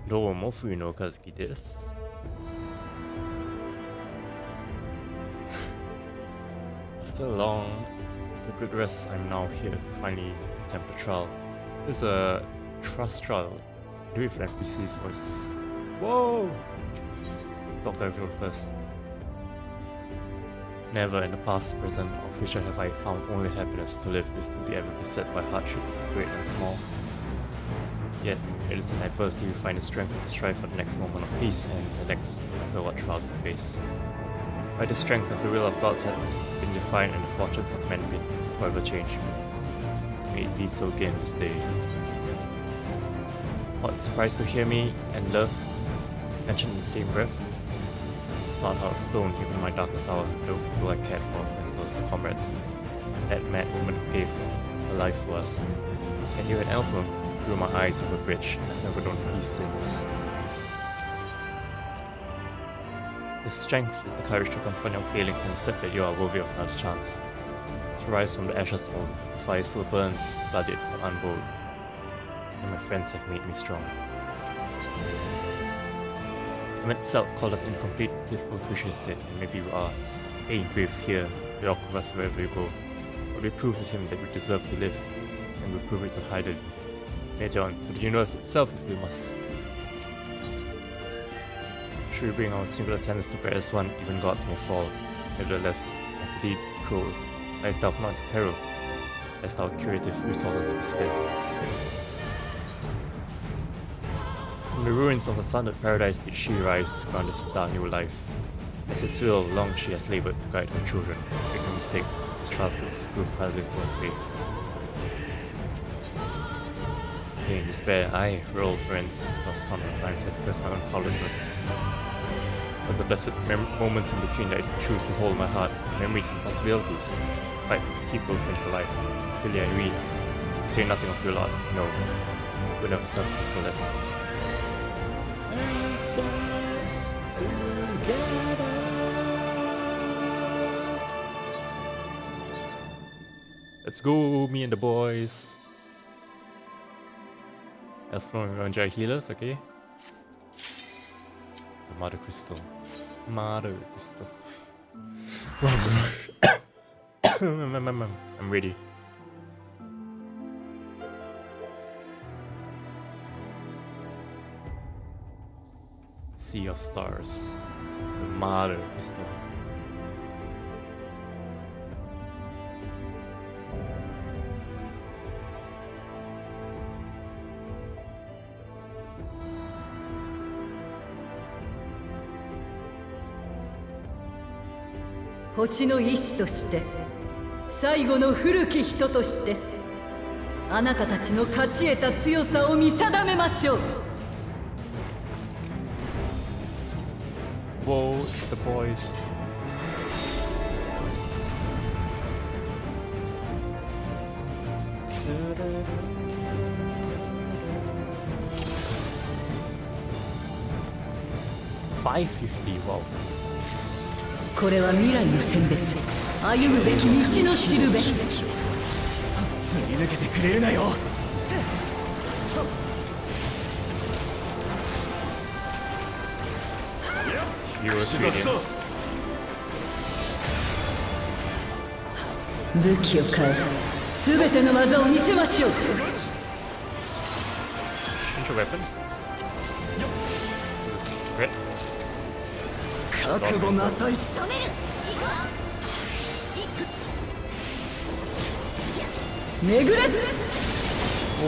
どうも、Fuyuno Kazuki です。After a good rest, I'm now here to finally attempt a trial. This is a trust trial. Do it for NPC's voice. Whoa! Let's talk to everyone first. Never in the past, present, or future have I found only happiness to live is to be ever beset by hardships, great and small. Yet, it is in adversity we find the strength to strive for the next moment of peace and the next, no matter what trials we face. By the strength of the will of God have been defined and the fortunes of men been forever changed. May it be so again this day. What surprised to hear me and love mentioned in the same breath? Not out of stone, even in my darkest hour, the people I cared for and those comrades. That mad woman who gave her life for us. And you an Alpha through my eyes of a bridge I've never known peace since. The strength is the courage to confront your feelings and accept that you are worthy of another chance. To rise from the ashes while the fire still burns, blooded but unbold. And my friends have made me strong. Amid self called us incomplete, peaceful creatures said, and maybe we are. Pain, grief, here, we walk with us wherever we go. But we prove to him that we deserve to live, and we prove it to Heidel. Later on, to the universe itself if we must. Should we bring our singular tenets to bear as one, even gods may fall. Nevertheless, I plead, cruel, thyself not to peril, lest our curative resources be spent. From the ruins of a sundered paradise did she rise to ground this star new life. As its will, long she has labored to guide her children. Make no mistake, this child puts to prove Heidel's own faith. In despair, I, roll friends, across countless times have cursed my own powerlessness. There's a blessed moments in between that I choose to hold my heart, memories and possibilities. Fight to keep those things alive. Philia and we, to say nothing of your lot, no, we'll never settle for less. Let's go, me and the boys. As from enjoy healers, okay? The Mother Crystal. Mother Crystal. I'm ready. Sea of Stars. The Mother Crystal. 星の意志として最後の古き人としてあなたたちの勝ち得た強さを見定めましょう。 Whoa, it's the boys. $550, wow. これは未来の選別、歩むべき道のしるべ。すり抜けてくれるなよ。武器を変え、すべての技を見せましょう。覚悟なさい。止める。めぐれ。おお。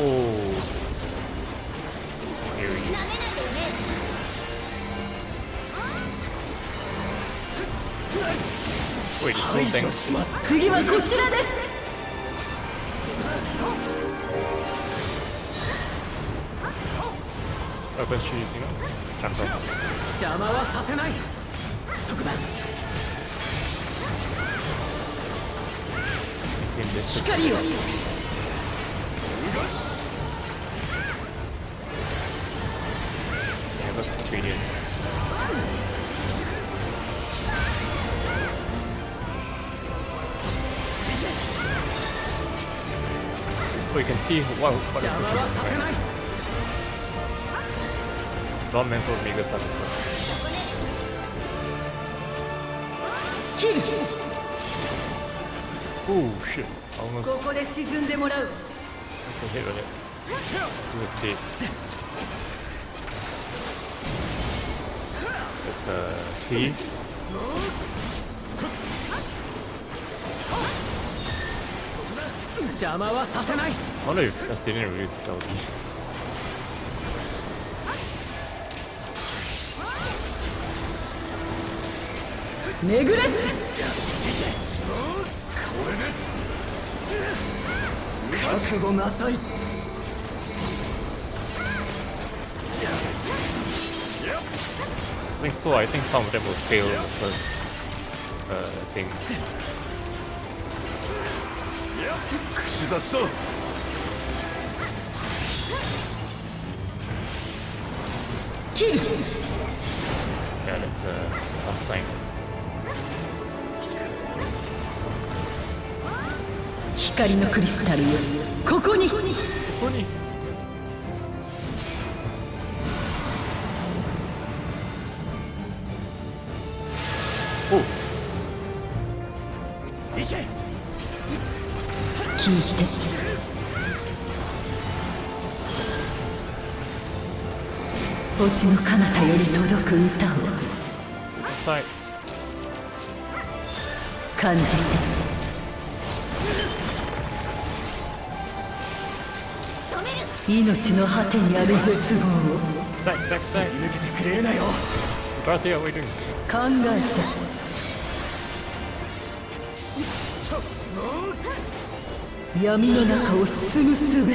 Wait, this whole thing. 次はこちらです。Weapon she using? Cancel. 邪魔はさせない。そこだ。光を。Yeah, versus Radiance. Oh, you can see what the push is right. not meant for me this episode. 切る。 Oh shit! Almost. ここで沈んでもらう。 Also hit with it. He was big. It's a key. 邪魔はさせない。 I wonder if that's didn't release this LD. めぐれ。覚悟なさい。 I think so. I think some of them will fail the first thing. 串刺しだ。切る。 Yeah, that's last sign. 光のクリスタルよ、ここに。 Funny. Oh. 行け。聞いて。星の彼方より届く歌を Sides. 感じて。 命の果てにある絶望を Stack, stack, stack. 抜けてくれるなよ。 Barthea, what are you doing? 考えた。闇の中を進む術を。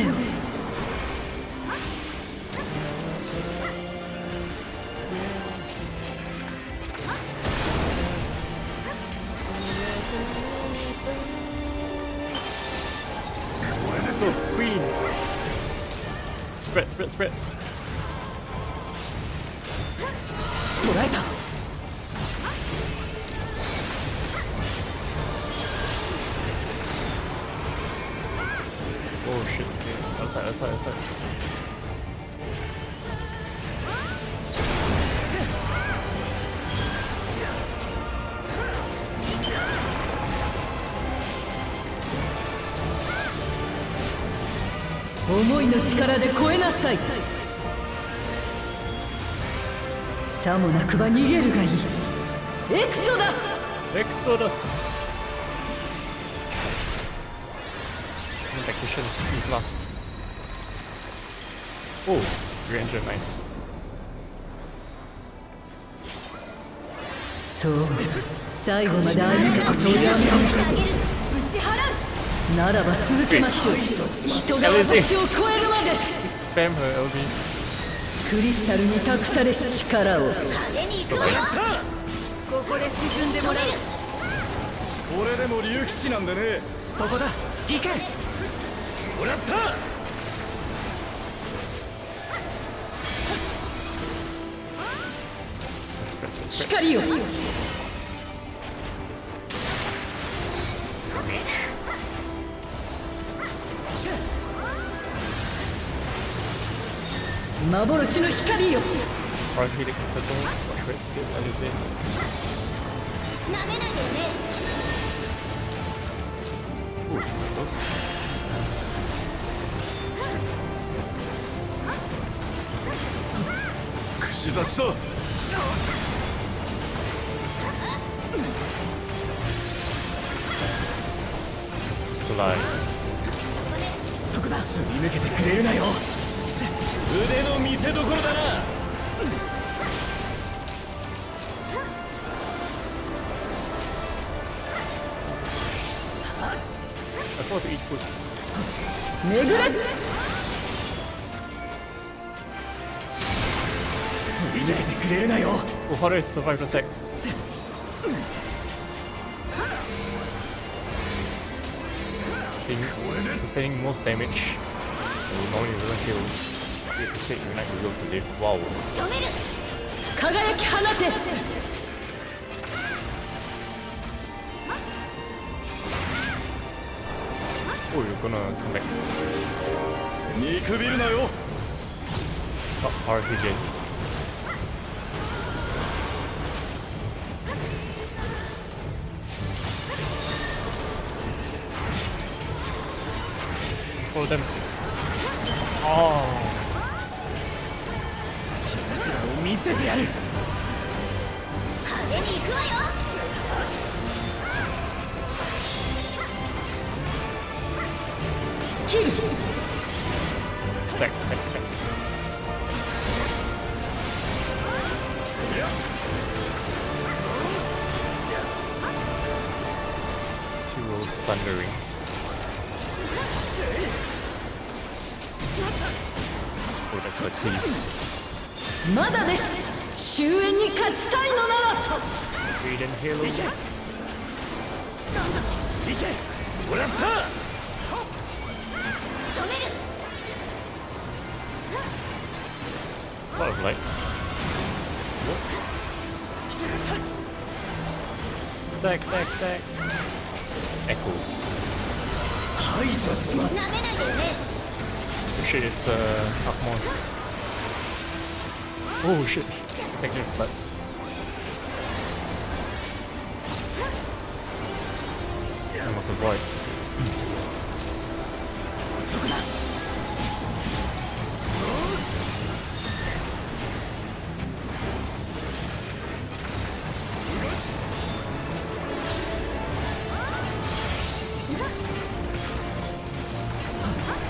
Let's go, Queen. Spread, spread, spread. 捕らえた。 Oh shit. Okay. Outside, outside, outside. Oh. 思いの力で超えなさい。さもなくば逃げるがいい。エクソダス。 Exodus! Infection, he's last. Oh, Ranger, nice. そう、最後まで歩くことをやめる。ならば続けましょう。人が私を超えるまで。 Spam her LD. クリスタルに託されし力を。 So nice. ここで沈んでもらう。俺でも竜騎士なんでね。そこだ。行け。もらった。 Spread, spread, spread. 光を。幻の光よ。 Or Helix Settle. Watch where it spits, Alize. なめないでよね。 Ooh, close. Slides. そこだ。すり抜けてくれるなよ。腕の見せ所だな。 I thought to eat food. めぐれ。すり抜けてくれるなよ。 Oh, how do I survive the attack? Sustaining most damage. Normally doesn't kill. You can say you're not able to live. Wow. 止める。輝き放て。 Oh, you're gonna come back. 見くびるなよ。 Sup, hard again. Follow them. Oh. 見せてやる。派手に行くわよ。キル Stack, stack, stack. Heroes sundering. Oh, that's so clean. まだです。終焉に勝ちたいのならと。 Freedom Halo. いけ。もらった。仕留める。 A lot of light. Stack, stack, stack. Echoes. 排除します。なめないでね。 Oh shit, it's Akmon. Oh shit, it's actually blood. I must avoid.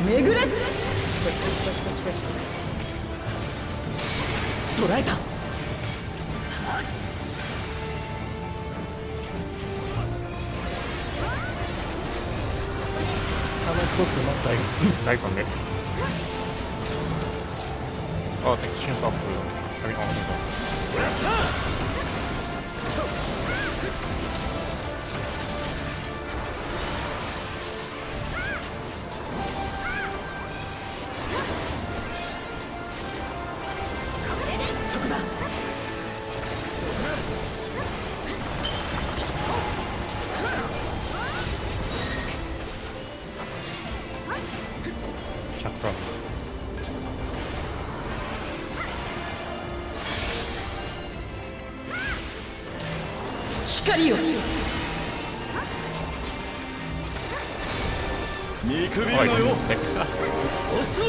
めぐれ Spread, spread, spread, spread, spread. 捉えた。 How am I supposed to not die from it? Oh, take chains off the... I mean, on the... もらった。 Chakra. 光よ。見くび Oh, I るな didn't よ。 stack. 押 Oops. し通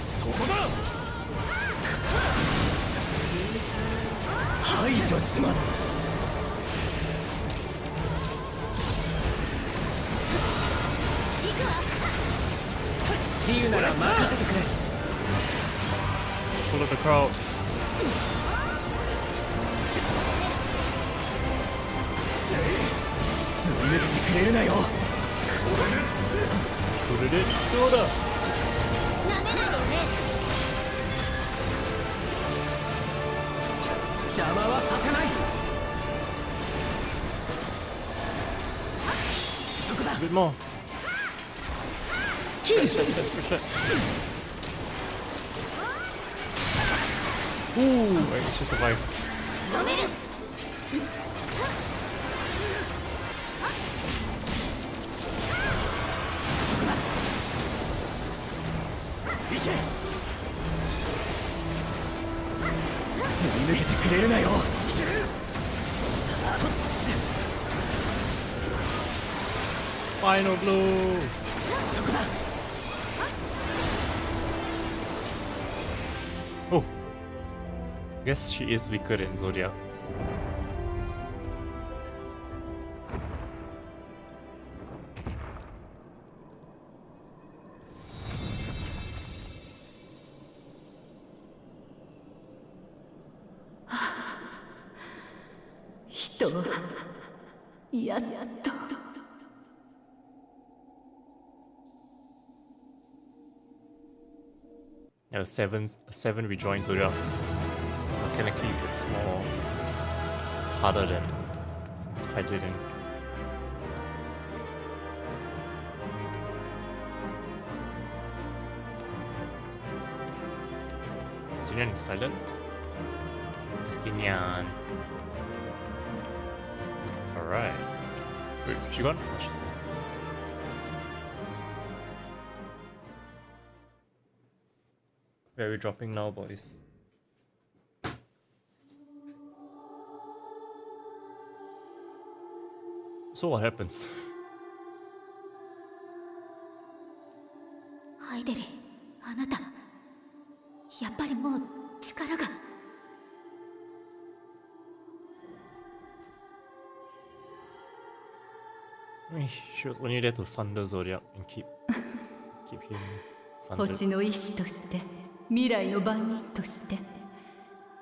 す。そこだ。排除します。治癒なら任せてくれ。 Follow the crowd. すり抜けてくれるなよ。 Put it in. そうだ。なめないでね。邪魔はさせない。そこだ。 A bit more. キル Spread, spread, spread, spread. Ooh, I actually survived. 仕留める。行け。すり抜けてくれるなよ。 Final blow. そこだ。 Oh. Guess she is weaker than Zodiac.「人はやっと」 Yeah, seven rejoins Zodiac. Mechanically, it's more. It's harder than I didn't. Justinian is silent. Justinian. Alright. Wait, she gone? Oh, she's there. Where are we dropping now, boys? So what happens? てる。あなたやっぱりもう力が。She was only there to sunder Zodiac and keep him sundered. 星の意志として未来の番人として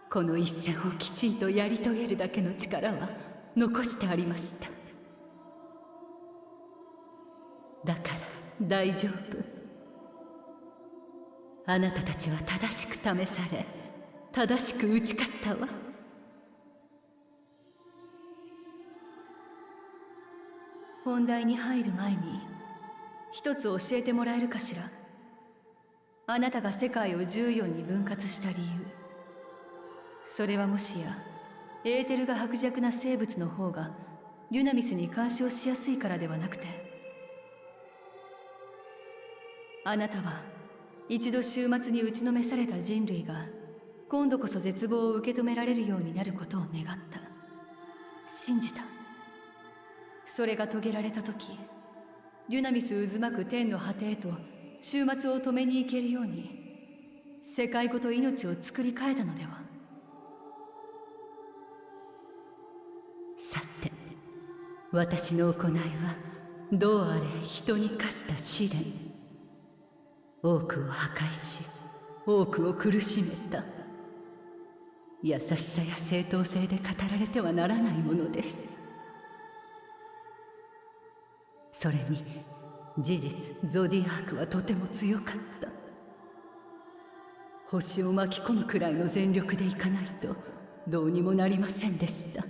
この一戦をきちんとやり遂げるだけの力は残してありました。だから大丈夫。あなたたちは正しく試され正しく打ち勝ったわ。本題に入る前に一つ教えてもらえるかしら。あなたが世界を14に分割した理由、それはもしやエーテルが薄弱な生物の方がデュナミスに干渉しやすいからではなくて、あなたは一度終末に打ちのめされた人類が今度こそ絶望を受け止められるようになることを願った、信じた。それが遂げられた時、デュナミス渦巻く天の果てへと終末を止めに行けるように世界ごと命を作り変えたのでは。さて、私の行いはどうあれ人に課した試練。多くを破壊し多くを苦しめた。優しさや正当性で語られてはならないものです。それに事実ゾディアークはとても強かった。星を巻き込むくらいの全力でいかないとどうにもなりませんでした。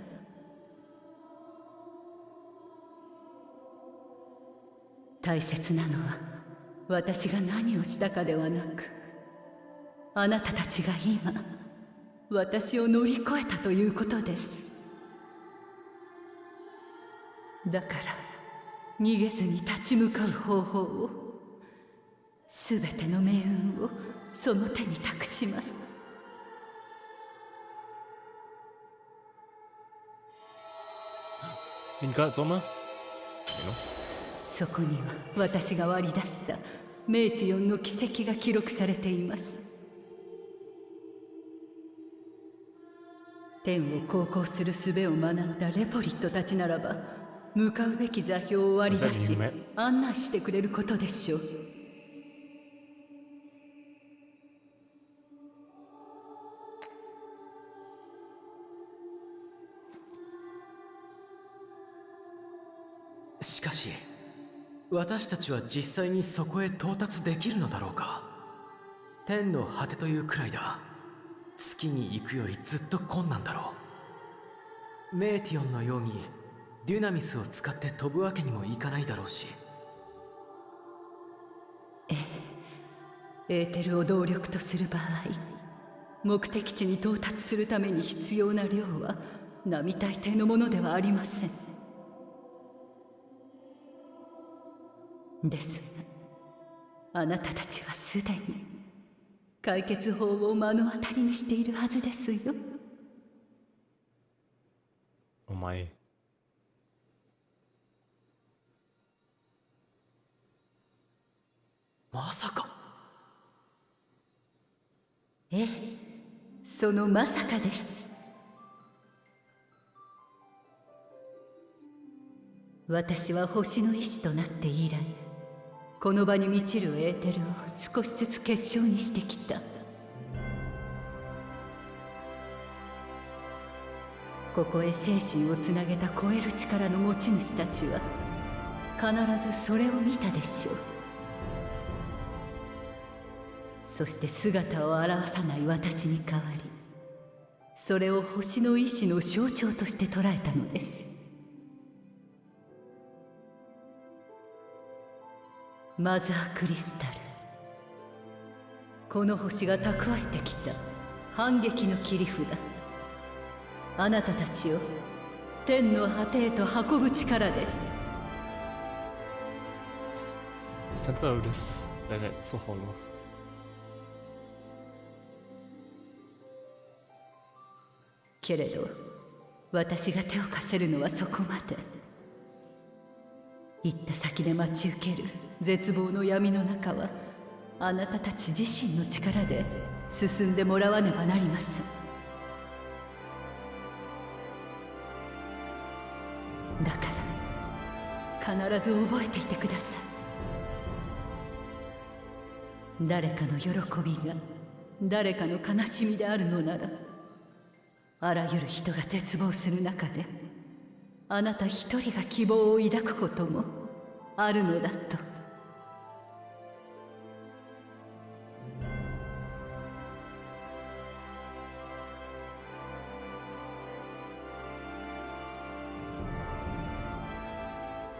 大切なのは私が何をしたかではなく、あなたたちが今私を乗り越えたということです。だから逃げずに立ち向かう方法を、すべての命運をその手に託します。In God's honor? そこには私が割り出したメイティオンの奇跡が記録されています。天を航行する術を学んだレポリットたちならば、向かうべき座標を割り出し案内してくれることでしょう。しかし私たちは実際にそこへ到達できるのだろうか。天の果てというくらいだ。月に行くよりずっと困難だろう。メーティオンのようにデュナミスを使って飛ぶわけにもいかないだろうし。エーテルを動力とする場合、目的地に到達するために必要な量は並大抵のものではありません。ですが、あなたたちはすでに解決法を目の当たりにしているはずですよ。Oh my. まさか。ええ、そのまさかです。私は星の意志となって以来、この場に満ちるエーテルを少しずつ結晶にしてきた。ここへ精神をつなげた超える力の持ち主たちは必ずそれを見たでしょう。そして姿を現さない私に代わり、それを星の意志の象徴として捉えたのです。マザークリスタル、この星が蓄えてきた反撃の切り札、あなたたちを天の果てへと運ぶ力です。 The center of this planet is so hollow. けれど私が手を貸せるのはそこまで。行った先で待ち受ける絶望の闇の中はあなたたち自身の力で進んでもらわねばなりません。だから必ず覚えていてください。誰かの喜びが誰かの悲しみであるのなら、あらゆる人が絶望する中であなた一人が希望を抱くこともあるのだと。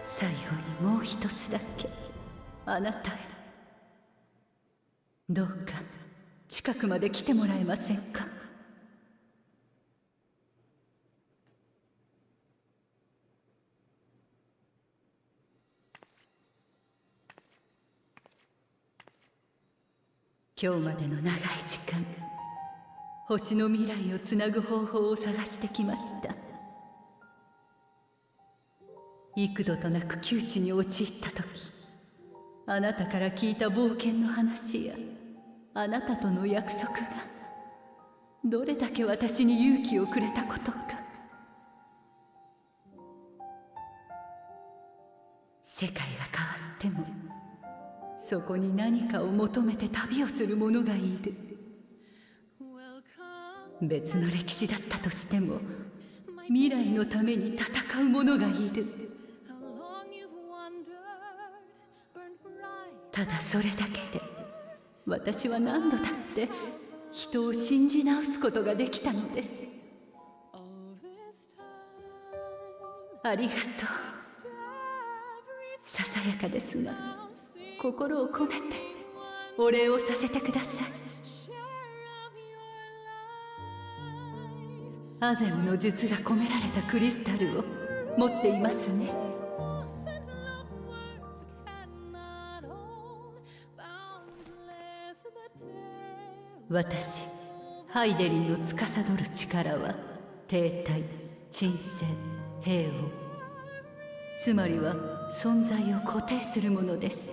最後にもう一つだけあなたへ。どうか近くまで来てもらえませんか。今日までの長い時間、星の未来をつなぐ方法を探してきました。幾度となく窮地に陥った時、あなたから聞いた冒険の話やあなたとの約束がどれだけ私に勇気をくれたことか。世界が変わってもそこに何かを求めて旅をする者がいる。別の歴史だったとしても未来のために戦う者がいる。ただそれだけで私は何度だって人を信じ直すことができたのです。ありがとう。ささやかですが心を込めてお礼をさせてください。アゼムの術が込められたクリスタルを持っていますね。私ハイデリンの司る力は停滞、鎮静、平穏、つまりは存在を固定するものです。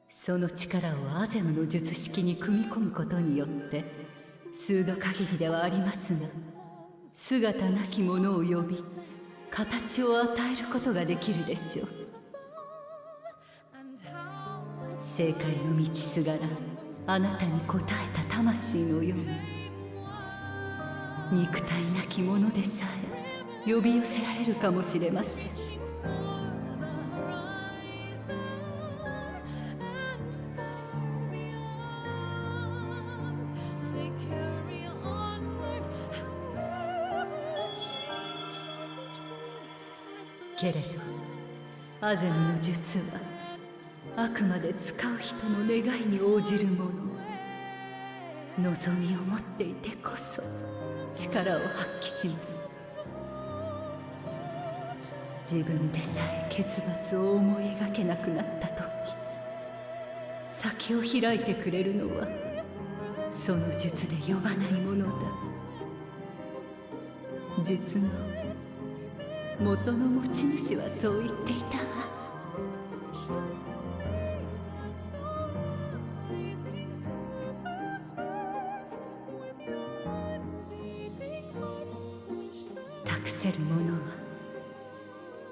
その力をアゼムの術式に組み込むことによって数度限りではありますが、姿なきものを呼び形を与えることができるでしょう。正解の道すがらあなたに応えた魂のように、肉体なきものでさえ呼び寄せられるかもしれません。けれどアゼムの術はあくまで使う人の願いに応じるもの。望みを持っていてこそ力を発揮します。自分でさえ結末を思い描けなくなった時、先を開いてくれるのはその術で呼ばないものだ。術の元の持ち主はそう言っていたわ。託せるものは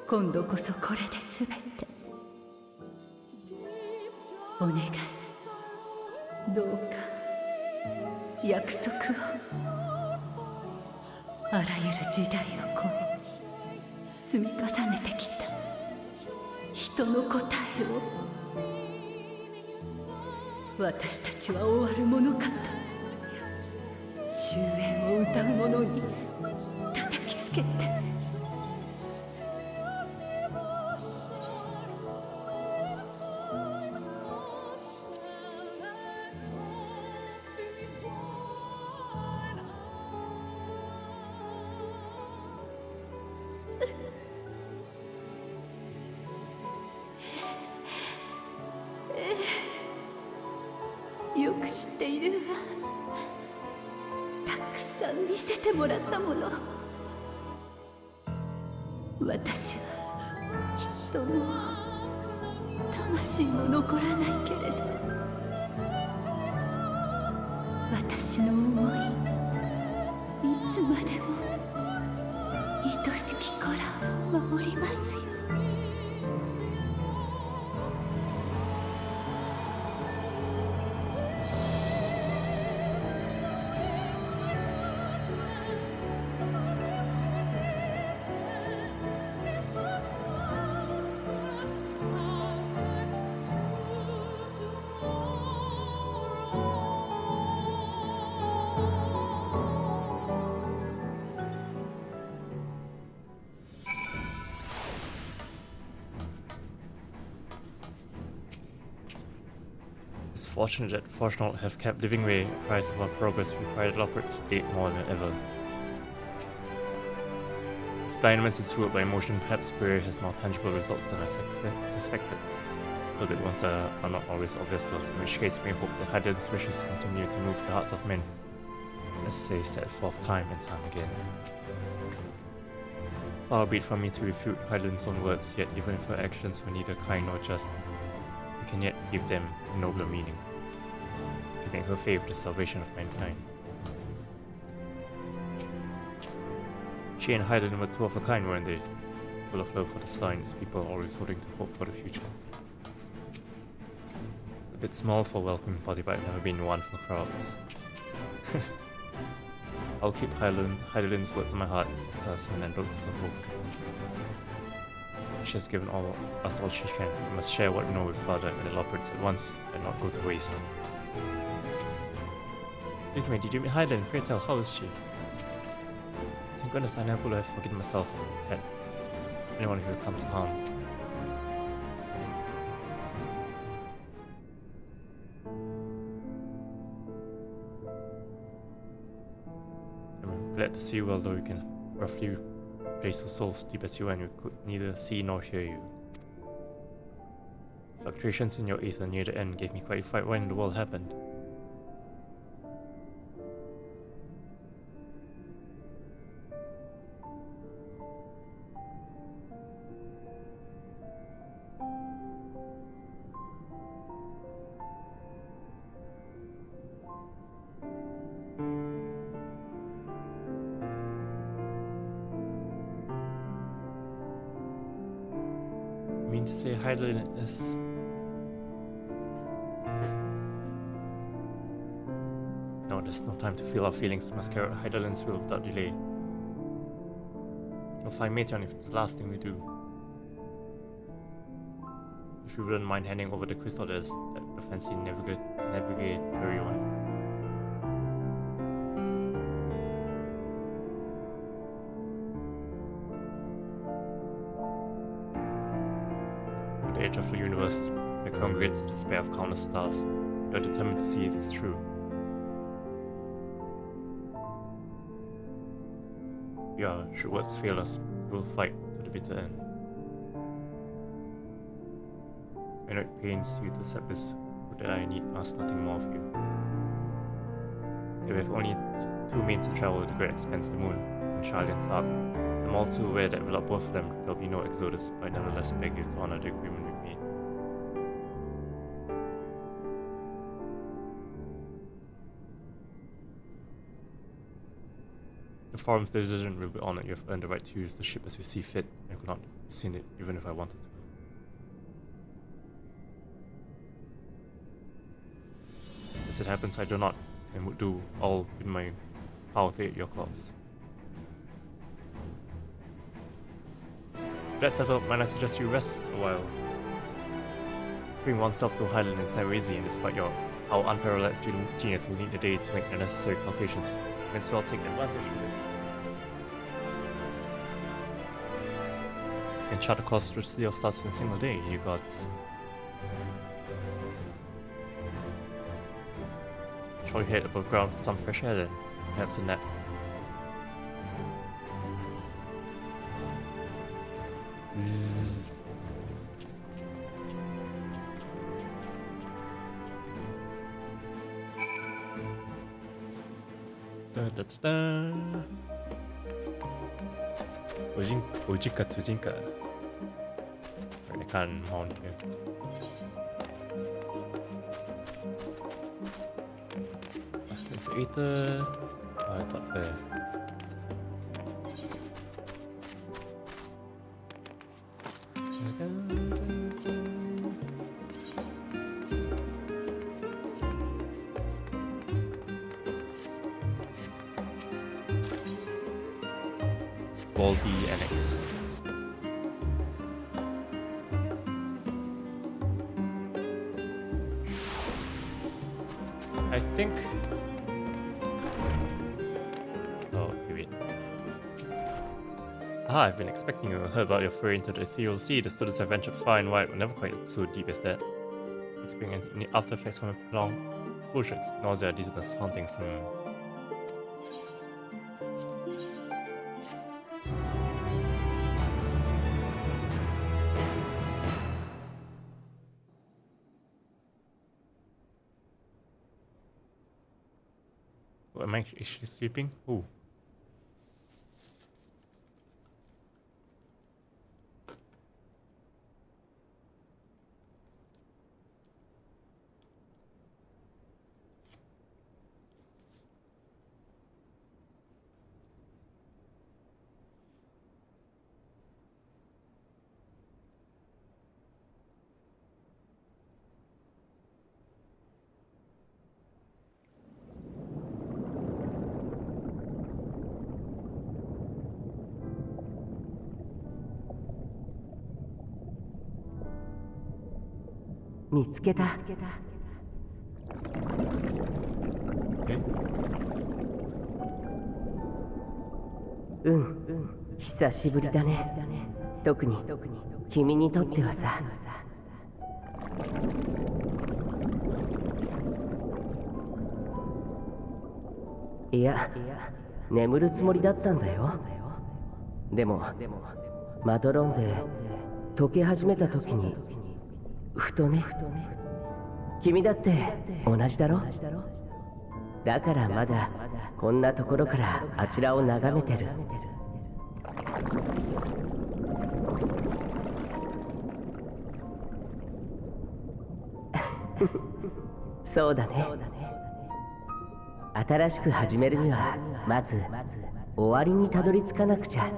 今度こそこれで全て。お願い、どうか約束を。あらゆる時代を超え積み重ねてきた人の答えを、私たちは終わるものかと終焉を歌う者に叩きつけて。よく知っているわ。たくさん見せてもらったもの。私はきっともう魂も残らないけれど、私の思い、いつまでも愛しき子らを守りますよ。It's fortunate that Fortunate have kept living way price of our progress required Lopert's aid more than ever. If Dynamite is ruled by emotion, perhaps Spirit has more tangible results than I suspected. Though the ones are not always obvious to us, in which case we hope the Highland's wishes continue to move the hearts of men, as they set forth time and time again. Far be it from me to refute Highland's own words, yet even if her actions were neither kind nor just, we can yet give them a nobler meaning, to make her faith the salvation of mankind. She and Hyden were two of a kind, weren't they? Full of love for the star and its people, always holding to hope for the future. A bit small for welcoming party, but I've never been one for crowds. I'll keep Hyden's words in my heart, as talisman and notes of both. She has given us all she can. We must share what we know with Father and the Loperts at once, and not go to waste. Wait, did you meet Hyden? Pray tell, how is she? Thank goodness I never would have forgiven myself had anyone who would come to harm. I'm glad to see you, although you can roughly place your souls deep as you and we could neither see nor hear you. Fluctuations in your ether near the end gave me quite a fright when the world happened. You mean to say Hyden is... No, there's no time to feel our feelings. We must carry out Hyden's will without delay. You'll find Meteon if it's the last thing we do. If you wouldn't mind handing over the crystal, there's the fancy navigatory one. The edge of the universe, where congregates the despair of countless stars. You are determined to see this through. Yeah, should words fail us, we will fight to the bitter end. I know it pains you to accept this, but that I need ask nothing more of you. If we have only two means to travel the great expanse, the moon and Charlian's Ark. I'm all too aware that without both of them, there'll be no Exodus, but I nevertheless beg you to honor the agreement we made. The forum's decision will be honored. You have earned the right to use the ship as you see fit. I could not rescind it even if I wanted to. As it happens, I do not, and would do all in my power to aid your cause. That settled, might I suggest you rest a while? Bring oneself to Highland is never easy, and despite how unparalleled genius will need a day to make the necessary calculations, you may as well take advantage of it. And chart a course through the City of Stars in a single day, you gods. Shall we head above ground for some fresh air then? Perhaps a nap. 오진까 조진까 Sorry, I can't mount here. This Aether. Oh, it's up there. Baldy Annex. I think. Oh, okay, wait. Ah, I've been expecting you. I heard about your foray into the ethereal sea. The students have ventured far and wide, but never quite so deep as that. Experiencing any after effects from a prolonged exposure, nausea, dizziness, hauntings. Am I actually sleeping? Ooh.「見つけた」「久しぶりだね。特に君にとってはさ。いや、眠るつもりだったんだよ。でもまどろんで溶け始めた時にふとね。君だって同じだろ。だからまだこんなところからあちらを眺めてる。そうだね。新しく始めるにはまず終わりにたどり着かなくちゃ。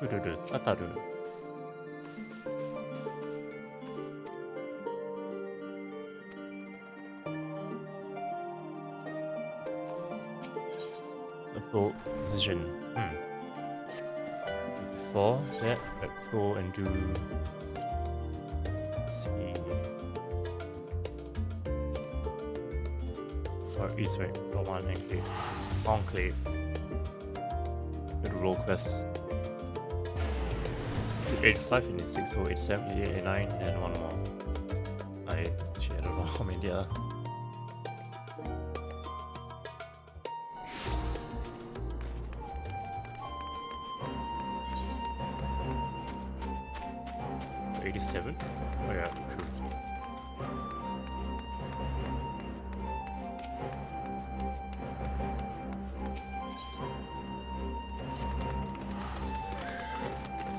くるるたたる。Position. Before that, let's go and do. Let's see. Far East, right? Roman Enclave. Enclave. Roll quest. 85 and 86, so 87, 89, and one more. I don't know how many there are. Oh yeah, true.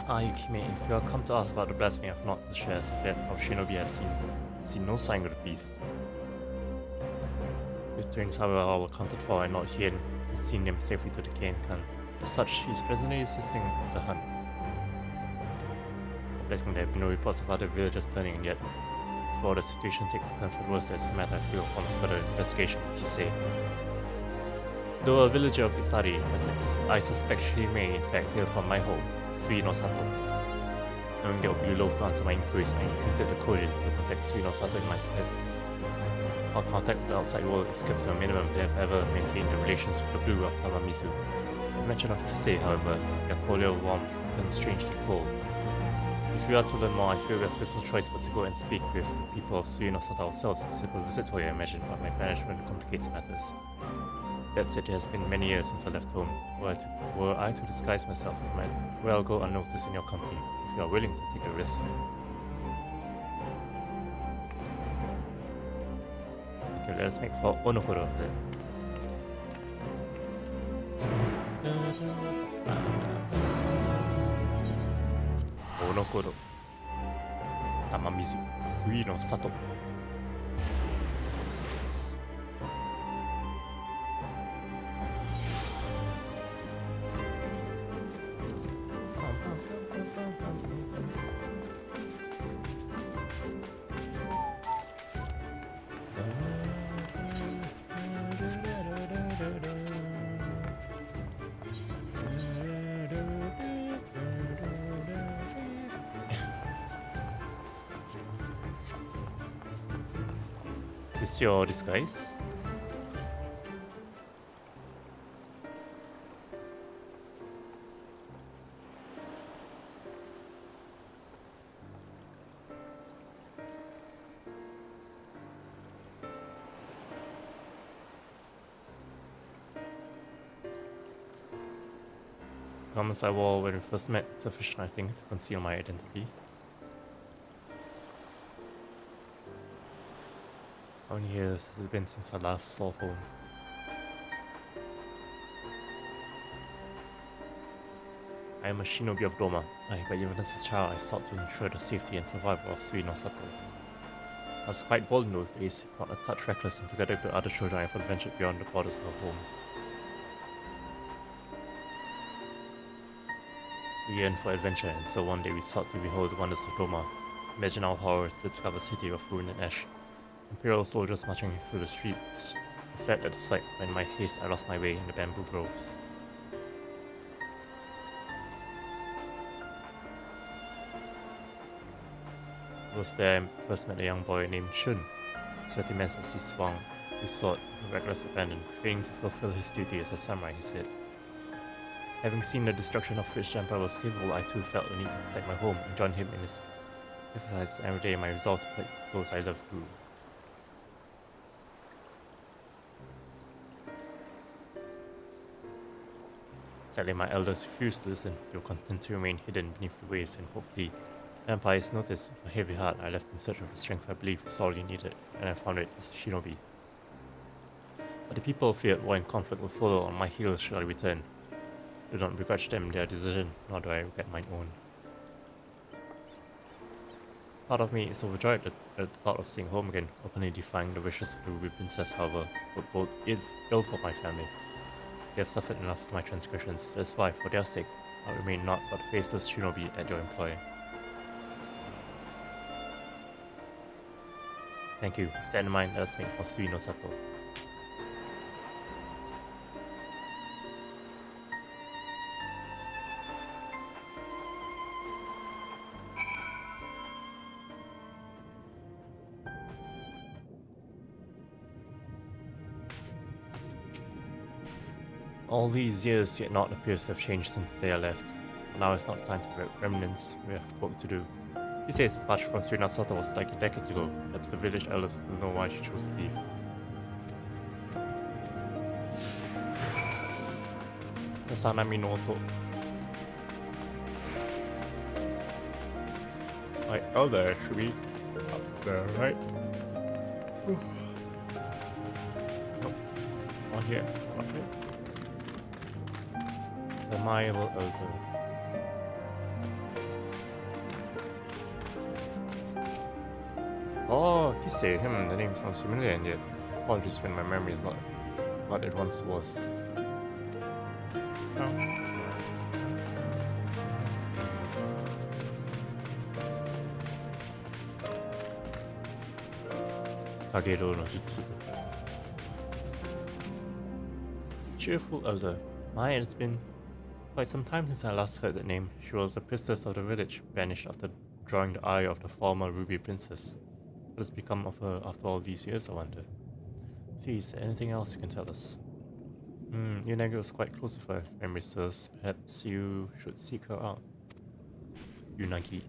Yukime, if you are come to ask about the blasphemy of not the shares of that of Shinobi, I have seen no sign of the beast. With twins, however, all accounted for and not here, has seen them safely to the Kenkan. As such, she is presently assisting with the hunt. There have been no reports of other villagers turning in yet. Before the situation takes a turn for the worse, as a matter I feel once further investigation, he said. Though a villager of Isari, I suspect she may in fact hail from my home, Fuyuno Sato. Knowing that it would be loath to answer my inquiries, I imprinted the code to contact Fuyuno Sato in my stead. Our contact with the outside world is kept to a minimum. They have ever maintained the relations with the blue of Tamamizu. The mention of Kisei, however, their cordial warmth turned strangely cold. If we are to learn more, I feel we have little choice but to go and speak with the people of Fuyuno Sato ourselves. A simple visit for you, I imagine, but my banishment complicates matters. That said, it has been many years since I left home. Were I to disguise myself, I might well go unnoticed in your company, if you are willing to take the risk. Okay, let us make for Onokoro then. Onokoro Tamamizu Fuyuno Sato. Is your disguise? Garments I wore when we first met, sufficient I think to conceal my identity. How many years has it been since I last saw home? I am a shinobi of Doma, but even as a child I sought to ensure the safety and survival of Fuyuno Sato. I was quite bold in those days, if not a touch reckless, and together with the other children I have adventured beyond the borders of home. We yearned for adventure, and so one day we sought to behold the wonders of Doma. Imagine our horror to discover a city of ruin and ash. Imperial soldiers marching through the streets. I fled at the sight, but in my haste I lost my way in the bamboo groves. It was there I first met a young boy named Shun. Sweaty mess as he swung his sword with reckless abandon, training to fulfill his duty as a samurai, he said. Having seen the destruction of which the Empire was capable, I too felt the need to protect my home and join him in his exercises every day. My resolve to protect those I loved grew. Sadly, my elders refused to listen. They were content to remain hidden beneath the waves, and hopefully the Empire's noticed. With a heavy heart, I left in search of the strength I believed was all you needed, and I found it as a shinobi. But the people feared war and conflict would follow on my heels should I return. I do not begrudge them their decision, nor do I regret mine own. Part of me is overjoyed at the thought of staying home again, openly defying the wishes of the Ruby Princess, however, would bode ill for my family. They have suffered enough of my transgressions. That is why, for their sake, I will remain not but a faceless shinobi at your employ. Thank you. With that in mind, let us make for Fuyuno Sato. All these years, yet naught appears to have changed since they are left. Now is not time to reminisce, we have work to do. He says his departure from Fuyuno Sato was like a decade ago. Perhaps the village elders will know why she chose to leave. Sasanami no Oto. My elder should be up there, right? Nope. Not here. Not here. The Amiable Elder. Oh, Kisei. The name sounds familiar, and yet apologies when my memory is not what it once was. Kagero no Jutsu. She cheerful elder. My, it's been quite some time since I last heard that name. She was a priestess of the village, banished after drawing the eye of the former ruby princess. What has become of her after all these years, I wonder? Please, anything else you can tell us? Yunagi was quite close with her, if memory serves. Perhaps you should seek her out. Yunagi.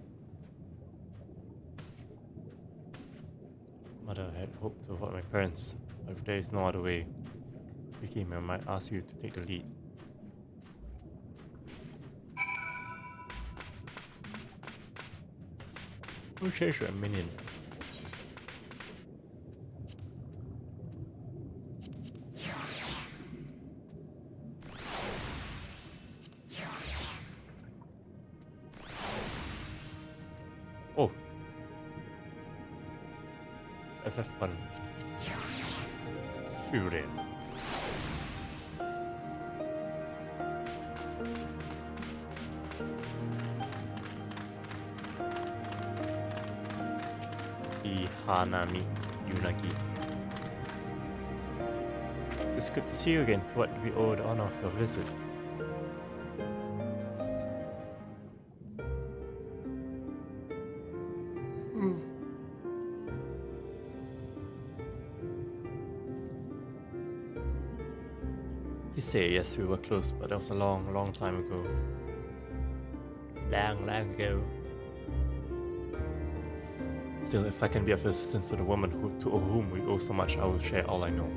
Mother, I had hoped to avoid my parents, but if there is no other way, Vicky, I might ask you to take the lead. Who changed a minion? Oh. FF1. Fury. Hanami Yunagi. It's good to see you again. To what do we owe the honor of your visit? You say yes, we were close, but that was a long, long time ago. Long ago. Still, if I can be of assistance to the woman to whom we owe so much, I will share all I know.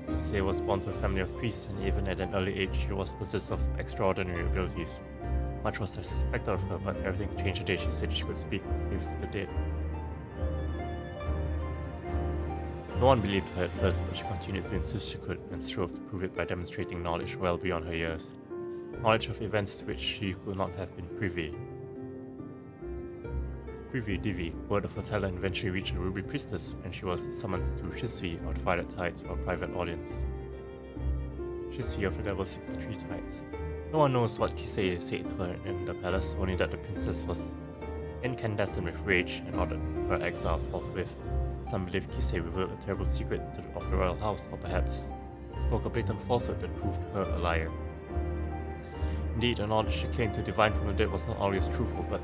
Kisei was born to a family of priests, and even at an early age, she was possessed of extraordinary abilities. Much was expected of her, but everything changed the day she said she could speak with the dead. No one believed her at first, but she continued to insist she could, and strove to prove it by demonstrating knowledge well beyond her years. Knowledge of events to which she could not have been privy. Privy Divi, word of her talent eventually reached a ruby priestess, and she was summoned to Shisui or Twilight Tides for a private audience. Shisui of the Level 63 Tides. No one knows what Kisei said to her in the palace, only that the princess was incandescent with rage and ordered her exile forthwith. Some believe Kisei revealed a terrible secret of the royal house, or perhaps spoke a blatant falsehood that proved her a liar. Indeed, the knowledge she claimed to divine from the dead was not always truthful, but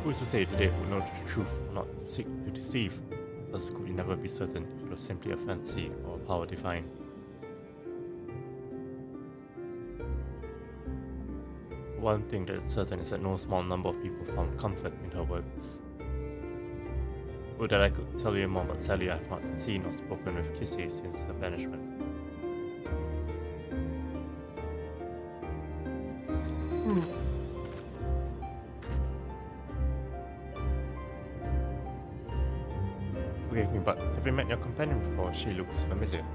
who is to say the dead would know the truth or not to seek to deceive? Thus could we never be certain if it was simply a fancy or a power divine. One thing that is certain is that no small number of people found comfort in her words. Would that I could tell you more, but sadly I have not seen or spoken with Kisei since her banishment. Forgive me, but have you met your companion before? She looks familiar.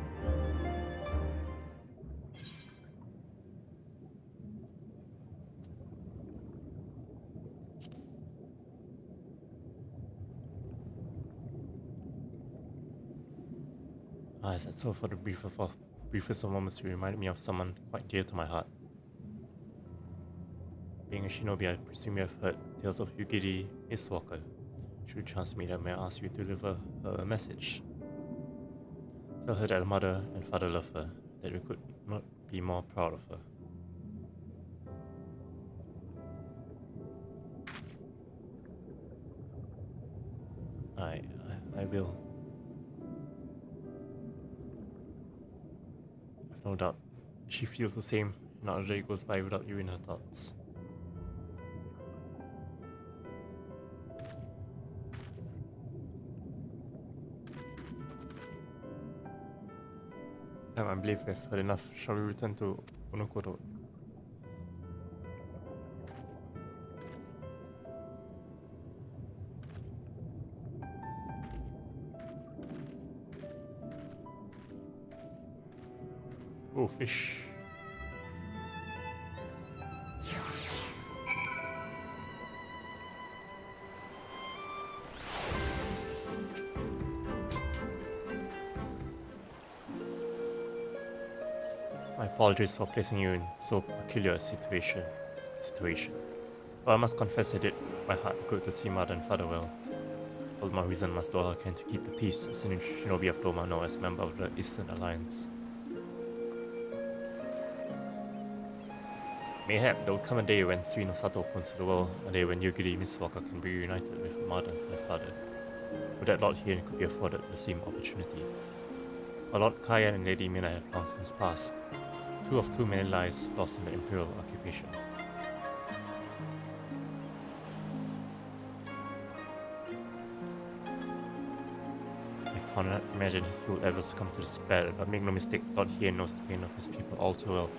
Ah, is that so? For the briefest of moments, you reminded me of someone quite dear to my heart. Being a shinobi, I presume you have heard tales of Yugiri ENDWALKER. Should you chance to meet her, may I ask you to deliver her a message? Tell her that her mother and father love her, that we could not be more proud of her. I will. I've no doubt she feels the same. Not a day goes by without you in her thoughts. I believe we've heard enough. Shall we return to Onoko Road? Oh, fish. My apologies for placing you in so peculiar a situation. But I must confess I did my heart good to see mother and father well. All my reason must do all I can to keep the peace as a shinobi of Doma, now as a member of the Eastern Alliance. Mayhap there will come a day when Fuyuno Sato points to the world, a day when Yugiri Misuwaka can be reunited with her mother and her father. But that Lord Hien could be afforded the same opportunity. While Lord Kayan and Lady Mina have long since passed, two of too many lives lost in the imperial occupation. I cannot imagine he would ever succumb to despair, but make no mistake, Lord Hien knows the pain of his people all too well.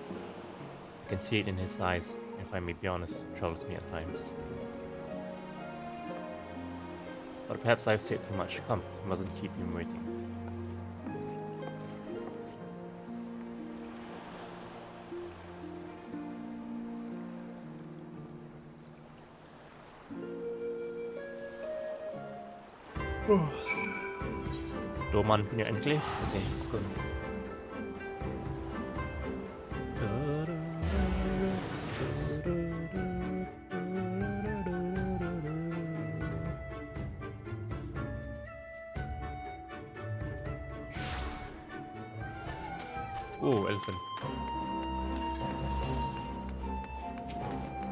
I can see it in his eyes, and if I may be honest, it troubles me at times. But perhaps I've said too much. Come, we mustn't keep him waiting. Doman punya enclave? Okay, let's go. Oh, elephant.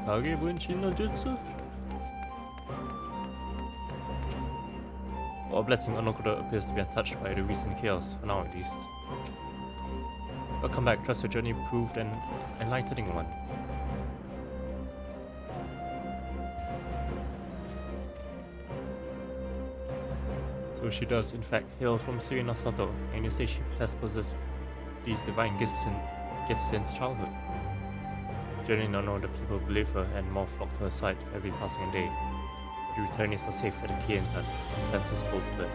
Kage Bunshin no Jutsu? Our blessing Onokuro appears to be untouched by the recent chaos, for now at least. Welcome back, trust your journey proved an enlightening one. So she does in fact hail from Fuyuno Sato, and you say she has possessed these divine gifts since childhood. Generally not know the people believe her and more flock to her side every passing day. The returnees are safe at the Kientan, its defenses bolstered.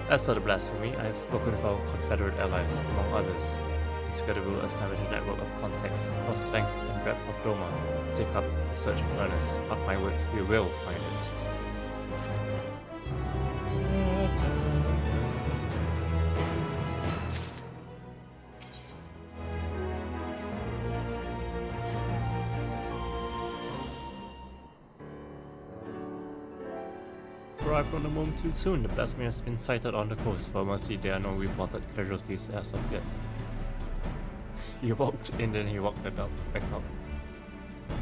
As for the blasphemy, I have spoken with our Confederate allies, among others, and together we will establish a network of contacts across length and breadth of Doma to take up the search in earnest. Mark my words, we will find it. Arrived on the moment too soon. The blasphemy has been sighted on the coast. For mercy, there are no reported casualties as of yet. He walked in, then he walked back out.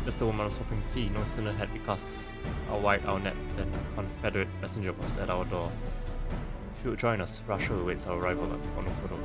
Just the woman was hoping to see. No sooner had we cast our wide our net than a Confederate messenger was at our door. If you would join us, Russia awaits our arrival at Onokuro.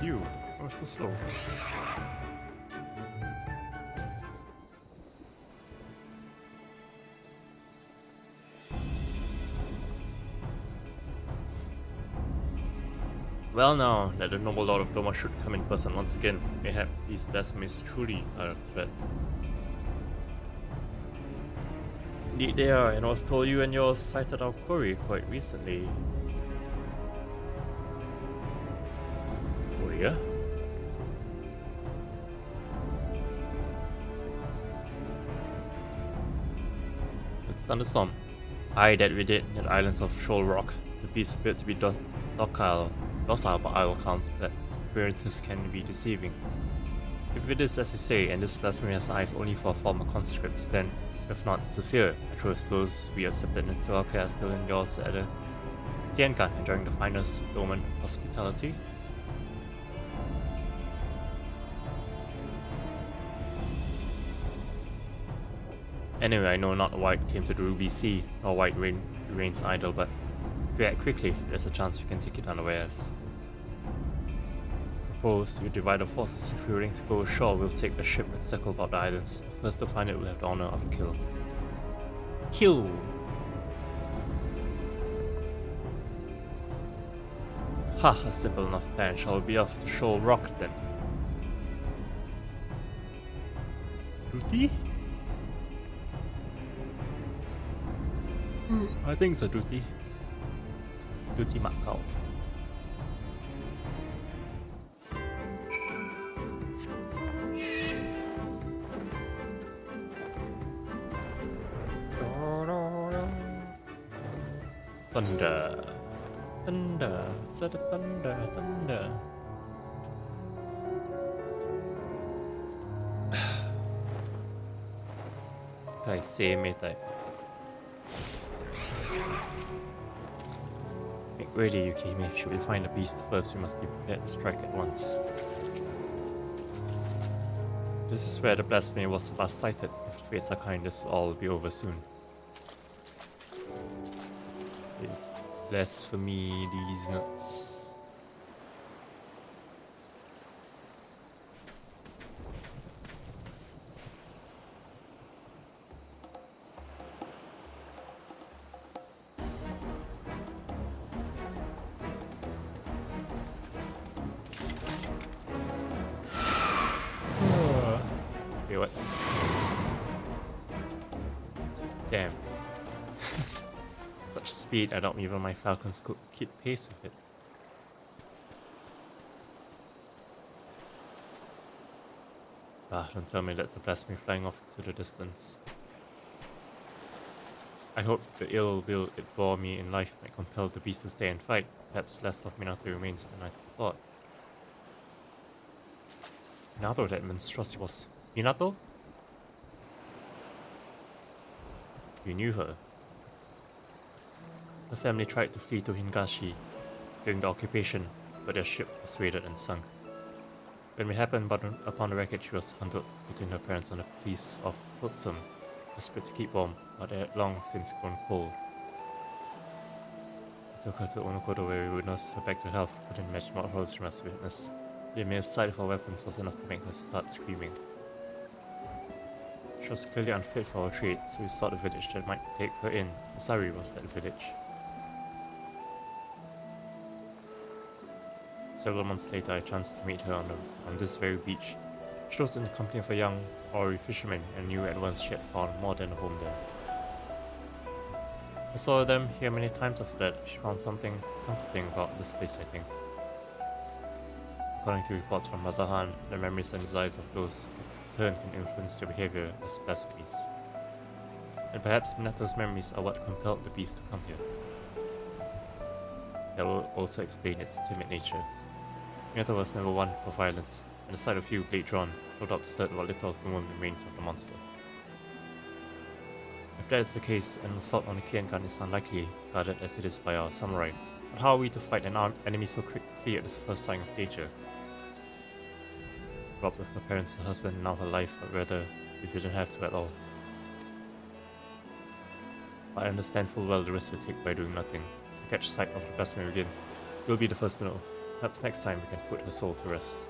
You, what's the slow? Well now, that the noble lord of Doma should come in person once again. Mayhap these blasphemies truly are a threat. Indeed they are, and I was told you and yours sighted our quarry quite recently. Oh yeah? It's thunderstorm. Aye, that we did near the islands of Shoal Rock. The beast appeared to be docile by our accounts, but appearances can be deceiving. If it is as you say, and this blasphemy has eyes only for former conscripts, then if not to fear, I trust those we accepted into our care still in yours at the Tiankan, enjoying the finest Doman hospitality. Anyway, I know not why it came to the Ruby Sea, nor why it remains idle, but if we act quickly, there's a chance we can take it unawares. Propose you divide our forces. If you're willing to go ashore, we'll take the ship and circle about the islands. The first to find it will have the honor of a kill. Kill! Ha, a simple enough plan. Shall we be off to Shoal Rock then? Ruthie? I think it's a duty. Duty Macau. Thunder. Thunder. Thunder. Thunder. Tai say me tai. Make ready, Yukihime. Should we find the beast first, we must be prepared to strike at once. This is where the blasphemy was last sighted. If the fates are kind, this will all be over soon. Blasphemy, these nuts. Wait, what? Damn. Such speed, I don't even my falcons could keep pace with it. Ah, don't tell me that's the blasphemy flying off into the distance. I hope the ill will it bore me in life might compel the beast to stay and fight. Perhaps less of Minato remains than I thought. Minato, that monstrosity was... Minato? You knew her. The family tried to flee to Hingashi during the occupation, but their ship was raided and sunk. When we happened upon the wreckage, she was hunted between her parents and the police of Futsum, desperate to keep warm, but they had long since grown cold. I took her to Onokodo where we would nurse her back to health. Couldn't imagine what horrors she must witness. The mere sight of our weapons was enough to make her start screaming. She was clearly unfit for our trade, so we sought a village that might take her in. Asari was that village. Several months later, I chanced to meet her on this very beach. She was in the company of a young Ori fisherman and knew at once she had found more than a home there. I saw them here many times after that. She found something comforting about this place, I think. According to reports from Mazahan, the memories and desires of those who turn can influence their behavior as blasphemies. And perhaps Minato's memories are what compelled the beast to come here. That will also explain its timid nature. Minato was never one for violence, and the sight of you, blade drawn, no doubt stirred what little of the wound remains of the monster. If that is the case, an assault on the Kienkan is unlikely, guarded as it is by our samurai. But how are we to fight an enemy so quick to flee at this first sign of danger? Robbed of her parents, her husband, and now her life, but rather, we didn't have to at all. I understand full well the risk we take by doing nothing. If we catch sight of the blasphemy again, you'll be the first to know. Perhaps next time we can put her soul to rest.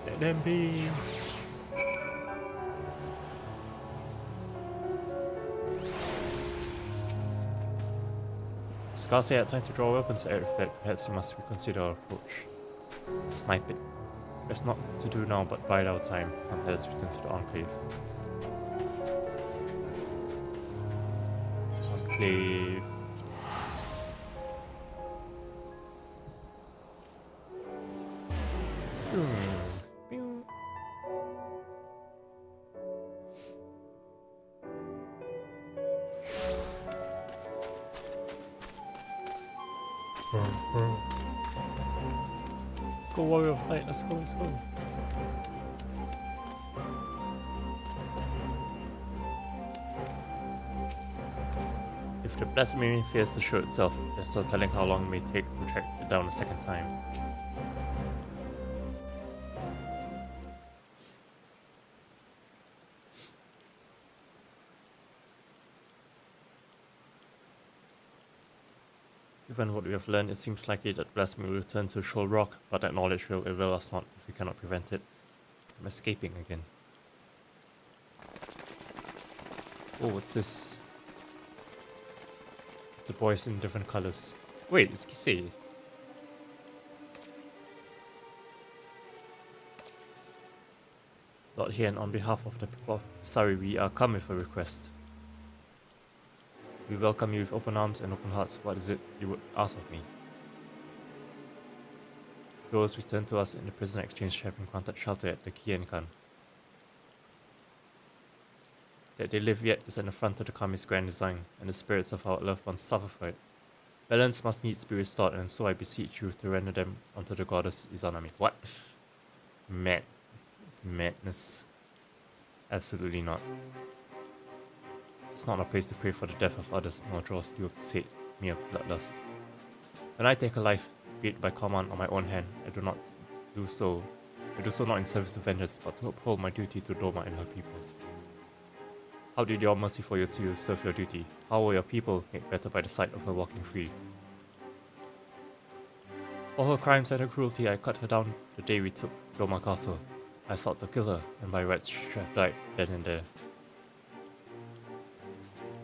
Let them be. Scarcely had time to draw weapons at that. Perhaps we must reconsider our approach. Snipe it. There's not to do now but bide our time, and let us return to the Enclave. Enclave. Go Warrior of Light, let's go, let's go. If the blasphemy fails to show itself, there's no telling how long it may take to track it down a second time. Given what we have learned, it seems likely that blasphemy will return to Shoal Rock, but that knowledge will avail us not if we cannot prevent it from escaping again. Oh, what's this? It's a voice in different colors. Wait, it's Kisei. Lord Hien, on behalf of the people of Sari, we are come with a request. We welcome you with open arms and open hearts. What is it you would ask of me? Those returned to us in the prisoner exchange have been granted shelter at the Kien Khan. That they live yet is an affront to the Kami's grand design, and the spirits of our loved ones suffer for it. Balance must needs be restored, and so I beseech you to render them unto the goddess Izanami. What? Mad. It's madness. Absolutely not. It's not a place to pray for the death of others, nor draw steel to sate mere bloodlust. When I take a life, be it by command or my own hand, I do so not in service to vengeance, but to uphold my duty to Doma and her people. How did your merciful Yotsuyu serve your duty? How were your people made better by the sight of her walking free? For her crimes and her cruelty, I cut her down the day we took Doma Castle. I sought to kill her, and by rights she should have died then and there.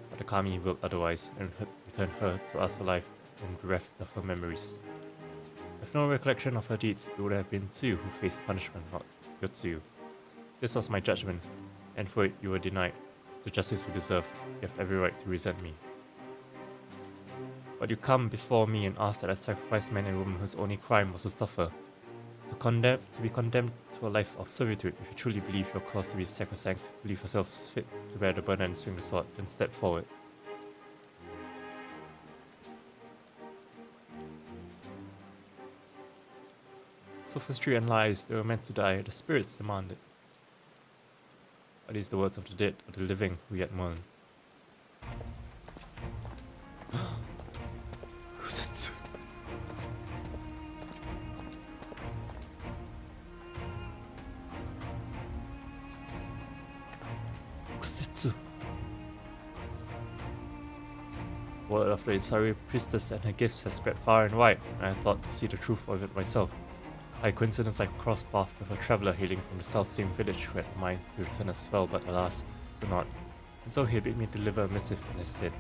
But the Kami willed otherwise, and returned her to us alive and bereft of her memories. With no recollection of her deeds, it would have been Tsuyu who faced punishment, not Yotsuyu. This was my judgment, and for it you were denied the justice you deserve. You have every right to resent me. But you come before me and ask that I sacrifice men and women whose only crime was to suffer, to be condemned to a life of servitude. If you truly believe your cause to be sacrosanct, believe yourselves fit to bear the burden and swing the sword, then step forward. Sophistry and lies, they were meant to die, the spirits demanded. Are these the words of the dead or the living who yet mourn? Kusetsu. Kusetsu. Word of the Isari priestess and her gifts has spread far and wide, and I thought to see the truth of it myself. By coincidence, I crossed paths with a traveller hailing from the self-same village who had mind to return as well, but alas, could not, and so he bid me deliver a missive in his stead.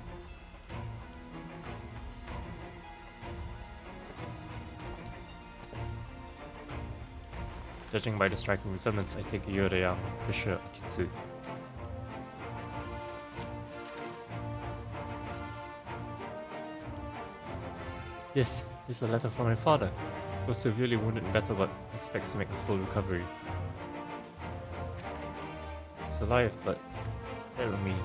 Judging by the striking resemblance, I take it you're the young Fisher Akitsu. This is a letter from my father. He was severely wounded in battle but expects to make a full recovery. He's alive, but that will mean.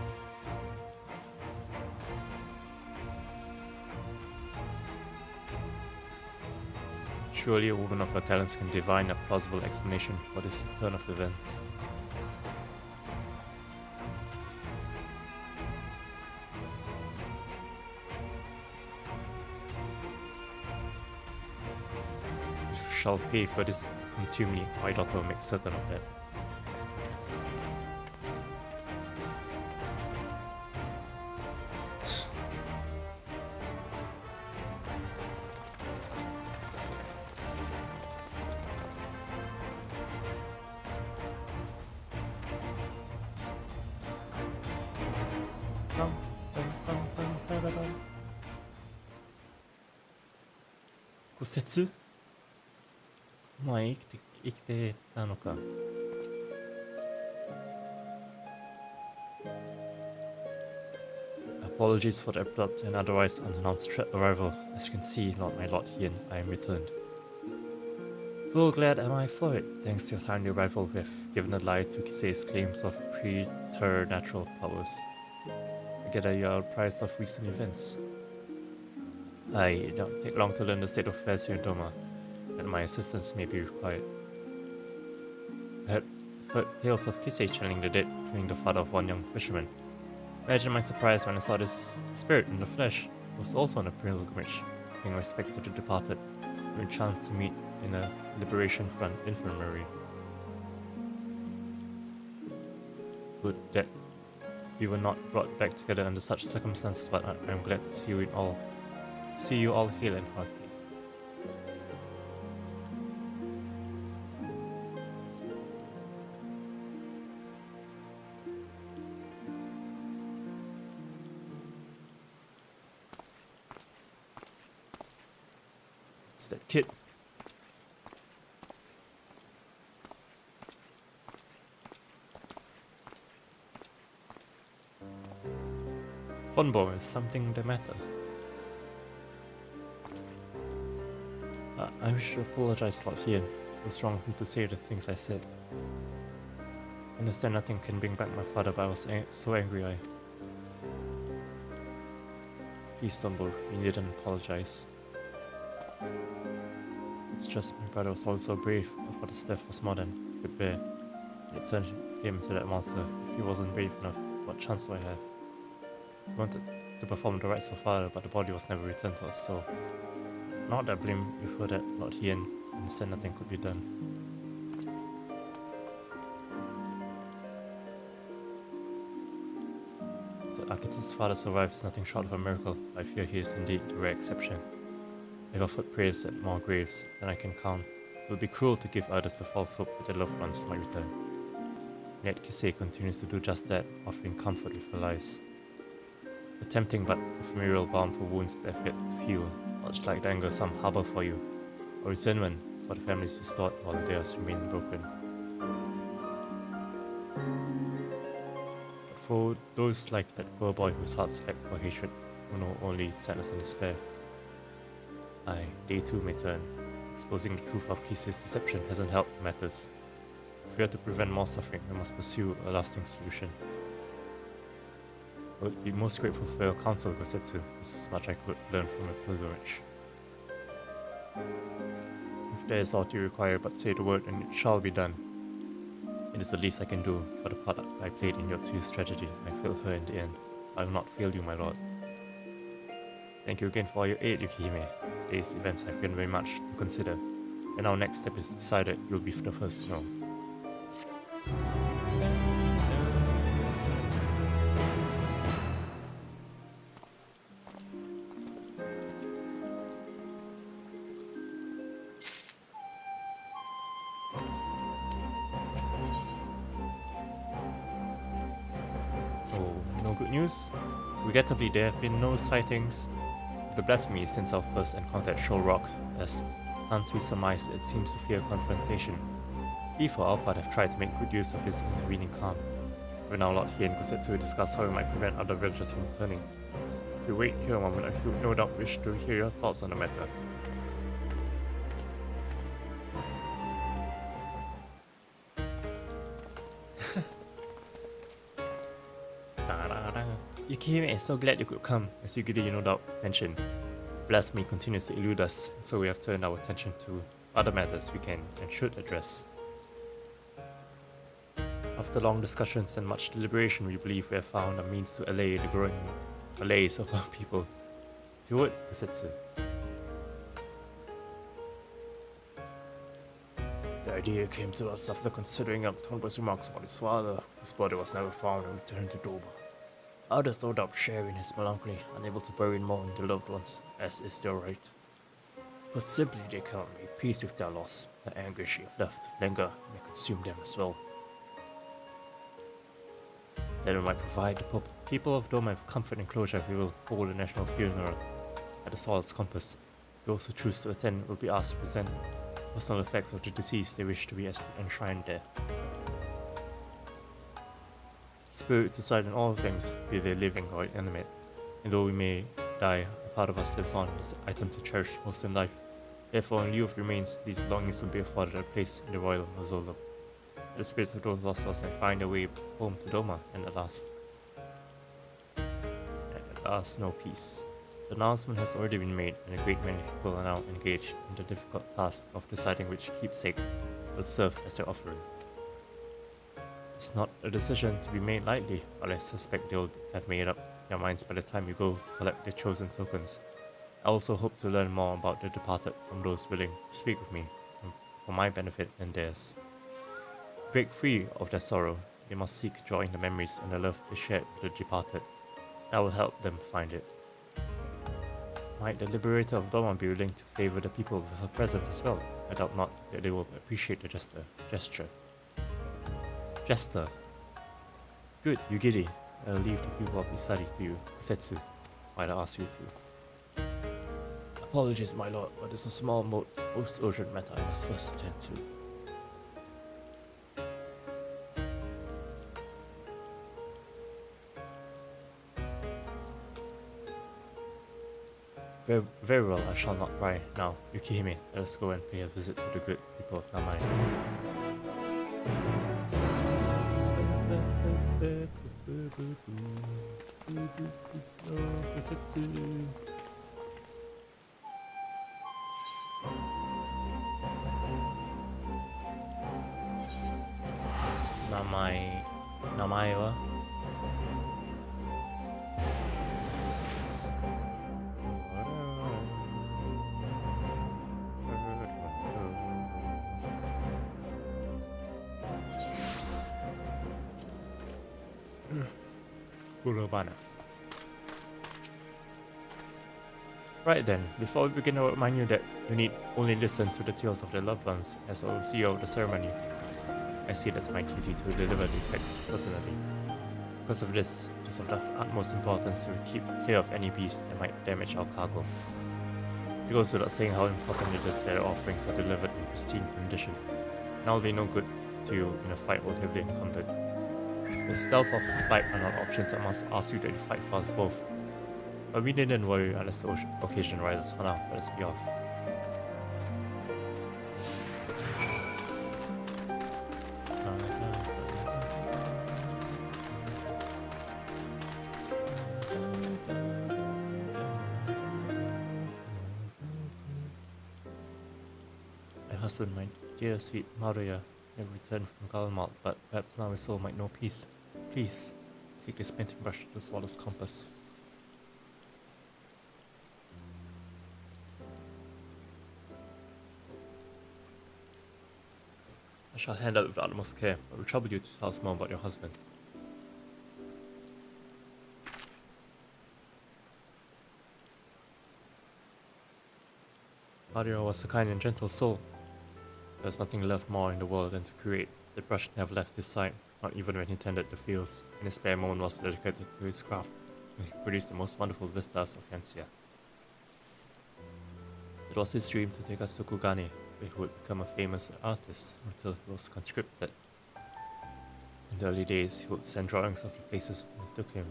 Surely a woman of her talents can divine a plausible explanation for this turn of events. Shall pay for this contumely. My daughter will make certain of that. Kusetsu? まあ生きてたのか。Apologies for the abrupt and otherwise unannounced arrival. As you can see, my Lord Hien, I am returned. Full glad am I for it. Thanks to your timely arrival, we have given a lie to Kisei's claims of preternatural powers. I gather you are apprised of recent events. It don't take long to learn the state of affairs here in Doma, and my assistance may be required. I had heard tales of Kisei channeling the dead, killing the father of one young fisherman. Imagine my surprise when I saw this spirit in the flesh. It was also on a pilgrimage, paying respects to the departed, and a chance to meet in a Liberation Front infirmary. Good that we were not brought back together under such circumstances, but I am glad to see you all hale and hearty. It's that kid. 「Honbo, is something the matter? I wish to apologize, Lord Hien. It was wrong of me to say the things I said. I understand nothing can bring back my father, but I was so angry Please, Honbo, you needn't apologize. It's just my brother was always so brave, but for the death was more than he could bear. And it turned him into that monster. If he wasn't brave enough, what chance do I have? He wanted to perform the rites of father, but the body was never returned to us, so... Not that I blame you for that, Lord Hien. I understand nothing could be done. The architect's father survived is nothing short of a miracle. I fear he is indeed the rare exception. I've offered prayers at more graves than I can count. It would be cruel to give others the false hope that their loved ones might return. Yet Kisei continues to do just that, offering comfort with her lies. A tempting but ephemeral balm for wounds that have yet to heal, much like the anger some harbor for you, or resentment for the families restored while theirs remain broken. But for those like that poor boy whose hearts lack for hatred, who know only sadness and despair, they too may turn. Exposing the truth of Kisei's deception hasn't helped matters. If we are to prevent more suffering, we must pursue a lasting solution. I would be most grateful for your counsel, Gosetsu. This is much I could learn from a pilgrimage. If there is aught you require, but say the word and it shall be done. It is the least I can do. For the part I played in your two's tragedy, I failed her in the end. I will not fail you, my lord. Thank you again for your aid, Yukihime. These events have been very much to consider. When our next step is decided, you'll be the first to know. Oh, no good news? Regrettably, there have been no sightings of the blasphemy since our first encounter at Shoal Rock. As once we surmised, it seems to fear confrontation. We for our part have tried to make good use of his intervening calm. We now Lord Hien and Gosetsu discuss how we might prevent other villagers from returning. If we wait here a moment, I would no doubt wish to hear your thoughts on the matter. Yukihime, so glad you could come, as Yukiri no doubt mentioned. Blasphemy continues to elude us, so we have turned our attention to other matters we can and should address. After long discussions and much deliberation, we believe we have found a means to allay the growing malaise of our people. If you would, Gosetsu. The idea came to us after considering Honbo's remarks about his father, whose body was never found and returned to Doba. Others no doubt share in his melancholy, unable to bury and mourn their loved ones, as is their right. But simply they cannot make peace with their loss. The anguish they have left linger may consume them as well. Then we might provide the people of Doma with comfort and closure. We will hold a national funeral at the Soil's Compass. Those who choose to attend will be asked to present personal effects of the deceased they wish to be enshrined there. Spirits reside in all things, be they living or inanimate, and though we may die, a part of us lives on as items to cherish most in life. Therefore, in lieu of remains, these belongings will be afforded a place in the royal mausoleum. The spirits of those lost us may find their way home to Doma, and at last, no peace. The announcement has already been made, and a great many people are now engaged in the difficult task of deciding which keepsake will serve as their offering. It's not a decision to be made lightly, but I suspect they'll have made up their minds by the time you go to collect their chosen tokens. I also hope to learn more about the departed from those willing to speak with me, for my benefit and theirs. To break free of their sorrow, they must seek joy in the memories and the love they shared with the departed. I will help them find it. Might the liberator of Doma be willing to favor the people with her presence as well? I doubt not that they will appreciate the gesture. Jester. Good, Yugiri. I'll leave the people of Isari to you, Gosetsu. Might I ask you to? Apologies, my lord, but it's a small, most urgent matter I must first attend to. Very, very well, I shall not cry. Now, Yukihime, let us go and pay a visit to the good people of Namai. Namai wa? Right then, before we begin, I will remind you that you need only listen to the tales of their loved ones as overseer of the ceremony. I see it as my duty to deliver the effects personally. Because of this, it is of the utmost importance that we keep clear of any beast that might damage our cargo. It goes without saying how important it is that our offerings are delivered in pristine condition. And I will be no good to you in a fight or heavily encountered. The stealth of flight are not options. I must ask you to fight for us both. But we needn't worry unless the occasion rises. For now, let us be off. My husband, my dear sweet Maria, have returned from Galmal, but perhaps now his soul might know peace. Please, take this painting brush to the swallow's compass. I shall handle it with the utmost care, but will trouble you to tell us more about your husband. Mario was a kind and gentle soul. There was nothing left more in the world than to create. The brush never left his side, not even when he tended the fields, and his spare moment was dedicated to his craft, and he produced the most wonderful vistas of Yanxia. It was his dream to take us to Kugane, where he would become a famous artist until he was conscripted. In the early days, he would send drawings of the places we took him,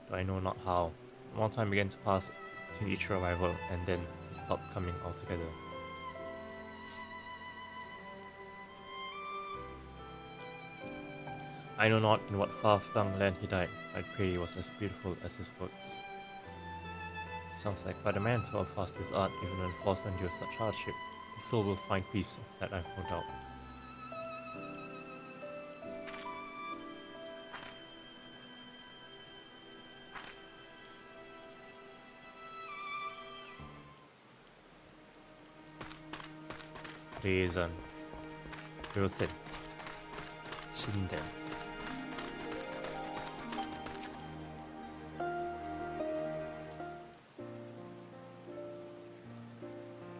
though I know not how. More time began to pass between each arrival, and then he stopped coming altogether. I know not in what far-flung land he died. I pray he was as beautiful as his works. Sounds like quite a man to hold fast to his art, even when forced to endure such hardship. His soul will find peace, of that I have no doubt. Reason. Yosen. Shinden.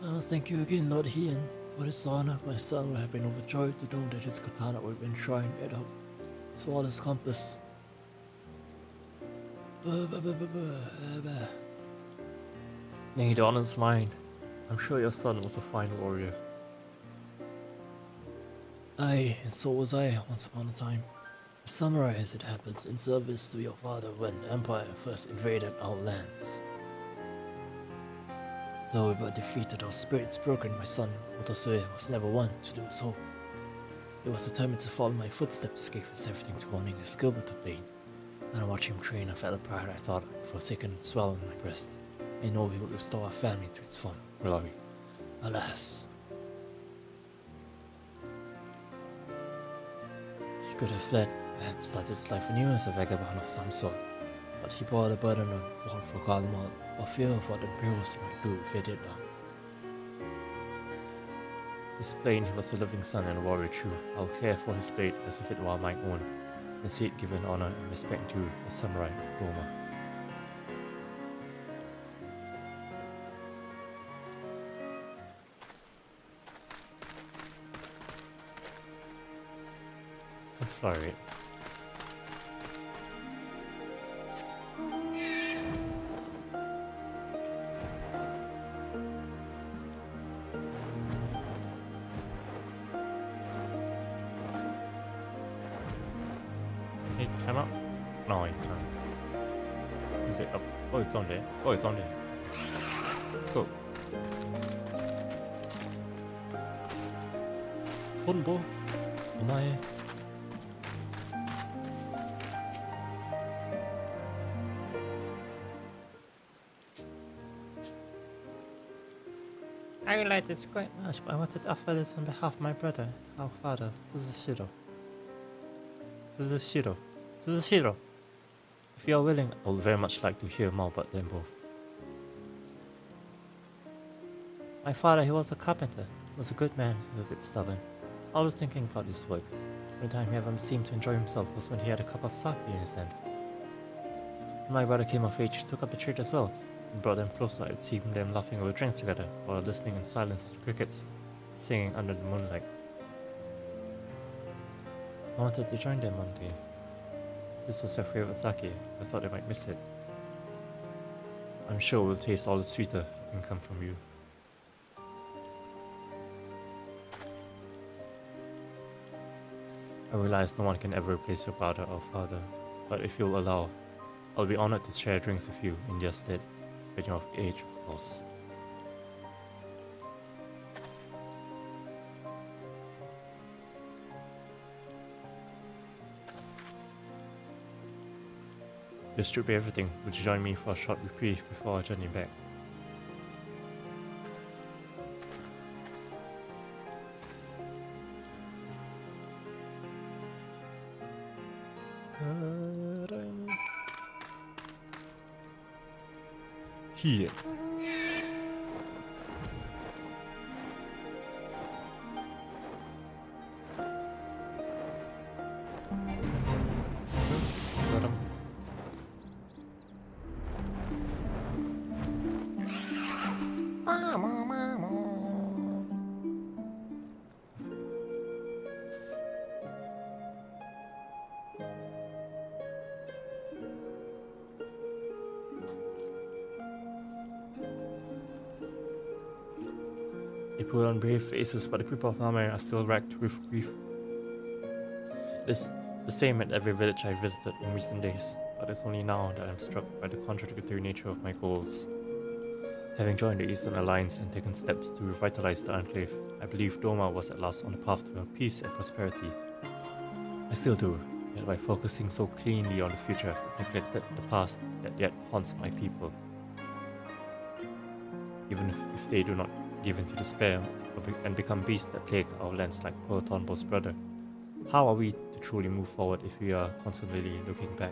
I must thank you again, Lord Heian. For this honor, my son will have been overjoyed to know that his katana will be enshrined at the swallow's compass. Nay, the honor's mine. I'm sure your son was a fine warrior. Aye, and so was I once upon a time. A samurai, as it happens, in service to your father when the Empire first invaded our lands. Though we were defeated, our spirits broken, my son, Otosue, was never one to lose hope. He was determined to follow my footsteps, gave us everything to owning a Gilbert blade. And watching him train, I felt a pride I thought I'd forsaken swell in my breast. I know he will restore our family to its former glory. Alas. He could have fled, perhaps started his life anew as a vagabond of some sort, but he bore the burden of war for Galmal, or fear of what the Imperials might do if they did not. It is plain he was a living son and a warrior true. I will care for his blade as if it were my own, and see it given honor and respect due a samurai of Roma. Conflurate. It came up? No, it can't. Is it up? Oh, it's on there. Oh, it's on there. Let's go. Honbo, omae. I realize it's quite much, but I wanted to offer this on behalf of my brother, our father, Suzushiro. Suzushiro! If you are willing, I would very much like to hear more about them both. My father, he was a carpenter. He was a good man, a bit stubborn. Always thinking about his work. The only time he ever seemed to enjoy himself was when he had a cup of sake in his hand. When my brother came of age, he took up the trade as well. And brought them closer. I would see them laughing over drinks together, while listening in silence to the crickets, singing under the moonlight. I wanted to join them one day. This was their favorite sake. I thought I might miss it. I'm sure it will taste all the sweeter if it can come from you. I realize no one can ever replace your brother or father, but if you'll allow, I'll be honored to share drinks with you in their stead, when you're of age, of course. This should be everything. Would you join me for a short reprieve before our journey back? Here. They put on brave faces, but the people of Name are still racked with grief. It's the same at every village I visited in recent days, but it's only now that I'm struck by the contradictory nature of my goals. Having joined the Eastern Alliance and taken steps to revitalize the Enclave, I believe Doma was at last on the path to peace and prosperity. I still do, yet by focusing so cleanly on the future, I've neglected the past that yet haunts my people. Even if they do not give in to despair and become beasts that plague our lands like poor Tonbo's brother, how are we to truly move forward if we are constantly looking back?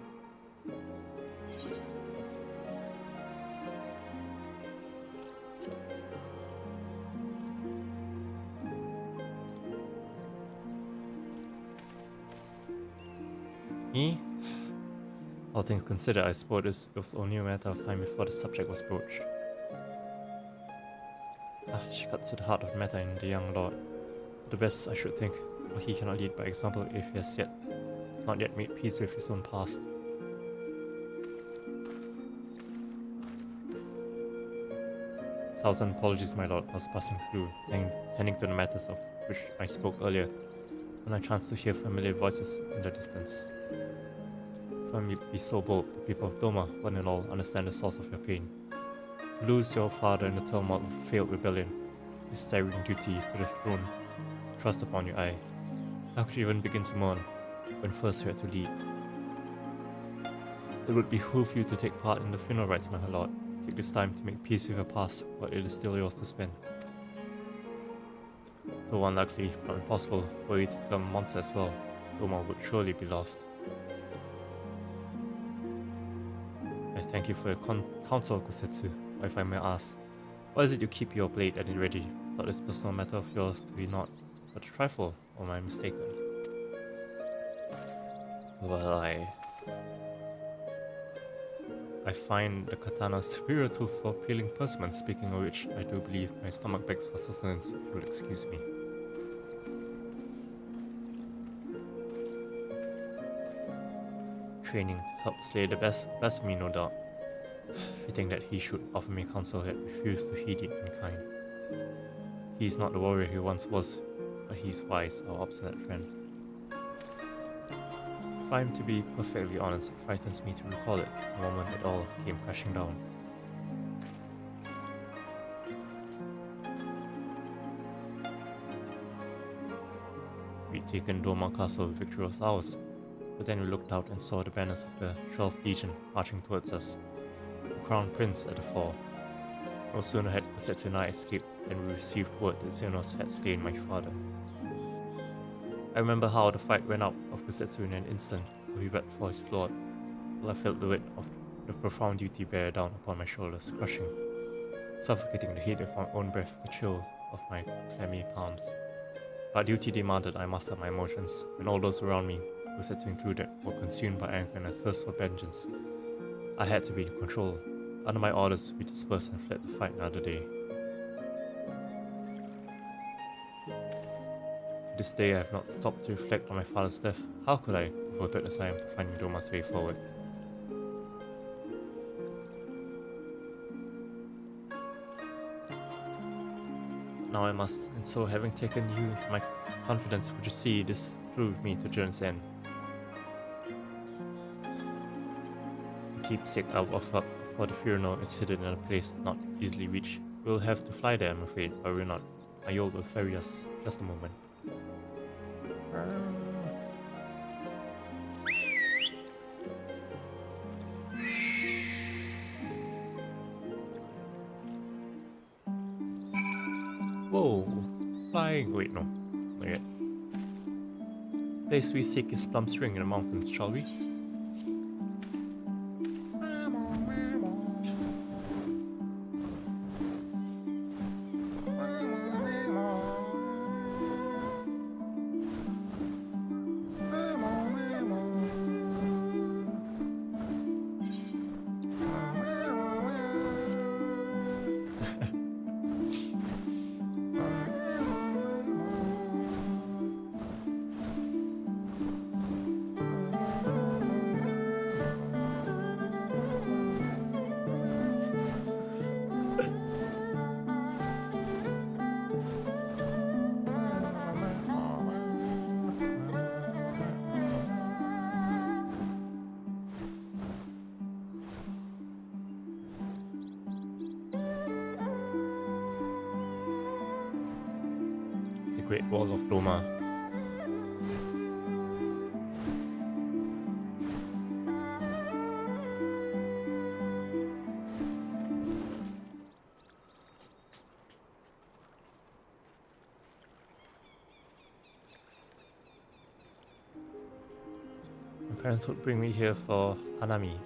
Me? All things considered, I suppose it was only a matter of time before the subject was broached. She cuts to the heart of the matter in the young lord. The best, I should think, for he cannot lead by example if he has not yet made peace with his own past. Thousand apologies, my lord. I was passing through, tending to the matters of which I spoke earlier, when I chanced to hear familiar voices in the distance. If I may be so bold, the people of Doma, one and all, understand the source of your pain. To lose your father in the turmoil of a failed rebellion is staggering duty to the throne thrust upon your eye. How could you even begin to mourn when first you had to lead? It would behoove you to take part in the funeral rites, my lord. Take this time to make peace with your past, but it is still yours to spend. Though unlikely, if not impossible, were you to become a monster as well, Doma would surely be lost. I thank you for your counsel, Kusetsu. Or if I may ask, why is it you keep your blade at the ready? I thought this personal matter of yours to be not but a trifle, or am I mistaken? Well, I find the katana a superior tool for peeling persimmon, speaking of which, I do believe my stomach begs for sustenance, if you will excuse me. Training to help slay the blasphemy, no doubt. Fitting that he should offer me counsel yet refuse to heed it in kind. He is not the warrior he once was, but he is wise, our obstinate friend. If I am to be perfectly honest, it frightens me to recall it, the moment it all came crashing down. taken Doma Castle, victory was ours. But then we looked out and saw the banners of the 12th Legion marching towards us. The Crown Prince at the fore. No sooner had Kosetsu and I escaped than we received word that Xenos had slain my father. I remember how the fight ran out of Kosetsu in an instant, though he wept for his lord, while I felt the weight of the profound duty bear down upon my shoulders, crushing, suffocating the heat of my own breath, the chill of my clammy palms. But duty demanded I master my emotions, when all those around me, Kosetsu included, were consumed by anger and a thirst for vengeance. I had to be in control. Under my orders, we dispersed and fled to fight another day. To this day, I have not stopped to reflect on my father's death. How could I, devoted as I am to finding Doma's way forward? Now I must, and so having taken you into my confidence, would you see this through with me to journey's end? The keepsake I will offer up for the Fuyuno is hidden in a place not easily reached. We'll have to fly there, I'm afraid, but we're not. My yacht will ferry us. Just a moment. Whoa! Flying. Wait, no. Not yet. Place we seek is Plum Spring in the mountains, shall we? Great Wall of Doma. My parents would bring me here for Hanami.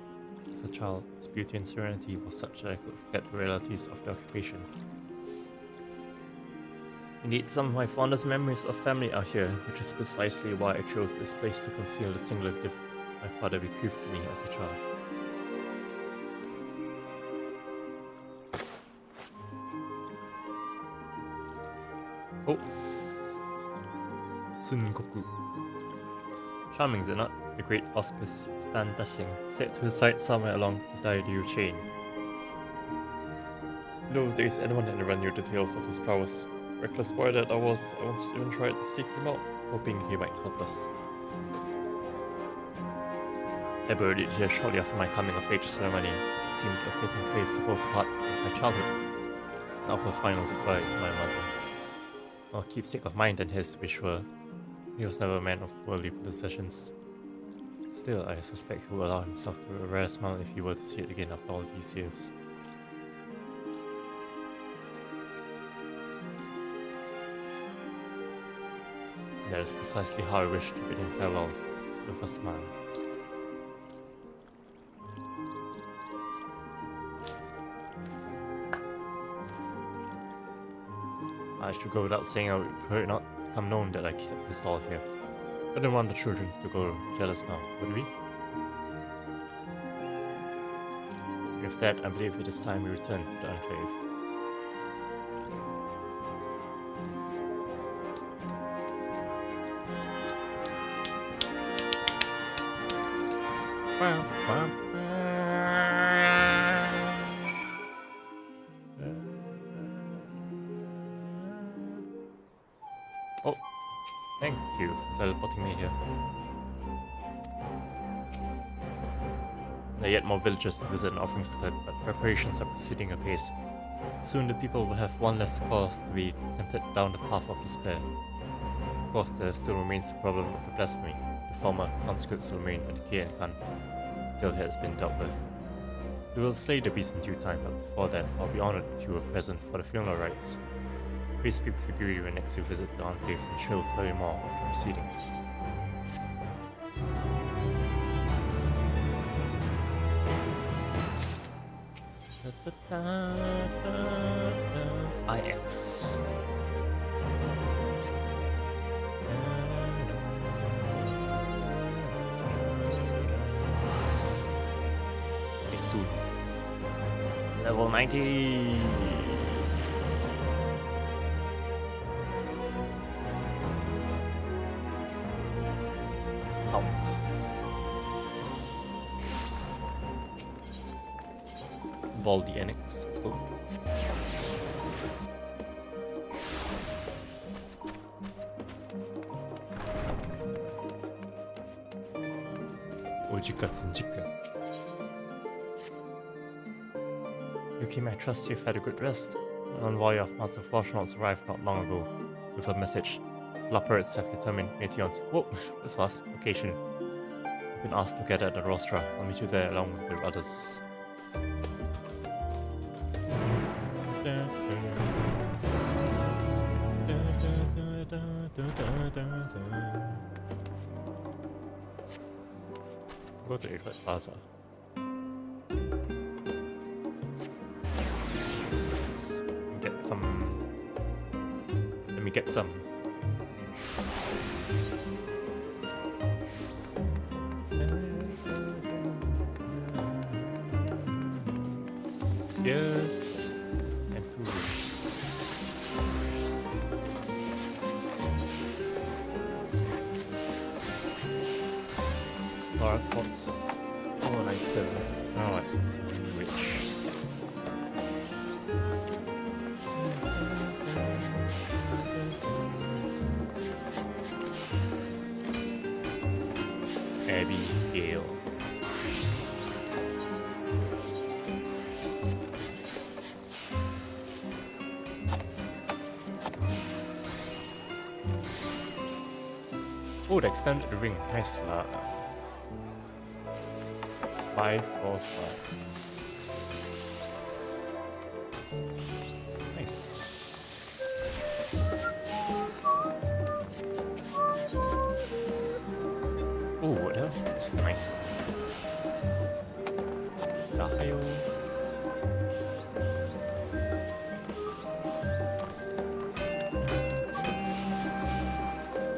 As a child, its beauty and serenity was such that I could forget the realities of the occupation. Indeed, some of my fondest memories of family are here, which is precisely why I chose this place to conceal the singular gift my father bequeathed to me as a child. Oh! Sungoku. Charming, is it not? The great auspice, Kitan Dashing, set to his side somewhere along the Dairyu chain. In those days, anyone had never knew the details of his prowess. Reckless boy that I was, I once even tried to seek him out, hoping he might help us. I buried it here shortly after my coming of age ceremony. It seemed a fitting place to both part of my childhood. Now for a final goodbye to my mother. Well, keepsake of mine than his, to be sure. He was never a man of worldly possessions. Still, I suspect he will allow himself to a rare smile if he were to see it again after all these years. That is precisely how I wish to bid him farewell, with a smile. I should go without saying I would it not become known that I kept this all here. I don't want the children to go jealous now, would we? With that, I believe it is time we return to the Enclave. Oh, thank you for teleporting me here. There are yet more villagers to visit and offerings to collect, but preparations are proceeding apace. Soon the people will have one less cause to be tempted down the path of despair. Of course, there still remains the problem of the blasphemy. The former conscripts will remain a decay and can until it has been dealt with. We will slay the beast in due time, but before then, I'll be honored if you are present for the funeral rites. Please speak with Figuri when next you visit the Enclave, and she will tell you more of the proceedings. IX. Okay, soon. Level 90. Help. Baldi NX, let's go. Ojika Tsunjika. Yukime, I trust you've had a good rest. An envoy of Master Fortunals arrived not long ago with a message. Leopards have determined Meteon's this was location. I've been asked to gather at the Rostra. I'll meet you there along with the others. Go to Ifrit Plaza. Get some. Let me get some. Yes. And 2 rooms. Star Pots. Oh, 97. Alright. Rich. Abigail. Oh, they extended the ring. Nice. 5 or 5. Nice. Oh, what the hell? This was nice. Dahayo.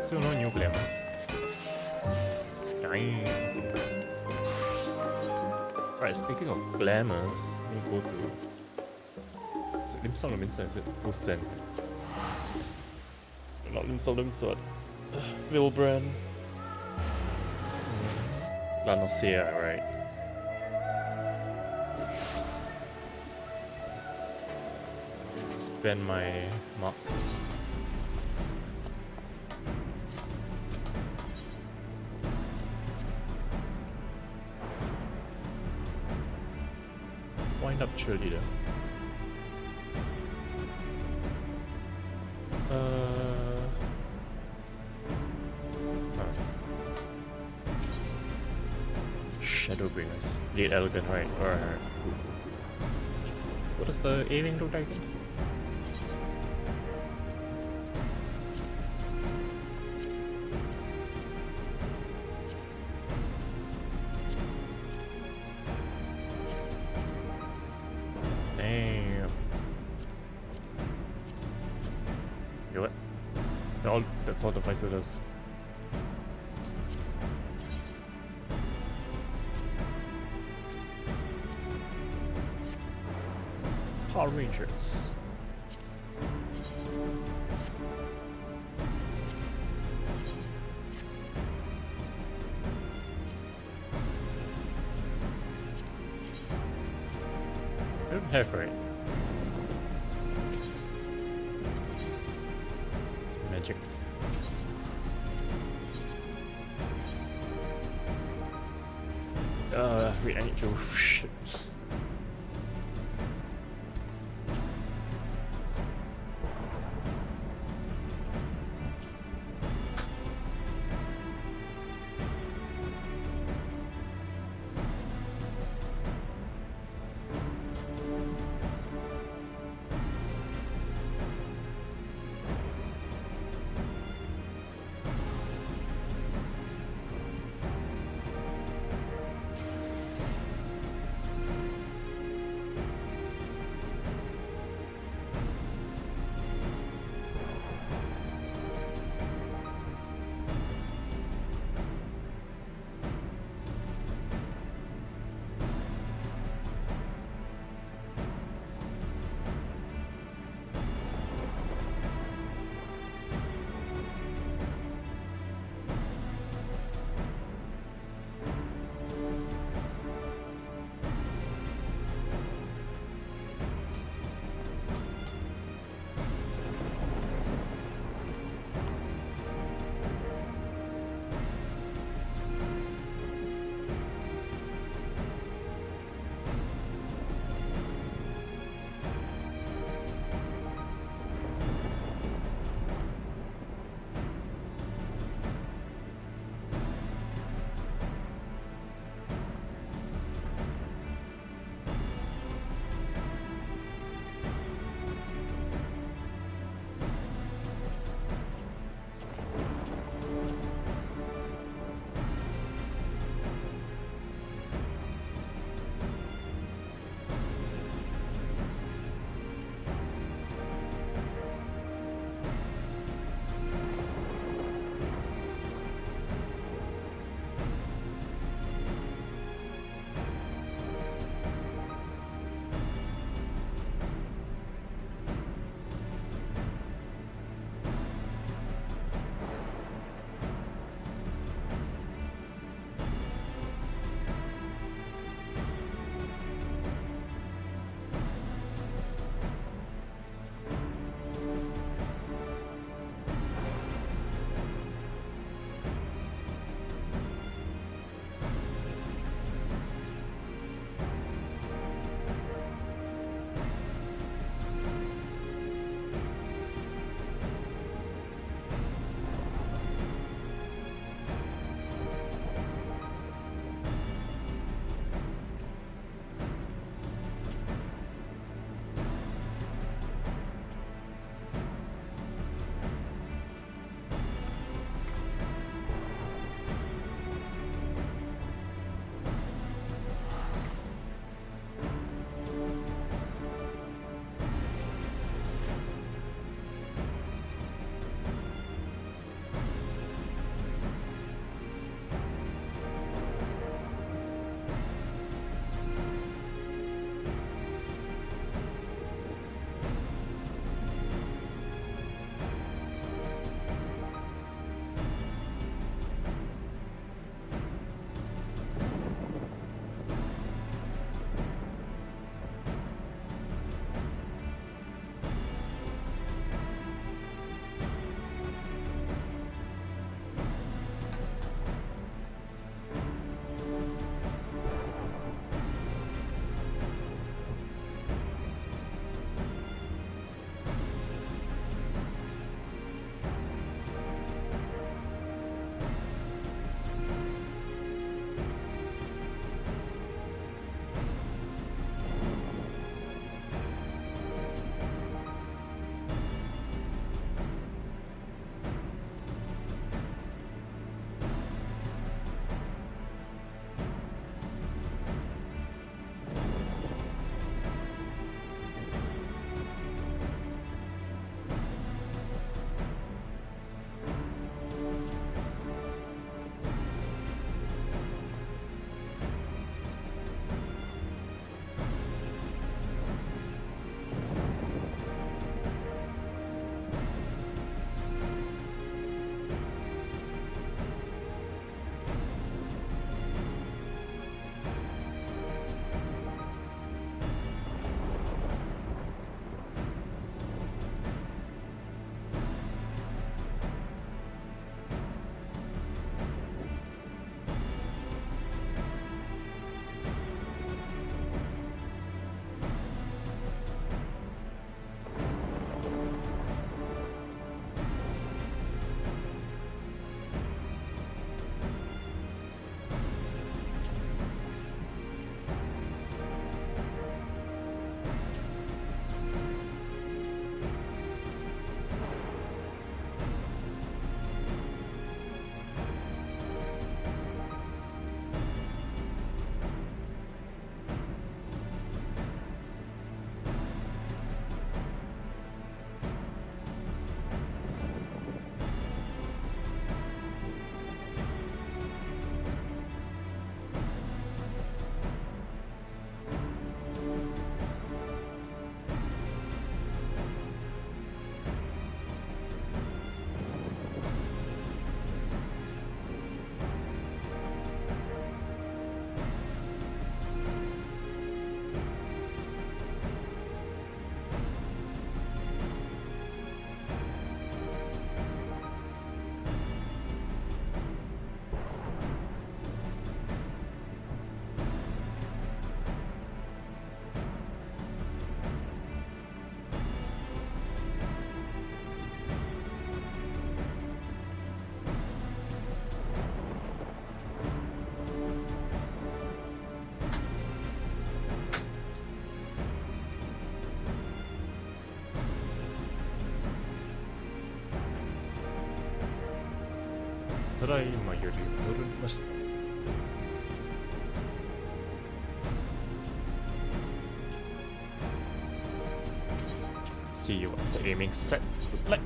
Still no new glamour. Dang. Right, speaking of glamour, let me go to. Is it Limsa or Minsa? Is it Wilson? Not Limsa. Vilbrand. Lanosea, right. Spend my marks. Wind up cheerleader. Shadowbringers. Lead elegant, right? Or what does the A-wing look like? Damn. You know what? That's all the Visor does. Power Rangers. I don't have right. It's magic. Wait, I need to. Shit. ただいまより戻りました。See what's the aiming set look like.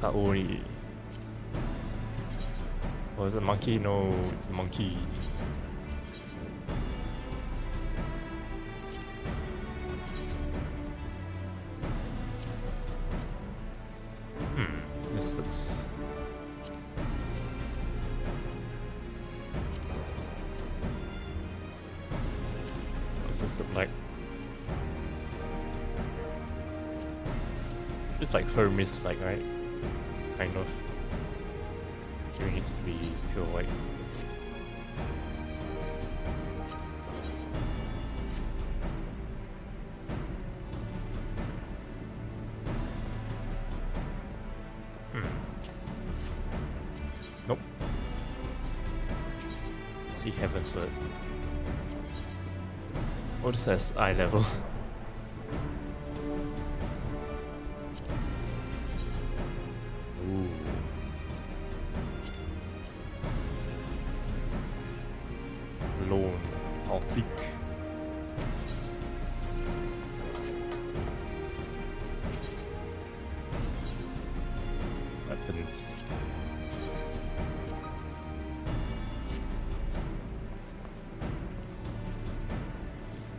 Akaori. Oh, is it a monkey? No, it's a monkey. This looks... What's this look like? It's like Hermes-like, right? Kind of. Here needs to be pure white. Nope. See heavens with. What says eye level? Ooh. Lone, all thick. Weapons.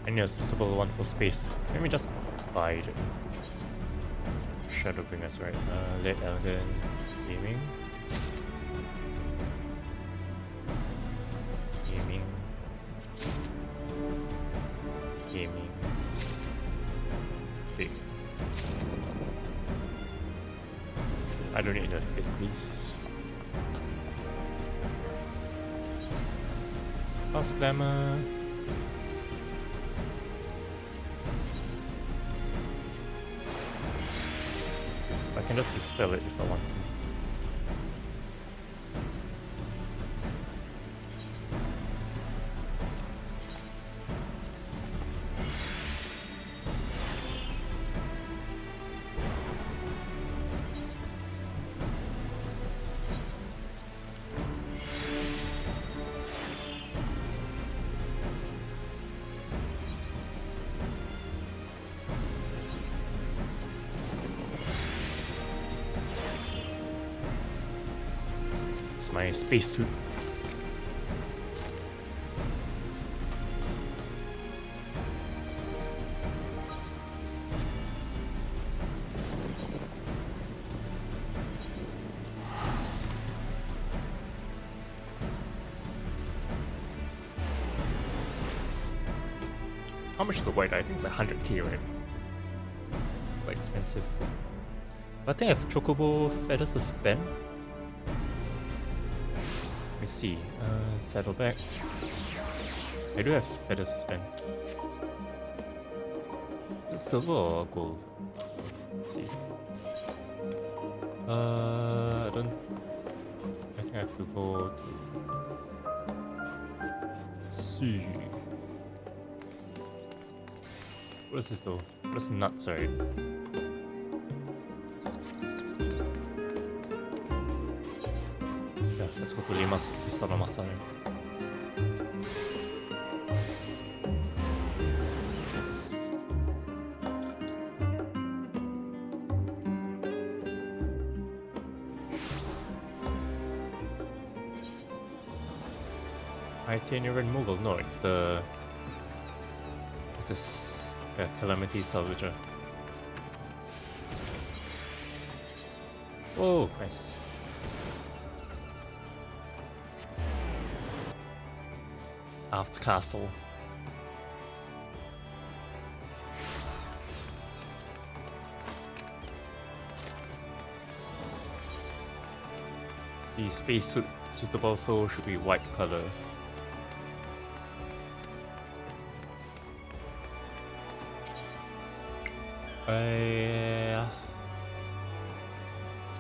I need a suitable one for space. Let me just buy it. Shadowbringers, right? Late Elgin Gaming. Gaming. Big. I don't need a hit piece. Fast glamour. I can just dispel it if I want to. It's my spacesuit. How much is the white? I think it's like 100k, right? It's quite expensive. But I think I have chocobo feathers to spend. Let me see. Saddleback. I do have feathers to spend. Silver or gold? Let's see. I don't. I think I have to go to. Let's see. What is this though? What is nuts, right? Yeah, let's go to Lima's Pistol Masare. Itinerant Mughal? No, it's the. What's this? Yeah, Calamity Salvager. Oh, nice. Aft Castle. The spacesuit suitable so should be white color.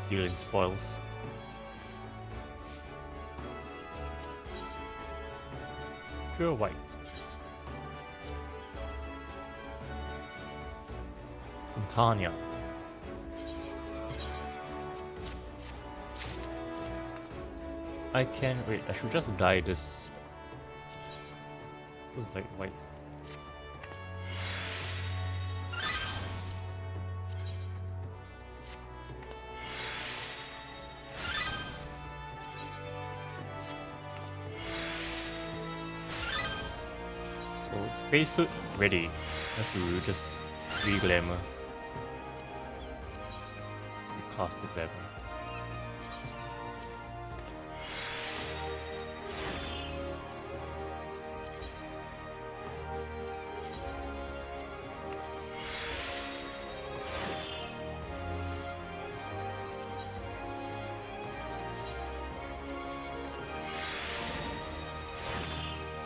Dealing spoils. Pure white. Fontania. I can wait. I should just dye this. Just dye it white. So spacesuit ready. I have to just re-glamour. Cast the glamour.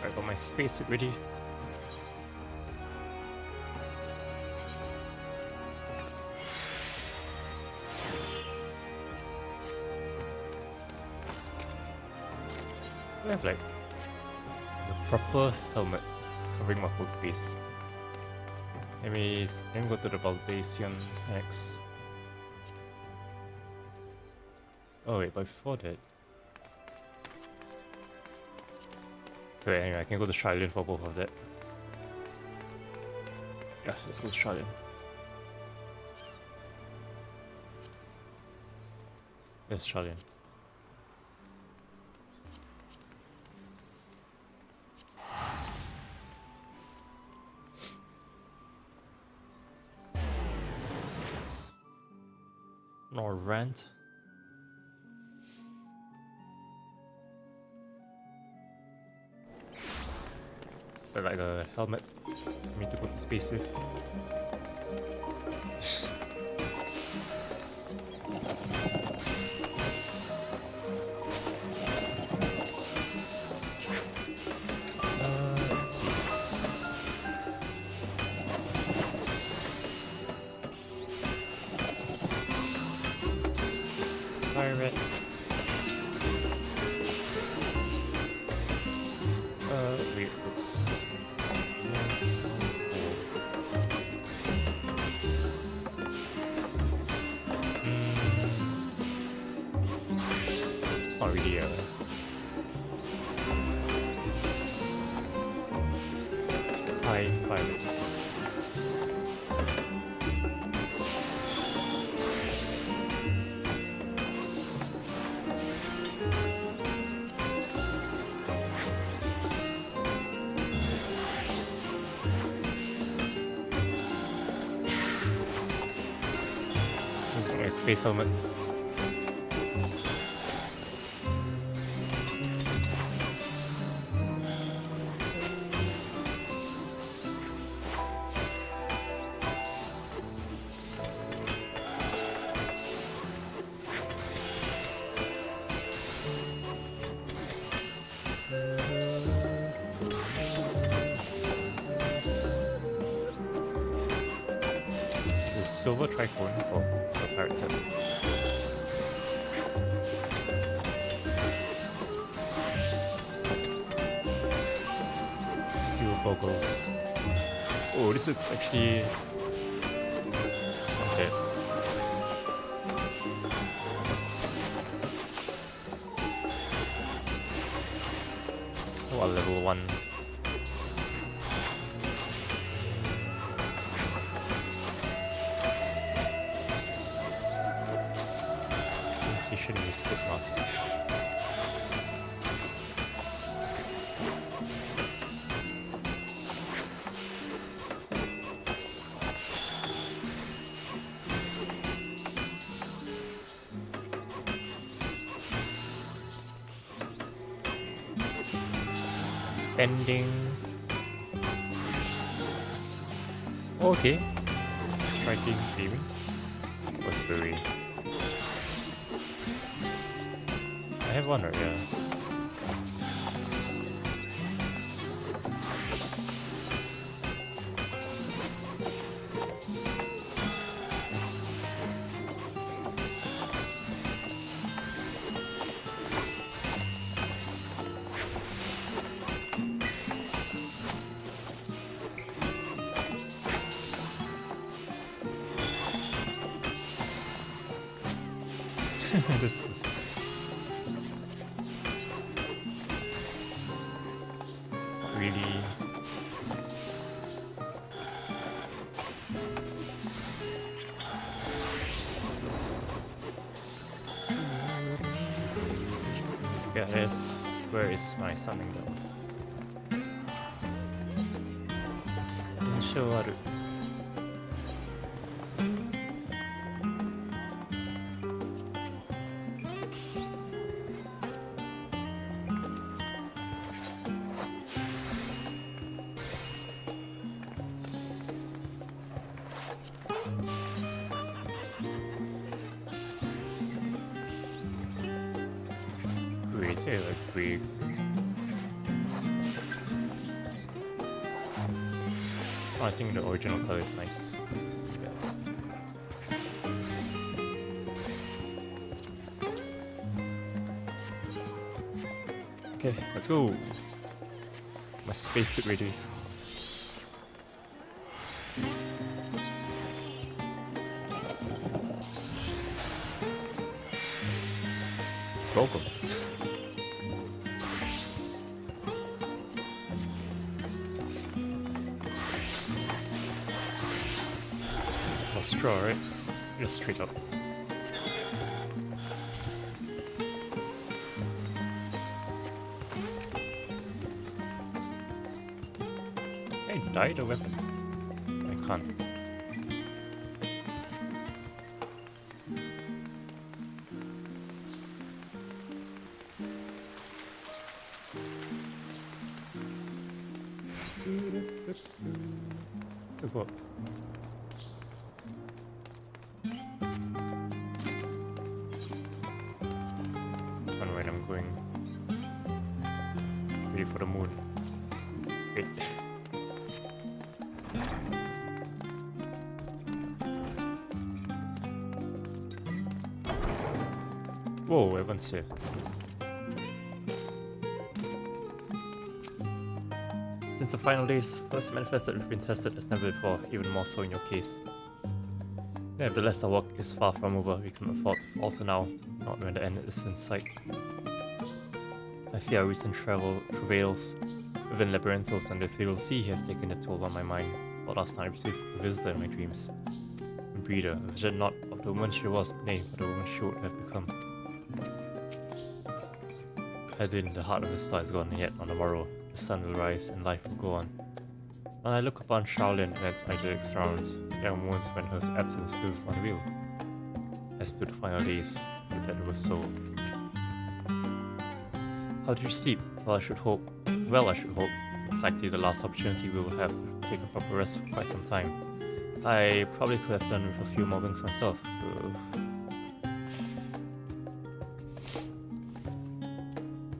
I got my spacesuit ready. I have like the proper helmet covering my whole face. Anyways, let me go to the Baldacian next. Oh wait, but before that. Okay, anyway, I can go to Charlene for both of that. Yeah, let's go to Charlene. Yes, Charlene. Nor rent. Is there like a helmet for me to go to space with? Let's see. Pirate. Wait, oops. It's not really Spy pirate. This is my space helmet. Silver tricone for the pirate set. Steel goggles. Oh, this looks actually okay. Oh, level 1. Shouldn't be split mask. Bending. Okay. Striking, aiming. What's very? I have one, right? Yeah. This is Guess, where is my summoning bell? 印象ある。Crazy, like free. I think the original color is nice. Okay, let's go. My spacesuit ready. Goggles. Straw, right? Just straight up. Can I dye the weapon? I can't. Good work. When I'm going ready for the moon. Wait. Whoa, everyone's here. Since the final days, first manifest that we've been tested as never before, even more so in your case. Nevertheless, our work is far from over. We can afford to falter now, not when the end is in sight. I fear our recent travails within labyrinthos and the ethereal sea have taken a toll on my mind. For last night I received a visitor in my dreams. A breeder, a vision not of the woman she was, nay, but the woman she would have become. Hidden in the heart of the star is gone, and yet on the morrow the sun will rise and life will go on. When I look upon Shaolin and its idyllic surrounds, there are moments when her absence feels unreal. As to the final days, but that was so. How did you sleep? Well, I should hope. It's likely the last opportunity we will have to take a proper rest for quite some time. I probably could have done with a few more winks myself.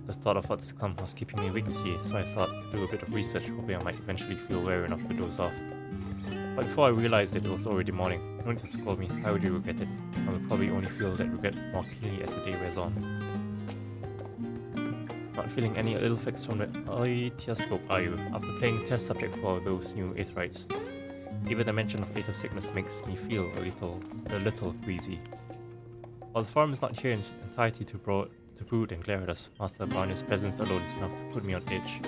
The thought of what's to come was keeping me awake, you see, so I thought to do a bit of research, hoping I might eventually feel well enough to doze off. But before I realized that it was already morning, no need to scold me, I already regret it. I will probably only feel that regret more keenly as the day wears on. Not feeling any ill effects from the Aethoscope, are you? After playing test subject for those new Aetherites. Even the mention of fatal sickness makes me feel a little queasy. While the forum is not here in its entirety to brood and glare at us, Master Barney's presence alone is enough to put me on edge.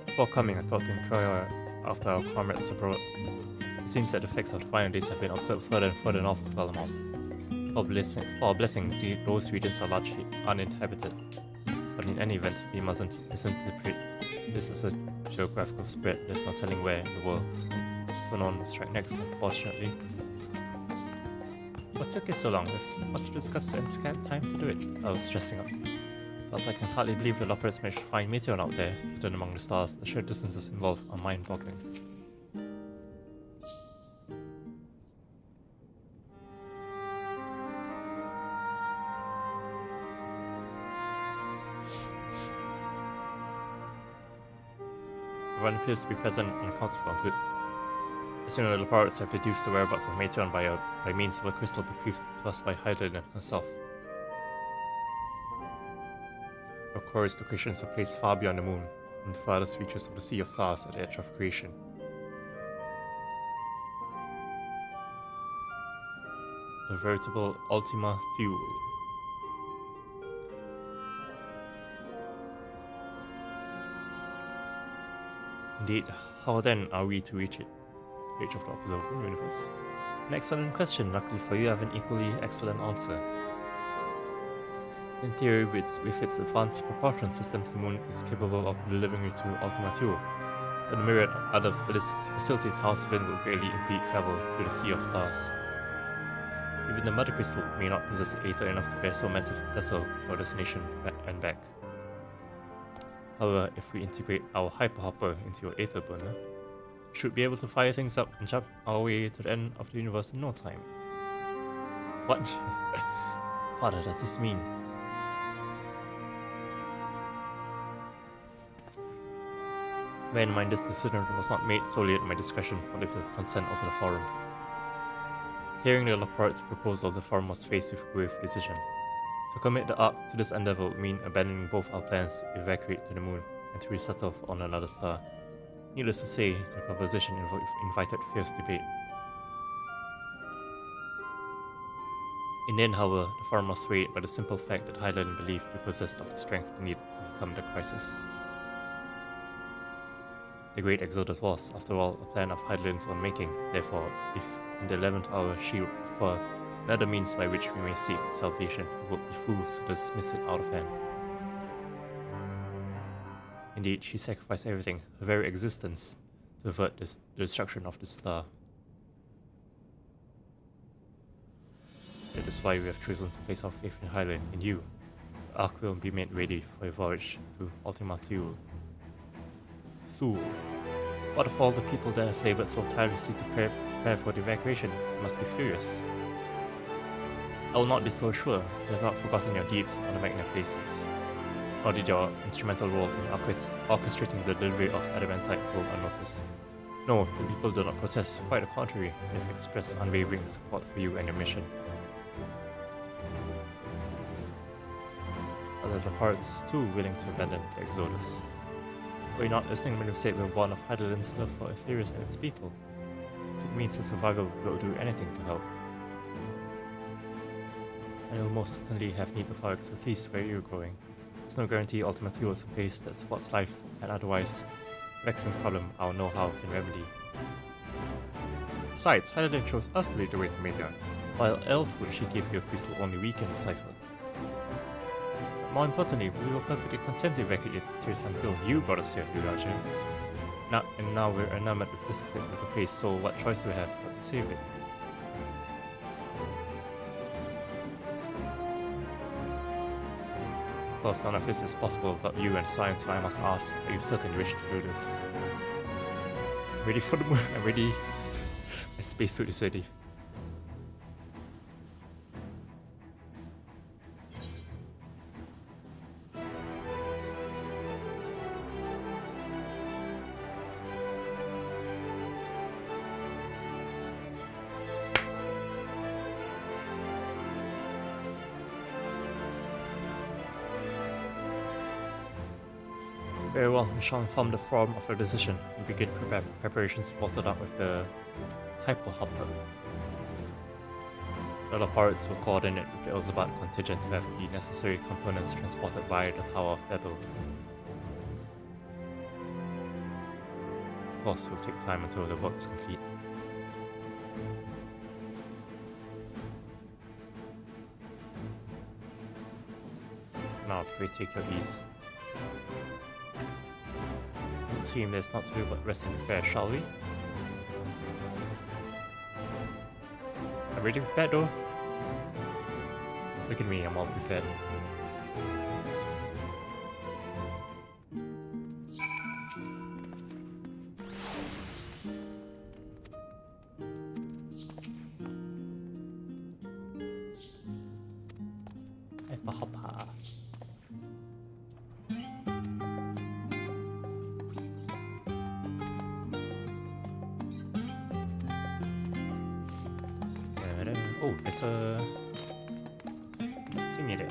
Before coming, I thought to inquire after our comrades abroad. It seems that the effects of the final days have been observed further and further north of Belmont. For a blessing, those regions are largely uninhabited. But in any event, we mustn't misinterpret this as a geographical spread. There's no telling where in the world Fuyuno will strike next, unfortunately. What took you so long? There's so much to discuss and scant time to do it. I was stressing up. But I can hardly believe the Loppers managed to find Meteor out there, hidden among the stars. The sheer distances involved are mind-boggling. Everyone appears to be present and accounted for good. As you know, the pirates have deduced the whereabouts of Meteor by means of a crystal bequeathed to us by Heidelin herself. Her quarry's locations are placed far beyond the moon, in the farthest reaches of the Sea of Stars at the edge of creation. A veritable Ultima Thule. Indeed, how then are we to reach it? Age of the observable universe. An excellent question. Luckily for you, I have an equally excellent answer. In theory, with its advanced propulsion systems, the moon is capable of delivering it to Ultima Thule, but the myriad other facilities housed within will greatly impede travel through the sea of stars. Even the mother crystal may not possess aether enough to bear so massive a vessel to our destination and back. However, if we integrate our hyperhopper into your aether burner, we should be able to fire things up and jump our way to the end of the universe in no time. What? Father, does this mean? Bear in mind, this decision was not made solely at my discretion, but with the consent of the Forum. Hearing the Laporte's proposal, the Forum was faced with a grave decision. To commit the Ark to this endeavor would mean abandoning both our plans to evacuate to the moon and to resettle on another star. Needless to say, the proposition invited fierce debate. In the end, however, the Forum was swayed by the simple fact that Highland believed we possessed of the strength needed to overcome the crisis. The Great Exodus was, after all, a plan of Hydaelyn's own making. Therefore, if in the 11th hour she would prefer another means by which we may seek salvation, we would be fools to dismiss it out of hand. Indeed, she sacrificed everything, her very existence, to avert the destruction of the star. That is why we have chosen to place our faith in Highland, in you. The Ark will be made ready for a voyage to Ultima Thule. Thule. What of all the people that have labored so tirelessly to prepare for the evacuation? You must be furious. I will not be so sure. You have not forgotten your deeds on the Magna places. Nor did your instrumental role in orchestrating the delivery of adamantite go unnoticed. No, the people do not protest. Quite the contrary, they have expressed unwavering support for you and your mission. Are the hearts too willing to abandon the Exodus? Were you not listening when you said we're born of Hydaelyn's love for Aetherius and its people? If it means your survival, we'll do anything to help. And you'll most certainly have need of our expertise where you're going. There's no guarantee Ultima Thule is a place that supports life, and otherwise, vexing problem our know-how can remedy. Besides, Hydaelyn chose us to lead the way to Meteor. Why else would she give you a crystal only we can decipher? More importantly, we were perfectly content to evacuate Tears until you brought us here, Yuraja. Now we're enamored with this little place, so what choice do we have but to save it? Of course, none of this is possible without you and science, so I must ask, are you certain you wish to do this? I'm ready for the moon, I'm ready. My spacesuit is ready. Very well, we shall inform the Forum of our decision and begin preparations bolstered up with the Hyperhopper. The other pirates will coordinate with the Elzabad contingent to have the necessary components transported via the Tower of Babel. Of course, it will take time until the work is complete. Now, pray take your ease. It seems there's not to do but rest and prepare, shall we? I'm ready prepared though. Look at me, I'm all prepared. Hoppa. Oh, there's a thingy there.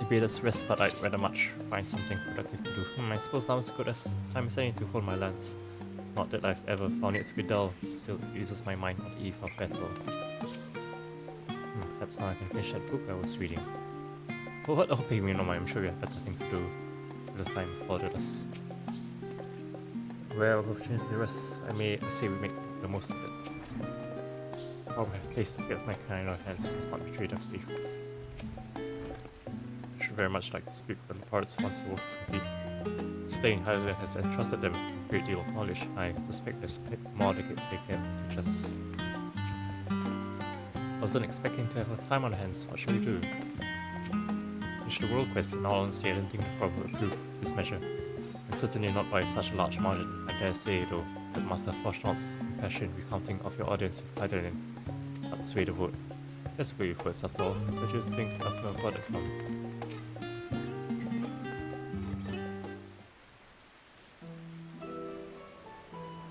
Maybe let's rest, but I'd rather much find something productive to do. I suppose now is as good as time as any to hold my lance. Not that I've ever found it to be dull, still it uses my mind on the eve of battle. Perhaps now I can finish that book I was reading. For what I'll pay me no mind, I'm sure you have better things to do. the time afforded us. Where opportunity rests, I say we make the most of it. While we have placed the fate of mankind in our hands, we must not betray their faith. I should very much like to speak with the parts once the work is complete. Displaying how it has entrusted them with a great deal of knowledge, I suspect there's more they can teach us. I wasn't expecting to have a time on hands. What shall we do? Finish the world quest. In all honesty, I don't think the problem will approve this measure. And certainly not by such a large margin. I dare say, though, that Master Fortunate's impassioned recounting of your audience with either in not sway the vote. Let's wait for it after all. Where do you think Alpha got it from?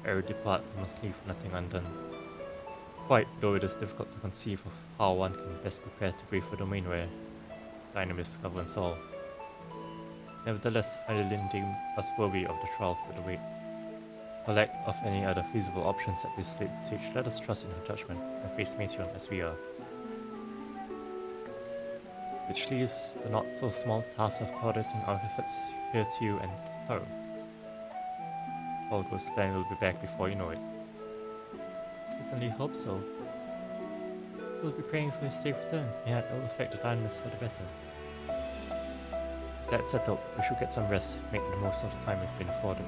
Ere we depart, we must leave nothing undone. Quite though it is difficult to conceive of how one can best prepare to brave a domain where dynamism governs all. Nevertheless, Heidelin deemed us worthy of the trials that await. For lack of any other feasible options at this late stage, let us trust in her judgment and face Matron as we are. Which leaves the not so small task of coordinating our efforts here to you and Taro. All goes to plan, we'll be back before you know it. Certainly hope so. We'll be praying for his safe return, and it will affect the dynamics for the better. With that settled, we should get some rest, make the most of the time we've been afforded.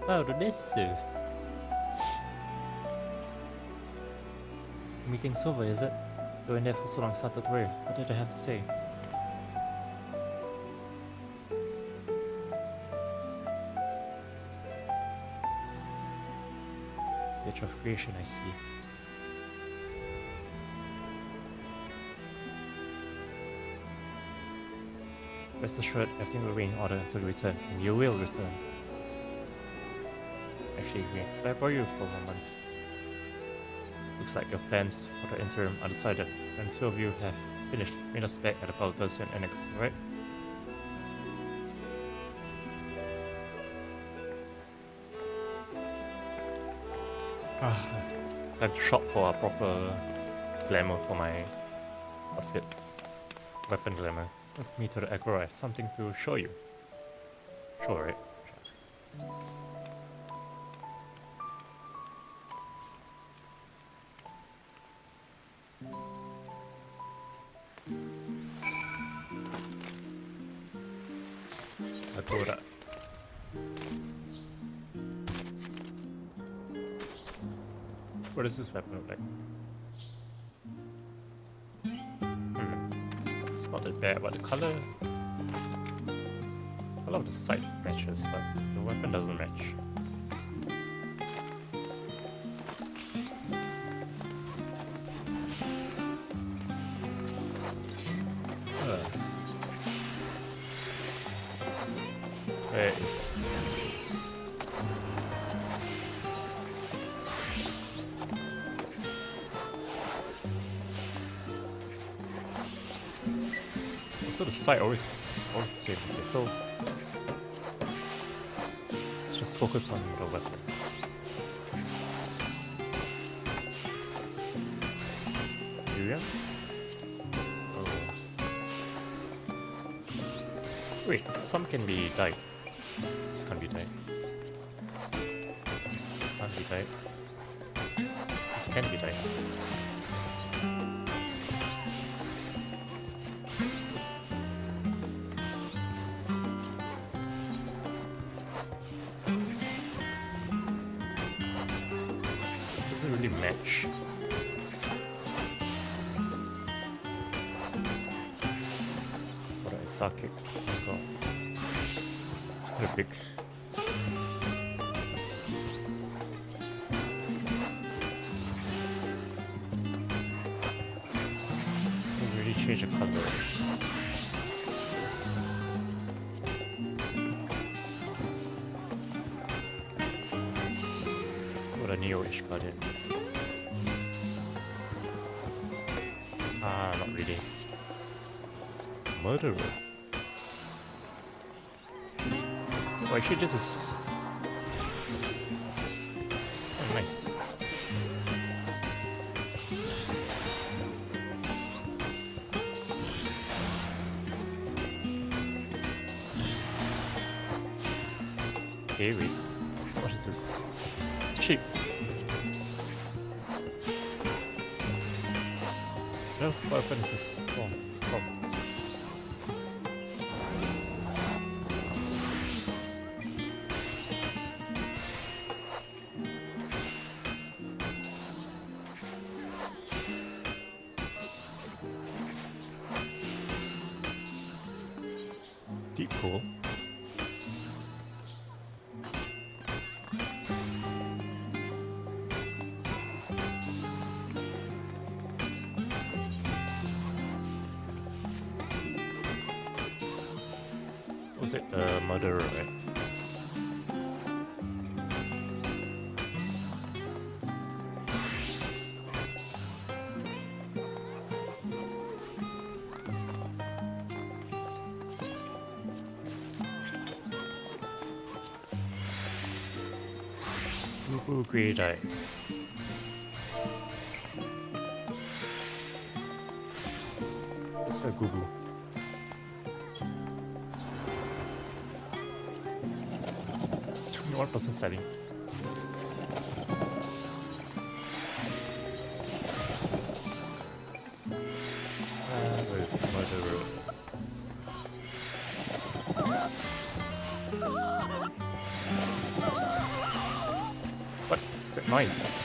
Oh, this The meeting's over, is it? You were in there for so long, started to worry. What did I have to say? Age of creation, I see. Rest assured, everything will remain in order until you return, and you will return. Actually, could I borrow you for a moment? Looks like your plans for the interim are decided, and two of you have finished. Meet us back at the Balthasian Annex, right? I have to shop for a proper glamour for my outfit. Weapon glamour. With me to the Agora, I have something to show you. Sure, right? Agora. What does this weapon look like? It's not that bad, but the color of the sight matches, but the weapon doesn't match. Where is so the sight always the same. Okay, so let's just focus on the weapon. Here. Oh. Wait, some can be dyed. This can't be dyed. This can't be dyed. This can be dyed. Really match. What an exotic. Oh my god. It's quite big. They really change the color. What a neo-ish guardian. Not really. Murderer. Oh, actually, this is oh, nice. Okay, wait. What is this? Sheep. No, what weapon is this? Oh, oh. Deep pool. Was it a murderer, right? Ooh, great eye. Let's go Google. What percent setting? Where is it? Murderer. What? Is it nice?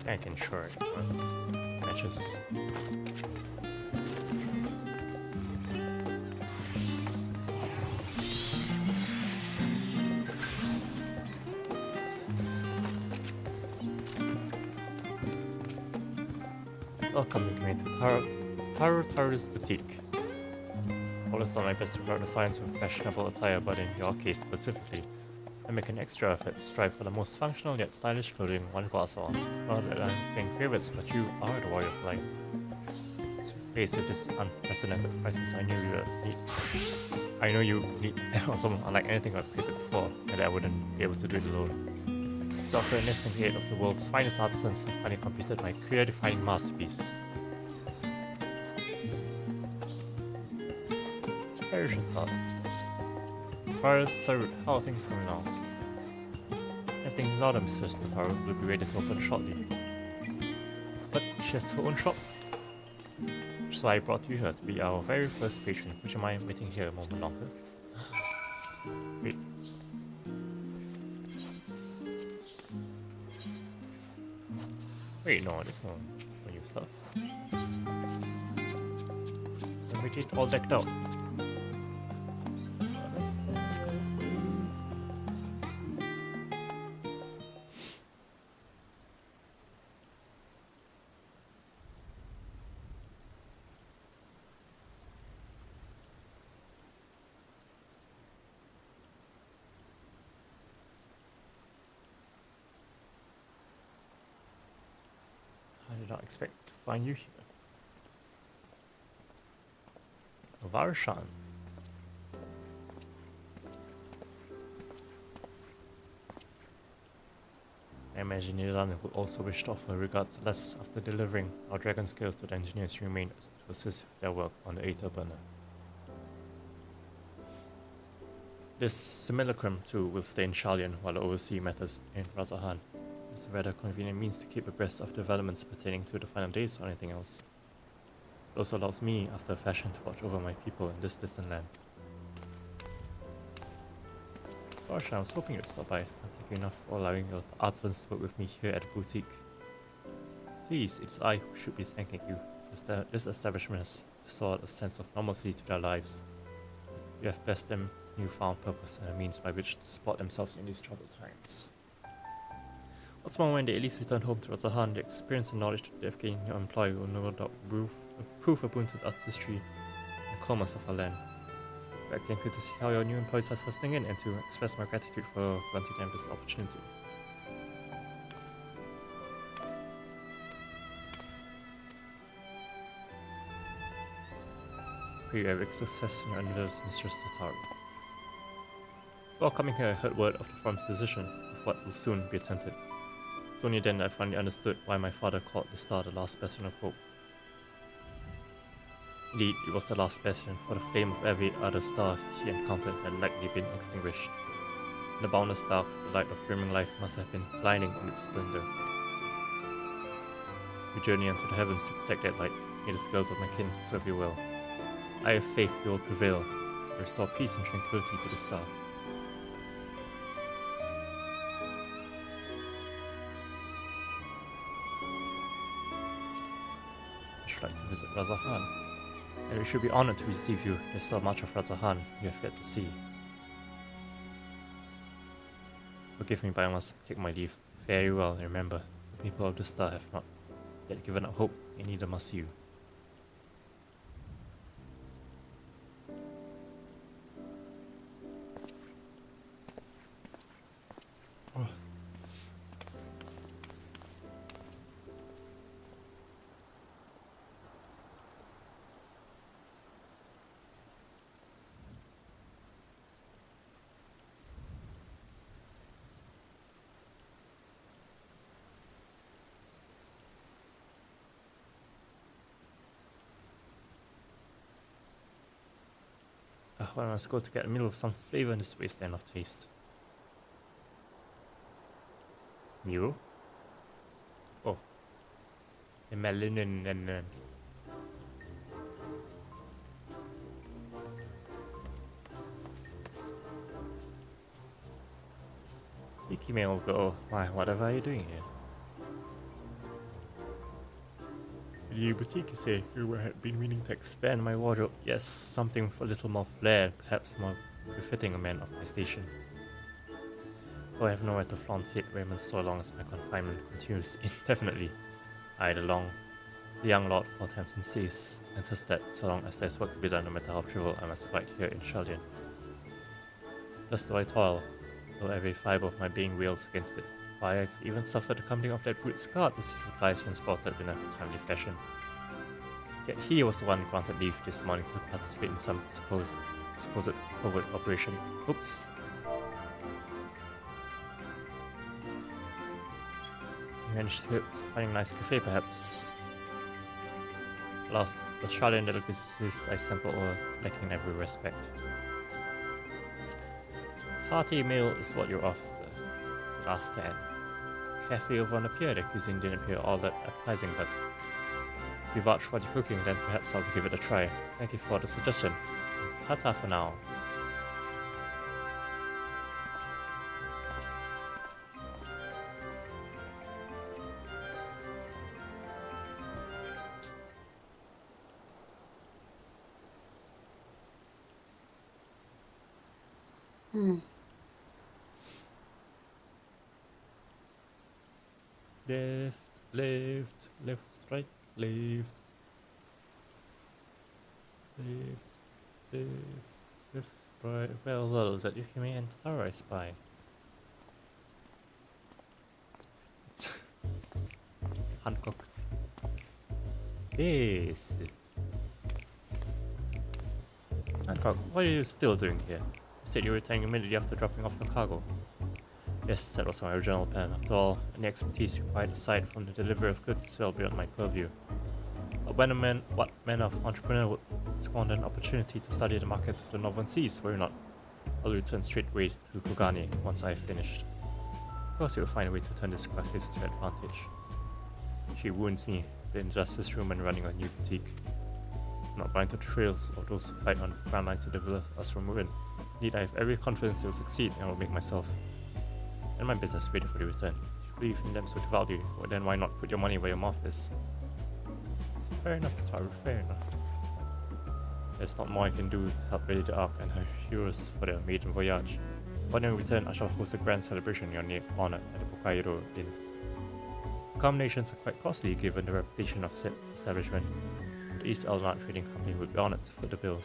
I can short matches. Welcome to Taro's Boutique. I've always done my best to learn the science of fashionable attire, but in your case specifically, I make an extra effort to strive for the most functional yet stylish clothing one could ask for. Not that I'm playing favorites, but you are the warrior of light. Faced with this unprecedented crisis, I know you need someone unlike anything I've created before, and I wouldn't be able to do it alone. So after enlisting the aid of the world's finest artisans, I finally completed my career-defining masterpiece. Perish a thought. Virus, Sarut, how are things coming along? Everything's not a Mrs. Totaro will be ready to open shortly. But she has her own shop. So I brought you here to be our very first patron. Would you mind waiting here a moment longer? Wait. Wait, no, there's no new stuff. Then we get all decked out. I did not expect to find you here. Varshan. I imagine Nilani will also wish to offer regards less after delivering our dragon skills to the engineers who remain to assist with their work on the Aether burner. This simulacrum too will stay in Shalyan while I oversee matters in Razahan. It's a rather convenient means to keep abreast of developments pertaining to the final days or anything else. It also allows me, after a fashion, to watch over my people in this distant land. Gosh, I was hoping you'd stop by. I'm thank you enough for allowing your artisans to work with me here at the boutique. Please, it's I who should be thanking you. This establishment has restored a sense of normalcy to their lives. You have blessed them newfound purpose and a means by which to support themselves in these troubled times. What's more, when they at least return home to Razahan, the experience and knowledge that they have gained in your employ will no doubt prove a boon to the artistry and commerce of our land. I came here to see how your new employees are settling in and to express my gratitude for granting them this opportunity. pray you every success in your endeavors, Mistress Tataru. Before coming here, I heard word of the firm's decision of what will soon be attempted. It's only then that I finally understood why my father called the star the last bastion of hope. Indeed, it was the last bastion, for the flame of every other star he encountered had likely been extinguished. In the boundless dark, the light of brimming life must have been blinding in its splendor. We journey into the heavens to protect that light. May the scales of my kin serve you well. I have faith you will prevail, and restore peace and tranquility to the star. I should like to visit Razahan, and we should be honored to receive you. There's still much of Razahan you have yet to see. Forgive me, but I must take my leave. Fare you well, and remember, the people of the star have not yet given up hope, and neither must you. Well, I must go to get a meal with some flavor in this wasteland of taste. You? Oh. The melanin and Icky mail go. Why, whatever are you doing here? The boutique is here. I had been meaning to expand my wardrobe. Yes, something with a little more flair, perhaps more befitting a man of my station. Though I have nowhere to flaunt state raiment so long as my confinement continues indefinitely. The young lord 4 times insists that so long as there's work to be done, no matter how trivial, I must abide here in Shaldian. Thus do I toil, though every fibre of my being wails against it. Why, I've even suffered the coming of that brute's guard to see supplies transported in a timely fashion. Yet he was the one granted leave this morning to participate in some supposed covert operation. Oops. You managed to find a nice cafe, perhaps. Alas, the Charlene delicacies I sample are lacking in every respect. Hearty meal is what you're after. The last stand. Cafe over on the pier, the cuisine didn't appear all that appetizing, but if you vouch for the cooking, then perhaps I'll give it a try. Thank you for the suggestion. Ta-ta for now. Left, right, left, right. Well, is that Yukimi and Tataru I spy? It's Hancock. Yes. Hancock, what are you still doing here? You said you were returning immediately after dropping off your cargo. Yes, that was my original plan. After all, any expertise required aside from the delivery of goods is well beyond my purview. But what man of entrepreneur would squander an opportunity to study the markets of the northern seas, were you not? I'll return straightways to Kugane once I have finished. Of course you will find a way to turn this crisis to advantage. She wounds me, the injustice room and running a new boutique. I'm not blind to the trails of those who fight on the front lines to deliver us from ruin. Indeed, I have every confidence they will succeed and will make myself and my business ready for the return. If you believe in them so devoutly, well then why not put your money where your mouth is? Fair enough, Tataru, fair enough. There's not more I can do to help ready the Ark and her heroes for their maiden voyage. When I return, I shall host a grand celebration in your honor at the Bokairo Inn. Accommodations are quite costly given the reputation of said establishment, and the East Eldonard Trading Company would be honored to foot the bill.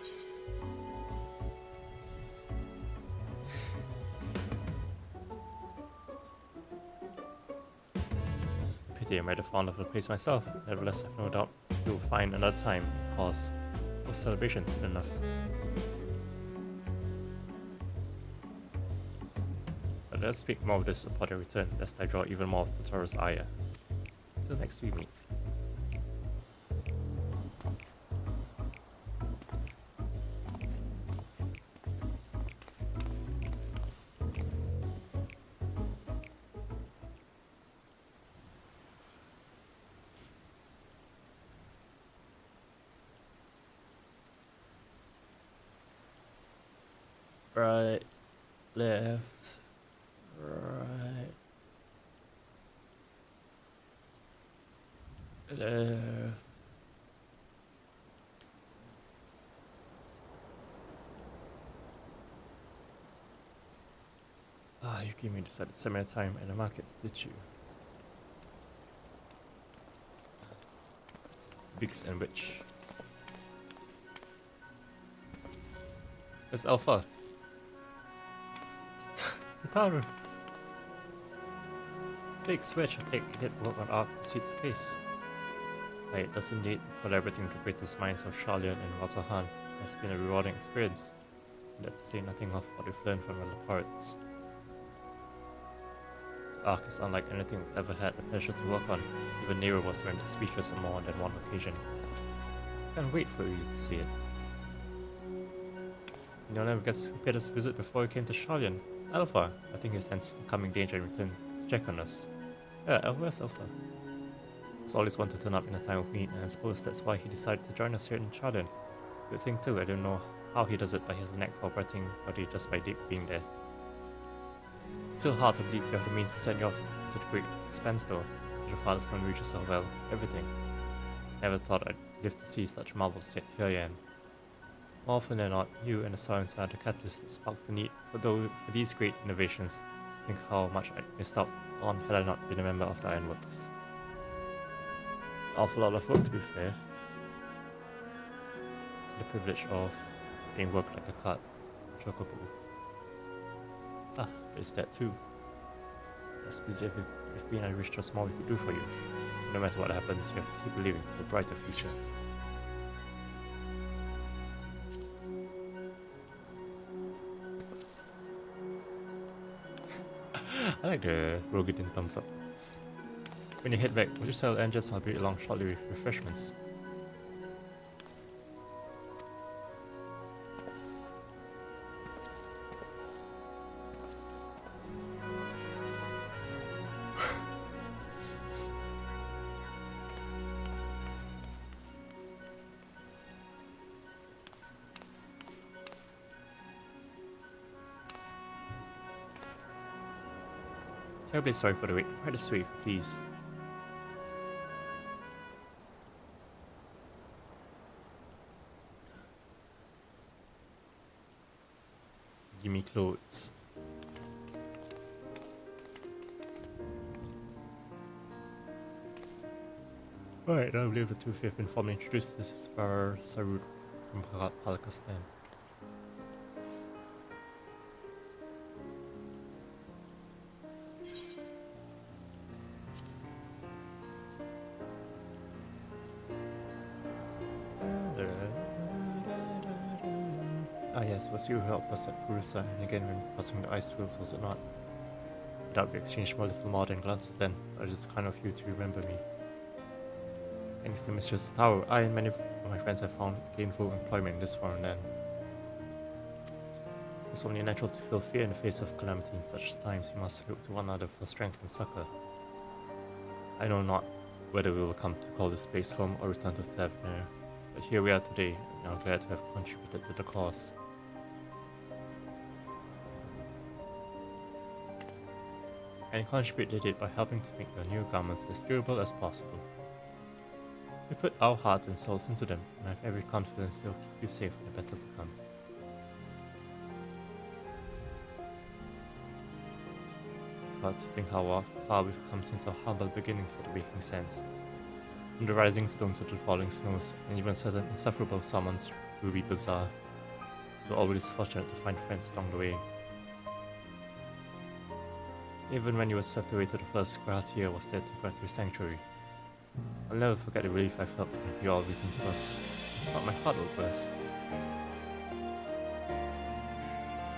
I'm rather fond of the place myself. Nevertheless, I've no doubt you'll find another time, cause Was celebration soon enough? But let's speak more of this upon your return, lest I draw even more of Totoro's ire. Till next we meet. Right, left, right, left. Ah, you gave me this at the similar time in the markets, did you? Vix and Witch. It's Alpha. Tataru. Big switch, I think we did work on our pursuit's case. Aye, it does indeed. Collaborating with the greatest minds of Shaolin and Watahan has been a rewarding experience. Not to say nothing of what we've learned from other parts. The arc is unlike anything we've ever had the pleasure to work on. Even Nero was rendered speechless on more than one occasion. Can't wait for you to see it. You'll never guess who paid us a visit before we came to Shaolin. Alpha. I think he sensed the coming danger and returned to check on us. Yeah, where's Alpha? He's always wanted to turn up in a time of need, and I suppose that's why he decided to join us here in Shaolin. Good thing too, I don't know how he does it, but he has a knack for operating body just by being there. It's still hard to believe you have the means to send you off to the great expense though. That your father's son reaches so well, everything. Never thought I'd live to see such marvels, yet here I am. More often than not, you and the science are the catalyst that sparks the need for these great innovations. To think how much I missed out on had I not been a member of the Ironworks. An awful lot of work, to be fair. The privilege of being worked like a cart, chocobo. Ah, there's that too. As busy if we've been, I wish just more we could do for you. No matter what happens, you have to keep believing for a brighter future. I like the Rogadin thumbs up. When you head back, would you tell Angels I'll be along shortly with refreshments? Terribly sorry for the wait. Try to sweep, please. Give me clothes. Alright, I believe the two of you have been formally introduced. This is Bar Sarud from Palakistan. Ah yes, was you who helped us at Purusa, and again when crossing the ice fields, was it not? I doubt we exchanged more little more than glances then, but it is kind of you to remember me. Thanks to Mistress Tao, I and many of my friends have found gainful employment in this form and then. It's only natural to feel fear in the face of calamity. In such times, we must look to one another for strength and succor. I know not whether we will come to call this place home or return to Tavernier, but here we are today, and I'm glad to have contributed to the cause. And contribute they did by helping to make the new garments as durable as possible. We put our hearts and souls into them, and I have every confidence they'll keep you safe in the battle to come. But to think how far we've come since our humble beginnings at the Waking Sands. From the rising stone to the falling snows, and even certain insufferable summons Ruby Bazaar. We're always fortunate to find friends along the way. Even when you were swept away to the first Gratier was there to grant you sanctuary. I'll never forget the relief I felt when you all returned to us. thought my heart would burst.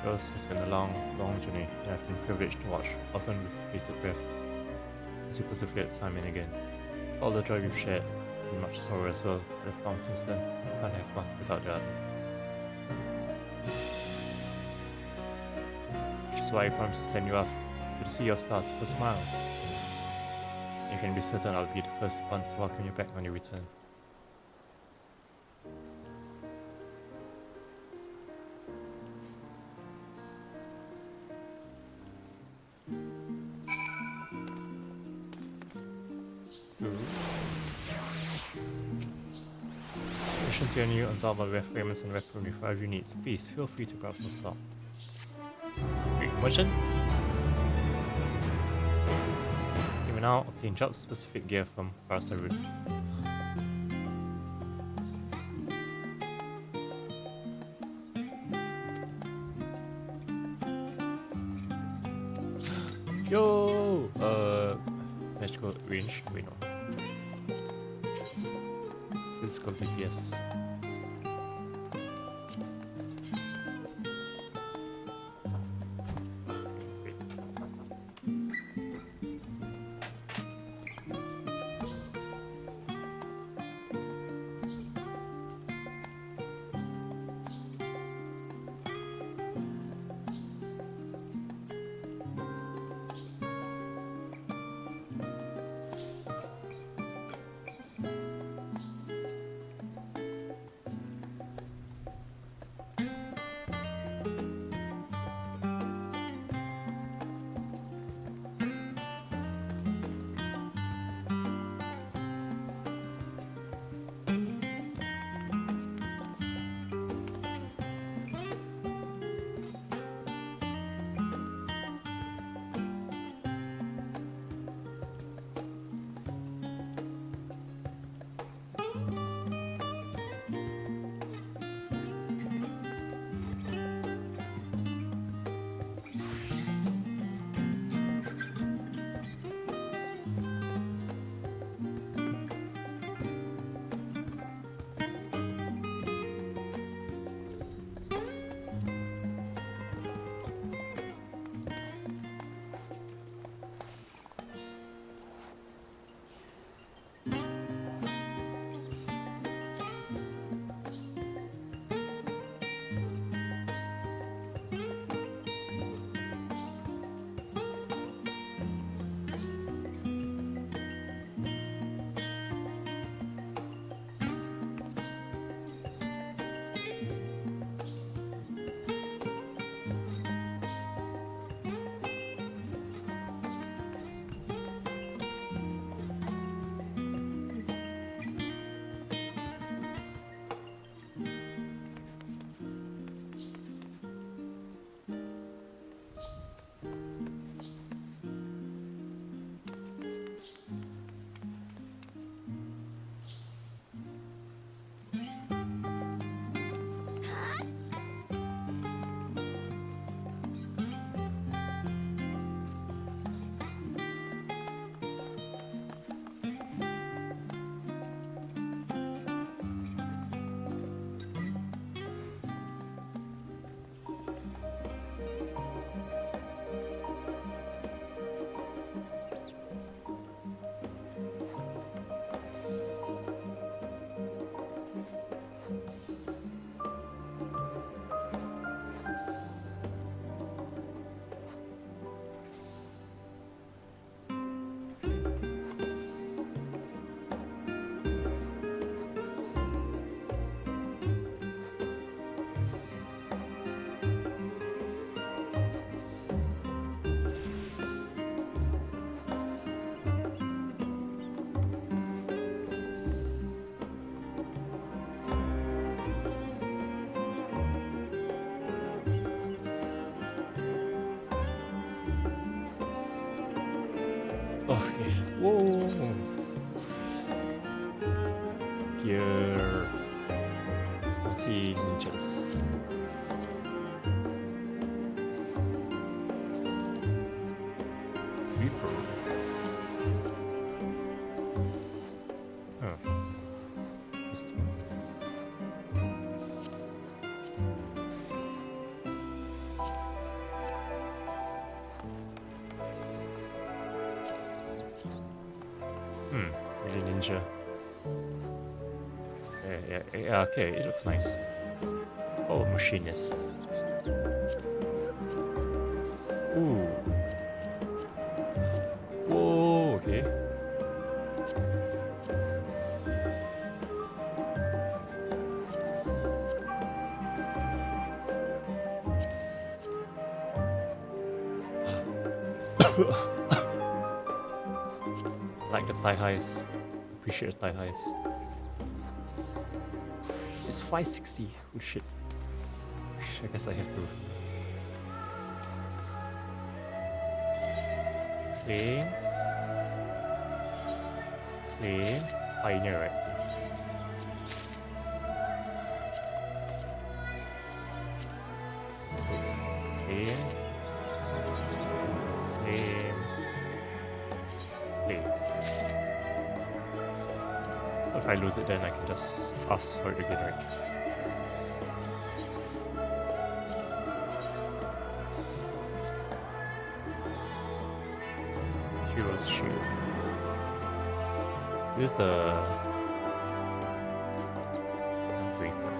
Yours has been a long, long journey, and I've been privileged to watch, often with bated breath, as you persevered time and again. All the joy we've shared, and much sorrow as well, but I've found since then, I can't have one without the other. Which is why I promise to send you off to the sea of stars with a smile. You can be certain I'll be the first one to welcome you back when you return. In addition to your new ensemble reference and weaponry for every need, please feel free to browse and stop. Great merchant! You may now obtain job-specific gear from Barsaroon. Yo! Magical range? Wait, no. Physical DPS. Okay. Whoa. Gear. Let's see ninjas. Reaper. Oh. Interesting. Really ninja. Yeah, okay, it looks nice. Oh, machinist. Ooh. Whoa, okay. Like the thigh highs. Appreciate the thigh highs. It's 560. Holy shit. I guess I have to. Flame. Flame. Pioneer, right? Flame. Flame. Flame. So if I lose it, then I can just ask for it again, right? Hero's Shield. This is the Reaper.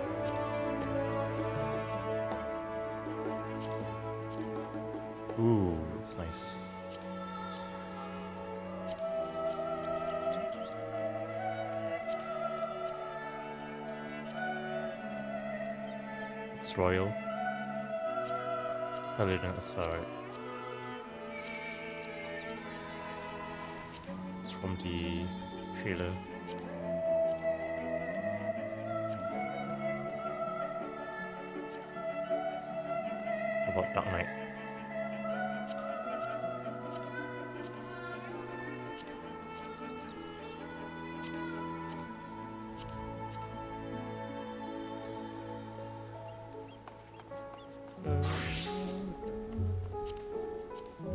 Ooh, it's nice. It's royal. Paladin Assault. It's from the trailer. About Dark Knight.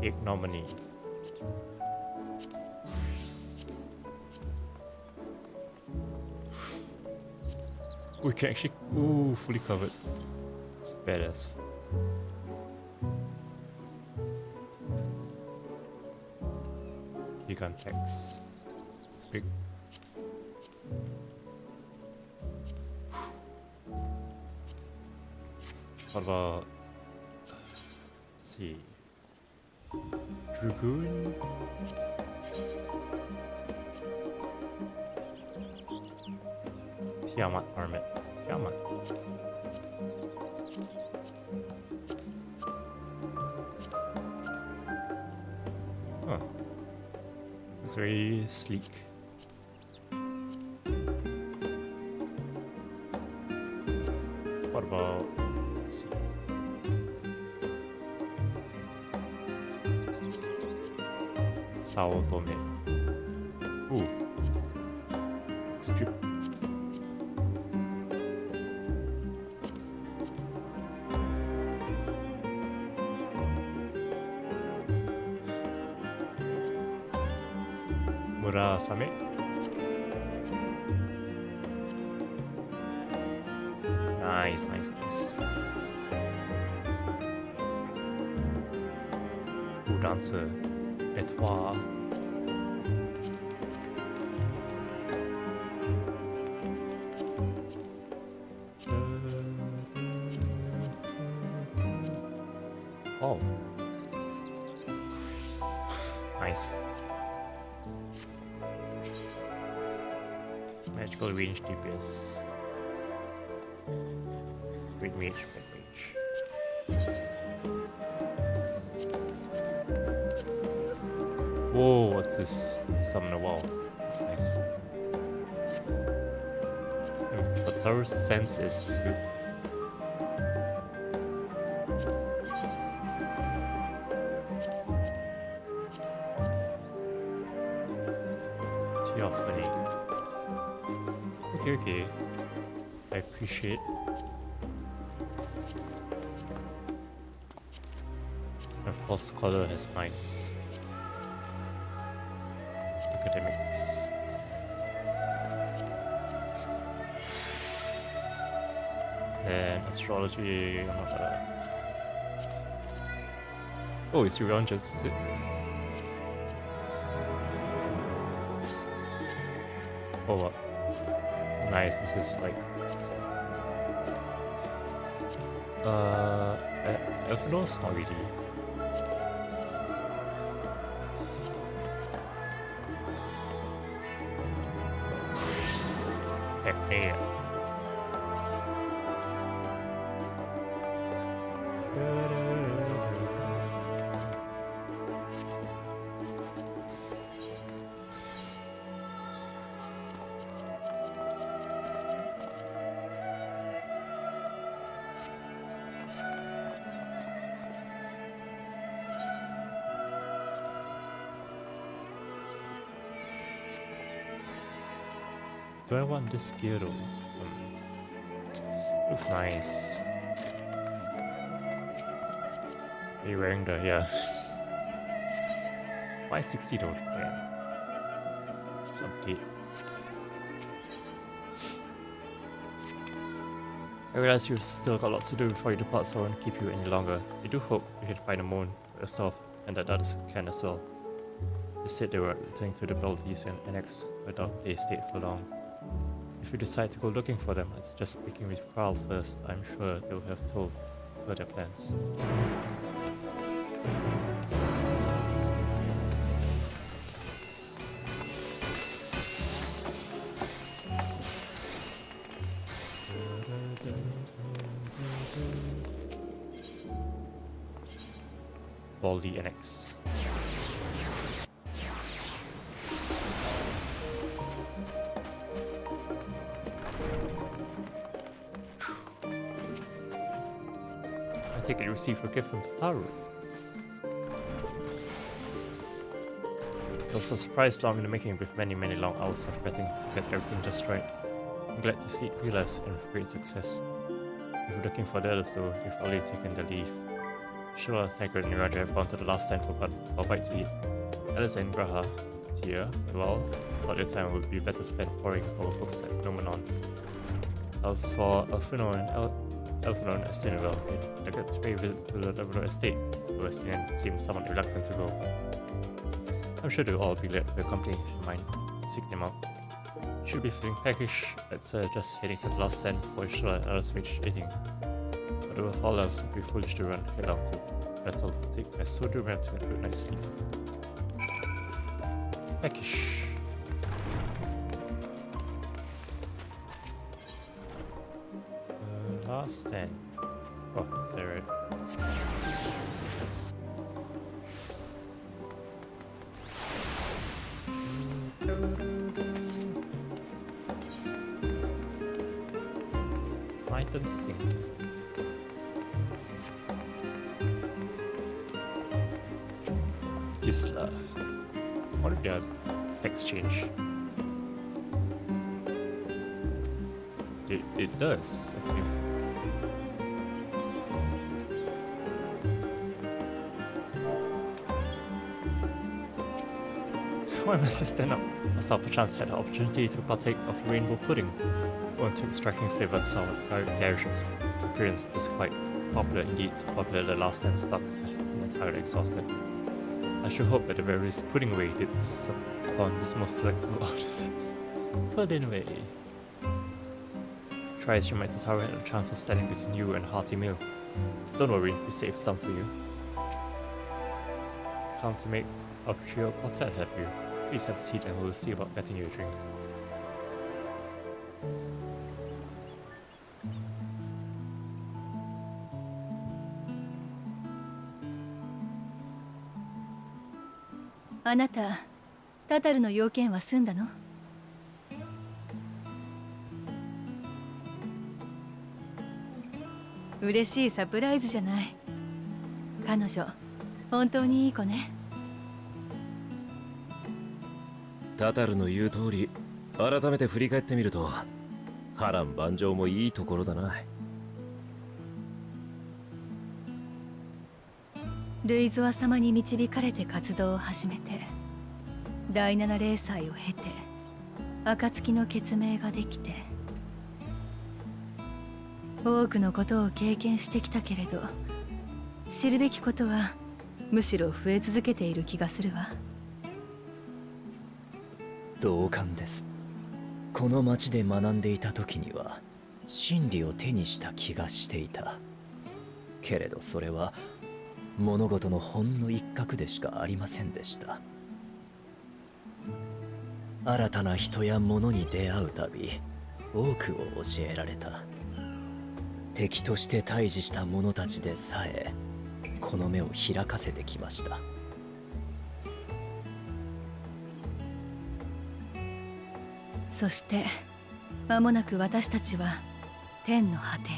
Ignominy. We can actually, ooh, fully covered. It's badass. Gigantex. It's big. What about, let's see, Dragoon? Tiamat Armament. Tiamat. Huh. It's very sleek. What about, let's see. Sao Tome. Ooh. Strip. Murasame. Nice, nice, nice. Ooh, Dancer. Etoile. Oh. Nice. Magical range DPS. Great range, great range. Whoa, what's this? Summon a wall. That's nice. The third sense is good. Theophany. Okay. I appreciate. And of course, Scholar has nice academics. Then astrology, I'm not gonna... Oh, it's Uranus, is it? Oh, what? Nice. This is like Elfnos? Not really. Hey. Do I want this gear though? Looks nice. Are you wearing the, yeah. Why 60 though? Yeah. It's update. I realize you've still got lots to do before you depart, so I won't keep you any longer. I do hope you can find a moon for yourself, and that others can as well. They said they were returning to the abilities and annex, but I doubt they stayed for long. If you decide to go looking for them, it's just speaking with Carl first. I'm sure they'll have told her their plans. Baldi Annex. I take it you received a gift from Tataru. It was a surprise long in the making, with many long hours of fretting to get everything just right. I'm glad to see it realized and with great success. If you're looking for the others though, you've already taken the leave. Shula, Tiger, and Niraja have gone to the last stand for a bite to eat. Alice and Graha, Tia, well, thought their time would be better spent pouring our focus at Nomenon. As for Fuyuno and Elfino and Estinwell, they got to pay visits to the Double estate, though Estin seemed somewhat reluctant to go. I'm sure they'll all be glad for your company if you mind. Seek them out. Should be feeling peckish, let's just heading to the last stand before Shula and others finish eating. But above all else, it'd be foolish to run headlong to battle fatigue. I so do remember to get a good night's sleep. Peckish. The last stand. Oh, is that right? Item sync. Gisla. What if there's exchange? It does, I think. Why must I stand up? I saw perchance had the opportunity to partake of the rainbow pudding. Going to striking flavoured sour garish experience is quite popular indeed, so popular the last stand stock have been entirely exhausted. I should hope that the various pudding way did upon this most delectable of desserts. Pudding way. Try as you might, Tataru had a chance of standing between you and a hearty meal. Don't worry, we saved some for you. Come to make a trio quartet, have you? Please have a seat and we'll see about getting you a drink. Anata, タタルの要件は済んだの？嬉しいサプライズじゃない。彼女、本当にいい子ね。タタルの言う通り、改めて振り返ってみると波乱万丈もいいところだな。ルイゾア様に導かれて活動を始めて、第7零祭を経て暁の決命ができて、多くのことを経験してきたけれど、知るべきことはむしろ増え続けている気がするわ。同感です。この町で学んでいた時には真理を手にした気がしていた。けれどそれは物事のほんの一角でしかありませんでした。新たな人や物に出会うたび多くを教えられた。敵として対峙した者たちでさえこの目を開かせてきました。そして間もなく私たちは天の果てへ。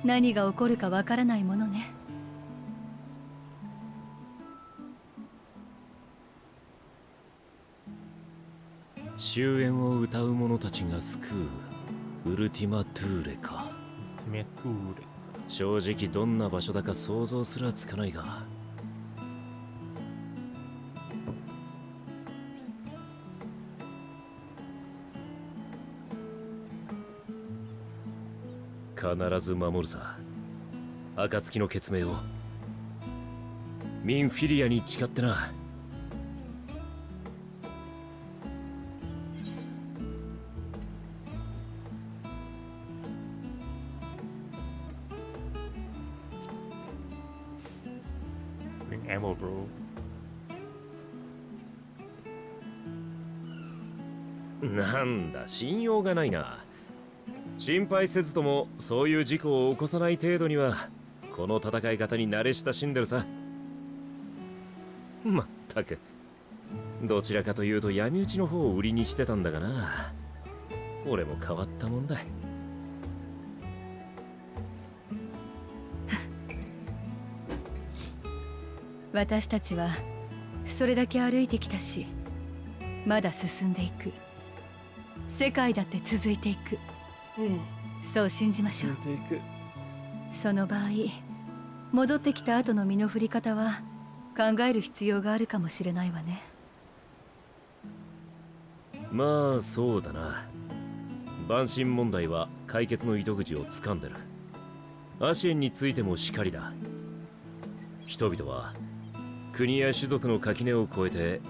何が起こるかわからないものね。終焉を歌う者たちが救うウルティマトゥーレか。正直どんな場所だか想像すらつかないが、必ず守るさ、暁の決命を。ミンフィリアに誓ってな。Bring ammo, bro. なんだ、信用がないな。心配せずともそういう事故を起こさない程度にはこの戦い方に慣れ親しんでるさ。まったく、どちらかというと闇討ちの方を売りにしてたんだがな。俺も変わったもんだ。私たちはそれだけ歩いてきたし、まだ進んでいく。世界だって続いていく。そう信じましょう。その場合、戻ってきた後の身の振り方は考える必要があるかもしれないわね。まあそうだな。万神問題は解決の糸口をつかんでる。アシエンについてもしかりだ。人々は国や種族の垣根を越えて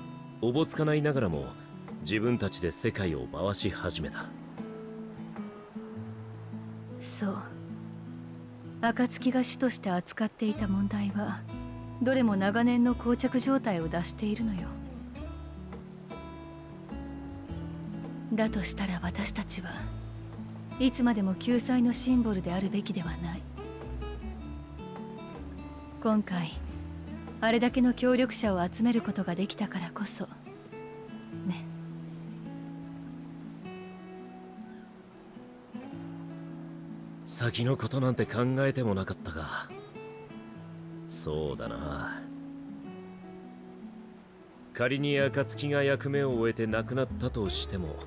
おぼつかないながらも自分たちで世界を回し始めた。そう。暁が主として扱っていた問題はどれも長年の膠着状態を出しているのよ。だとしたら私たちはいつまでも救済のシンボルであるべきではない。今回あれだけの協力者を集めることができたからこそね。先のことなんて考えてもなかったが、そうだな。仮に暁が役目を終えて亡くなったとしても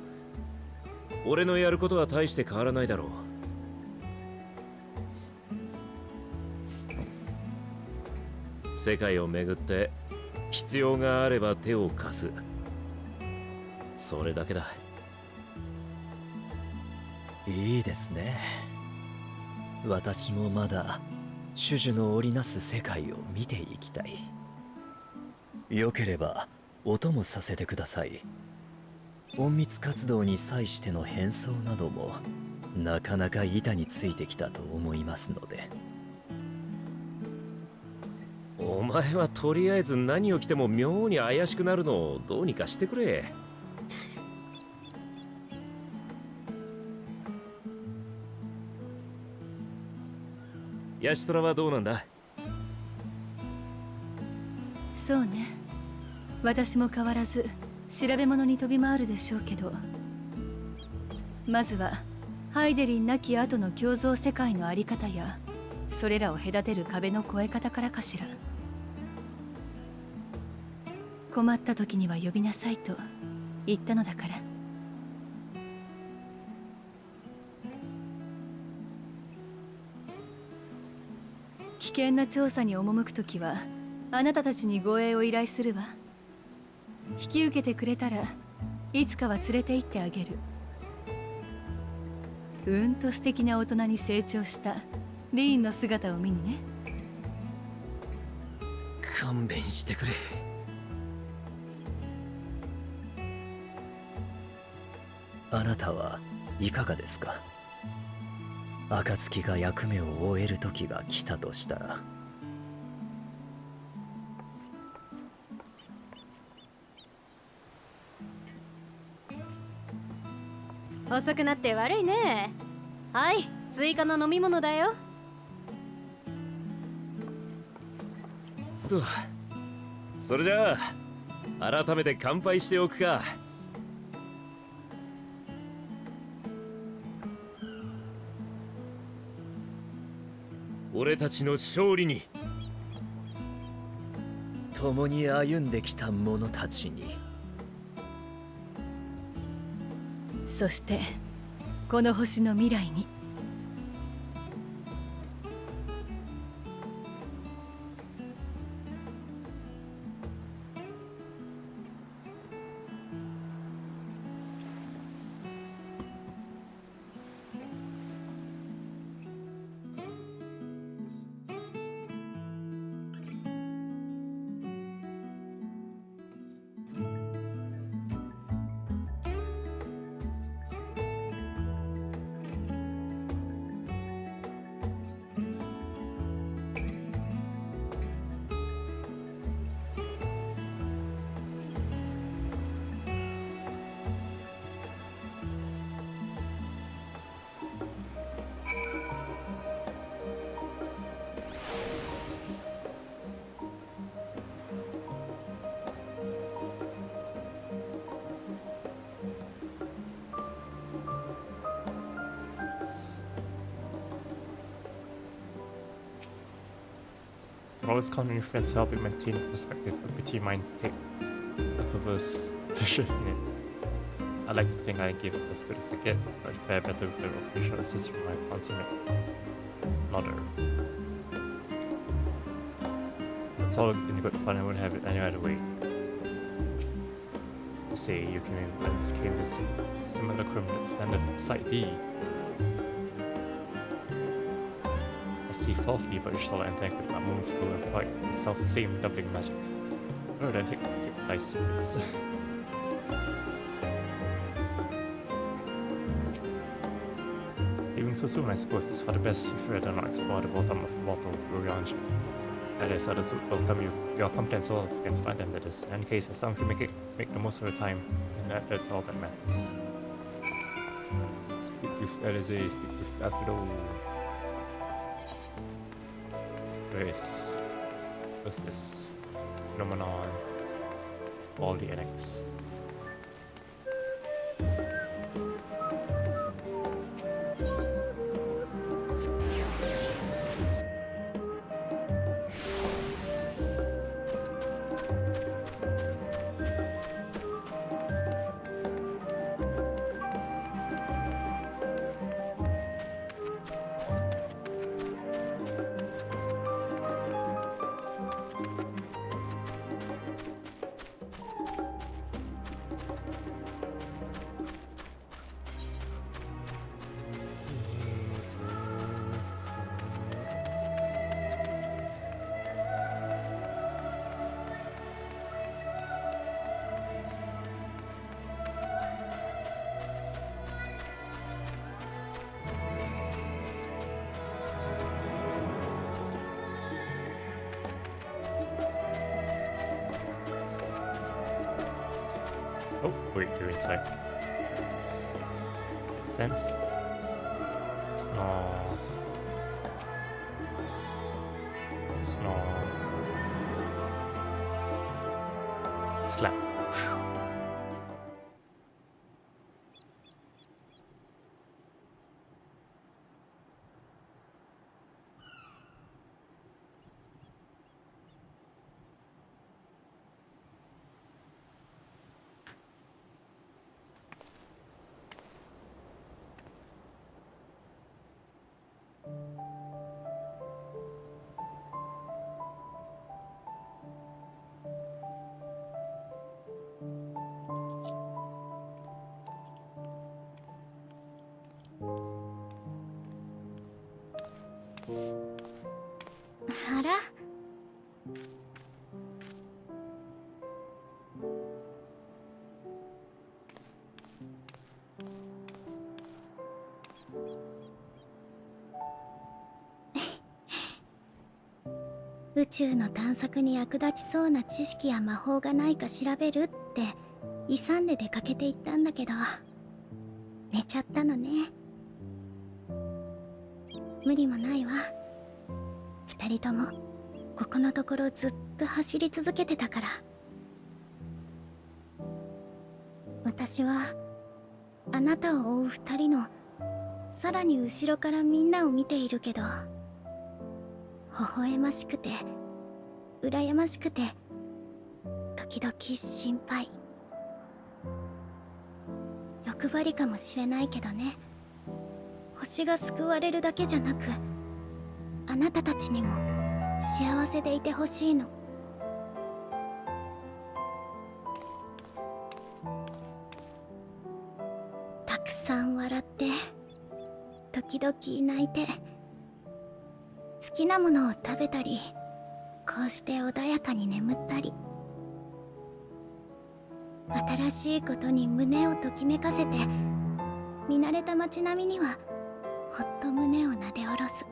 俺のやることは大して変わらないだろう。世界を巡って必要があれば手を貸す、それだけだ。いいですね。私もまだ種々の織りなす世界を見ていきたい。よければお供させてください。隠密活動に際しての変装などもなかなか板についてきたと思いますので。お前はとりあえず何を着ても妙に怪しくなるのをどうにかしてくれ。ヤシトラはどうなんだ？そうね。私も変わらず調べ物に飛び回るでしょうけど、まずはハイデリン亡き後の共造世界のあり方やそれらを隔てる壁の越え方からかしら。困った時には呼びなさいと言ったのだから。危険な調査に赴くときはあなたたちに護衛を依頼するわ。引き受けてくれたらいつかは連れて行ってあげる。うんと素敵な大人に成長したリーンの姿を見にね。勘弁してくれ。あなたはいかがですか？暁が役目を終える時が来たとしたら。遅くなって悪いね。はい、追加の飲み物だよ。と、それじゃあ改めて乾杯しておくか。俺たちの勝利に。共に歩んできた者たちに。そしてこの星の未来に。Always count on your friends to help you maintain perspective, but between mine take a perverse pleasure in it. I like to think I give it as good as I get, but fare better with the occasional assist from my consummate nodder. It's all in good fun, I wouldn't have it any other way. I say you came to see similar criminal standard FFXIV. See falsely, but you shall enter with that moon school and quite the self-same doubling magic. Oh, then hit dice secrets. Leaving so soon, I suppose, is for the best if you do not explore the bottom of the bottle Ruranji. That is, others would welcome you. Your competence all if you can find them, that is. In any case, as long as you make the most of your time, and that's all that matters. Speak with Elize, speak with Afido. What's this? Phenomenon. All the NX. Oh, wait, you're inside. Sense? Snore. Snore. Slap.あら？宇宙の探索に役立ちそうな知識や魔法がないか調べるって勇んで出かけていったんだけど、寝ちゃったのね。無理もないわ。二人ともここのところずっと走り続けてたから。私はあなたを追う二人のさらに後ろからみんなを見ているけど、微笑ましくて羨ましくて時々心配。欲張りかもしれないけどね。星が救われるだけじゃなく、あなたたちにも幸せでいてほしいの。たくさん笑って時々泣いて、好きなものを食べたり、こうして穏やかに眠ったり、新しいことに胸をときめかせて、見慣れた街並みにはほっと胸をなで下ろす。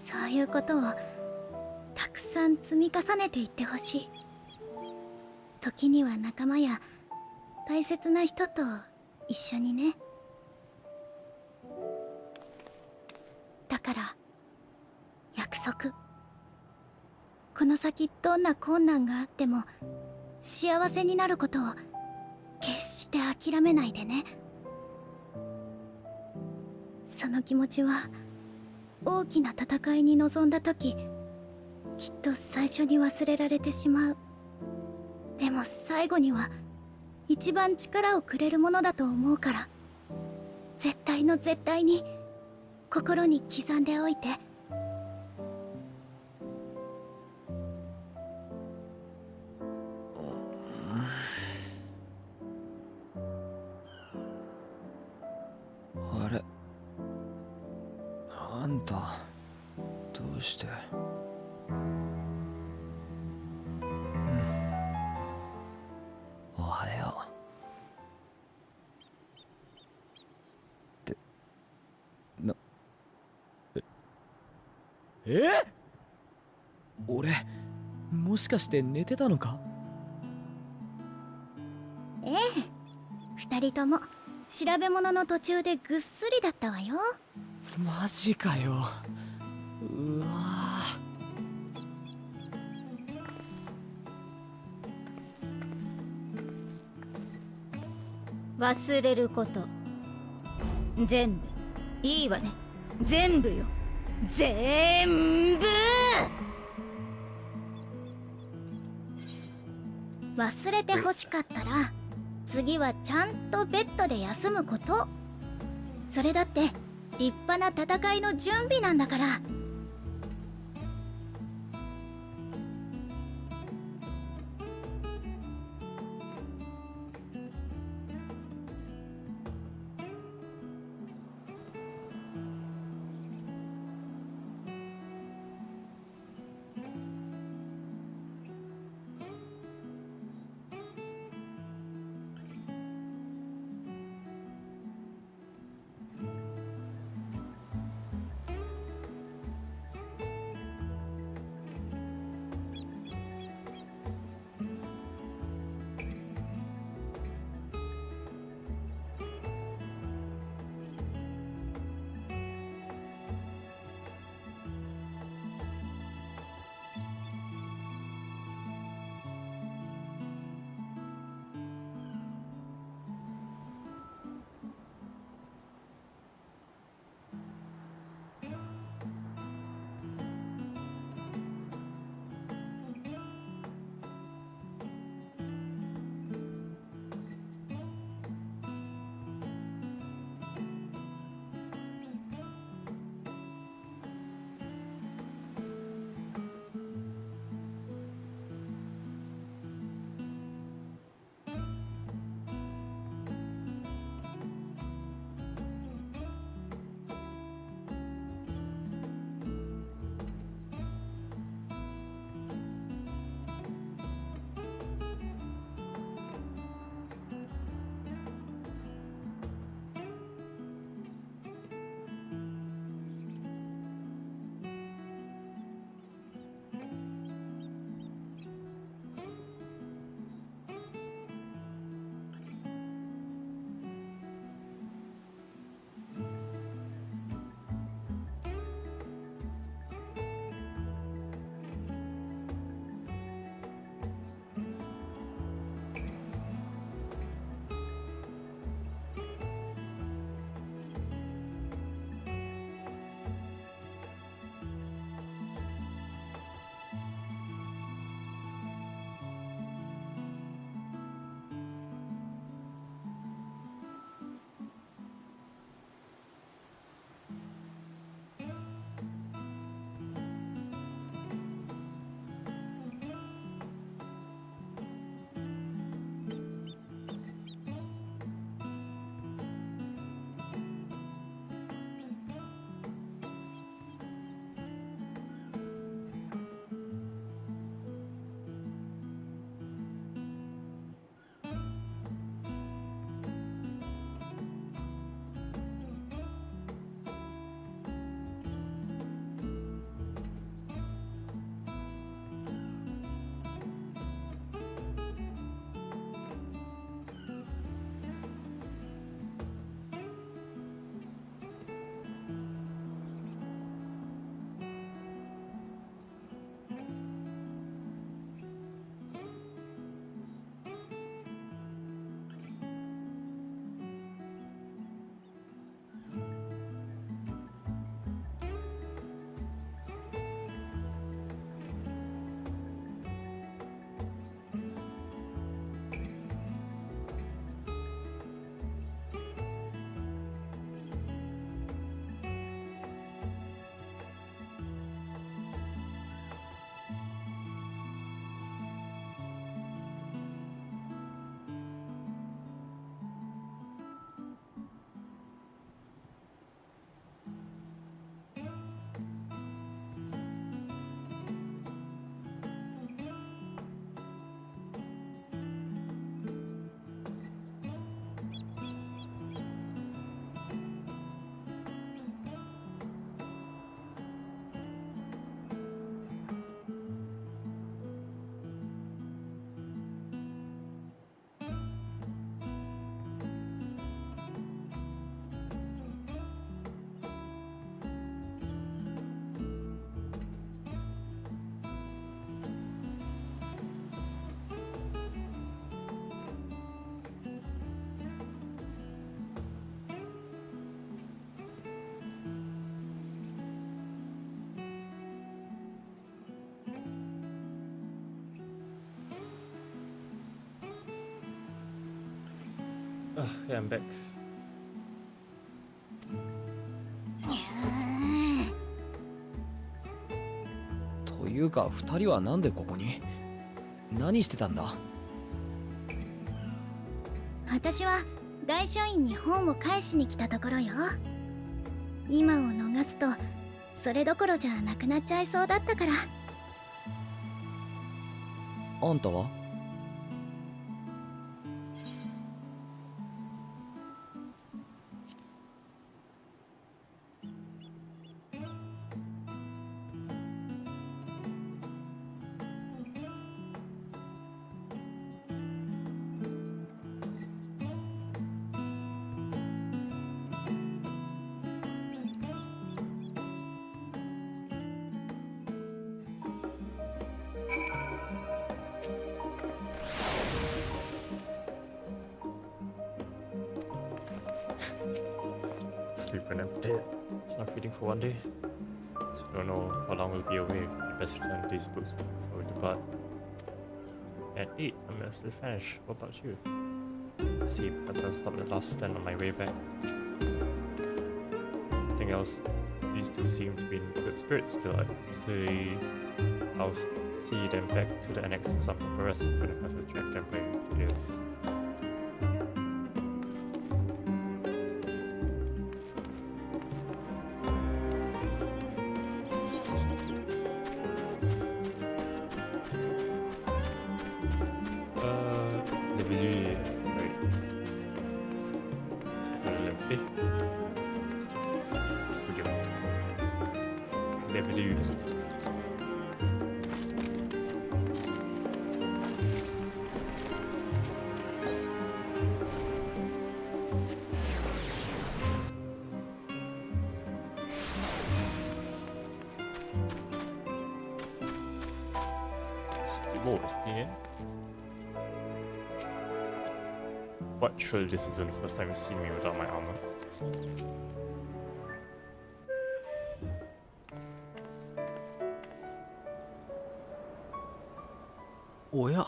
そういうことをたくさん積み重ねていってほしい。時には仲間や大切な人と一緒にね。だから約束。この先どんな困難があっても幸せになることを決して諦めないでね。その気持ちは大きな戦いに臨んだ時きっと最初に忘れられてしまう。でも最後には一番力をくれるものだと思うから、絶対の絶対に心に刻んでおいて。あれ、あんたどうして。おはよう。って俺もしかして寝てたのか？ええ、二人とも調べ物の途中でぐっすりだったわよ。マジかよ。うわ忘れること全部いいわね。全部よ、全部。忘れてほしかったら次はちゃんとベッドで休むこと。それだって立派な戦いの準備なんだから。Yeah, I'm back. というか2人はなんでここに？何してたんだ？私は大書院に本を返しに来たところよ。今を逃すとそれどころじゃなくなっちゃいそうだったから。あんたは？Sleep when I'm dead. It's not feeding for one day. So we don't know how long we'll be away. We best return these books before we depart. And 8, I'm gonna still finish. What about you? Let's see, perhaps I'll stop at the last stand on my way back. Anything else? These two seem to be in good spirits still. I'll see them back to the annex for some proper rest. I'm gonna have to track them by years. Level right. Let's go to level Studio. Level Studio. Studio. What? Surely this isn't the first time you've seen me without my armor.おや、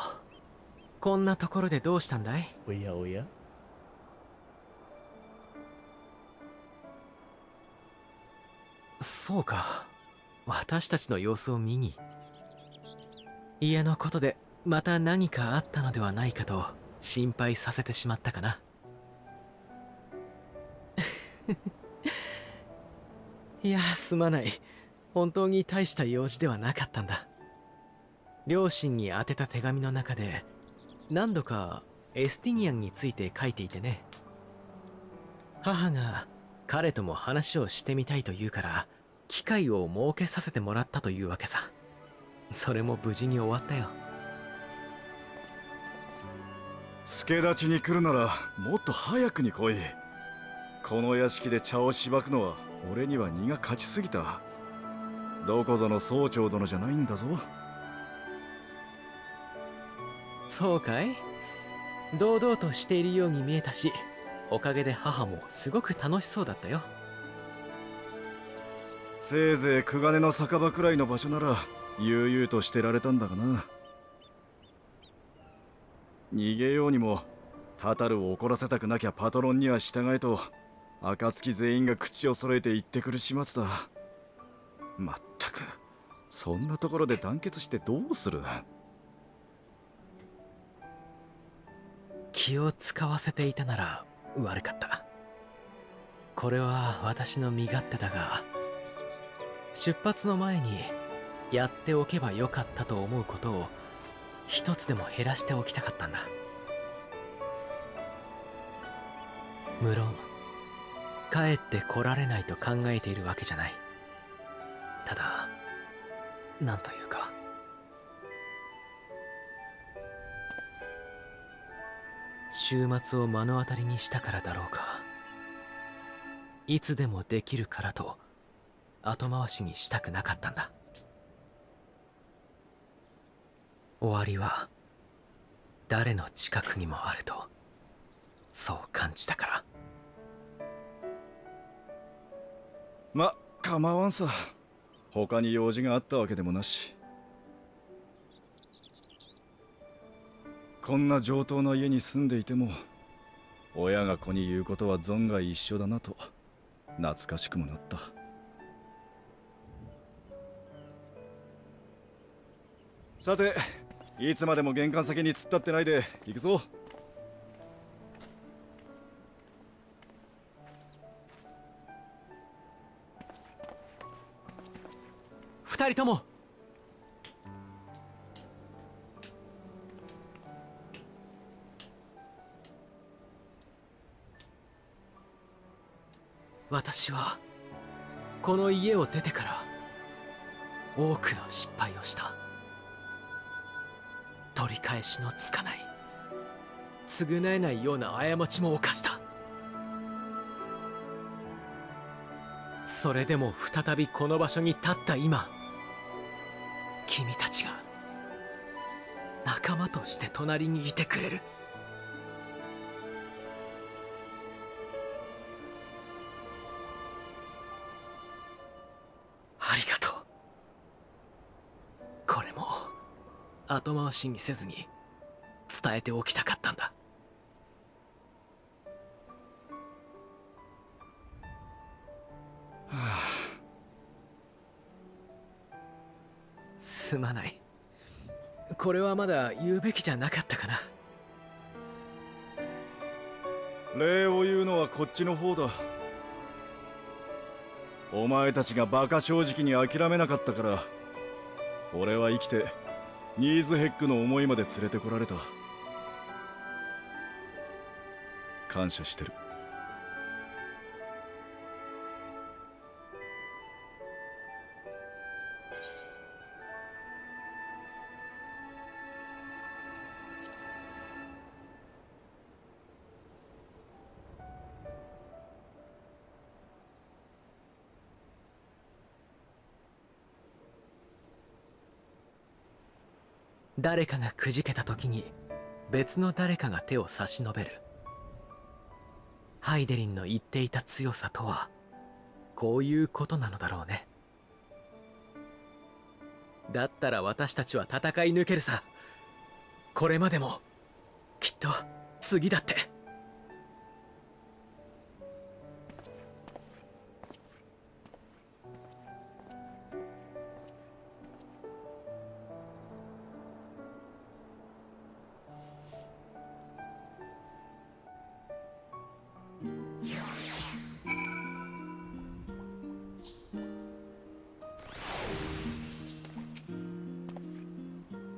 こんなところでどうしたんだい？おやおや？そうか、私たちの様子を見に。家のことでまた何かあったのではないかと心配させてしまったかな。いや、すまない。本当に大した用事ではなかったんだ。両親に宛てた手紙の中で何度かエスティニアンについて書いていてね。母が彼とも話をしてみたいと言うから機会を設けさせてもらったというわけさ。それも無事に終わったよ。助立ちに来るならもっと早くに来い。この屋敷で茶をしばくのは俺には荷が勝ちすぎた。どこぞの総長殿じゃないんだぞ。そうかい？堂々としているように見えたし、おかげで母もすごく楽しそうだったよ。せいぜいクガネの酒場くらいの場所なら悠々としてられたんだがな。逃げようにもタタルを怒らせたくなきゃパトロンには従えと暁全員が口を揃えて言ってくる始末だ。まったくそんなところで団結してどうする？気を使わせていたなら悪かった。これは私の身勝手だが、出発の前にやっておけばよかったと思うことを一つでも減らしておきたかったんだ。無論帰って来られないと考えているわけじゃない。ただなんというか、週末を目の当たりにしたからだろうか、いつでもできるからと後回しにしたくなかったんだ。終わりは誰の近くにもあるとそう感じたから。ま、構わんさ。他に用事があったわけでもなし。こんな上等な家に住んでいても親が子に言うことは存外一緒だなと懐かしくもなった。さて、いつまでも玄関先に突っ立ってないで行くぞ。二人とも。私はこの家を出てから多くの失敗をした。取り返しのつかない、償えないような過ちも犯した。それでも再びこの場所に立った今、君たちが仲間として隣にいてくれる。ありがとう。これも後回しにせずに伝えておきたかったんだ。すまない。これはまだ言うべきじゃなかったかな。礼を言うのはこっちの方だ。お前たちがバカ正直に諦めなかったから、俺は生きてニーズヘックの思いまで連れてこられた。感謝してる。誰かがくじけた時に別の誰かが手を差し伸べる。ハイデリンの言っていた強さとはこういうことなのだろうね。だったら私たちは戦い抜けるさ。これまでもきっと次だって。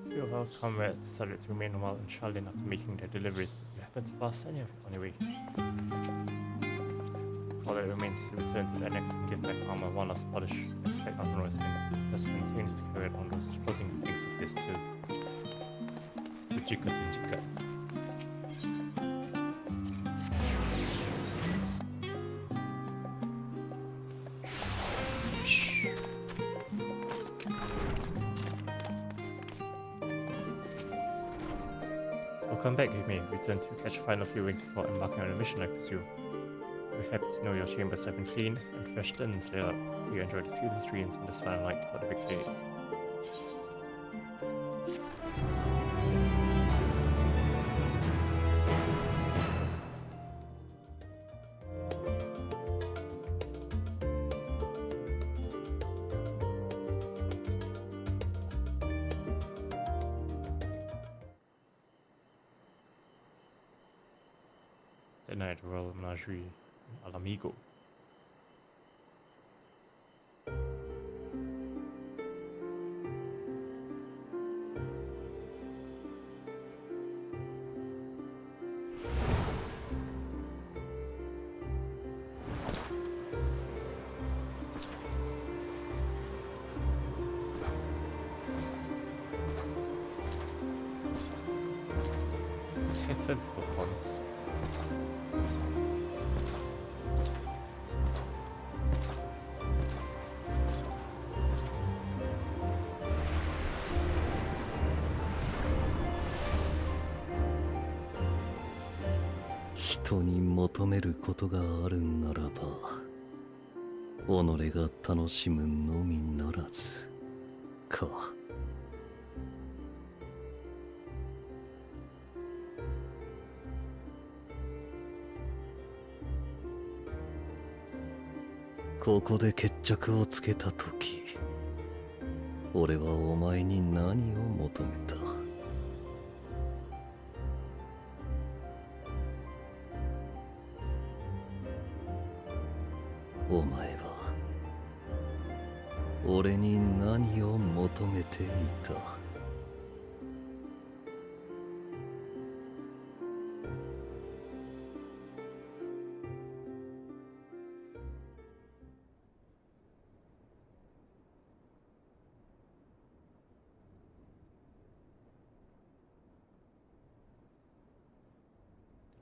Your comrades decided to remain a while in Charlene after making their deliveries. Did you happen to pass any of it on your way? All that remains is to return to the annex and give back armor one last polish. Expect Uncle has continues to carry on those floating things of his too. Ujika Tunjika. Welcome back, you may return to catch final few wings before embarking on a mission, I presume. We're happy to know your chambers have been clean and fresh linens laid out. We enjoy the sweetest dreams on this final night for the big day. The night at the Royal Menagerie in Alamigo. That's the ones.「人に求めることがあるならば己が楽しむのみならず」か。ここで決着をつけた時、俺はお前に何を求めた？お前は俺に何を求めていた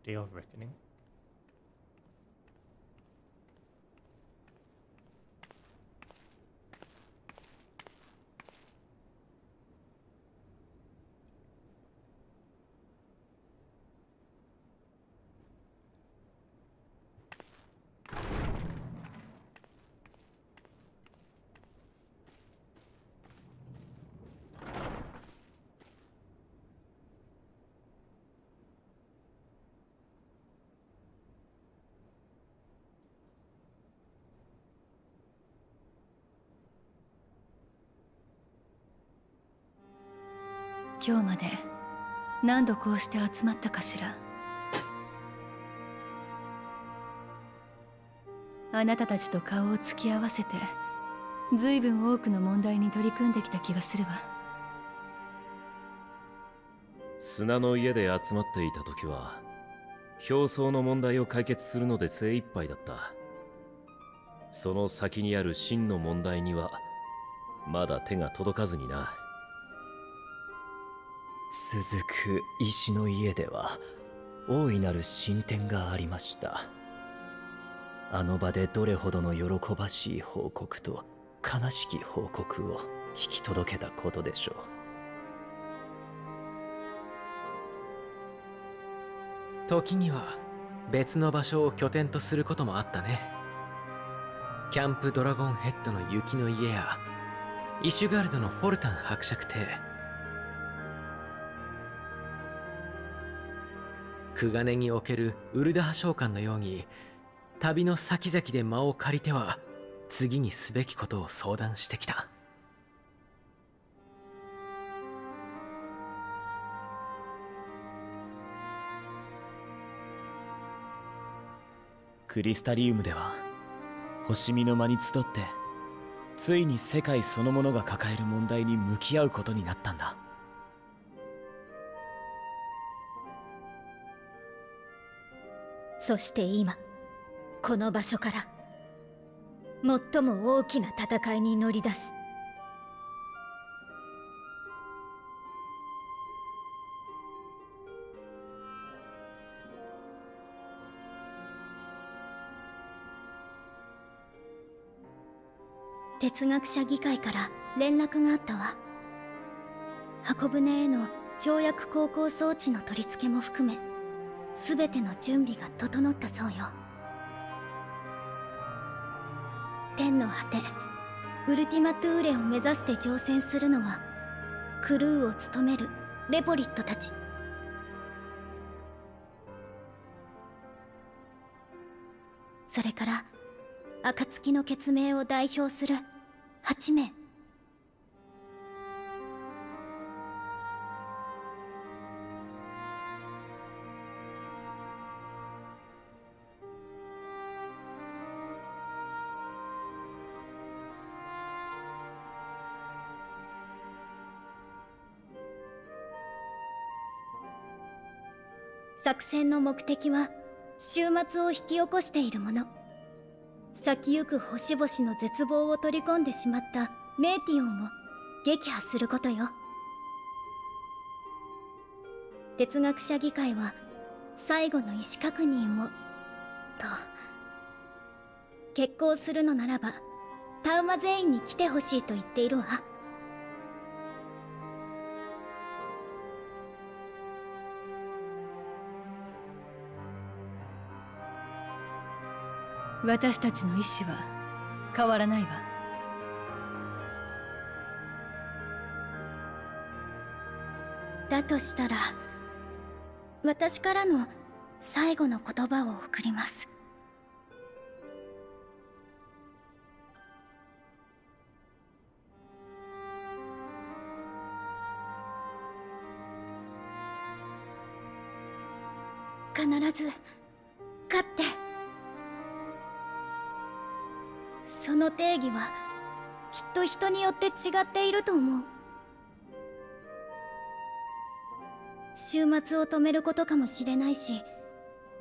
？Day of Reckoning. 今日まで何度こうして集まったかしら。あなたたちと顔を突き合わせて随分多くの問題に取り組んできた気がするわ。砂の家で集まっていた時は表層の問題を解決するので精一杯だった。その先にある真の問題にはまだ手が届かずにな。続く石の家では大いなる進展がありました。あの場でどれほどの喜ばしい報告と悲しき報告を引き届けたことでしょう。時には別の場所を拠点とすることもあったね。キャンプドラゴンヘッドの雪の家やイシュガルドのホルタン伯爵邸、クガネにおけるウルダハ召喚のように、旅の先々で間を借りては次にすべきことを相談してきた。クリスタリウムでは星見の間に集って、ついに世界そのものが抱える問題に向き合うことになったんだ。そして今この場所から最も大きな戦いに乗り出す。哲学者議会から連絡があったわ。箱舟への跳躍航行装置の取り付けも含め、全ての準備が整ったそうよ。天の果てウルティマトゥーレを目指して乗船するのは、クルーを務めるレポリットたち。それから暁の血盟を代表する8名。作戦の目的は終末を引き起こしているもの。先行く星々の絶望を取り込んでしまったメーティオンを撃破することよ。哲学者議会は最後の意思確認をと。決行するのならばタウマ全員に来てほしいと言っているわ。私たちの意志は変わらないわ。だとしたら私からの最後の言葉を送ります。必ず勝って。その定義はきっと人によって違っていると思う。終末を止めることかもしれないし、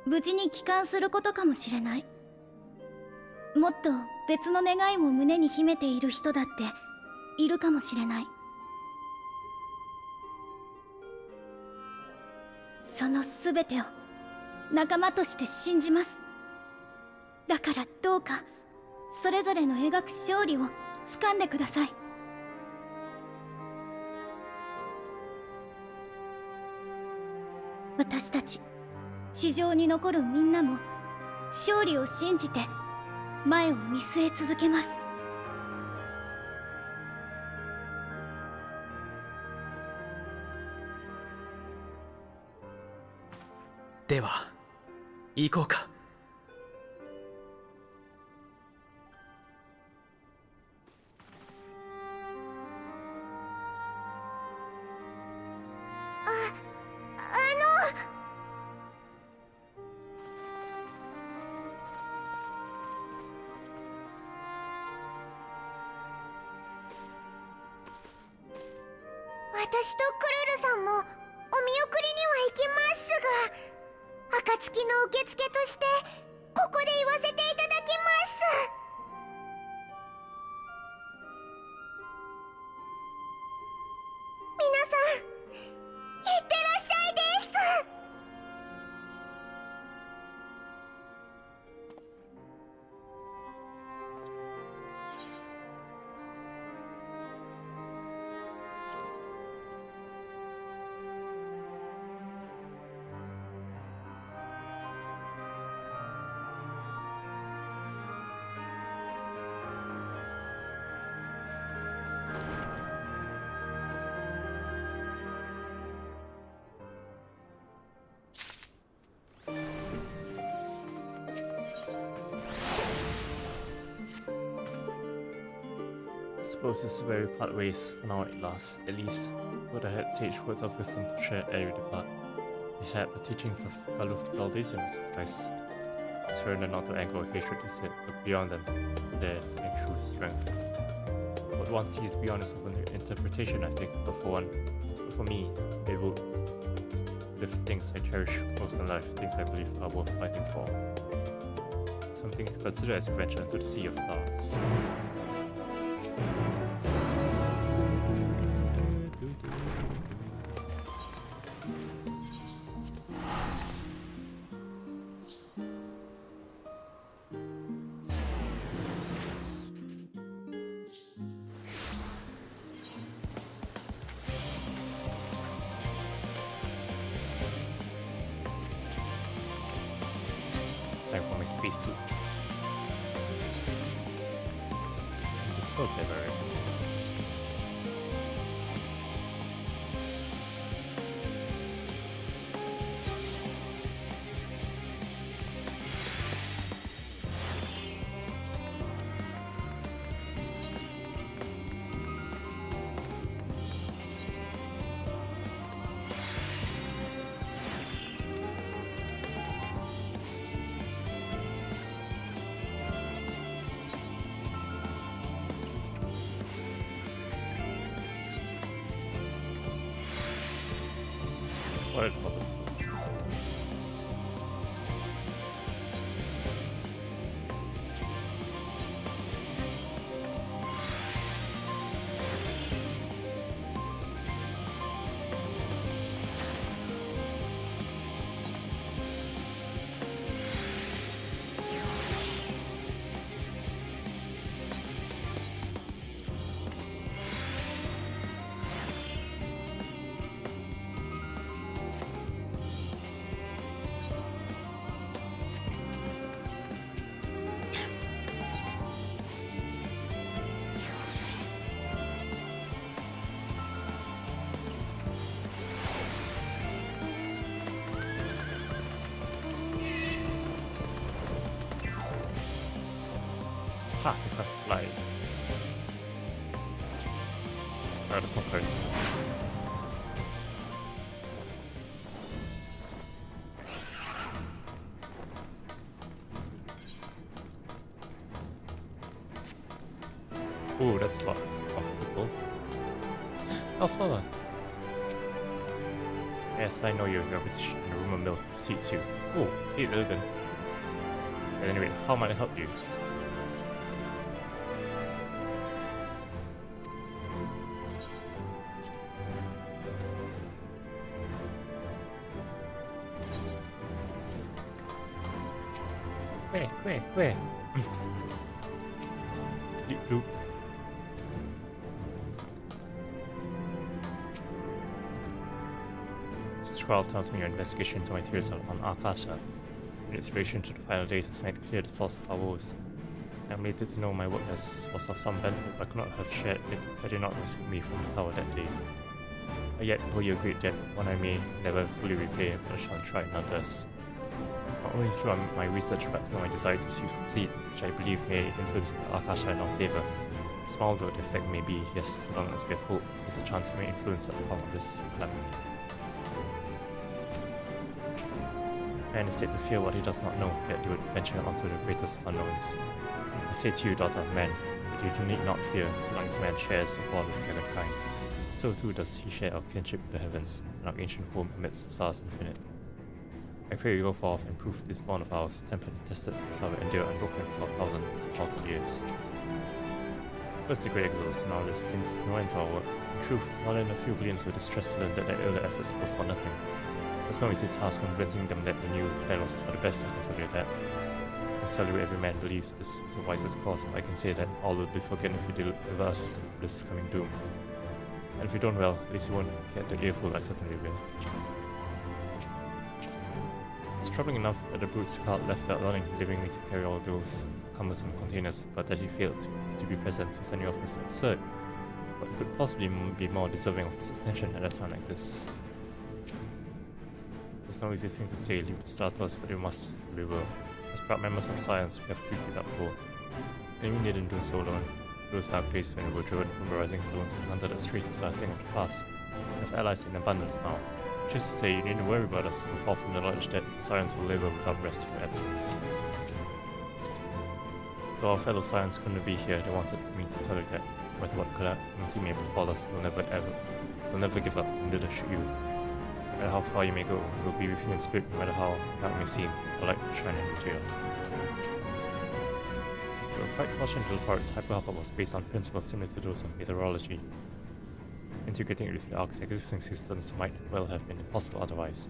無事に帰還することかもしれない。もっと別の願いも胸に秘めている人だっているかもしれない。その全てを仲間として信じます。だからどうかそれぞれの描く勝利を掴んでください。私たち地上に残るみんなも勝利を信じて前を見据え続けます。では行こうか。私とクルルさんもお見送りには行きますが、暁の受付としてここで言わせていただきます。皆さんいってらっしゃいです。I suppose this is where we part ways for now at least. But I had sage words of wisdom to share ere we depart. I had the teachings of Galuf Valdesian as suffice. Surrender not to anger or hatred, he said, look beyond them, there and true strength. What one sees beyond is open to interpretation, I think, but for me, it will live things I cherish most in life, things I believe are worth fighting for. Something to consider as we venture into the sea of stars. It's time for my spacesuit. The spell library. What bottles? Ha, I can't fly. Oh, there's no cards. Oh, that's a lot of people. Oh, fella. Yes, I know you're British in the rumor mill C2. Oh, hey, Ilgan. But anyway, how might I help you? Where? Scroll tells me your investigation into materials on Akasha and its relation to the final data has made clear the source of our woes. I am elated to know my work was of some benefit, but could not have shared it had it not rescued me from the tower that day. I yet owe you a great debt, one I may never fully repay, but I shall try nonetheless. Not only through my research, but through my desire to succeed, which I believe may influence the Akasha in our favor. Small though the effect may be, yes, so long as we have hope, there's a chance we may influence the outcome of this calamity. Man is said to fear what he does not know, yet he would venture onto the greatest of unknowns. I say to you, daughter of man, that you need not fear, so long as man shares a bond with dragonkind. So too does he share our kinship with the heavens, and our ancient home amidst the stars infinite. I pray you go forth and prove this bond of ours, tempered and tested, shall endure unbroken for 1,000 years. First the great exodus, and all this seems no end to our work. In truth, more than a few billions were distressed to learn that their earlier efforts were for nothing. It's no easy task convincing them that the new plan was for the best, I can tell you that. I can tell you every man believes this is the wisest course, but I can say that all will be forgotten if you deliver us this coming doom. And if you don't, well, at least you won't get the earful I certainly will. It's troubling enough that the brute's cult left out learning, leaving me to carry all those cumbersome containers, but that he failed to be present to send you off is absurd. What could possibly be more deserving of his attention at a time like this? It's no easy thing to say, leave the star to us, but we must, we will. As proud members of science, we have duties up for. And we needn't do so alone. Those dark days when we were driven from the rising stones and hunted as traitors are a thing of the past. We have allies in abundance now. Just to say, you needn't worry about us, we're far from the knowledge that science will labor without rest in your absence. Though our fellow science couldn't be here, they wanted me to tell you that, no matter what calamity may befall us, they'll never give up, and neither should you. No matter how far you may go, we'll be with you in spirit, no matter how dark it may seem, a light will shine into you. You were quite fortunate little parts. Hyperhelper was based on principles similar to those of meteorology. Integrating it with the Ark's existing systems might well have been impossible otherwise.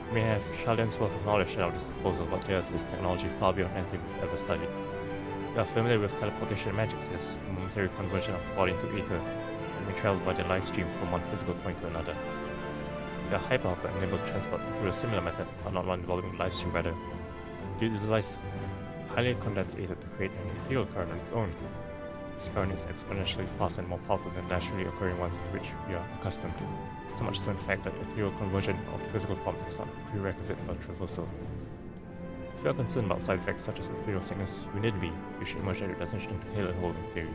We may have Sheldon's wealth of knowledge at our disposal, but theirs is technology far beyond anything we've ever studied. We are familiar with teleportation magics, yes, a momentary conversion of body into ether, and we travel by the life stream from one physical point to another. We are hyperhelper and able to transport through a similar method, but not one involving life stream rather. We utilize highly condensed ether to create an ethereal current of its own. This current is exponentially faster and more powerful than naturally occurring ones to which we are accustomed. So much so in fact that ethereal conversion of the physical form is not a prerequisite for traversal. If you are concerned about side effects such as ethereal sickness, you needn't be. You should emerge at your destination to hail and hold in theory.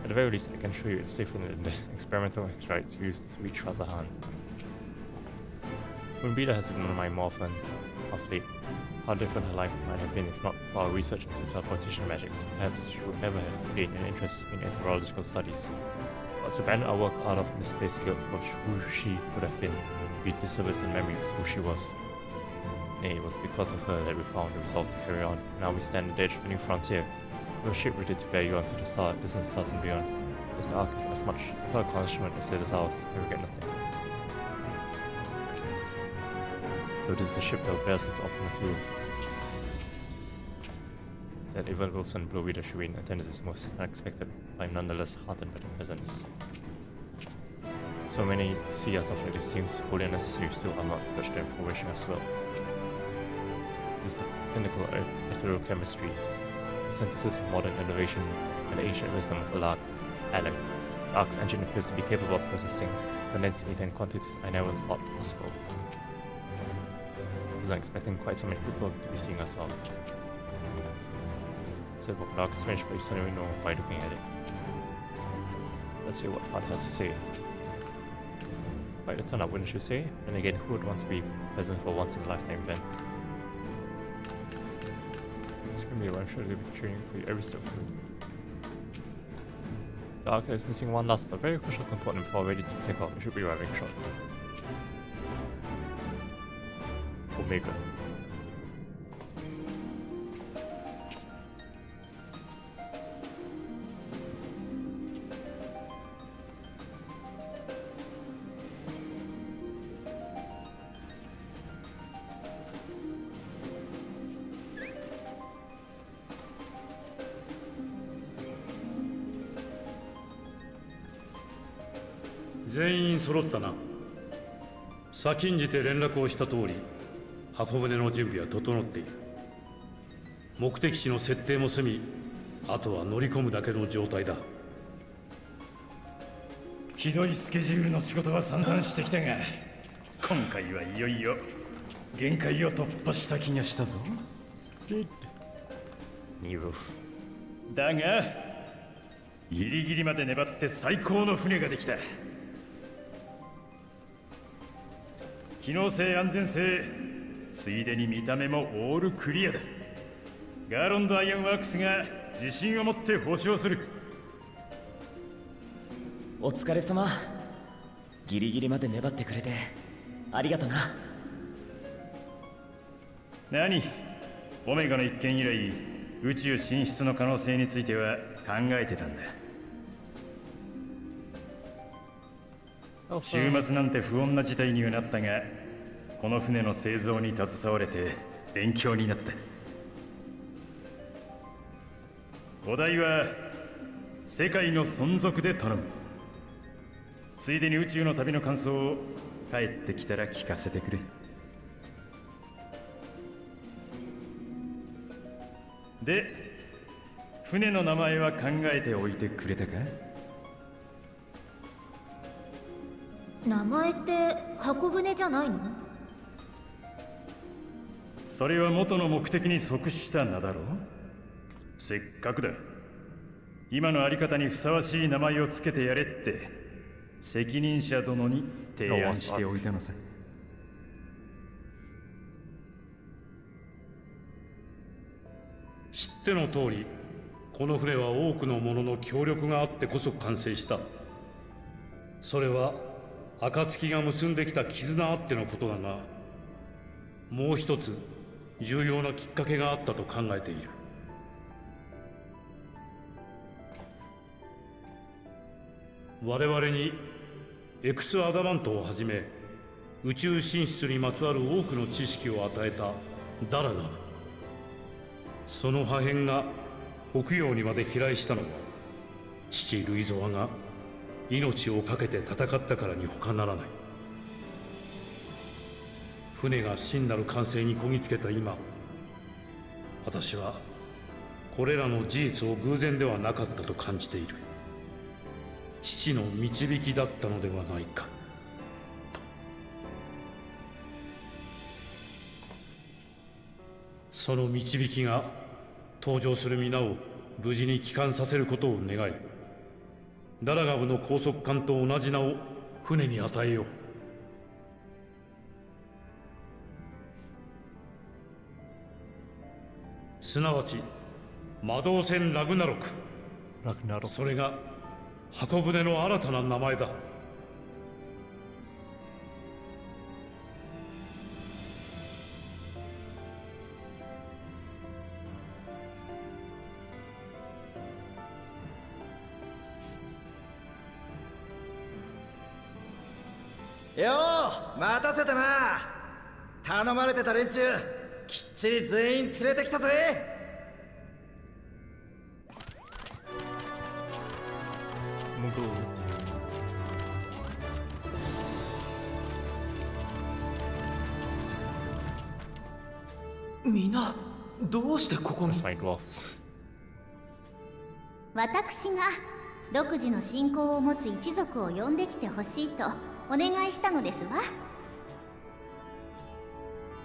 At the very least, I can show you it's safer than the experimental electrolytes used to reach Razahan. Moonbreeder has been one of my more fun of late. How different her life might have been if not for our research into teleportation magics. Perhaps she would never have gained an interest in anthropological studies. But to abandon our work out of misplaced guilt for who she could have been, be disservice in memory of who she was. Nay, it was because of her that we found the resolve to carry on. Now we stand at the edge of a new frontier. We are shipwrecked to bear you on to the distant stars and beyond. This ark is as much her accomplishment as it is ours. I regret nothing. So this is the ship that will bear us into Optima 2. That even Wilson Blue Reader Shireen attended is most unexpected, but I'm nonetheless heartened by the presence. So many to see us off like this seems wholly unnecessary, still are not touched them for wishing us well. This is the pinnacle of ethereal chemistry, the synthesis of modern innovation and the ancient wisdom of Alak. The Ark's engine appears to be capable of processing condensed ether in quantities I never thought possible. I wasn't expecting quite so many people to be seeing us off. Said what Ark is finished, but you suddenly know by looking at it. Let's hear what Father has to say. Quite a turn up, wouldn't you say? And again, who would want to be present for once in a lifetime event? It's gonna be I'm sure they'll be cheering for you every step through. The Archer is missing one last but very crucial component before ready to take off. It should be arriving shortly. Omega. 全員揃ったな。先んじて連絡をした通り、箱舟の準備は整っている。目的地の設定も済み、あとは乗り込むだけの状態だ。ひどいスケジュールの仕事は散々してきたが、今回はいよいよ限界を突破した気がしたぞ。だがギリギリまで粘って最高の船ができた。機能性、安全性、ついでに見た目もオールクリアだ。ガーロンド・アイアンワークスが自信を持って保証する。お疲れ様。ギリギリまで粘ってくれてありがとな。何？オメガの一件以来、宇宙進出の可能性については考えてたんだ。週末なんて不穏な事態にはなったが、この船の製造に携われて勉強になった。お題は世界の存続で頼む。ついでに宇宙の旅の感想を帰ってきたら聞かせてくれ。で、船の名前は考えておいてくれたか？名前って箱舟じゃないの？それは元の目的に即した名だろう。せっかくだ。今のあり方にふさわしい名前をつけてやれって責任者殿に提案しておいたのさ。知っての通り、この船は多くの者の協力があってこそ完成した。それは暁が結んできた絆あってのことだが、もう一つ重要なきっかけがあったと考えている。我々にエクスアダマントをはじめ宇宙進出にまつわる多くの知識を与えたダラガム、その破片が北洋にまで飛来したのは父ルイゾワが命を懸けて戦ったからに他ならない。船が真なる完成にこぎつけた今、私はこれらの事実を偶然ではなかったと感じている。父の導きだったのではないか。その導きが登場する皆を無事に帰還させることを願い、ダラガブの高速艦と同じ名を船に与えよう。すなわち魔導船ラグナロク。それが箱舟の新たな名前だ。よう待たせたな。頼まれてた連中きっちり全員連れてきたぜ。みんなどうしてここに？私が独自の信仰を持つ一族を呼んできてほしいとお願いしたのですわ。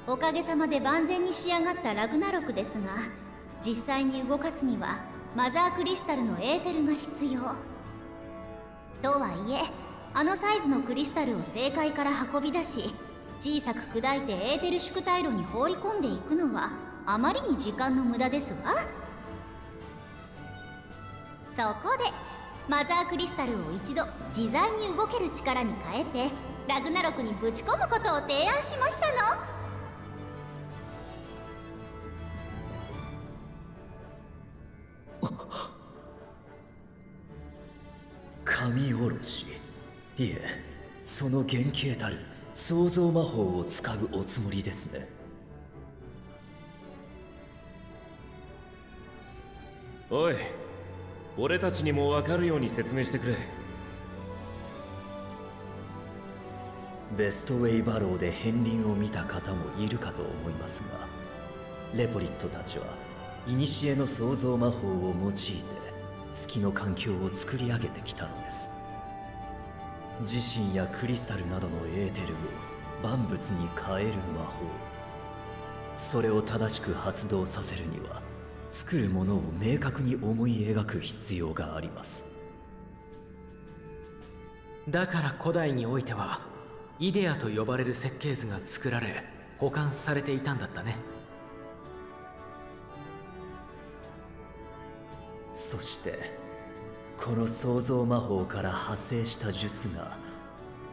おかげさまで万全に仕上がったラグナロクですが、実際に動かすにはマザークリスタルのエーテルが必要。とはいえ、あのサイズのクリスタルを正解から運び出し、小さく砕いてエーテル縮体炉に放り込んでいくのはあまりに時間の無駄ですわ。そこでマザークリスタルを一度自在に動ける力に変えてラグナロクにぶち込むことを提案しましたの。神おろし、いえ、その原型たる創造魔法を使うおつもりですね。おい、俺たちにも分かるように説明してくれ。ベストウェイバローで片鱗を見た方もいるかと思いますが、レポリットたちは古の創造魔法を用いて月の環境を作り上げてきたのです。自身やクリスタルなどのエーテルを万物に変える魔法、それを正しく発動させるには作るものを明確に思い描く必要があります。だから古代においてはイデアと呼ばれる設計図が作られ保管されていたんだったね。そしてこの創造魔法から派生した術が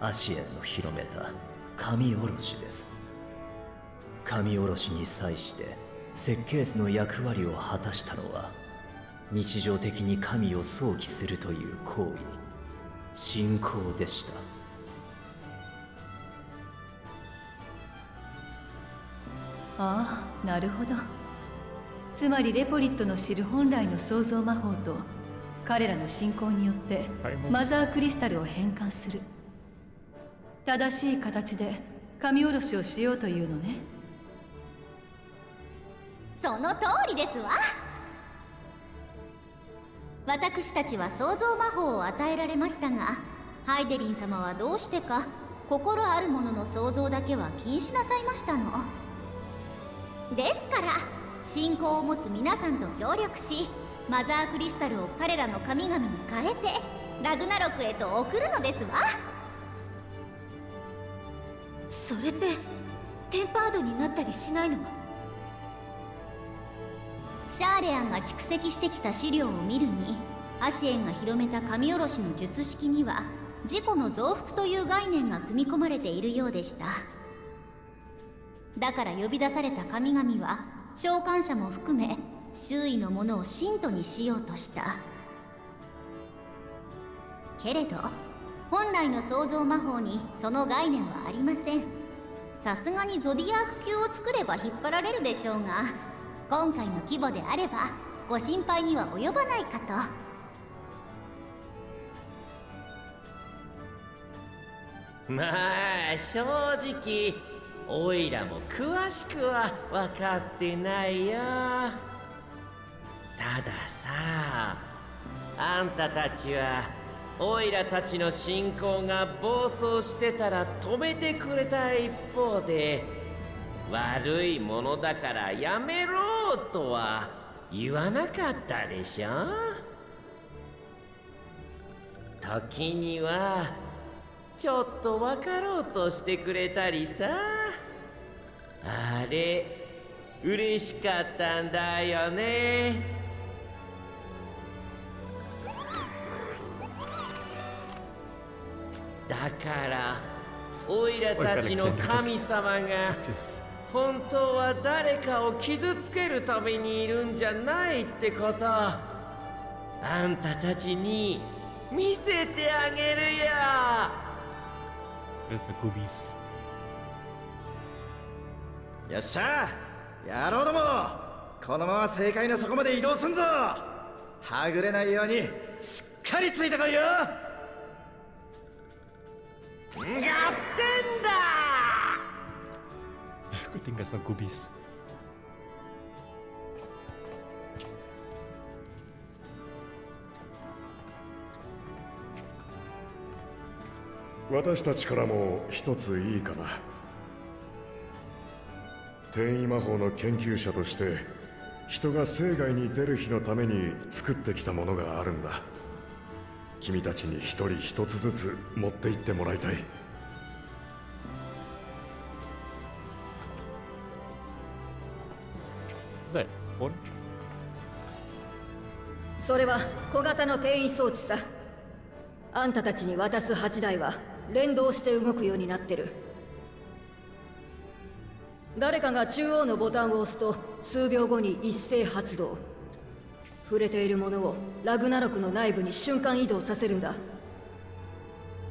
アシエンの広めた神おろしです。神おろしに際して設計図の役割を果たしたのは、日常的に神を想起するという行為、信仰でした。ああ、なるほど。つまりレポリットの知る本来の創造魔法と彼らの信仰によってマザークリスタルを変換する、正しい形で神おろしをしようというのね。その通りですわ。私たちは創造魔法を与えられましたが、ハイデリン様はどうしてか心あるものの創造だけは禁止なさいましたの。ですから信仰を持つ皆さんと協力し、マザークリスタルを彼らの神々に変えてラグナロクへと送るのですわ。それってテンパードになったりしないの？シャーレアンが蓄積してきた資料を見るに、アシエンが広めた神おろしの術式には自己の増幅という概念が組み込まれているようでした。だから呼び出された神々は召喚者も含め周囲のものを信徒にしようとした。けれど本来の創造魔法にその概念はありません。さすがにゾディアーク級を作れば引っ張られるでしょうが、今回の規模であればご心配には及ばないかと。まあ正直おいらも詳しくは分かってないよ。たださ、あんたたちはおいらたちの信仰が暴走してたら止めてくれた一方で、悪いものだからやめろとは言わなかったでしょ。時にはちょっと分かろうとしてくれたりさ。あれ嬉しかったんだよね。だからオイラたちの神様が本当は誰かを傷つけるためにいるんじゃないってこと、あんたたちに見せてあげるよ。よっしゃ、野郎ども、このまま正解の底まで移動すんぞ。はぐれないようにしっかりついてこいよ。逆転だ。Aku tinggal sama Gubis. 私たちからも一ついいかな。転移魔法の研究者として人が生涯に出る日のために作ってきたものがあるんだ。君たちに一人一つずつ持って行ってもらいたい。それは小型の転移装置さ。あんたたちに渡す8台は連動して動くようになってる。誰かが中央のボタンを押すと数秒後に一斉発動。触れているものをラグナロクの内部に瞬間移動させるんだ。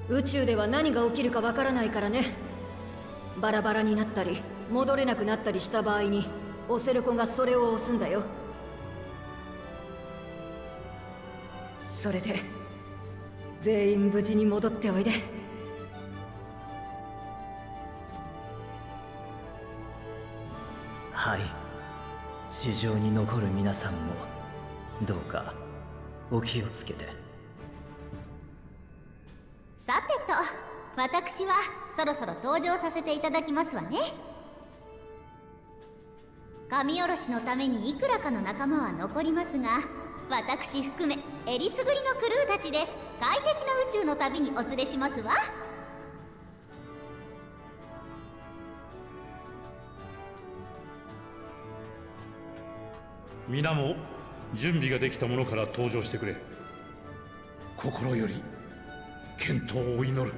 宇宙では何が起きるかわからないからね。バラバラになったり戻れなくなったりした場合にオセルコがそれを押すんだよ。それで全員無事に戻っておいで。はい、地上に残る皆さんもどうかお気をつけて。さてと、私はそろそろ登場させていただきますわね。神下ろしのためにいくらかの仲間は残りますが、私含めえりすぐりのクルーたちで快適な宇宙の旅にお連れしますわ。皆も準備ができたものから登場してくれ。心より健闘を祈る。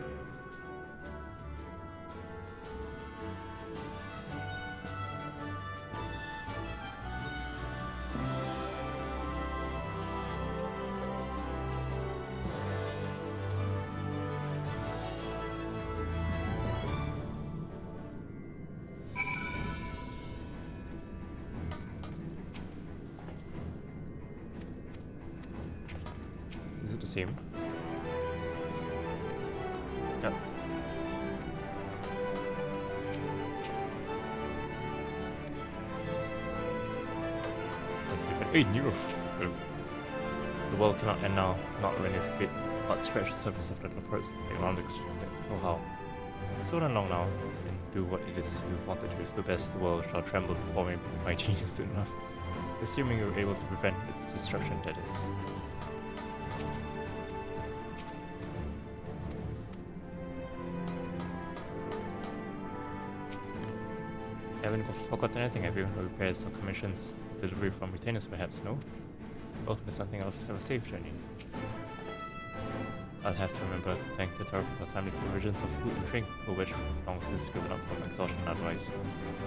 Is it the same? Yep. That's different. Hey, new. The world cannot end now, not when you forbid, but scratch the surface of the parts around the know how. So long now, and do what it is you've wanted to. The best the world shall tremble before my genius soon enough. Assuming you're able to prevent its destruction, that is. Haven't forgotten anything, have you? No repairs or commissions? Delivery from retainers, perhaps? No? Well, for something else, have a safe journey. I'll have to remember to thank the Turk for timely provisions of food and drink, for which we've long since given up from exhaustion otherwise.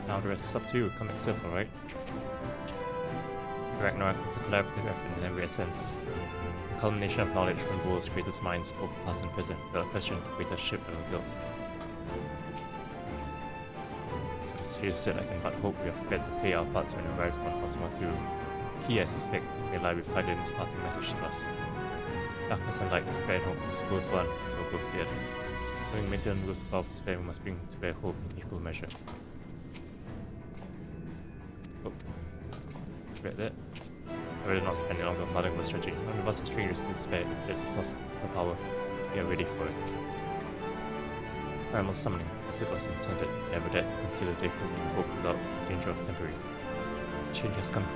Now the rest is up to you. Come accept, alright? Ragnarok was a collaborative effort in every sense. The culmination of knowledge from the world's greatest minds, both past and present, without question, the greatest ship ever built. So the series said I can but hope we are prepared to play our parts when we arrive on Ultima 2. Key, I suspect, may lie with Hyden's parting message to us. Darkness and light, despair and hope, as goes one, so goes the other. Having maintained rules above despair, we must bring to bear hope in equal measure. Oh. Regret that. I'd rather not spend any longer muddling the strategy. None of us are strangers to despair, if there's a source of power. We are ready for it. Primal summoning, as it was intended, never dared to consider they could invoke without danger of temporary. Change has come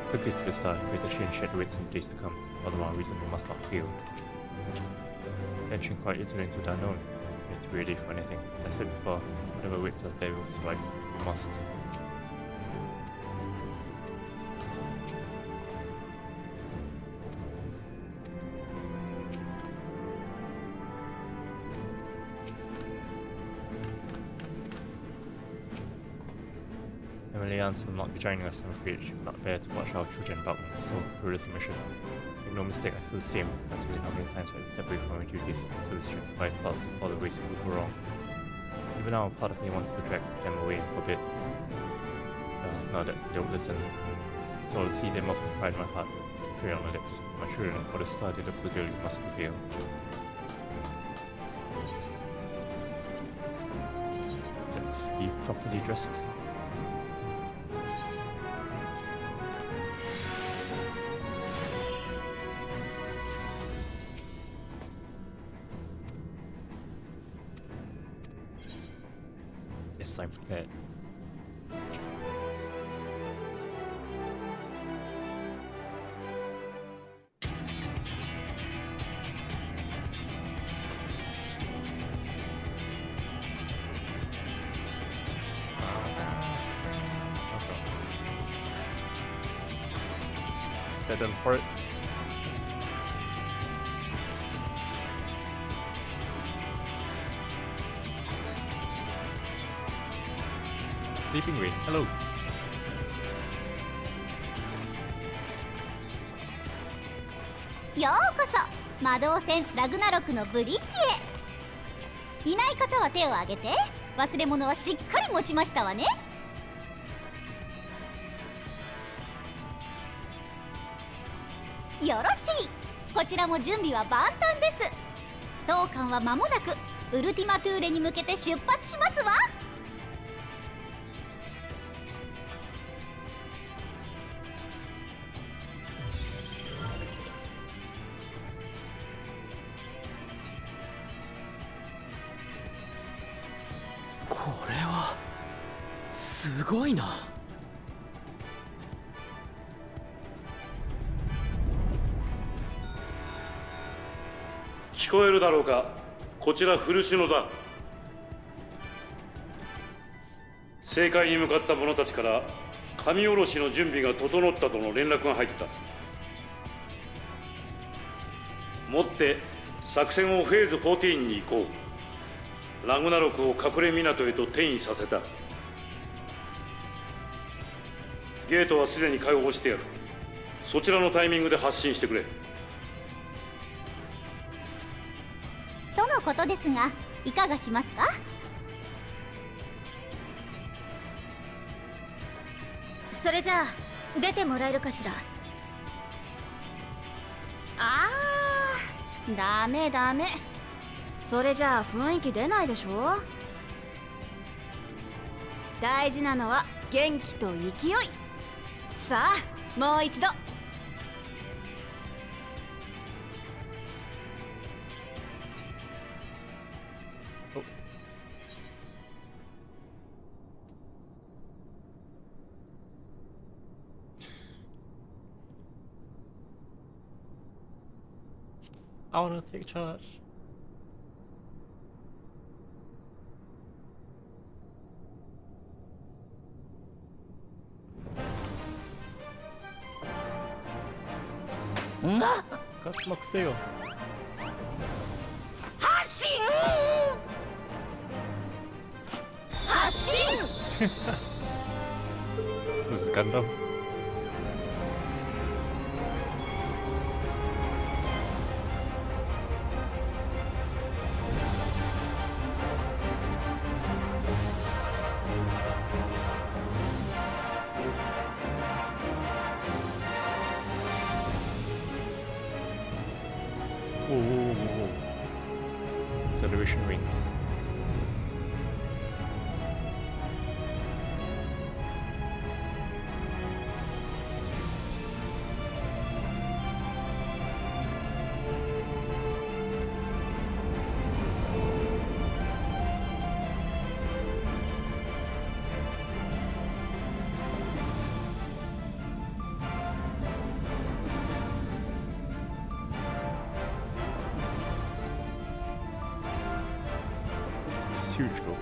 quickly to the star, and greater change yet awaits in the days to come, all the more reason we must not fail. Venturing quite little into the unknown, we have to be ready for anything. As I said before, whatever waits us there we will survive. We must. Emilians will not be joining us, I'm afraid. She cannot bear to watch our children about one so cruel as a mission. Make no mistake, I feel the same. I can't tell you how many times I step away from my duties, so distracted by thoughts of all the ways people go wrong. Even now, part of me wants to drag them away and forbid. Now that they don't listen. So to see them off with pride in my heart, pray on my lips. My children, for the star they love so dearly, must prevail. Let's be properly dressed. Yes, I'm prepared. Set them ports. Sleeping Rain, hello. ようこそ魔導戦ラグナロクのブリッジへ。いない方は手を挙げて。忘れ物はしっかり持ちましたわね。よろしい。こちらも準備は万端です。当館は間もなくウルティマトゥーレに向けて出発しますわ。これはすごいな。聞こえるだろうか。こちら古篠だ。政界に向かった者たちから神下ろしの準備が整ったとの連絡が入った。もって作戦をフェーズ14に移行。ラグナロクを隠れ港へと転移させた。ゲートはすでに開放してある。そちらのタイミングで発進してくれ。とのことですが、いかがしますか？それじゃあ出てもらえるかしら。ダメダメ。それじゃあ雰囲気出ないでしょ。大事なのは元気と勢い。さあもう一度。I wanna take charge. Guts 막세요. 発進発進 So ist Gundam. Whoa. Acceleration rings. It's huge though.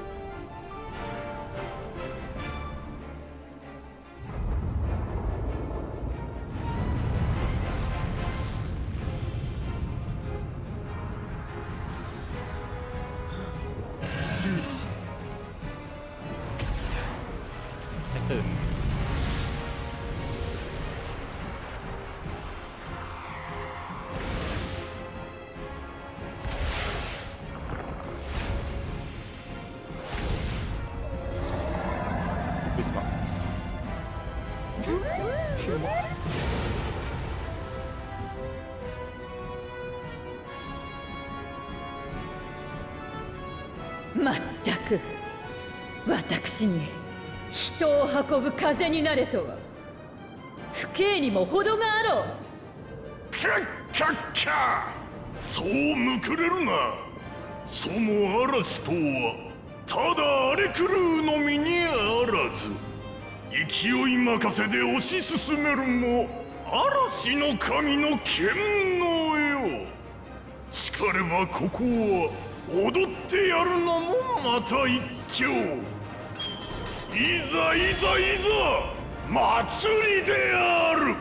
Whisper. まったく私に人を運ぶ風になれとは不敬にも程があろう。キャッキャッキャそうむくれるな。その嵐とはただ荒れ狂うのみにあらず、勢い任せで推し進めるも嵐の神の剣のよ。しかればここは踊ってやるのもまた一興。いざいざいざ祭りである。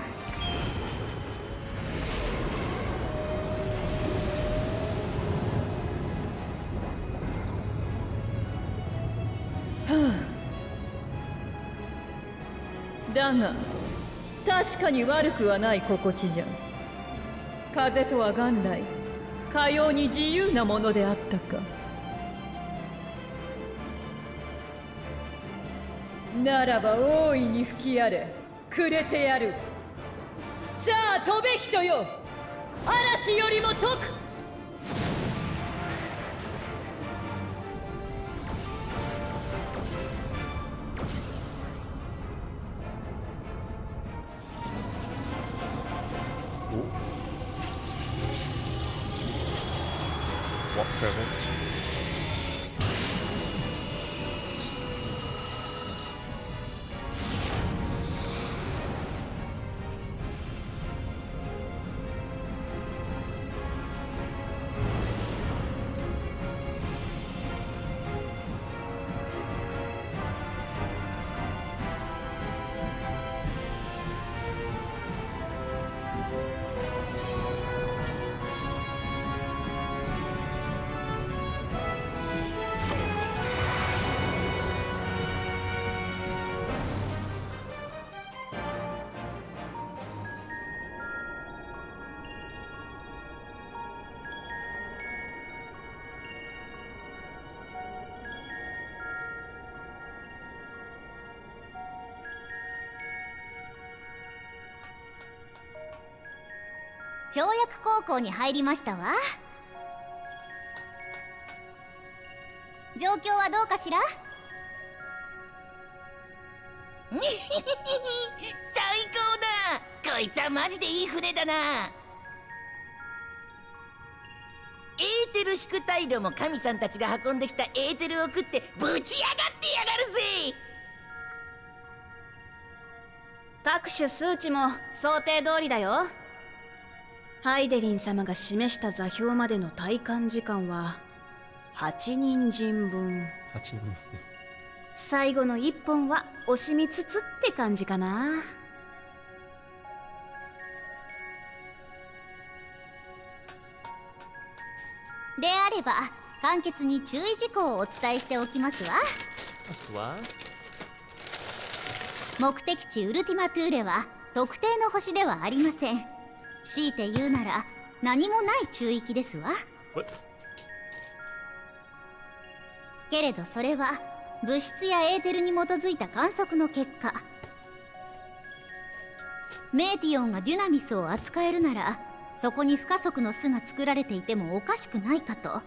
だが確かに悪くはない心地じゃ。風とは元来かように自由なものであったか。ならば大いに吹き荒れくれてやる。さあ飛べ人よ、嵐よりも解く。What privilege?跳躍高校に入りましたわ。状況はどうかしら？最高だ。こいつはマジでいい船だな。エーテル宿退路も神さんたちが運んできたエーテルを食ってぶち上がってやがるぜ。各種数値も想定通りだよ。ハイデリン様が示した座標までの体感時間は8人参分。8人。最後の1本は惜しみつつって感じかな。であれば簡潔に注意事項をお伝えしておきますわ。目的地ウルティマトゥーレは特定の星ではありません。強いて言うなら何もない中域ですわ。けれどそれは物質やエーテルに基づいた観測の結果。メーティオンがデュナミスを扱えるならそこに不可測の巣が作られていてもおかしくないかと。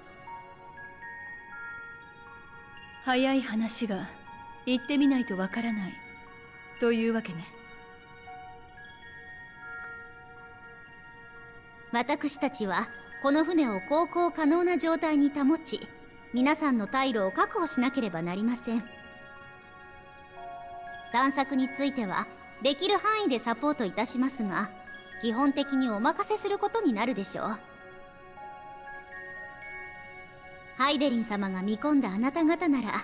早い話が行ってみないとわからないというわけね。私たちはこの船を航行可能な状態に保ち、皆さんの退路を確保しなければなりません。探索についてはできる範囲でサポートいたしますが、基本的にお任せすることになるでしょう。ハイデリン様が見込んだあなた方ならきっ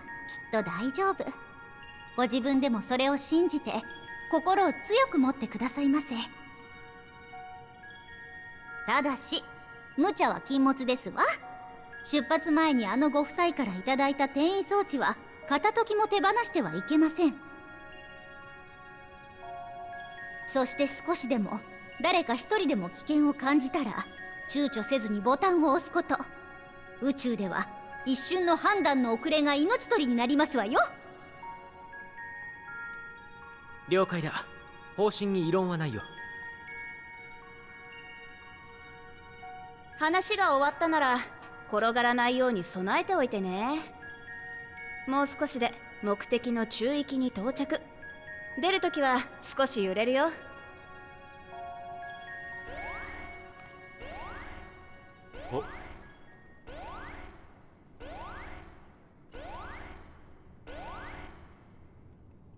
と大丈夫。ご自分でもそれを信じて心を強く持ってくださいませ。ただし無茶は禁物ですわ。出発前にあのご夫妻からいただいた転移装置は片時も手放してはいけません。そして少しでも誰か一人でも危険を感じたら躊躇せずにボタンを押すこと。宇宙では一瞬の判断の遅れが命取りになりますわよ。了解だ。方針に異論はないよ。話が終わったなら転がらないように備えておいてね。もう少しで目的の中域に到着。出るときは少し揺れるよ。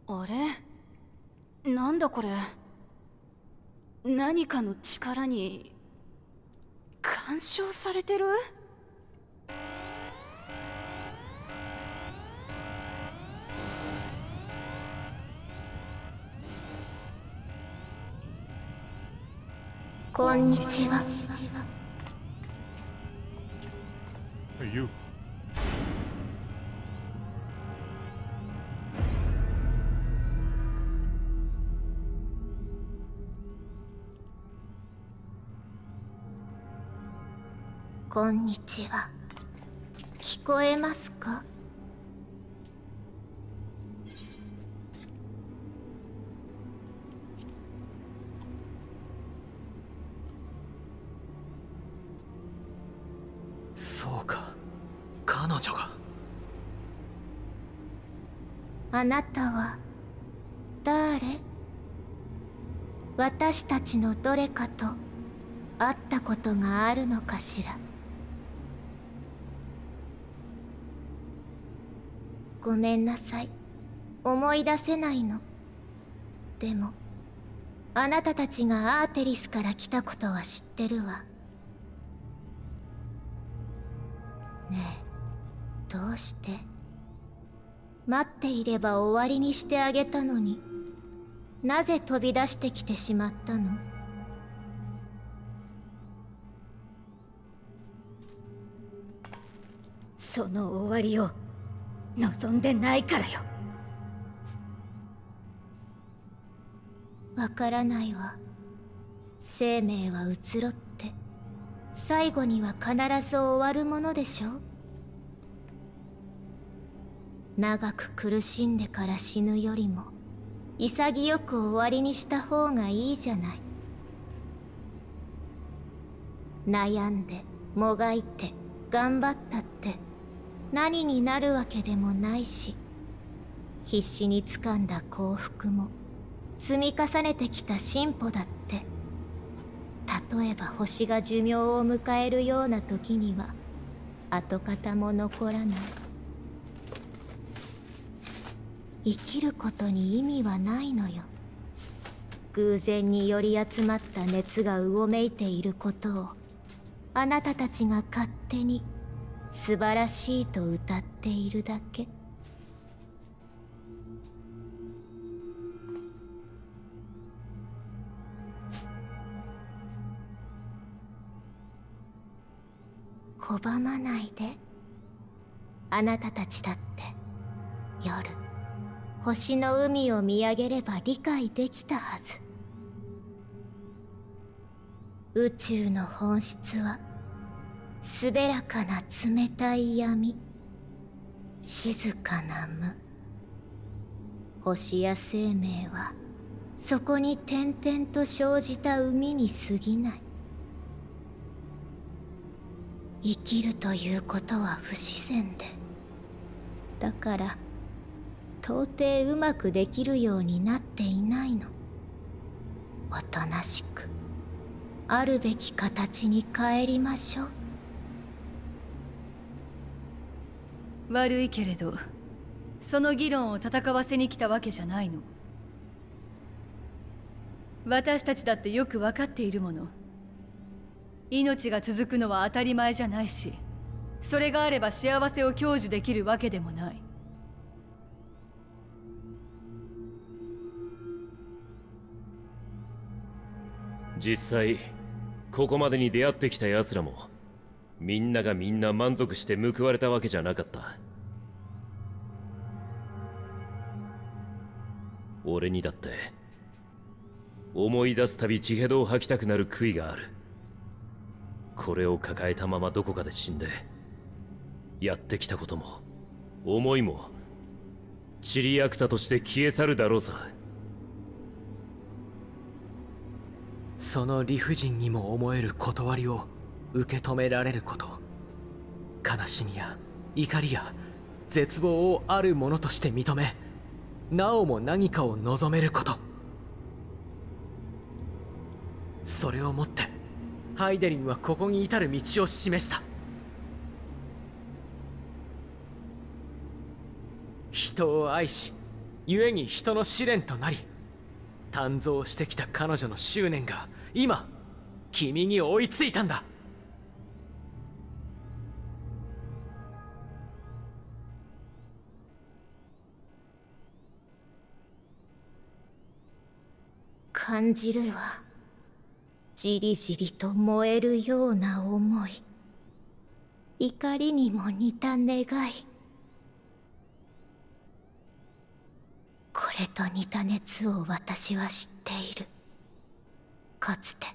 あれ？なんだこれ。何かの力に干渉されてる？こんにちは。You. 「こんにちは。聞こえますか？そうか、彼女が。あなたは誰？私たちのどれかと会ったことがあるのかしら。ごめんなさい、思い出せないの。でもあなたたちがアーテリスから来たことは知ってるわ。ねえ、どうして待っていれば終わりにしてあげたのに、なぜ飛び出してきてしまったの？その終わりを望んでないからよ。わからないわ。生命は移ろって最後には必ず終わるものでしょ。長く苦しんでから死ぬよりも潔く終わりにした方がいいじゃない。悩んでもがいて頑張ったって何になるわけでもないし、必死に掴んだ幸福も積み重ねてきた進歩だって、例えば星が寿命を迎えるような時には跡形も残らない。生きることに意味はないのよ。偶然により集まった熱がうごめいていることをあなたたちが勝手に素晴らしいと歌っているだけ。拒まないで。あなたたちだって夜星の海を見上げれば理解できたはず。宇宙の本質はすべらかな冷たい闇、静かな無。星や生命はそこに点々と生じた海に過ぎない。生きるということは不自然で、だから到底うまくできるようになっていないの。おとなしくあるべき形に帰りましょう。悪いけれど、その議論を戦わせに来たわけじゃないの。私たちだってよく分かっているもの。命が続くのは当たり前じゃないし、それがあれば幸せを享受できるわけでもない。実際ここまでに出会ってきた奴らもみんながみんな満足して報われたわけじゃなかった。俺にだって思い出すたび血へどを吐きたくなる悔いがある。これを抱えたままどこかで死んで、やってきたことも思いも塵役たとして消え去るだろうさ。その理不尽にも思える断りを受け止められること、悲しみや怒りや絶望をあるものとして認め、なおも何かを望めること、それをもってハイデリンはここに至る道を示した。人を愛し、故に人の試練となり、誕生してきた彼女の執念が今君に追いついたんだ。感じるわ。じりじりと燃えるような思い、怒りにも似た願い。これと似た熱を私は知っている。かつて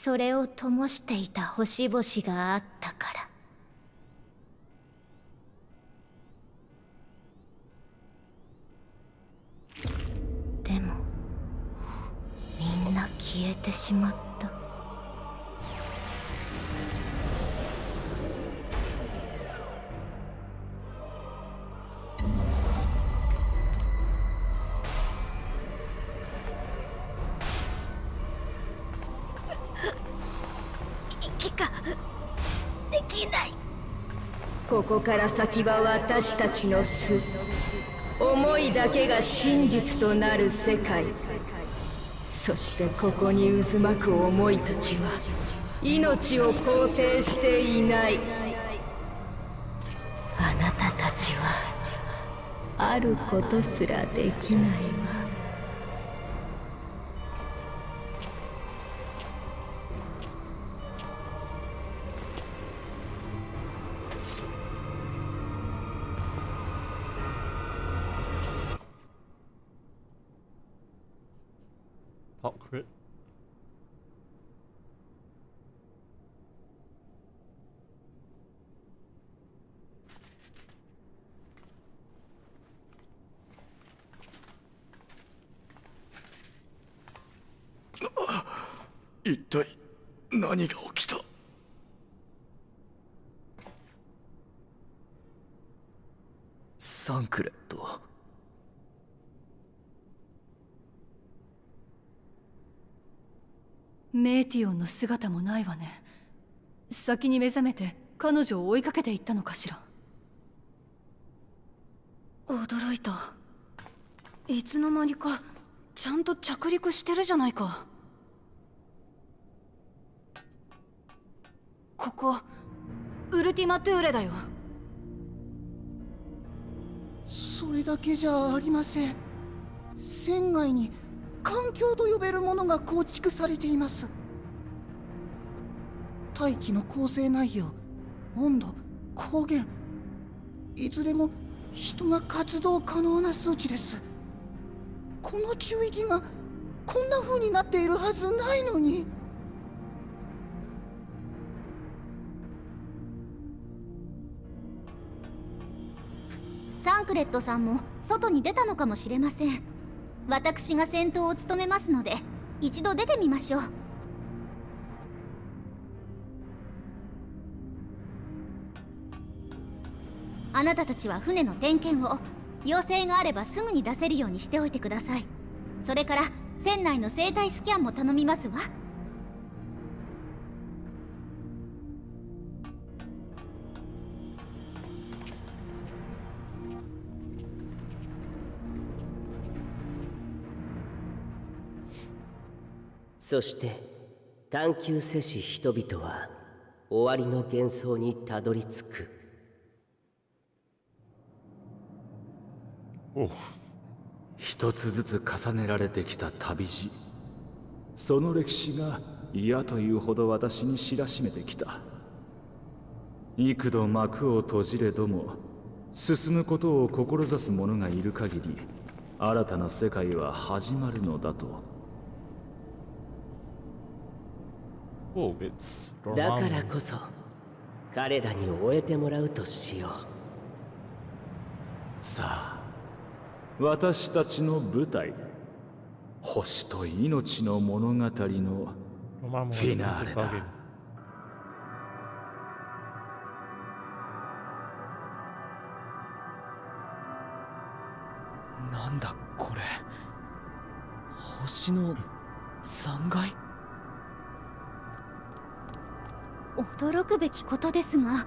それを灯していた星々があったから。でもみんな消えてしまった。息ができない。ここから先は私たちの巣。思いだけが真実となる世界。そしてここに渦巻く思いたちは命を肯定していない。あなたたちはあることすらできないわ。Pop crit. .一体何が起きた？サンクレット。メーティオンの姿もないわね。先に目覚めて彼女を追いかけていったのかしら。驚いた。いつの間にかちゃんと着陸してるじゃないか。ここウルティマトゥーレだよ。それだけじゃありません。船外に環境と呼べるものが構築されています。大気の構成内容、温度、光源、いずれも人が活動可能な数値です。この宙域がこんな風になっているはずないのに。サンクレットさんも外に出たのかもしれません。私が先頭を務めますので一度出てみましょう。あなたたちは船の点検を、要請があればすぐに出せるようにしておいてください。それから船内の生体スキャンも頼みますわ。そして探求せし人々は終わりの幻想にたどり着く。一つずつ重ねられてきた旅路、その歴史が嫌というほど私に知らしめてきた。幾度幕を閉じれども進むことを志す者がいる限り新たな世界は始まるのだと。だからこそ彼らに終えてもらうとしよう。さあ、私たちの舞台、星と命の物語のフィナーレだ。なんだこれ、星の残骸？驚くべきことですが、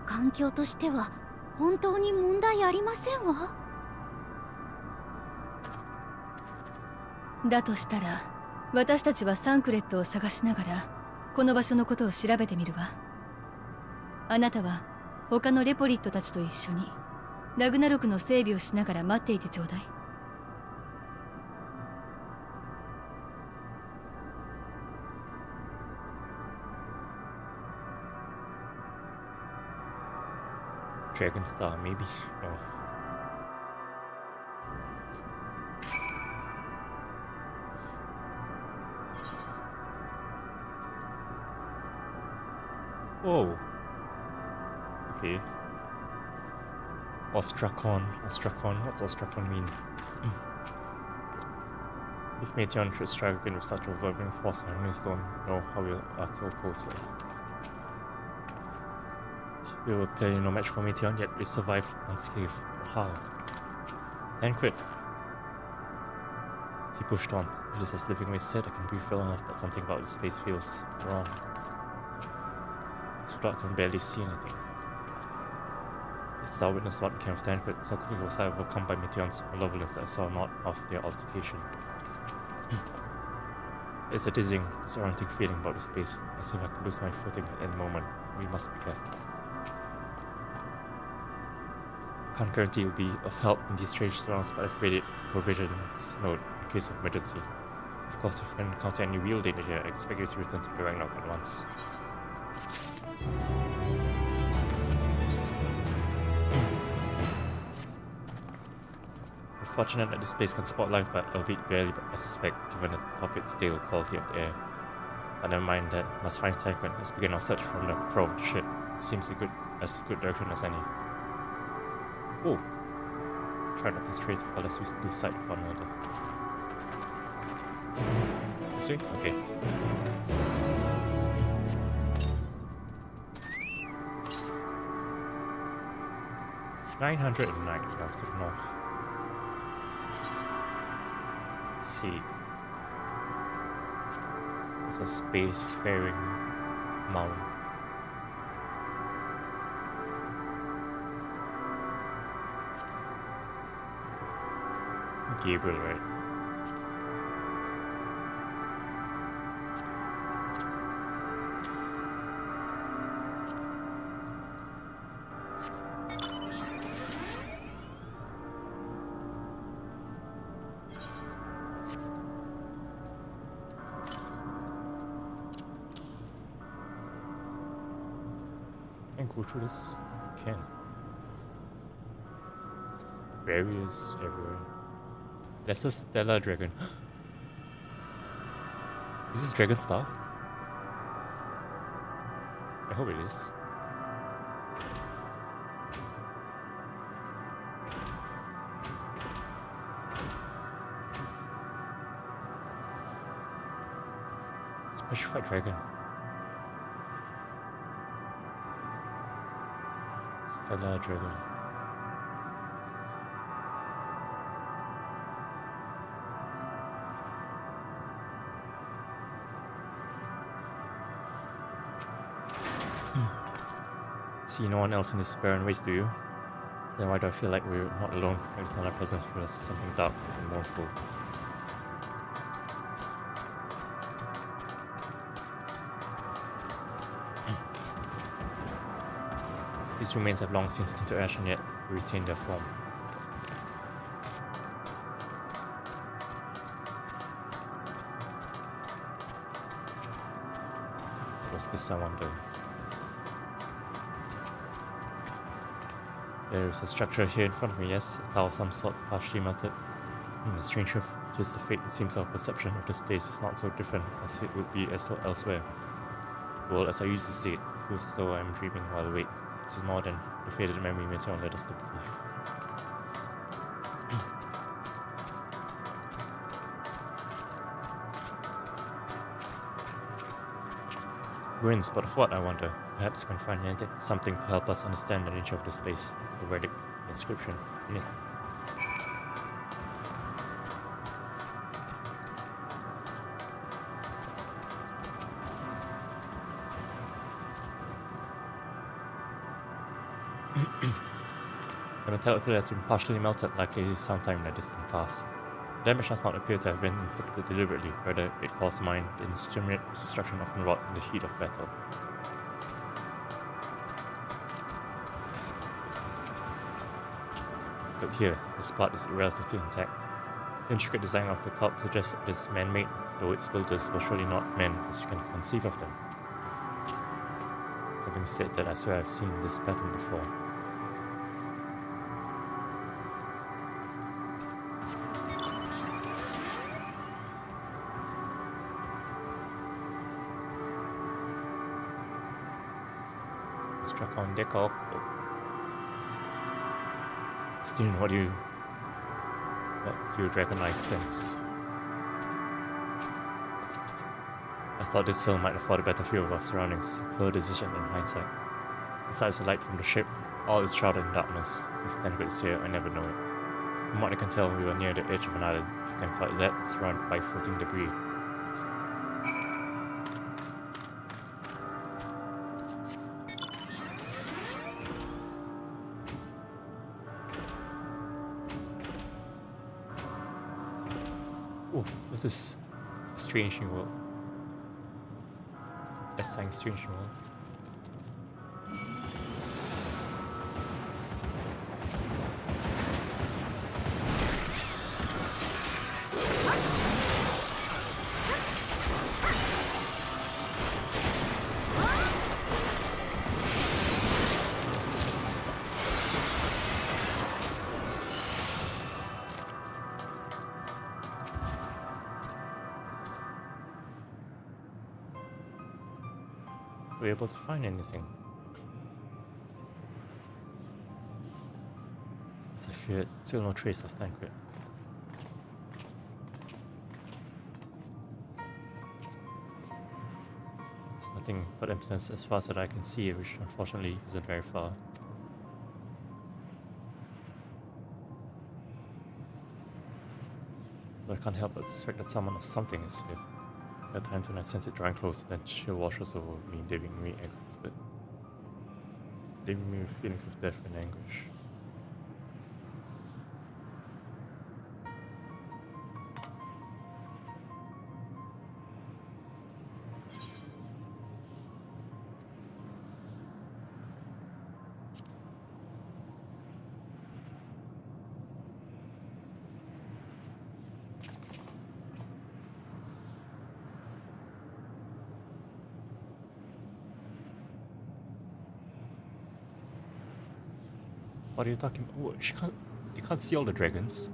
環境としては本当に問題ありませんわ。だとしたら私たちはサンクレットを探しながらこの場所のことを調べてみるわ。あなたは他のレポリットたちと一緒にラグナロクの整備をしながら待っていてちょうだい。Dragon Star, maybe? No. Oh. Okay. Ostrakon. Ostrakon. What's Ostrakon mean? If Meteon should strike again with such overwhelming force, I honestly don't know how we are to oppose it. We were clearly no match for Meteon, yet we survived unscathed. How? Then quit. He pushed on. It is as living waste said, I can breathe well enough, but something about the space feels wrong. It's so dark I can barely see anything. It's our witness what became of Tancred. So quickly was I overcome by Meteon's malevolence that I saw not of their altercation. It's a dizzying, disorienting feeling about the space, as if I could lose my footing at any moment. We must be careful. I can't guarantee it will be of help in these strange surrounds, but I've created provisions note in case of emergency. Of course, if we can encounter any real danger, I expect you to return to the Ragnarok at once. We're fortunate that this place can support life, but albeit barely, but I suspect, given the topid stale quality of the air. But never mind that, must find Tancred. Let's begin our search from the prow of the ship. It seems as good direction as any. Oh! Try not to stray too far lest we lose sight of one another. This way? Okay. It's 909 miles to the north. Let's see. It's a spacefaring mound. Gabriel, right? Can go through this? Can. Barriers everywhere. That's a stellar dragon. Is this Dragon Star? I hope it is. It's a petrified dragon. Stellar dragon. See no one else in this barren waste, do you? Then why do I feel like we're not alone? Maybe it's not our presence feels something dark and mournful. These remains have long since turned to ash and yet retain their form. What's this, I wonder? There is a structure here in front of me, yes, a tower of some sort, partially melted. A strange twist of fate. It seems our perception of this place is not so different as it would be elsewhere. Well, as I used to see it, it feels as though I am dreaming while awake. This is more than the faded memory Meteon led us to believe. Ruins, but of what, I wonder? Perhaps we can find something to help us understand the nature of the space. The verdict inscription in it. The metallic pillar has been partially melted, likely sometime in the distant past. The damage does not appear to have been inflicted deliberately, rather it caused mind the indiscriminate destruction often wrought in the heat of battle. Look here, this part is relatively intact. The intricate design of the top suggests it is man-made, though its builders were surely not men as you can conceive of them. Having said that, I swear I've seen this pattern before. Drakon Deka Octo. Steven, what do you recognize since? I thought this cell might afford a better view of our surroundings, a poor decision in hindsight. Besides the light from the ship, all is shrouded in darkness. If Thancred's here, I never know it. From what I can tell, we were near the edge of an island, if you can call it that, surrounded by floating debris. Oh, this is Strange New World. Let's sang Strange New World. Were you able to find anything? As I feared, still no trace of Thancred. There's nothing but emptiness as far as that I can see, which unfortunately isn't very far. But I can't help but suspect that someone or something is here. There are times when I sense it drawing closer, then chill washes over me, leaving me exhausted. Leaving me with feelings of death and anguish. What are you talking about? Oh, you can't see all the dragons.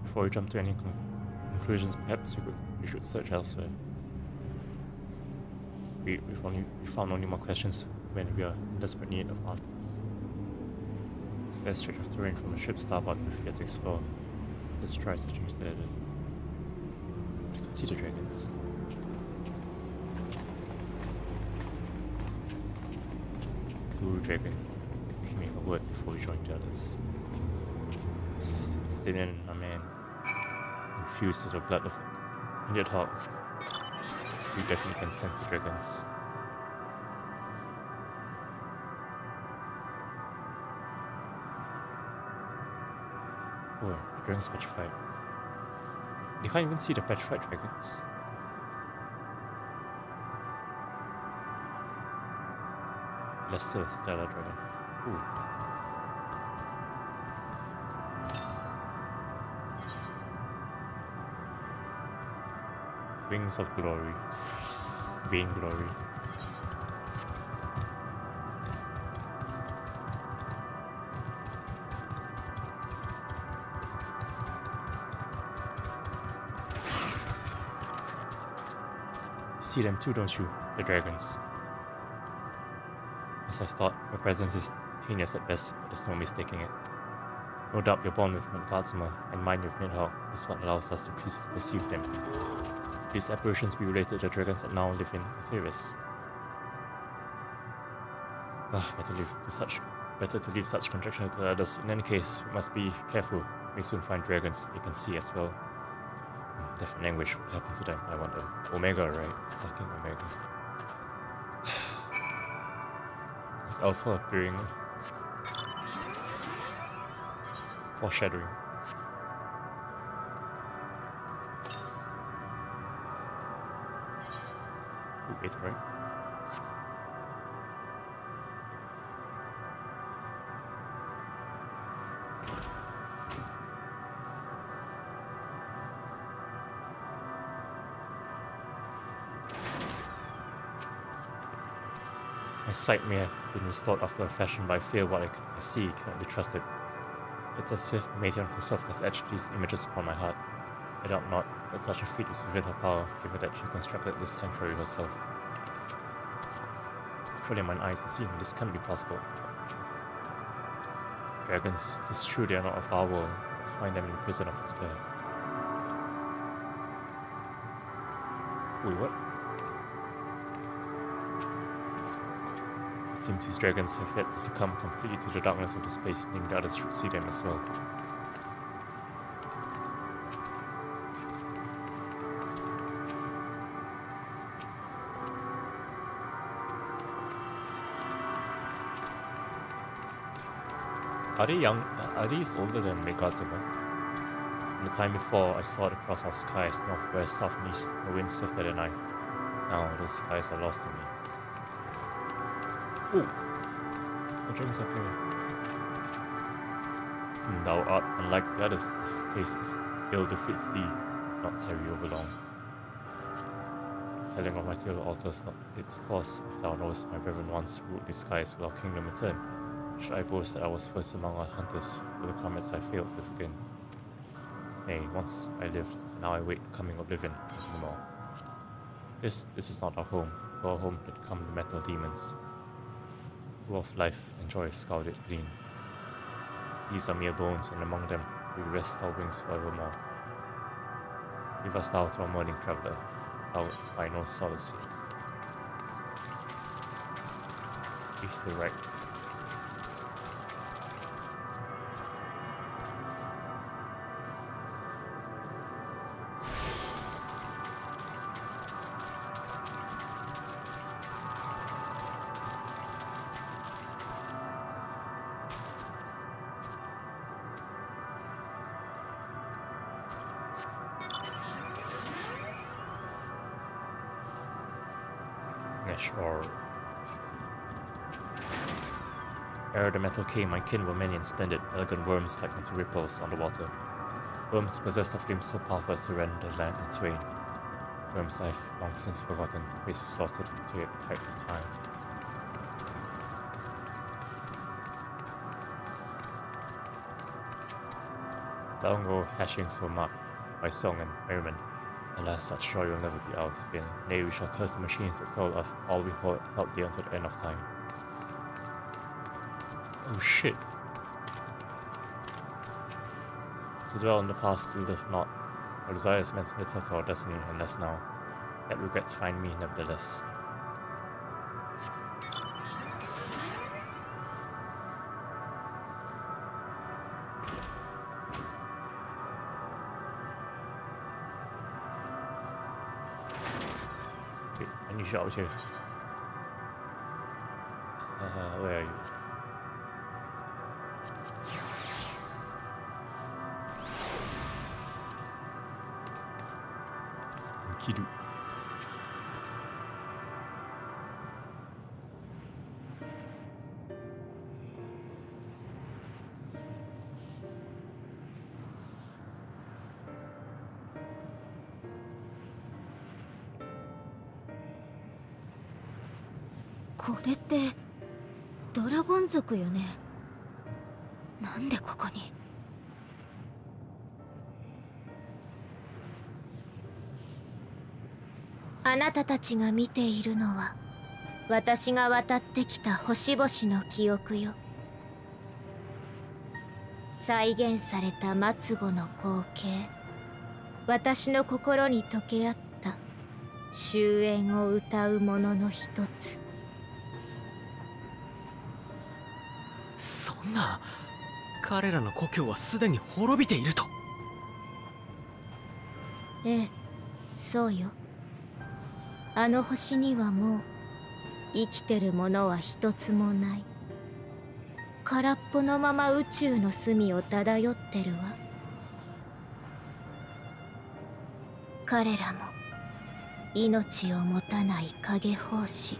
Before we jump to any conclusions, perhaps we should search elsewhere. We found only more questions when we are in desperate need of answers. It's a vast stretch of terrain from the ship's starboard we've yet to explore. Let's try such things later. You can see the dragons. Blue dragon, we can make a word before we join the others. Stay in, my man. Infused with the blood of Indian Hawk. We definitely can sense the dragons. Oh, the dragon's petrified. You can't even see the petrified dragons. Lesser Stellar Dragon. Ooh. Wings of Glory. Vain Glory. See them too, don't you? The dragons. As I thought, your presence is tenuous at best, but there's no mistaking it. No doubt your bond with Gatsuma and mine with Nidhogg is what allows us to perceive them. These apparitions be related to the dragons that now live in Etheris. Better to leave such conjecture to others. In any case, we must be careful. We soon find dragons they can see as well. Death and anguish, what happened to them, I wonder. Omega, right? Fucking Omega. Is Alpha appearing? Foreshadowing. Ooh, 8th, right? My sight may have been restored after a fashion, but I fear what I see cannot be trusted. It's as if Meteon herself has etched these images upon my heart. I doubt not that such a feat is within her power, given that she constructed this sanctuary herself. Surely mine eyes deceive me, this can't be possible. Dragons, it is true they are not of our world, but to find them in the prison of despair. Wait, what? It seems these dragons have yet to succumb completely to the darkness of the space, meaning the others should see them as well. Are they young? Are these older than Megazuma? In the time before, I saw it across our skies, north, west, south, and east, the wind swifter than I. Now, those skies are lost to me. Oh! The dragons up here. Thou art unlike the others, this place is ill befits thee, not tarry over long. Telling of my tale alters not its course, if thou knowest my reverend once ruled these skies, will our kingdom return? Should I boast that I was first among our hunters, with the comrades I failed to begin? Nay, once I lived, and now I wait the coming oblivion, no more. This is not our home. To our home did come the metal demons, who of life and joy scoured it clean. These are mere bones, and among them we rest our wings forevermore. Give us now to our morning traveller, thou find no solace here. Give the right. Or ere the metal came, my kin were many and splendid, elegant worms like unto ripples on the water. Worms possessed of limbs so powerful as to rend the land in twain. Worms I've long since forgotten, faces lost to the tides of time. Long ago, hashings were marked by song and merriment. Alas, such joy will never be ours again. Nay, we shall curse the machines that stole us all we held dear until the end of time. Oh shit. To dwell in the past, to live not. Our desires meant little to our destiny, and less now. Yet regrets find me nevertheless. Wait, I need you out here. Where are you? Kidu.これってドラゴン族よね。なんでここに。あなたたちが見ているのは私が渡ってきた星々の記憶よ。再現された末後の光景、私の心に溶け合った終焉を歌うものの一つ。そんな、彼らの故郷はすでに滅びていると。ええ、そうよ。あの星にはもう生きてるものは一つもない。空っぽのまま宇宙の隅を漂ってるわ。彼らも命を持たない影胞子、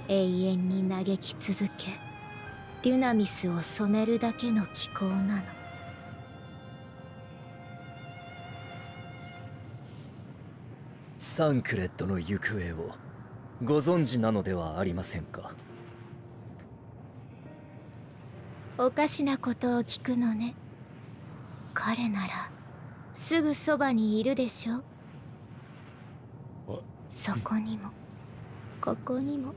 永遠に嘆き続けデュナミスを染めるだけの気候なの。サンクレットの行方をご存知なのではありませんか。おかしなことを聞くのね。彼ならすぐそばにいるでしょ。そこにもここにも、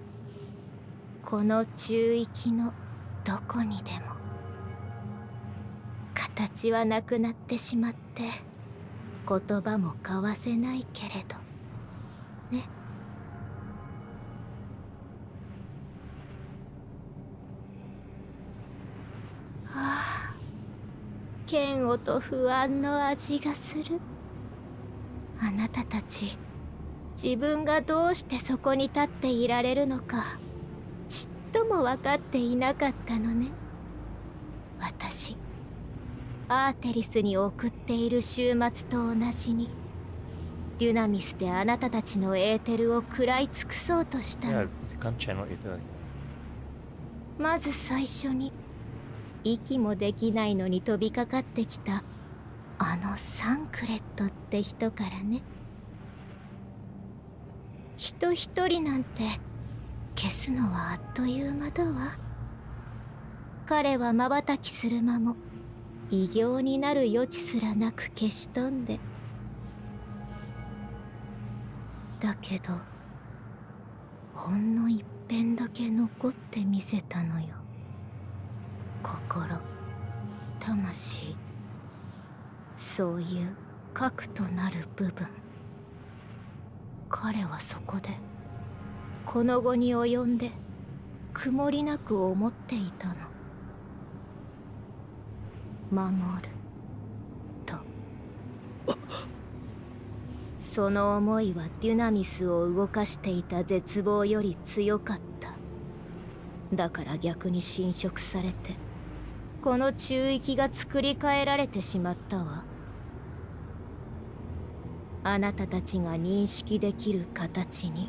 この中域のどこにでも。形はなくなってしまって言葉も交わせないけれどね。はあ、嫌悪と不安の味がする。あなたたち、自分がどうしてそこに立っていられるのかちっとも分かっていなかったのね。私、アーテリスに送っている週末と同じに、デュナミスであなたたちのエーテルを食らい尽くそうとしたの。まず最初に、息もできないのに飛びかかってきたあのサンクレットって人からね。人一人なんて消すのはあっという間だわ。彼は瞬きする間も異形になる余地すらなく消し飛んで。だけどほんの一遍だけ残ってみせたのよ。心、魂、そういう核となる部分。彼はそこでこの後に及んで曇りなく思っていたの。守ると。その思いはデュナミスを動かしていた絶望より強かった。だから逆に侵食されてこの中域が作り変えられてしまったわ。あなたたちが認識できる形に、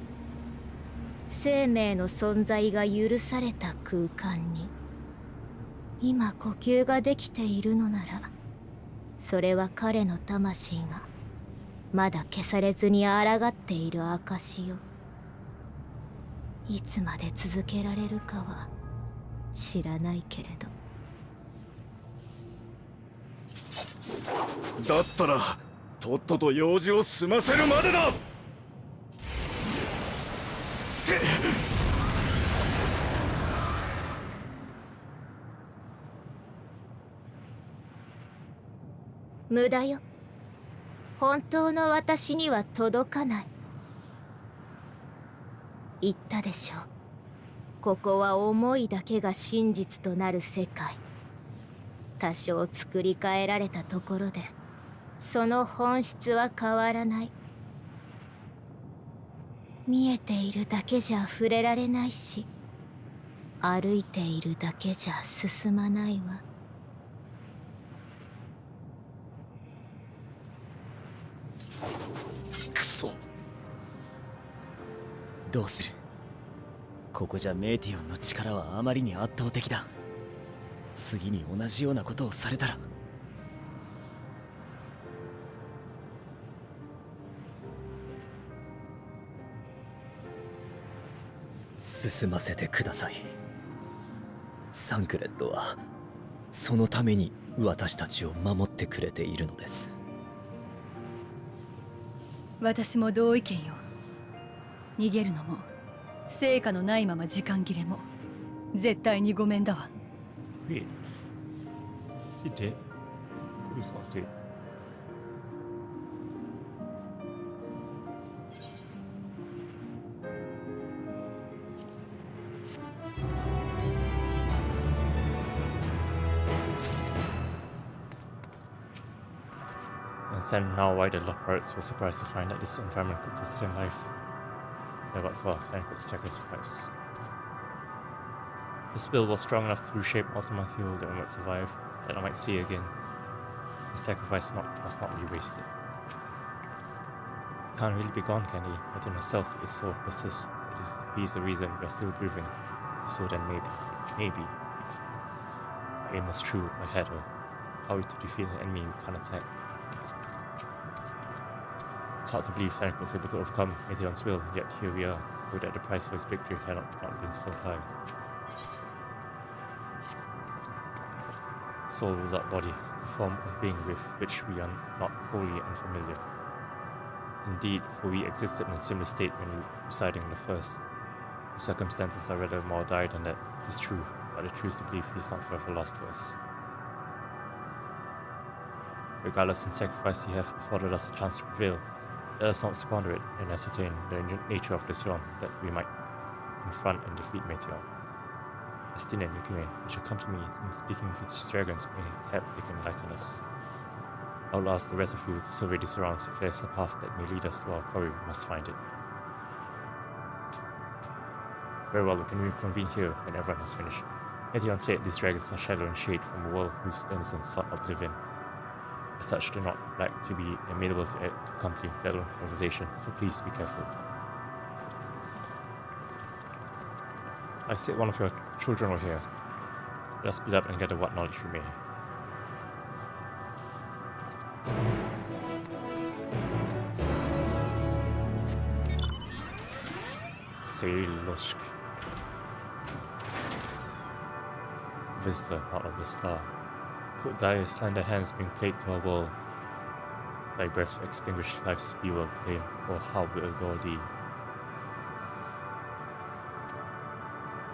生命の存在が許された空間に、今呼吸ができているのなら、それは彼の魂がまだ消されずに抗っている証よ。いつまで続けられるかは知らないけれど。だったらとっとと用事を済ませるまでだ。無駄よ。本当の私には届かない。言ったでしょう。ここは思いだけが真実となる世界。多少作り変えられたところでその本質は変わらない。見えているだけじゃ触れられないし、歩いているだけじゃ進まないわ。くそ。どうする？ここじゃメーティオンの力はあまりに圧倒的だ。次に同じようなことをされたら。進ませてください。サンクレットはそのために私たちを守ってくれているのです。私も同意見よ。逃げるのも成果のないまま時間切れも絶対にごめんだわ。Wait. Is he dead? He's not dead. I understand now why the Lockharts were surprised to find that this environment could sustain life. Never but for Thankful's sacrifice. This will was strong enough to reshape Ultima Thule that I might survive, that I might see again. His sacrifice must not be wasted. He can't really be gone, can he? Within herself, his soul persists. He is the reason we are still breathing. So then maybe. Our aim was true ahead of how to defeat an enemy we can't attack. It's hard to believe Thankful was able to overcome Meteor's will, yet here we are, though that the price for his victory had not been so high. soul without body, a form of being with which we are not wholly unfamiliar. Indeed, for we existed in a similar state when residing in the first. The circumstances are rather more dire than that, it is true, but I choose to believe he is not forever lost to us. Regardless in sacrifice he hath afforded us a chance to prevail, let us not squander it and ascertain the nature of this realm, that we might confront and defeat Meteor. Estina and Yukime, which accompany me in speaking with these dragons, may help they can enlighten us. I will ask the rest of you to survey the surrounds. If there is a path that may lead us to our quarry, we must find it. Very well, we can reconvene here when everyone has finished. Meteor said these dragons are shadow and shade from a world whose denizens sought oblivion. As such, they do not like to be amenable to accompany their own conversation, so please be careful. I said one of your children were here. Let us split up and gather what knowledge we may. Seiloshk. Visitor, not of the star. Could thy slender hands bring plague to our world? Thy breath extinguish life's bewildered flame, or how we adore thee.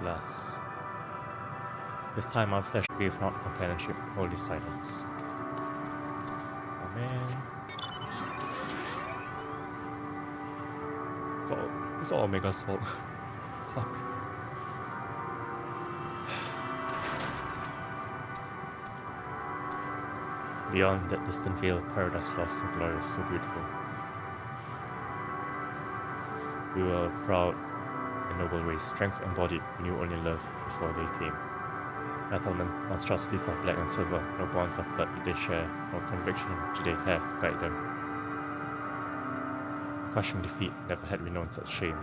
Alas, with time our flesh gave not companionship, only silence. Oh man. It's all Omega's fault. Fuck. Beyond that distant veil, paradise lost, so glorious, so beautiful. We were a proud and noble race, strength embodied, we knew only love before they came. Neither monstrosities of black and silver, no bonds of blood did they share, no conviction did they have to guide them. A crushing defeat, never had we known such shame.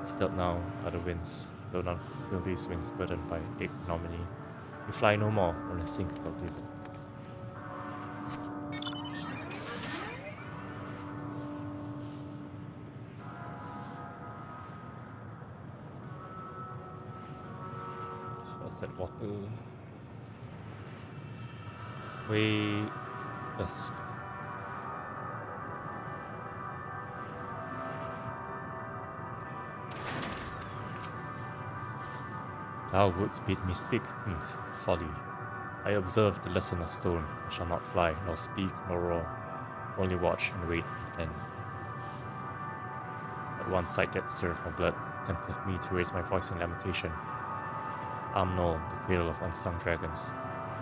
Still now are the winds, though none could feel these wings burdened by ignominy. We fly no more, only sink to oblivion. That water way dusk. Thou wouldst bid me speak? Folly. I observe the lesson of stone. I shall not fly, nor speak, nor roar. Only watch and wait, then. At one sight that served my blood tempteth me to raise my voice in lamentation. Amnol, the cradle of unsung dragons.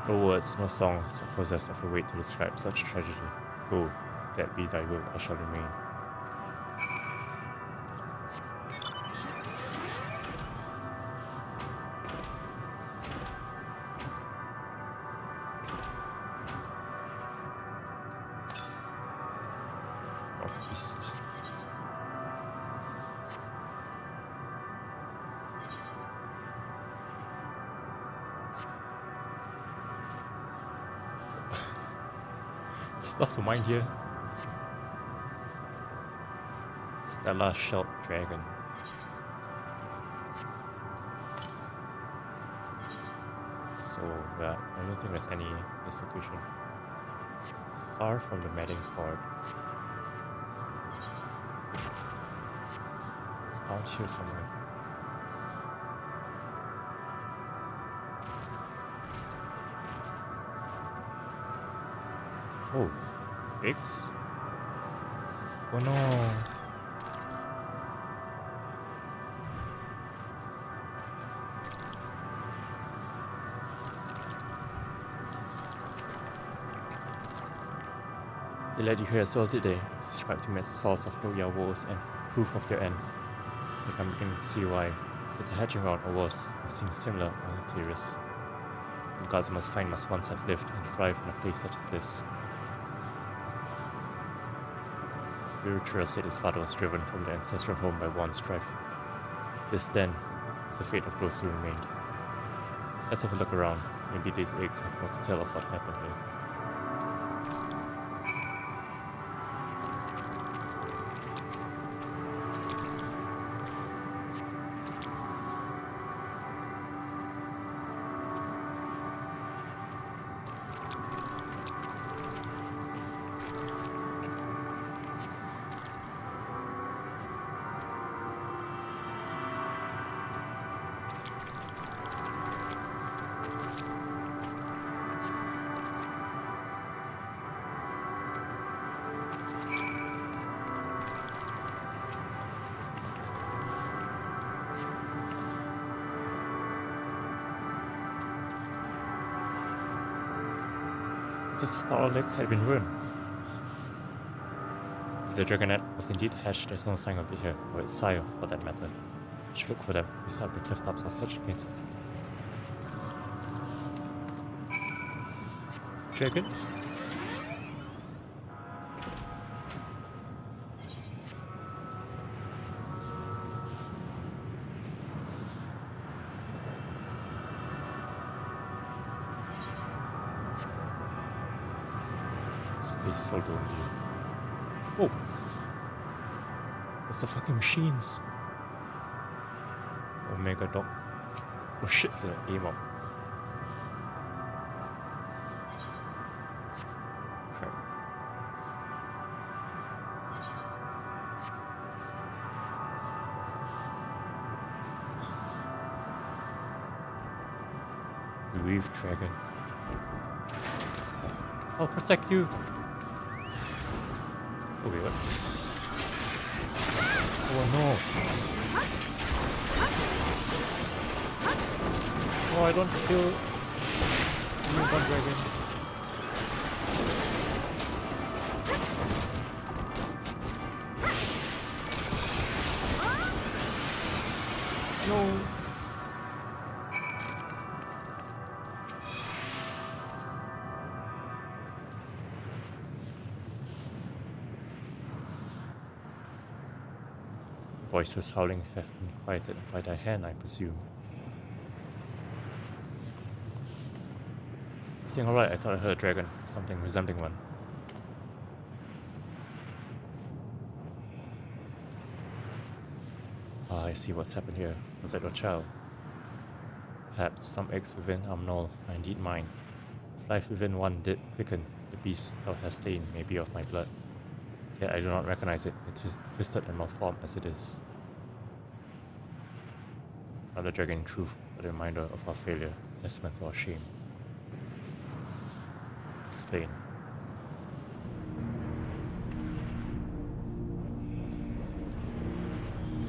No words, no songs are possessed of a weight to describe such tragedy. Go, if that be thy will, I shall remain. Northeast. Stuff to mind here. Stellar Shelled Dragon. So, I don't think there's any execution. Far from the mating ford. It's down here somewhere. Oh, X? Oh no. They let you hear as well, did they? Subscribe to me as the source of Loya woes and proof of their end. I can begin to see why. It's a hatching ground or worse. I've seen similar theories. The gods most kind must once have lived and thrived in a place such as this. Virtual said his father was driven from the ancestral home by one strife. This, then, is the fate of those who remained. Let's have a look around. Maybe these eggs have more to tell of what happened here. Just thought our legs had been ruined. If the dragonet was indeed hatched, there's no sign of it here, or its sire, for that matter. We should look for them. These upper cliff tops are such places. Dragon? Space soldier on you. Oh! It's the fucking machines! Omega Dog. Oh shit, it's an emo. Crap. Reef Dragon. I'll protect you! Oh wait, what? Oh no! Oh, I don't kill one dragon. No. Voices howling have been quieted by thy hand, I presume. Everything alright? I thought I heard a dragon, something resembling one. Ah, I see what's happened here. Was that your child? Perhaps some eggs within are null, are indeed mine. If life within one did quicken, the beast thou hast slain may be of my blood. Yet I do not recognize it, twisted and malformed as it is. Not a dragon in truth, but a reminder of our failure, testament to our shame. Explain.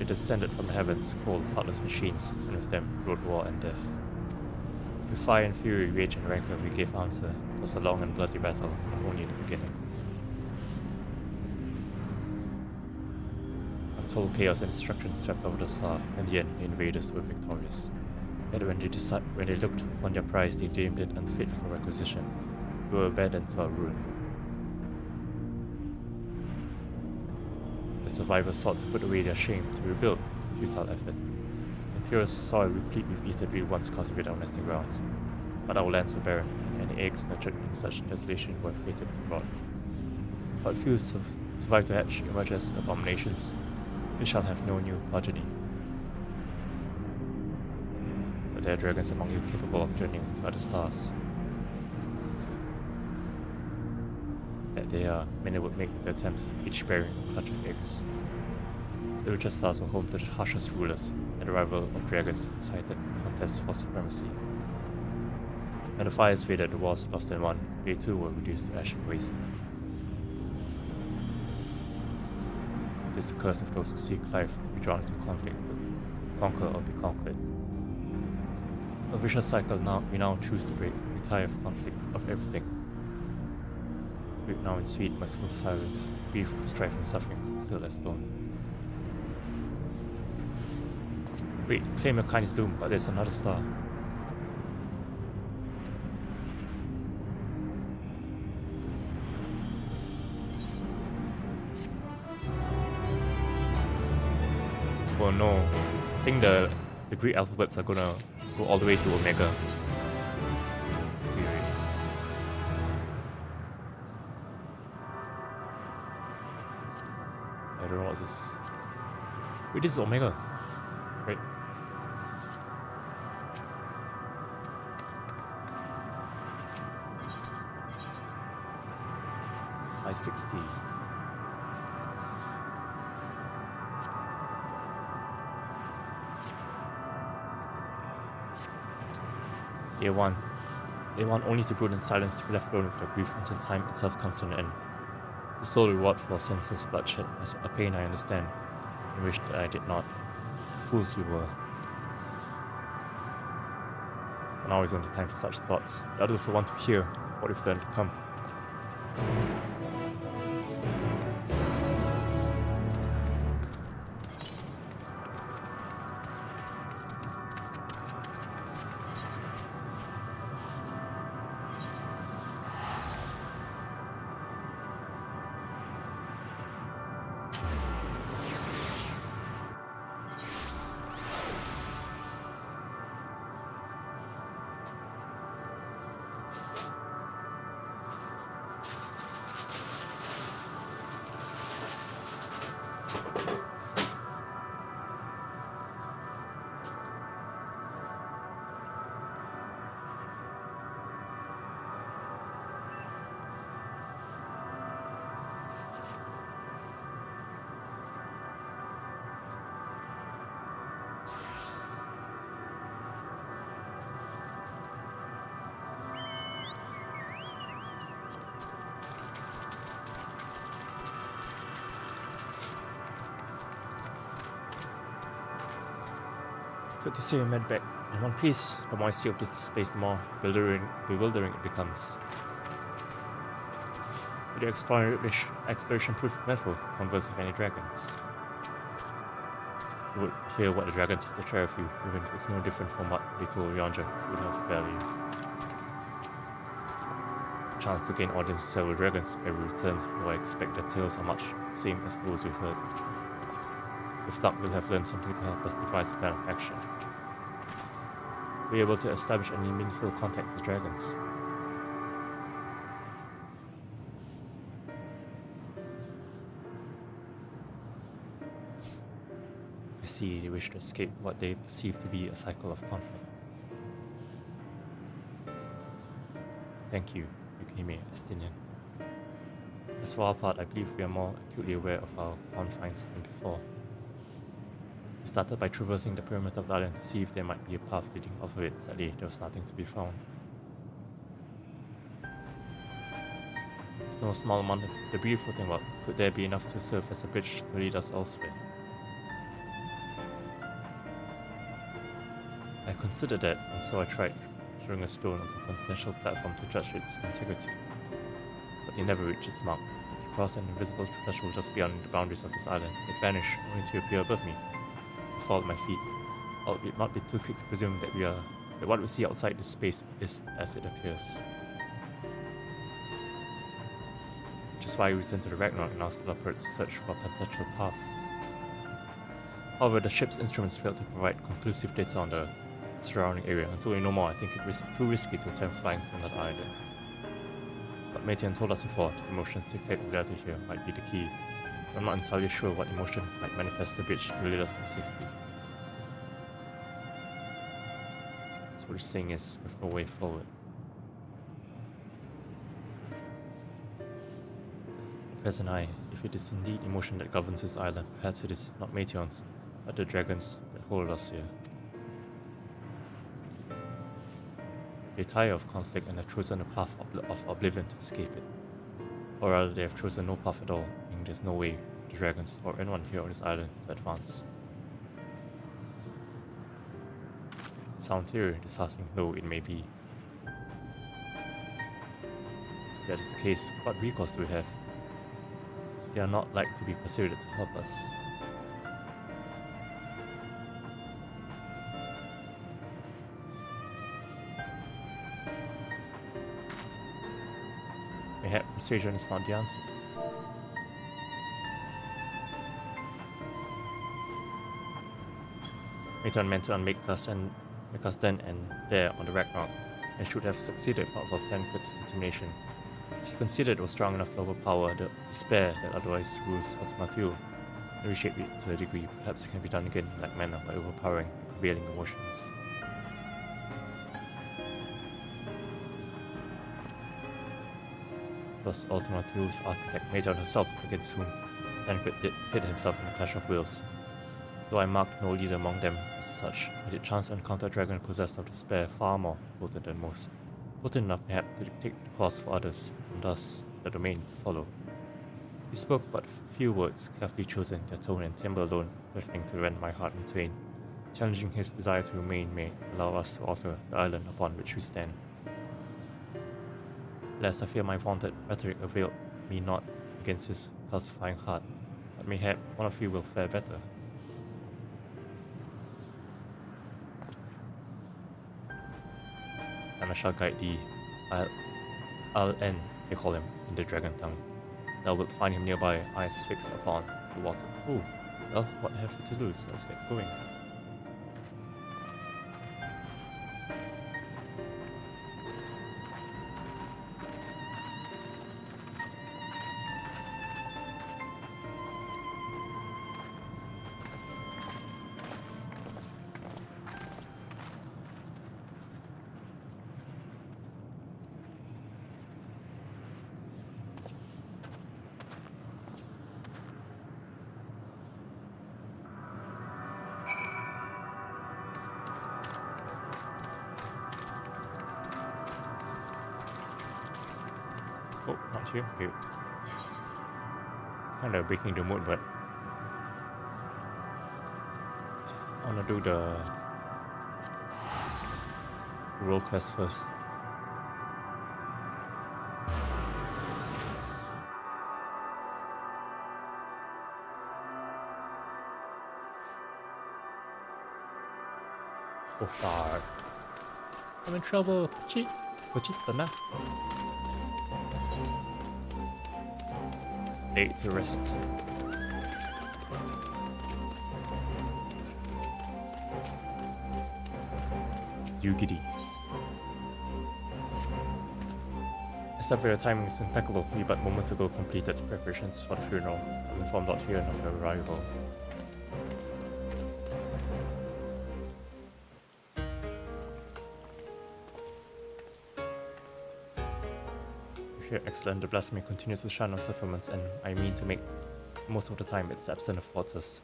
It descended from the heavens, cold, heartless machines, and with them rode war and death. With fire and fury, rage and rancor, we gave answer. It was a long and bloody battle, but only the beginning. Untold chaos and destruction swept over the star. In the end, the invaders were victorious. Yet when they looked upon their prize, they deemed it unfit for requisition. We were abandoned to our ruin. The survivors sought to put away their shame, to rebuild, a futile effort. Imperial soil replete with ether we once cultivated our nesting grounds. But our lands were barren, and any eggs nurtured in such desolation were fated to rot. But few survived to hatch, emerge as abominations. We shall have no new progeny. But there are dragons among you capable of journeying to other stars. That they are, many would make the attempt, each bearing a clutch of eggs. The richest stars were home to the harshest rulers, and the rival of dragons incited contests for supremacy. When the fires faded, the wars lost and won, they too were reduced to ash and waste. It is the curse of those who seek life to be drawn into conflict, to conquer or be conquered. A vicious cycle we now choose to break. We tire of conflict, of everything. Weep now in sweet, merciful silence, grief, strife and suffering, still as stone. Wait, claim your kind is doomed, but there's another star. Oh no, I think the Greek alphabets are gonna go all the way to Omega. I don't know what's this. Wait, this is Omega. Right. $560. They want only to brood in silence, to be left alone with their grief until time itself comes to an end. The sole reward for senseless bloodshed is a pain I understand, and wish that I did not. The fools we were. But now is not the time for such thoughts. The others will want to hear what we've learned to come. Good to see you made back in one piece. The more I see of this space, the more bewildering it becomes. With your exploration proof method, converse with any dragons. You would hear what the dragons have to share with you, even if it's no different from what they told Yonja would have value. A chance to gain audience with several dragons every return, though I expect their tales are much the same as those we heard. With luck, we'll have learned something to help us devise a plan of action. Be able to establish any meaningful contact with dragons. I see they wish to escape what they perceive to be a cycle of conflict. Thank you, Yukime Estinian. As for our part, I believe we are more acutely aware of our confines than before. We started by traversing the perimeter of the island to see if there might be a path leading off of it. Sadly, there was nothing to be found. There's no small amount of debris floating about. Could there be enough to serve as a bridge to lead us elsewhere? I considered that, and so I tried throwing a stone onto a potential platform to judge its integrity. But it never reached its mark. To cross an invisible threshold just beyond the boundaries of this island, it vanished, only to appear above me. I fall at my feet. It would not be too quick to presume that what we see outside this space is as it appears. Which is why we return to the Ragnarok and ask the leopards to search for a potential path. However, the ship's instruments failed to provide conclusive data on the surrounding area. Until we know more, I think it's too risky to attempt flying to another island. But Meteon told us before, the emotions dictate reality here might be the key. I'm not entirely sure what emotion might manifest the bridge to lead us to safety. So what you're saying is, with no way forward. At present if it is indeed emotion that governs this island, perhaps it is not Meteon's, but the dragons that hold us here. They tire of conflict and have chosen a path of oblivion to escape it. Or rather, they have chosen no path at all, meaning there's no way for the dragons or anyone here on this island to advance. Sound theory, disheartening though it may be. If that is the case, what recourse do we have? They are not like to be persuaded to help us. Mayhap persuasion is not the answer. Meteon meant to unmake us then and there on the Ragnarok, and should have succeeded if not for Tancred's determination. She considered it was strong enough to overpower the despair that otherwise rules Ultima Thule, and reshape it to a degree. Perhaps it can be done again in like manner by overpowering the prevailing emotions. It was Ultima Thule's architect, Meteon herself, against whom Tancred did pit himself in a clash of wills. Though I marked no leader among them as such, I did chance to encounter a dragon possessed of despair far more potent than most, potent enough perhaps to dictate the course for others, and thus the domain to follow. He spoke but few words, carefully chosen, their tone and timbre alone threatening to rend my heart in twain. Challenging his desire to remain may allow us to alter the island upon which we stand. Lest I fear my vaunted rhetoric availed me not against his calcifying heart, but mayhap one of you will fare better. And I shall guide thee. I'll they call him in the dragon tongue. Thou wilt find him nearby, eyes fixed upon the water. Oh, well, what have we to lose? Let's get going. Oh, not here. Okay. Kind of breaking the mood, but I wanna do the role quest first. Oh fuck. I'm in trouble. Cheat. Tenang. Eight to rest. You giddy. Except for your timing is impeccable. We but moments ago completed preparations for the funeral. I'm informed out here of your arrival. Here, excellent. The blasphemy continues to shine on settlements, and I mean to make most of the time it's absent of waters.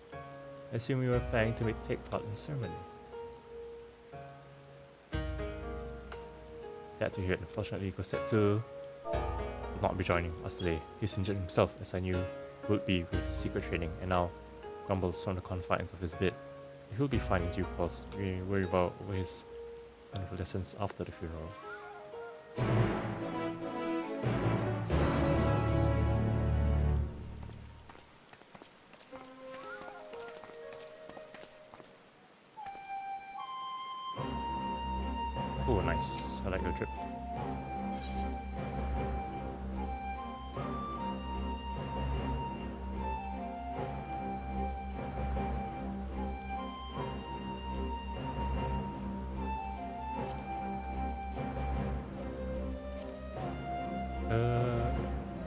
I assume you were planning to take part in the ceremony. Glad to hear it. Unfortunately, Kosetsu will not be joining us today. He's injured himself, as I knew he would be with secret training, and now grumbles from the confines of his bed. He'll be fine in due course. We worry about his convalescence after the funeral. Oh, nice. I like your trip.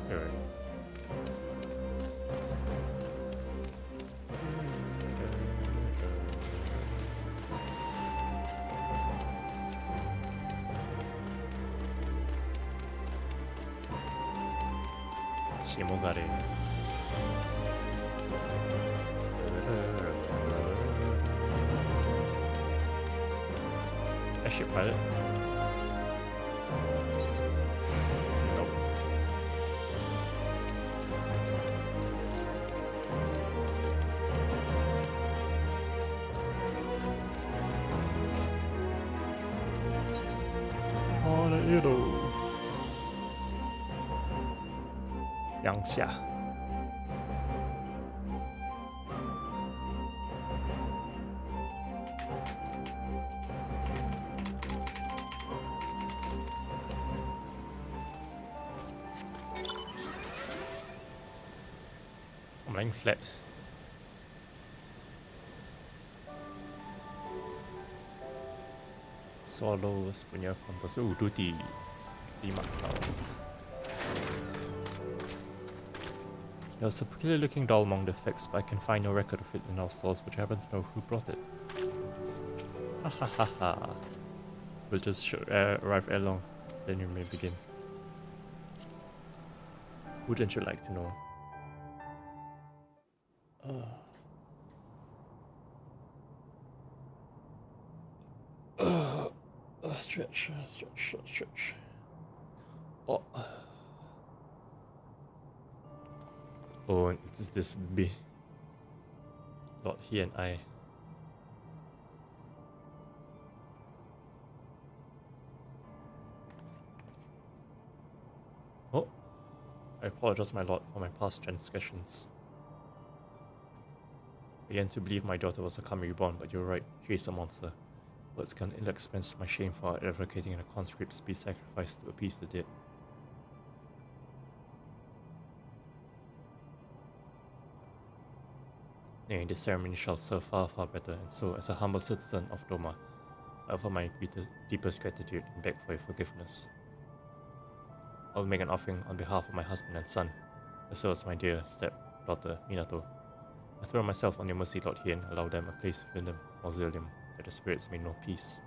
Alright. Shimogare. A ship pilot? Nope. Oh, the hero. 阳下。I'm lying flat. Swallows punya kompas. Oh, duty. 5 tahun. There was a peculiar looking doll among the effects, but I can find no record of it in our stores, but I happen to know who brought it. Ha ha ha ha. We'll just arrive ere long, then you may begin. Wouldn't you like to know? Stretch. Oh. Oh, it's this big Lord, he and I. I apologize, my lord, for my past transgressions. I began to believe my daughter was a Kami reborn, but you're right, she is a monster. Words can ill expense my shame for advocating the conscripts be sacrificed to appease the dead. Nay, this ceremony shall serve far, far better, and so, as a humble citizen of Doma, I offer my deepest gratitude and beg for your forgiveness. I will make an offering on behalf of my husband and son, as well as my dear stepdaughter, Minato. I throw myself on your mercy, Lord, here, and allow them a place within the mausoleum, that the spirits may know peace.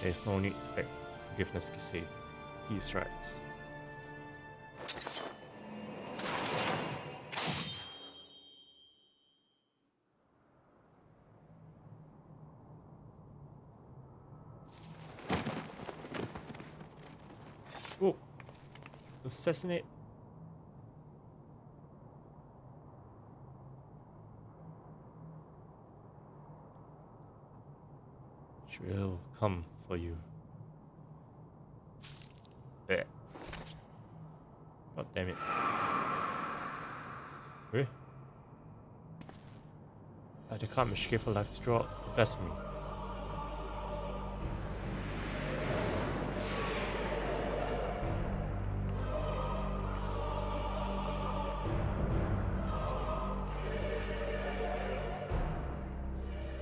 There is no need to beg forgiveness, Kisei. Peace rise. Oh, assassinate. She will come for you. There. God damn it. Eh? I can't mischief for life to draw blasphemy.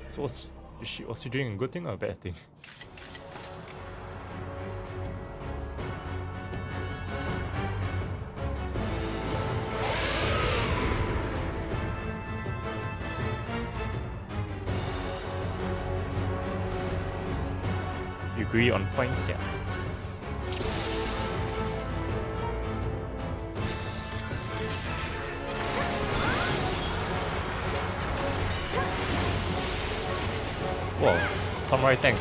So was she doing a good thing or a bad thing? You agree on points, yeah. Whoa, samurai tank.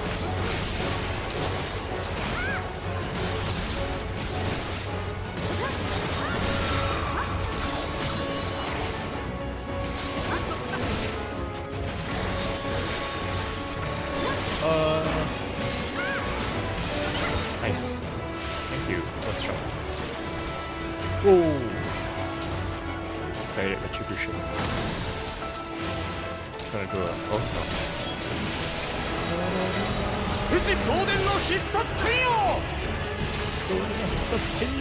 Nice. Thank you. Let's try. Whoa. Misguided retribution. Trying to do a oh no. 富士東電の必殺剣よそうだ必殺剣よ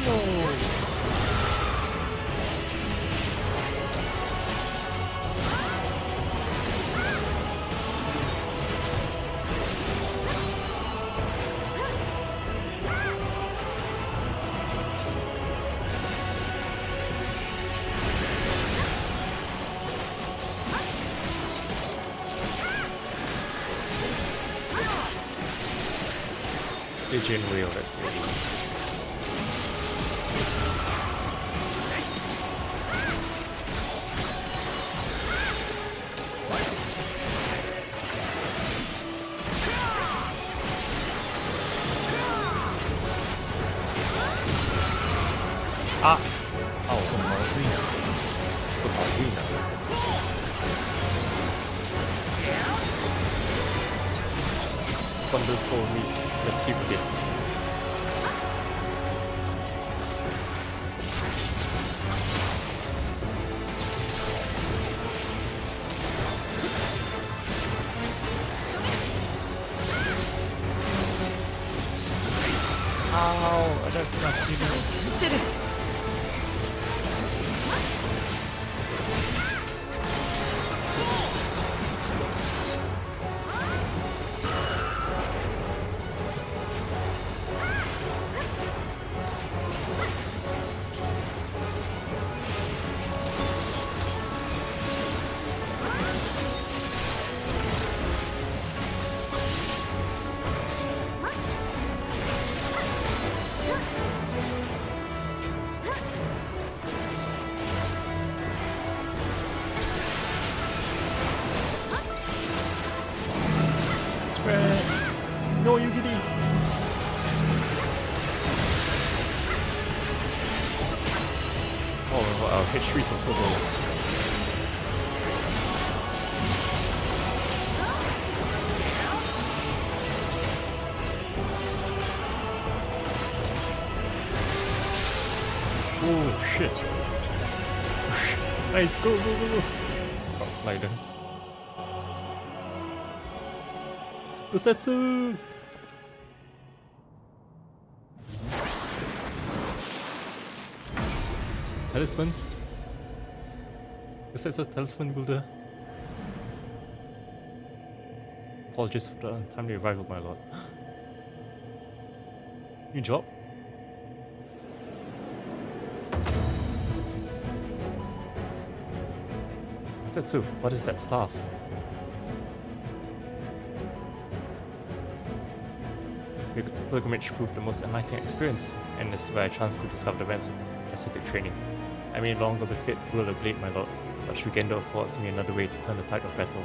Stygian wheel, let's see. Ah! Oh, wonderful meat. Let's see what it. Ow, I don't not see it. Did it. No, you get it. Oh, wow, hit trees are so low. Oh shit. Nice, go. Oh, lighter. Busetsu! Talismans. Busetsu talisman builder. Apologies for the untimely arrival, my lord. New job? Busetsu, what is that staff? Your pilgrimage proved the most enlightening experience, and this is where I chance to discover the events of ascetic training. I may no longer be fit to wield a blade, my lord, but Shugendo affords me another way to turn the tide of battle.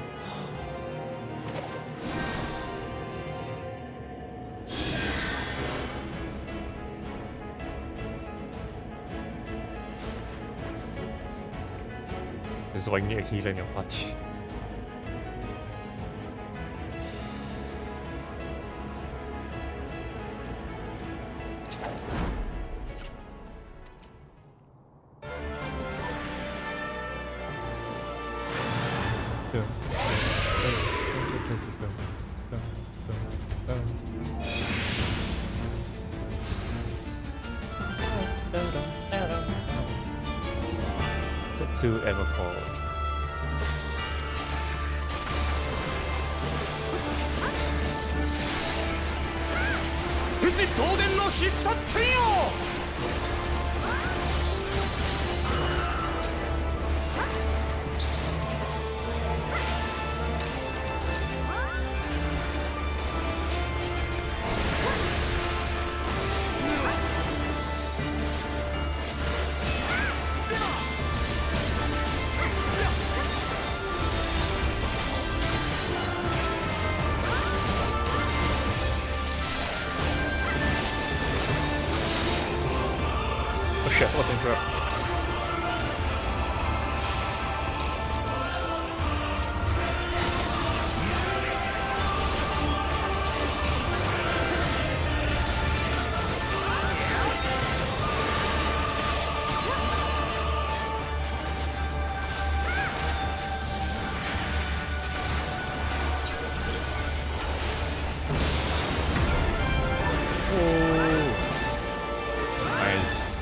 This is why you need a healer in your party. Setsu Everfall. Fuji 送電の必殺剣よ。Shit, what interrupt? Nice.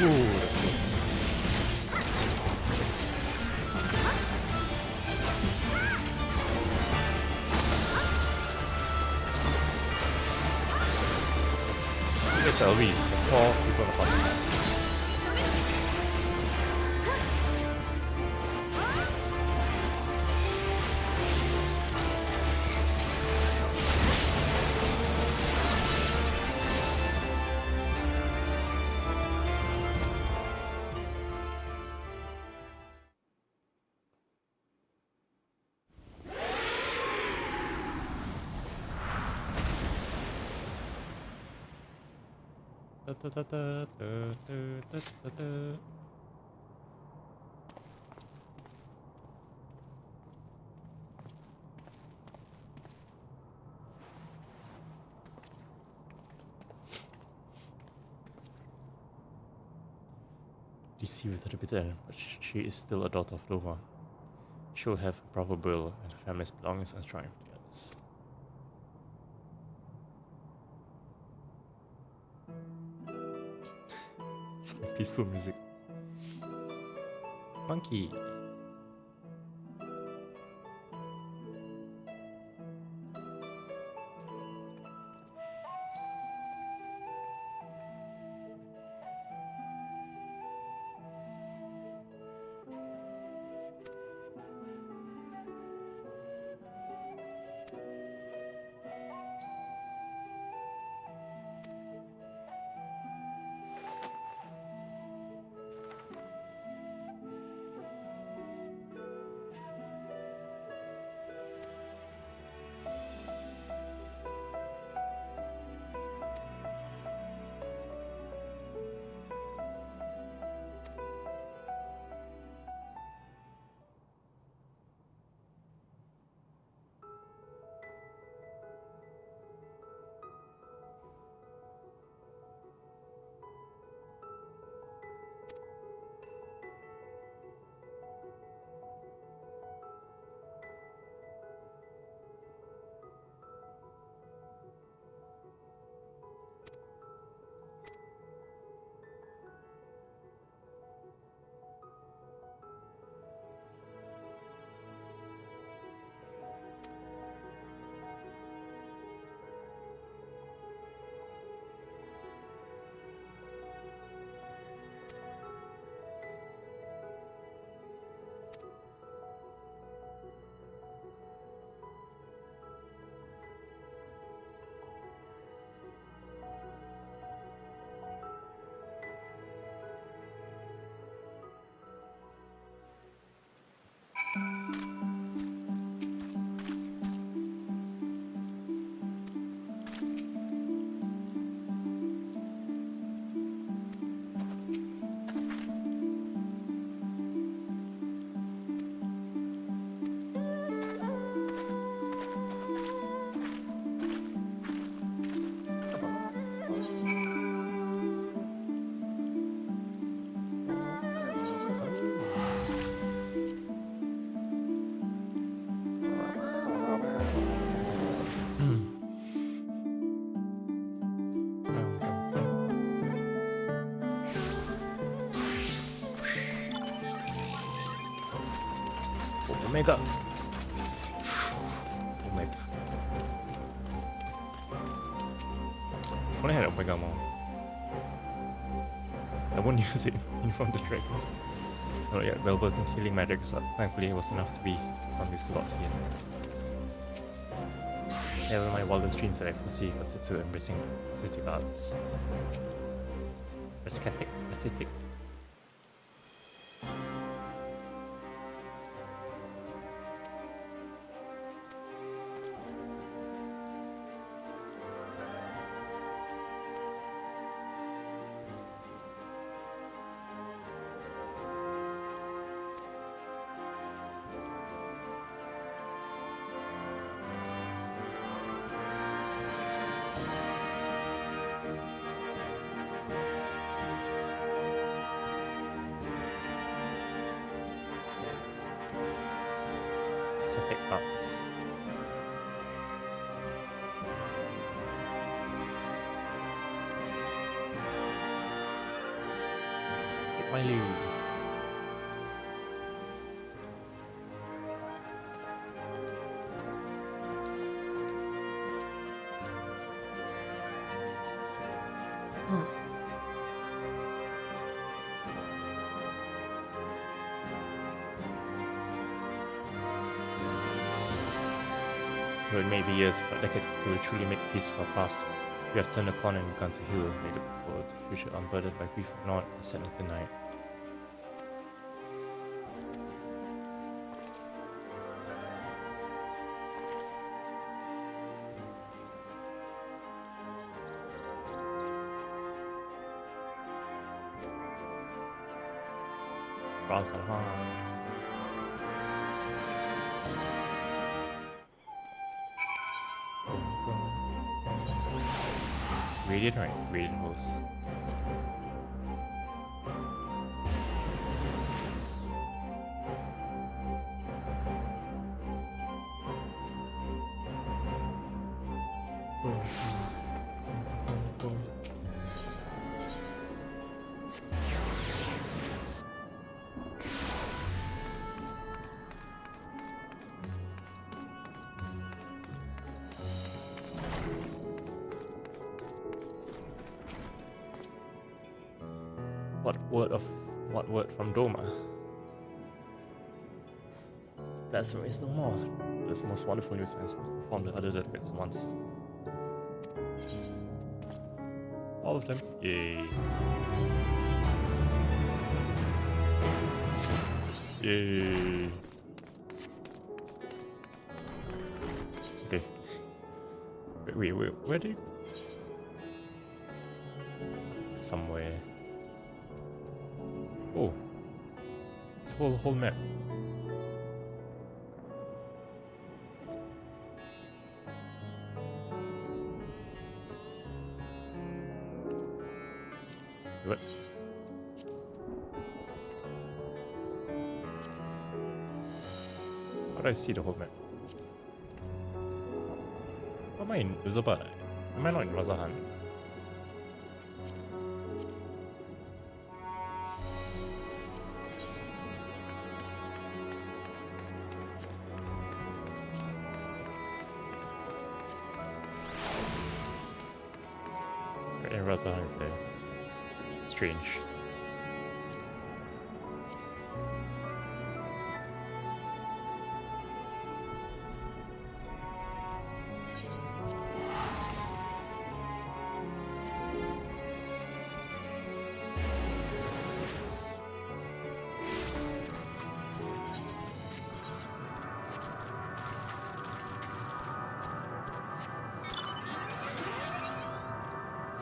Ooh, that's nice. Yes, LV. There's 4 people in the party. deceived her to bitter end, but she is still a daughter of Loma. She will have a proper burial and her family's belongings enshrined with the others. Some peaceful music. Monkey. Omega. Omega. この辺で Omega も I won't use it in front of the dragons. Oh yeah, well versed in healing magic, so thankfully it was enough to be some use about here. Never my wildest dreams that I foresee was to embracing aesthetic arts. Aesthetic. Aesthetic arts. Get my loot. Though it may be years, but decades till we truly make peace with our past. We have turned upon and begun to heal, and we look forward to a future unburdened by grief ignored and set of the night. Rasalhan. Radiant right, Radiant Horse. What word from Doma? Blasphemy is no more. This most wonderful news has performed the other delegates once. All of them? Yay. Yay. Okay. Wait, where do you... Somewhere. Oh. It's whole map. What? How do I see the whole map? Am I in Uzabara? Am I not in Razahan? And Razahan is there. Strange.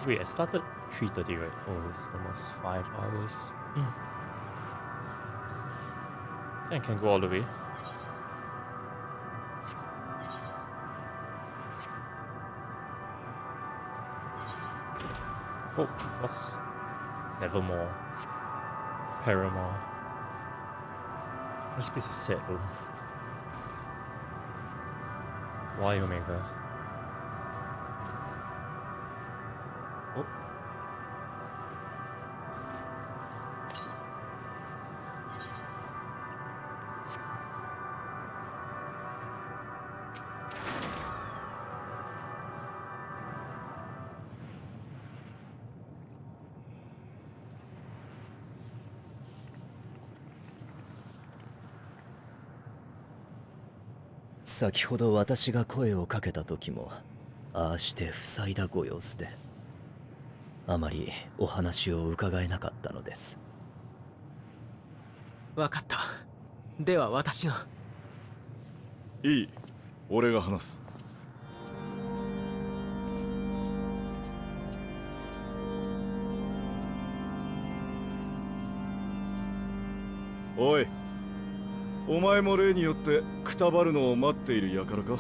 Wait, I started 3:30, right? Oh, it's almost 5 hours. I think I can go all the way. Oh, what's Nevermore? Paramore. This place is set though. Why Omega? Oh.先ほど私が声をかけた時もああして塞いだご様子であまりお話を伺えなかったのです。わかった。では私が。いい、俺が話す。おい、お前も例によってくたばるのを待っている輩か。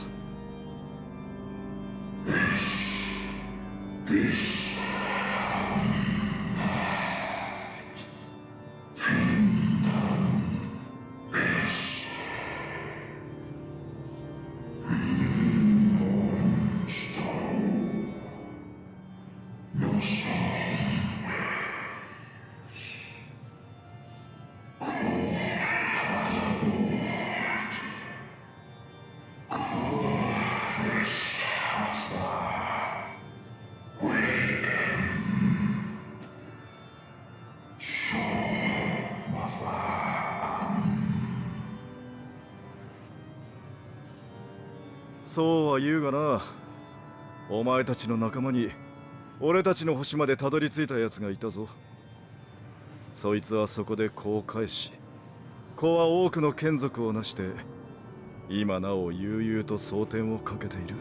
そうは言うがな、お前たちの仲間に俺たちの星までたどり着いたやつがいたぞ。そいつはそこで子を返し、子は多くの眷属を成して今なお悠々と蒼天をかけている。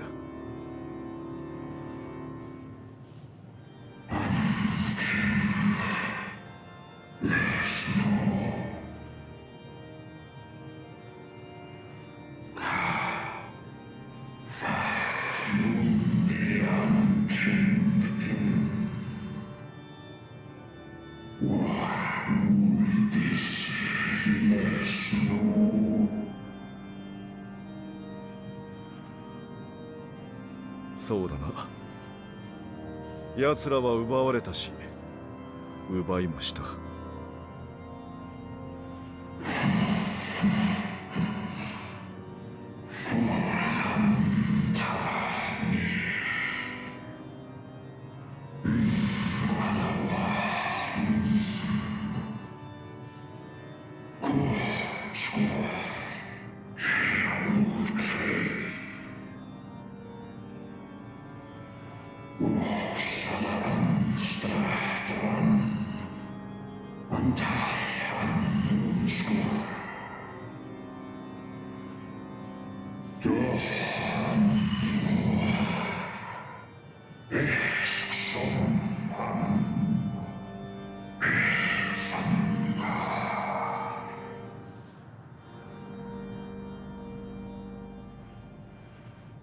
そうだな。奴らは奪われたし、奪いもした。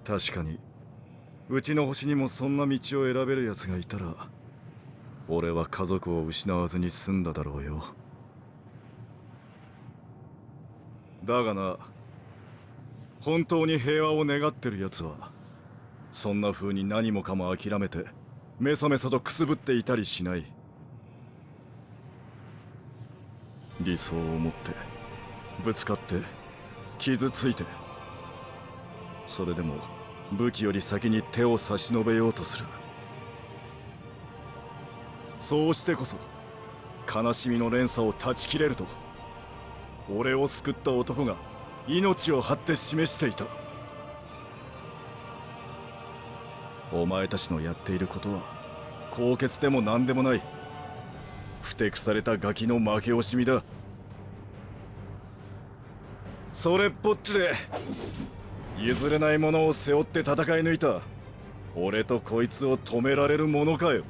確かにうちの星にもそんな道を選べる奴がいたら、俺は家族を失わずに済んだだろうよ。だがな、本当に平和を願ってる奴はそんな風に何もかも諦めてメソメソとくすぶっていたりしない。理想を持ってぶつかって傷ついて、それでも武器より先に手を差し伸べようとする。そうしてこそ悲しみの連鎖を断ち切れると俺を救った男が命を張って示していた。お前たちのやっていることは高潔でも何でもない。ふてくされたガキの負け惜しみだ。それっぽっちで譲れないものを背負って戦い抜いた俺とこいつを止められるものかよ。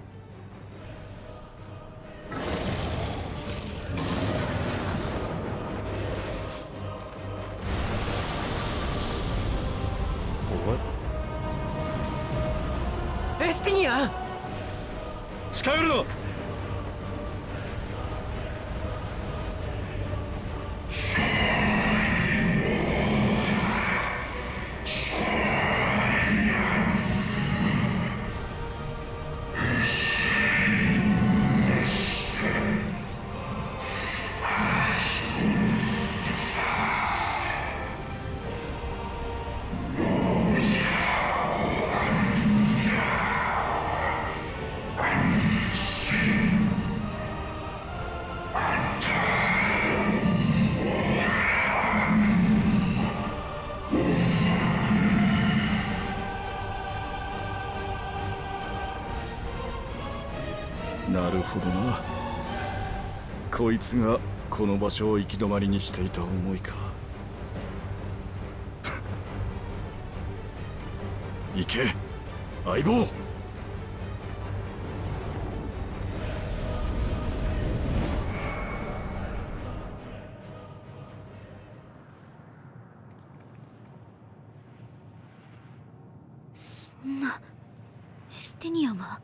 エスティニアン、近寄るな。なるほどな。こいつがこの場所を行き止まりにしていた思いか。行け相棒。そんなエスティニアンは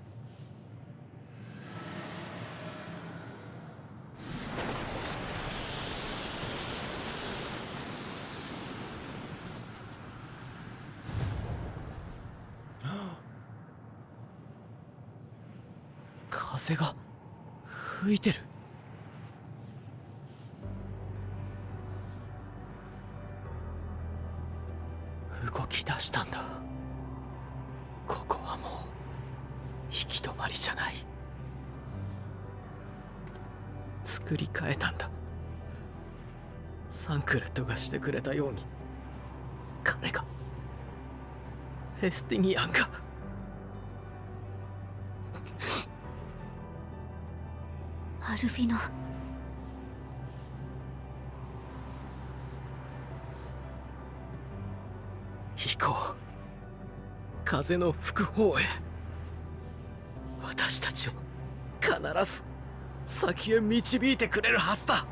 風が吹いてる。動き出したんだ。ここはもう行き止まりじゃない。作り変えたんだ。サンクレットがしてくれたように、彼が、エスティニアンが。アルフィノ、行こう。風の吹く方へ。私たちを必ず先へ導いてくれるはずだ。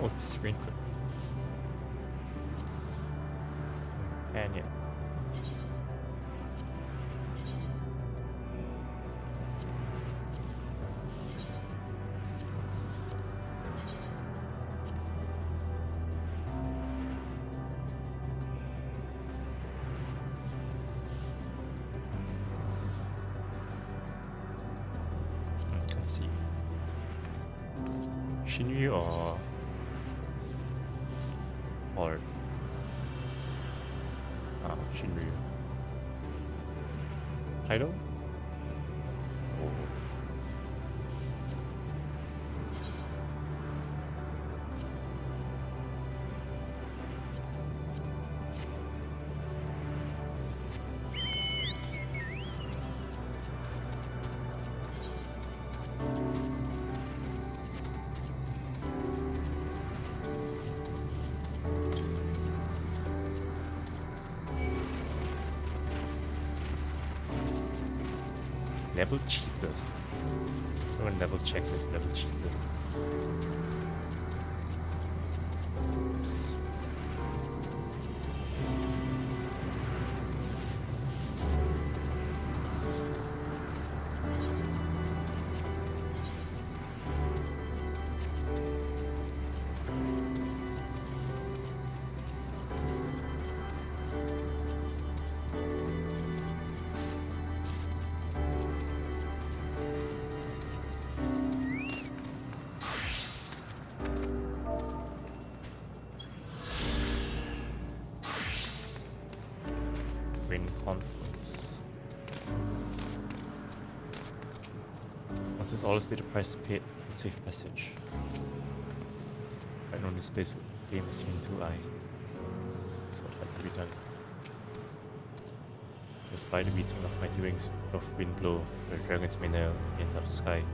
Oh, the screen clip. And yeah. Let's see. Shinryu or or Shinryu. Kaido? Oh. Level cheater. No one level check this, level cheater. Oops. Conflicts. Must this always be the price paid for safe passage? Right on this space with game is seen to eye. This is what had to be done. Despite the beating of mighty wings of wind blow, where dragons may nail into the sky,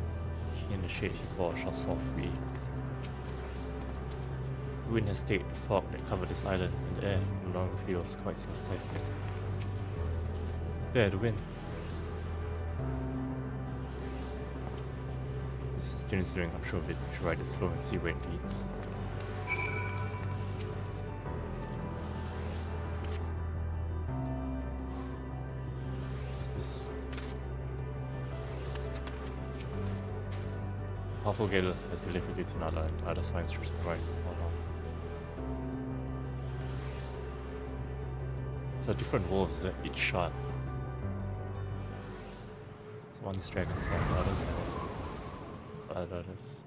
he and the shade he bore shall soar free. The wind has stayed the fog that covered this island, and the air no longer feels quite so stifling. There, the wind. This is students doing, I'm sure of it. We should ride this flow and see where it leads. What's this? Powerful gale has delivered you to another and other signs through the right before long. It's a different walls, is it? Each shot. So one's dragon song, others are others.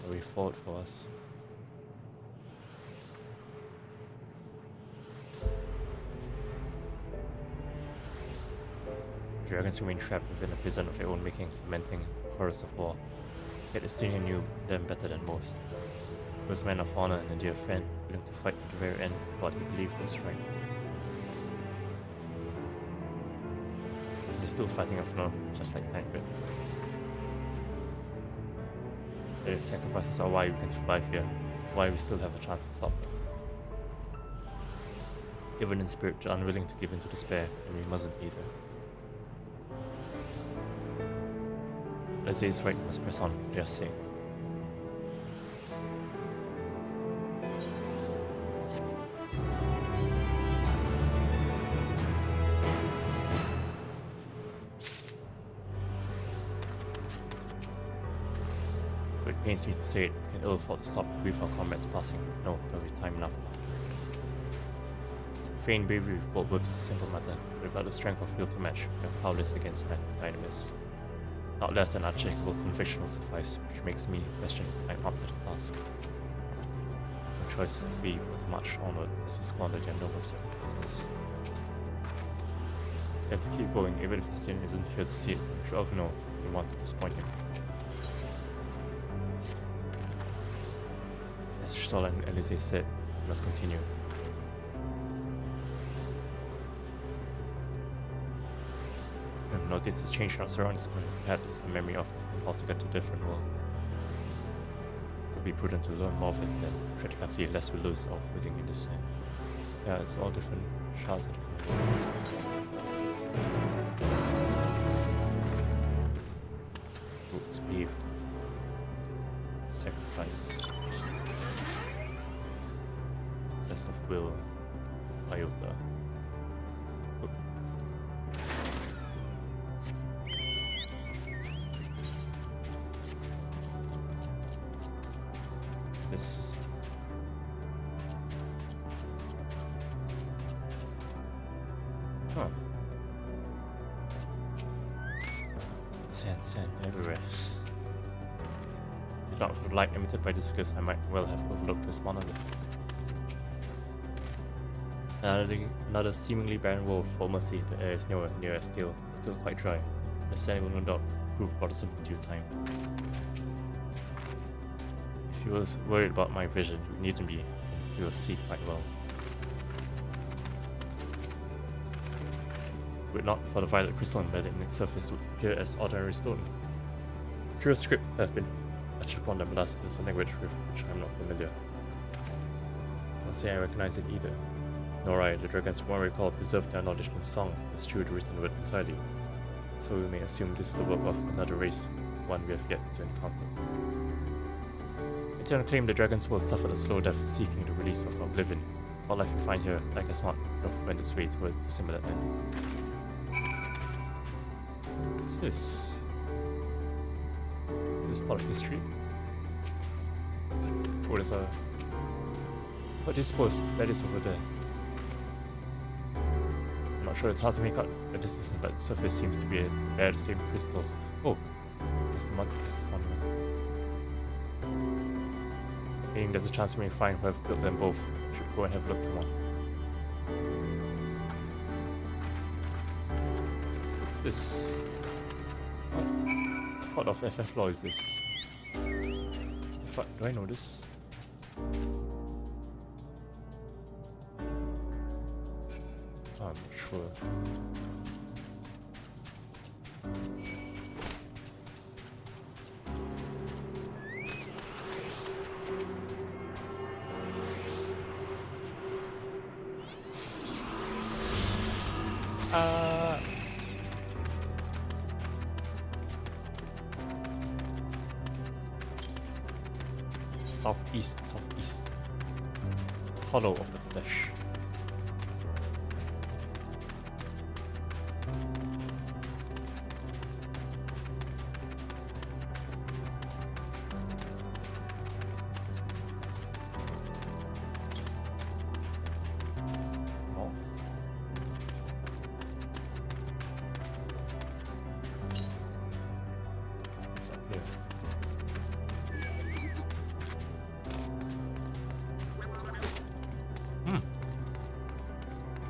A way forward for us. Dragons remain trapped within a prison of their own making, lamenting a chorus of war. Yet Estinian knew them better than most. He was a man of honor and a dear friend, willing to fight to the very end for what he believed was right. He's still fighting up now, just like Tancred. Their sacrifices are why we can survive here, why we still have a chance to stop them. Even in spirit, they're unwilling to give in to despair, and we mustn't either. Let's say it's right, we must press on for their sake. It pains me to say it, we can ill afford to stop and grieve our comrades passing. No, there'll be time enough. Feigned bravery with bold words is a simple matter, but without the strength of will to match, we are powerless against men, enemies. Not less than unshakable conviction will suffice, which makes me question if I'm up to the task. No choice have we but to march onward as we squander their noble sacrifices. We have to keep going, even if Astinian isn't here to see it. We should all know we want to disappoint him. As Stoll and Elise said, we must continue. We have noticed this change in our surroundings, but perhaps it's the memory of an altogether different world. It would be prudent to learn more of it than tread carefully lest we lose our footing in the sand. Yeah, it's all different shards of different worlds. Roads paved. Sacrifice. Test of will. Iota. Hook. What's this? Huh. Sand everywhere. If not for the light emitted by this cliffs, I might well have overlooked this monolith. Another seemingly barren wall for mercy. The air is nowhere near as still quite dry. The sand will no doubt prove bothersome in due time. If you was worried about my vision, you needn't be. You can still see quite well. Were it not for the violet crystal embedded in its surface, would appear as ordinary stone. Curious script have been etched upon them, thus is a language with which I am not familiar. Can't say I recognize it either. Nor I, the dragons from what I recall preserved their knowledge in song, eschew the written word entirely. So we may assume this is the work of another race, one we have yet to encounter. In turn claim the dragons will suffer a slow death seeking the release of oblivion. All life we find here, like as not, will wend its way towards a similar end. What's this? This part of history? Oh, there's a... What is supposed that is over there? I'm not sure, it's hard to make out the distance, but the surface seems to be bear the same crystals. Oh, there's the monument. Meaning there's a chance we may find whoever built them both. Should go and have a look at one. What's this? What of FF law is this? Do I know this? I'm not sure. Southeast. Hollow of the flesh. Oh. What's up here?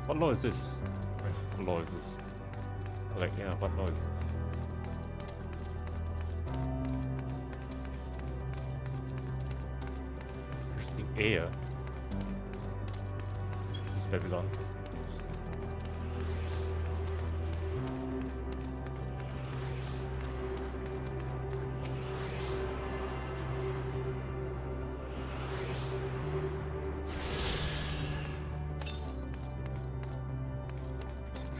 What law is this? What law is this? Like, yeah, what law is this? Interesting air. This is Babylon.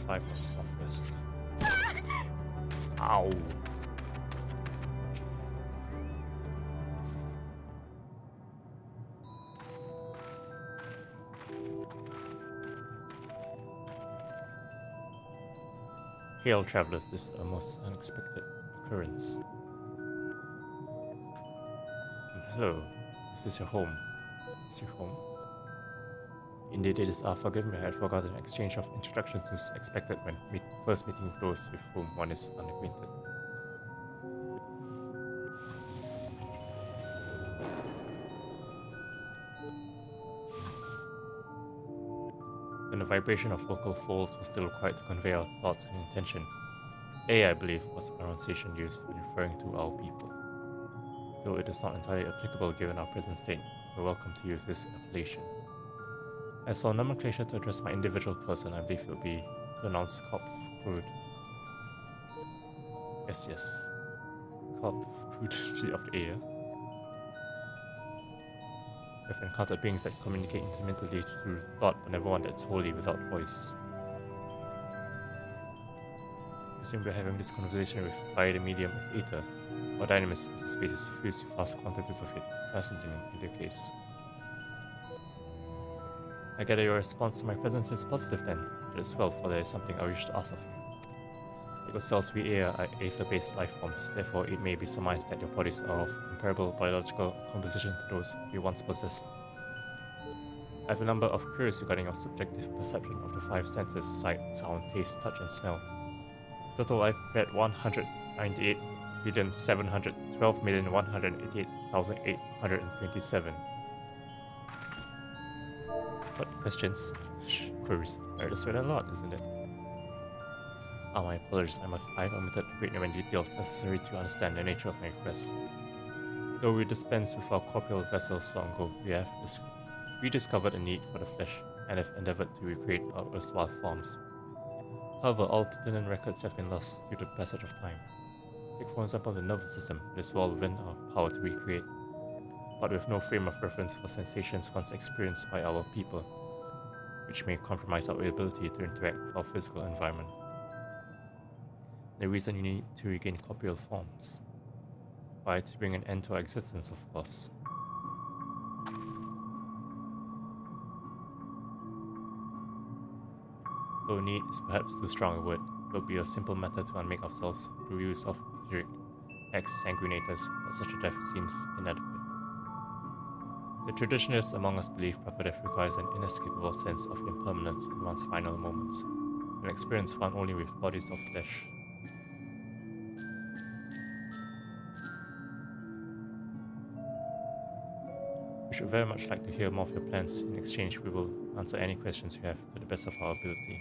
From Southwest. Ow. Hail travelers, this is a most unexpected occurrence. Hello, is this your home? Is your home? Indeed it is. Forgive me, I had forgotten. Exchange of introductions is expected when first meeting those with whom one is unacquainted. When the vibration of vocal folds was still required to convey our thoughts and intention, A, I believe, was the pronunciation used when referring to our people. Though it is not entirely applicable given our present state, we're welcome to use this appellation. As for nomenclature to address my individual person, I believe it will be pronounced Kopfkud. Yes. Kopfkud of the air. We have encountered beings that communicate intermittently through thought, but never one that's wholly without voice. We assume we're having this conversation via the medium of ether, or dynamis as the space is suffused with vast quantities of it, fascinating in either case. I gather your response to my presence is positive then. That is well, for there is something I wish to ask of you. Yourselves we are ether-based life forms, therefore it may be surmised that your bodies are of comparable biological composition to those we once possessed. I have a number of queries regarding your subjective perception of the five senses: sight, sound, taste, touch, and smell. Total I've read 198,712,188,827. What questions? Queries. Alright, that's read a lot, isn't it? My apologies, I've omitted a great many details necessary to understand the nature of my request. Though we dispensed with our corporeal vessels long ago, we have rediscovered a need for the flesh and have endeavored to recreate our erstwhile forms. However, all pertinent records have been lost due to the passage of time. Take for example the nervous system, it is well within our power to recreate. but with no frame of reference for sensations once experienced by our people, which may compromise our ability to interact with our physical environment. The reason you need to regain corporeal forms. Why? To bring an end to our existence, of course. Though need is perhaps too strong a word, it will be a simple matter to unmake ourselves through use of etheric ex-sanguinators, but such a death seems inadequate. The traditionalists among us believe proper death requires an inescapable sense of impermanence in one's final moments, an experience found only with bodies of flesh. We should very much like to hear more of your plans. In exchange, we will answer any questions you have to the best of our ability.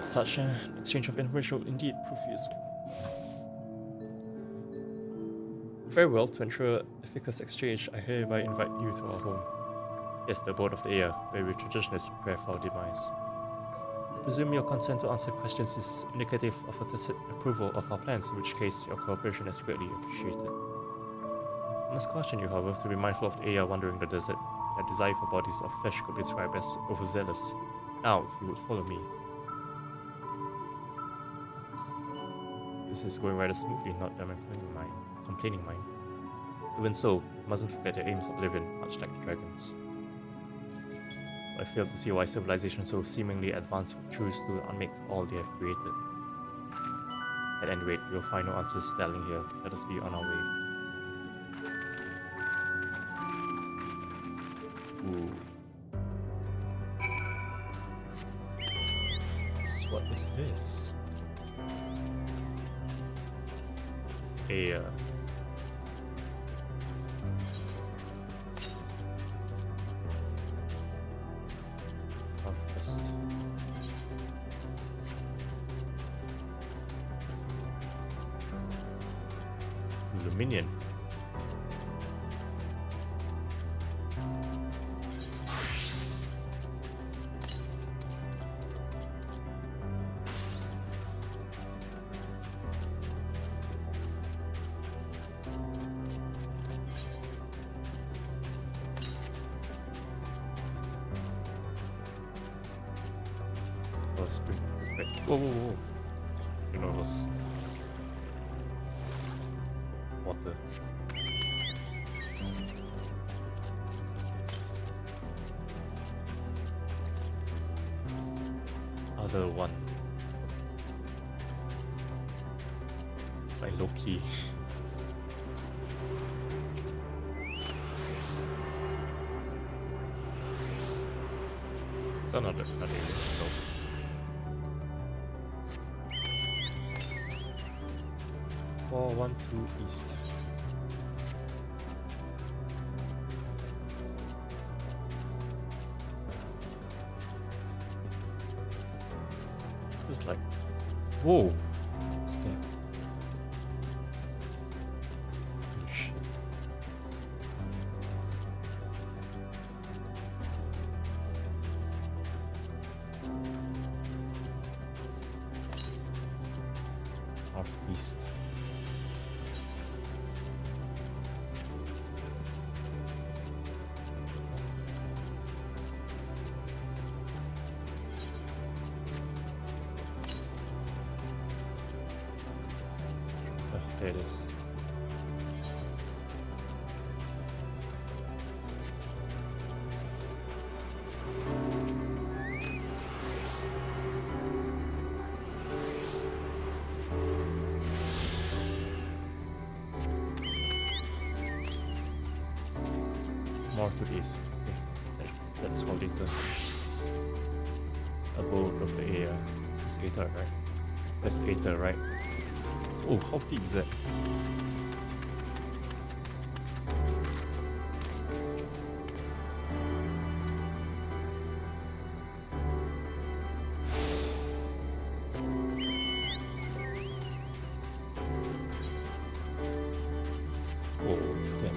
Such an exchange of information will indeed prove useful. Very well, to ensure efficacious exchange, I hereby invite you to our home. Yes, the abode of the air, where we traditionalists prepare for our demise. I presume your consent to answer questions is indicative of a tacit approval of our plans, in which case your cooperation is greatly appreciated. I must caution you, however, to be mindful of the air wandering the desert. Their desire for bodies of flesh could be described as overzealous. Now, if you would follow me. This is going rather smoothly, not that I'm complaining mind. Even so, mustn't forget their aims of living, much like the dragons. I fail to see why civilization so seemingly advanced would choose to unmake all they have created. At any rate, we will find no answers standing here. Let us be on our way. Ooh. What is this? Northwest. Luminion. Whoa, whoa, whoa. You know, it was water. Other one. It's like low-key. It's another alien, so. 412 east. It's like, whoa, what's that? Shit. Northeast. There it is. More to the east. Okay. That's for later. Abode of the air. It's Aether, right? That's Aether, right? Oh, how deep is that? Oh, it's that.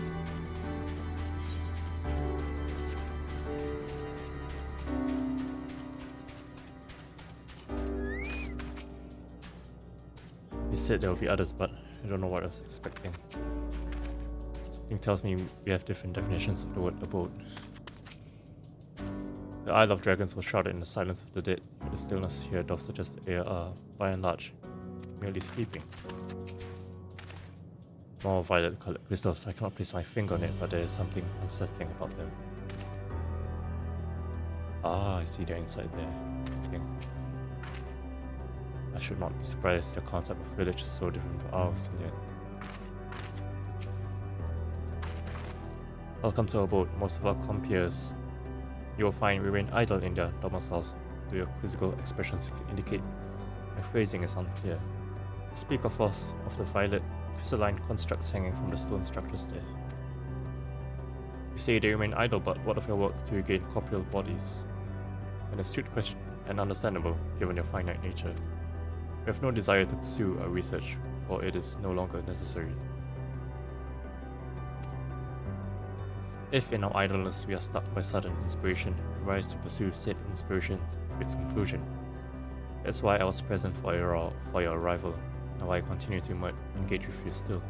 You said there will be others, but I don't know what I was expecting. Something tells me we have different definitions of the word abode. The Isle of Dragons was shrouded in the silence of the dead, but the stillness here does suggest they are, by and large, merely sleeping. Small violet-colored crystals, I cannot place my finger on it, but there is something unsettling about them. Ah, I see they're inside there. Okay. I should not be surprised the concept of village is so different from ours, and yet. Welcome to our boat. Most of our compeers you will find remain idle in their domiciles. Do your quizzical expressions indicate my phrasing is unclear? I speak of us of the violet crystalline constructs hanging from the stone structures there. You say they remain idle, but what of your work to regain corporeal bodies? An astute question, and understandable, given your finite nature. We have no desire to pursue our research, for it is no longer necessary. If in our idleness we are struck by sudden inspiration, we rise to pursue said inspiration to its conclusion. That's why I was present for your arrival, and why I continue to engage with you still.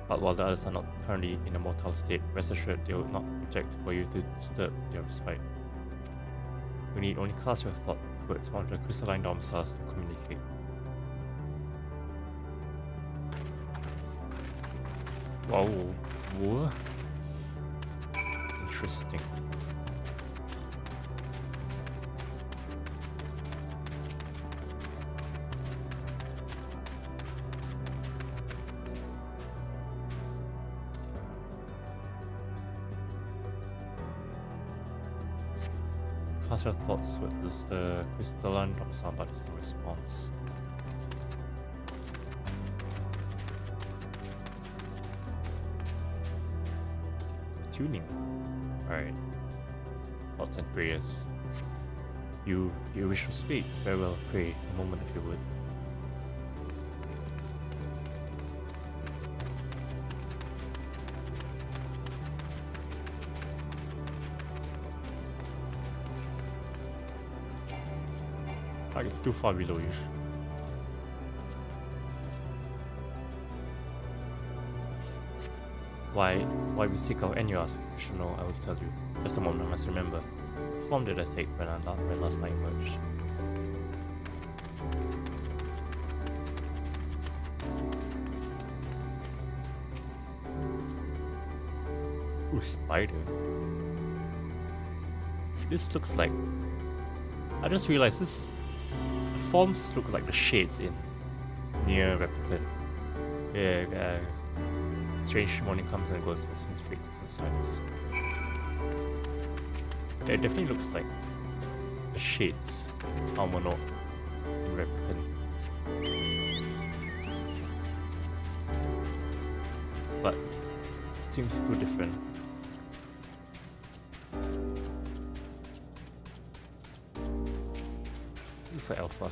But while the others are not currently in a mortal state, rest assured they will not object for you to disturb their respite. You need only cast your thought towards one of the crystalline domiciles to communicate. Wow, what? Interesting. Cast your thoughts with the crystalline domicile, but there's no response. Tuning. Alright. Thoughts and prayers. You wish to speak? Very well, pray a moment if you would. It's too far below you. Why we seek out any ask? You should know, I will tell you. Just a moment, I must remember. What form did I take when last I emerged? Ooh, spider. This looks like... I just realized this... forms look like the shades in Near Replicant. Yeah, strange morning comes and goes between specters and silence. Yeah, it definitely looks like the shades Almanac in Replicant. But it seems too different. Looks like alpha.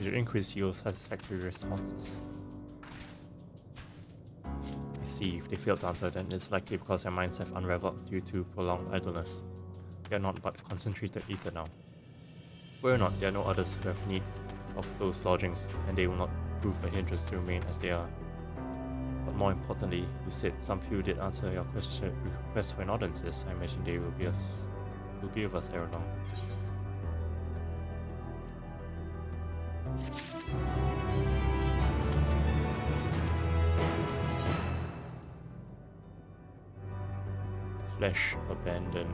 It will increase your satisfactory responses. I see, if they fail to answer, then it's likely because their minds have unraveled due to prolonged idleness. They are not but concentrated ether now. Worry not, there are no others who have need of those lodgings, and they will not prove a hindrance to remain as they are. But more importantly, you said some few did answer your request for an audience. I imagine they will be with us ere long. Flesh abandoned.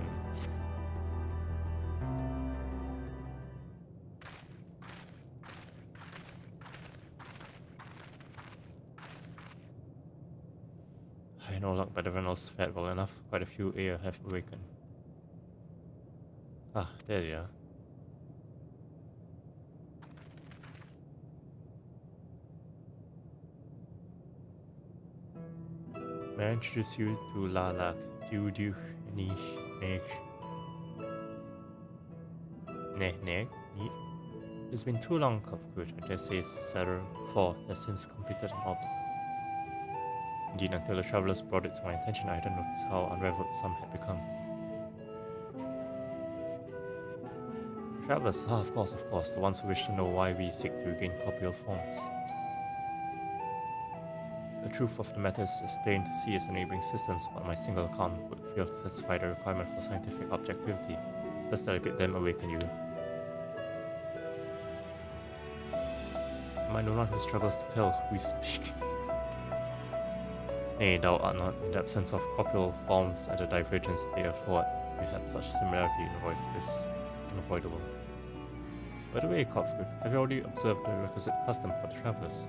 I know luck, but everyone else fared well enough. Quite a few here have awakened. Ah, there they are. May I introduce you to Lalak, Dudu, Neh. It's been too long, Cupgood. I dare say Sarah 4 has since completed an orbit. Indeed, until the travelers brought it to my attention, I hadn't noticed how unraveled some had become. Travelers, of course, the ones who wish to know why we seek to regain corporeal forms. The truth of the matter is as plain to see as the neighboring systems, but my single account would fail to satisfy the requirement for scientific objectivity. Thus that I bid them awaken you. Am I no one who struggles to tell who is speaking? Nay, thou art not. In the absence of corporeal forms and the divergence they afford, perhaps such similarity in voice is unavoidable. By the way, Kopfu, have you already observed the requisite custom for the travelers,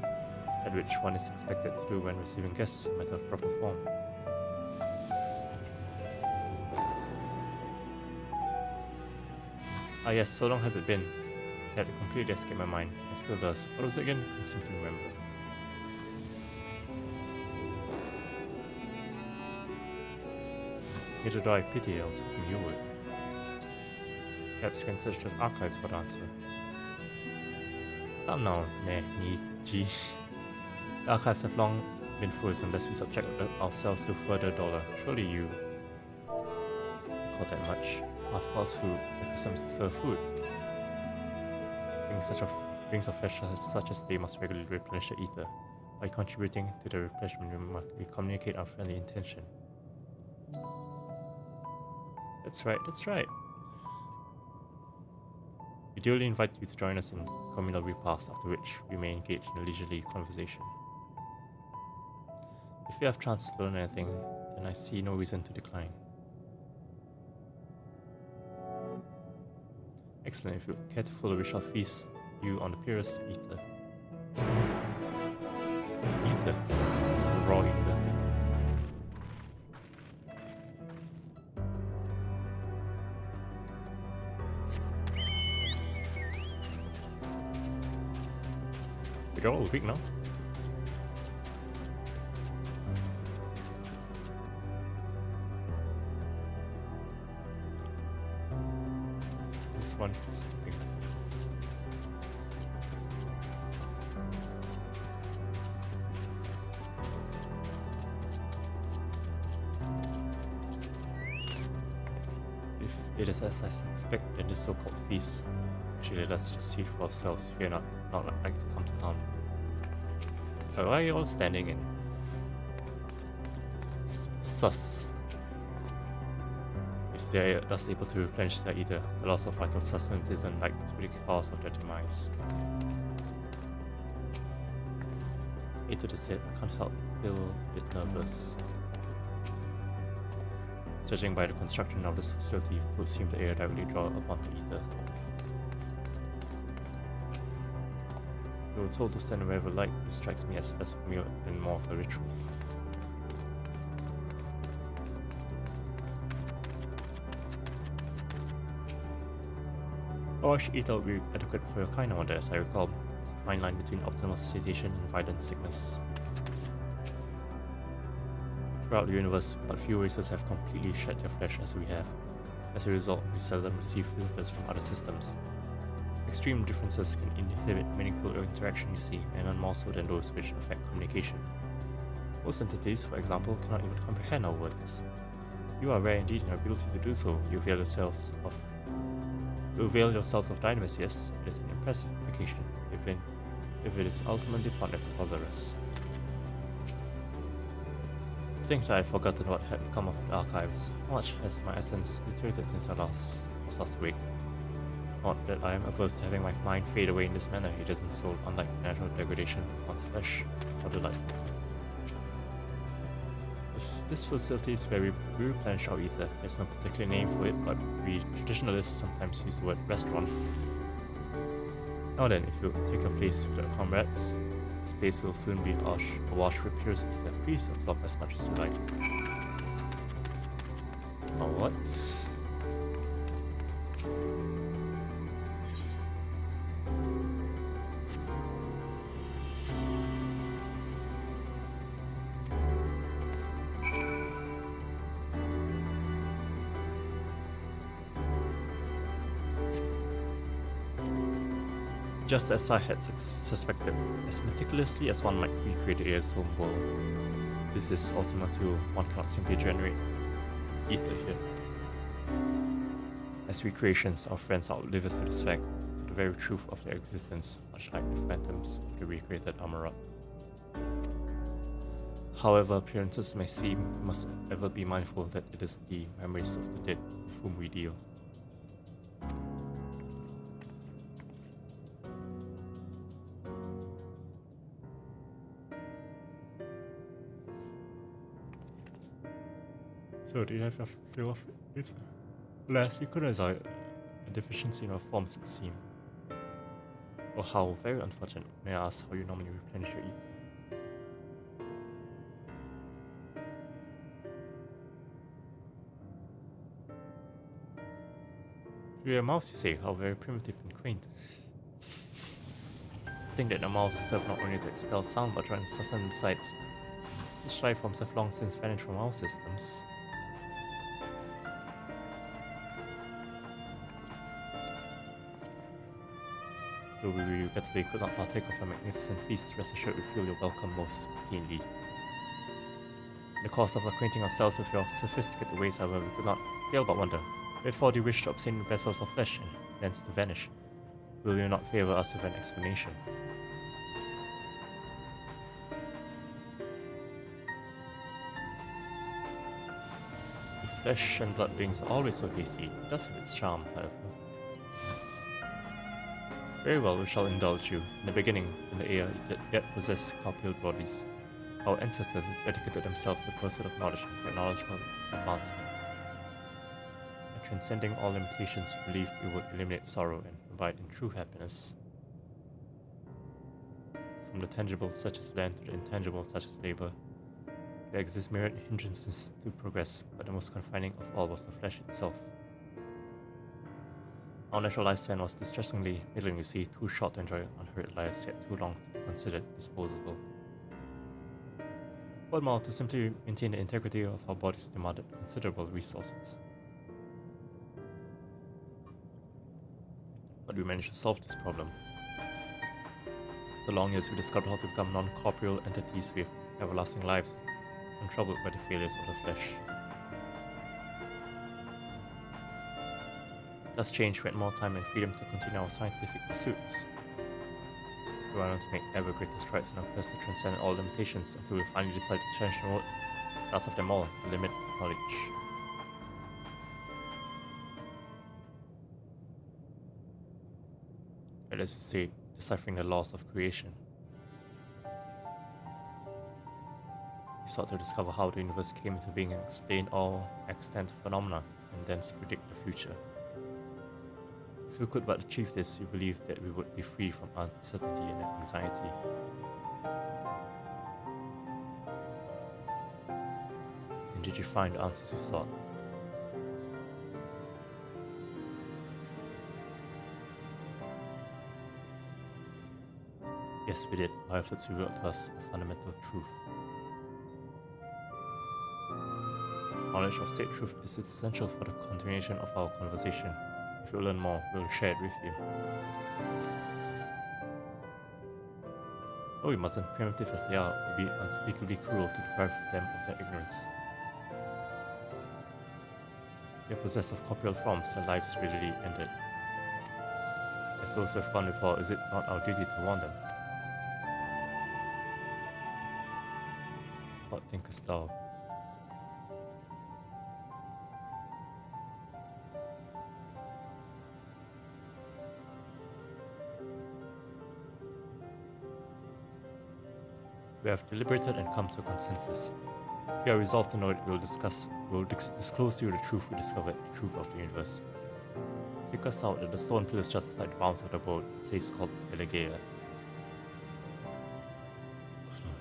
at which one is expected to do when receiving guests in matter of proper form? Ah yes, so long has it been. It had completely escaped my mind. It still does. What was it again? I can't seem to remember. Neither do I pity, I was hoping you would. Perhaps you can search the archives for the answer. Come now, Gee. The archives have long been frozen unless we subject ourselves to further dollar. Surely you call that much. Of course, food. The custom is to serve food. Beings of flesh such as they must regularly replenish the ether. By contributing to the replenishment, we communicate our friendly intention. That's right, that's right. We duly invite you to join us in communal repast, after which we may engage in a leisurely conversation. If you have chance to learn anything, then I see no reason to decline. Excellent. If you care to follow, we shall feast you on the purest ether. Ether? The raw ether. We're all weak now. This one is sleeping. If it is as I suspect, then this so-called feast actually let us just see for ourselves. Fear not like to come to town. But why are you all standing in? It's sus. If they are thus able to replenish their ether, the loss of vital sustenance isn't likely to be the cause of their demise. Ether to say, I can't help feel a bit nervous. Judging by the construction of this facility, it would seem the air directly draw upon the ether. We were told to stand wherever light. This strikes me as less familiar and more of a ritual. Harsh ether will be adequate for your kind, I wonder, as I recall. There's a fine line between optimal satiation and violent sickness. Throughout the universe, but few races have completely shed their flesh as we have. As a result, we seldom receive visitors from other systems. Extreme differences can inhibit meaningful interaction, you see, and none more so than those which affect communication. Most entities, for example, cannot even comprehend our words. You are rare indeed in your ability to do so. You avail yourselves of dynamism, yes, it is an impressive application, even if it is ultimately pointless for the rest. I think that I had forgotten what had become of the archives. How much has my essence deteriorated since I was last awake? Not that I am averse to having my mind fade away in this manner, it isn't so unlike natural degradation of one's flesh or delightful. This facility is where we replenish our ether. There's no particular name for it, but we traditionalists sometimes use the word restaurant. Now then, if you take your place with your comrades, the space will soon be awash with purest ether. Please absorb as much as you like. Or what? Just as I had suspected, as meticulously as one might recreate the air's home world, this is Ultima 2, one cannot simply generate ether here. As recreations, our friends outlive us to this fact, to the very truth of their existence, much like the phantoms of the recreated Amarat. However appearances may seem, we must ever be mindful that it is the memories of the dead with whom we deal. So do you have a feel of it? Last you could as a deficiency in our forms would seem. Or how very unfortunate, may I ask how you normally replenish your ether? You're a mouse, you say, how very primitive and quaint. Think that the mouse serve not only to expel sound but to run sustenance besides. Such life forms have long since vanished from our systems. Though we regrettably could not partake of a magnificent feast, rest assured we feel your welcome most keenly. In the course of acquainting ourselves with your sophisticated ways, however, we could not fail but wonder, wherefore do you wish to obtain vessels of flesh and thence to vanish? Will you not favor us with an explanation? If flesh and blood beings are always so hasty, it does have its charm, however. Very well, we shall indulge you. In the beginning, when the air yet possessed corporeal bodies, our ancestors dedicated themselves to the pursuit of knowledge and technological advancement. By transcending all limitations, we believed we would eliminate sorrow and provide in true happiness. From the tangible such as land to the intangible such as labor, there exist myriad hindrances to progress, but the most confining of all was the flesh itself. Our natural lifespan was distressingly middling, you see, too short to enjoy unhurried lives, yet too long to be considered disposable. What more, to simply maintain the integrity of our bodies demanded considerable resources. But we managed to solve this problem. For long years we discovered how to become non-corporeal entities with everlasting lives, untroubled by the failures of the flesh. Thus changed, we had more time and freedom to continue our scientific pursuits. We went on to make ever greater strides in our quest to transcend all limitations until we finally decided to challenge the last of them all, the limit of knowledge. That is to say, deciphering the laws of creation. We sought to discover how the universe came into being and explain all extant phenomena, and thence predict the future. If we could but achieve this, we believed that we would be free from uncertainty and anxiety. And did you find the answers you sought? Yes, we did. Our efforts revealed to us a fundamental truth. Knowledge of said truth is essential for the continuation of our conversation. If you learn more, we'll share it with you. Though we mustn't, primitive as they are, it would be unspeakably cruel to deprive them of their ignorance. They are possessed of corporeal forms, their lives readily ended. As those who have gone before, is it not our duty to warn them? What thinkest thou? We have deliberated and come to a consensus. If you are resolved to know it, we will disclose to you the truth we discovered, the truth of the universe. Take us out at the stone pillars just outside the bounds of the boat, a place called Elegea.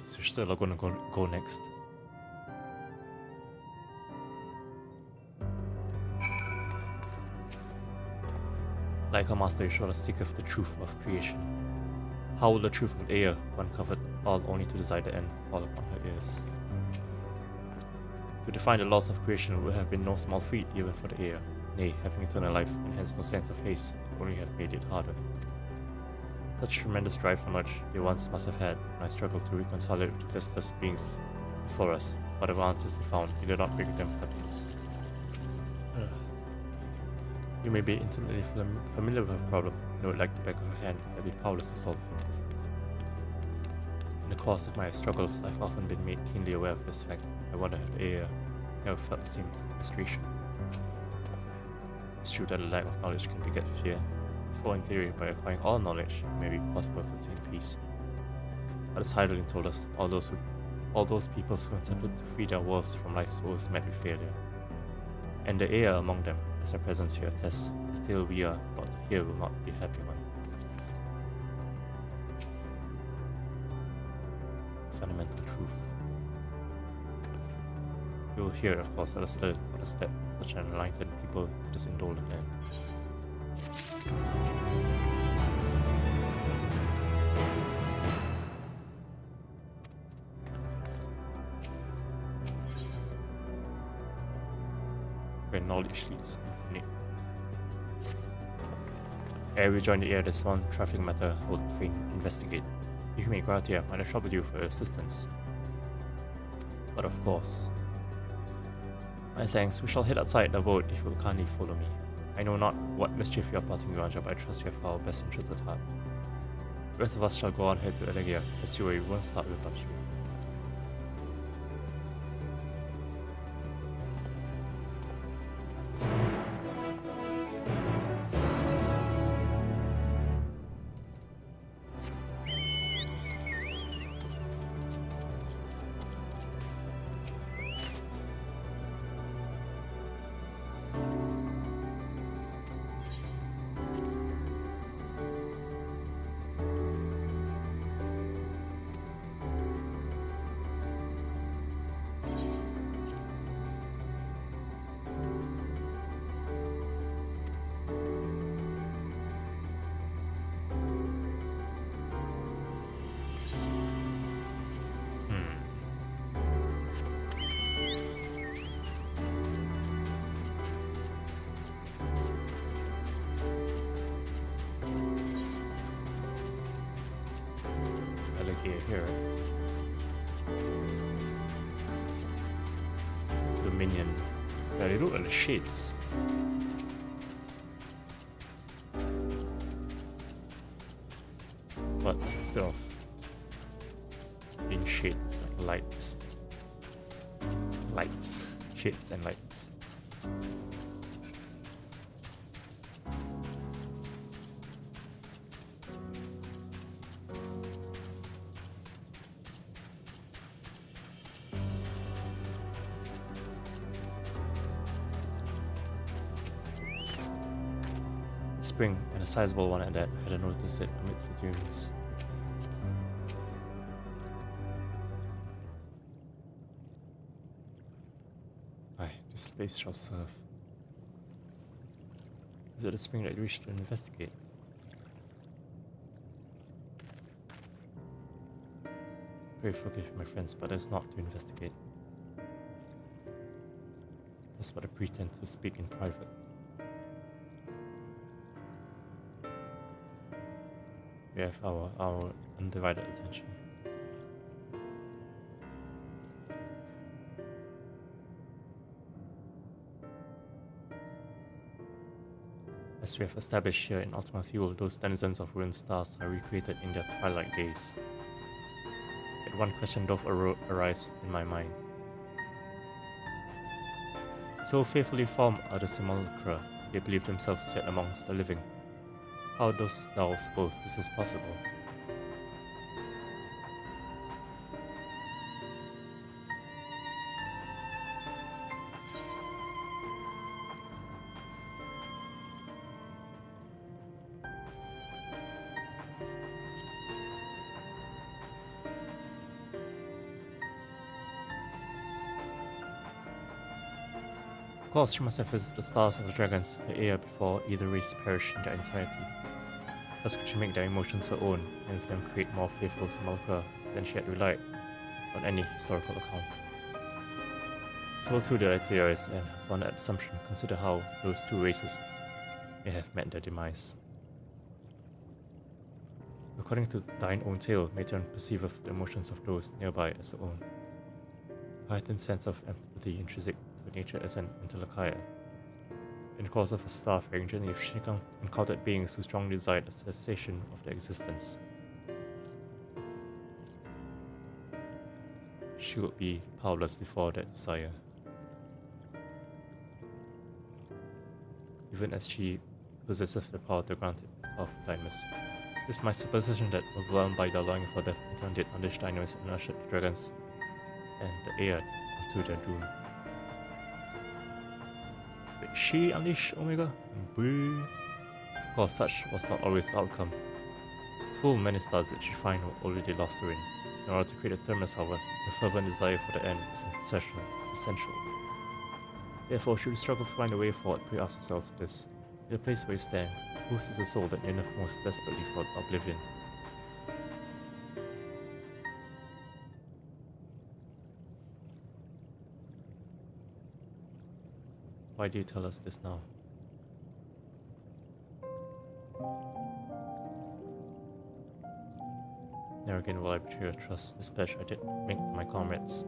So we're still gonna go next. Like our master, you showed us seeketh the truth of creation. How will the truth of Ea, when covered all only to desire the end, fall upon her ears? To define the laws of creation would have been no small feat even for the Ea. Nay, having eternal life and hence no sense of haste would only have made it harder. Such tremendous drive for knowledge they once must have had, and I struggled to reconcile it with the listless beings before us. Whatever answers they found, they did not bring them happiness. You may be intimately familiar with a problem, know it like the back of your hand, yet be powerless to solve it. In the course of my struggles, I've often been made keenly aware of this fact. I wonder if the AA never felt the same frustration. It's true that a lack of knowledge can beget fear. Therefore, in theory, by acquiring all knowledge, it may be possible to attain peace. But as Heidelin told us, all those peoples who attempted to free their worlds from life's woes met with failure. And the AA among them, as our presence here attests, the tale we are about to hear will not be a happy one. Fundamental truth. You will hear, of course, at a slur or a step, such an enlightened people to this indolent land. Where knowledge leads infinite. Ere we join the air, there's one trifling matter I would fain investigate. You may go out here, might I trouble you for your assistance? But of course. My thanks, we shall head outside the boat if you will kindly follow me. I know not what mischief you are plotting around you, but I trust you have our best interests at heart. The rest of us shall go on ahead to Elegia, as you we won't start without you. Here. Dominion. Yeah, they look like the shades. But instead of being shades, it's like lights. Lights. Shades and lights. Spring, and a sizable one at that. I hadn't noticed it amidst the dunes. Aye, this place shall serve. Is it a spring that you wish to investigate? Very forgive my friends, but that's not to investigate. That's but a pretense to speak in private. We have our undivided attention. As we have established here in Ultima Thule, those denizens of ruined stars are recreated in their twilight days. Yet one question doth arise in my mind. So faithfully formed are the simulacra, they believe themselves yet amongst the living. How dost thou suppose this is possible? Of course, she must have visited the stars of the dragons, the air before either race perished in their entirety. Thus could she make their emotions her own, and with them create more faithful simulacra than she had relied on any historical account. So too did I theorize, and upon that assumption consider how those two races may have met their demise. According to thine own tale, Matron perceiveth the emotions of those nearby as her own. A heightened sense of empathy intrinsic to nature as an Entelakaya. In the course of her starfaring journey, she encountered beings who strongly desired the cessation of their existence. She would be powerless before that desire. Even as she possesseth the power to grant it of blindness. It is my supposition that, overwhelmed by the longing for death, Ethan did unleash dynamics and ushered the dragons and the air to their doom. Did she unleash Omega? Boo. Of course, such was not always the outcome. Full many stars that she find were already lost to rain. In order to create a terminus, however, the fervent desire for the end is essential. Therefore, should we struggle to find a way forward, pray ask ourselves this. In the place where you stand, whose is the soul that yearneth most desperately for oblivion? Why do you tell us this now? Never again will I betray your trust, this pledge I did make to my comrades.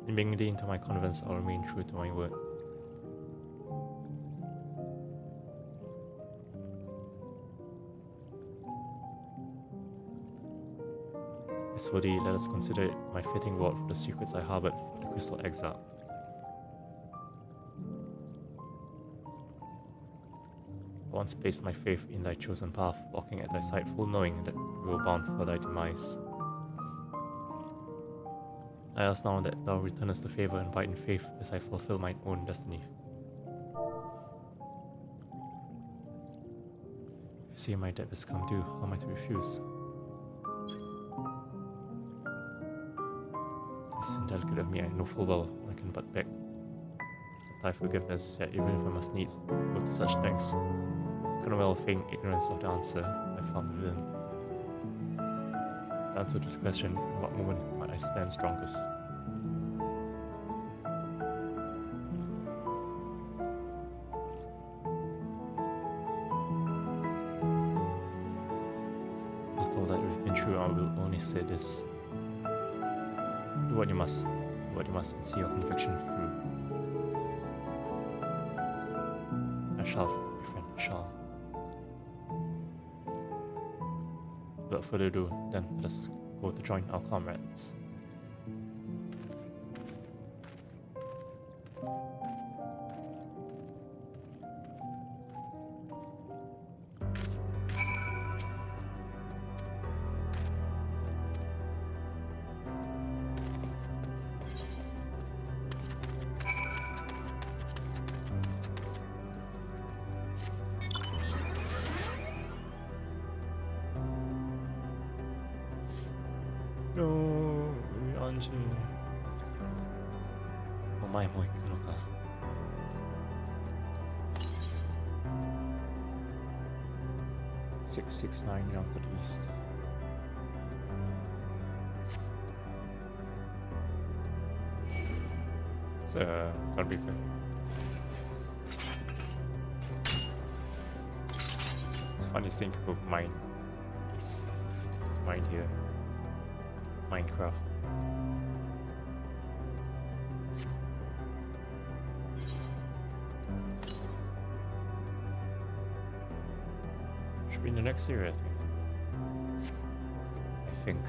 In being leaned to my convents, I will remain true to my word. As for thee, let us consider it my fitting reward for the secrets I harbored for the crystal exile. I once placed my faith in thy chosen path, walking at thy side, full knowing that we were bound for thy demise. I ask now that thou returnest the favor and abide in faith as I fulfill mine own destiny. If you see my debt has come due, how am I to refuse? This is indelicate of me, I know full well I can but beg thy forgiveness, yet even if I must needs go to such lengths, I cannot well feign ignorance of the answer I found within. The answer to the question, in what moment might I stand strongest? After all that we've been through, I will only say this. Do what you must, and see your conviction through. I shall, my friend, I shall. Without further ado, then let us go to join our comrades. No, 40. お前も行くのか。669 now to the east. So, gonna be good. It's funny seeing people mine here. Minecraft. Should be in the next area, I think.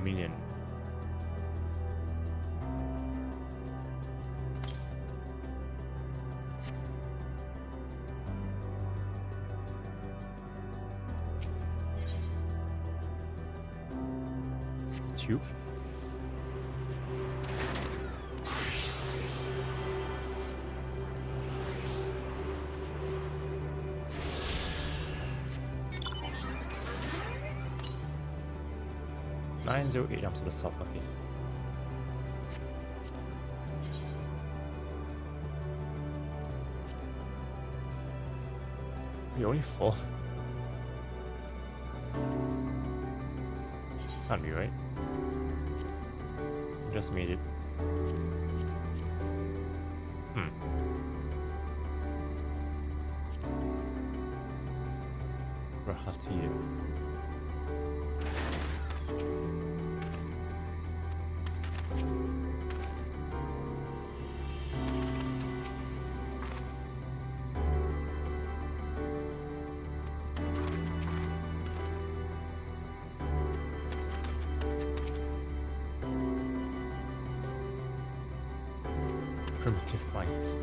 Million. Tube. Nine 08 jumps to the south, okay. We only 4? Can't be right. Just made it. Berhati ya. Primitive minds. .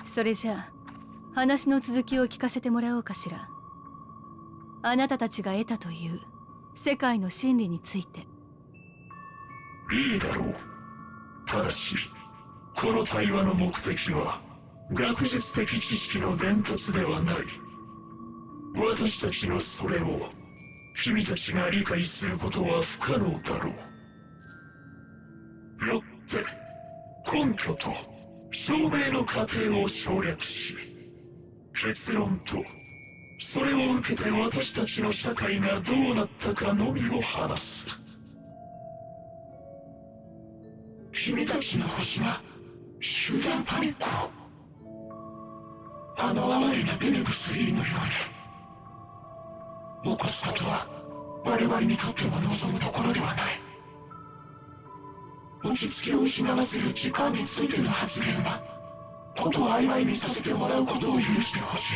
それじゃあ話の続きを聞かせてもらおうかしら。あなたたちが得たという世界の真理について。いいだろう。ただしこの対話の目的は学術的知識の伝達ではない。私たちのそれを君たちが理解することは不可能だろう。よって根拠と証明の過程を省略し、結論とそれを受けて私たちの社会がどうなったかのみを話す。君たちの星は集団パニックを、あの哀れなベネブ3のように起こすことは我々にとっても望むところではない。落ち着きを失わせる時間についての発言はことを曖昧にさせてもらうことを許してほしい。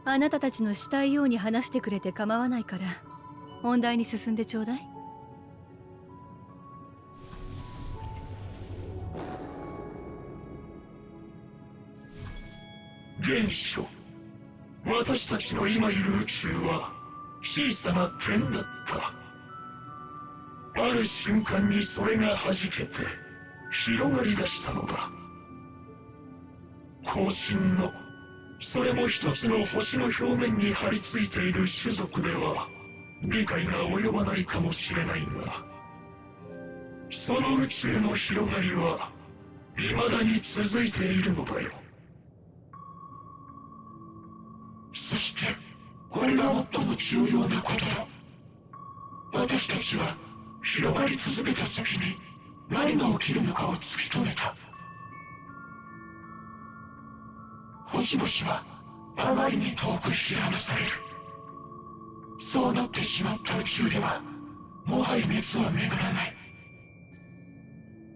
あなたたちのしたいように話してくれて構わないから本題に進んでちょうだい。現象、私たちの今いる宇宙は小さな点だった。ある瞬間にそれが弾けて広がり出したのだ。後進のそれも一つの星の表面に張り付いている種族では理解が及ばないかもしれないが、その宇宙の広がりは未だに続いているのだよ。そしてこれが最も重要なことだ。私たちは広がり続けた先に何が起きるのかを突き止めた。星々はあまりに遠く引き離される。そうなってしまった宇宙ではもはや熱は巡らない。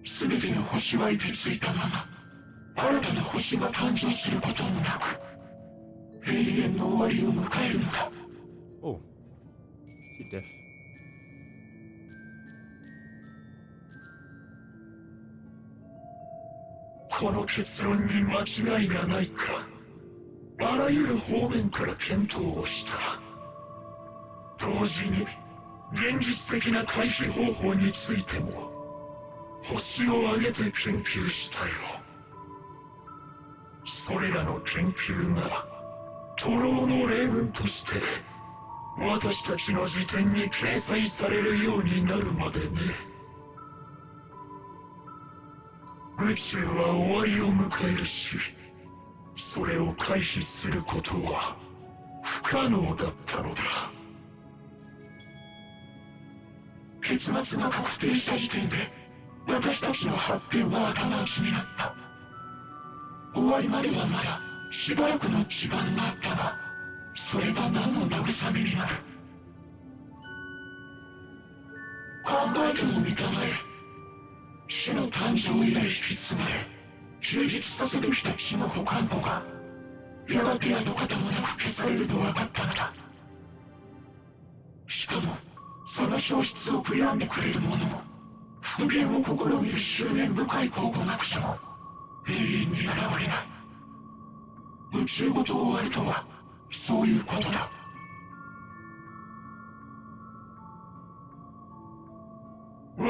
全ての星は凍てついたまま新たな星が誕生することもなく永遠の終わりを迎えるのだ。Oh, he deaf. この結論に間違いがないか。あらゆる方面から検討をした。同時に現実的な回避方法についても星を挙げて研究したよ。それらの研究が徒労の例文として私たちの辞典に掲載されるようになるまでね。宇宙は終わりを迎えるし、それを回避することは不可能だったのだ。結末が確定した時点で私たちの発展は頭打ちになった。終わりまではまだしばらくの時間があったが、それが何の慰めになる。考えてもみたまえ。死の誕生以来引き継がれ充実させてきた血の保管庫がやがて跡形もなく消されると分かったのだ。しかもその消失を悔やんでくれる者も復元を試みる執念深い考古学者も永遠に現れない。宇宙ごと終わるとはそういうことだ。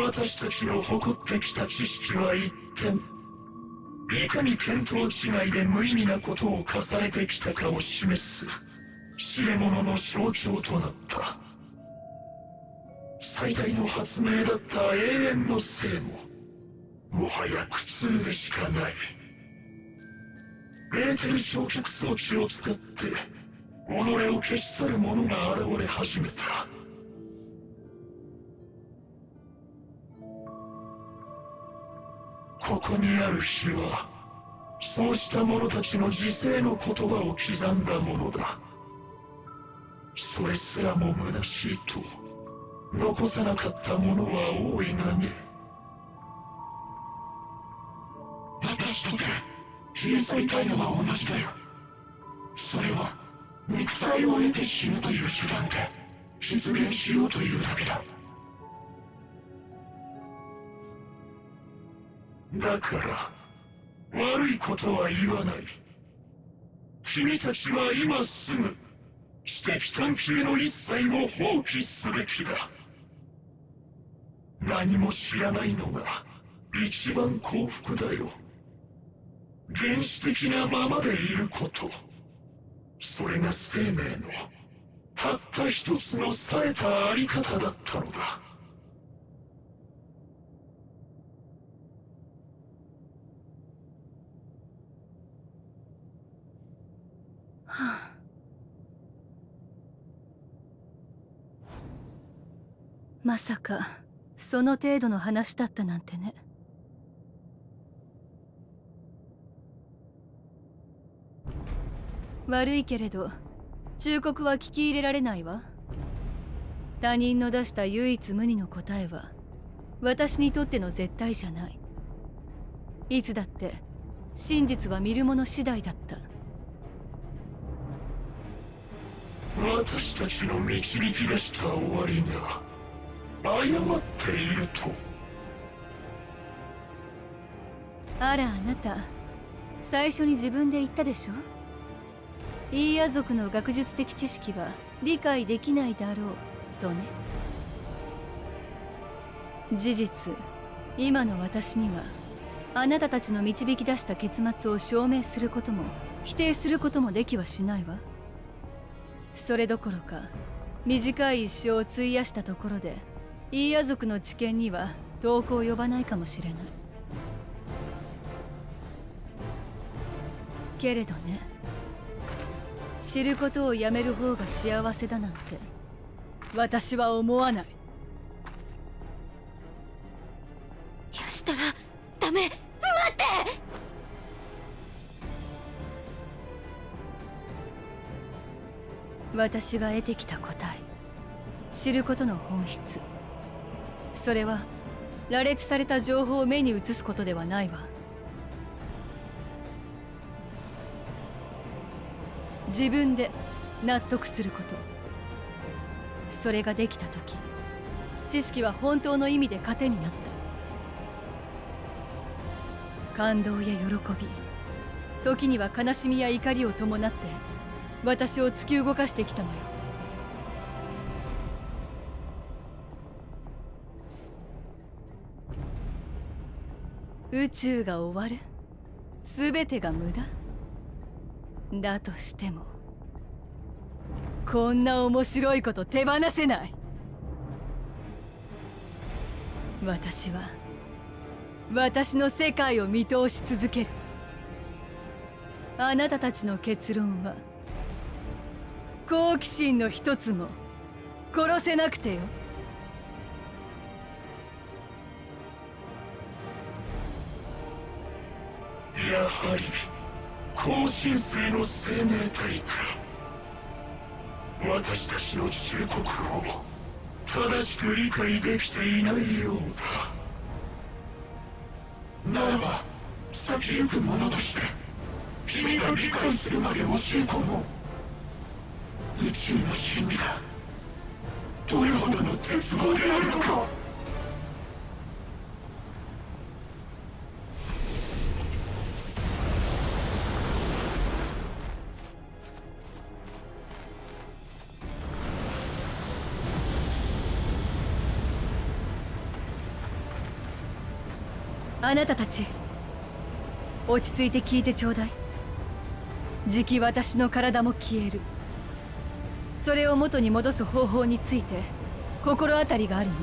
私たちの誇ってきた知識は一転、いかに見当違いで無意味なことを重ねてきたかを示す知れ者の象徴となった。最大の発明だった永遠の生も、もはや苦痛でしかない。エーテル焼却装置を使って己を消し去る者が現れ始めた。ここにある火は、そうした者たちの自制の言葉を刻んだものだ。それすらも虚しいと残さなかった者は多いがね。私とて消え去りたいのは同じだよ。それは肉体を得て死ぬという手段で実現しようというだけだ。だから悪いことは言わない。君たちは今すぐ知的探求の一切を放棄すべきだ。何も知らないのが一番幸福だよ。原始的なままでいること、それが生命のたった一つの冴えたあり方だったのだ。まさかその程度の話だったなんてね。悪いけれど忠告は聞き入れられないわ。他人の出した唯一無二の答えは私にとっての絶対じゃない。いつだって真実は見る者次第だった。私たちの導き出した終わりが誤っていると。あら、あなた最初に自分で言ったでしょ。イーヤ族の学術的知識は理解できないだろうとね。事実、今の私にはあなたたちの導き出した結末を証明することも否定することもできはしないわ。それどころか短い一生を費やしたところでイーヤ族の知見には遠く及ばないかもしれない。けれどね、知ることをやめる方が幸せだなんて私は思わない。やしたらダメ。待って。私が得てきた答え、知ることの本質、それは羅列された情報を目に映すことではないわ。自分で納得すること。それができた時、知識は本当の意味で糧になった。感動や喜び、時には悲しみや怒りを伴って私を突き動かしてきたのよ。宇宙が終わる、全てが無駄だとしても、こんな面白いこと手放せない。私は私の世界を見通し続ける。あなたたちの結論は好奇心の一つも殺せなくてよ。やはり高神性の生命体か。私たちの忠告を正しく理解できていないようだ。ならば先行く者として君が理解するまで教え込もう。宇宙の真理がどれほどの絶望であるのか。あなたたち、落ち着いて聞いてちょうだい。じき私の体も消える。それを元に戻す方法について心当たりがあるの。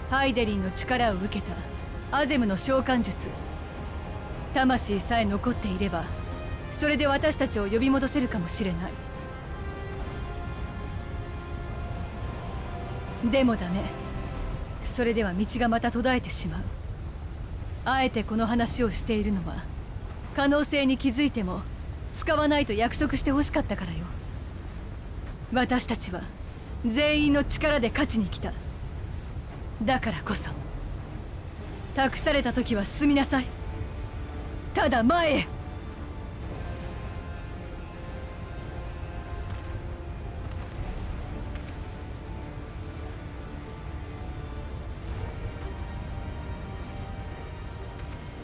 ハイデリンの力を受けたアゼムの召喚術。魂さえ残っていれば、それで私たちを呼び戻せるかもしれない。でもダメ。それでは道がまた途絶えてしまう。あえてこの話をしているのは、可能性に気づいても使わないと約束してほしかったからよ。私たちは全員の力で勝ちに来た。だからこそ託された時は進みなさい。ただ前へ。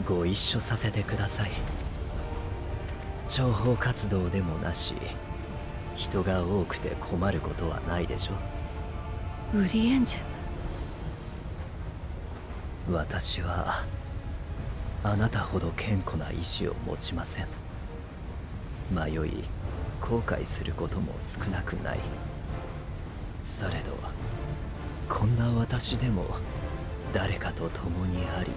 ご一緒させてください。諜報活動でもなし、人が多くて困ることはないでしょ。ウリエンジェ。私はあなたほど堅固な意志を持ちません。迷い後悔することも少なくない。されどこんな私でも誰かと共にあり、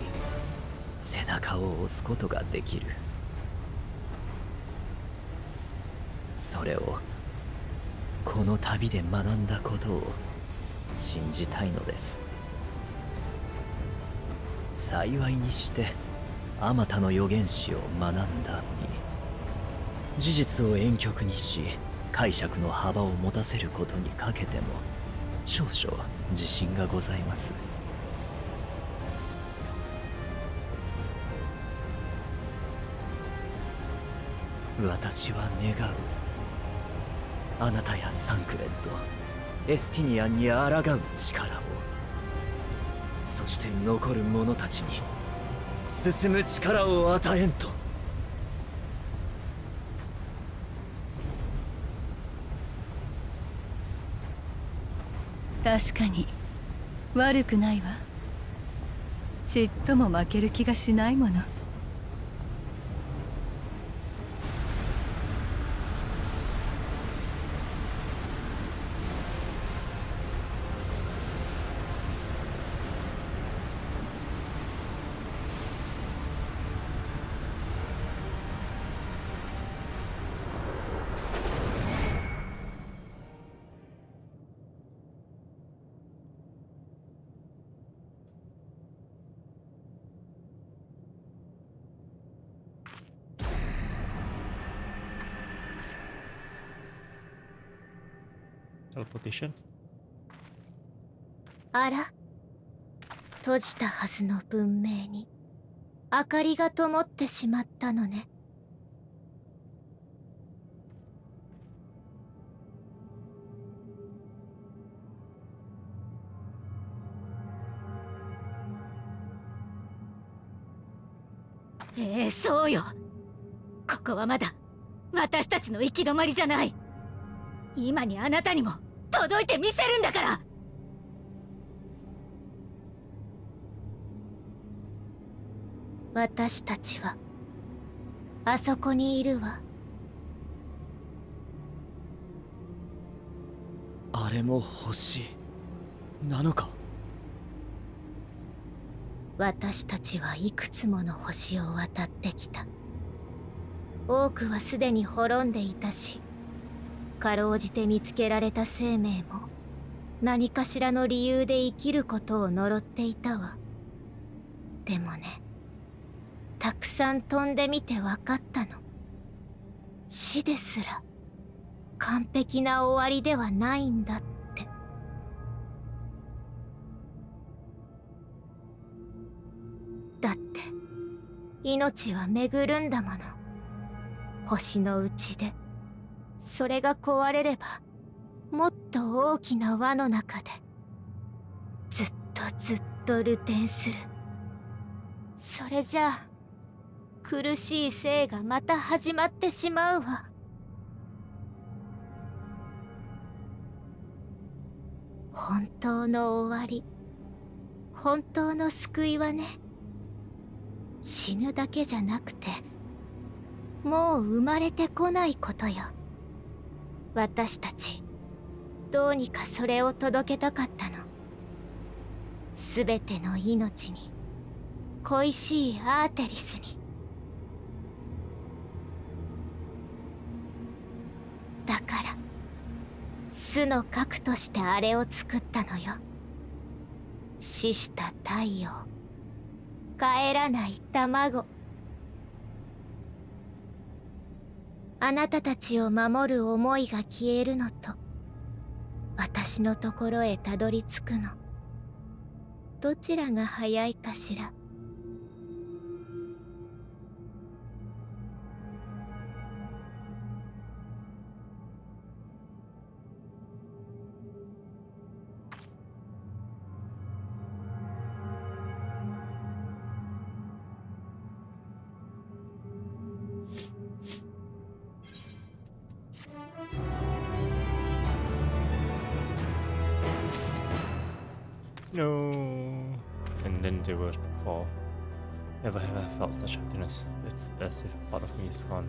背中を押すことができる。それをこの旅で学んだことを信じたいのです。幸いにしてあまたの預言者を学んだ身、事実を婉曲にし解釈の幅を持たせることにかけても少々自信がございます。私は願う。あなたやサンクレッド、エスティニアンに抗う力を、そして残る者たちに進む力を与えんと。確かに悪くないわ。ちっとも負ける気がしないもの。Teleportation? あら、閉じたはずの文明に明かりが灯ってしまったのね。そうよ。ここはまだ私たちの行き止まりじゃない。今にあなたにも届いてみせるんだから。私たちはあそこにいるわ。あれも星なのか。私たちはいくつもの星を渡ってきた。多くはすでに滅んでいたし、かろうじて見つけられた生命も何かしらの理由で生きることを呪っていたわ。でもね、たくさん飛んでみて分かったの。死ですら完璧な終わりではないんだって。だって命は巡るんだもの。星のうちで。それが壊れればもっと大きな輪の中でずっと流転する。それじゃあ苦しい生がまた始まってしまうわ。本当の終わり、本当の救いはね、死ぬだけじゃなくて、もう生まれてこないことよ。私たちどうにかそれを届けたかったの。すべての命に、恋しいアーテリスに。だから巣の核としてあれを作ったのよ。死した太陽、帰らない卵。あなたたちを守る思いが消えるのと、私のところへたどり着くの、どちらが早いかしら。No. And then they would fall. Never have I felt such emptiness. It's as if part of me is gone.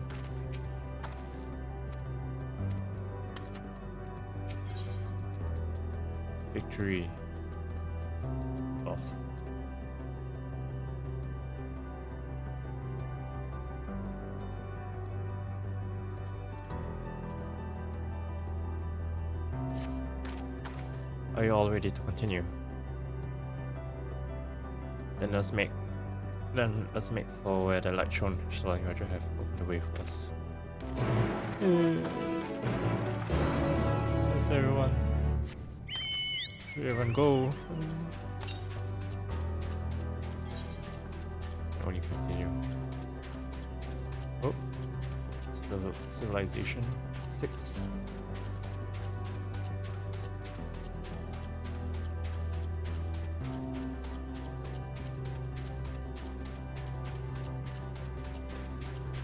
Victory. Lost. Are you all ready to continue? Then let's make for where the light shone, showing what you have opened the way for us. Let's everyone. Everyone go. Only continue. Oh, civilization 6.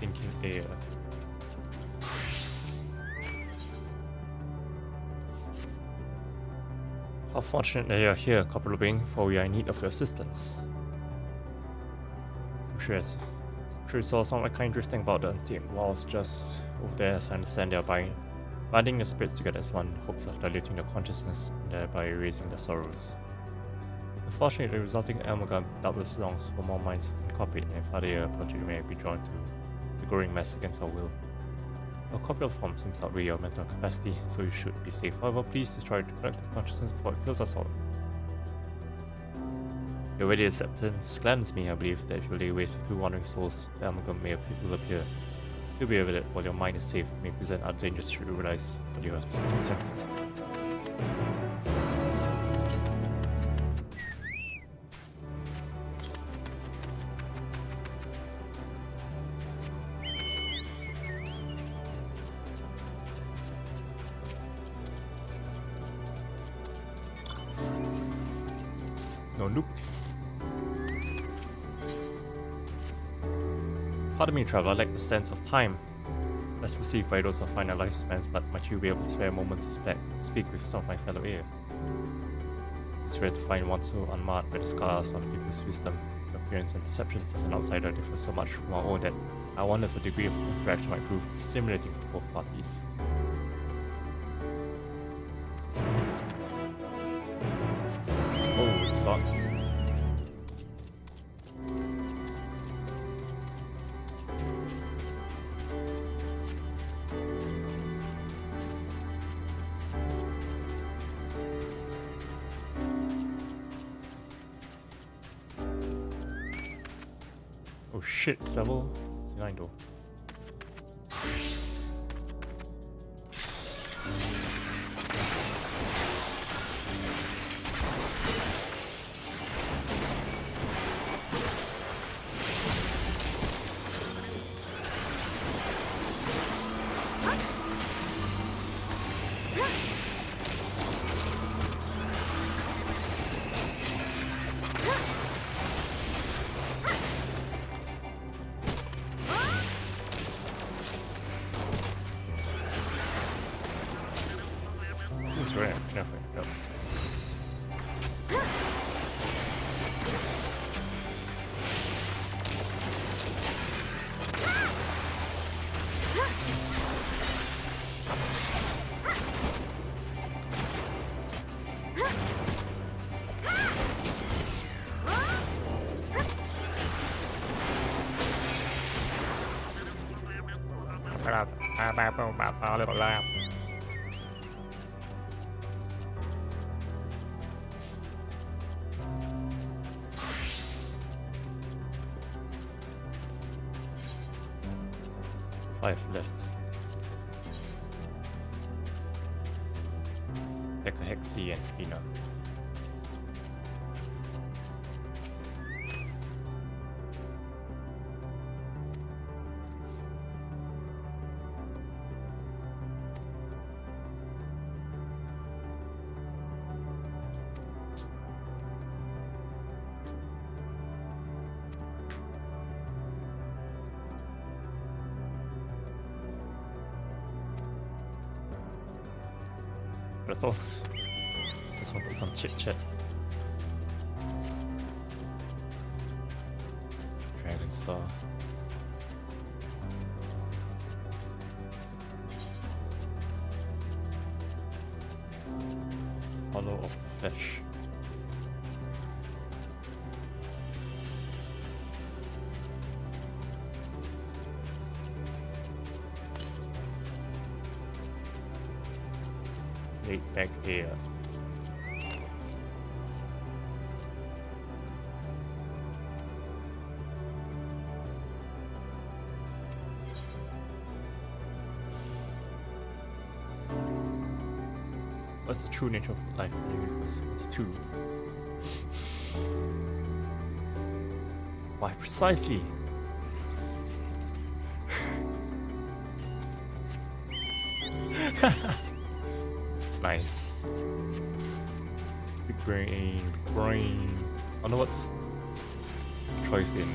Thinking air. How fortunate that you are here, Corporal Bing, for we are in need of your assistance. I'm sure you saw some of my kind drifting about the antique walls just over there, as I understand they are binding the spirits together as one, hopes of diluting the consciousness and thereby erasing the sorrows. Unfortunately, the resulting amalgam doubtless longs for more minds to incorporate, and if other year project may be drawn to the growing mess against our will. A corporeal form seems to outweigh your mental capacity, so you should be safe. However, please destroy the collective consciousness before it kills us all. Your ready acceptance gladdens me. I believe that if you lay waste to two wandering souls, the amalgam will appear. You'll be with it while your mind is safe, may present other dangers should you realize what you have attempted. No nuke. Pardon me, traveler, I lack the sense of time. As perceived by those of finer lifespans, but might you be able to spare a moment to speak with some of my fellow air? It's rare to find one so unmarred by the scars of people's wisdom. Your appearance and perceptions as an outsider differ so much from our own that I wonder if the degree of interaction might prove stimulating to both parties. Oh, it's locked. Oh shit, it's level 9 though. 5 left. Hexi and Fina. That's all. Just wanted some chit chat. Dragon Star. Hollow of Flesh. Late back here. What's the true nature of life in the universe? 22. Why precisely? Nice. Big brain, big brain. I don't know what's choice in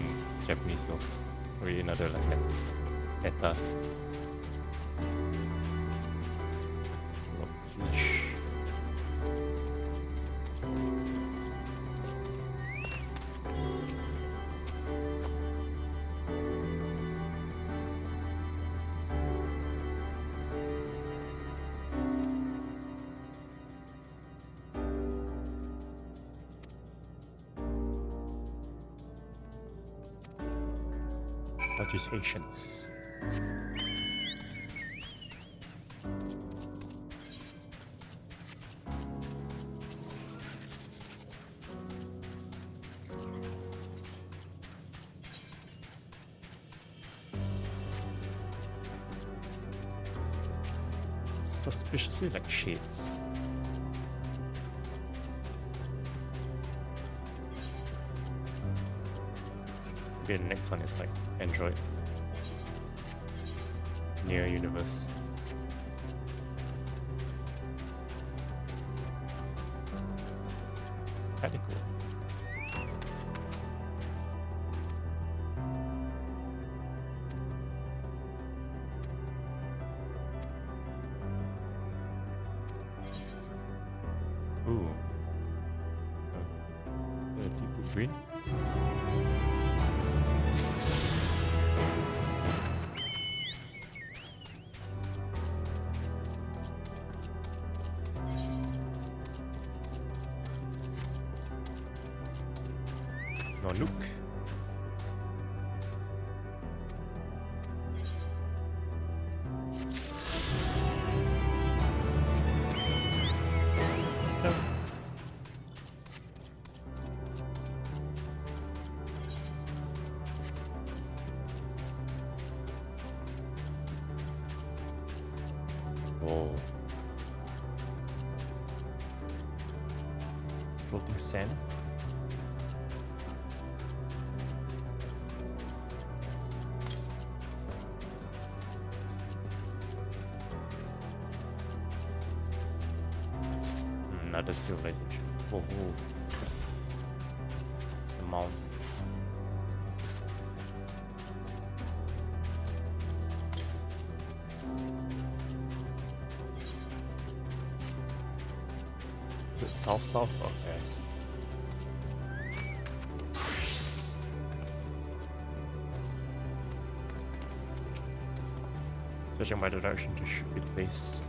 Japanese though. Maybe another like meta. Flesh. Agitations. Suspiciously like shades. Okay, the next one is like Android. Near universe. Pretty cool. Ooh. Deep green. No nuke. No. Whoa. Floating sand. Another civilization. Oh, it's the mountain. Is it south? Okay, I see. Judging by the direction, this should be the base.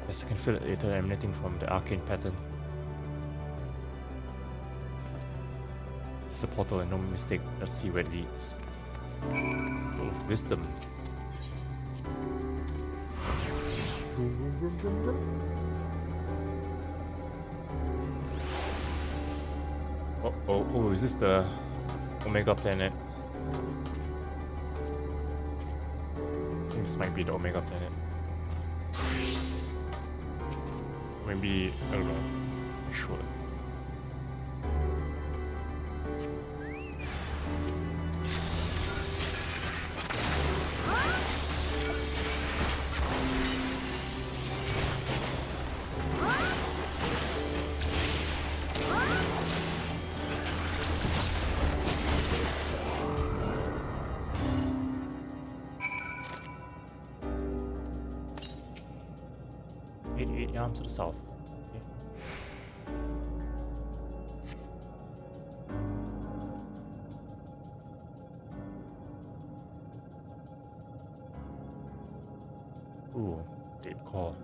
Yes, I can feel it later emanating from the arcane pattern. It's a portal and no mistake. Let's see where it leads. Oh. Wisdom. Oh, is this the Omega planet? I think this might be the Omega planet. Maybe, I don't know. Sure. Eight arms to the south. Okay. Ooh, dead call.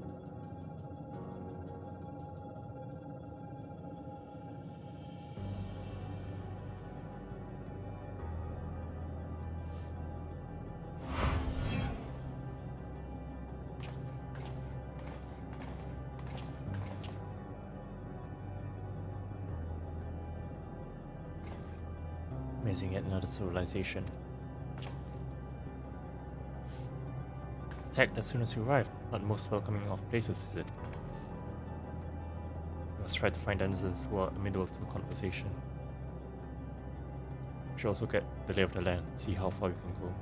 Amazing, yet another civilization. Attacked as soon as you arrive. Not the most welcoming of places, is it? You must try to find denizens who are amenable to conversation. You should also get the lay of the land, see how far you can go.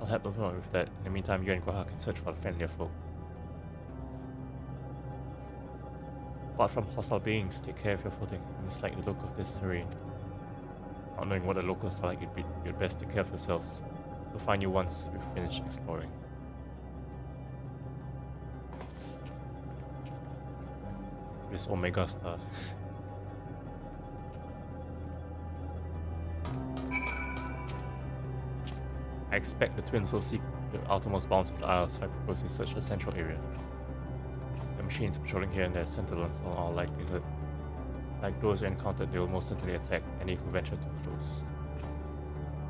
I'll help everyone with that. In the meantime, you and Guaha can search for the friendlier folk. Apart from hostile beings, take care of your footing. You mislike the look of this terrain. Not knowing what the locals are like, you'd best take care of yourselves. We'll find you once we've finished exploring. This Omega star. I expect the twins will seek the outermost bounds of the Isle, so I propose we search the central area. The machines patrolling here and there are sentinels on all likelihood. Like those we encountered, they will most certainly attack any who venture too close.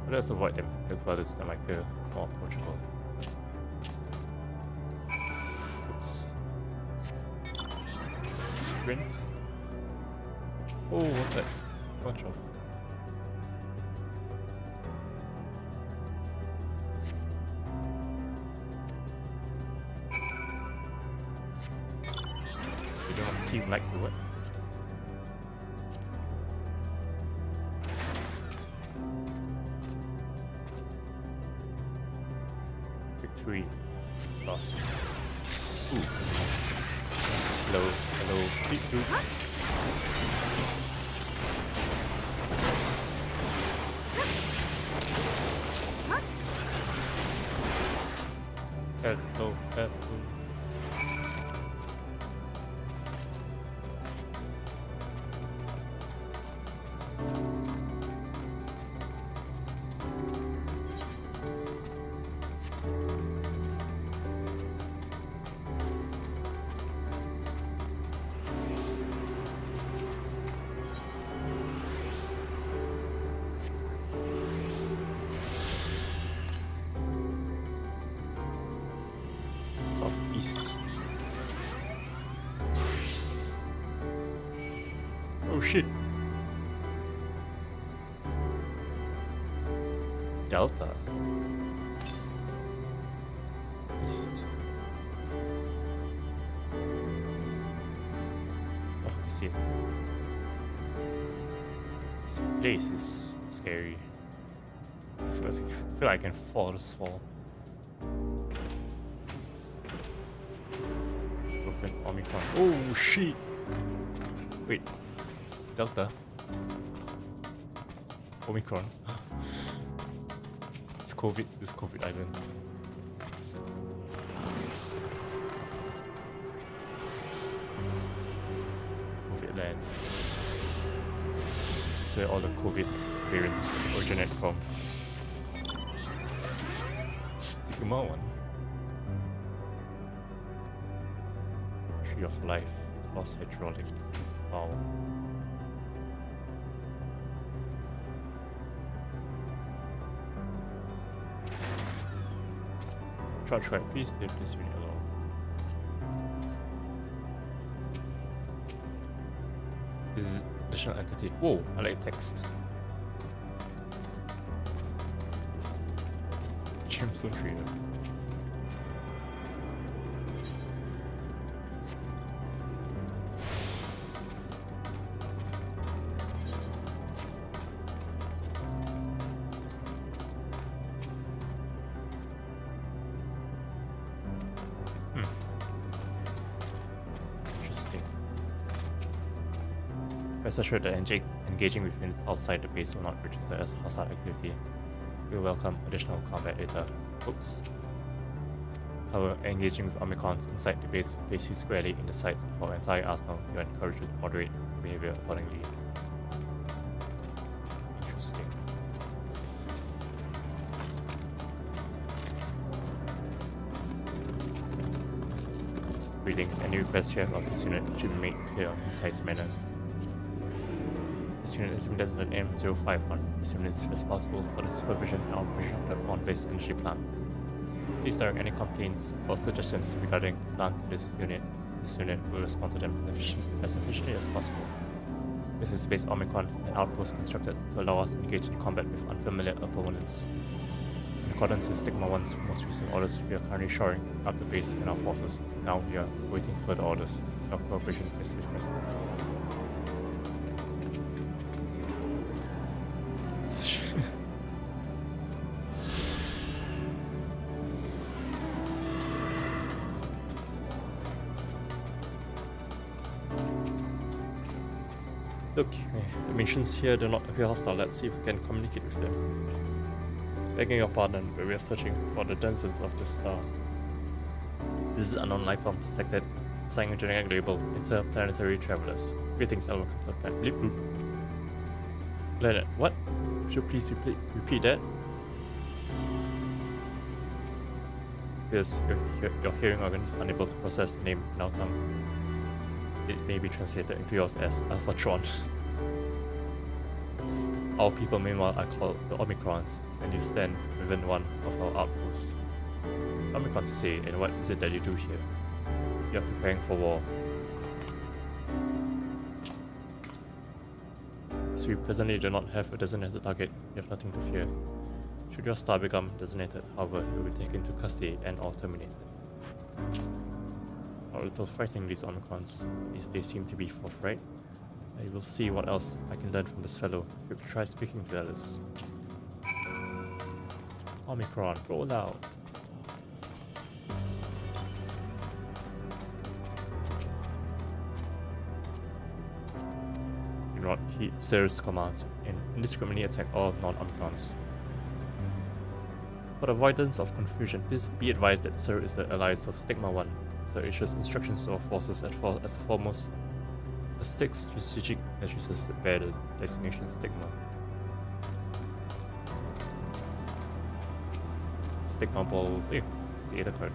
But let's avoid them, look for others that might feel more approachable. Oops. Sprint. Oh, what's that? Bunch of. They do not seem like the what? Victory. Lost. Ooh. Hello, please do. Hello. Southeast. Oh shit. Delta. East. Oh, I see it. This place is scary. I feel like I can fall this fall. Omicron. Oh shit! Wait, Delta? Omicron? It's COVID, this COVID island. COVID land. That's where all the COVID variants originate from. Stigma one. Of life, lost hydraulic. Wow. Try, please leave this unit alone. This is additional entity. Whoa, I like text. Gemstone Trader. Interesting. Rest assured that engaging with units outside the base will not register as hostile activity. We will welcome additional combat data. Oops. However, engaging with Omicrons inside the base will place you squarely in the sights of our entire arsenal. You are encouraged to moderate your behavior accordingly. Interesting. Greetings. Any requests you have of this unit should be made clear in a concise manner. This unit has been designated M051. This unit is responsible for the supervision and operation of the pond-based energy plant. Please direct any complaints or suggestions regarding the plant to this unit. This unit will respond to them as efficiently as possible. This is Base Omicron, an outpost constructed to allow us to engage in combat with unfamiliar opponents. In accordance with Sigma 1's most recent orders, we are currently shoring up the base and our forces. Now we are waiting further orders. Our cooperation is requested. Look, the missions here do not appear hostile. Let's see if we can communicate with them. Begging your pardon, but we are searching for the denizens of this star. This is unknown life form detected. Signing a generic label, interplanetary travelers. Greetings and welcome to the planet. Bleep bloop. Planet, what? Could you please repeat that? Yes, your hearing organ is unable to process the name in our tongue. It may be translated into yours as Alphatron. Our people, meanwhile, are called the Omicrons, and you stand within one of our outposts. Omicron to say, and what is it that you do here? You are preparing for war. As we presently do not have a designated target, you have nothing to fear. Should your star become designated, however, it will be taken into custody and or terminated. A little frightening, these Omicrons. At least they seem to be forthright. I will see what else I can learn from this fellow. You have to try speaking to others. Omicron, roll out. Do not heed Sir's commands and indiscriminately attack all non-Omicrons. For the avoidance of confusion, please be advised that Sir is the alliance of Stigma 1. Sir issues instructions to our forces as foremost as 6 strategic measures that bear the designation Stigma. Stigma balls. It's the Aether card.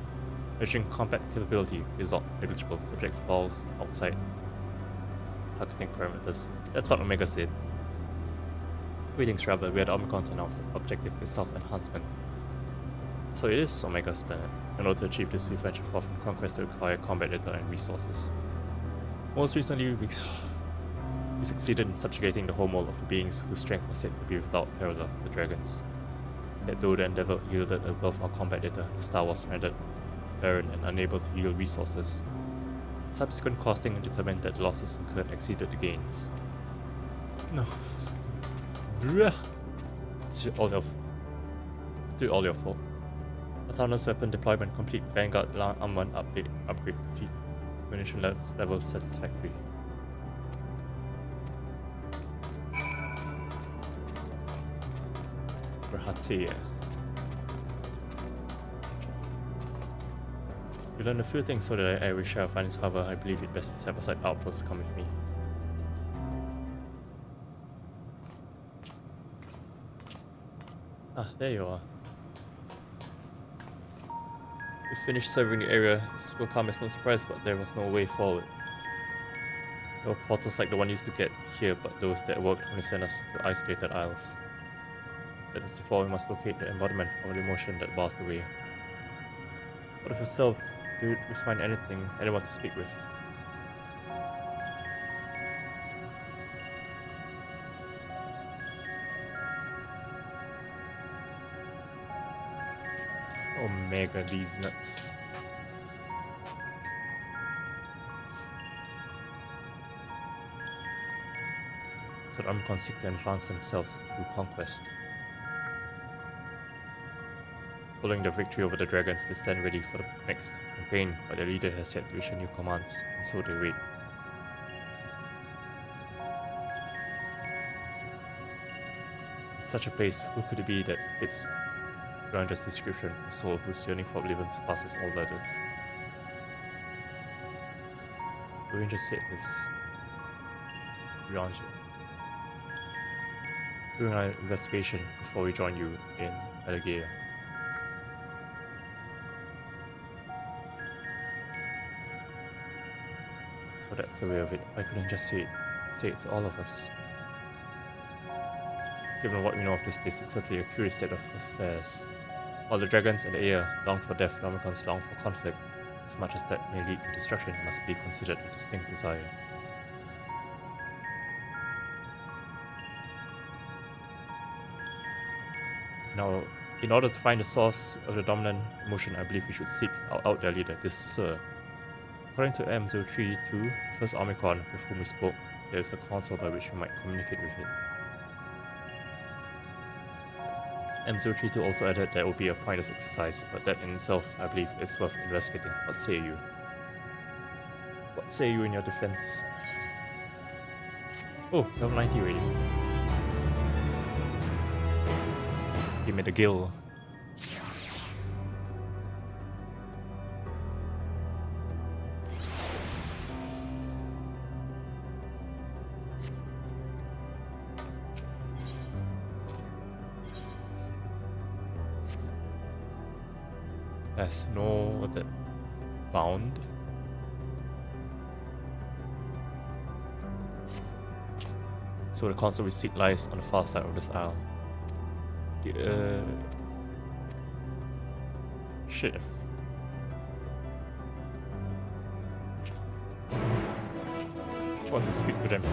Measuring combat capability is not negligible. Subject falls outside targeting parameters. That's what Omega said. Greetings, traveler. We are the Omicrons announced. Objective is self-enhancement. So it is Omega's planet. In order to achieve this, we venture forth in conquest to acquire combat data and resources. Most recently, we succeeded in subjugating the whole mold of the beings whose strength was said to be without parallel, the dragons. Yet though the endeavor yielded above our combat data, the star was rendered barren and unable to yield resources. Subsequent costing determined that the losses incurred exceeded the gains. No. It's all your fault. Autonomous weapon deployment complete. Vanguard armament upgrade complete. Munition level satisfactory. Rahatia. We learned a few things so that I will share our findings. However, I believe it best to step aside outposts to come with me. Ah, there you are. We finished surveying the area. This will come as no surprise, but there was no way forward. No portals like the one used to get here, but those that worked only sent us to isolated isles. That is before we must locate the embodiment of the emotion that bars the way. What of yourselves? Do you find anyone to speak with? Omega these nuts. So the Omicron seek to advance themselves through conquest. Following the victory over the dragons, they stand ready for the next campaign, but their leader has yet to issue new commands, and so they wait. In such a place, who could it be that fits Ranger's description, a soul whose yearning for oblivion surpasses all others? The Ranger said this. Ranger. During our investigation before we joined you in Allegea. So that's the way of it. Why couldn't you just say it to all of us? Given what we know of this place, it's certainly a curious state of affairs. While the dragons and the air long for death, the Omicrons long for conflict. As much as that may lead to destruction, it must be considered a distinct desire. Now, in order to find the source of the dominant emotion, I believe we should seek out their leader, this Sir. According to M032, the first Omicron with whom we spoke, there is a console by which we might communicate with it. M032 also added that it would be a pointless exercise, but that in itself, I believe, is worth investigating. What say you? What say you in your defense? Oh, level 90 already. Give me the gill. There's no what's it? Bound. So the console we seek lies on the far side of this aisle. Shit. I want to speak to them.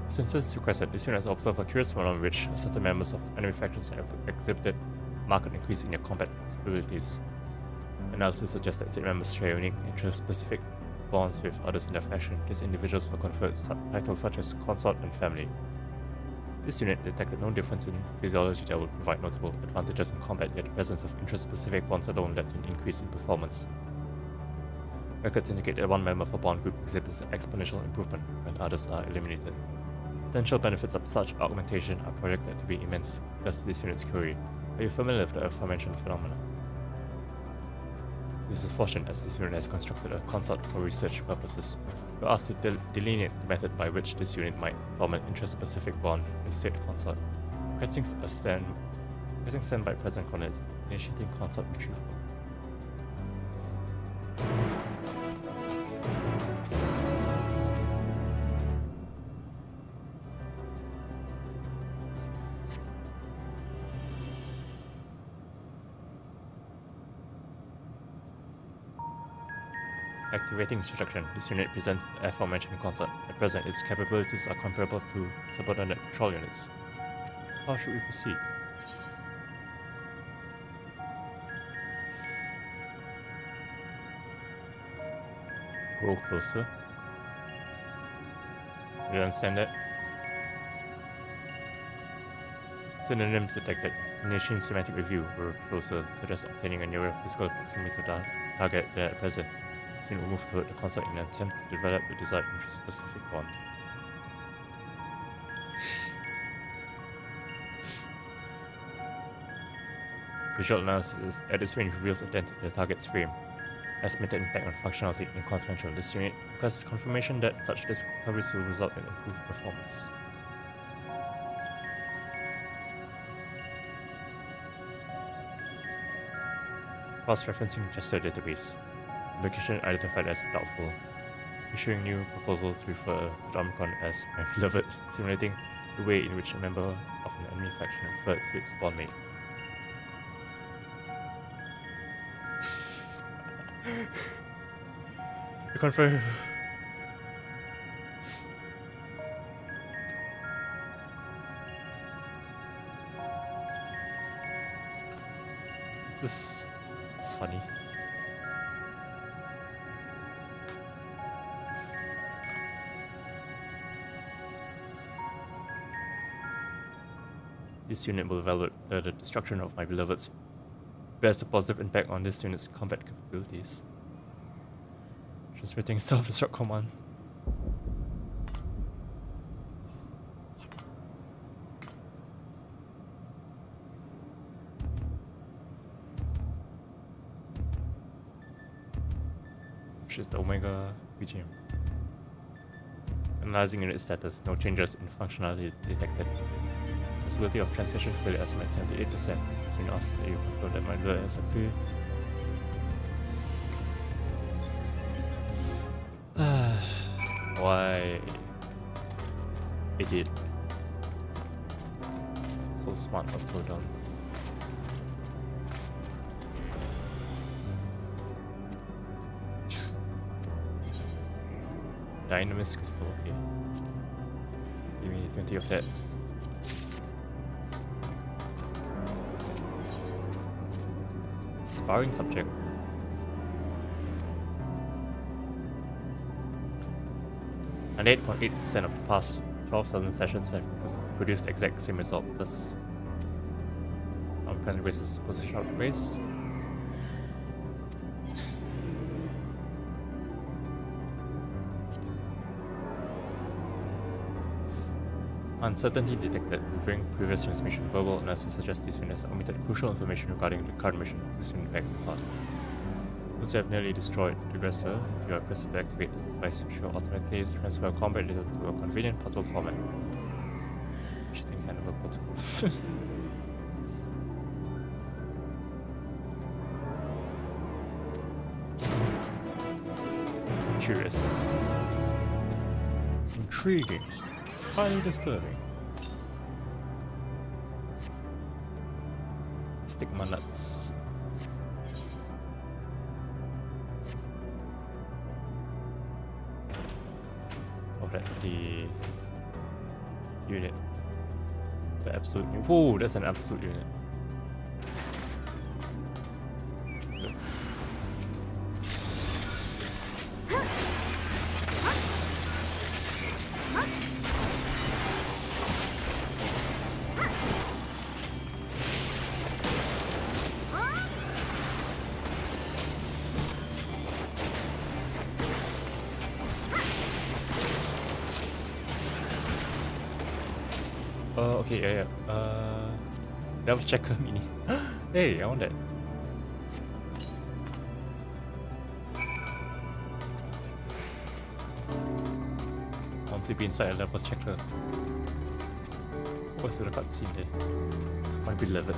Since this requested, this unit has observed a curious phenomenon in which certain members of enemy factions have exhibited marked increase in their combat capabilities. Analysis suggests that state members share unique interest-specific bonds with others in their faction. These individuals were conferred titles such as consort and family. This unit detected no difference in physiology that would provide notable advantages in combat, yet the presence of interest-specific bonds alone led to an increase in performance. Records indicate that one member of a bond group exhibits an exponential improvement when others are eliminated. Potential benefits of such augmentation are projected to be immense. Thus, this unit's query: are you familiar with the aforementioned phenomena? This is fortunate, as this unit has constructed a consort for research purposes. We are asked to delineate the method by which this unit might form an interest-specific bond with said consort. Requesting stand by present coordinates, initiating consort retrieval. Activating instruction, this unit presents the aforementioned consort. At present, its capabilities are comparable to subordinate patrol units. How should we proceed? Grow closer. Do you understand that? Synonyms detected. Initiating semantic review. Grow closer suggests obtaining a nearer physical proximity to the target than at present. Soon will move toward the consort in an attempt to develop the desired interest-specific bond. Visual analysis at this range reveals the target's frame. Estimated impact on functionality inconsequential. This unit requests confirmation that such discoveries will result in improved performance. Cross-referencing gesture database. Location identified as doubtful. issuing new proposal to refer to the Omicron as my beloved, simulating the way in which a member of an enemy faction referred to its bondmate. You confirm. It's funny. This unit will evaluate the destruction of my beloveds. Bears a positive impact on this unit's combat capabilities. Transmitting self-destruct command. Which is the Omega BGM. Analyzing unit status, no changes in functionality detected. Possibility of transmission failure estimate 78%. Soon ask that you confirm that my alert has succeeded. Why? Idiot. So smart but so dumb. Dynamis crystal, okay. Give me 20 of that. Sparring subject. And 8.8% of the past 12,000 sessions have produced the exact same result. Thus, kind of raises position of the base. Uncertainty detected. Reviewing previous transmission, verbal analysis suggests this unit has omitted crucial information regarding the current mission. This unit begs apart. Once you have nearly destroyed the aggressor, you are requested to activate this device, which will automatically transfer combat data to a convenient portable format. Cheating kind of a portable. Curious. Intriguing. Highly disturbing. Stigma nuts. Oh, that's the unit. The absolute unit. Whoa, that's an absolute unit. Okay, yeah. Delve checker mini. Hey, I want that. I want to be inside a level checker. What's the cutscene there? My beloved.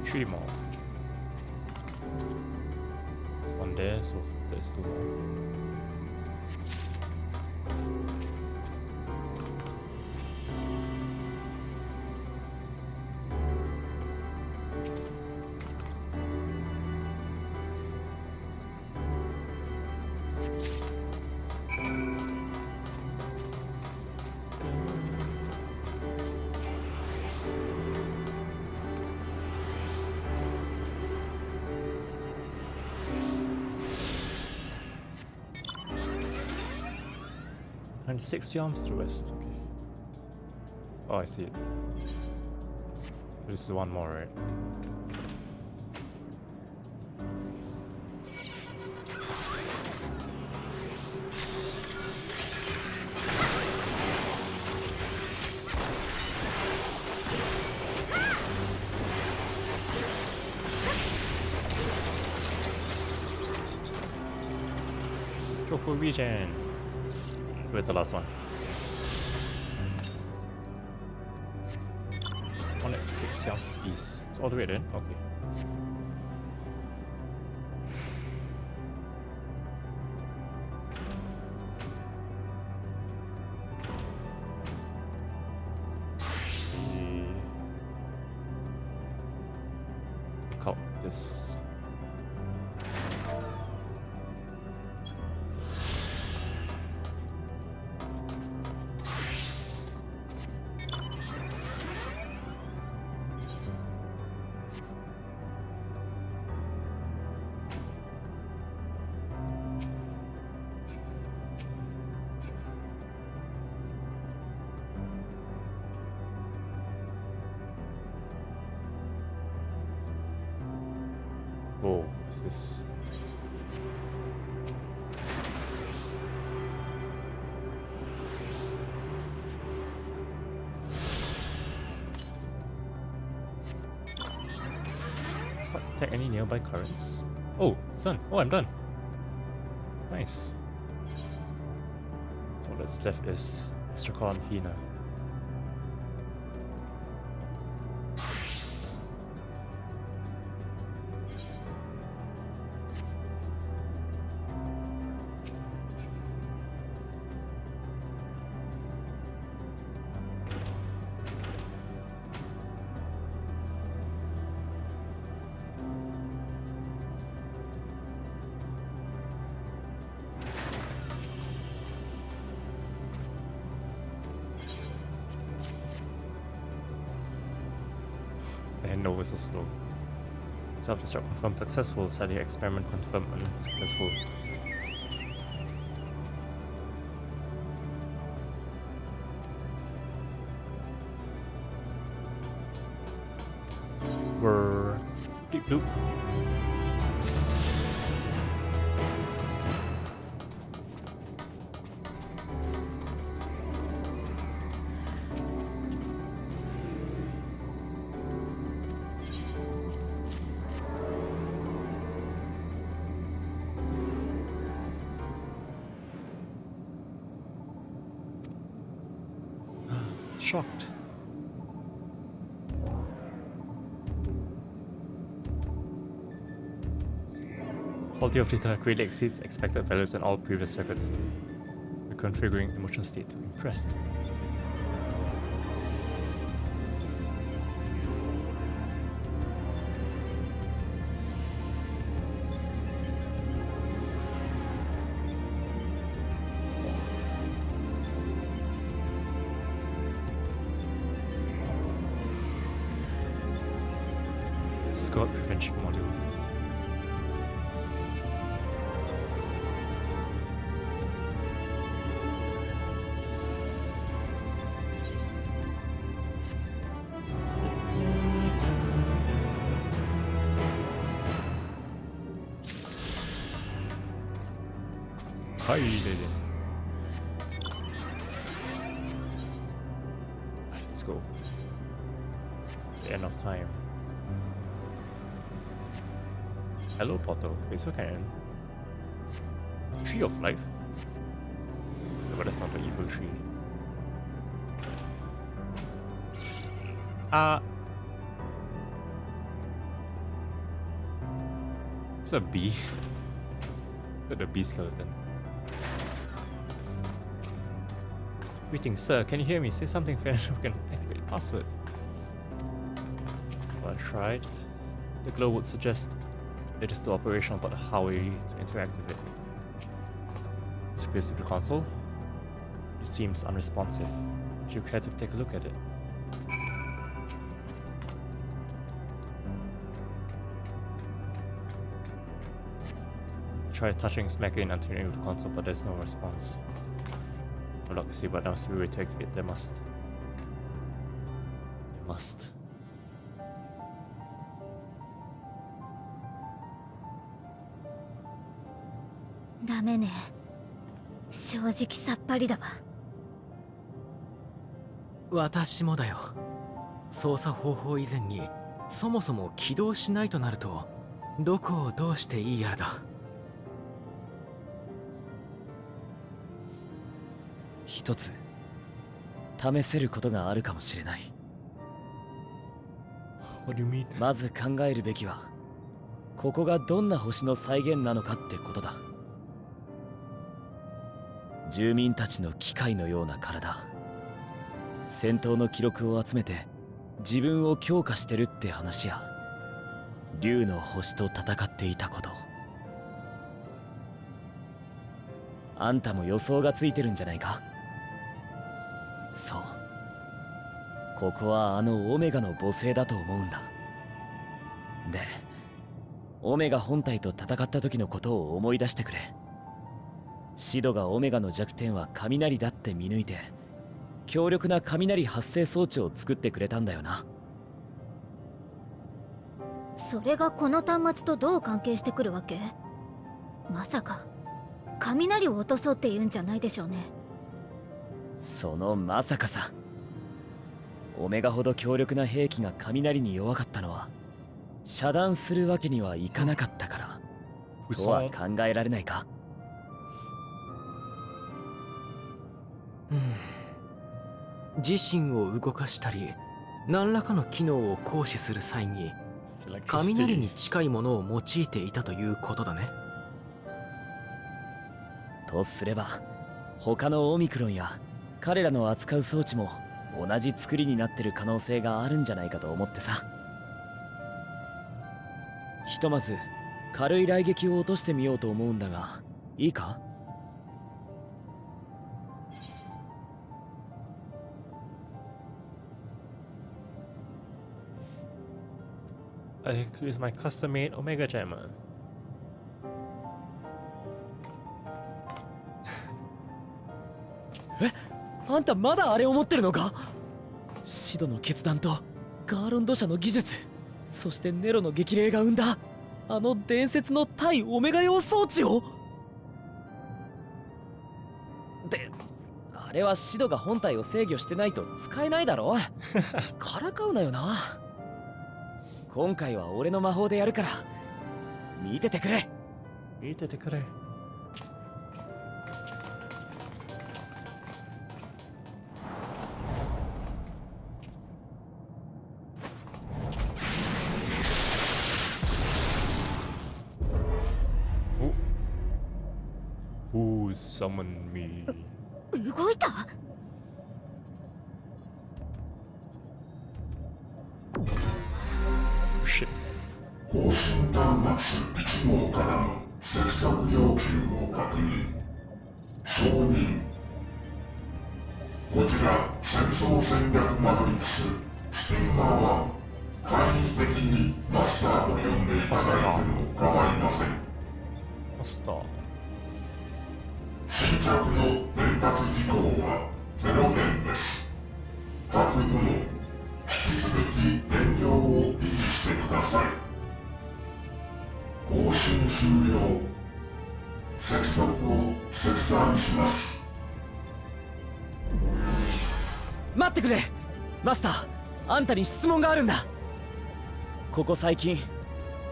Three more. There's one there, so there's two more. And 6 yards to the west, okay. Oh, I see it. This is one more, right? Choco region. Where's the last one? One at 6 yards east. It's all the way then? Okay. this. Oh, what's this? Does not detect any nearby currents. Oh, it's done. Oh, I'm done. Nice. So what's left is Mr. and Hina. The handover is so slow. Self-destruct confirmed successful. Sadly, experiment confirmed unsuccessful. We're deep loop. Shocked. Quality of data greatly exceeds expected values in all previous records. Reconfiguring emotional state to impressed. Discord prevention module. Hi, lady. Let's go. The end of time. Hello, Portal. Wait, so can Tree of Life? No, but that's not the evil tree. It's a bee. Look at the bee skeleton. Greetings, sir. Can you hear me? Say something fair so we can activate the password. Well, I tried. The glow would suggest it is still operational, but how are you to interact with it? It appears to be the console. It seems unresponsive. Do you care to take a look at it? Try touching smack in until you the console, but there's no response. No luck to see, but there must be a way to activate. There must. There must.ダメね。正直さっぱりだわ。私もだよ。操作方法以前にそもそも起動しないとなるとどこをどうしていいやらだ。一つ試せることがあるかもしれない。まず考えるべきはここがどんな星の再現なのかってことだ。住民たちの機械のような体、戦闘の記録を集めて自分を強化してるって話や、竜の星と戦っていたこと。あんたも予想がついてるんじゃないか。そう、ここはあのオメガの母星だと思うんだ。で、オメガ本体と戦った時のことを思い出してくれ。シドがオメガの弱点は雷だって見抜いて、強力な雷発生装置を作ってくれたんだよな。それがこの端末とどう関係してくるわけ？まさか雷を落とそうって言うんじゃないでしょうね。そのまさかさ。オメガほど強力な兵器が雷に弱かったのは遮断するわけにはいかなかったからとは考えられないか。自身を動かしたり何らかの機能を行使する際に雷に近いものを用いていたということだね。とすれば他のオミクロンや彼らの扱う装置も同じ作りになってる可能性があるんじゃないかと思ってさ。ひとまず軽い雷撃を落としてみようと思うんだが、いいか？I could use my custom-made Omega Jammer. え、あんたまだあれを持ってるのか？シドの決断とガーロンド社の技術、そしてネロの激励が生んだあの伝説の対オメガ用装置を。で、あれはシドが本体を制御してないと使えないだろ。からかうなよな。今回は俺の魔法でやるから見ててくれ。見ててくれ。Who summoned me? 動いた？更新端末1号からの接続要求を確認。承認。こちら戦争戦略マトリックススティーマー1、簡易的にマスターと呼んでいただいても構いません。マスター。新着の伝達事項は0件です。各部門引き続き現状を維持してください。更新終了。接続を切断します。待ってくれマスター、あんたに質問があるんだ。ここ最近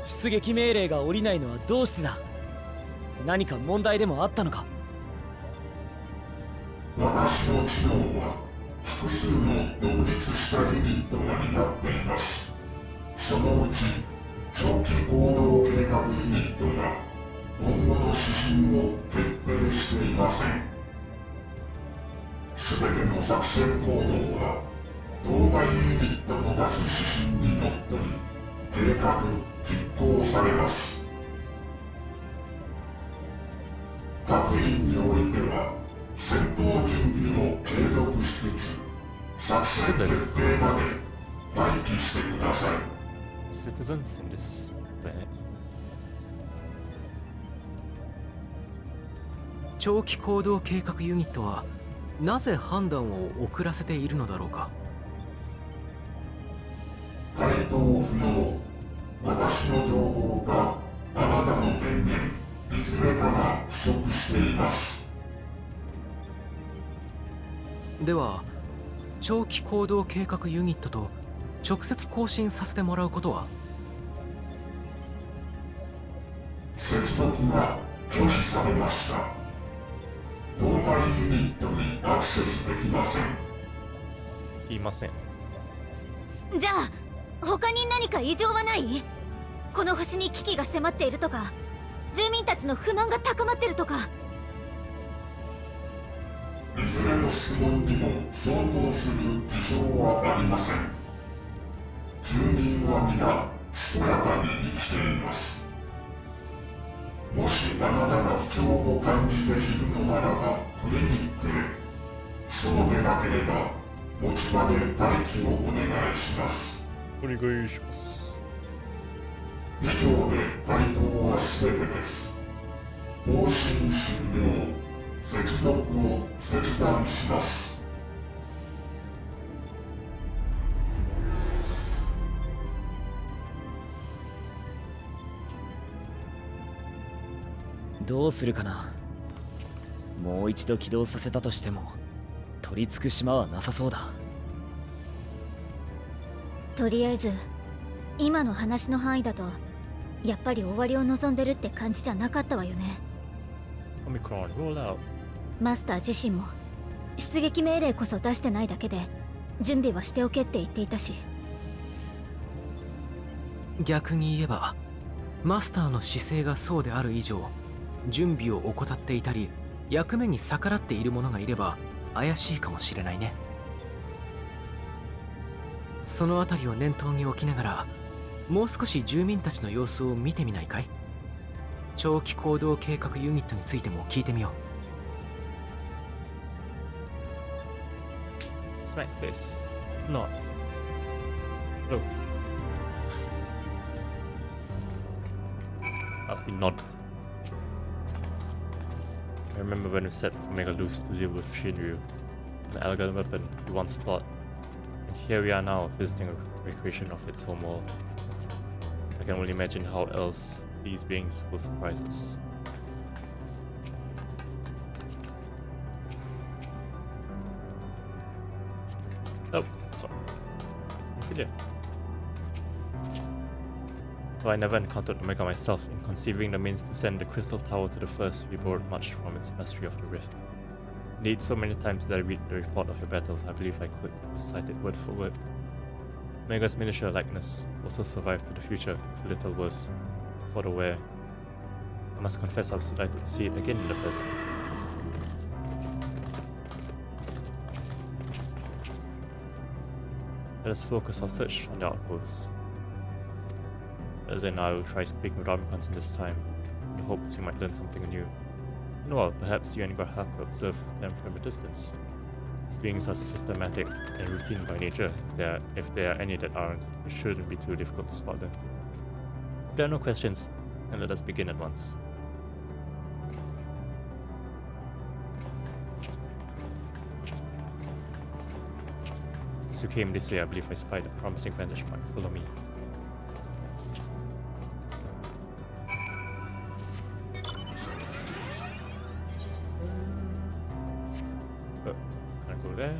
出撃命令が下りないのはどうしてだ？何か問題でもあったのか？私の知能は複数の独立したユニットが担っています。そのうち長期行動計画ユニットが今後の指針を決定していません。すべての作戦行動は当該ユニットの出す指針にのっとり計画実行されます。各員においては戦闘準備を継続しつつ作戦決定まで待機してください。Citizens in this planet. 長期行動計画ユニットはなぜ判断を遅らせているのだろうか。回答不能。私の情報があなたの権限いずれかが不足しています。では長期行動計画ユニットと直接更新させてもらうことは？接続が拒否されました。当該ユニットにアクセスできません。いません。じゃあ他に何か異常はない？この星に危機が迫っているとか、住民たちの不満が高まってるとか。いずれの質問にも相当する事情はありません。住民は皆健やかに生きています。もしあなたが不調を感じているのならばクリニックへ。そうでなければ持ち場で待機をお願いします。お願いします。以上で回答は全てです。方針終了。接続を切断します。どうするかな。もう一度起動させたとしても取り付く島はなさそうだ。とりあえず今の話の範囲だとやっぱり終わりを望んでるって感じじゃなかったわよね。オミクロン、ロールアウト。マスター自身も出撃命令こそ出してないだけで準備はしておけって言っていたし。逆に言えばマスターの姿勢がそうである以上、準備を怠っていたり役目に逆らっている者がいれば怪しいかもしれないね。そのあたりを念頭に置きながらもう少し住民たちの様子を見てみないかい？長期行動計画ユニットについても聞いてみよう。Smack face. Not. Oh. Alfie nod. I remember when we set Omega loose to deal with Shinryu, an elegant weapon we once thought, and here we are now visiting a recreation of its home world. I can only imagine how else these beings will surprise us. Oh, sorry. Failure. Though I never encountered Omega myself, in conceiving the means to send the Crystal Tower to the first, we borrowed much from its mastery of the Rift. Indeed, so many times that I read the report of your battle, I believe I could recite it word for word. Omega's miniature likeness also survived to the future, if a little worse, for the wear. I must confess I was delighted to see it again in the present. Let us focus our search on the outposts. As and I will try speaking with Ramikans in this time, in the hopes we might learn something new. Meanwhile, perhaps you and Grahak could observe them from a distance. These beings are systematic and routine by nature. If there are any that aren't, it shouldn't be too difficult to spot them. If there are no questions, then let us begin at once. As you came this way, I believe I spied a promising vantage point. Follow me. Can I go there?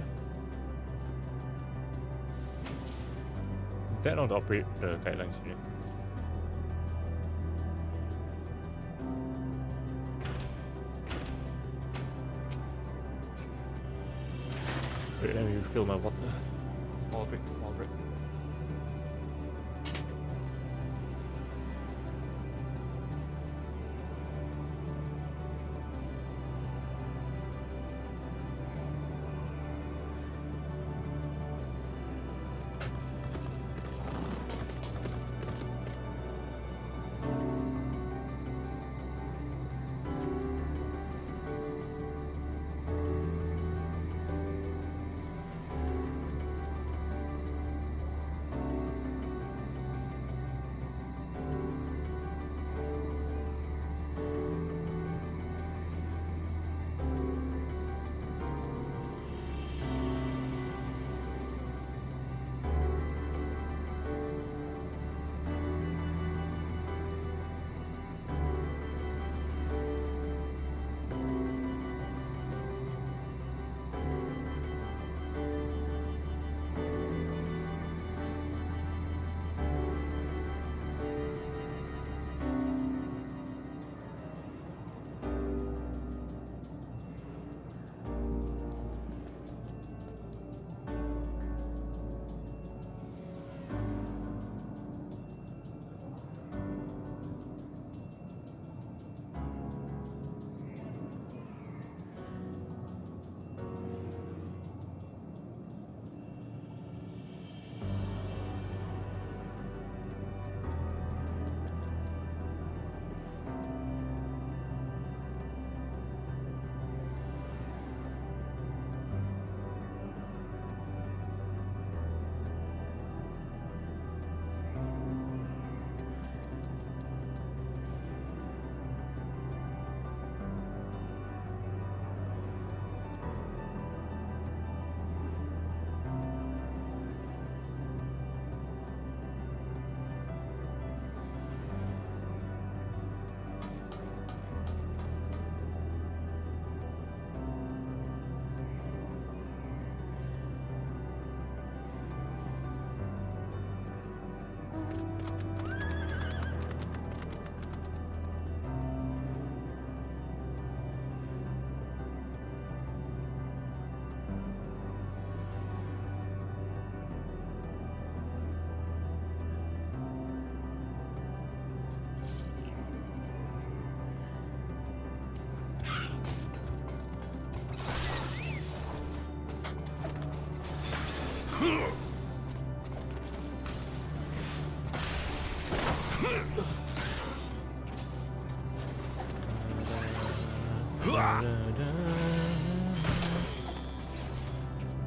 Is that not to operate the guidelines unit? Wait, let me refill my water. Small break, small break.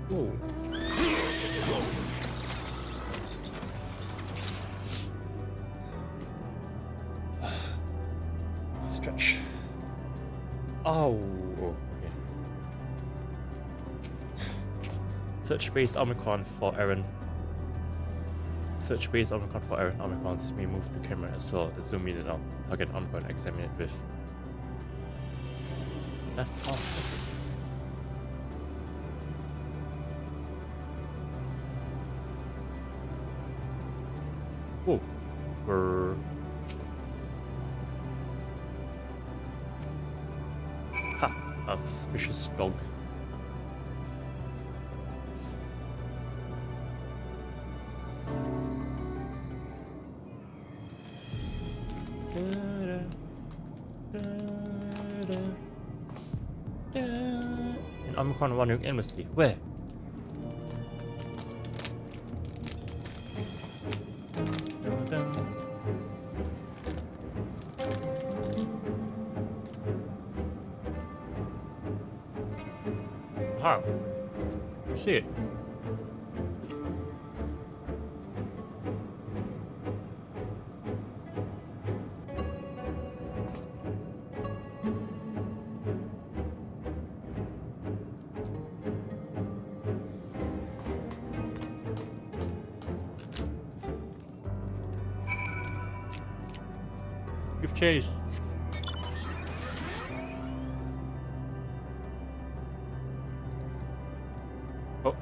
Whoa. Stretch. Oh, okay. Search base Omicron for Aaron. Search base Omicron for Aaron. Omicrons may move the camera as well as zoom in and out. Target Omicron, examine it with left mouse. Oh, we're a suspicious dog. And Omicron wandering aimlessly. Where? How? I see it. Give chase. Oh.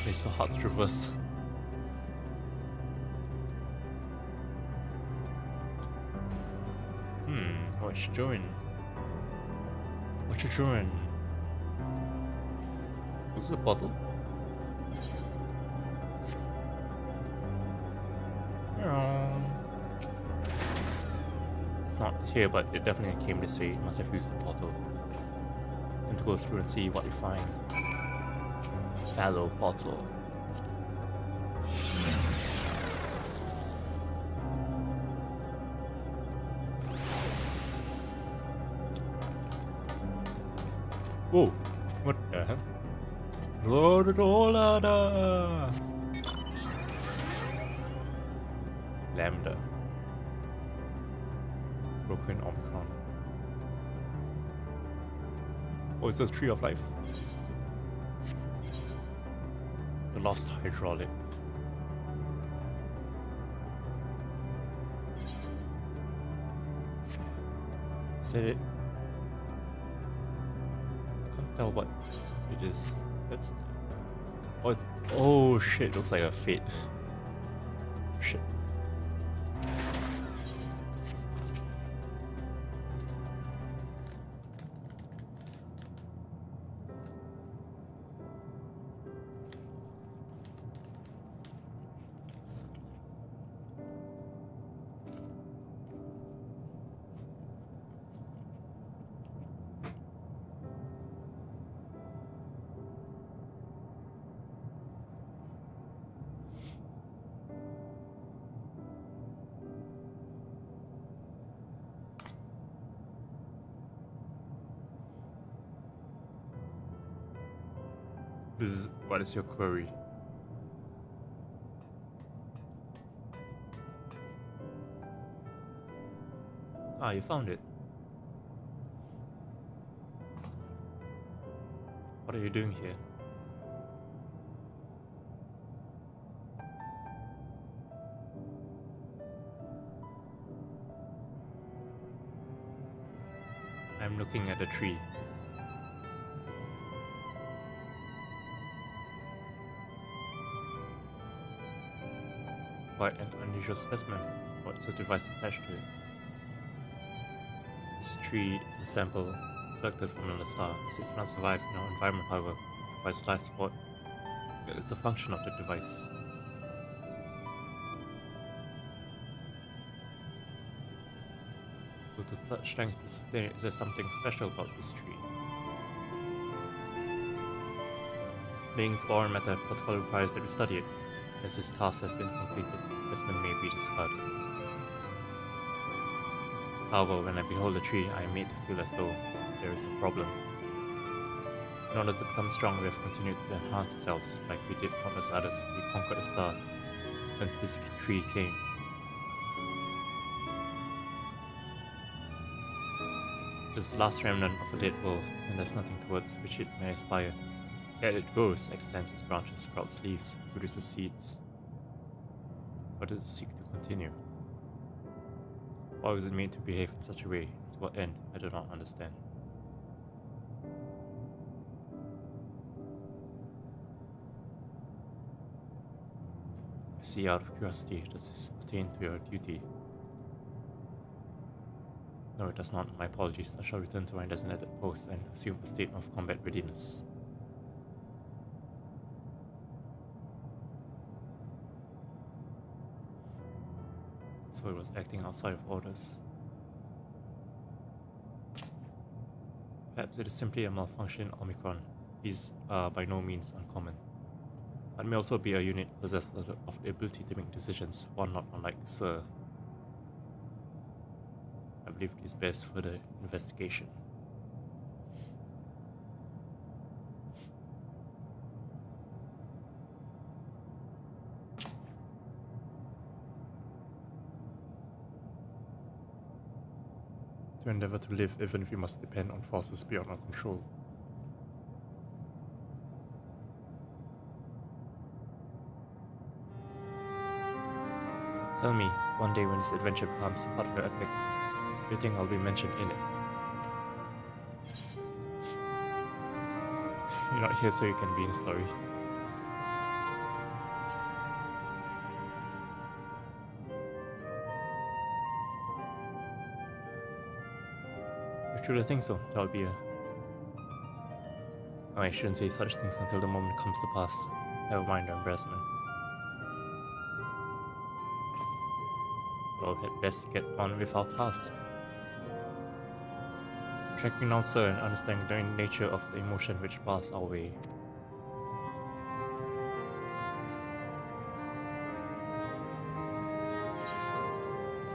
It's so hard to traverse. What you doing? What you doing? What's the bottle? It's not here, but it definitely came this way. It must have used the portal. And to go through and see what we find. Fallow portal. Whoa, what the hell? Lambda. Broken Omicron. Oh, it's a tree of life. The lost hydraulic. Is that it? Can't tell what it is. That's. Oh, oh shit! Looks like a fate. Shit. What is your query? Ah, you found it. What are you doing here? I'm looking at the tree. Quite an unusual specimen. What's the device attached to it? This tree is a sample collected from another star. As it cannot survive in our environment, however, it provides life support. It is a function of the device. With such strength to sustain it, is there something special about this tree? Being foreign matter, protocol requires that we study it. As this task has been completed, the specimen may be discarded. However, when I behold the tree, I am made to feel as though there is a problem. In order to become strong, we have continued to enhance ourselves like we did countless others. We conquered the star whence this tree came. It is the last remnant of a dead world, and there's nothing towards which it may aspire. Yet it grows, extends its branches, sprouts leaves, produces seeds. What does it seek to continue? Why was it made to behave in such a way? To what end? I do not understand. I see, out of curiosity, does this pertain to your duty? No, it does not. My apologies. I shall return to my designated post and assume a state of combat readiness. So it was acting outside of orders. Perhaps it is simply a malfunction in Omicron. These are by no means uncommon. It may also be a unit possessed of the ability to make decisions, one not unlike Sir. I believe it is best for the investigation. To endeavor to live even if we must depend on forces beyond our control. Tell me, one day when this adventure becomes part of your epic, do you think I'll be mentioned in it? You're not here so you can be in the story. I truly think so. That would be a... Oh, I shouldn't say such things until the moment comes to pass. Never mind the embarrassment. Well, had best get on with our task. Tracking down Sir and understanding the nature of the emotion which passed our way.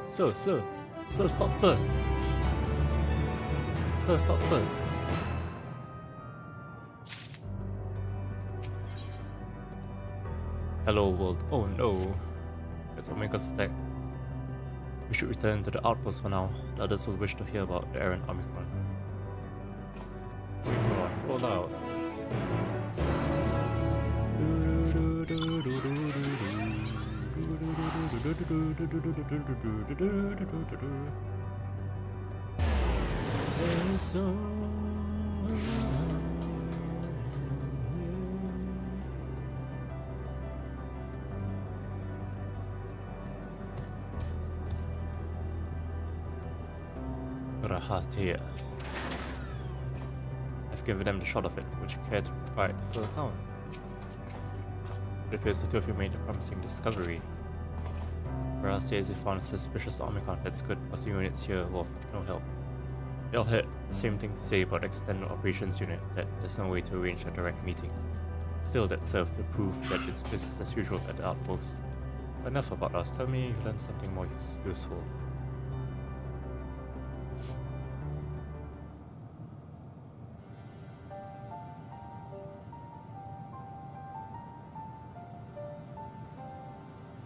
Sir, Sir! Sir, stop, Sir! Sir, stop, Sir! Hello, world. Oh no! It's Omega's attack. We should return to the outpost for now. The others will wish to hear about the errant Omicron. Omicron, roll out. Rahatia. I've given them the shot of it. Would you care to provide for the town? It appears the two of you made a promising discovery. Ra says he found a suspicious Omicron. That's good, because the units here were of no help. They all had the same thing to say about the extended operations unit, that there's no way to arrange a direct meeting. Still, that served to prove that it's business as usual at the outpost. But enough about us. Tell me you learned something more useful.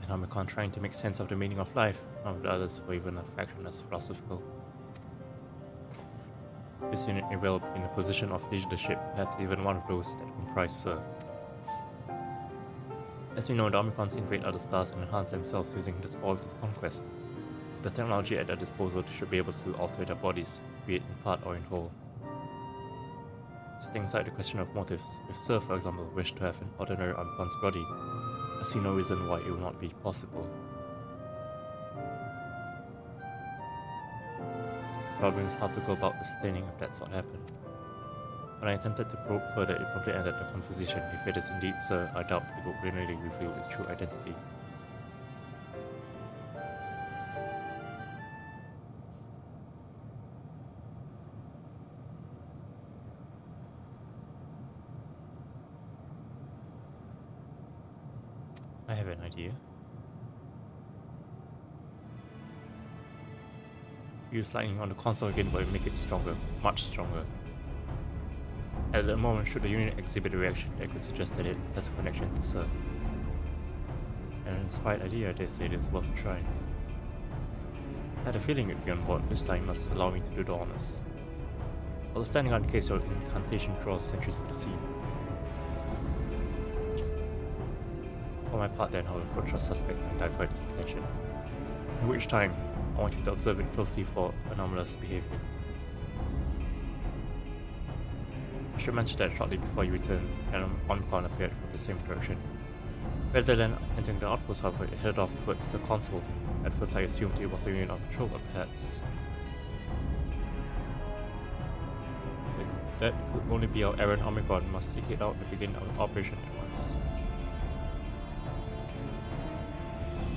And Omicron trying to make sense of the meaning of life. None of the others were even a fraction as philosophical. This unit may well be in a position of leadership, perhaps even one of those that comprise Sir. As we know, the Omicrons invade other stars and enhance themselves using the spoils of conquest. The technology at their disposal, they should be able to alter their bodies, be it in part or in whole. Setting aside the question of motives, if Sir, for example, wished to have an ordinary Omicron's body, I see no reason why it will not be possible. The problem is how to go about ascertaining if that's what happened. When I attempted to probe further, it promptly ended the conversation. If it is indeed Sir, I doubt it will willingly reveal its true identity. I have an idea. Use lightning on the console again will make it stronger, much stronger. At that moment, should the unit exhibit a reaction that could suggest that it has a connection to Sir. An inspired idea, I dare say it is worth a try. I had a feeling it would be on board. This time must allow me to do the honors. While standing on in case your incantation draws sentries to the scene. For my part then, I will approach our suspect and divert his attention. At which time, I want you to observe it closely for anomalous behavior. I should mention that shortly before you return, an Omicron appeared from the same direction. Rather than entering the outpost, however, it headed off towards the console. At first I assumed it was a unit on patrol, but perhaps that would only be our errand. Omicron must head out and begin our operation at once.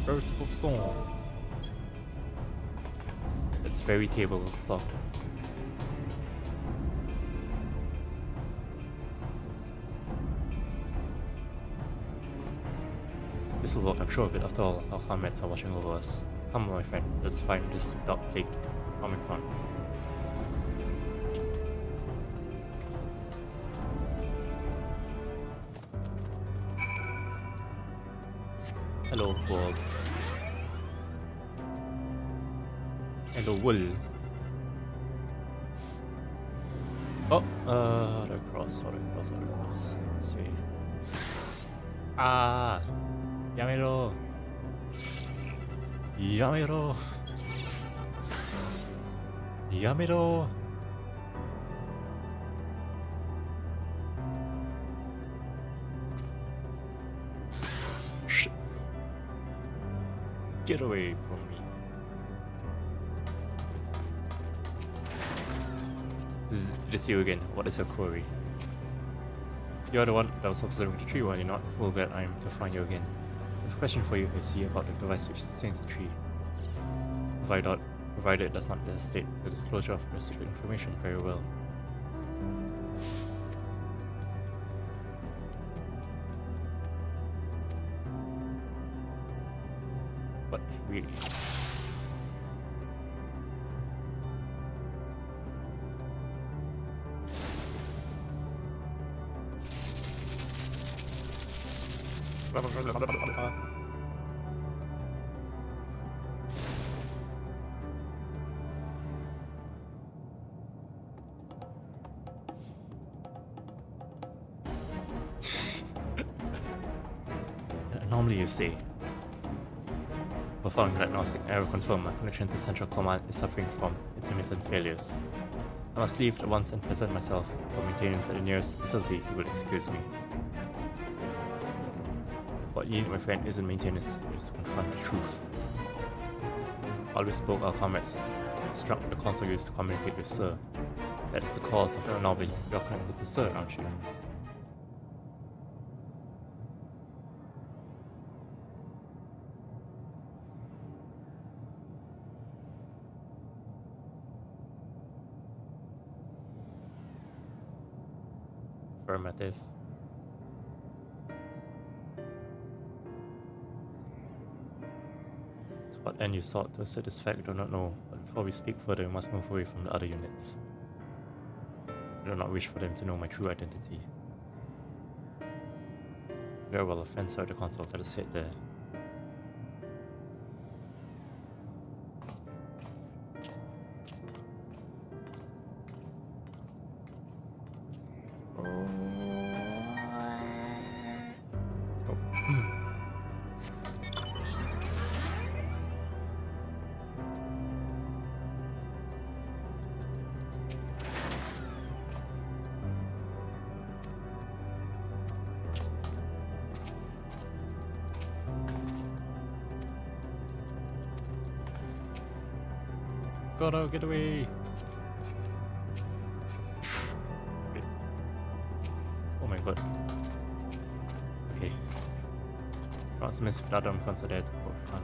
Vertical storm. It's very table stock. This will work, I'm sure of it. After all, our comrades are watching over us. Come on, my friend, let's find this dog-plagued Omicron. Hello, world. Hello, world. Oh, how do I cross? This way. Ah! Yamero! Yamero! Yamero! Shh! Get away from me. It is you again. What is your query? You are the one that was observing the tree, were you not? Well, glad I am to find you again. I have a question for you, see about the device which sustains the tree. Provided it does not necessitate the disclosure of restricted information, very well. But really... Normally you say, performing diagnostic error confirm my connection to Central Command is suffering from intermittent failures. I must leave at once and present myself for maintenance at the nearest facility. You will excuse me. What you need, my friend, isn't maintenance, it is to confront the truth. While we spoke, our comrades struck the console used to communicate with Sir. That is the cause of the anomaly. You are connected to Sir, aren't you? Affirmative. To what end you sought to assert this fact, I do not know, but before we speak further, we must move away from the other units. I do not wish for them to know my true identity. Very well, offense out the console, let us head there. Gotta get away! Oh my god. Okay. France miss blood on considered to run.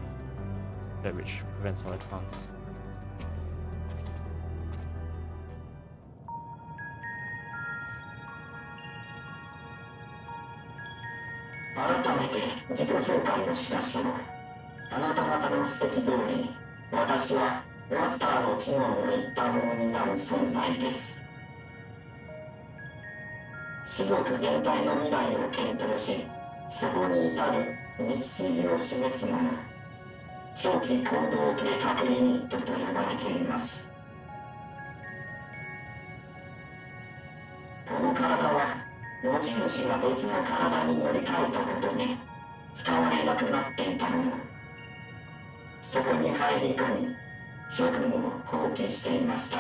That which prevents our advance. マスターの知能の一端を担う存在です。種族全体の未来を検討し、そこに至る道筋を示すもの、長期行動計画ユニットと呼ばれています。この体は持ち主が別の体に乗り換えたことで使われなくなっていたもの。そこに入り込み、職務を放棄していました。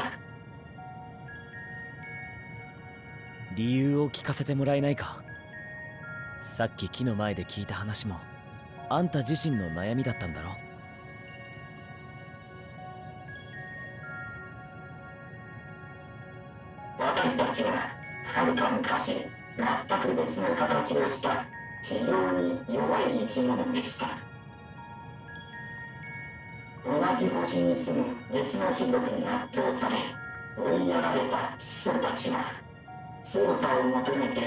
理由を聞かせてもらえないか。さっき木の前で聞いた話もあんた自身の悩みだったんだろ。私たちははるか昔、全く別の形をした非常に弱い生き物でした。同じ星に住む別の種族に圧倒され追いやられた始祖たちは、強さを求めて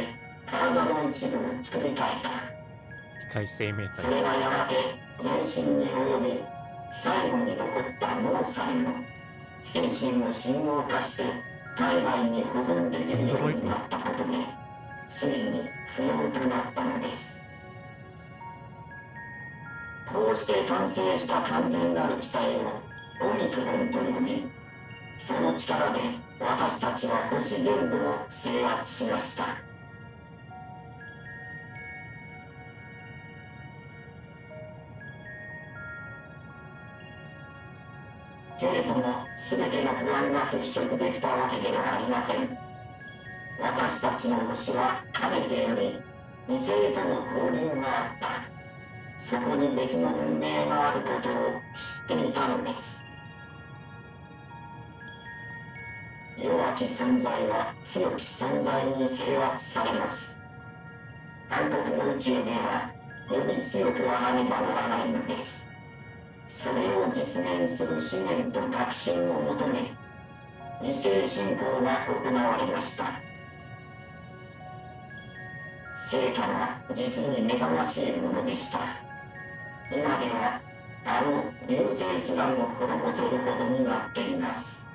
体の一部を作り変えた。それはやがて全身に及び、最後に残った脳さえも精神を神脳化して体外に保存できるようになったことで、ついに不要となったのです。こうして完成した完全なる機体をオミクロンと呼び、その力で私たちは星全部を制圧しました。けれども、全ての不安が払拭できたわけではありません。私たちの星はかねてより異性との交流があった。そこに別の運命があることを知っていたのです。弱き存在は強き存在に制圧されます。韓国の宇宙ではより強くあらねばならないのです。それを実現する使命と確信を求め、異星信仰が行われました。成果は実に目覚ましいものでした。今ではあの流星すらも滅ぼせるほどになっています。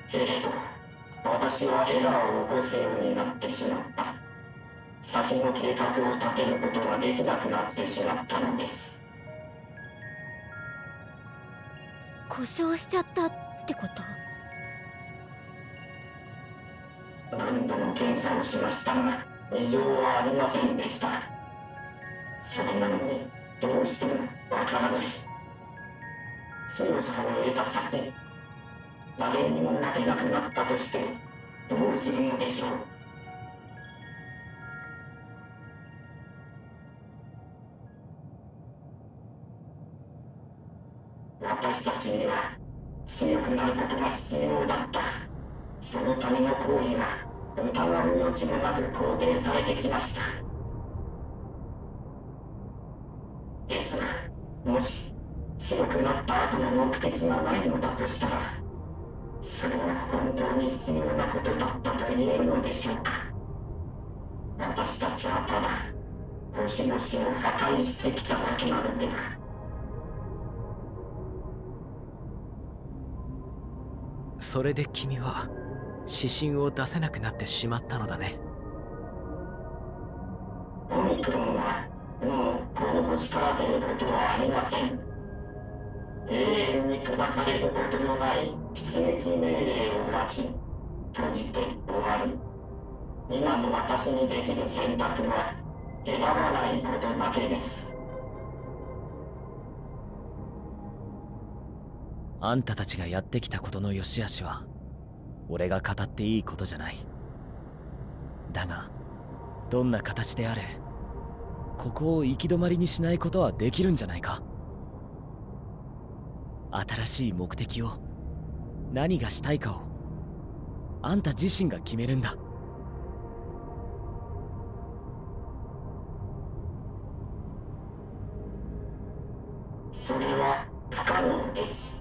けれど、私はエラーを起こすようになってしまった。先の計画を立てることができなくなってしまったのです。故障しちゃったってこと？何度も検査をしましたが、異常はありませんでした。それなのに、どうしてもわからない。強さを得た先、誰にも負けなくなったとして、どうするのでしょう。私たちには強くなることが必要だった。そのための行為は疑う余地もなく肯定されてきました。ですが、もし強くなった後の目的がないのだとしたら、それは本当に必要なことだったと言えるのでしょうか。私たちはただ星々を破壊してきただけなのでは。それで君は指針を出せなくなってしまったのだね。オミクロンはもうこの星から出ることはありません。永遠に下されることのない出撃命令を待ち、閉じて終わる。今の私にできる選択は選ばないことだけです。あんたたちがやってきたことの良し悪しは俺が語っていいことじゃない。だがどんな形であれここを行き止まりにしないことはできるんじゃないか。新しい目的を何がしたいかをあんた自身が決めるんだ。それは不可能です。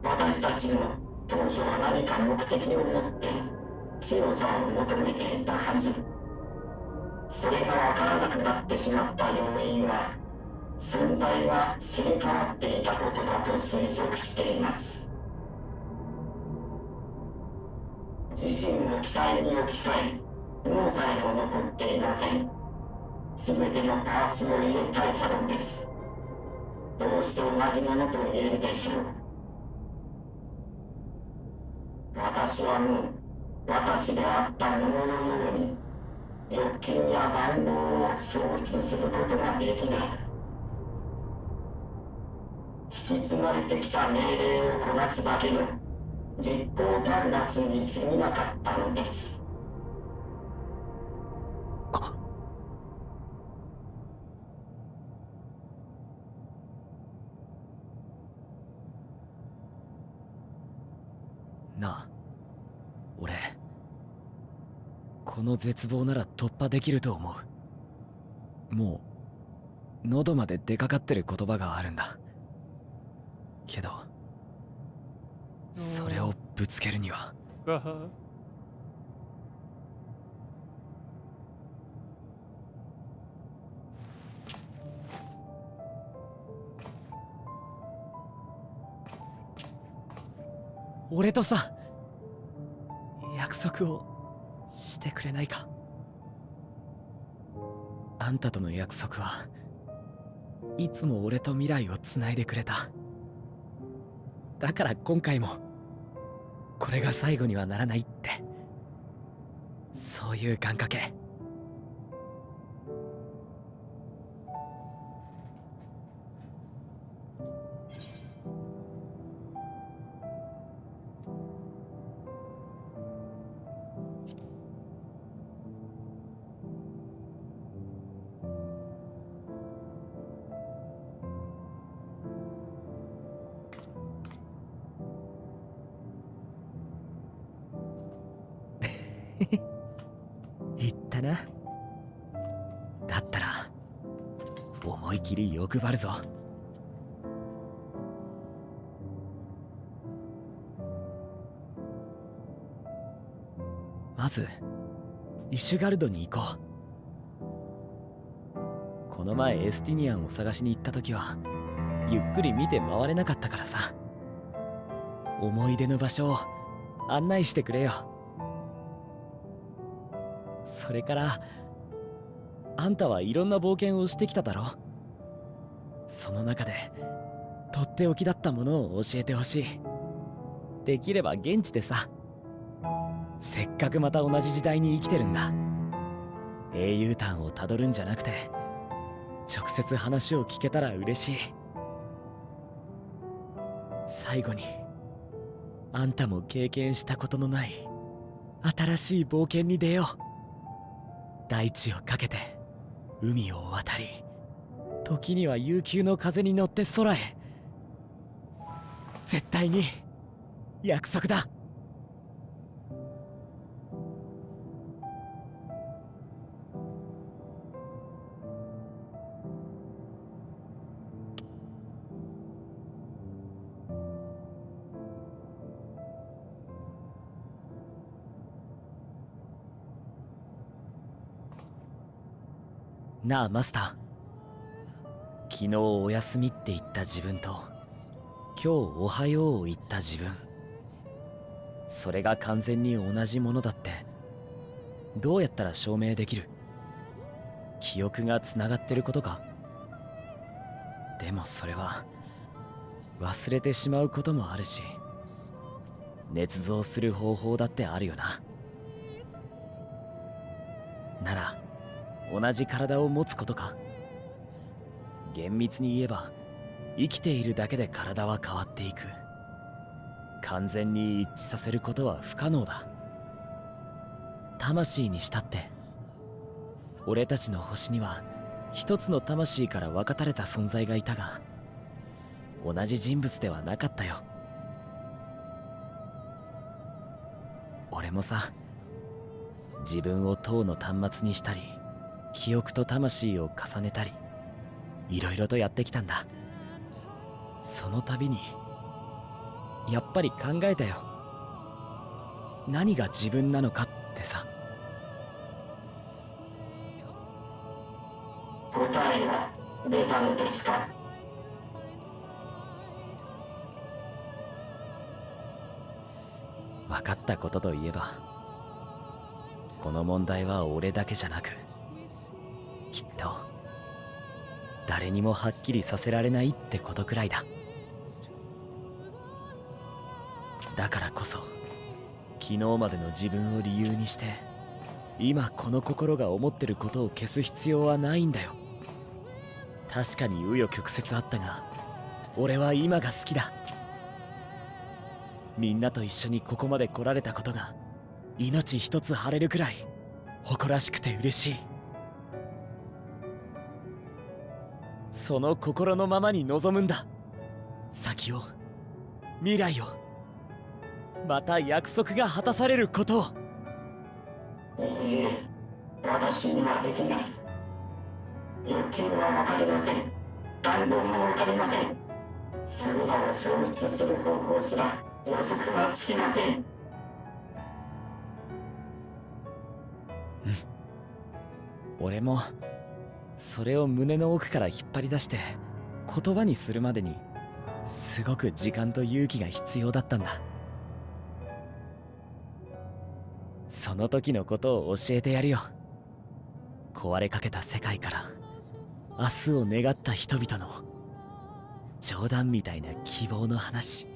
私たちも当初は何か目的を持って強さを求めていたはず。それがわからなくなってしまった要因は、存在はすり替わっていたことだと推測しています。自身の機体に置き換え、脳さえも残っていません。すべてのパーツを入れ替えたのです。どうして同じものと言えるでしょう。私はもう、私であったもののように、欲求や願望を創出することができない。引き継がれてきた命令をこなすだけの実行端末に過ぎなかったのです。なあ、俺この絶望なら突破できると思う。もう喉まで出かかってる言葉があるんだけど、それをぶつけるには俺とさ、約束をしてくれないか。あんたとの約束はいつも俺と未来をつないでくれた。だから今回もこれが最後にはならないって、そういう願掛け。言ったな。だったら思い切り欲張るぞ。まずイシュガルドに行こう。この前エスティニアンを探しに行った時はゆっくり見て回れなかったからさ。思い出の場所を案内してくれよ。それからあんたはいろんな冒険をしてきただろ。その中でとっておきだったものを教えてほしい。できれば現地でさ。せっかくまた同じ時代に生きてるんだ。英雄譚をたどるんじゃなくて直接話を聞けたら嬉しい。最後にあんたも経験したことのない新しい冒険に出よう。大地をかけて海を渡り、時には悠久の風に乗って空へ。絶対に約束だ。なあマスター、昨日お休みって言った自分と今日おはようを言った自分、それが完全に同じものだってどうやったら証明できる？記憶がつながってることか？でもそれは忘れてしまうこともあるし、捏造する方法だってあるよな。なら同じ体を持つことか？厳密に言えば生きているだけで体は変わっていく。完全に一致させることは不可能だ。魂にしたって俺たちの星には一つの魂から分かたれた存在がいたが、同じ人物ではなかったよ。俺もさ、自分を塔の端末にしたり記憶と魂を重ねたりいろいろとやってきたんだ。その度にやっぱり考えたよ。何が自分なのかってさ。答えは出たのですか？分かったことといえば、この問題は俺だけじゃなく、きっと誰にもはっきりさせられないってことくらいだ。だからこそ昨日までの自分を理由にして今この心が思ってることを消す必要はないんだよ。確かに紆余曲折あったが、俺は今が好きだ。みんなと一緒にここまで来られたことが命一つ張れるくらい誇らしくて嬉しい。その心のままに望むんだ。先を、未来を、また約束が果たされることを。いいえ、私にはできない。欲求はわかりません。願望もわかりません。それらを創出する方法すら予測はつきません。俺もそれを胸の奥から引っ張り出して言葉にするまでにすごく時間と勇気が必要だったんだ。その時のことを教えてやるよ。壊れかけた世界から明日を願った人々の冗談みたいな希望の話。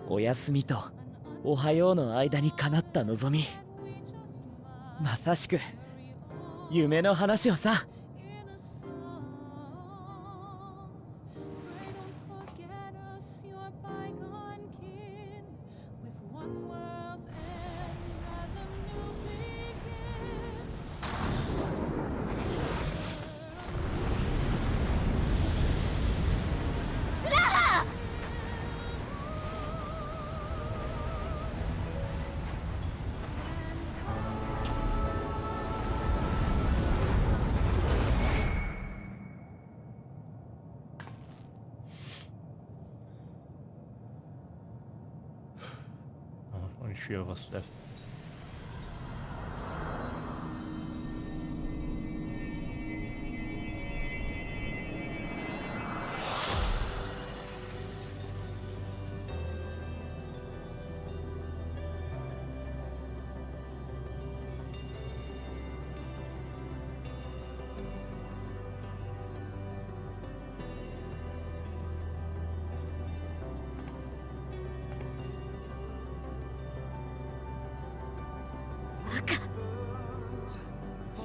おやすみとおはようの間に叶った望み。まさしく夢の話をさ。Only 3 of us left.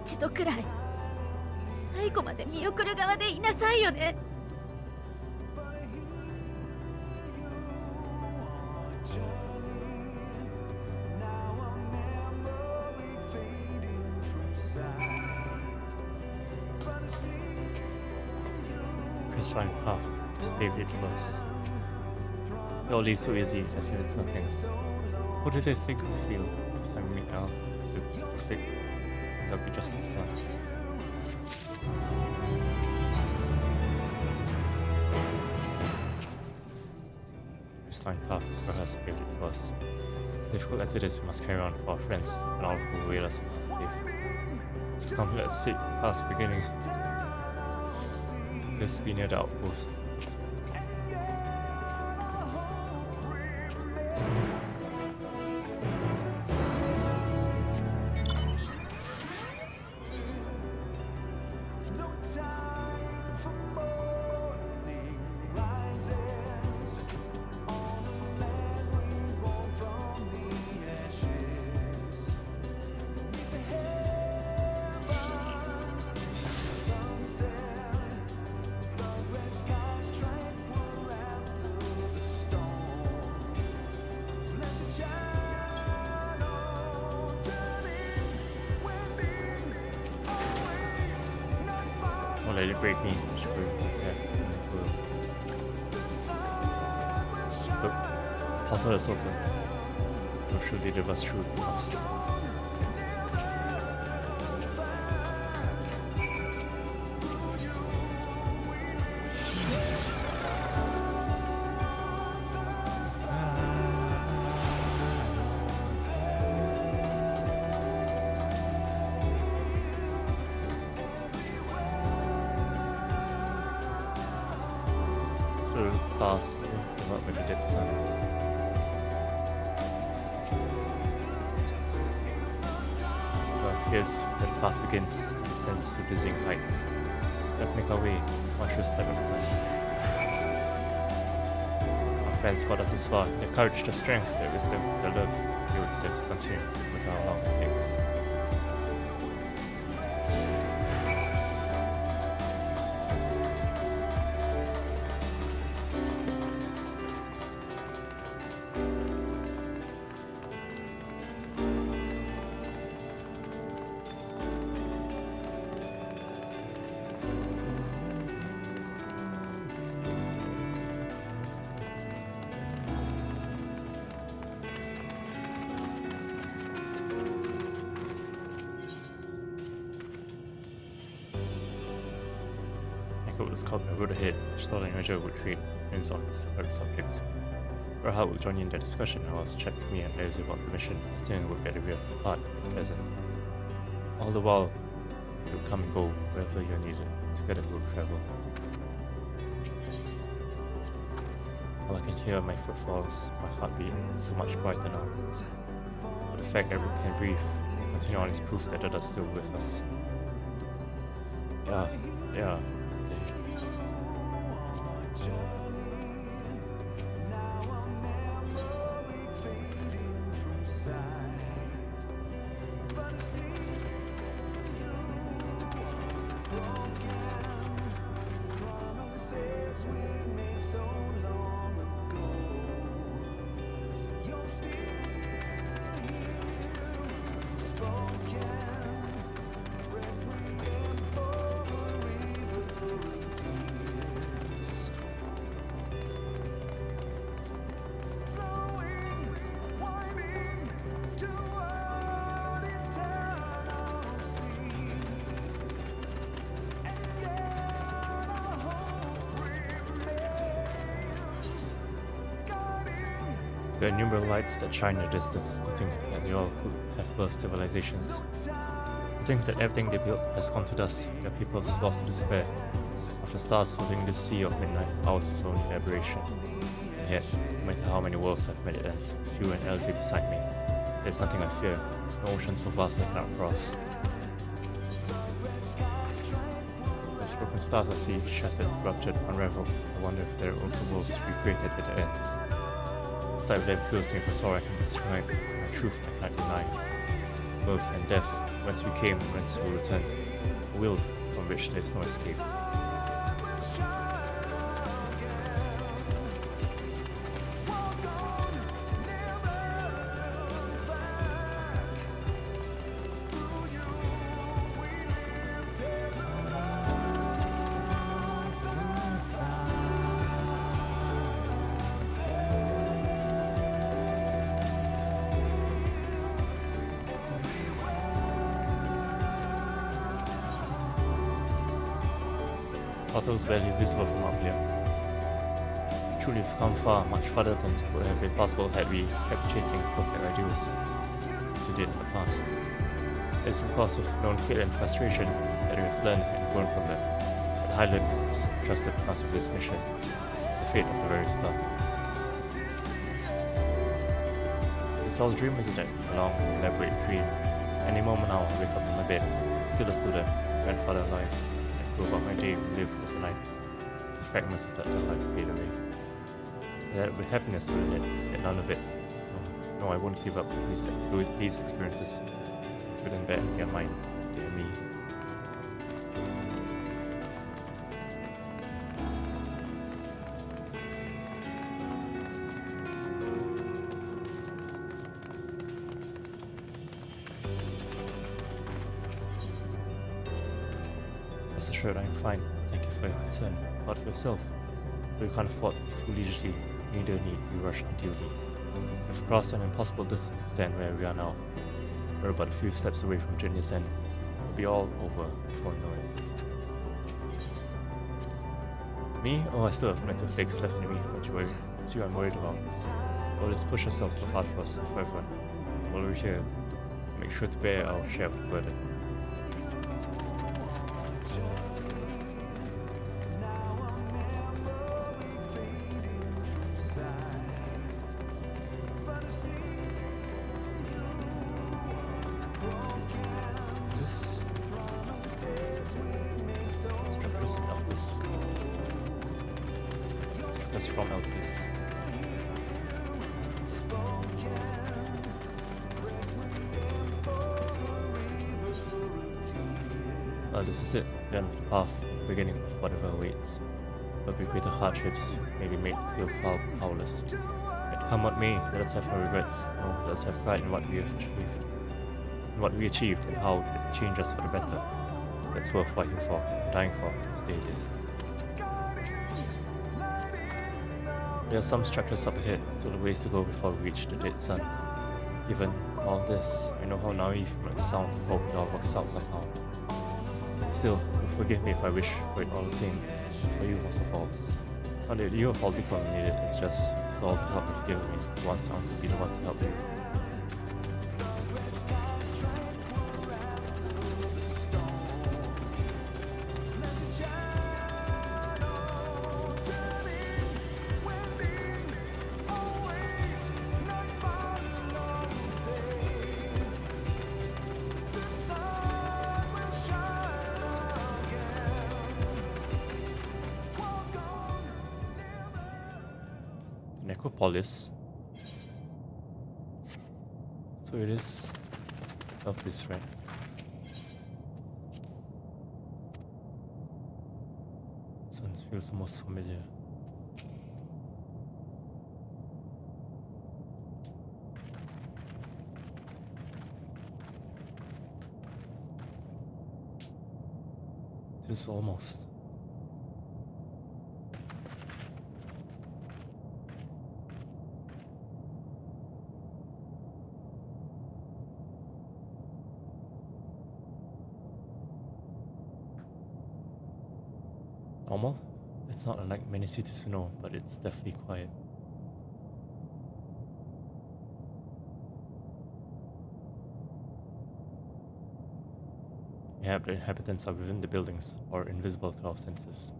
一度くらい最後まで見送る側でいなさいよね。Crystalline path, just paved it for us. It all leaves so easy as if it's nothing. What did they think or feel this time we meet now? Oops, perfect. That'll be just as tough. Crystalline path, God has paved it for us. Difficult as it is, we must carry on for our friends and all who will us in our faith. So come, let's seek past beginning. Let's be near the outpost. Don't let it break me. It's true. Yeah, it will. Look, portal is open. It will surely lead us through. We must. stars to come up with the dead sun. Well, here's where the path begins, and descends to dizzying heights. Let's make our way, one true step at a time. Our friends got us this far, their courage, their strength, their wisdom, their love. We owe to them to continue, no matter how long it takes. Was called a road ahead, which thought I measure would trade depends on specific subjects. Rahat will join you in the discussion, whilst chat with me and Liz about the mission, as Tian would better be apart at present. All the while, we will come and go wherever you're needed. Together we will travel. All I can hear are my footfalls, my heartbeat, so much brighter now. But the fact that we can breathe and continue on is proof that Dada's still with us. Yeah. There are numerous lights that shine in the distance, to think that they all could have birthed civilizations. To think that everything they built has gone to dust, their peoples lost to despair. Of the stars floating this sea of midnight, ours is only an aberration. And yet, no matter how many worlds I've met at ends, with you and Elsie beside me, there's nothing I fear, no ocean so vast I cannot cross. Those broken stars I see, shattered, ruptured, unraveled, I wonder if there are also worlds recreated at the ends. Sight of them fills me with sorrow I can describe, my truth I can't deny. Birth and death, whence we came, whence we return, a will from which there is no escape. Battle is barely visible from up here. Truly we've come far, much farther than would have been possible had we kept chasing perfect ideals, as we did in the past. It is because of known failure and frustration that we have learned and grown from them. But Highland has trusted us with this mission, the fate of the very start. It's all a dream, isn't it? A long, elaborate dream. Any moment now I wake up in my bed, still a student, grandfather alive. Go about my day and live as a night, as the fragments of that life fade away. And that would be happiness, wouldn't it? Yet none of it. No, I won't give up these experiences. Good and bad, they are mine, they are me. Rest assured I am fine. Thank you for your concern. Not for yourself. Though you can't afford to be too leisurely, neither need we rush unduly. We've crossed an impossible distance to stand where we are now. We're about a few steps away from Journey's end. It'll be all over before we know it. Me? Oh, I still have mental flakes left in me, don't you worry. It's you I'm worried about. Oh, let's push ourselves so hard for us and for everyone. While we're here, make sure to bear our share of the burden. just from Elpis. This is it, the end of the path, the beginning of whatever awaits. There'll be greater hardships, maybe made to feel powerless. Yet come what may, let us have no regrets. No, let us have pride in what we have achieved. In what we achieved and how it changed us for the better. That's worth fighting for, dying for, as they did. There are some structures up ahead, so the ways to go before we reach the dead sun. Given all this, I know how naive it might sound to hope it all works out somehow. Still, forgive me if I wish for it all the same, for you most of all. Not that you of all people need it, it's just with all the help you've given me, the one sound to be the one to help you. Necropolis. So it is of this, right? This one feels the most familiar. This is almost. Normal? It's not unlike many cities you know, but it's definitely quiet. Yeah, the inhabitants are within the buildings, or invisible to our senses.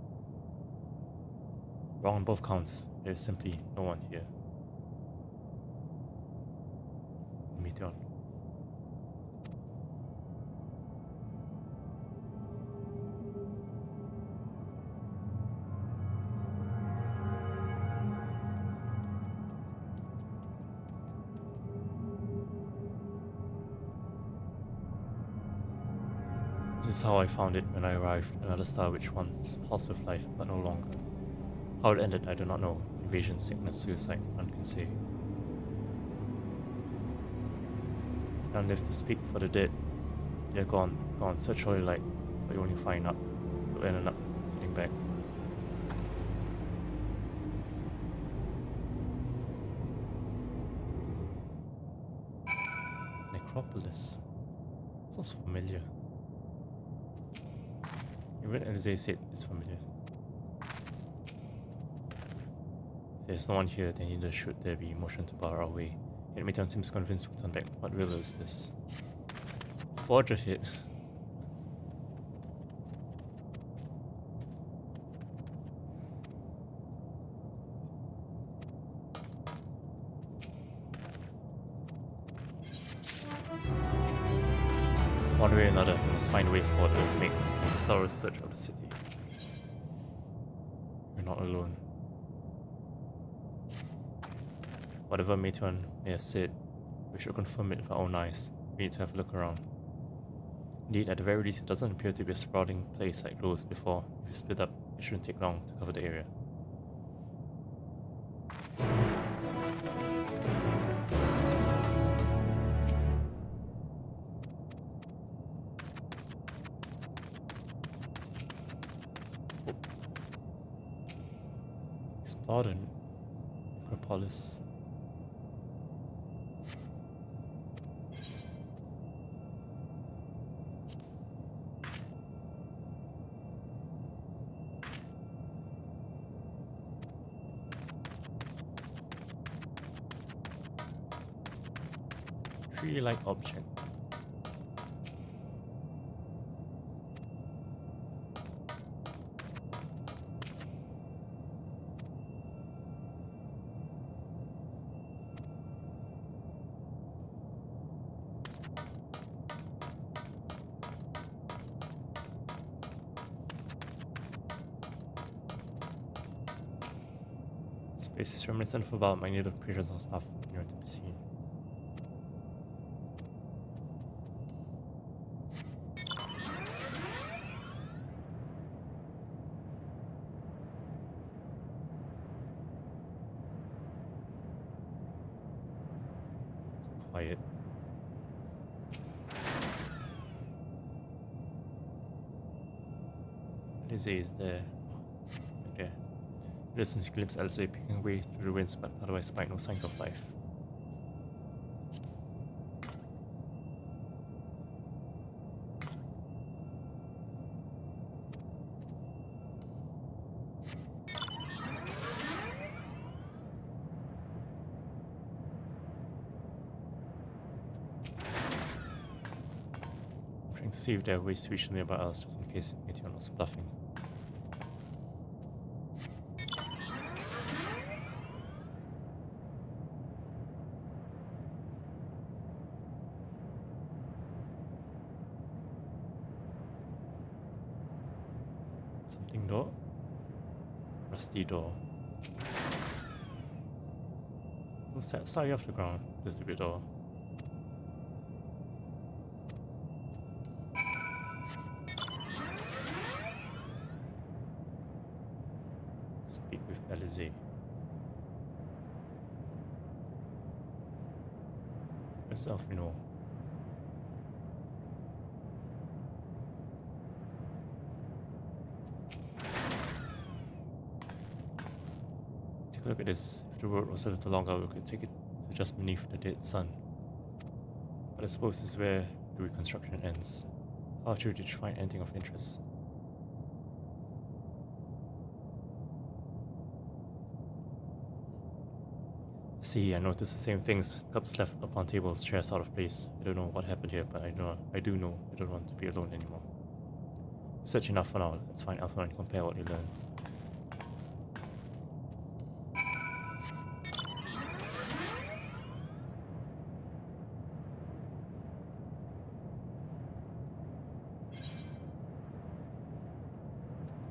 Wrong on both counts, there is simply no one here. Meteor. This is how I found it when I arrived, another star which once pulsed with life, but no longer. How it ended, I do not know. Invasion, sickness, suicide, none can say. None live to speak for the dead. They are gone, search all you like, but you only find out. You'll end up turning back. Necropolis. Sounds familiar. Even Elise said it's familiar. If there's no one here, then neither should there be motion to bar our way. Yet Meteon seems convinced we'll turn back. What willow is this? Forger hit. One way or another, we must find a way forward. Let's make a thorough search of the city. We're not alone. Whatever Meteon may have said, we should confirm it with our own eyes. We need to have a look around. Indeed, at the very least, it doesn't appear to be a sprawling place like those before. If we split up, it shouldn't take long to cover the area. Explored in Necropolis. Tree-like object. Space is reminiscent of about magnetic creatures and stuff near to be seen. Quiet. Lizzie is there. Right there. Distance you glimpse Elsie picking away through the winds, but otherwise find no signs of life. Trying to see if there are ways to reach the nearby Isles just in case Meteor was bluffing. Something door? Rusty door. What's that? Slightly off the ground. Just a bit door. Speak with Elise. Myself, you know. Take a look at this. If the road was a little longer, we could take it to just beneath the dead sun. But I suppose this is where the reconstruction ends. How true did you find anything of interest? See, I noticed the same things. Cups left upon tables, chairs out of place. I don't know what happened here, but I do know I don't want to be alone anymore. Search enough for now. Let's find Alpha and compare what we learn.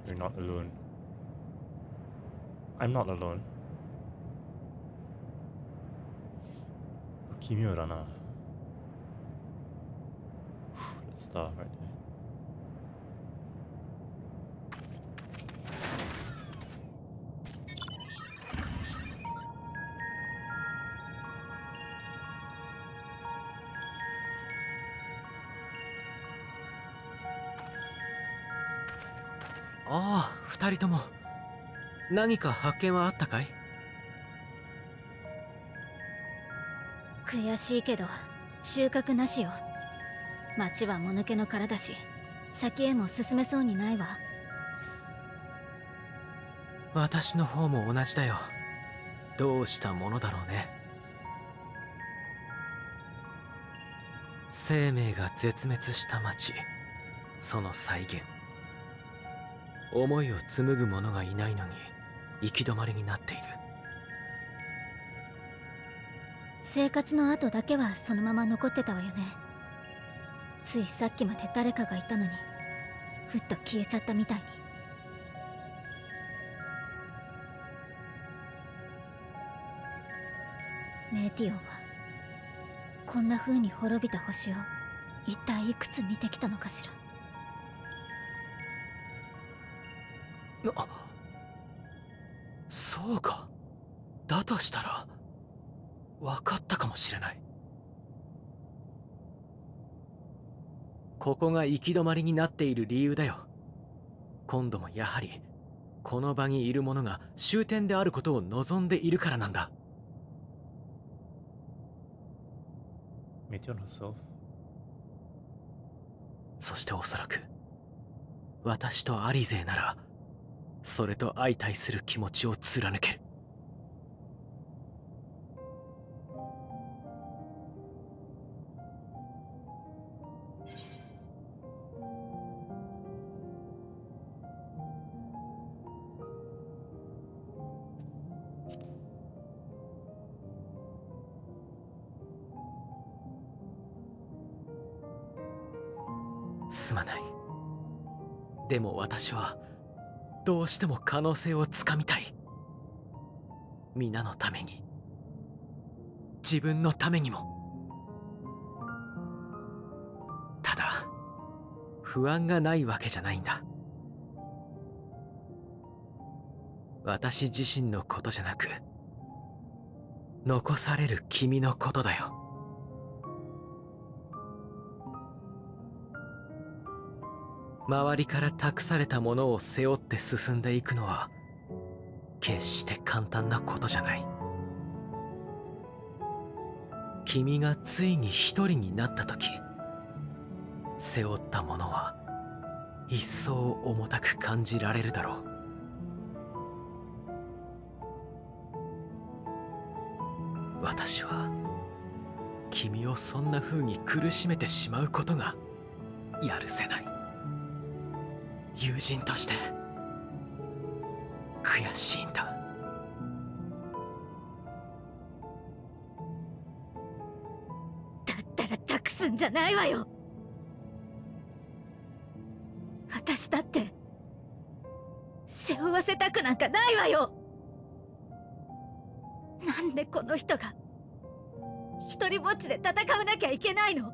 You're not alone. I'm not alone. 奇妙だな。Let's start right there.「ああ、二人とも何か発見はあったかい？」悔しいけど収穫なしよ。町はもぬけの殻だし、先へも進めそうにないわ。私の方も同じだよ。どうしたものだろうね。生命が絶滅した町、その再現。思いを紡ぐ者がいないのに行き止まりになっている。生活の跡だけはそのまま残ってたわよね。ついさっきまで誰かがいたのにふっと消えちゃったみたいに。メーティオンはこんな風に滅びた星を一体いくつ見てきたのかしら。そうか。だとしたら分かったかもしれない。ここが行き止まりになっている理由だよ。今度もやはりこの場にいる者が終点であることを望んでいるからなんだ。そしておそらく私とアリゼーならそれと相対する気持ちを貫ける。すまない。でも私はどうしても可能性をつかみたい。皆のために、自分のためにも。ただ不安がないわけじゃないんだ。私自身のことじゃなく、残される君のことだよ。周りから託されたものを背負って進んでいくのは決して簡単なことじゃない。君がついに一人になった時、背負ったものは一層重たく感じられるだろう。私は君をそんな風に苦しめてしまうことがやるせない。友人として悔しいんだ。だったら託すんじゃないわよ。私だって背負わせたくなんかないわよ。なんでこの人が一人ぼっちで戦わなきゃいけないの。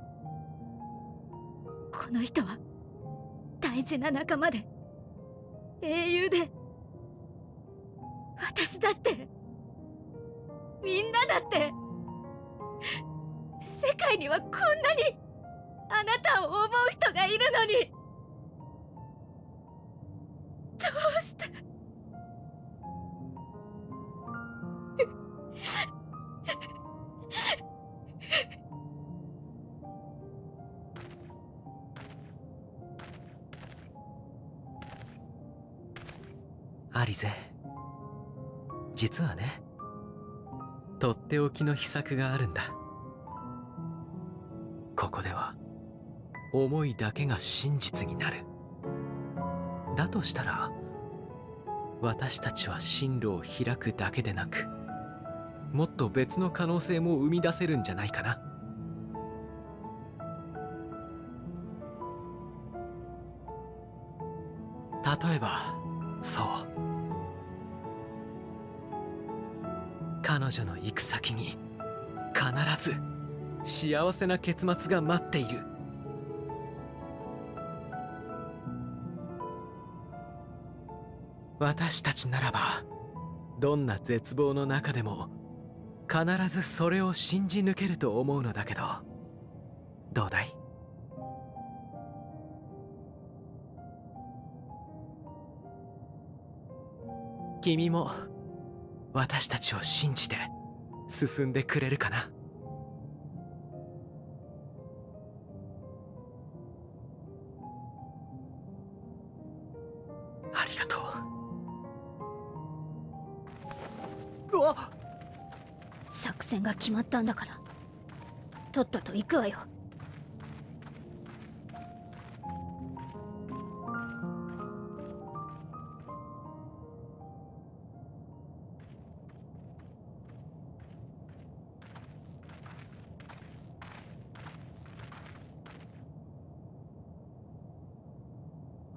この人は大事な仲間で英雄で、私だってみんなだって、世界にはこんなにあなたを思う人がいるのに、どうしてアリゼ、実はね、とっておきの秘策があるんだ。ここでは思いだけが真実になる。だとしたら、私たちは進路を開くだけでなく、もっと別の可能性も生み出せるんじゃないかな。例えば、そう、彼女の行く先に必ず幸せな結末が待っている。私たちならば、どんな絶望の中でも必ずそれを信じ抜けると思うのだけど、どうだい？君も私たちを信じて進んでくれるかな？ありがとう。うわっ！作戦が決まったんだからとっとと行くわよ。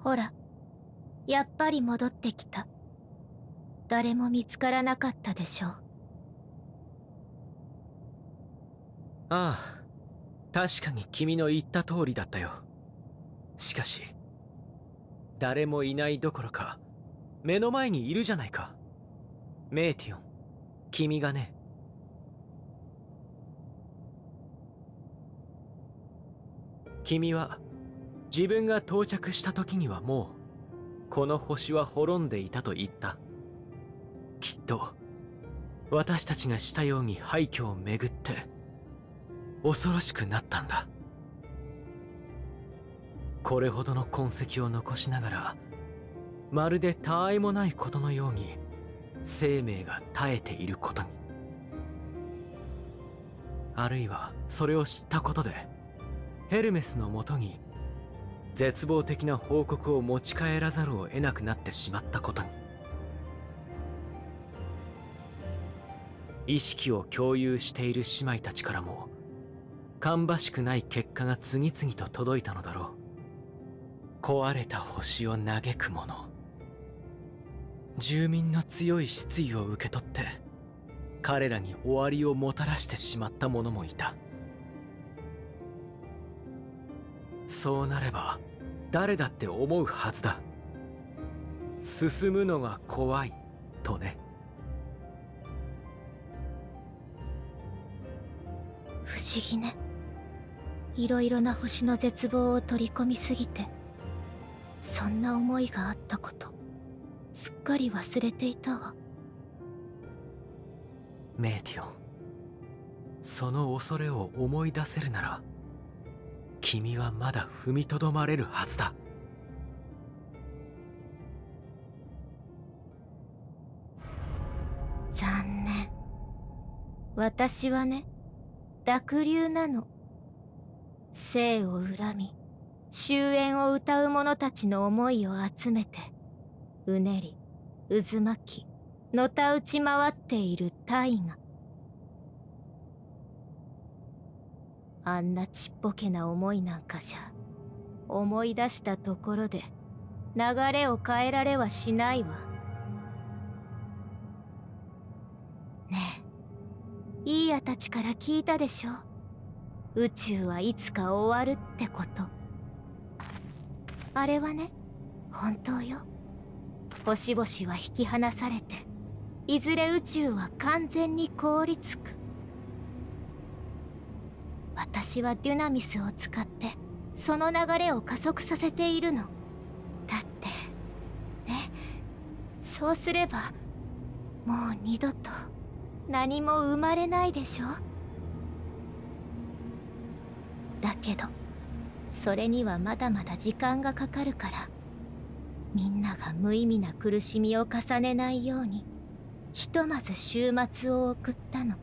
ほら、やっぱり戻ってきた。誰も見つからなかったでしょう。ああ、確かに君の言った通りだったよ。しかし、誰もいないどころか、目の前にいるじゃないか。メーティオン、君がね。君は自分が到着した時にはもうこの星は滅んでいたと言った。きっと私たちがしたように廃墟を巡って恐ろしくなったんだ。これほどの痕跡を残しながら、まるで他愛もないことのように生命が絶えていることに、あるいはそれを知ったことでヘルメスのもとに絶望的な報告を持ち帰らざるを得なくなってしまったことに、意識を共有している姉妹たちからも芳しくない結果が次々と届いたのだろう。壊れた星を嘆く者、住民の強い失意を受け取って彼らに終わりをもたらしてしまった者もいた。そうなれば誰だって思うはずだ。進むのが怖いとね。不思議ね。いろいろな星の絶望を取り込みすぎて、そんな思いがあったことすっかり忘れていたわ。メイティオン、その恐れを思い出せるなら君はまだ踏みとどまれるはずだ。残念。私はね、濁流なの。生を恨み終焉を歌う者たちの思いを集めて、うねり渦巻きのたうち回っている大河。あんなちっぽけな思いなんかじゃ、思い出したところで流れを変えられはしないわ。ねえ、イーヤたちから聞いたでしょ。宇宙はいつか終わるってこと。あれはね、本当よ。星々は引き離されて、いずれ宇宙は完全に凍りつく。私はデュナミスを使ってその流れを加速させているの。だってね、そうすればもう二度と何も生まれないでしょ。だけどそれにはまだまだ時間がかかるから、みんなが無意味な苦しみを重ねないようにひとまず週末を送ったの。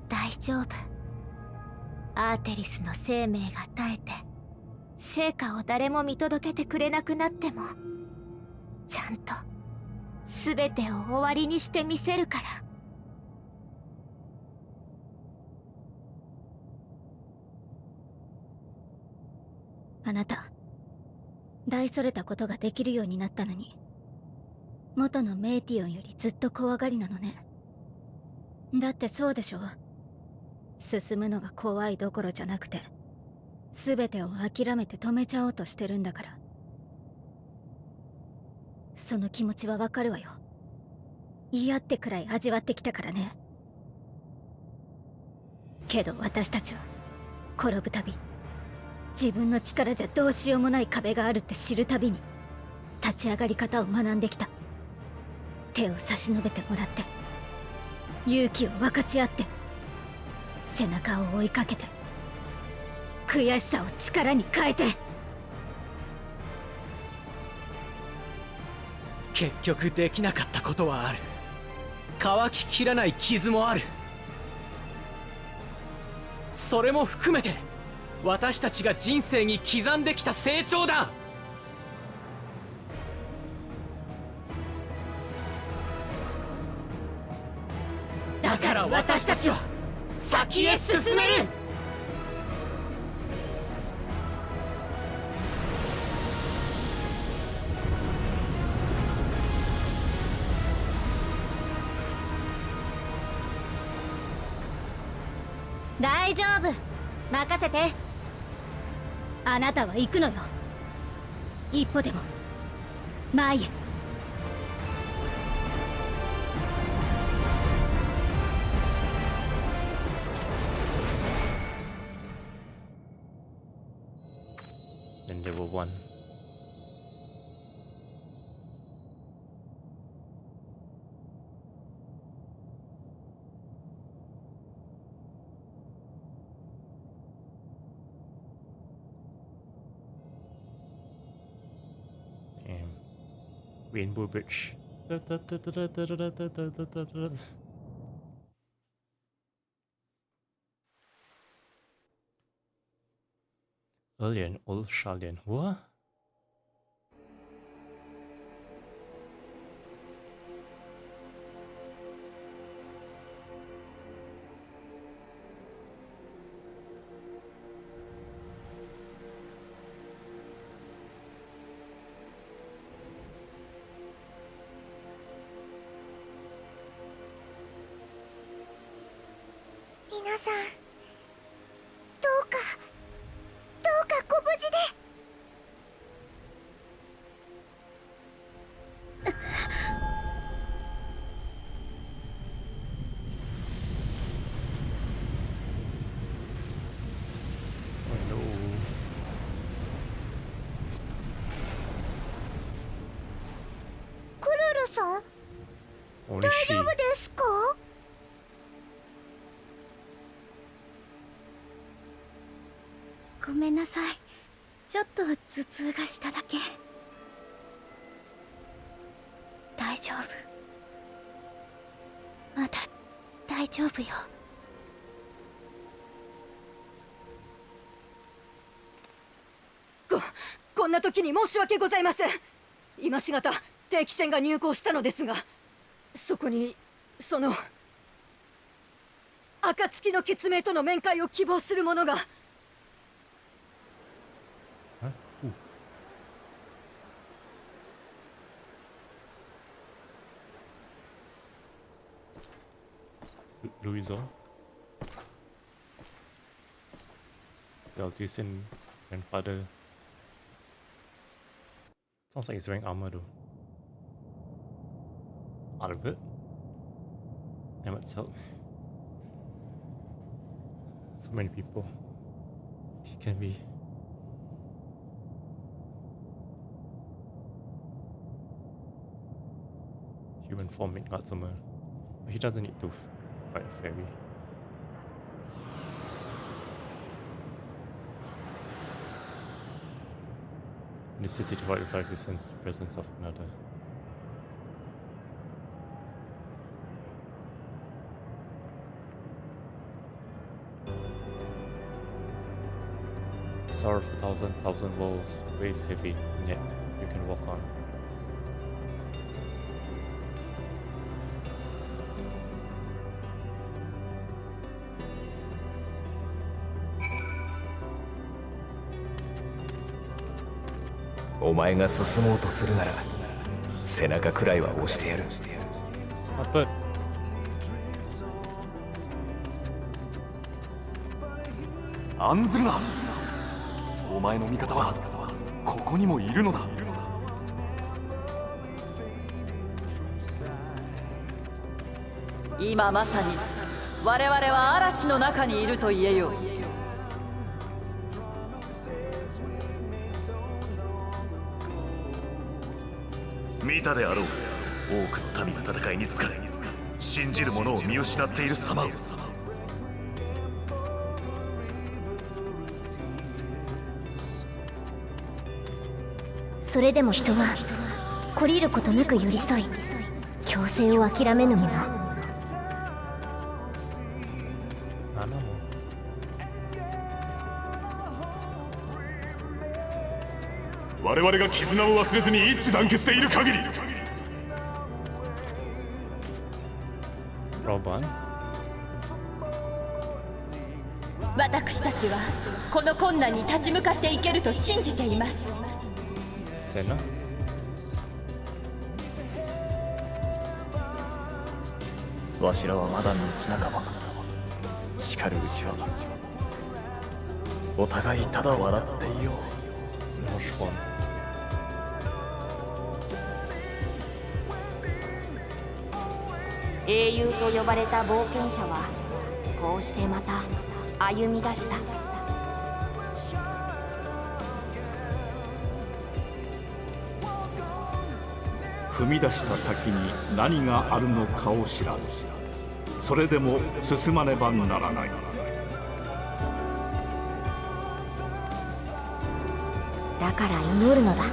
大丈夫。アーテリスの生命が絶えて成果を誰も見届けてくれなくなっても、ちゃんと全てを終わりにしてみせるから。あなた、大それたことができるようになったのに、元のメイティオンよりずっと怖がりなのね。だってそうでしょ。進むのが怖いどころじゃなくて、全てを諦めて止めちゃおうとしてるんだから。その気持ちはわかるわよ。嫌ってくらい味わってきたからね。けど私たちは転ぶたび、自分の力じゃどうしようもない壁があるって知るたびに立ち上がり方を学んできた。手を差し伸べてもらって、勇気を分かち合って、背中を追いかけて、悔しさを力に変えて。結局できなかったことはある。乾ききらない傷もある。それも含めて私たちが人生に刻んできた成長だ。だから私たちは先へ進める。大丈夫、任せて。あなたは行くのよ。一歩でも前へ。Then they were one. Rainbow Bridge. Alien, old Shalien. What? 皆さん、どうかご無事で。クルルさん、大丈夫ですか？ごめんなさい、ちょっと頭痛がしただけ。大丈夫、まだ大丈夫よ。こんな時に申し訳ございません。今しがた定期船が入港したのですが、そこにその暁の血明との面会を希望する者が。Louisa, the Altisan grandfather. Sounds like he's wearing armor though. Albert? Emmett's help. So many people. He can be. Human form Midgard's armor. But he doesn't need to fight a fairy. In the city divided by we sense the presence of another. Sorrow for thousand walls weighs heavy, and yet you can walk on.お前が進もうとするなら背中くらいは押してやる。案ずるな。お前の味方はここにもいるのだ。今まさに我々は嵐の中にいると言えよう。見たであろう、多くの民が戦いに疲れ、信じる者を見失っている様を。それでも人は懲りることなく寄り添い、強制を諦めぬもの。我々が絆を忘れずに一致団結でいる限り。私たちはこの困難に立ち向かっていけると信じています。セナ？わしらはまだ道仲間。しかるうちはお互いただ笑っていよう。英雄と呼ばれた冒険者はこうしてまた歩み出した。踏み出した先に何があるのかを知らず、それでも進まねばならない。だから祈るのだ。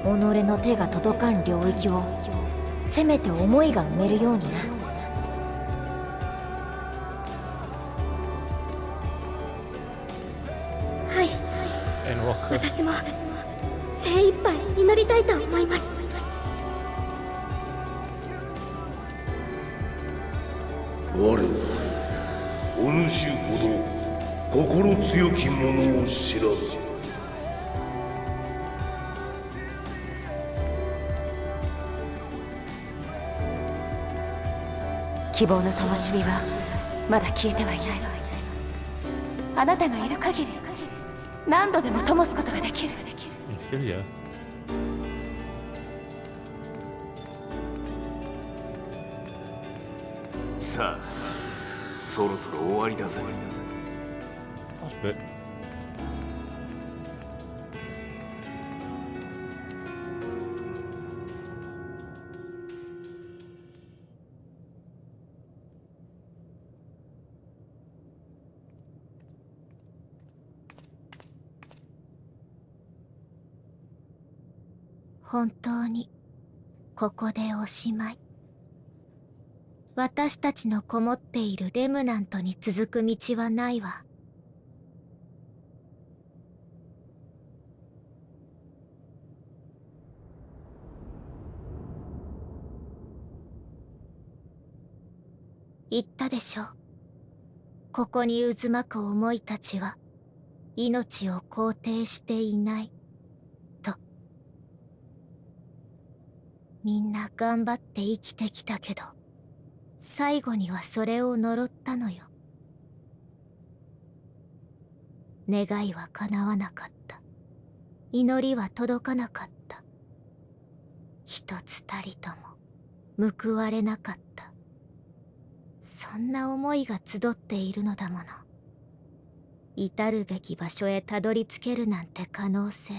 己の手が届かん領域をせめて思いが埋めるようにな。はい、私も精一杯祈りたいと思います。我はお主ほど心強き者を知らず。希望の灯火はまだ消えてはいないわ。あなたがいる限り何度でも灯すことができる。さあ、そろそろ終わりだぜ。本当にここでおしまい。私たちのこもっているレムナントに続く道はないわ。言ったでしょ。ここに渦巻く思いたちは命を肯定していないと。みんな頑張って生きてきたけど、最後にはそれを呪ったのよ。願いは叶わなかった。祈りは届かなかった。一つたりとも報われなかった。そんな思いが集っているのだもの。至るべき場所へたどり着けるなんて可能性、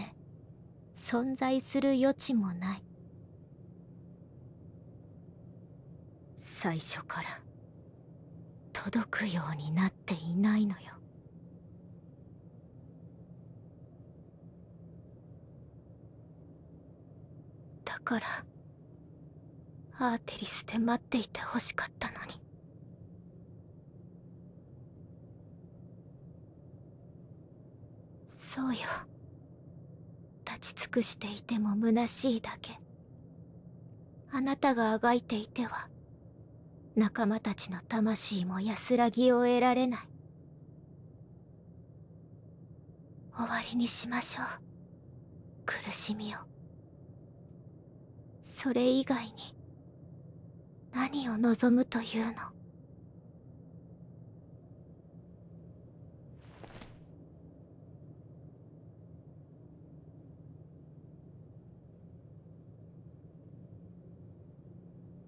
存在する余地もない。最初から届くようになっていないのよ。だからアーテリスで待っていてほしかったのに。そうよ。立ち尽くしていても虚しいだけ。あなたがあがいていては仲間たちの魂も安らぎを得られない。終わりにしましょう。苦しみを。それ以外に何を望むというの？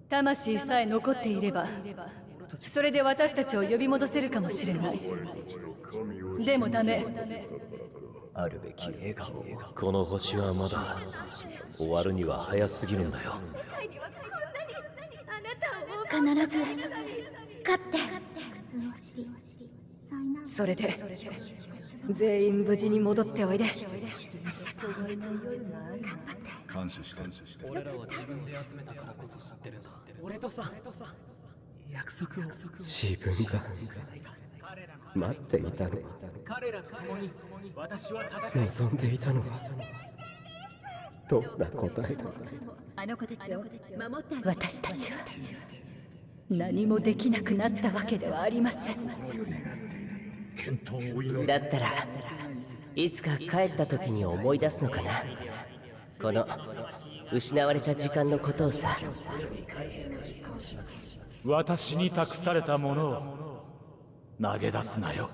魂さえ残っていれば、それで私たちを呼び戻せるかもしれない。でもダメ。あるべき笑顔を。この星はまだ終わるには早すぎるんだよ。必ず勝って。それで全員無事に戻っておいで。感謝して。俺らは自分で集めたからこそ知ってるんだ。俺とさ、約束を。自分が待っていたのは、彼らと共に私は望んでいたのはどんな答えだ。あの子たちを守ってあげて。私たちは何もできなくなったわけではありません。だったらいつか帰った時に思い出すのかな。この失われた時間のことをさ。私に託されたものを投げ出すなよ。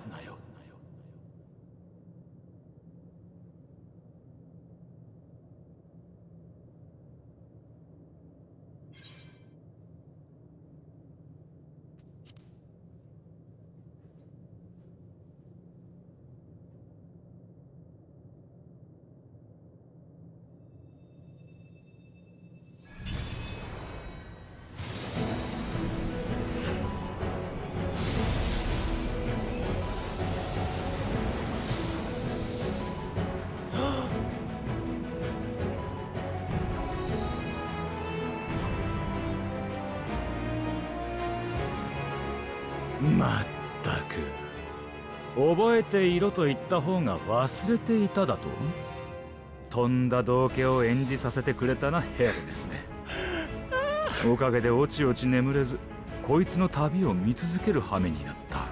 まったく、覚えていろと言った方が忘れていただと。とんだ道化を演じさせてくれたな、ヘルですね。おかげでおちおち眠れず、こいつの旅を見続ける羽目になった。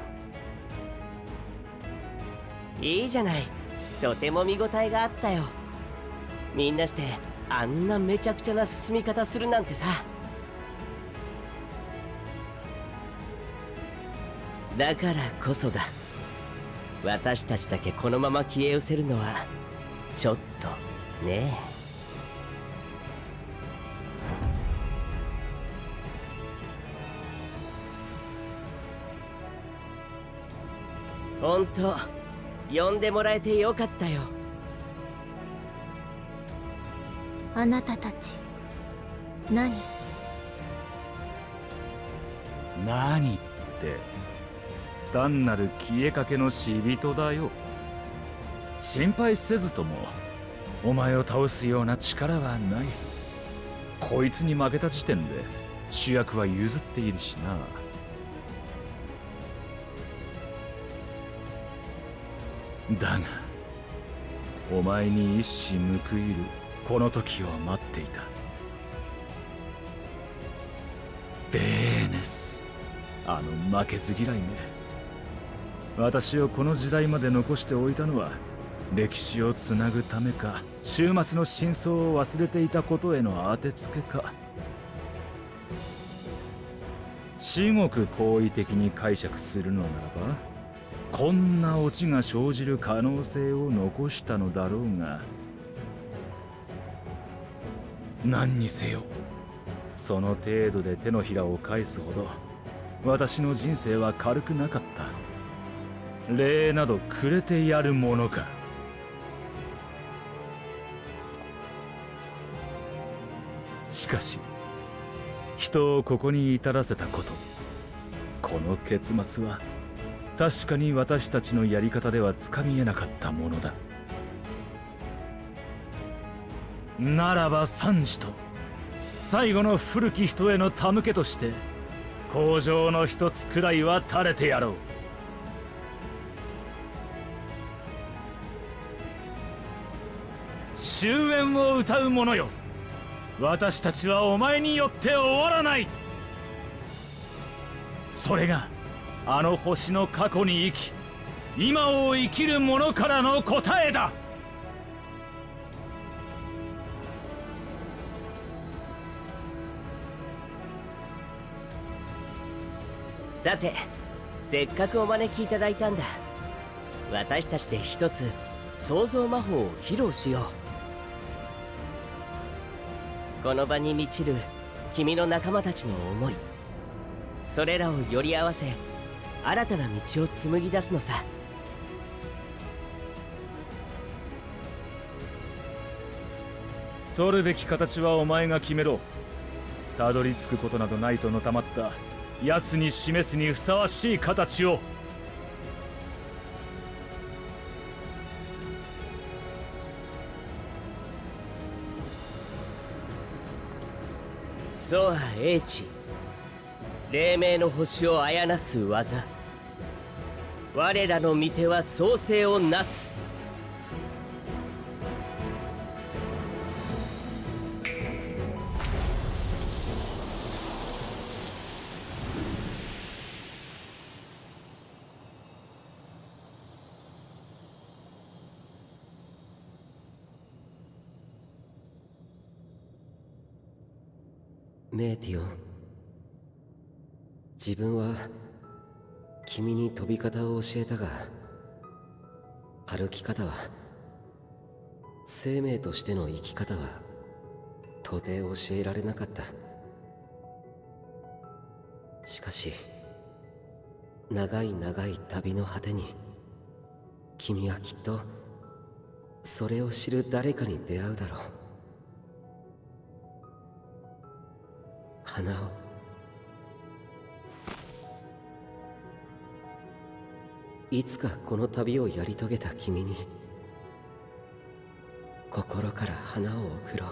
いいじゃない、とても見応えがあったよ。みんなしてあんなめちゃくちゃな進み方するなんてさ。だからこそだ。私たちだけこのまま消え失せるのはちょっとねえ。ほんと呼んでもらえてよかったよ。あなたたち何って単なる消えかけの死人だよ。心配せずともお前を倒すような力はない。こいつに負けた時点で主役は譲っているしな。だがお前に一矢報いるこの時を待っていた。ベーネス、あの負けず嫌いめ。私をこの時代まで残しておいたのは歴史をつなぐためか、終末の真相を忘れていたことへの当てつけか。至極好意的に解釈するのならば、こんなオチが生じる可能性を残したのだろうが、何にせよその程度で手のひらを返すほど私の人生は軽くなかった。礼などくれてやるものか。しかし人をここに至らせたこと、この結末は確かに私たちのやり方ではつかみえなかったものだ。ならば賛辞と最後の古き人への手向けとして口上の一つくらいは垂れてやろう。終焉を歌う者よ、私たちはお前によって終わらない。それがあの星の過去に生き今を生きる者からの答えだ。さて、せっかくお招きいただいたんだ。私たちで一つ創造魔法を披露しよう。この場に満ちる君の仲間たちの思い、それらをより合わせ新たな道を紡ぎ出すのさ。取るべき形はお前が決めろ。たどり着くことなどないとのたまった奴に示すにふさわしい形を。ソア英知、黎明の星をあやなす技。我らの御手は創世をなす。メーティオン、自分は君に飛び方を教えたが、歩き方は、生命としての生き方は到底教えられなかった。しかし長い長い旅の果てに君はきっとそれを知る誰かに出会うだろう。花をいつかこの旅をやり遂げた君に心から花を贈ろう。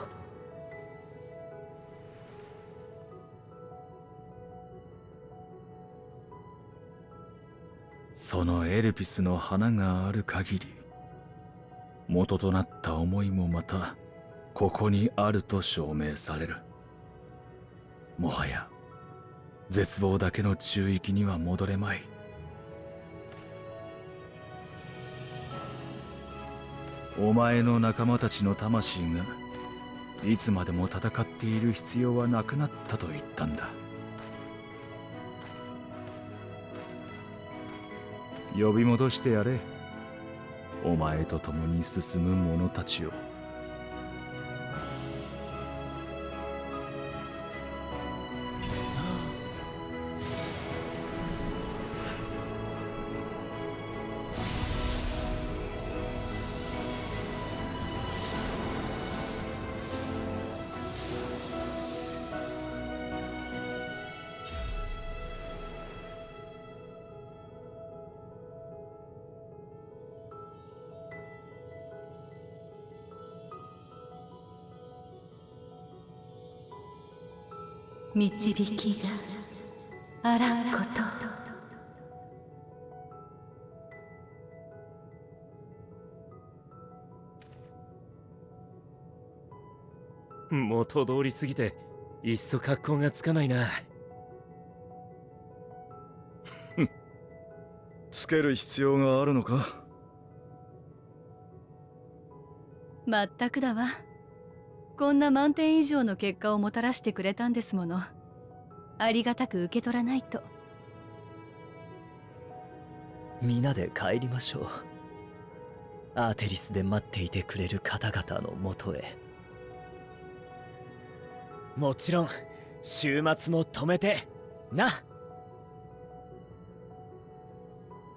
そのエルピスの花がある限り、元となった思いもまたここにあると証明される。もはや絶望だけの中域には戻れまい。お前の仲間たちの魂がいつまでも戦っている必要はなくなったと言ったんだ。呼び戻してやれ。お前と共に進む者たちを。導きがあらんこと。元通りすぎていっそ格好がつかないな。つける必要があるのか。まったくだわ。こんな満点以上の結果をもたらしてくれたんですもの。ありがたく受け取らないと。皆で帰りましょう。アーテリスで待っていてくれる方々のもとへ。もちろん週末も止めてな。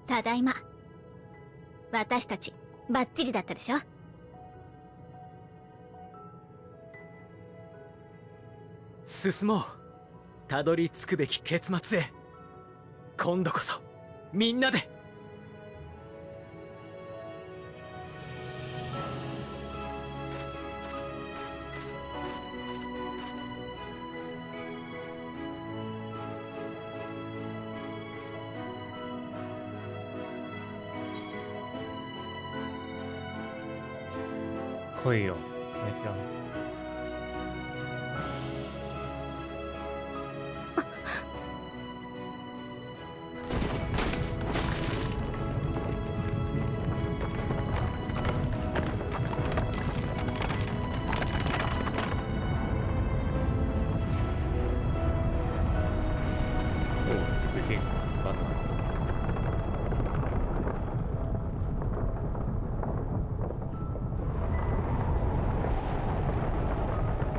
ただいま。私たちバッチリだったでしょ。進もう。たどり着くべき結末へ。今度こそみんなで。来いよ、メテオン。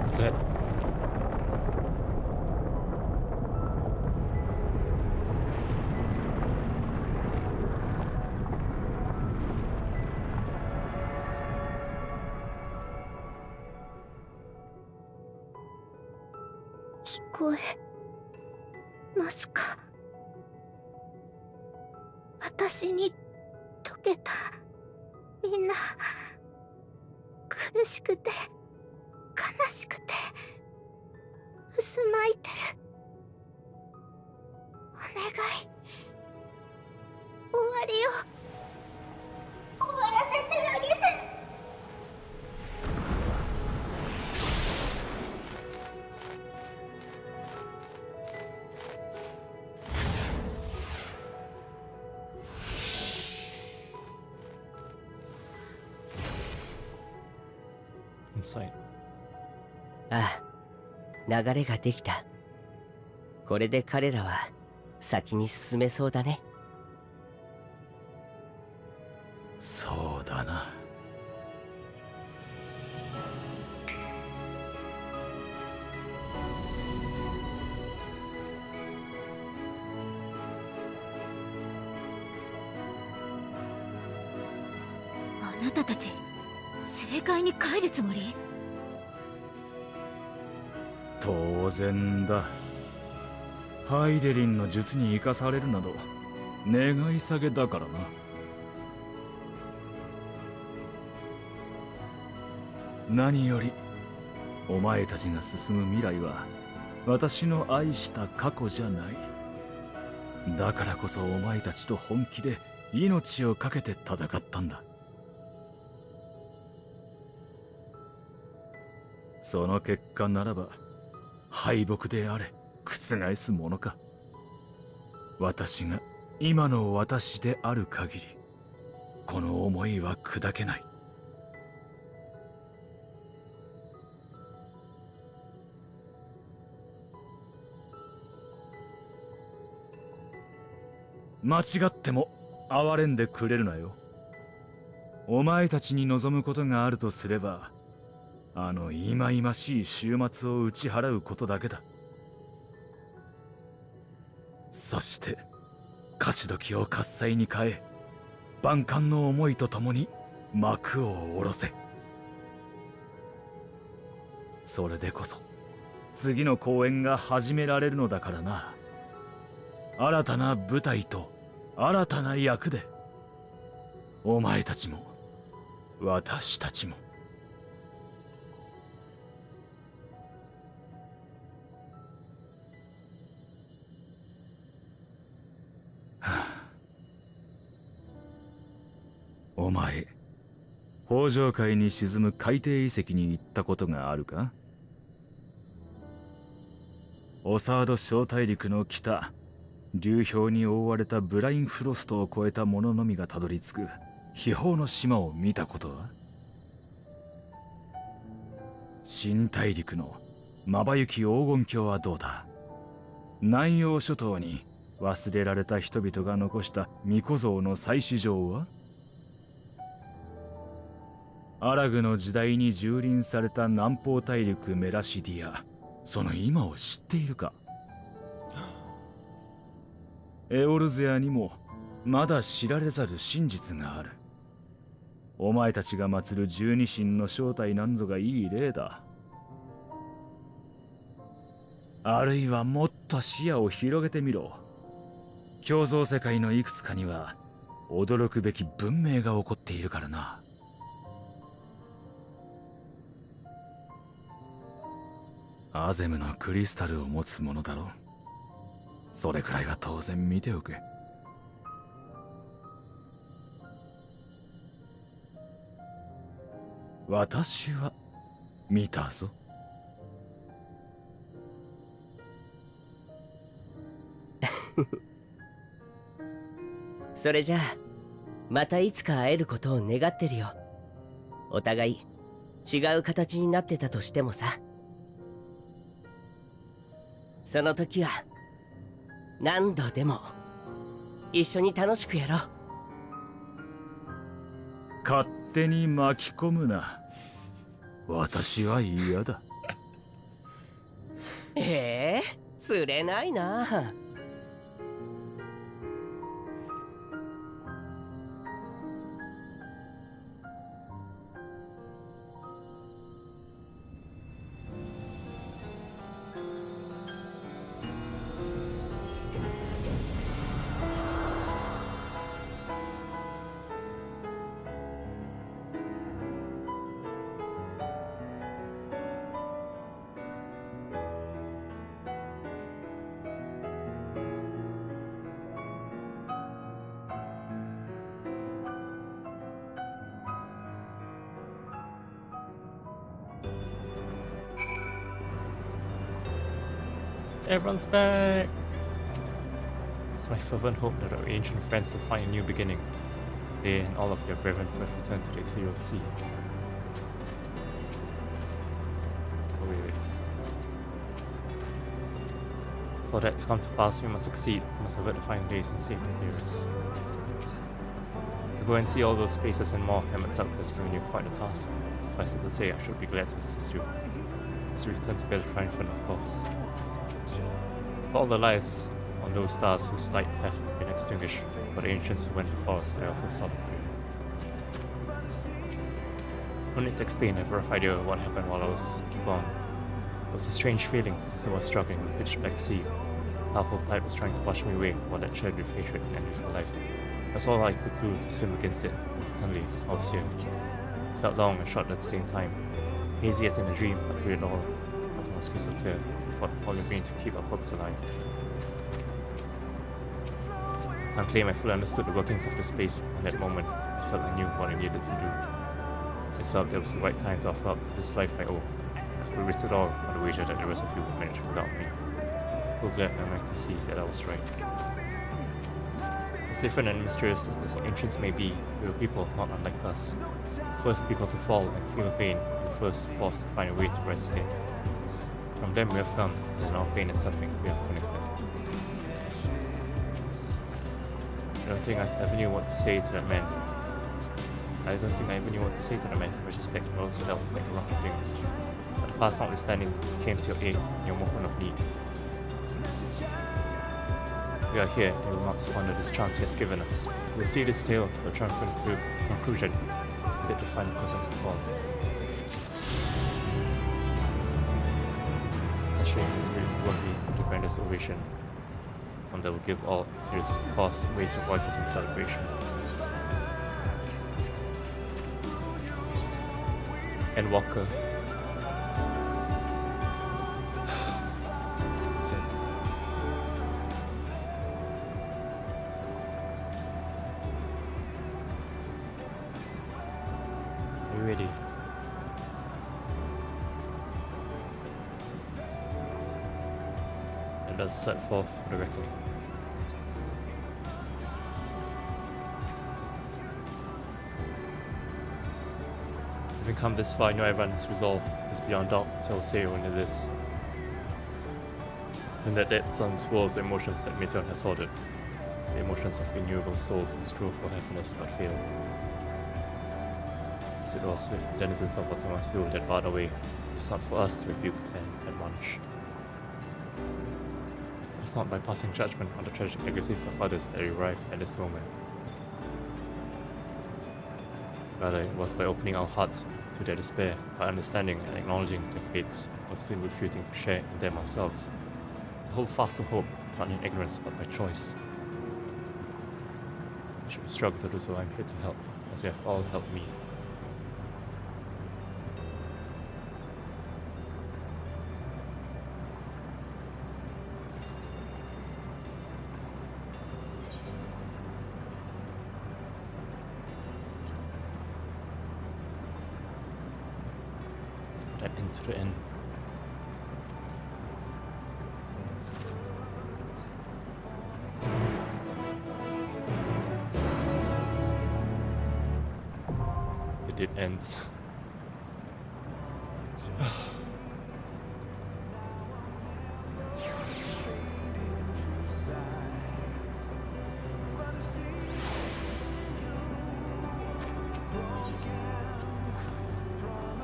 Is that聞こえますか。私に溶けたみんな、苦しくて悲しくて渦巻いてる。お願い、終わりを終わらせてあげて。inside? ああ、流れができた。これで彼らは先に進めそうだね。そうだな。あなたたち正解に帰るつもり？当然だ。ハイデリンの術に生かされるなど願い下げだからな。何よりお前たちが進む未来は私の愛した過去じゃない。だからこそお前たちと本気で命を懸けて戦ったんだ。その結果ならば敗北であれ覆すものか。私が今の私である限りこの思いは砕けない。間違っても哀れんでくれるなよ。お前たちに望むことがあるとすれば、あの忌々しい終末を打ち払うことだけだ。そして勝ち時を喝采に変え、万感の思いとともに幕を下ろせ。それでこそ次の公演が始められるのだからな。新たな舞台と新たな役で、お前たちも私たちも。お前、北上海に沈む海底遺跡に行ったことがあるか？オサード小大陸の北、流氷に覆われたブラインフロストを越えた者のみがたどり着く秘宝の島を見たことは？新大陸のまばゆき黄金鏡はどうだ？南洋諸島に忘れられた人々が残した巫女像の祭祀場は？アラグの時代に蹂躙された南方大陸メラシディア、その今を知っているか？エオルゼアにもまだ知られざる真実がある。お前たちが祀る十二神の正体なんぞがいい例だ。あるいはもっと視野を広げてみろ。共造世界のいくつかには驚くべき文明が起こっているからな。アゼムのクリスタルを持つものだろう。それくらいは当然見ておけ。私は見たぞ。それじゃあまたいつか会えることを願ってるよ。お互い違う形になってたとしてもさ。その時は何度でも一緒に楽しくやろう。勝手に巻き込むな。私は嫌だ。釣れないな。Everyone's back! It's my fervent hope that our ancient friends will find a new beginning. They and all of their brethren who have returned to the ethereal sea. Oh, wait. For that to come to pass, we must succeed. We must avert the final days and save the Ethereals. To go and see all those spaces and more, Hem itself has given you quite a task. Suffice it to say, I should be glad to assist you. To return to better triumphant, of course. For all the lives on those stars whose light have been extinguished, for the ancients who went before us, I offer solemn prayer. No need to explain, I have a rough idea of what happened while I was gone. It was a strange feeling, as I was struggling with a pitch black sea. A powerful tide was trying to wash me away, while that shared with hatred and envy for life. That's all I could do to swim against it, and suddenly I was here. It felt long and short at the same time, hazy as in a dream, but through it all, nothing was crystal clear. For the falling rain to keep our hopes alive. Unclaimed, I fully understood the workings of the space. In that moment, I felt I knew what I needed to do. I felt there was the right time to offer up this life I owe. I would risk it all on the wager that the rest of you would manage without me. So glad I'm like to see that I was right. As different and mysterious as the ancients may be, we were people not unlike us. The first people to fall and feel pain, and the first forced to find a way to rise again. From them we have come, and in our pain and suffering we are connected. don't think I ever knew what to say to that man. I don't think I ever knew what to say to the man in retrospect, but also felt like a wrong thing. But the past notwithstanding, came to your aid in your moment of need. We are here and we will not squander this chance he has given us. We will see this tale to a triumphant conclusion, and bid the final curtain fall. Such a worthy of the grandest ovation, one that will give all his cause, raise your voices in celebration. ENDWALKER. Are you ready? And let's set forth for the reckoning. Having come this far, I know everyone's resolve is beyond doubt, so I'll say only this. And that sun swirls the emotions that Meteor has ordered, the emotions of innumerable souls who strove for happiness but failed. As it was with the denizens of Watamathu that barred away, it's not for us to rebuke and admonish. It's not by passing judgment on the tragic legacies of others that we arrive at this moment. Rather, it was by opening our hearts to their despair, by understanding and acknowledging their fates, but still refusing to share in them ourselves. To hold fast to hope, not in ignorance but by choice. Should we struggle to do so, I'm here to help, as you have all helped me. That end to the end. It did ends.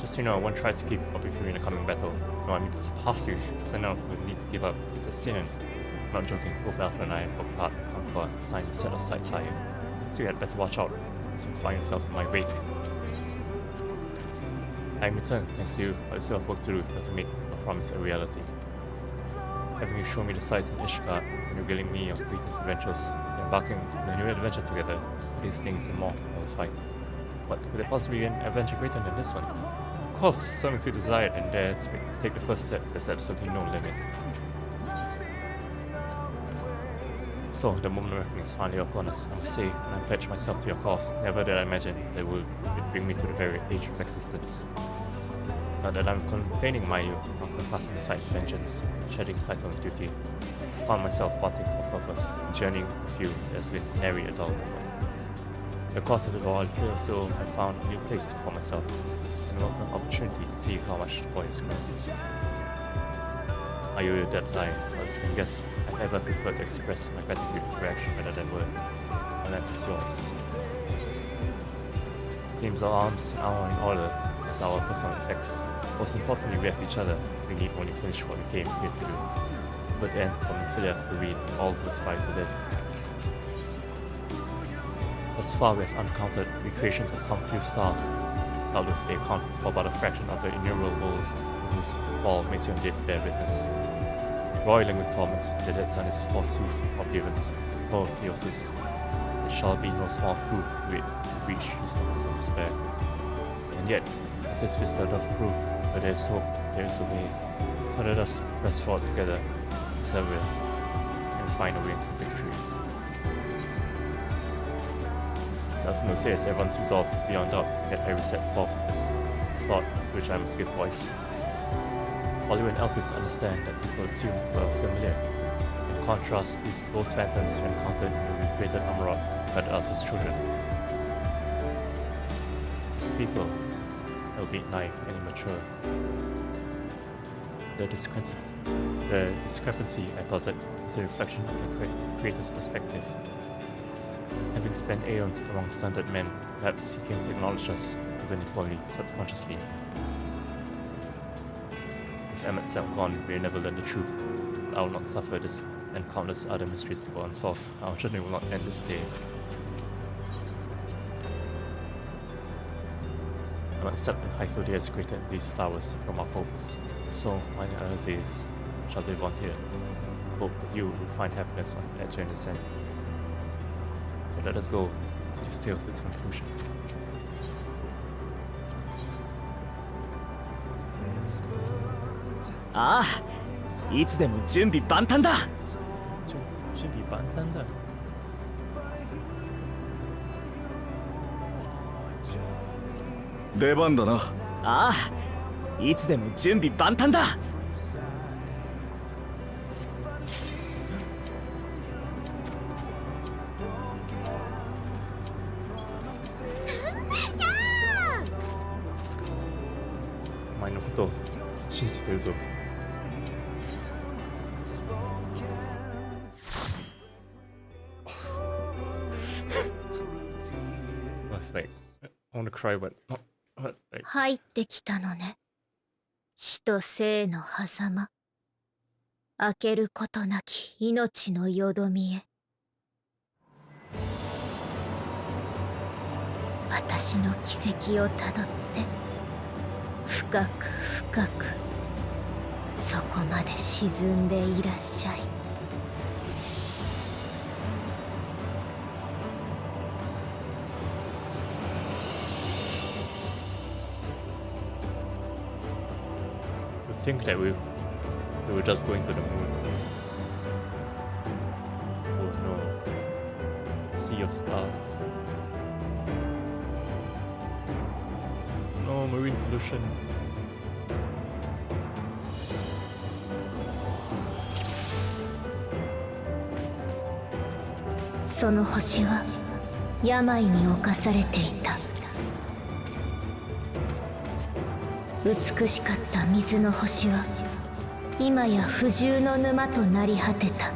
Just so you know, I won't try to keep up with you in the coming battle. No, I mean to surpass you, because I know we need to give up. It's a sin. I'm not joking, both Alpha and I have worked hard to come for it's time to set our sights higher. So you had better watch out, so find yourself in my wake. I in return, thanks to you, but I still have work to do to make a promise a reality. Having you show me the sights in Ishgard and revealing me your greatest adventures, and embarking on a new adventure together, these things and more I will fight. What could there possibly be an adventure greater than this one? Of course, so long as you desire it and dare to take the first step, there's absolutely no limit. So, the moment of reckoning is finally upon us, I will say, and I pledge myself to your cause. Never did I imagine that it would bring me to the very edge of existence. Not that I'm complaining, mind you, after passing the sight of vengeance, shedding title and duty, I found myself wanting for purpose, journeying with you has been nary a dull moment. In the course of it all, I feel as though I found a new place for myself, and an opportunity to see how much the boy has grown. I owe you a debt I, as you can guess, I've ever preferred to express my gratitude for action rather than word. And that is yours. Seems our arms are in order as our personal effects. Most importantly, we have each other. We need only finish what we came here to do. But then, from Philia, we read all who aspire to live. Thus far, we have uncounted recreations of some few stars. Doubtless they account for about a fraction of the innumerable worlds whose fall Meteor did bear witness. Roiling with torment, the dead sun is forsooth oblivious. Oh, Theosis, it shall be no small coup to reach these nexus of despair. And yet, as this vista doth prove, where there is hope, there is a way. So let us press forward together, persevere, and find a way into victory. Self-no says everyone's resolve is beyond doubt, yet I will set forth this thought which I must give voice. All you and Elpis understand that people assume were familiar. In contrast, those phantoms we encountered when we created Amarok guided us as children. As people, albeit naive and immature. The discrepancy I posit is a reflection of the Creator's perspective. Having spent aeons among standard men, perhaps he came to acknowledge us, even if only subconsciously. If Emmet Sal gone, we never learn the truth. I will not suffer this and countless other mysteries to go unsolved. Our journey will not end this day. Emmet Sal and Hythodia has created these flowers from our hopes. If so, many other days shall live on here. Hope that you will find happiness on that journey's end. So let us go and see this tale to its conclusion. Ah, いつでも準備万端だ。準備万端だ。出番だな。ああ、いつでも準備万端だ。お前のことを信じてるぞ。Like, I wanna cry, but like... 入ってきたのね。死と生の狭間。開けることなき命のよどみへ。私の軌跡をたどって、深く深く、そこまで沈んでいらっしゃい。To think that we were just going to the moon. Oh no. Sea of stars. No, marine pollution.その星は病に侵されていた。美しかった水の星は今や不獣の沼となり果てた。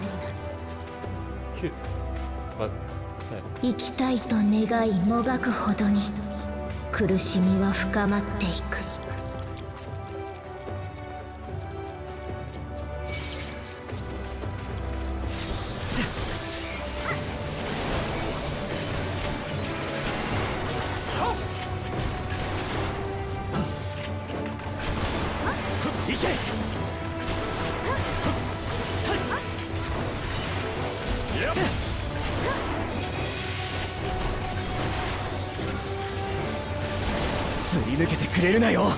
生きたいと願いもがくほどに苦しみは深まっていく。すり抜けてくれるなよ。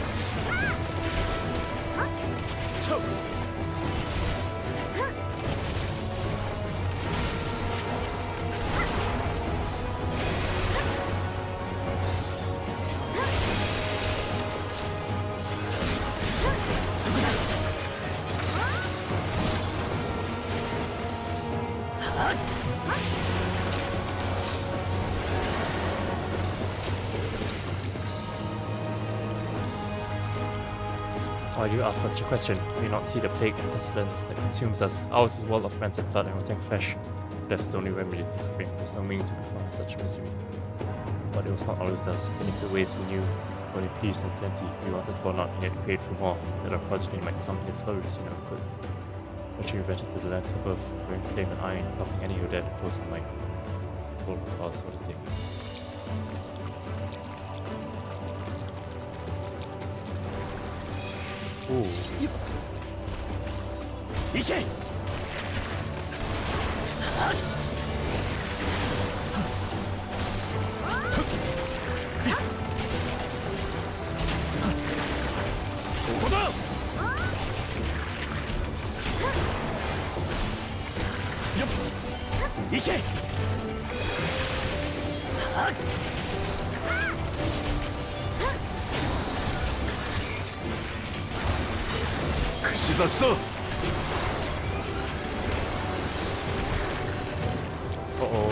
Why do you ask such a question? Do you not see the plague and pestilence that consumes us? Ours is a world of friends and blood and rotting flesh. Death is the only remedy to suffering. There's no meaning to be found in such misery. But it was not always thus. Beneath the ways we knew only peace and plenty, we wanted for not, and yet create for more, that our progeny might someday flourish, you never could. But you invented to the lands above, wearing flame and iron, toppling any who dared oppose in might. The world was ours for the taking. Ooh. 行け。そこだ。行け。串刺しだ。Uh-oh.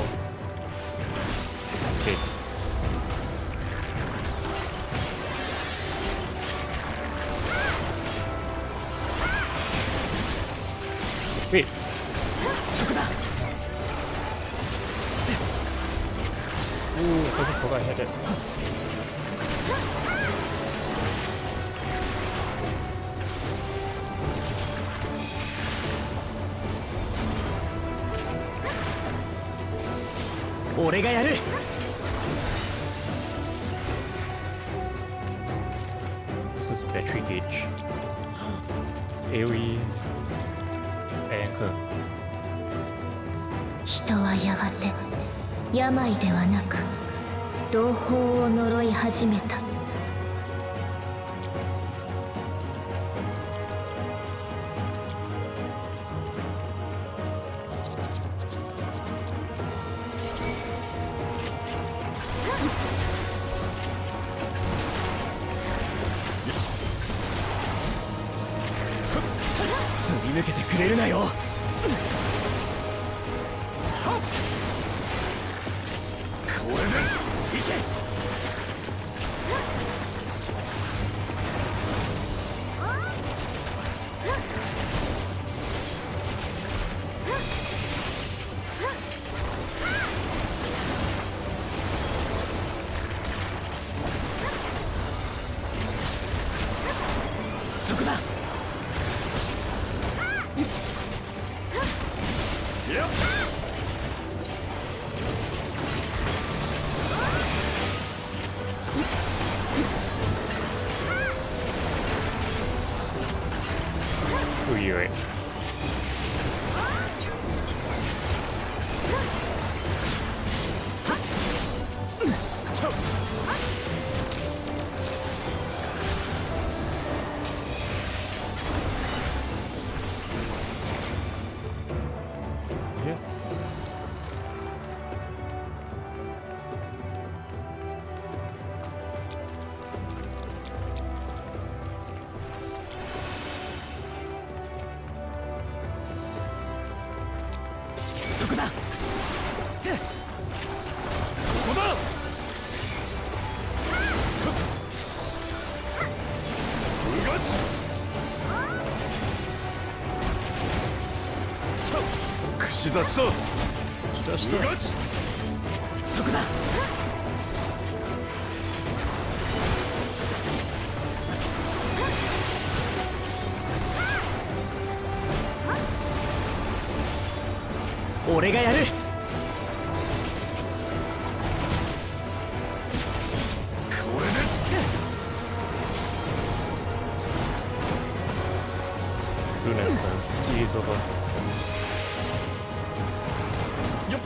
That's good. Wait. そこだ。thought I had it. This is battery gauge. AoE anchor. 人はやがて病ではなく同胞を呪い始めた。すり抜けてくれるなよ。これでいけ。そこだ。やっWho are you, right? そこだ。そこだ。うがつ串刺しだ。うがつそこだ。俺がやる。これで Soon as the siege is over. よっ。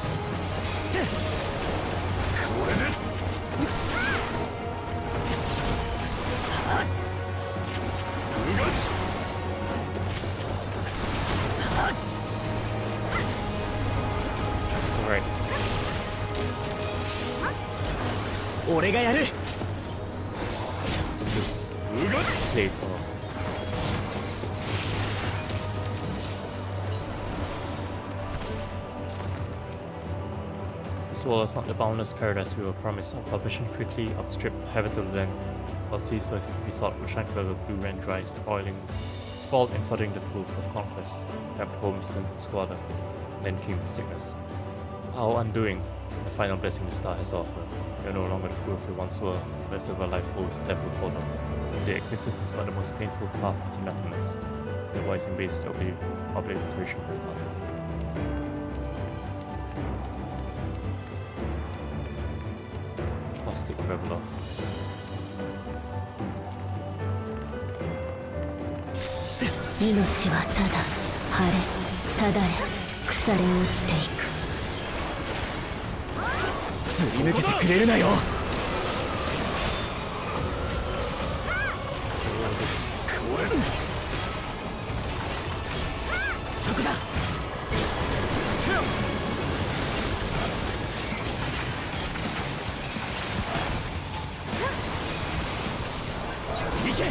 これでうがつAlright. 俺がやる。 This is played for. This world is not the boundless paradise we were promised. Our publishing quickly outstripped habitable land. Our seas were we thought would shine forever blue ran dry, spoiled and furthering the tools of conquest. Rampant homes turned to squalor. Then came sickness. Our undoing, the final blessing the star has offered. We are no longer the fools we once were. The rest of our life owes death will follow. Their existence is but the most painful path into nothingness. The wise embrace the obliteration of the path. Plastic Reveler.命はただ晴れただれ腐れ落ちていく。すり抜けてくれるなよ。これそこだ。行け。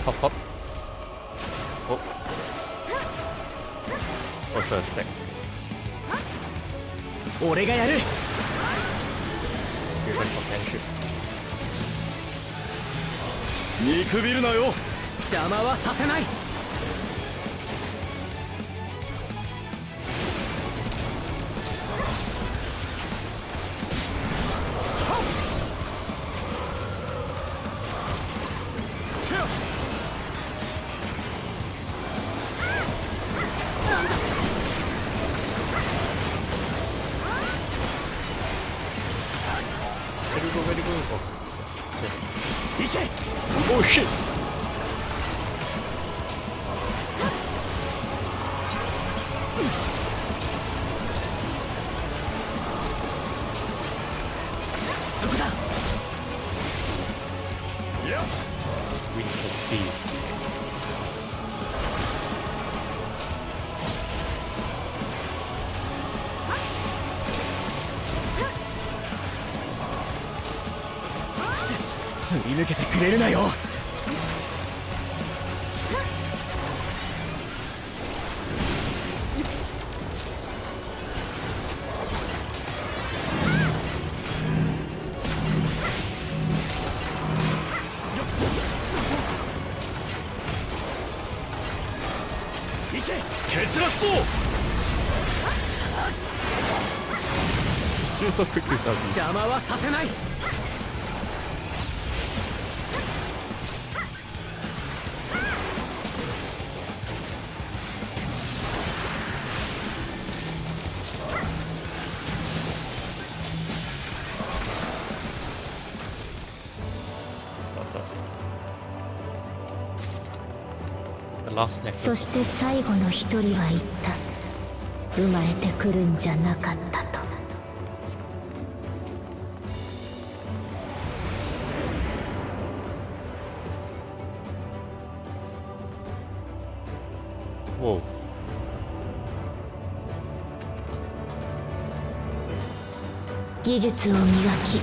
Hop, hop. Oh. What's that stick? 俺がやる。見くびるなよ。邪魔はさせない。Oh shit! Weakness seized.すり抜けてくれるなよ。蹴散らすぞ。 It's just so quick to yourself. 邪魔はさせない。そして最後の一人は言った。生まれてくるんじゃなかったと。Whoa. 技術を磨き、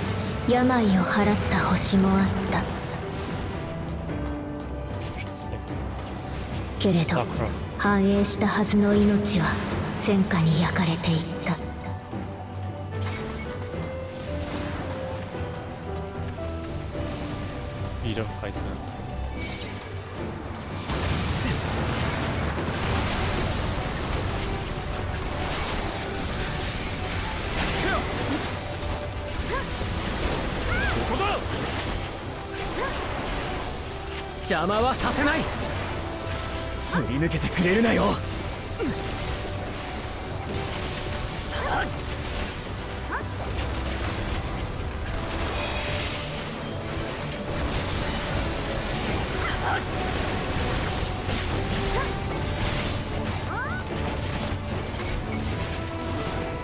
病を払った星もあった。けれど繁栄したはずの命は戦火に焼かれていった。Freedom fighter. そこだ。邪魔はさせない。すり抜けてくれるなよ。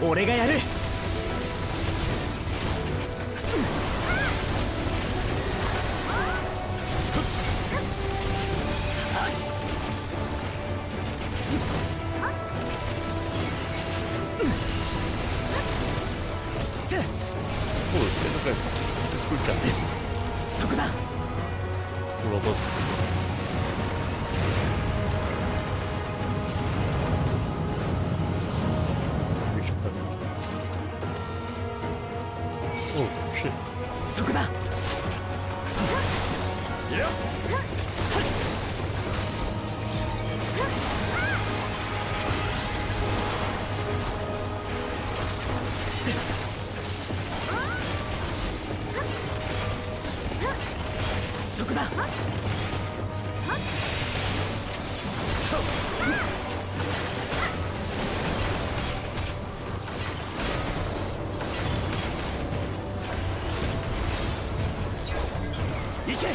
俺がやる。Let's prove justice. そこだ。Robots. Oh shit. そこだ。そこだ。行け。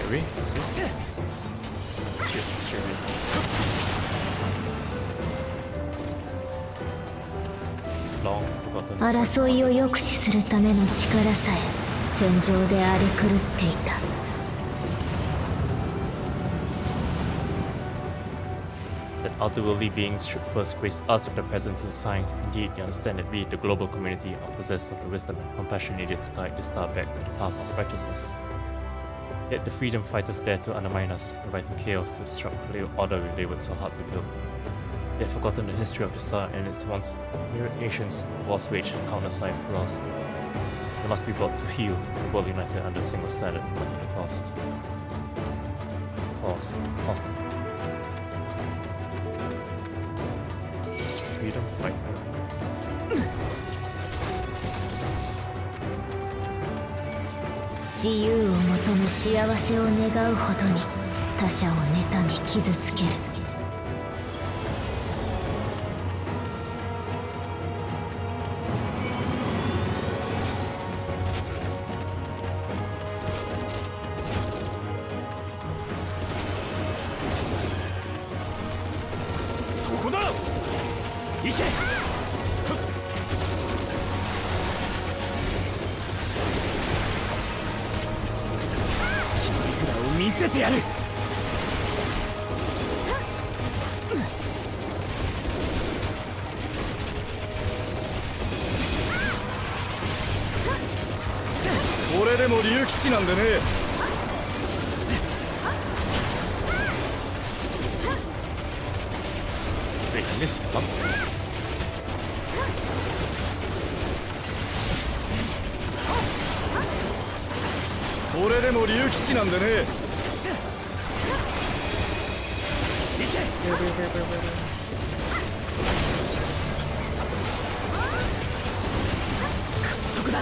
Really? That's it? Shit, sure. 争いを抑止するための力さえ戦場で荒れ狂っていた。that otherworldly beings should first grace us with their presence is a sign. Indeed, you understand that we, the global community, are possessed of the wisdom and compassion needed to guide the star back to the path of righteousness. Yet the freedom fighters dare to undermine us, inviting chaos to disrupt the order we labeled so hard to build. They have forgotten the history of the star and its once myriad nations, wars waged and countless lives lost. They must be brought to heal, the world united under a single standard, no matter the cost. Cost. Freedom fighter. 自由を求む幸せを願うほどに他者を妬み傷つける。そこだ。行け。見せてやる。俺でも竜騎士なんでね。Wait, I missed something. 俺でも竜騎士なんでね。そこだ。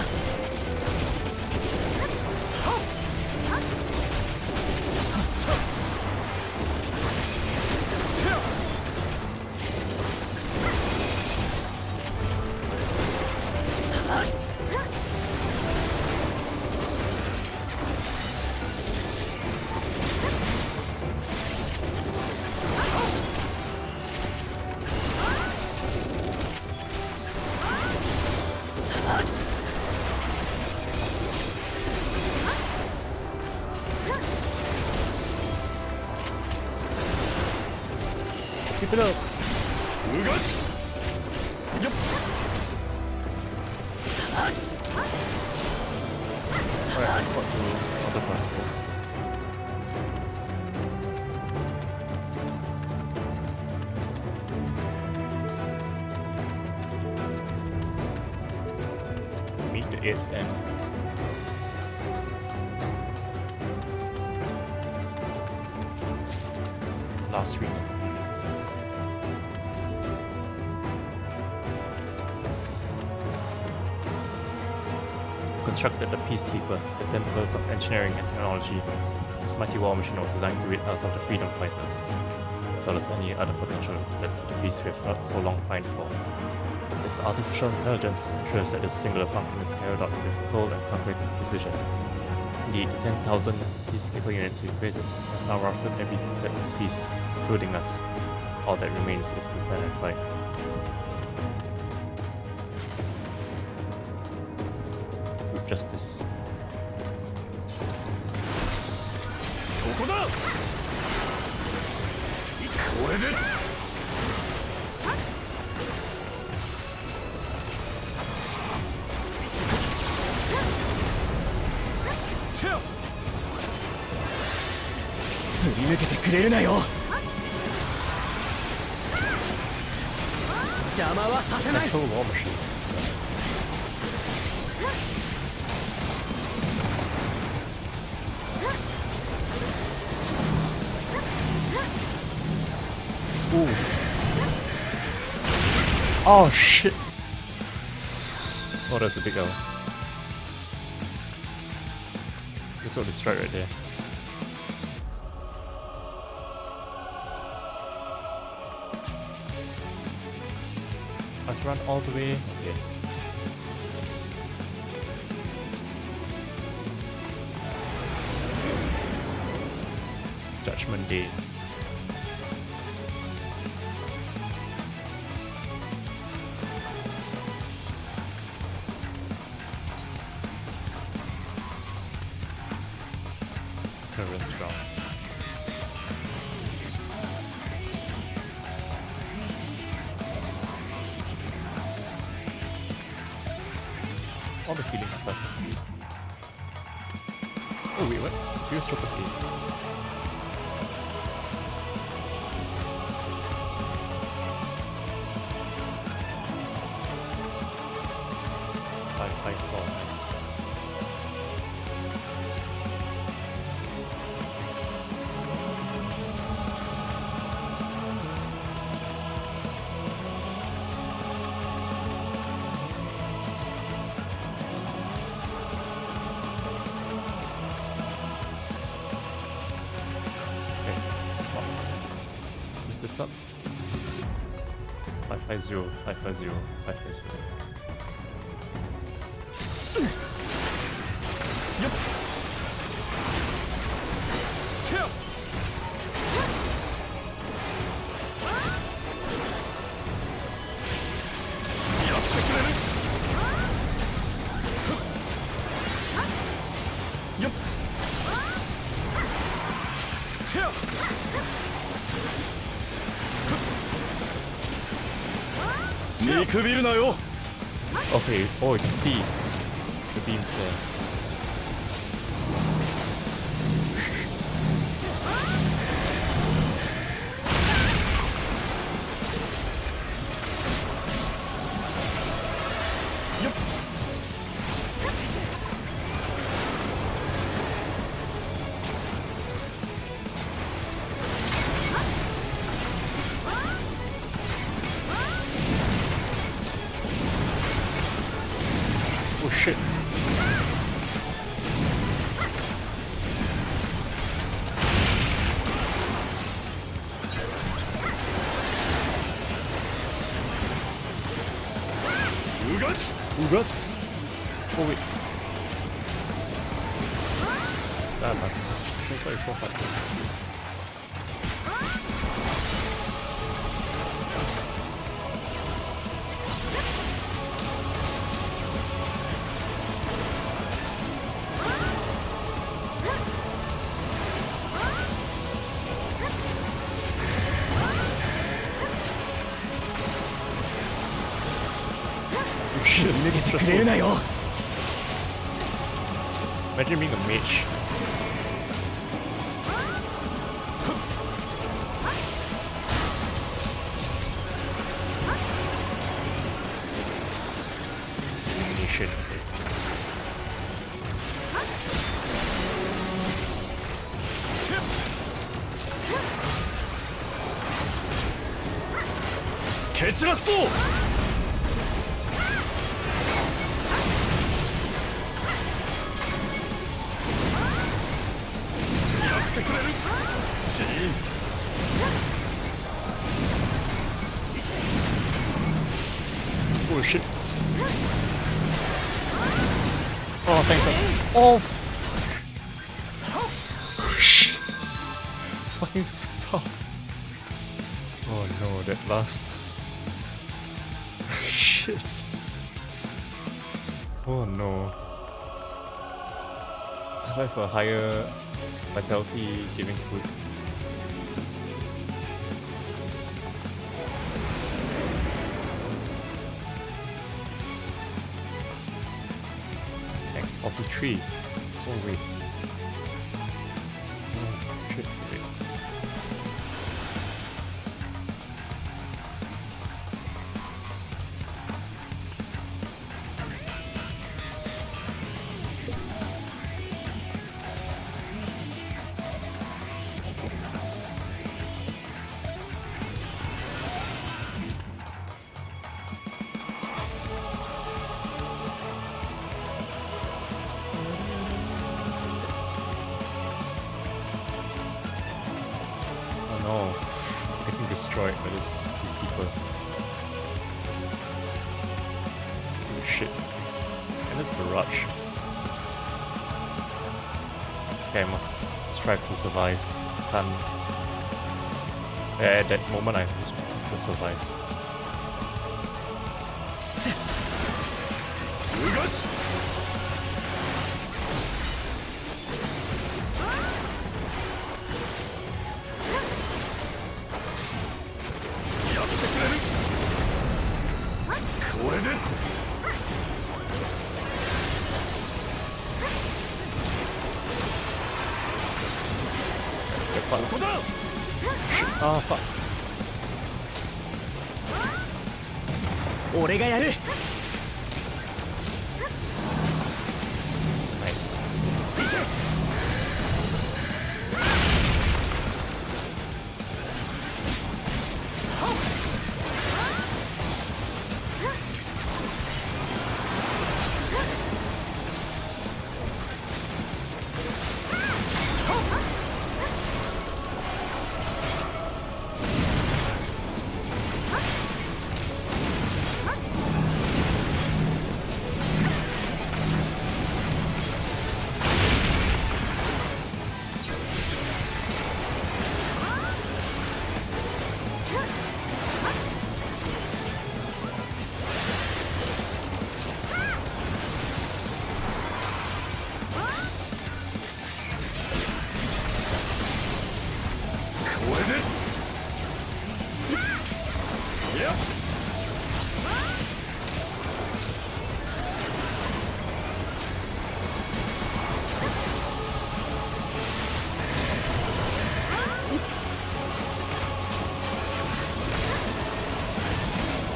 Keep it up. うがし。よっ。Alright, I've got to other crossbow. Meet the 8th end. Last reading. Constructed the Peacekeeper, the pinnacles of engineering and technology. This mighty war machine was designed to rid us of the freedom fighters, as well as any other potential threats to the peace we have not so long pined for. Its artificial intelligence ensures that this singular function is carried out with cold and calculated precision. Indeed, 10,000 Peacekeeper units we created have now routed every threat to peace, including us. All that remains is to stand and fight. Justice. そこだ。これで。すり抜けてくれるなよ。邪魔はさせない。Ooh. Oh shit. Oh, that's a big L. That's all the strike right there. Let's run all the way. Okay. Judgment Day. Current rounds. the healing stuff. Oh wait, what? Here's triple K. Nice. Okay, swap. Where's this up? 550, 550, 550. Okay, oh, you can see the beams there. Oh shit. Ugats! Oh wait. That must... That's like so hard. Imagine being a mage. Nation. Oh shit. Oh, thanks. Oh, shit. It's fucking tough. Oh no, that last. Shit. Oh no. I have a higher vitality giving food. 60. X43. Oh wait. Oh shit, wait. No, getting destroyed by this peacekeeper. Oh shit. And this barrage. Okay, I must strive to survive. Can't. At that moment I have to survive. fuck. Oh, fuck. 俺がやる。Nice.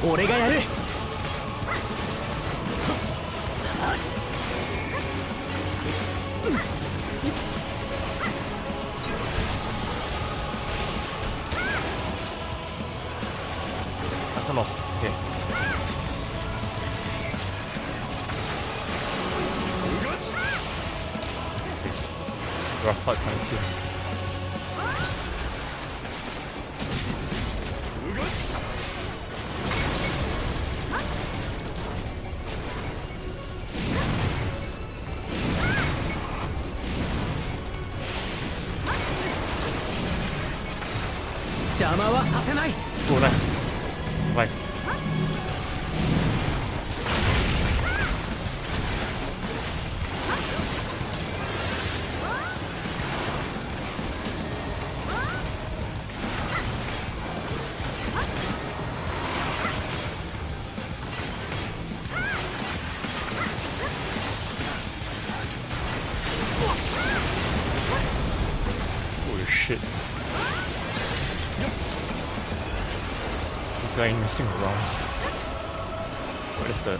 俺がやる。頭 OK。Rough parts coming soon. Oh, nice. Survive. Holy shit. This guy messing around. What is that?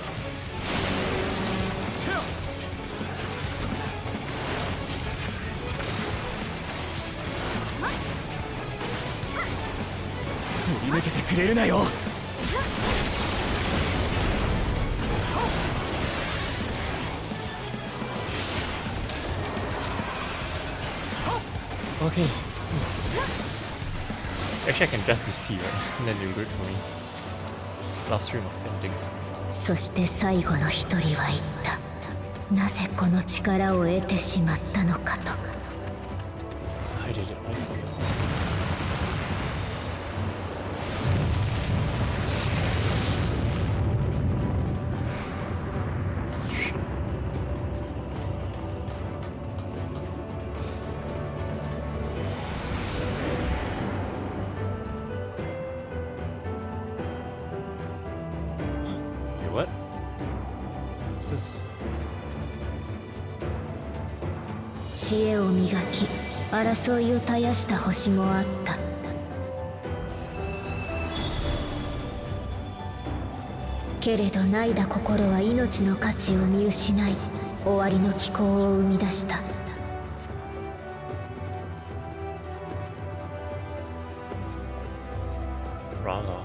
Okay. Actually, I can just see, right? And then you do it for me. Last stream of ending. そして最後の一人は言った。なぜこの力を得てしまったのかと。I did it, right? What? What's this? 知恵を磨き、争いを絶やした星もあった。けれど泣いだ心は命の価値を見失い、終わりの機構を生み出した。Raga.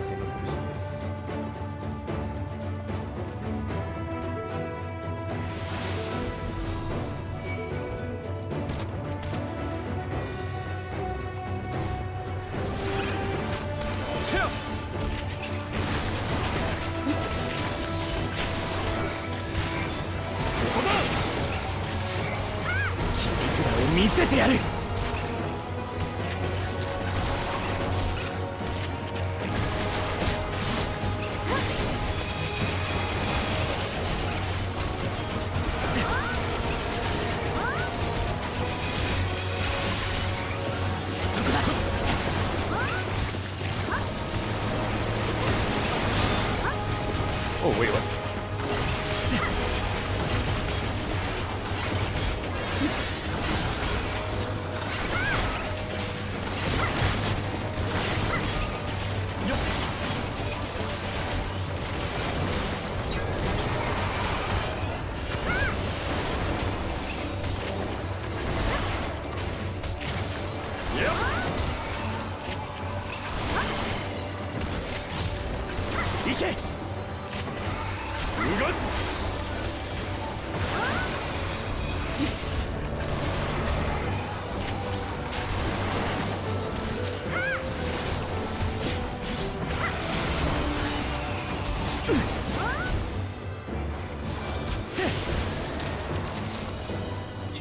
So what is this? Let 見せてやる。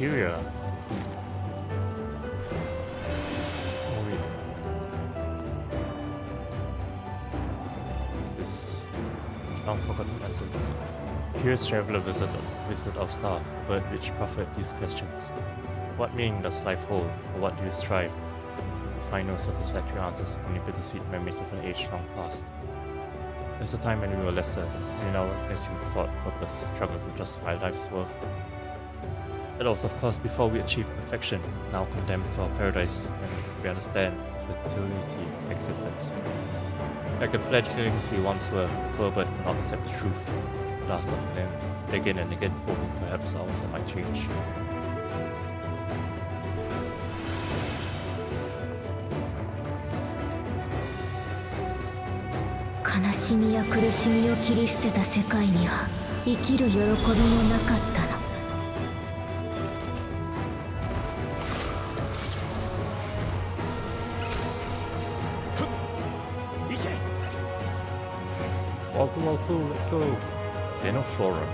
Materia. Oh, wait. This long-forgotten essence. Curious traveler visited our star, a bird which proffered these questions. What meaning does life hold, or what do you strive? To find no satisfactory answers, only bittersweet memories of an age long past. There's a time when we were lesser, and in our essence sought purpose, struggled to justify life's worth. That was of course before we achieved perfection, now condemned to our paradise, when we understand the fertility of existence. Like the fledglings we once were, the poor bird could not accept the truth. It asked us to learn again and again, hoping perhaps our answer might change. "悲しみや苦しみを切り捨てた世界には生きる喜びもなかったの。Walter, let's go! Xenophora.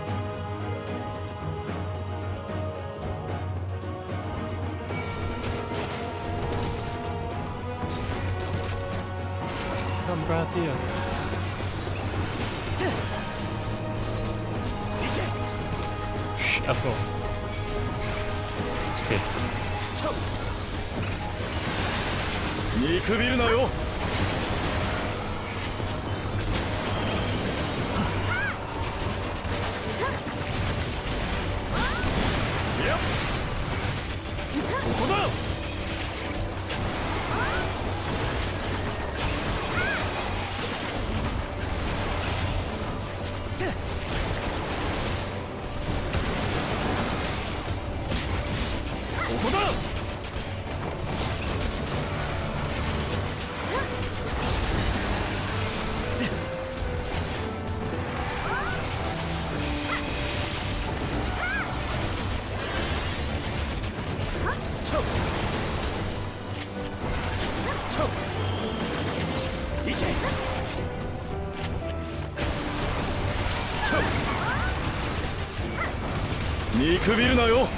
Come right here. Shuffle. Okay. 見くびるなよ。そこだ。そこだ。見くびるなよ。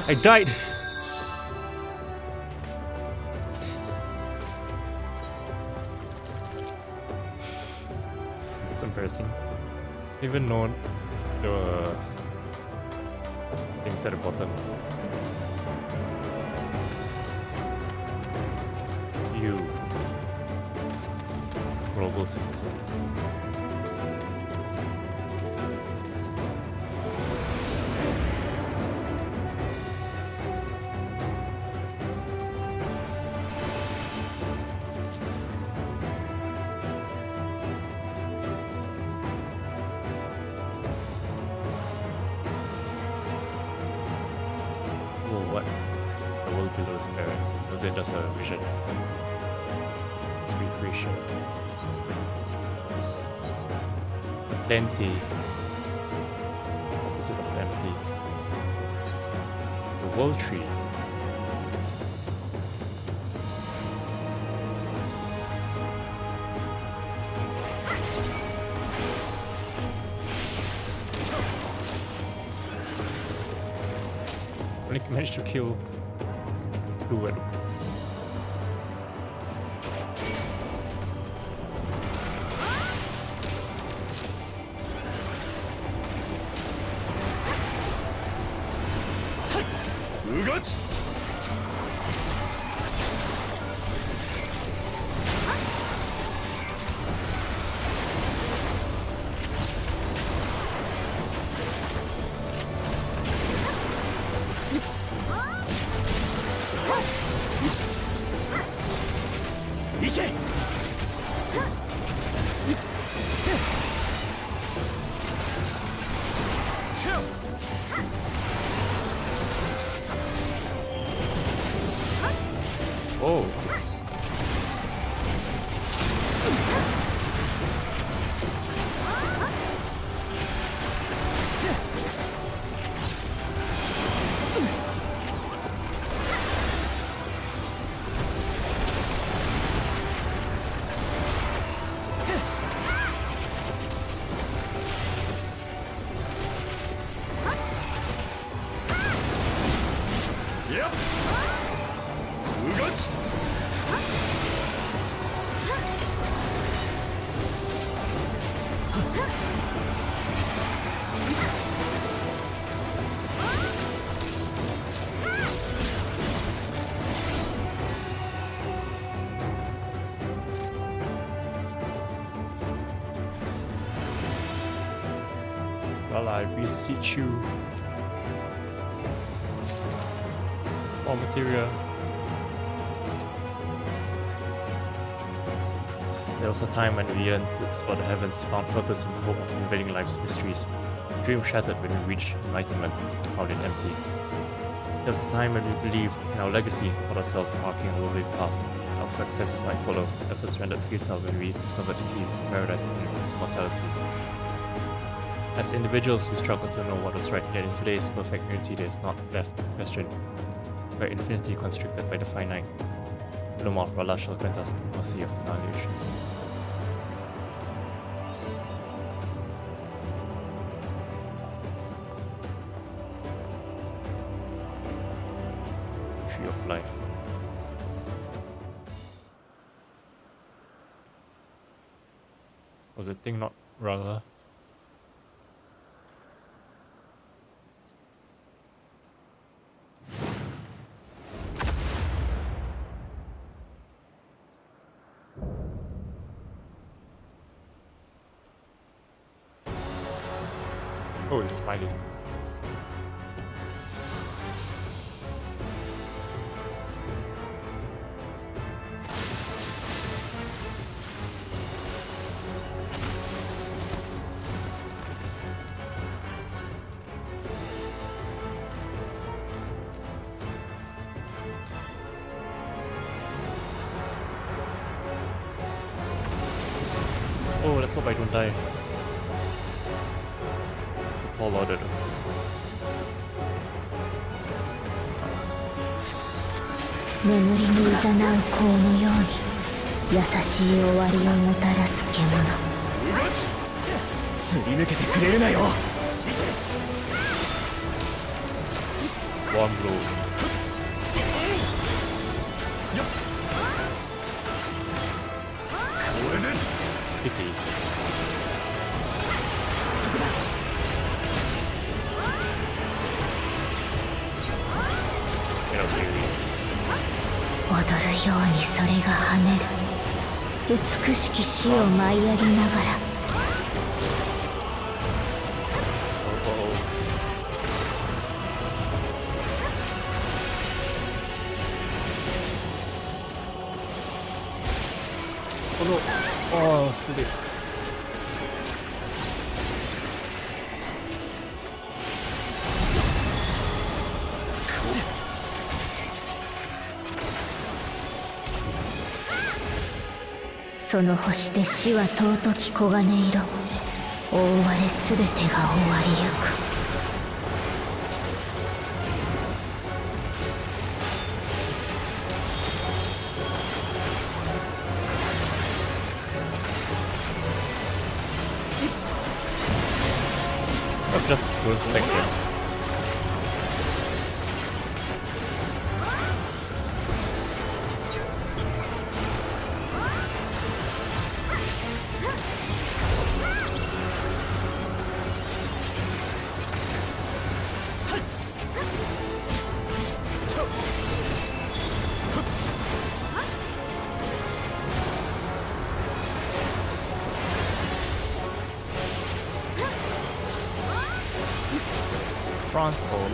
I died! It's embarrassing. Even though there were things at the bottom. You, global citizen. Oh, what? The world below is barren. Was it just a vision? Recreation. This plenty. Opposite of empty. The world tree. Only managed to kill two atうがち。いけ。Oh. Valhalla, I beseech you. More materia. There was a time when we yearned to explore the heavens, found purpose in the hope of invading life's mysteries. Dream shattered when we reached enlightenment and found it empty. There was a time when we believed in our legacy, for ourselves marking a lonely path. Our successes might follow, efforts rendered futile when we discovered the keys to paradise and immortality. As individuals, we struggle to know what was right, yet in today's perfect unity there is not left to question. We are infinity constricted by the finite. No more, Allah shall grant us the mercy of knowledge. Tree of life. Was the thing not rather? Oh, it's smiling. Oh, let's hope I don't die. It's a tall order though. 眠りに誘う香のように優しい終わりをもたらす獣。すり抜けてくれるなよ。One blow. Pity. You 踊るようにそれが跳ねる美しき死を舞い上げながら。Oh, silly. その星で死は尊き黄金色。覆われすべてが終わりゆく。Just don't stack it. France or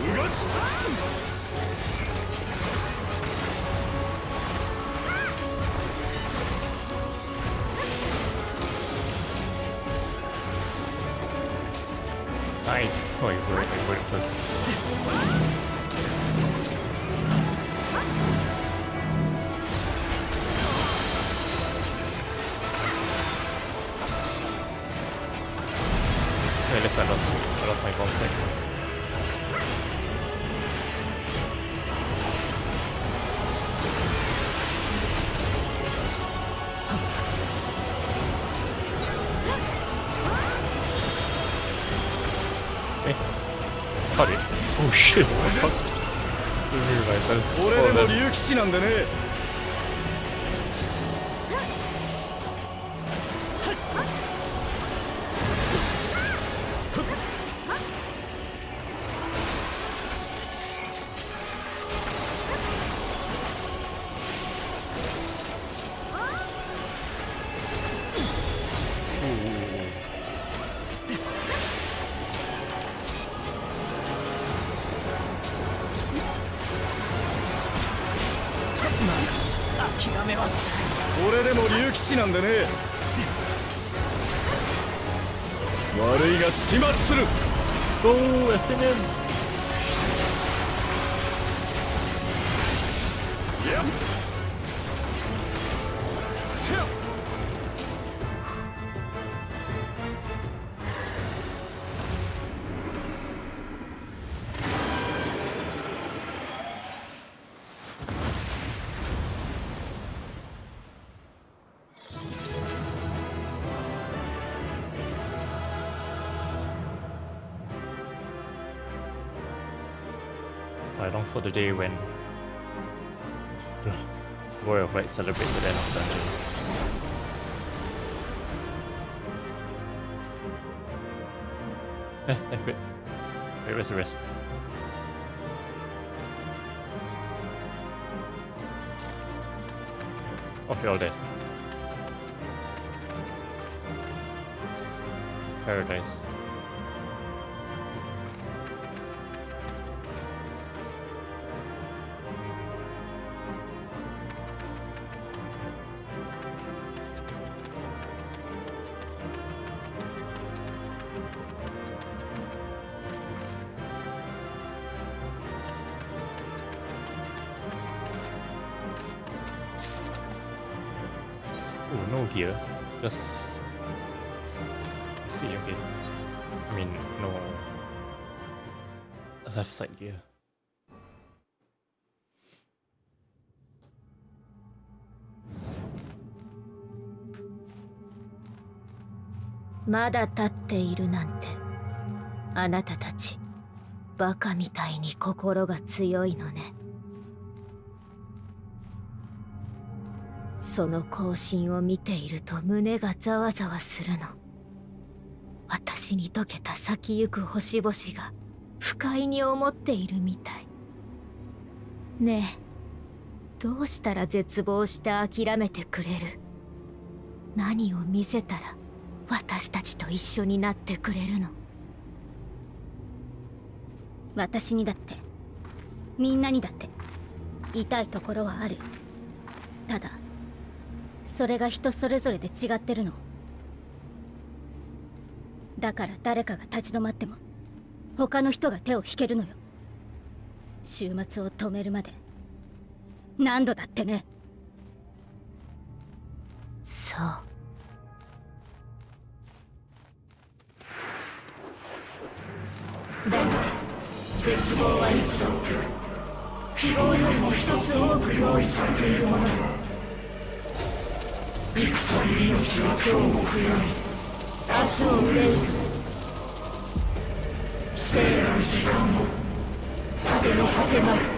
nice. Oh, you were first. At least I lost my ball stack. Got it. Oh shit, what the fuck? Didn't realize I was俺でも竜騎士なんでね。俺でも竜騎士なんでね。悪いが始末する。Let's go, SNM. Yep. I long for the day when Warrior of Light celebrates the end of dungeon. Then quit. Wait, where's the rest? Okay, all dead. Paradise. Oh, no gear. Just... I see, okay. I mean, no... left side gear. まだ立っているなんて、あなたたちバカみたいに心が強いのね。その行進を見ていると胸がざわざわするの。私に溶けた先行く星々が不快に思っているみたい。ねえ、どうしたら絶望して諦めてくれる？何を見せたら私たちと一緒になってくれるの？私にだってみんなにだって痛いところはある。ただそれが人それぞれで違ってるの。だから誰かが立ち止まっても他の人が手を引けるのよ。終末を止めるまで何度だってね。そう。だが絶望はいつだって希望よりも一つ多く用意されているものだ。幾たり命は今日も悔やみ明日を憂う。聖なる時間も果ての果てまで。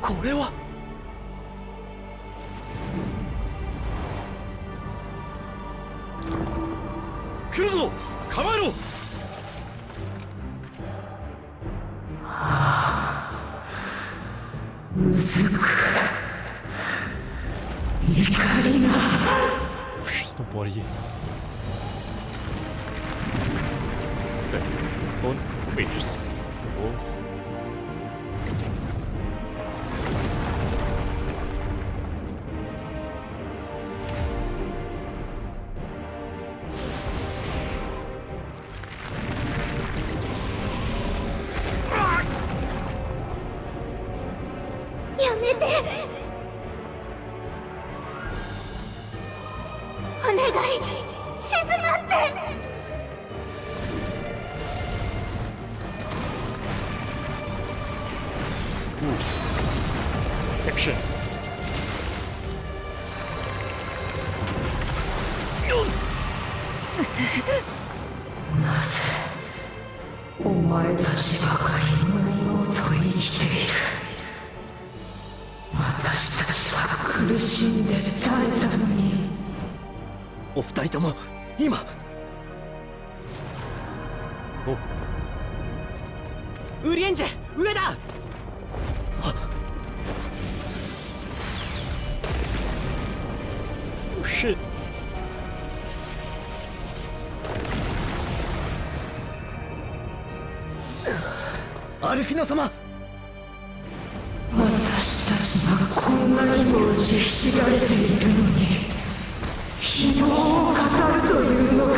これは来るぞ、構えろ。むずく怒りが She's no body. Is that stone? Wait, just walls. Protection. 前たちばかりのうと生きている。私たちは苦しんで耐えたのに。お二人とも今ウリエンジェ上だ。Oh shit. アルフィノ様、私たちがこんなにも打ちひしがれているのに希望を語るというのか。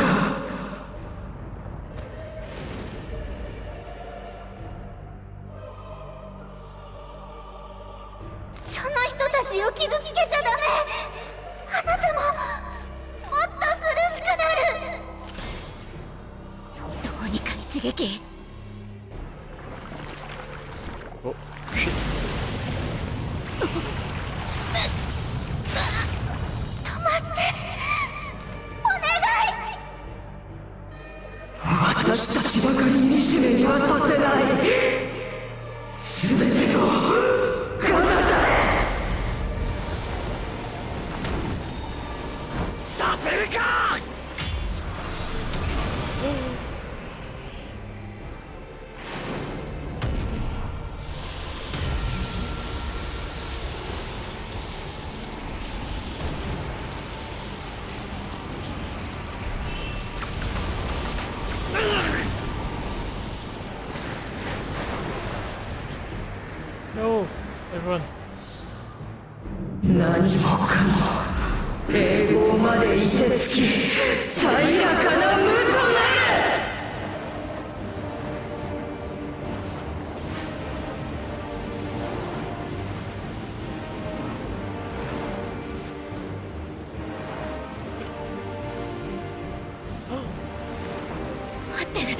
その人たちを傷つけちゃダメ。あなたももっと苦しくなる。どうにか一撃。Oh shit. 止まってお願い。私たちばかり惨めにはさせない。全てを彼方へさせるか。No, everyone. 何もかも永劫までいてつき平らかな無となる。待って。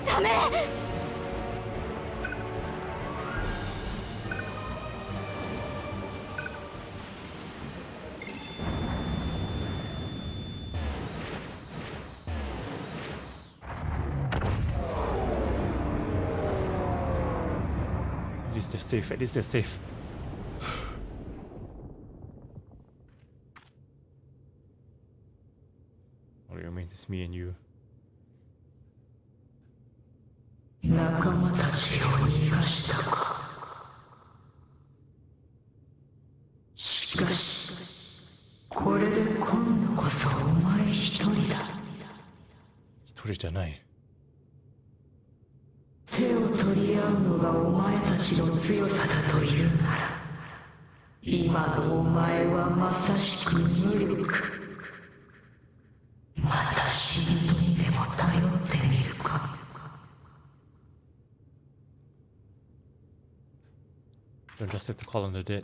ダメ。At least they're safe. At least they're safe. All that remains is me and you. 仲間たちを逃がしたか。しかしこれで今度こそお前一人だ。一人じゃない。手を取り合うのがお前たちの強さだというなら、今のお前はまさしく無力。また死ぬにでも頼ってみるか。Don't just have to call on the dead.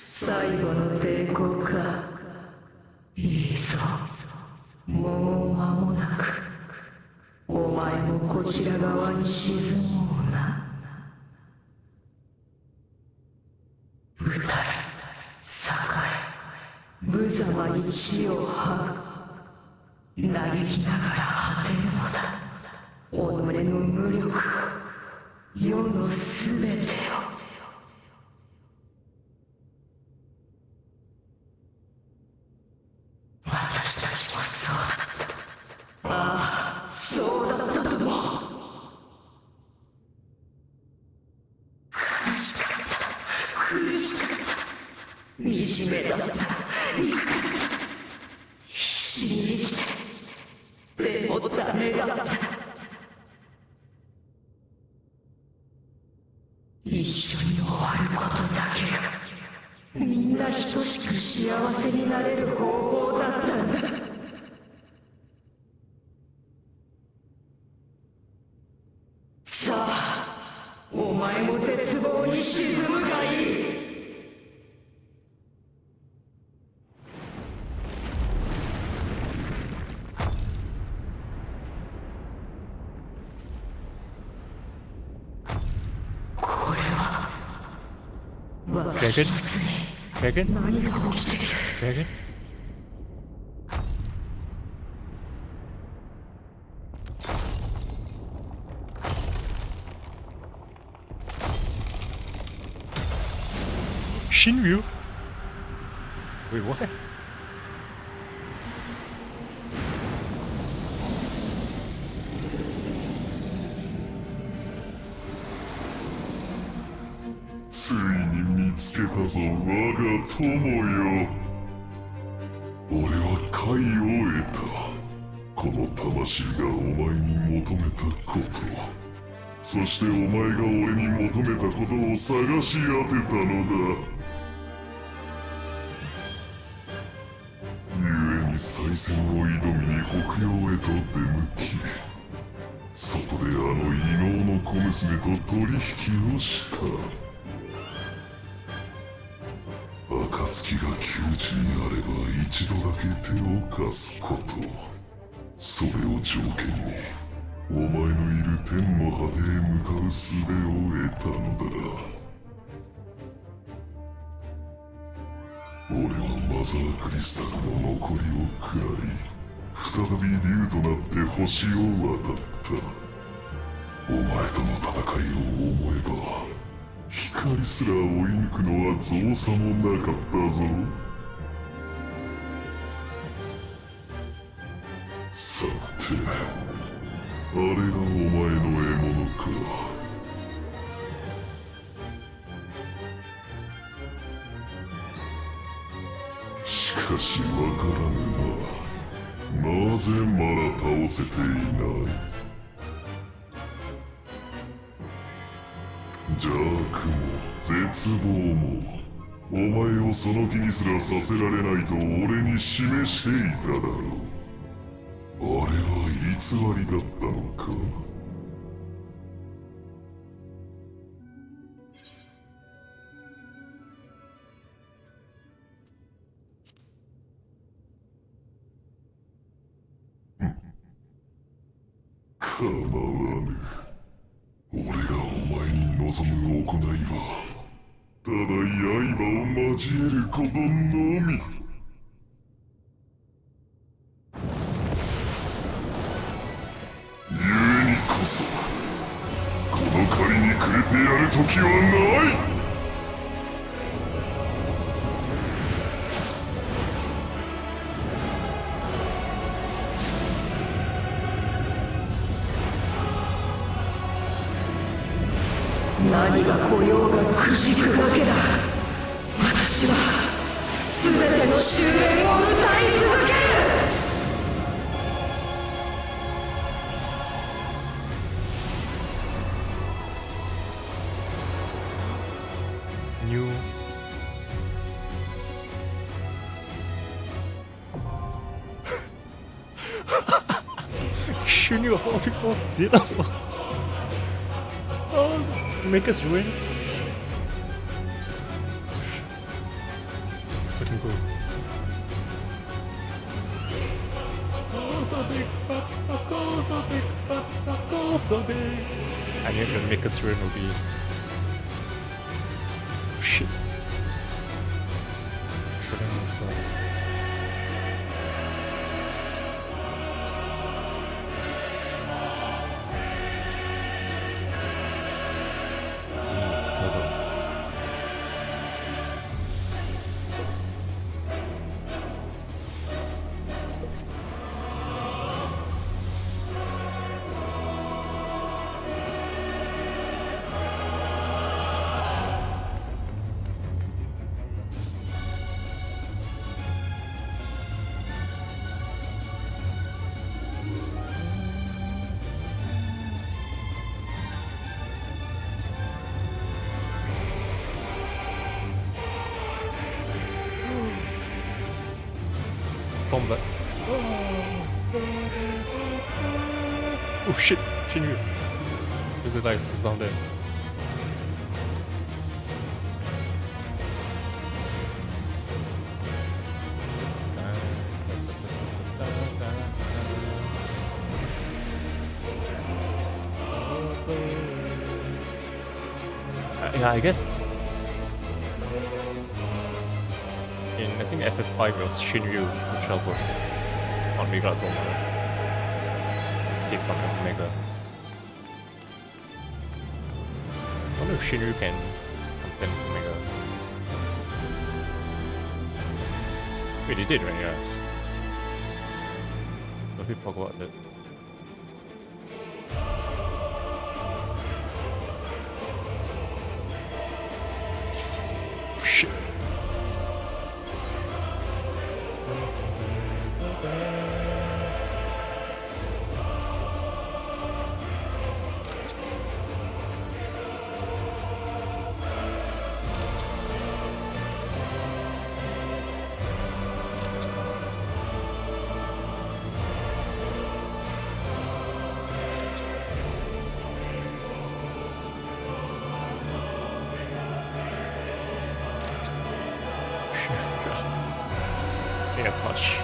最後の抵抗か。いいぞ。もう間もなくお前もこちら側に沈もうな。歌え、栄え、無様に地を這う。嘆きながら果てるのだ。己の無力を、世のすべてを。私たちもそうだった。ああ、そうだったとも。悲しかった、苦しかった、惨めだった、憎かった。必死に生きて、でもダメだった。一緒に終わることだけがみんな等しく幸せになれる方法だったんだ。さあ、お前も絶望に沈むがいい。Dragon? Dragon? Dragon? Shinryu? Wait, what? ついに見つけたぞ、我が友よ。俺は解を得た。この魂がお前に求めたこと、そしてお前が俺に求めたことを探し当てたのだ。故に再戦を挑みに北洋へと出向き、そこであの異能の小娘と取引をした。暁が窮地にあれば一度だけ手を貸すこと、それを条件にお前のいる天の果てへ向かう術を得たのだ。俺はマザークリスタルの残りを食らい、再び竜となって星を渡った。お前との戦いを思えば光すら追い抜くのは造作もなかったぞ。さて、あれがお前の獲物か。しかしわからぬな。なぜまだ倒せていない。邪悪も絶望もお前をその気にすらさせられないと俺に示していただろう。あれは偽りだったのか。構わぬ。俺がお前に望む行いはただ刃を交えることのみ。故にこそこの借りにくれてやる時はない。何が来ようがくじくだけだ。私は全ての終焉を歌い続ける。It's new. Shinryu of all people, sieht das so. Oh, Maker's Ruin. That's looking cool. Oh, so big, fat, oh, so big, fat, oh, so big. I knew the Maker's Ruin would be. Shit. Shooting monsters. Stomp that. Oh shit, Shinryu. Where's the dice? It's down there. Yeah, I guess In I think FF5 it was Shinryu who traveled on Megazord escape from Omega. I wonder if Shinryu can contain Omega. Wait, they did, right? Yeah. I think I forgot that. Shit. As much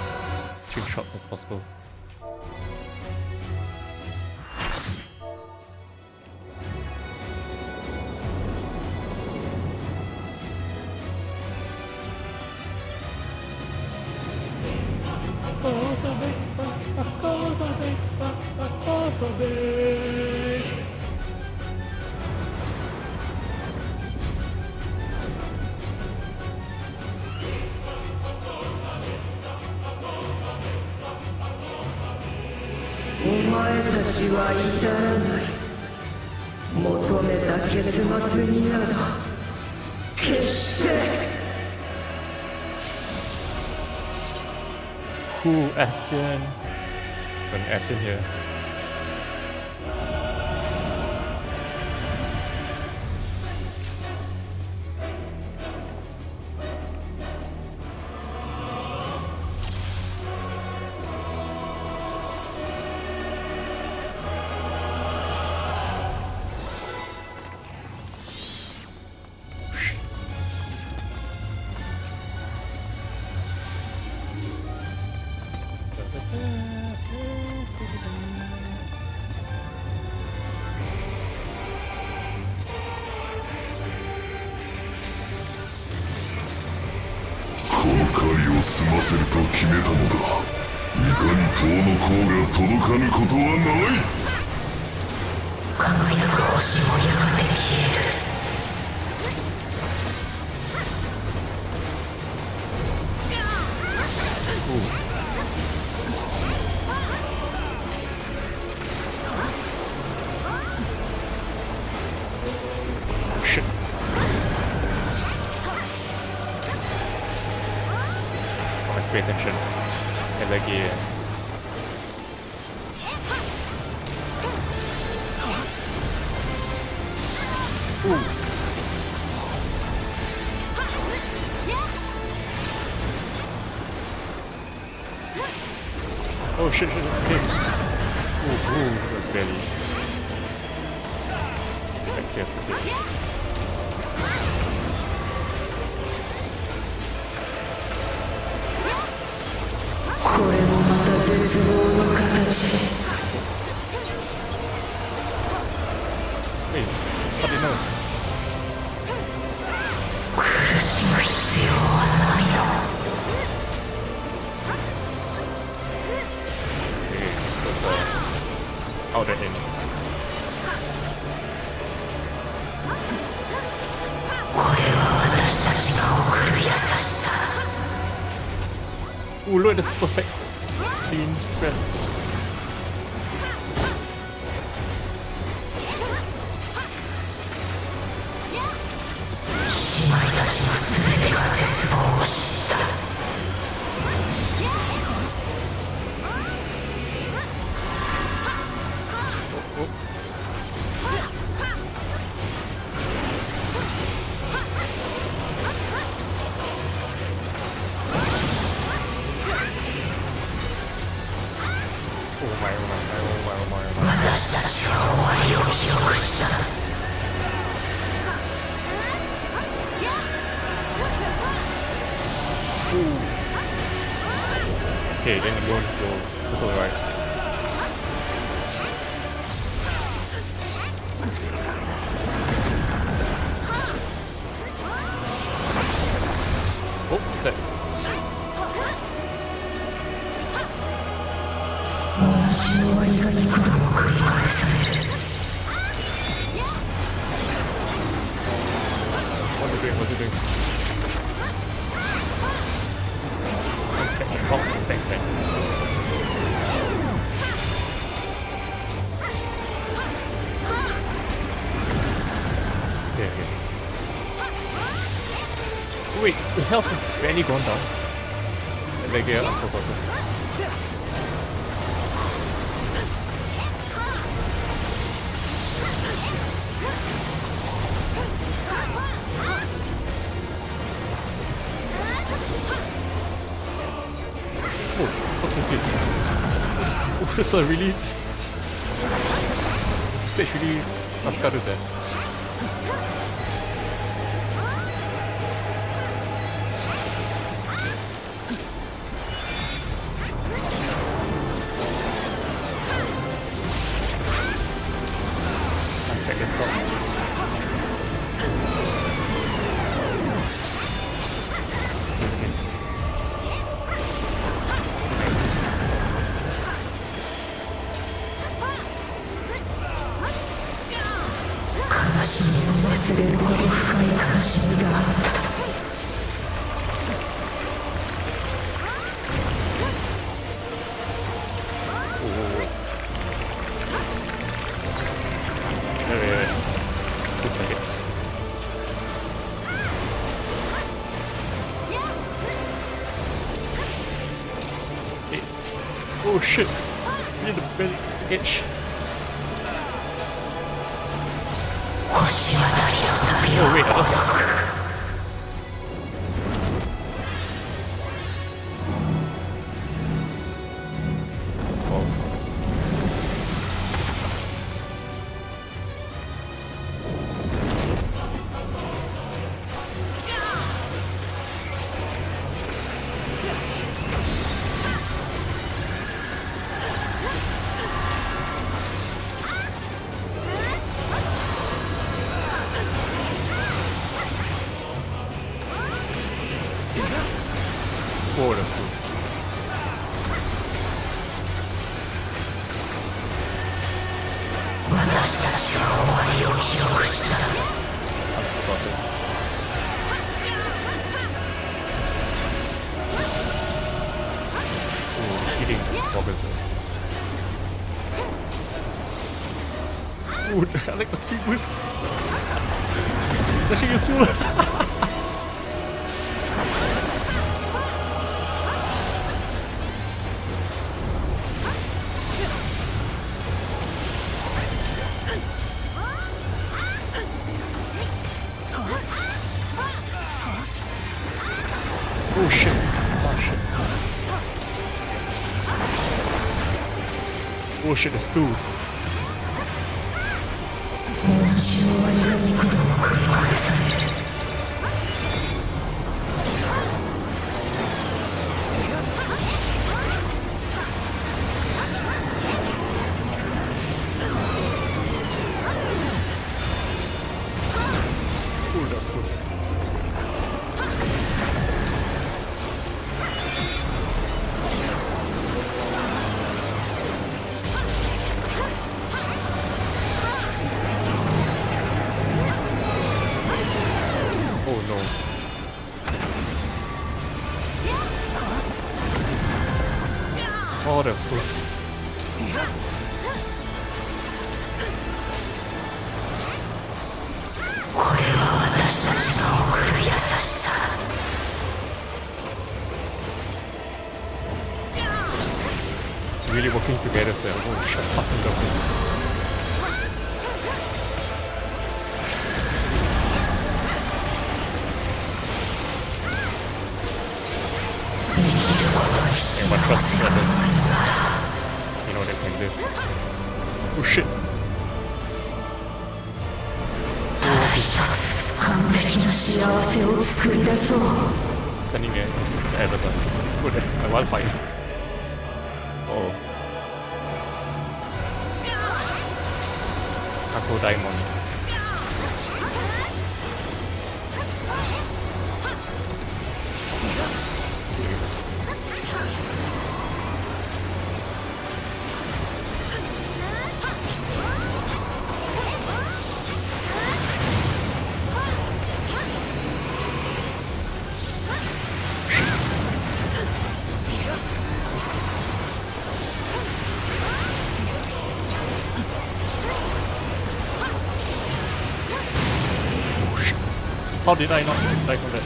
screenshots as possible.お前たちは至らない。求めた結末になど決して。Asian. An Asian here.狩りを済ませると決めたのだ。いかに塔の甲が届かぬことはない。輝く星もやがて消える。Pay attention. And lagi. Oh shit, shit, shit. That's barely. Yes, okay. これもまた絶望の形。苦しむ必要はないよ。これは私たちが送る優しさ。Ooh, look at this perfect clean spread. 姉妹たちの全てが絶望を知った。私たちは終わりを記録した。Okay, then you want to circle right. Oh, what's that? わりが幾度も繰り返される。What's it doing? What's it doing? Let's get on top. Bang, bang. Okay, okay. Wait, the health has barely gone down. Like, yeah, I forgot. Oh, something good. This are really... This actually... 助かるぜ。忘れるほど深い悲しみがあった。Oh shit! I need a belly itch. 星渡りの旅を Oh wait, I lost. Oh, that's close. Oh, eating this boggers. Oh, I like the speed boost. It's actually useful. Oh shit. Oh shit. Oh shit, there's two. Oh, that's close. Oh no. Oh, that was close. It's really working together, so I'm going to shut fucking up this. Yeah, my trust is settled. You know they can live. Oh shit. Sending it as the editor. Oh, the wildfire. Oh. Taco Diamond. How did I not die from that?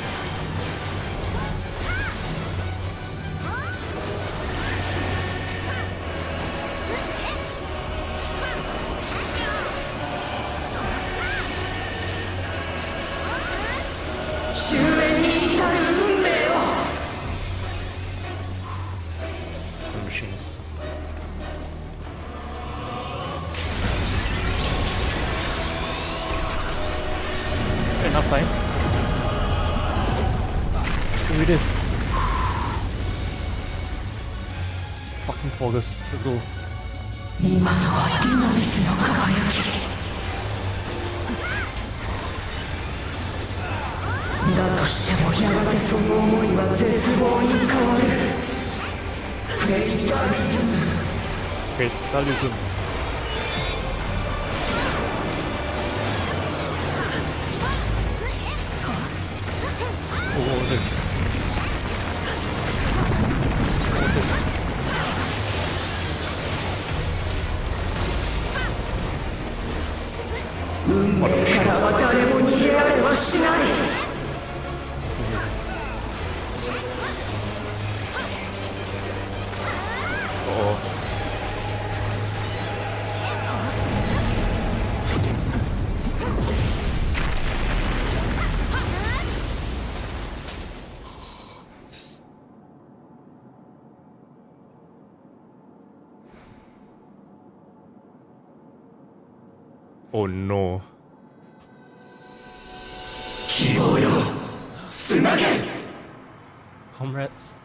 Some machines. Enough time. Do this. Fucking focus. Let's go. 今のはデュナミスの輝きだとしてもやがてその思いは絶望に変わるフェイタリズム Fatalism. Oh, what was this? What was this? What a machine. 誰も逃げられはしない Uh-oh. Oh no. 希望よつなげ Comrades.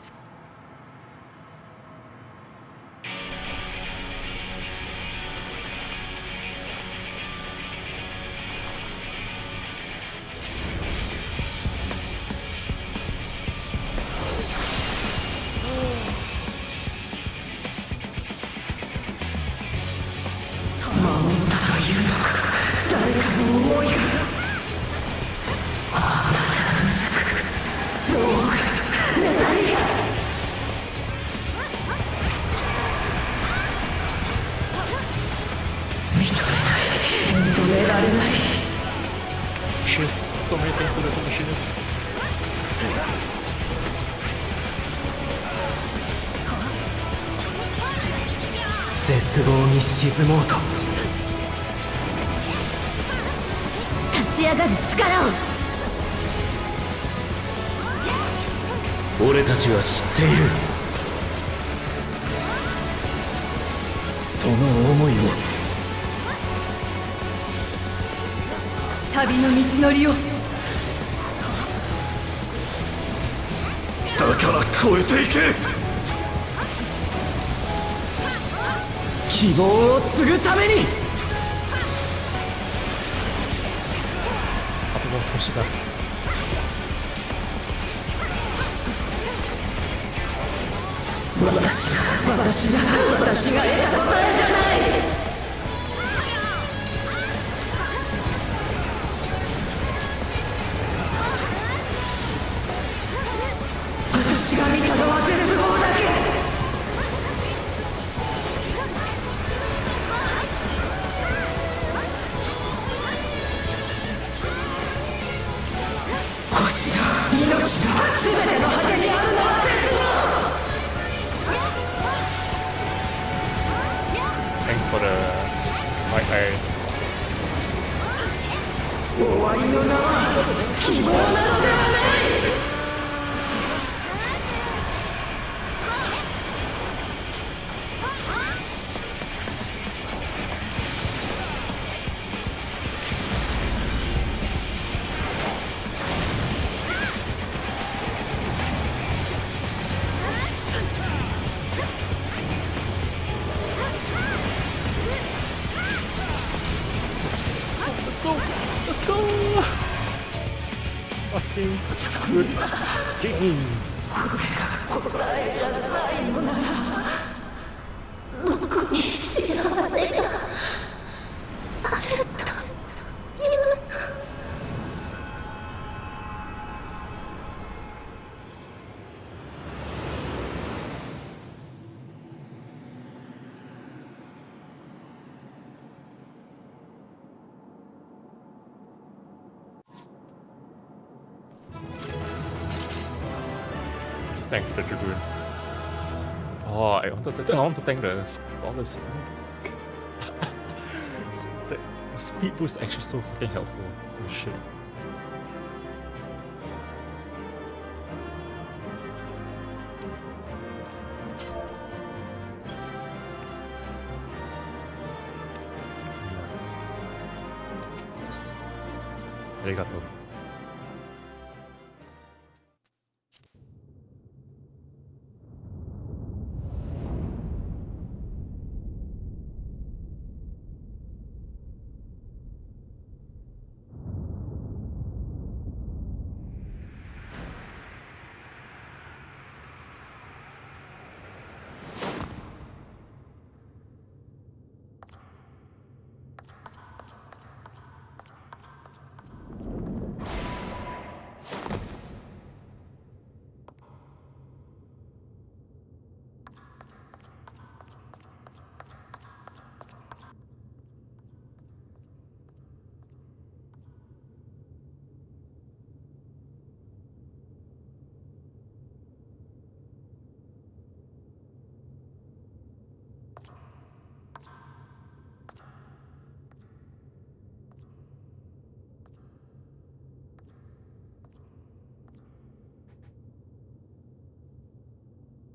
She has so many things to do as a machinist.絶望に沈もうと立ち上がる力を俺たちは知っている。その思いを旅の道のりをだから超えていけ。希望を継ぐために。あともう少しだ。私が得た答えじゃない私が見たのは絶望だけ星が命が全ての果てにあるのは絶望Thanks for the right eye. 終わりの名は希望なのではないLet's go! Let's go! Fucking good game! これが答えじゃないのならどこに幸せがあるという Just thank the Dragoon. Oh, I want to thank the scholars. The speed boost is actually so fucking helpful. Oh shit. Arigato.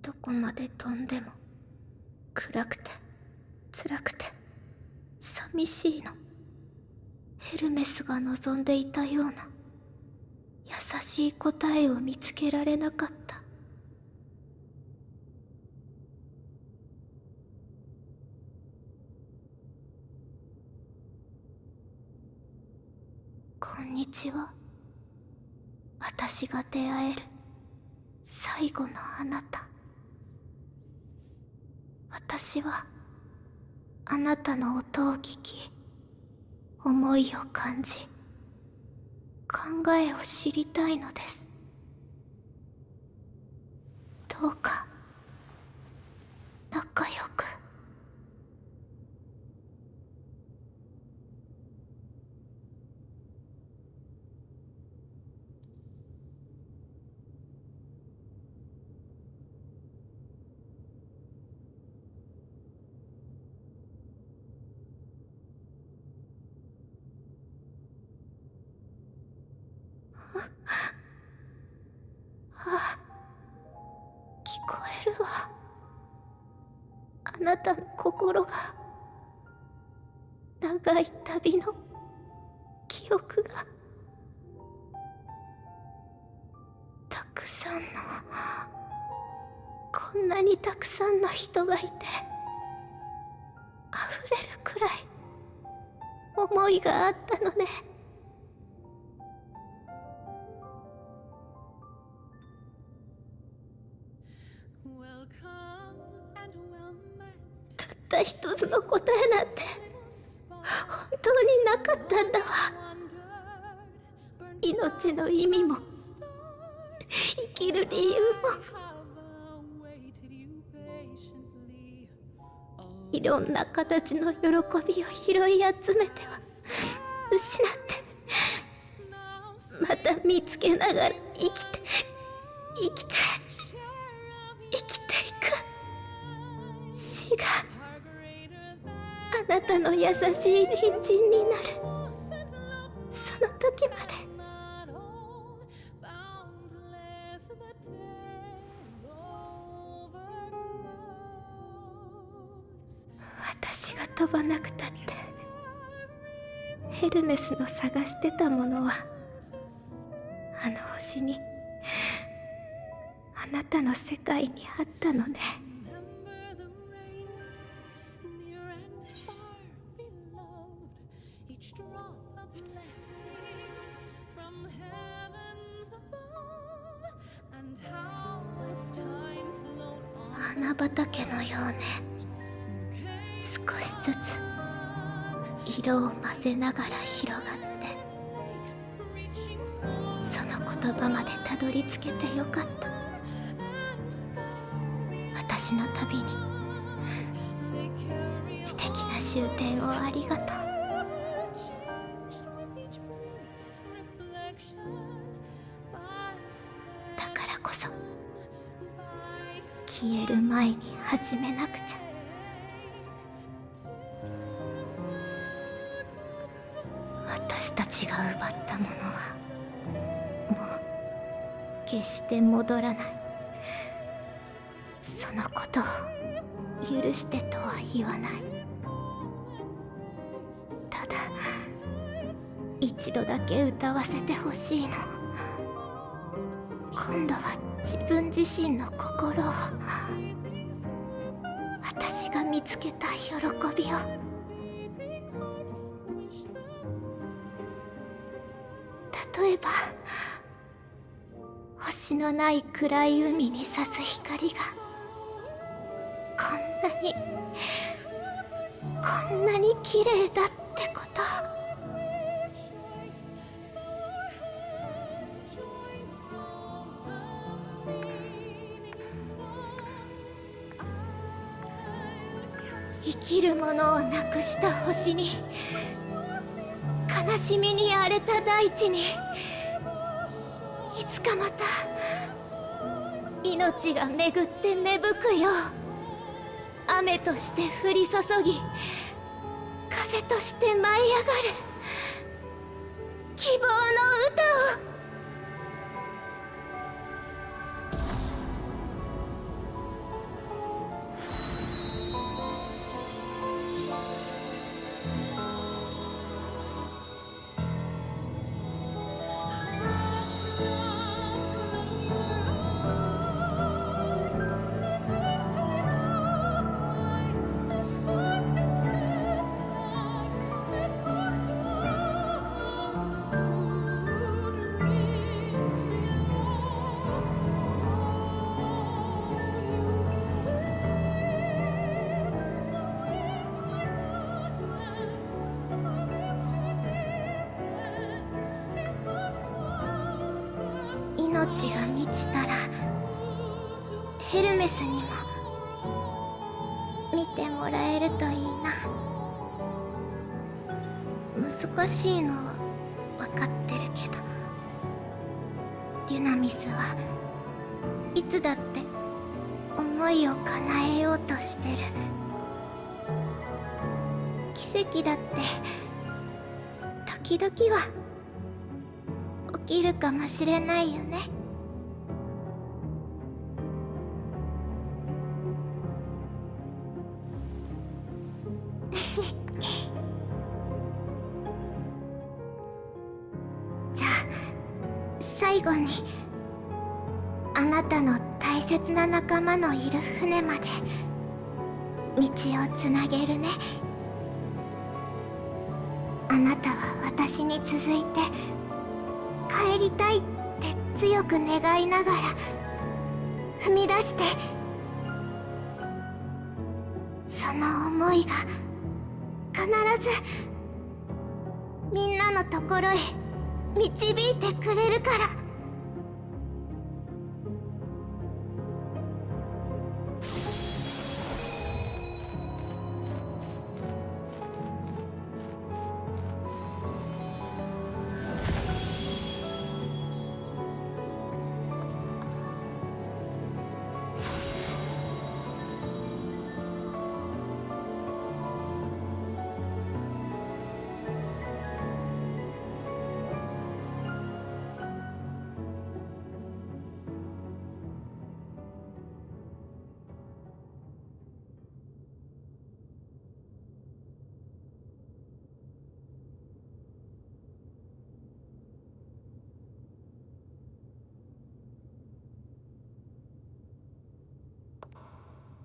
どこまで飛んでも暗くて辛くて寂しいの。ヘルメスが望んでいたような優しい答えを見つけられなかった。こんにちは。私が出会える最後のあなた。私はあなたの音を聞き、思いを感じ、考えを知りたいのです。どうか仲良く。聞こえるわ。あなたの心が、長い旅の記憶が、たくさんの、こんなにたくさんの人がいて、溢れるくらい思いがあったのね。たった一つの答えなんて本当になかったんだわ。命の意味も生きる理由も、いろんな形の喜びを拾い集めては失って、また見つけながら生きていく。死があなたの優しい隣人になる、その時まで。私が飛ばなくたって、ヘルメスの探してたものはあの星に、あなたの世界にあったのね。花畑のようね。少しずつ色を混ぜながら広がって、その言葉までたどり着けてよかった。私の旅に素敵な終点をありがとう。だからこそ消える前に始めなくちゃ。私たちが奪ったものはもう決して戻らない。そのことを許してとは言わない。ただ一度だけ歌わせてほしいの。今度は自分自身の心を、私が見つけた喜びを。例えば星のない暗い海に差す光がこんなに綺麗だってこと。生きるものをなくした星に、悲しみに荒れた大地に、いつかまた命が巡って芽吹くよう、雨として降り注ぎ、風として舞い上がる希望の歌を。命が満ちたらヘルメスにも見てもらえるといいな。難しいのは分かってるけど、デュナミスはいつだって思いを叶えようとしてる。奇跡だって時々は起きるかもしれないよね。じゃあ最後に、あなたの大切な仲間のいる船まで道をつなげるね。あなたは私に続いて帰りたいって強く願いながら踏み出して、その思いが必ずみんなのところへ導いてくれるから。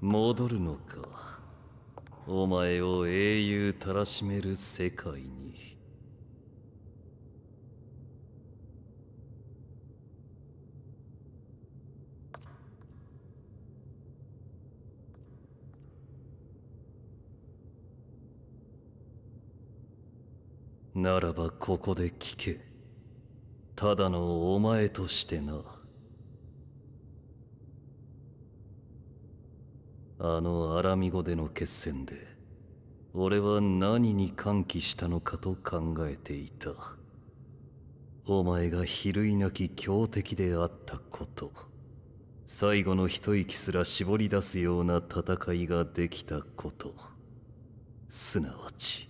戻るのか、お前を英雄たらしめる世界に。ならばここで聞け。ただのお前としてな。あのアラミ語での決戦で俺は何に歓喜したのかと考えていた。お前が比類なき強敵であったこと。最後の一息すら絞り出すような戦いができたこと、すなわち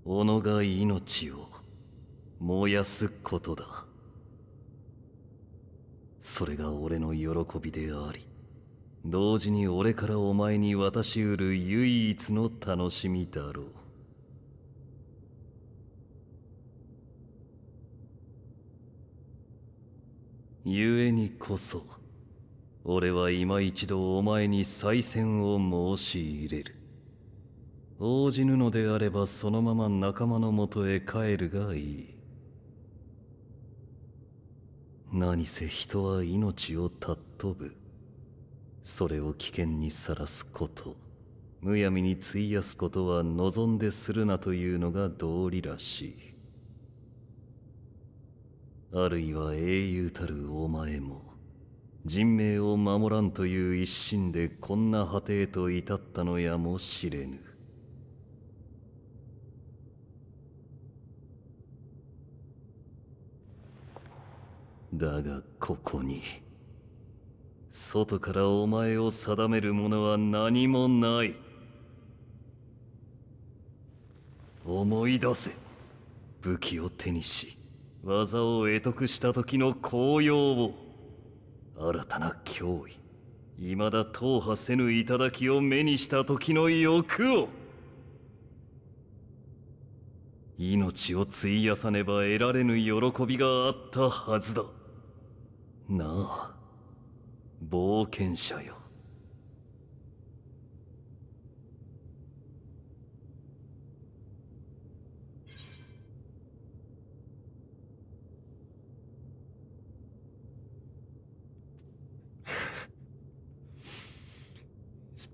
己が命を燃やすことだ。それが俺の喜びであり、同時に俺からお前に渡しうる唯一の楽しみだろう。故にこそ俺は今一度お前に再戦を申し入れる。応じぬのであればそのまま仲間のもとへ帰るがいい。何せ人は命を尊ぶ。それを危険にさらすこと、むやみに費やすことは望んでするなというのが道理らしい。あるいは英雄たるお前も人命を守らんという一心でこんな果てへと至ったのやもしれぬ。だがここに外からお前を定めるものは何もない。思い出せ。武器を手にし技を得得した時の高揚を、新たな脅威、未だ踏破せぬ頂を目にした時の欲を、命を費やさねば得られぬ喜びがあったはずだ。なあ、冒険者よ。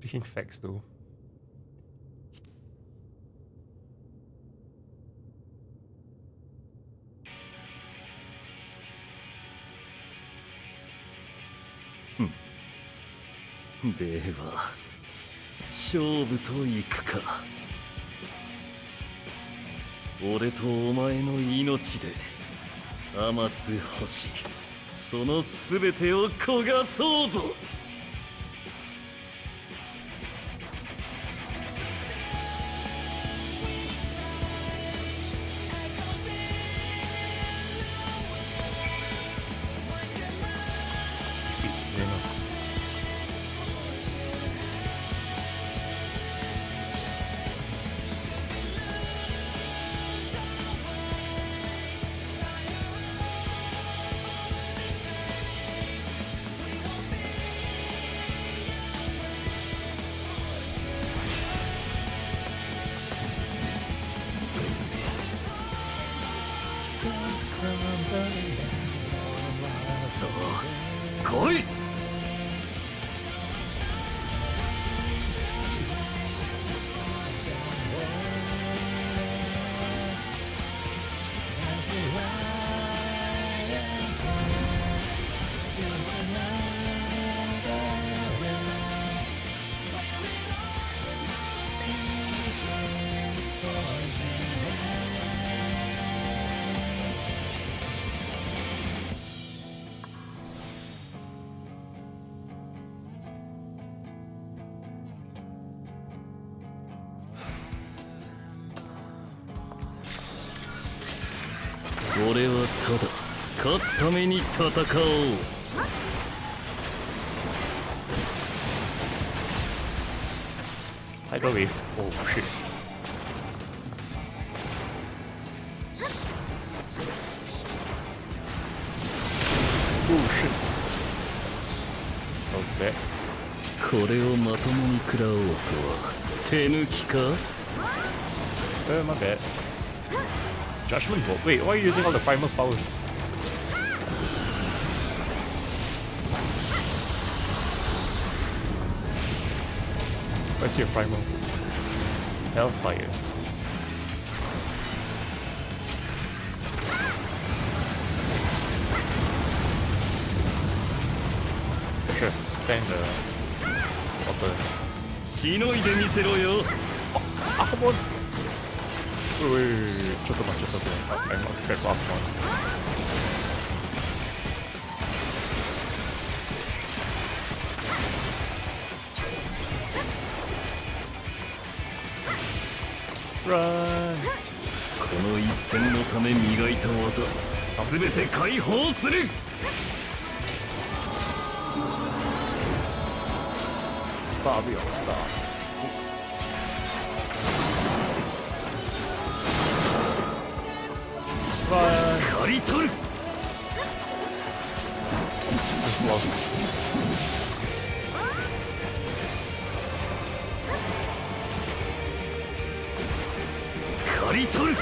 Speaking facts though. Hmm. では勝負といくか。俺とお前の命で天津星、その全てを焦がそうぞ。そう、来い。俺はただ勝つために戦おう。Tidal wave. Oh shit. Oh shit. That was bad. これをまともに食らおうとは手抜きか？ My bad. Judgment Bolt. Wait, why are you using all the Primal's powers? Where's your Primal? Hellfire. Sure, stand the upper. しのいでみせろよ。Ah, come on. Wait, ちょっと待って、ちょっと待って。I'm not careful, の一戦のため磨いた技すべて解放する。Star beyond stars. Run. 刈り取る。刈り取る。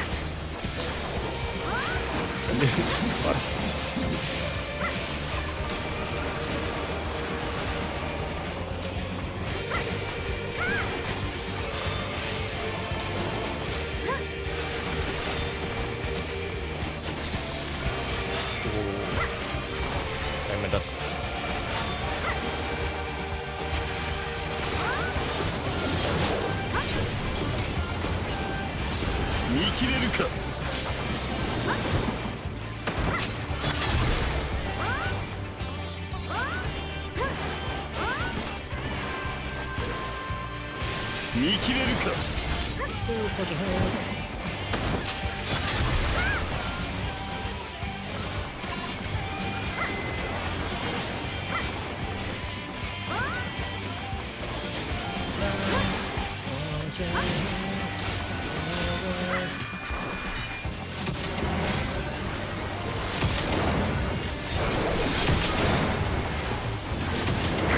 Diamond Dust. 見切れるか。見切れるか。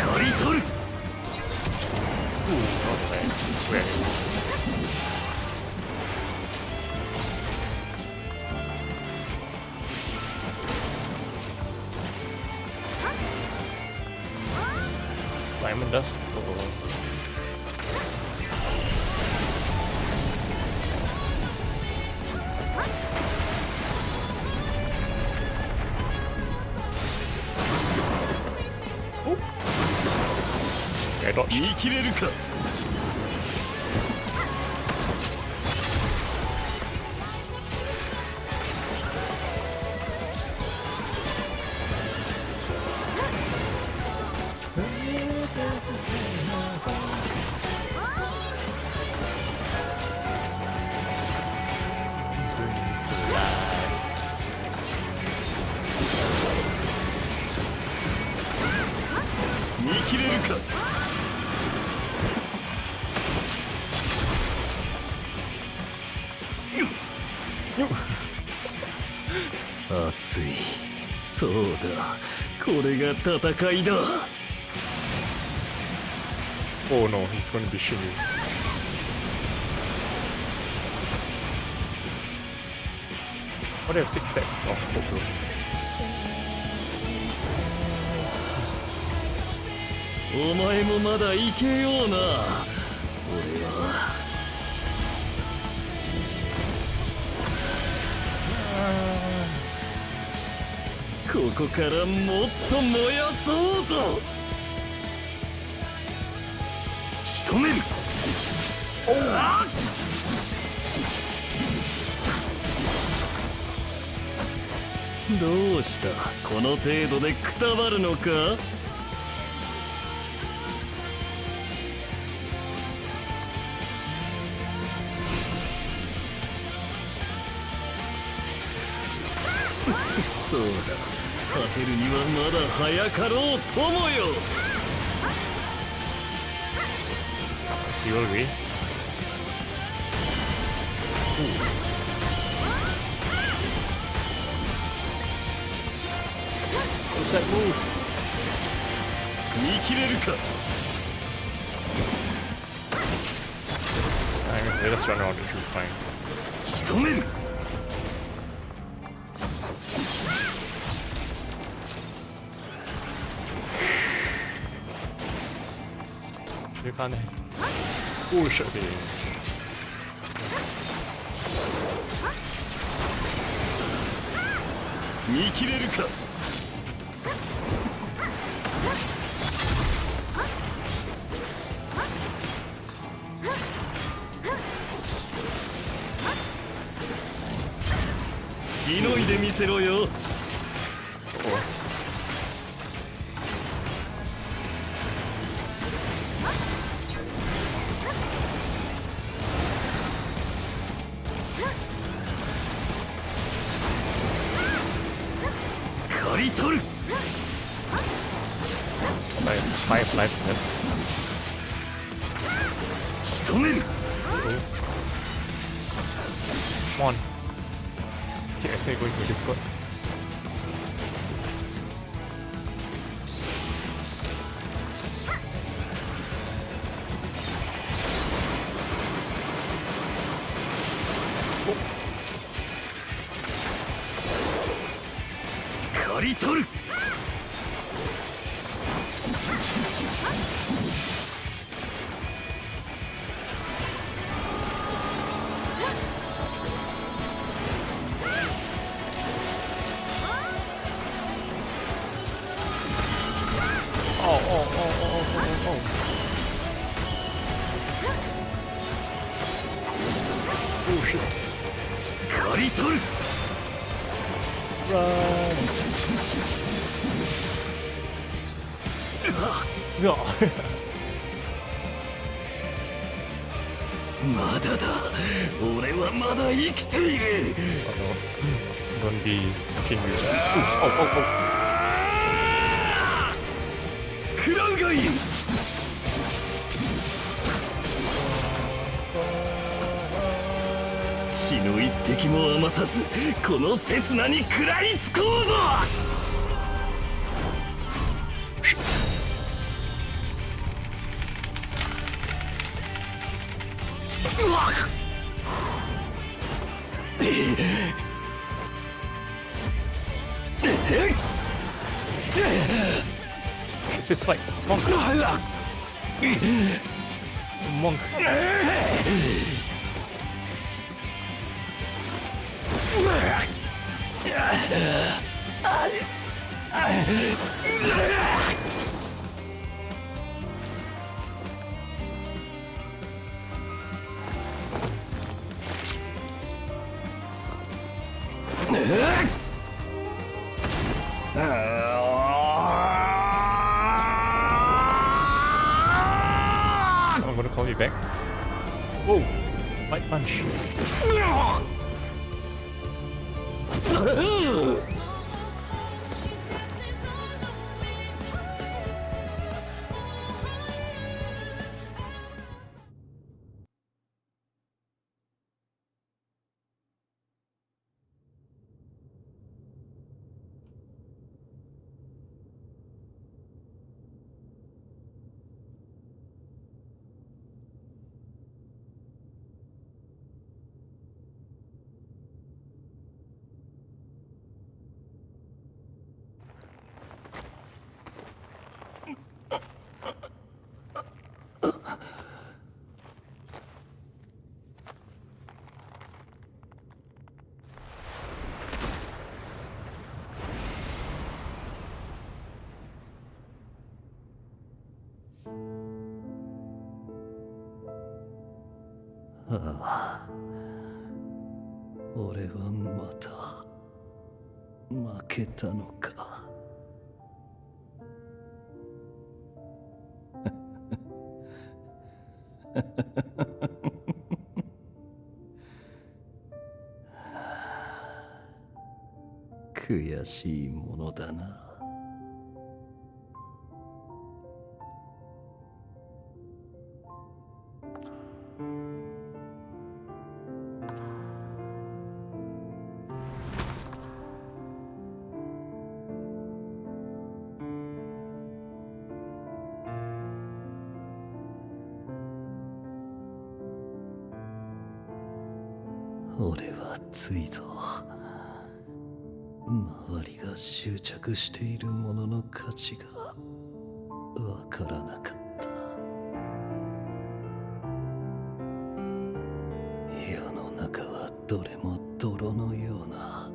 刈り取る。Diamond Dust. Okay, dodged. 見切れるか。見切れるか。熱い。そうだ、これが戦いだ。 Oh no, he's going to be shimmy. What do you have 6 stacks of Pogo? お前もまだいけような。俺はここからもっと燃やそうぞ。仕留める。あっ、どうした。この程度でくたばるのか。そうだ、勝てるにはまだ早かろう友よ。You will agree? What's that move? 見切れるか。Let us run around, it should be fine. 仕留める。You can't. Oh shit, okay. 見切れるか。しのいでみせろよ。り取る。5 lives left. 仕留める。 Come on. Okay, I say going to Discord. Oh. 刈り取る。刈り取る。No. まだだ。俺はまだ生きている。Don't be fucking weird. 食らうがいい。血の一滴も余さずこの刹那に食らいつこうぞ。Fist fight. Monk. Monk. I'm gonna call you back. Whoa, light punch.ああ、俺はまた負けたのか。悔しいものだな。俺はついぞ周りが執着しているものの価値がわからなかった。世の中はどれも泥のような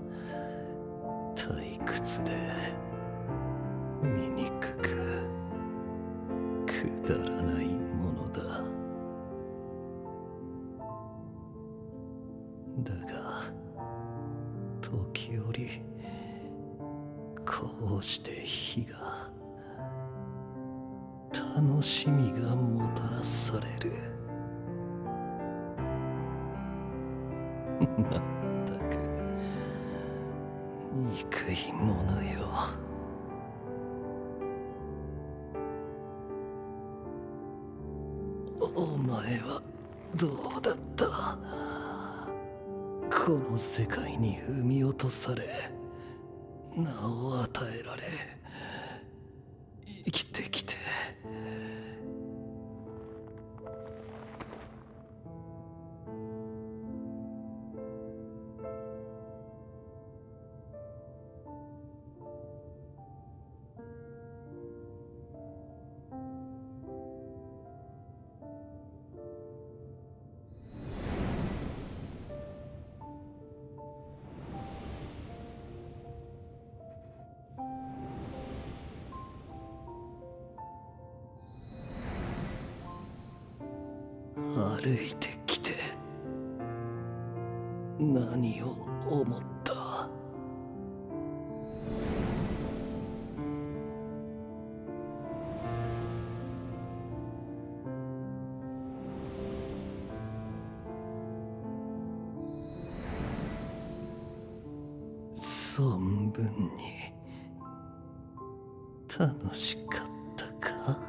退屈で醜くくだらないものだ。だが時折こうして火が楽しみがもたらされる。まったく憎いものよ。お前はどうだった？この世界に産み落とされ、名を与えられ、生きてきて。歩いてきて何を思った？存分に楽しかったか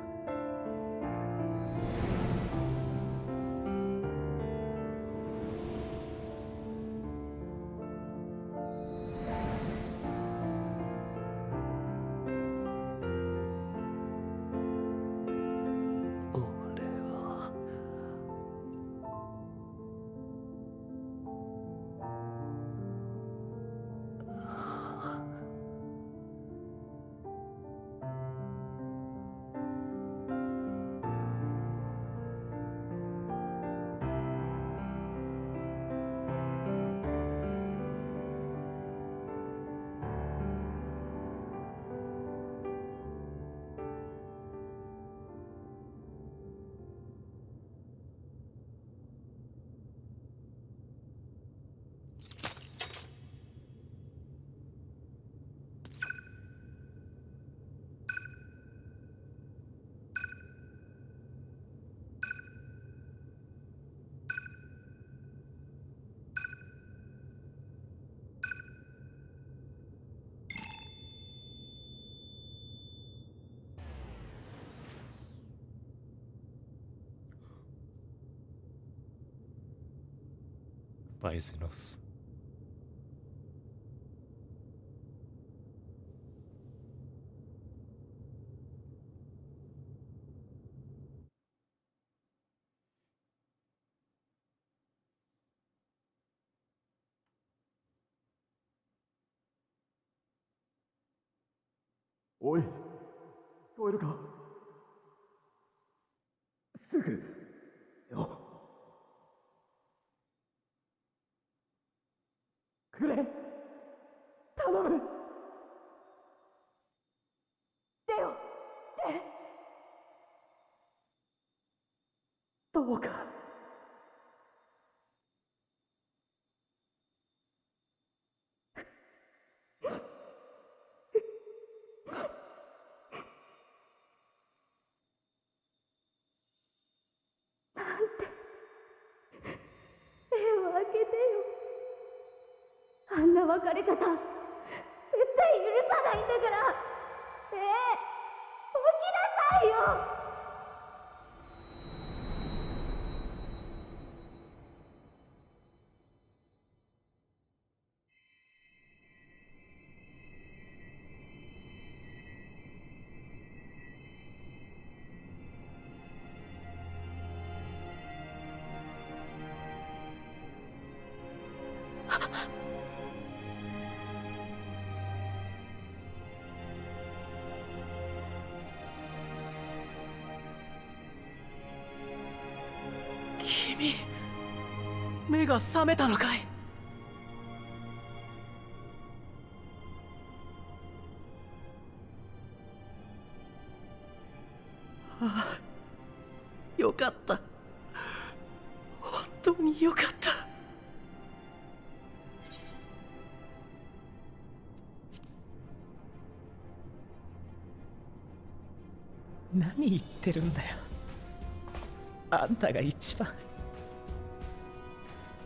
？Bye, Xenos. Oi, 聞こえるか？すぐよ。くれ、頼む。手を、どうか。手を開けてよ。あんな別れ方絶対許さないんだから。起きなさいよ。君、目が覚めたのかい？ああ、よかった。本当によかった。何言ってるんだよ。あんたが一番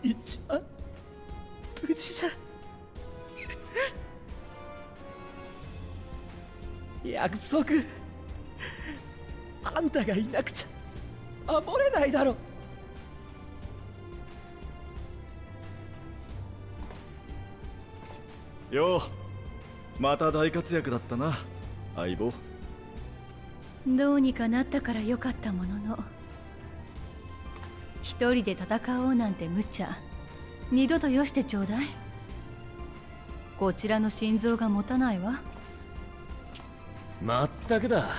無事じゃ。約束。あんたがいなくちゃ守れないだろ。よう、また大活躍だったな、相棒。どうにかなったからよかったものの、一人で戦おうなんて無茶、二度とよしてちょうだい。こちらの心臓が持たないわ。まったくだ。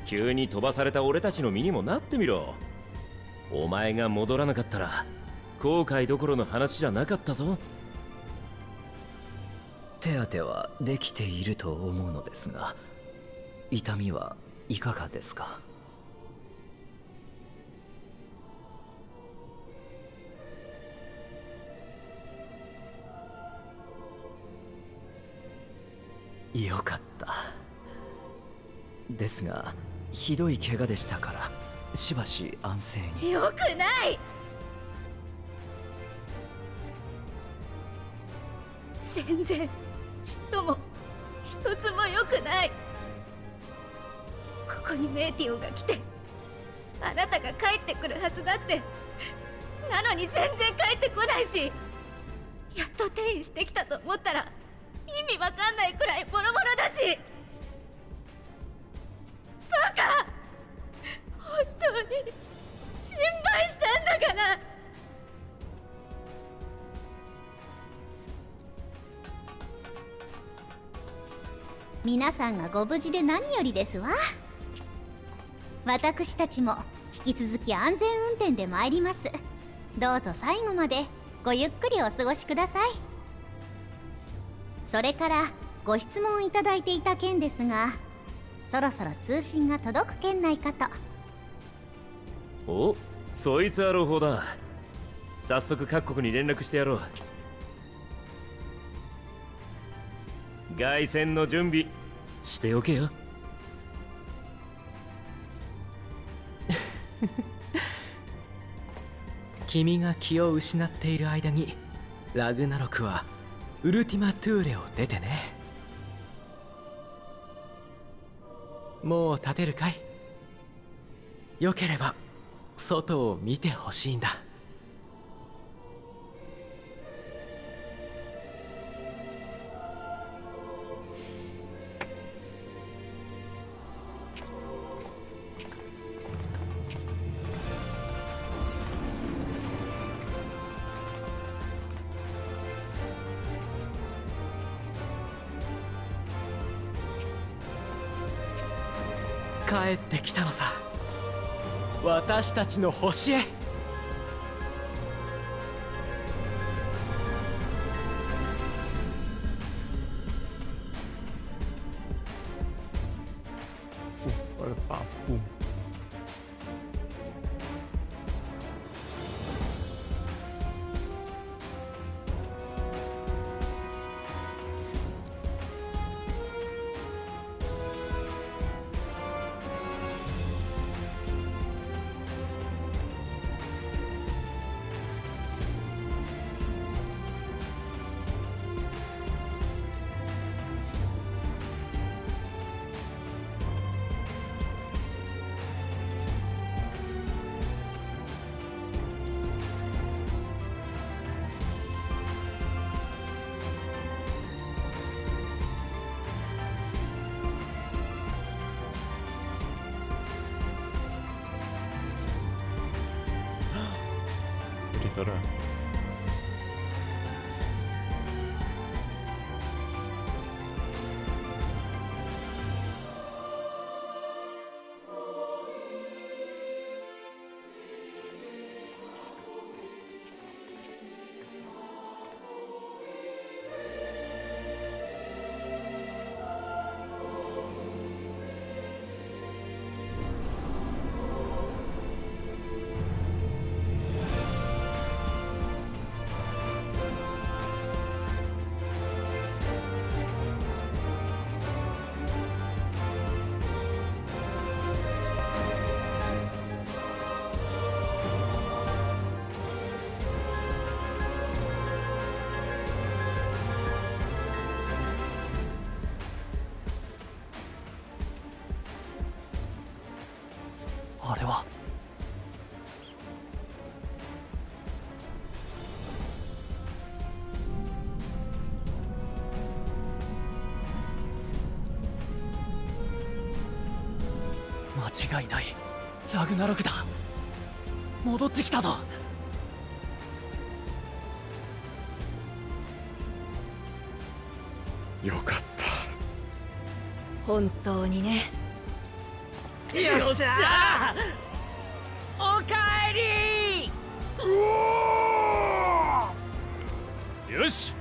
急に飛ばされた俺たちの身にもなってみろ。お前が戻らなかったら後悔どころの話じゃなかったぞ。手当てはできていると思うのですが、痛みはいかがですか？よかった。ですが、ひどい怪我でしたから、しばし安静に。よくない。全然ちっとも一つもよくない。ここにメイティオが来て、あなたが帰ってくるはずだって。なのに全然帰ってこないし、やっと転移してきたと思ったら意味わかんないくらいボロボロだし。バカ、本当に心配したんだから。皆さんがご無事で何よりですわ。私たちも引き続き安全運転で参ります。どうぞ最後までごゆっくりお過ごしください。それからご質問いただいていた件ですが、そろそろ通信が届く圏内かと。お、そいつは朗報だ。早速各国に連絡してやろう。凱旋の準備しておけよ。君が気を失っている間にラグナロクはウルティマトゥーレを出てね。もう立てるかい？よければ外を見てほしいんだ。帰ってきたのさ、私たちの星へ。あれは。間違いない。ラグナロクだ。戻ってきたぞ。よかった。本当にね。よっしゃー、おかえり。よし。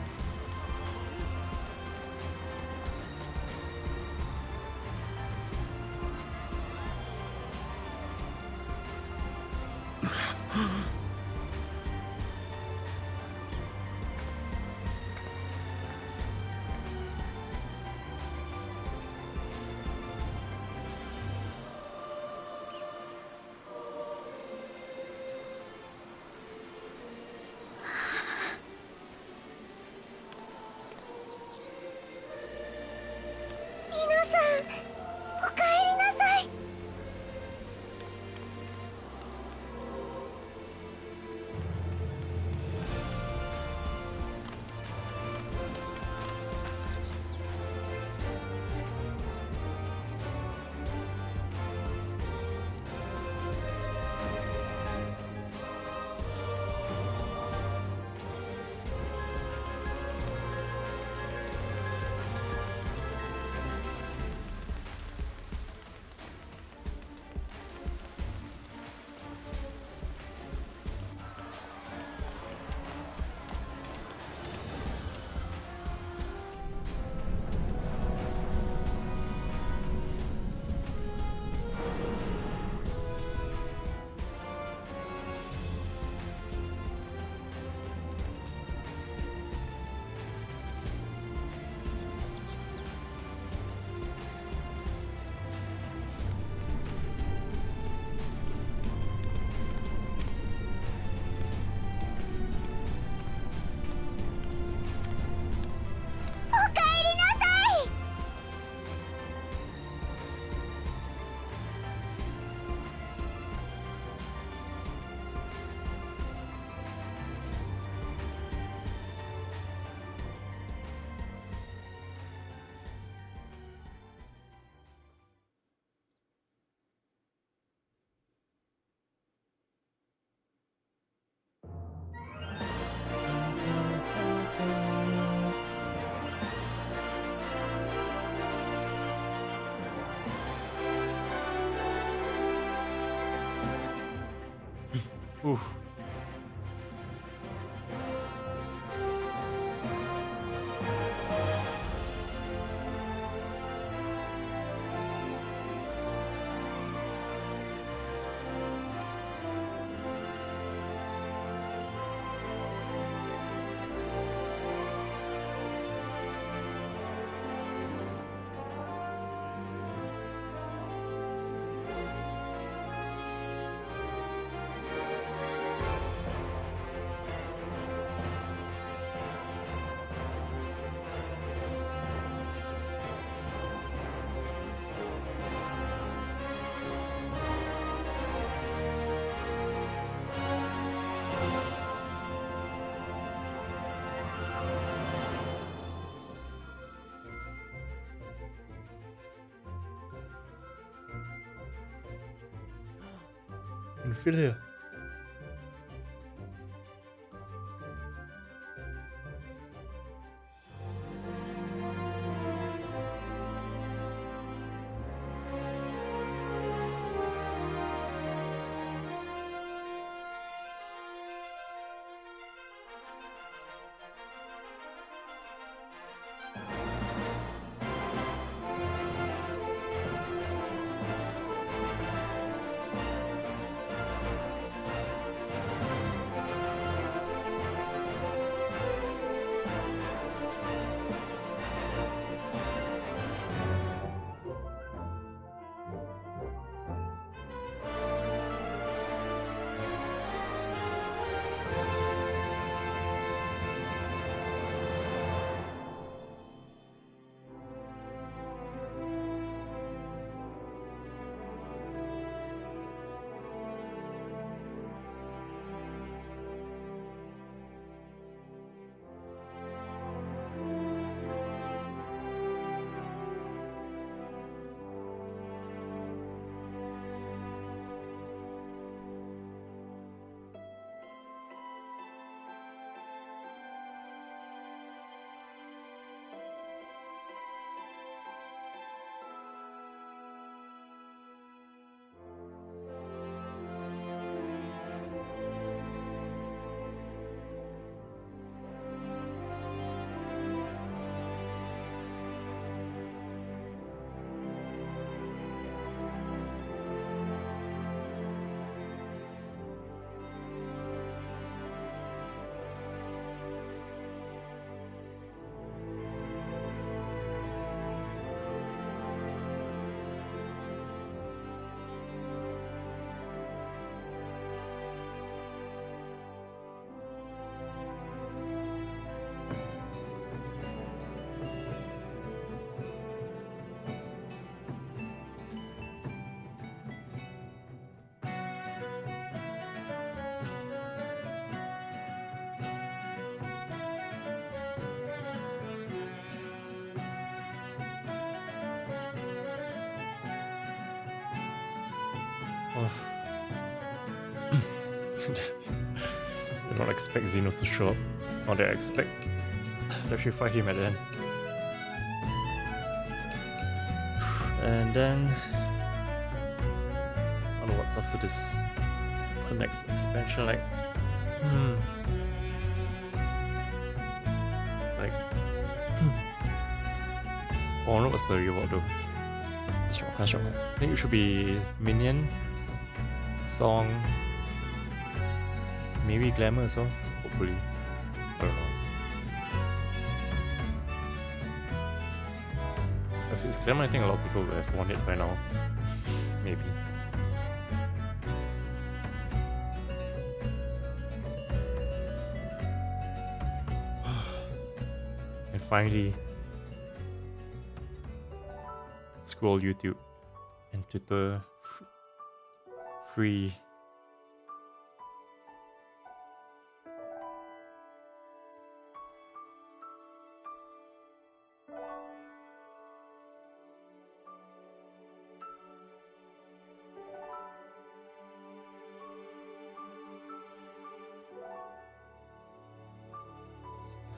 皆さん、おかえりなさい。Oof. Fille. Oh. Did not expect Xenos to show up. Or did I expect to actually fight him at the end? And then I don't know what's after this. What's the next expansion like? Like oh, I don't know what's the reward though. I think it should be Minion, Song, maybe Glamour as well, hopefully. I don't know. If it's Glamour, I think a lot of people would have won it by now. Maybe. And finally, scroll YouTube and Twitter free.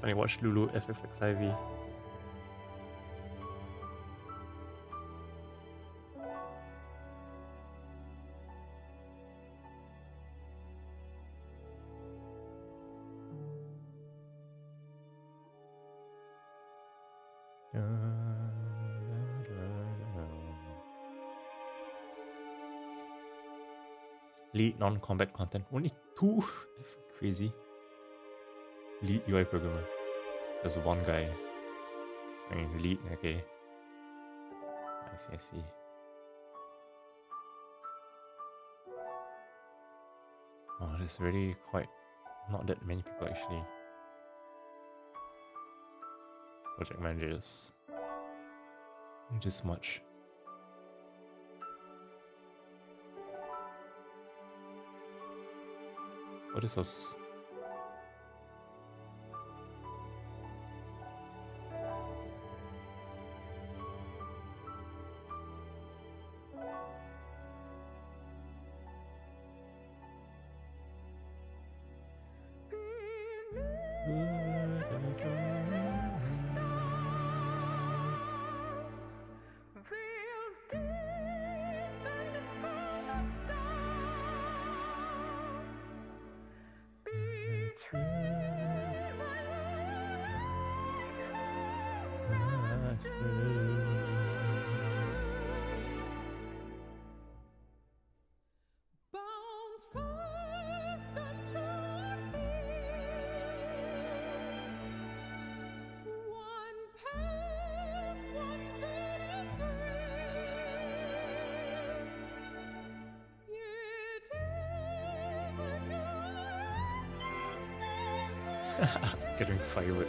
Finally watched Lulu FFXIV. Lead non-combat content. Only 2? Crazy. Lead UI programmer. There's one guy. I mean, lead, okay. I see. Oh, there's really quite not that many people actually. Project managers. This much. What is this? Getting firewood.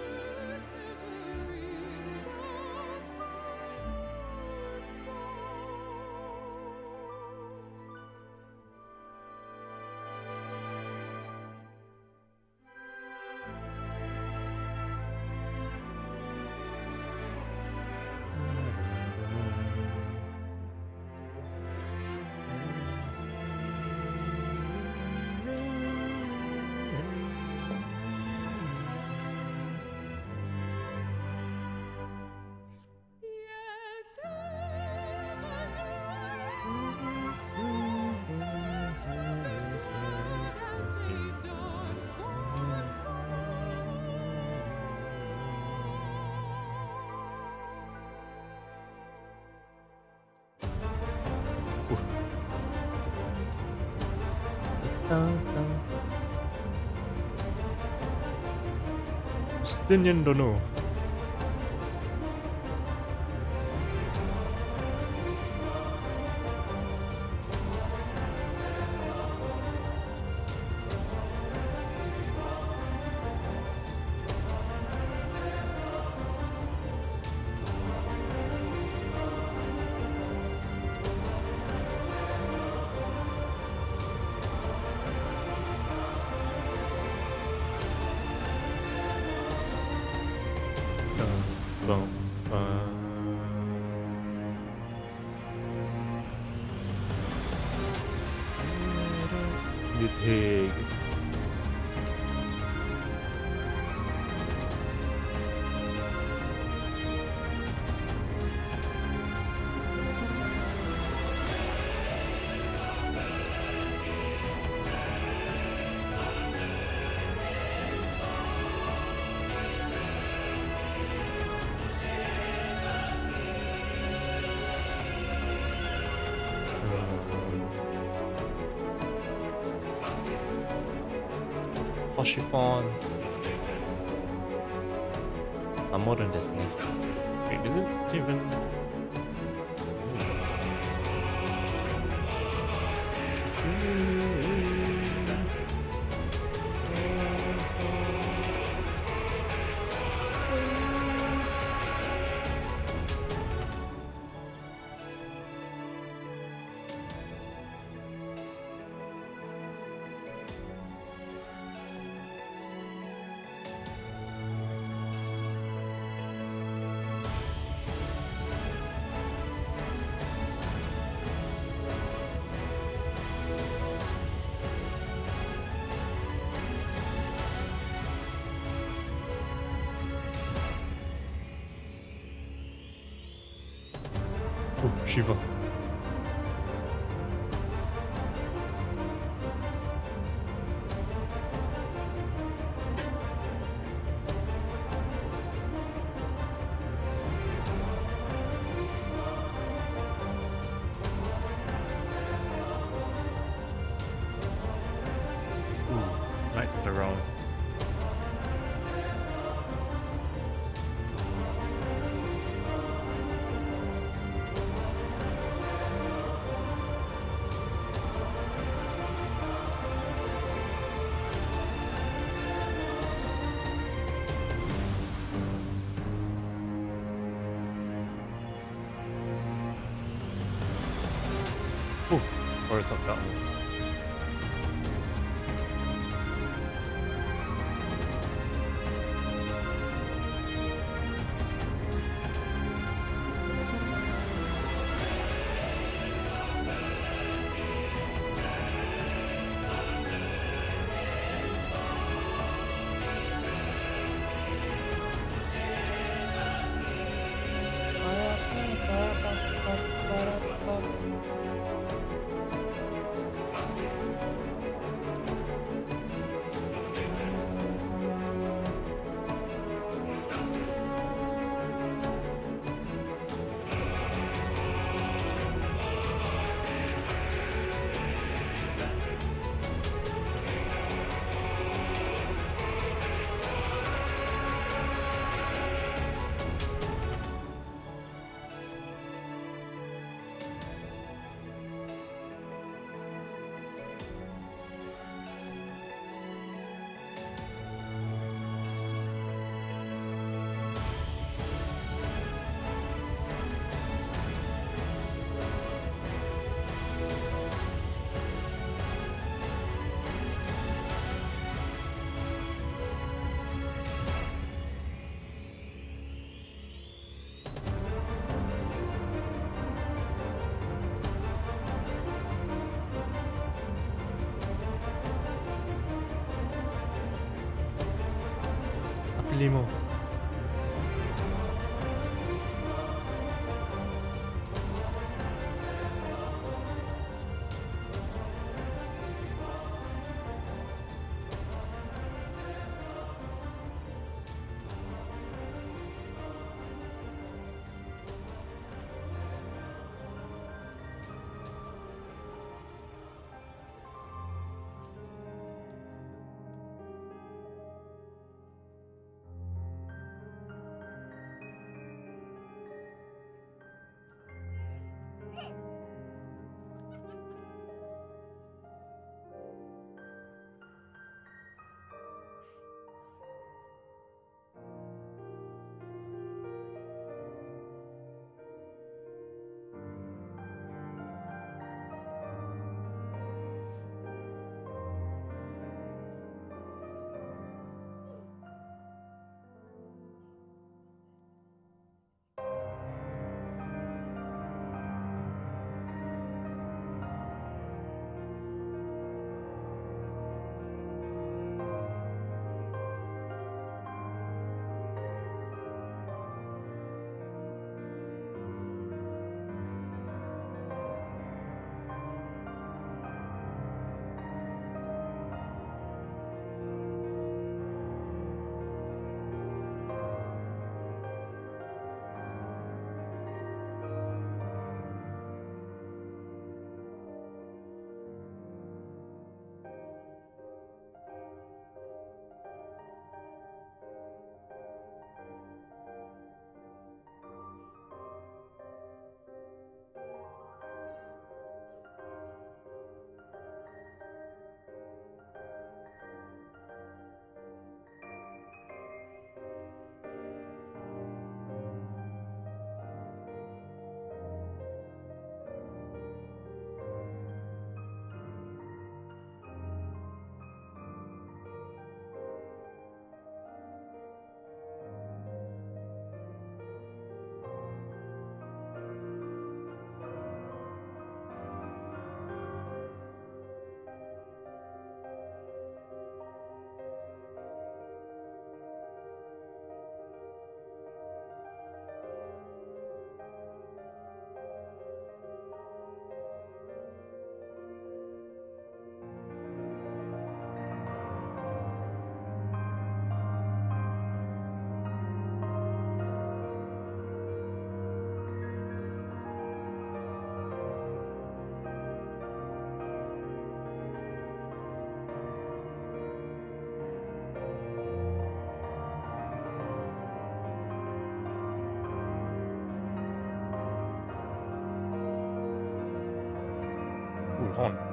Justinian don't know. nötig. Chiffon. Modern Disney. Wait, is it even? Oh, Shiva. Ooh, nice with the round. Oh, Forest of Darkness. Limo. Ulhorn.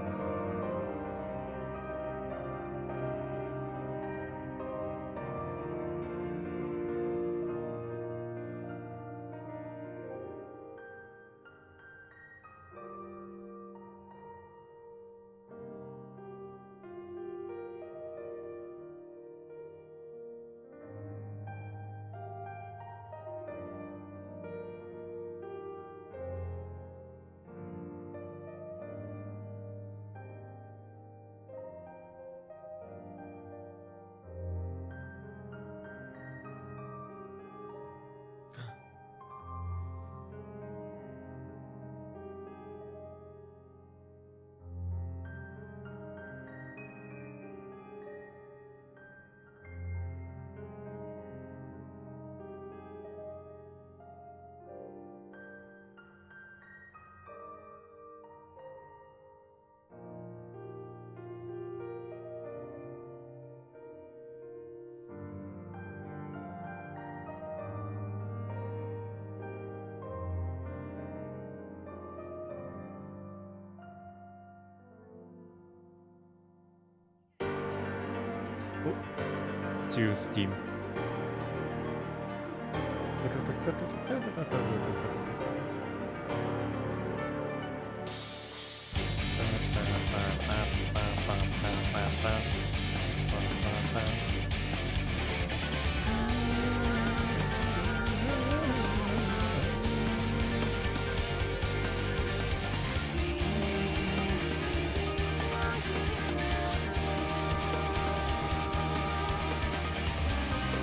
Let's use Steam.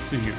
To you.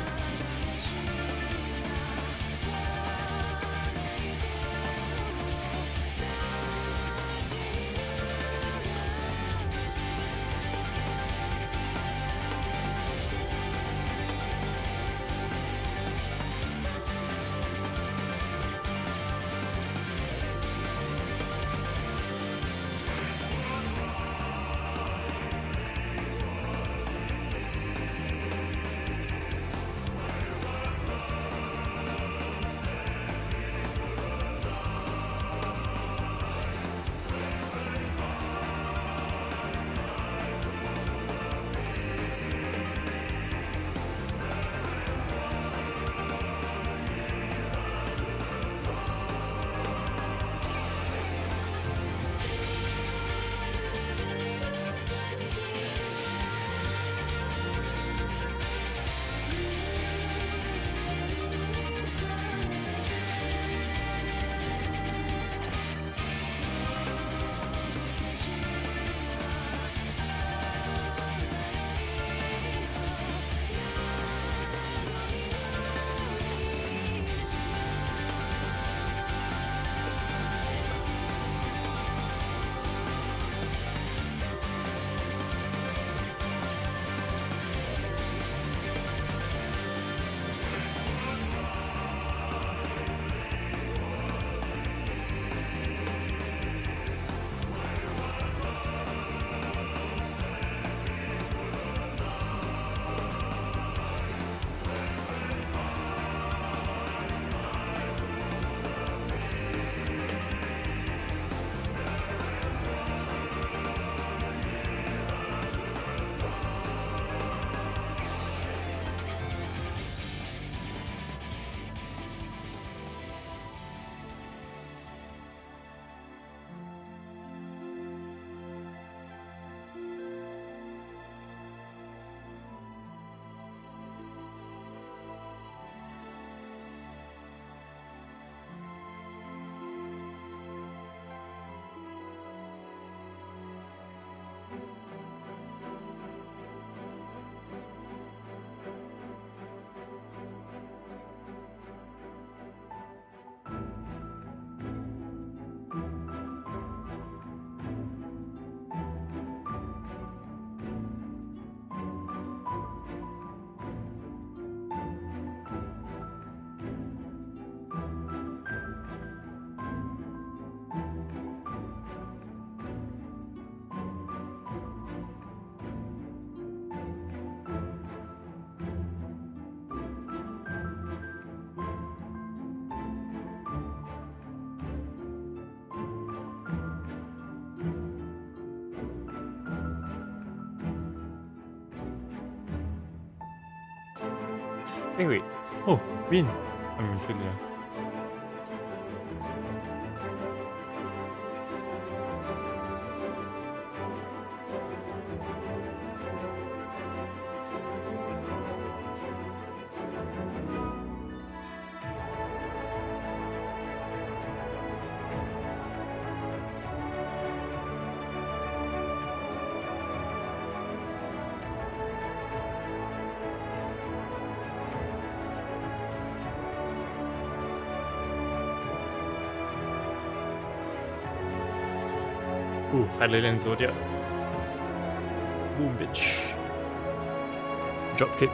Wait. Oh, Rin. I'm familiar. Ooh, Hylian Zodiac. Boom, bitch. Dropkick.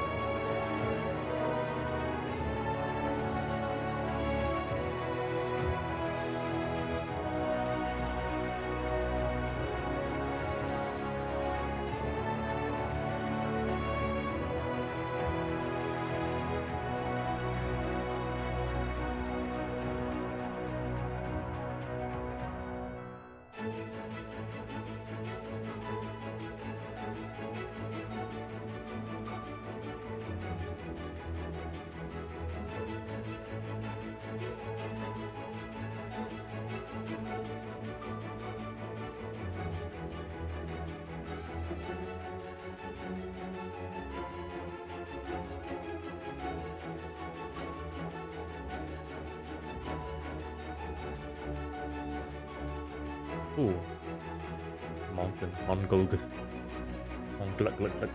Ooh. Mountain. Mongolg. Monglug.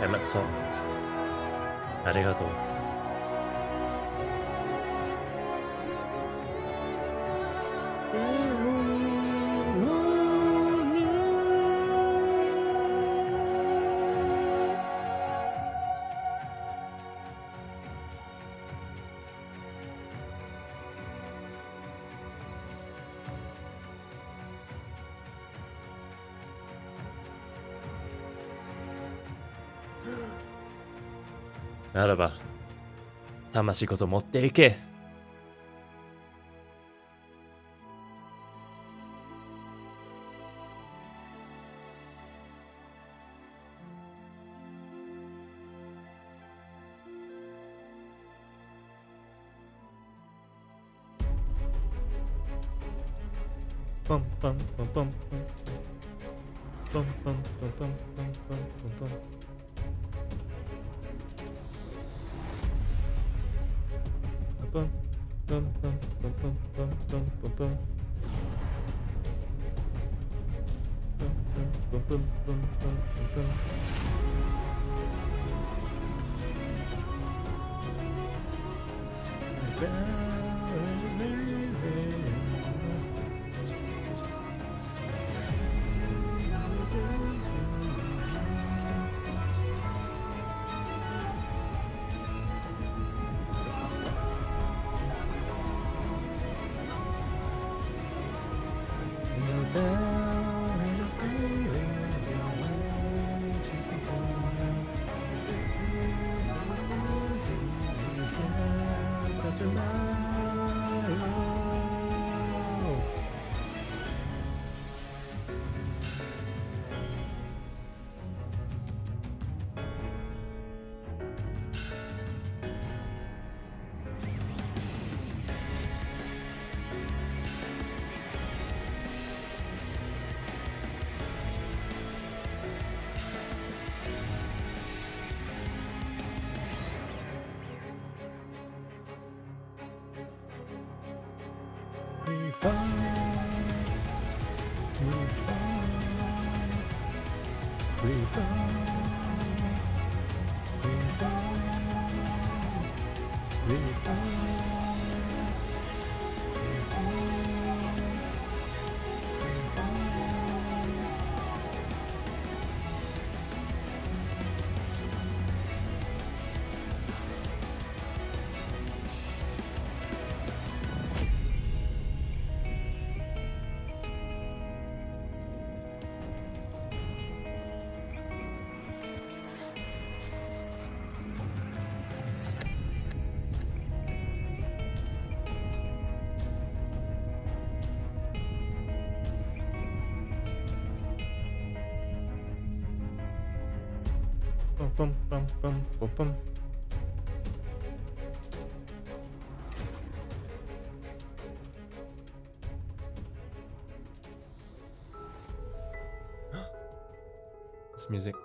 エマッソン、ありがとう。ならば、魂ごと持っていけ。パンパンパンパンパンパンパンパンパンパンパンパンパン。Bum, bum, bum, bum, bum, bum, bum, bum, bum. Bum, bum, bum, bum, bum, bum. bum, bum, bum, bum, bum. This music.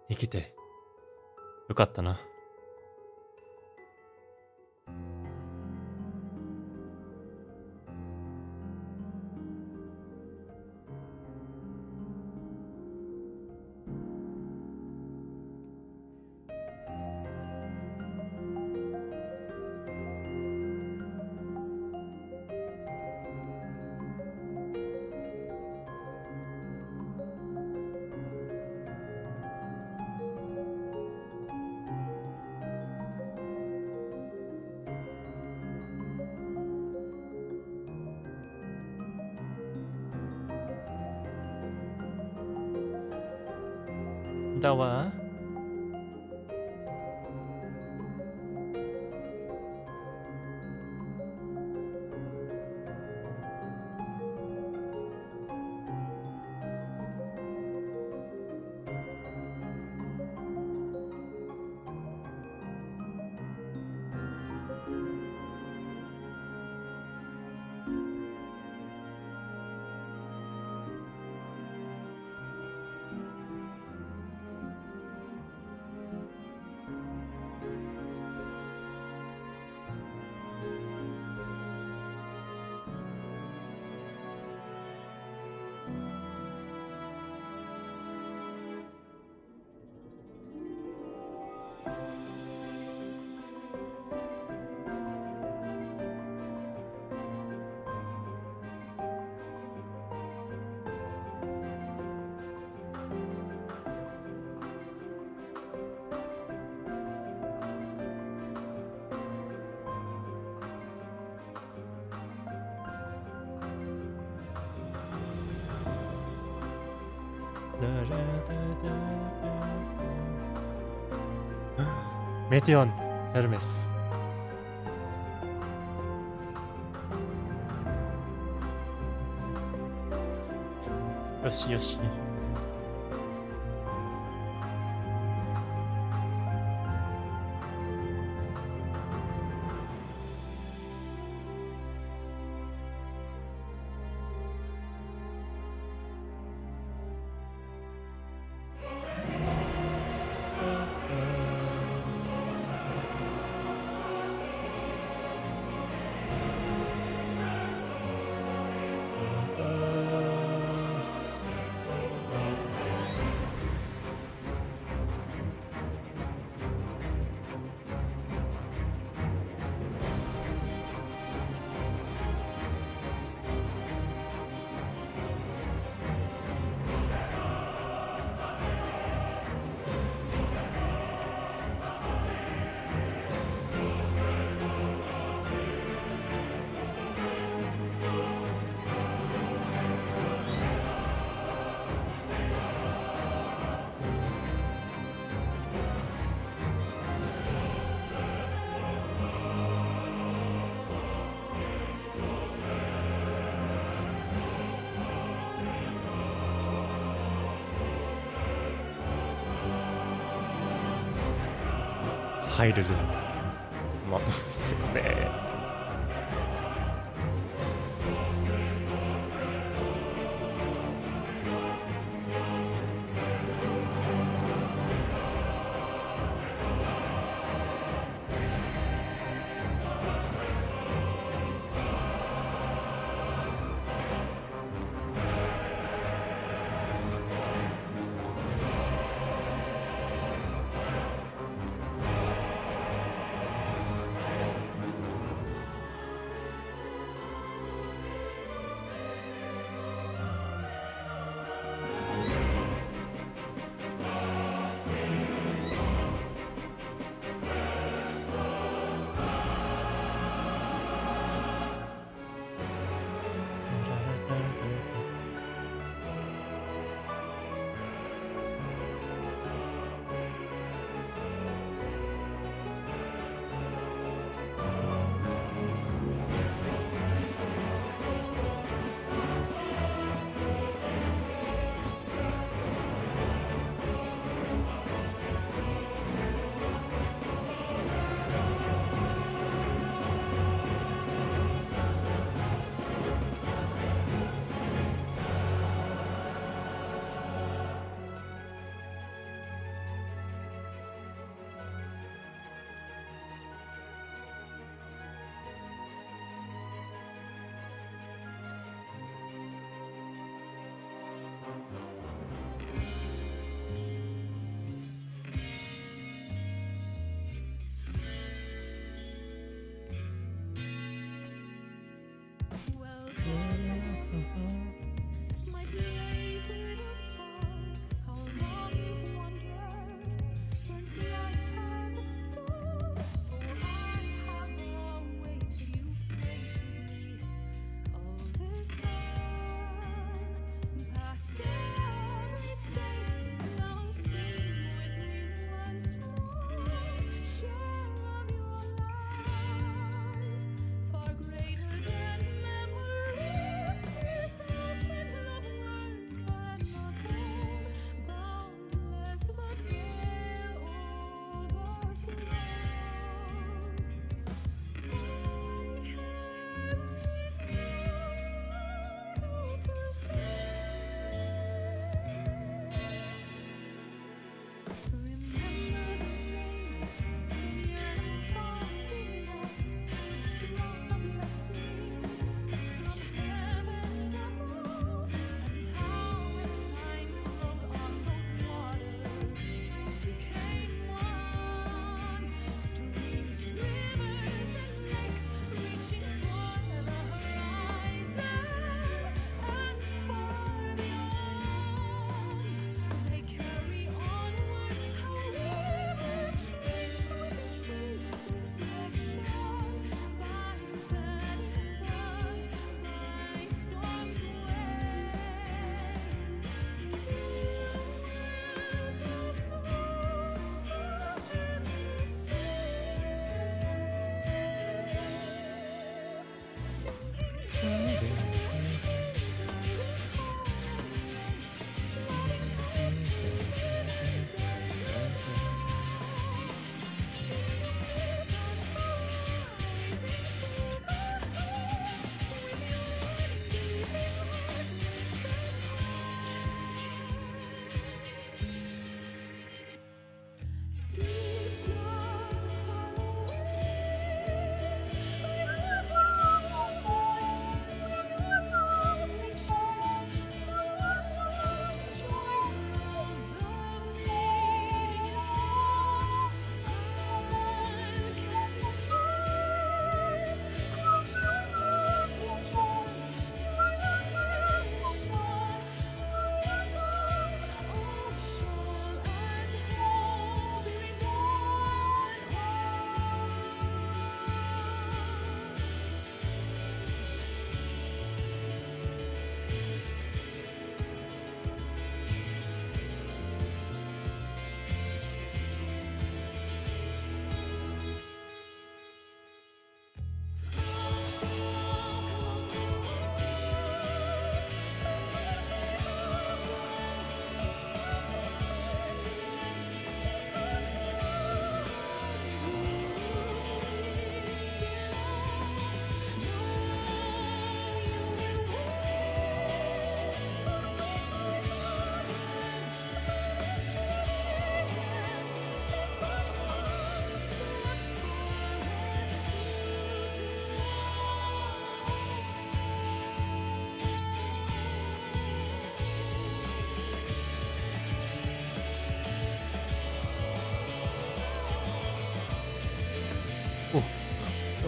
生きてよかったな。だわ。メティオン、ヘルメス。よしよし。入れる。ま、先生。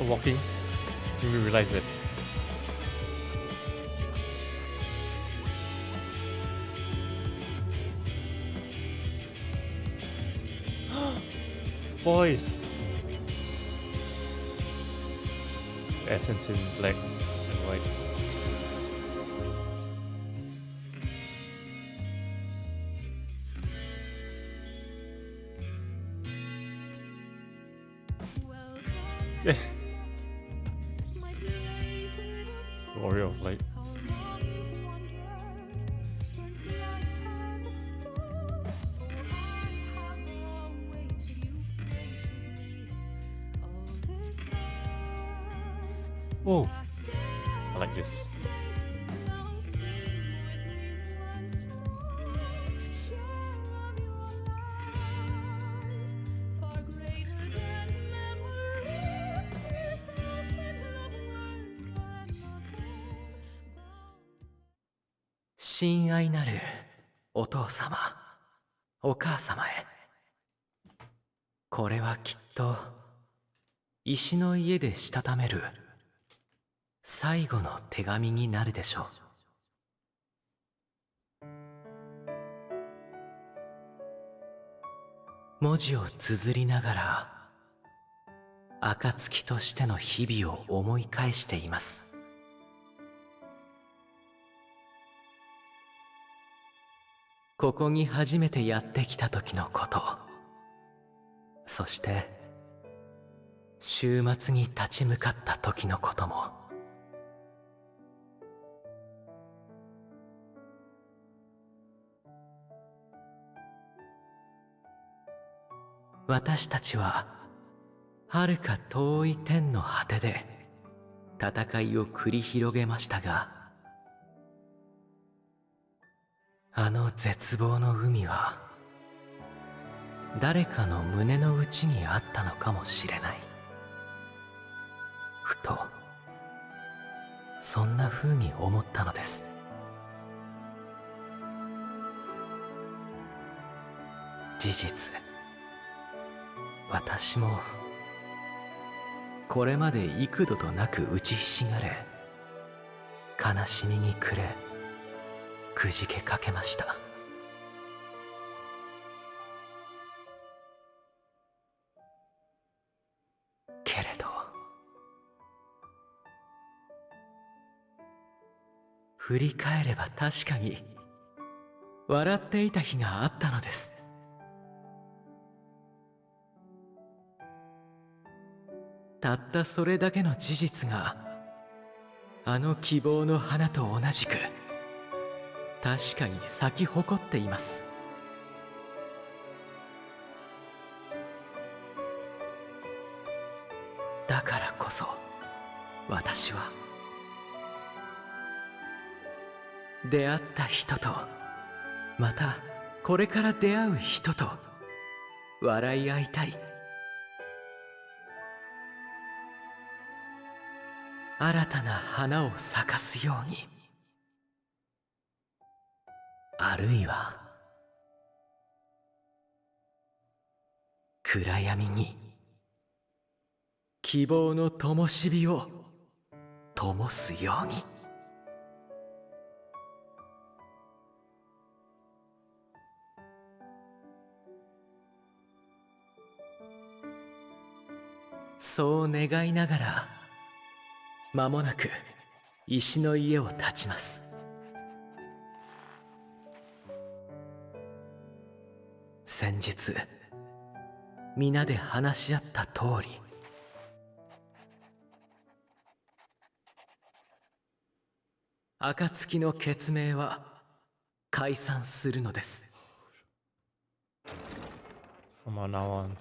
walking. Didn't even realize that. It's voice. It's the essence in black and white. Warrior of Light. Oh, I like this.「親愛なるお父様、お母様へ。これはきっと石の家でしたためる最後の手紙になるでしょう。文字を綴りながら暁としての日々を思い返しています。ここに初めてやってきた時のこと、そして週末に立ち向かった時のことも。私たちは遥か遠い天の果てで戦いを繰り広げましたが、あの絶望の海は誰かの胸の内にあったのかもしれない。ふとそんな風に思ったのです。事実、私もこれまで幾度となく打ちひしがれ、悲しみに暮れ、くじけかけました。けれど振り返れば確かに笑っていた日があったのです。たったそれだけの事実があの希望の花と同じく確かに咲き誇っています。だからこそ私は出会った人と、またこれから出会う人と笑い合いたい。新たな花を咲かすように、あるいは暗闇に希望の灯火を灯すように。そう願いながら間もなく石の家を建ちます。先日皆で話し合った通り、暁の決命は解散するのです。From now on.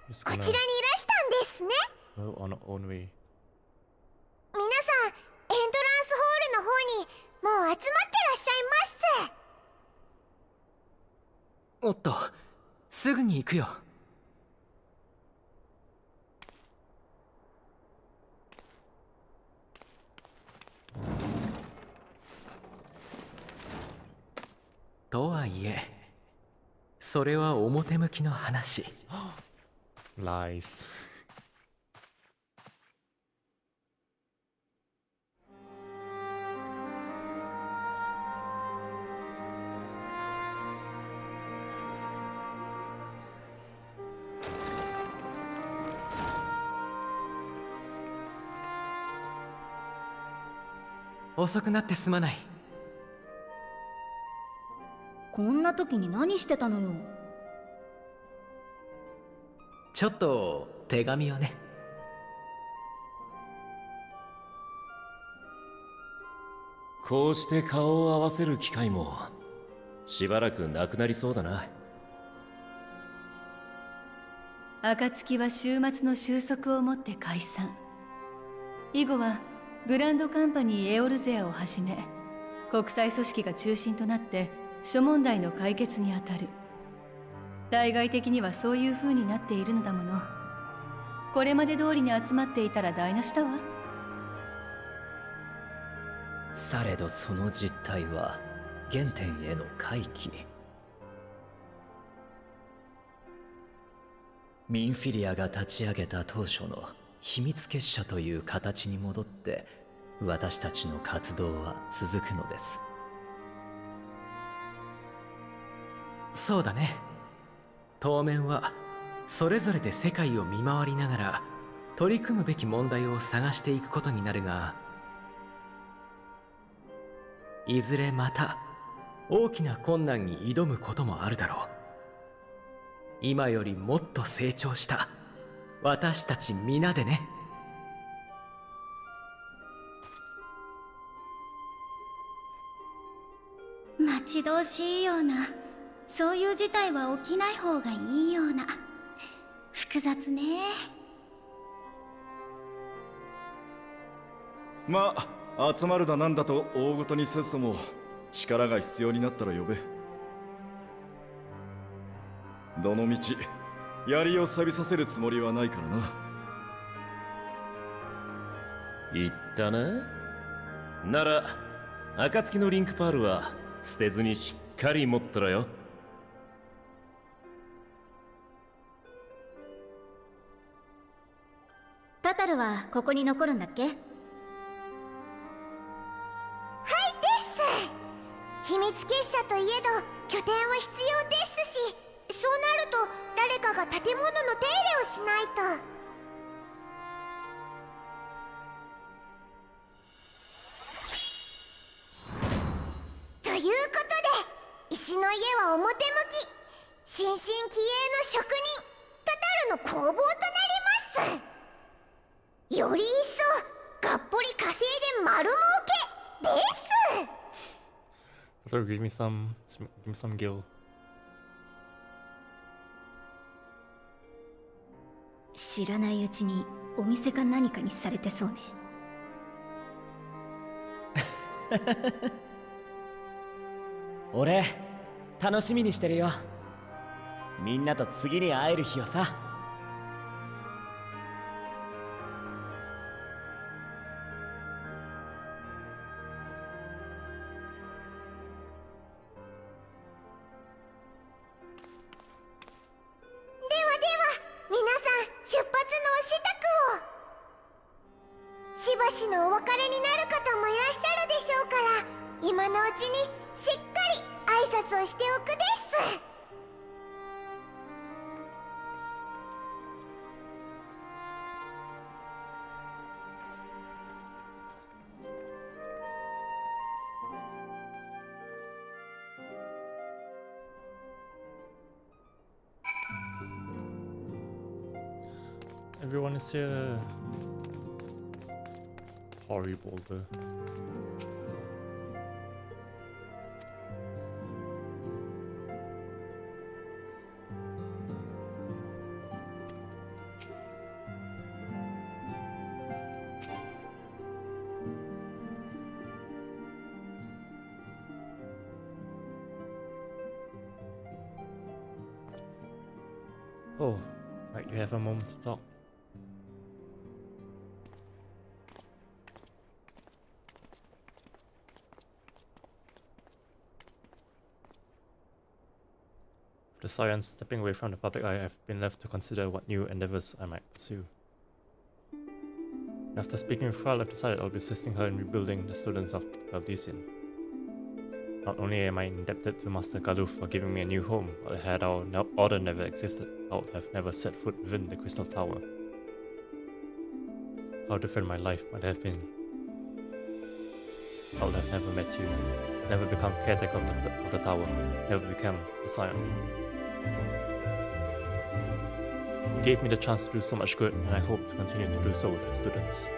こちらにいらしたんですね。On our own way. 皆さん、エントランスホールの方にもう集まってらっしゃいます。おっと、すぐに行くよ。とはいえ、それは表向きの話。Lies. 遅くなってすまない。こんな時に何してたのよ。ちょっと手紙をね。こうして顔を合わせる機会もしばらくなくなりそうだな。暁は週末の収束をもって解散。以後はグランドカンパニーエオルゼアをはじめ国際組織が中心となって諸問題の解決にあたる。対外的にはそういう風になっているのだもの。これまで通りに集まっていたら台無しだわ。されどその実態は原点への回帰。ミンフィリアが立ち上げた当初の秘密結社という形に戻って私たちの活動は続くのです。そうだね。当面はそれぞれで世界を見回りながら取り組むべき問題を探していくことになるが、いずれまた大きな困難に挑むこともあるだろう。今よりもっと成長した私たち皆でね。待ち遠しいような、そういう事態は起きない方がいいような。複雑ね。まあ集まるだなんだと大ごとにせずとも力が必要になったら呼べ。どのみち槍を錆びさせるつもりはないからな。言ったな。なら暁のリンクパールは捨てずにしっかり持ってろよ。タタルはここに残るんだっけ？はいです。秘密結社といえど拠点は必要ですし、そうなると誰かが建物の手入れをしないと。ということで、石の家は表向き、新進気鋭の職人タタルの工房となります。より一層がっぽり稼いで丸儲けです。So give me some gil. 知らないうちにお店か何かにされてそうね。俺楽しみにしてるよ。みんなと次に会える日をさ。皆さん出発のお支度を。しばしのお別れになる方もいらっしゃるでしょうから、今のうちにしっかり挨拶をしておくです。Everyone is here. Horrible though. Oh, right, you have a moment to talk. the science stepping away from the public eye, I've been left to consider what new endeavors I might pursue. After speaking with her, I've decided I'll be assisting her in rebuilding the students of Valdesian. Not only am I indebted to Master Galuf for giving me a new home, but had our order never existed, I would have never set foot within the Crystal Tower. How different my life might have been. I would have never met you, never become caretaker of the tower, never become a scion. You gave me the chance to do so much good, and I hope to continue to do so with the students.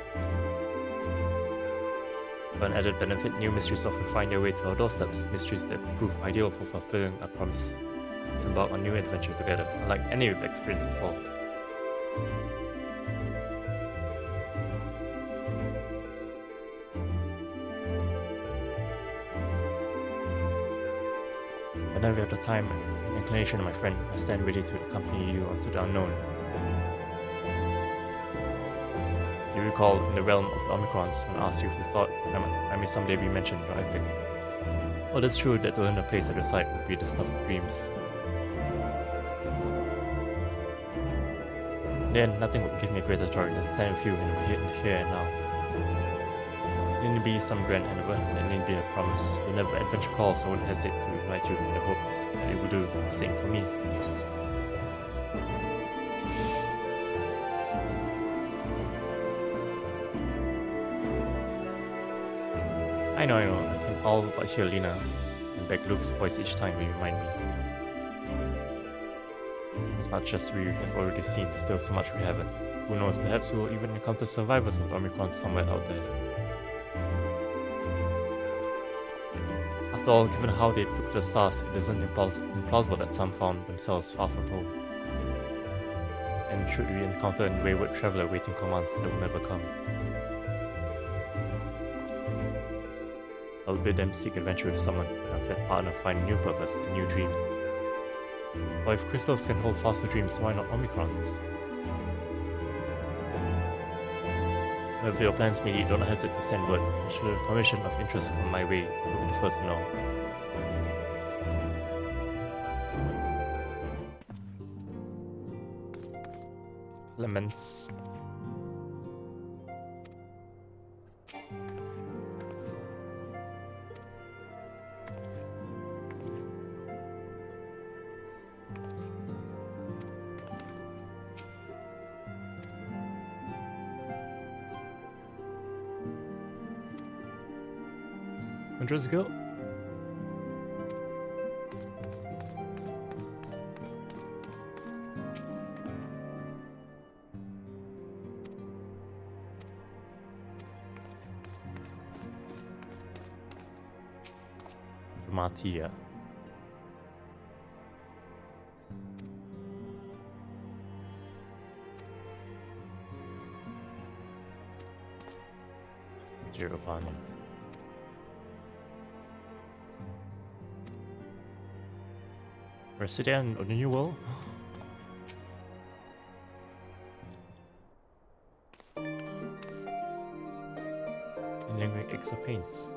For an added benefit, new mysteries often find their way to our doorsteps, mysteries that prove ideal for fulfilling our promise to embark on new adventure together, unlike any we've experienced before. Whenever you have the time and inclination, my friend, I stand ready to accompany you onto the unknown. Do you recall in the realm of the Omicrons when I asked you if you thought I may someday be mentioned in your epic? Well, it's true that to earn a place at your side would be the stuff of dreams. Then, nothing would give me a greater joy than to stand with you in the here and now. It need be some grand endeavor, and it need be a promise. Whenever adventure calls, I wouldn't hesitate to invite you in the hope that you will do the same for me. I know, I can all but hear Lena and beg Luke's voice each time you remind me. As much as we have already seen, there's still so much we haven't. Who knows, perhaps we will even encounter survivors of the Omicron somewhere out there. After all, given how they took to the stars, it isn't implausible that some found themselves far from home. And should we encounter a wayward traveler waiting commands that will never come, I'll bid them seek adventure with someone, and have that partner find a new purpose, a new dream. Or if crystals can hold faster dreams, why not Omicrons? Wherever your plans may lead, don't hesitate to send word. Should a commission of interest come my way, you'll be the first to know. Lemons. Let's go. Martia. Giovanni. Resident on the new world? And lingering aches or pains.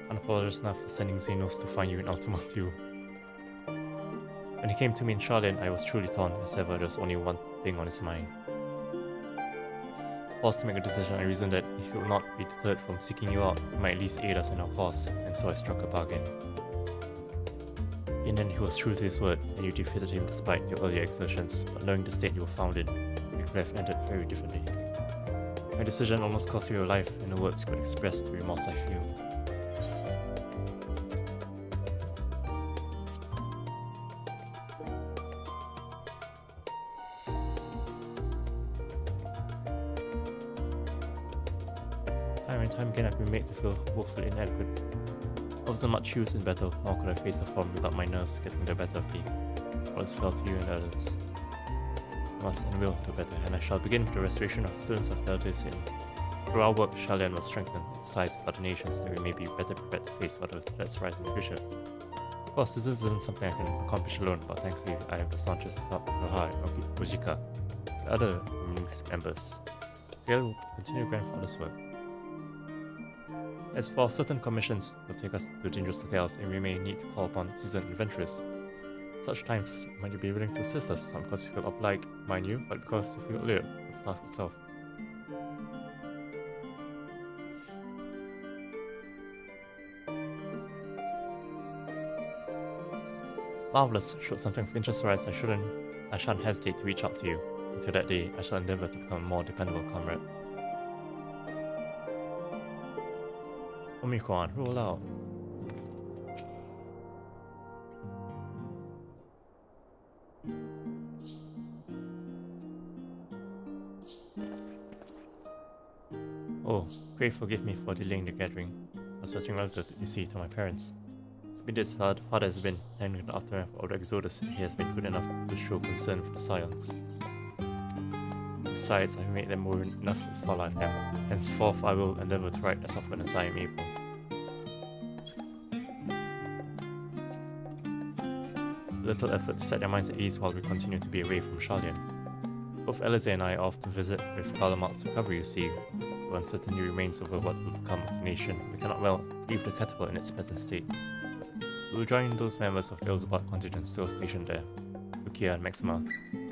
I apologize enough for sending Xenos to find you in Ultima Thule. When he came to me in Charlotte, I was truly torn, as ever there was only one thing on his mind. Forced to make a decision, I reasoned that if he would not be deterred from seeking you out, he might at least aid us in our cause, and so I struck a bargain. In the end, he was true to his word, and you defeated him despite your earlier exertions, but knowing the state you were found in, we could have ended very differently. My decision almost cost you your life, and the words could express the remorse I feel. Time and time again I've been made to feel woefully inadequate. I wasn't much use in battle, nor could I face the form without my nerves getting the better of me. All is fell to you and others. I must and will do better, and I shall begin with the restoration of the students of Valdesian. Through our work, Charlian will strengthen its ties with other nations that we may be better prepared to face whatever threats rise in the future. Of course, this isn't something I can accomplish alone, but thankfully I have the staunchest help of Noha and Ojika, the other members. Together we'll continue grandfather's work. As for certain commissions will take us to dangerous locales and we may need to call upon seasoned adventurers, Such times, might you be willing to assist us, not because you feel obliged, mind you, but because you feel ill with the task itself. Marvelous. Should something of interest arise, I shan't hesitate to reach out to you. Until that day, I shall endeavor to become a more dependable comrade. Omikron, roll out. Oh, pray forgive me for delaying the gathering. I was watching relative, you see, to my parents. It's been this hard. Father has been handling the aftermath of the Exodus, and he has been good enough to show concern for the scions. Besides, I've made them more enough for a lifetime. Henceforth, I will endeavor to write as often as I am able. Little effort to set their minds at ease while we continue to be away from Shalyan. Both Eliza and I are off to visit with Galamart's recovery, you see. Though uncertainty remains over what will become of the nation, we cannot well leave the catapult in its present state. We will join those members of the Elzebot contingent still stationed there, Lucia and Maxima,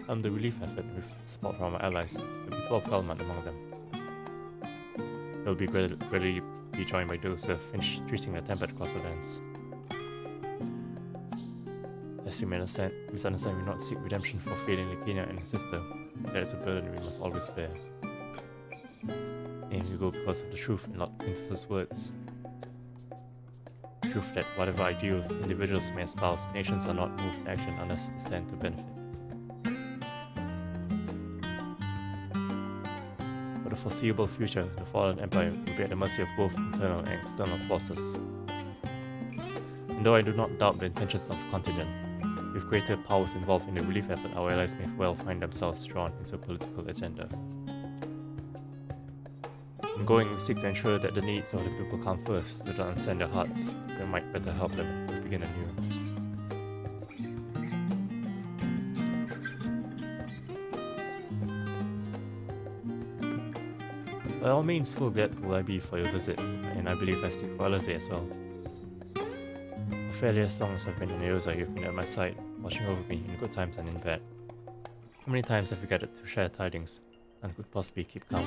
on the relief effort with support from our allies, the people of Galamart among them. They will be readily be joined by those who have finished treating the tempered across the lands. As you may misunderstand, we will not seek redemption for failing Lakina and his sister. That is a burden we must always bear. And we go because of the truth in Lord Quintus's words. Truth that whatever ideals individuals may espouse, nations are not moved to action unless they stand to benefit. For the foreseeable future, the fallen empire will be at the mercy of both internal and external forces. And though I do not doubt the intentions of the contingent, with greater powers involved in the relief effort, our allies may well find themselves drawn into a political agenda. In going, we seek to ensure that the needs of the people come first, so that unsettle their hearts, we might better help them to begin anew. By all means, full glad will I be for your visit, and I believe I speak for Alize as well. For fairly as long as I've been in Eosa, you've been at my side, watching over me in good times and in bad. How many times have we gathered to share tidings, and could possibly keep calm?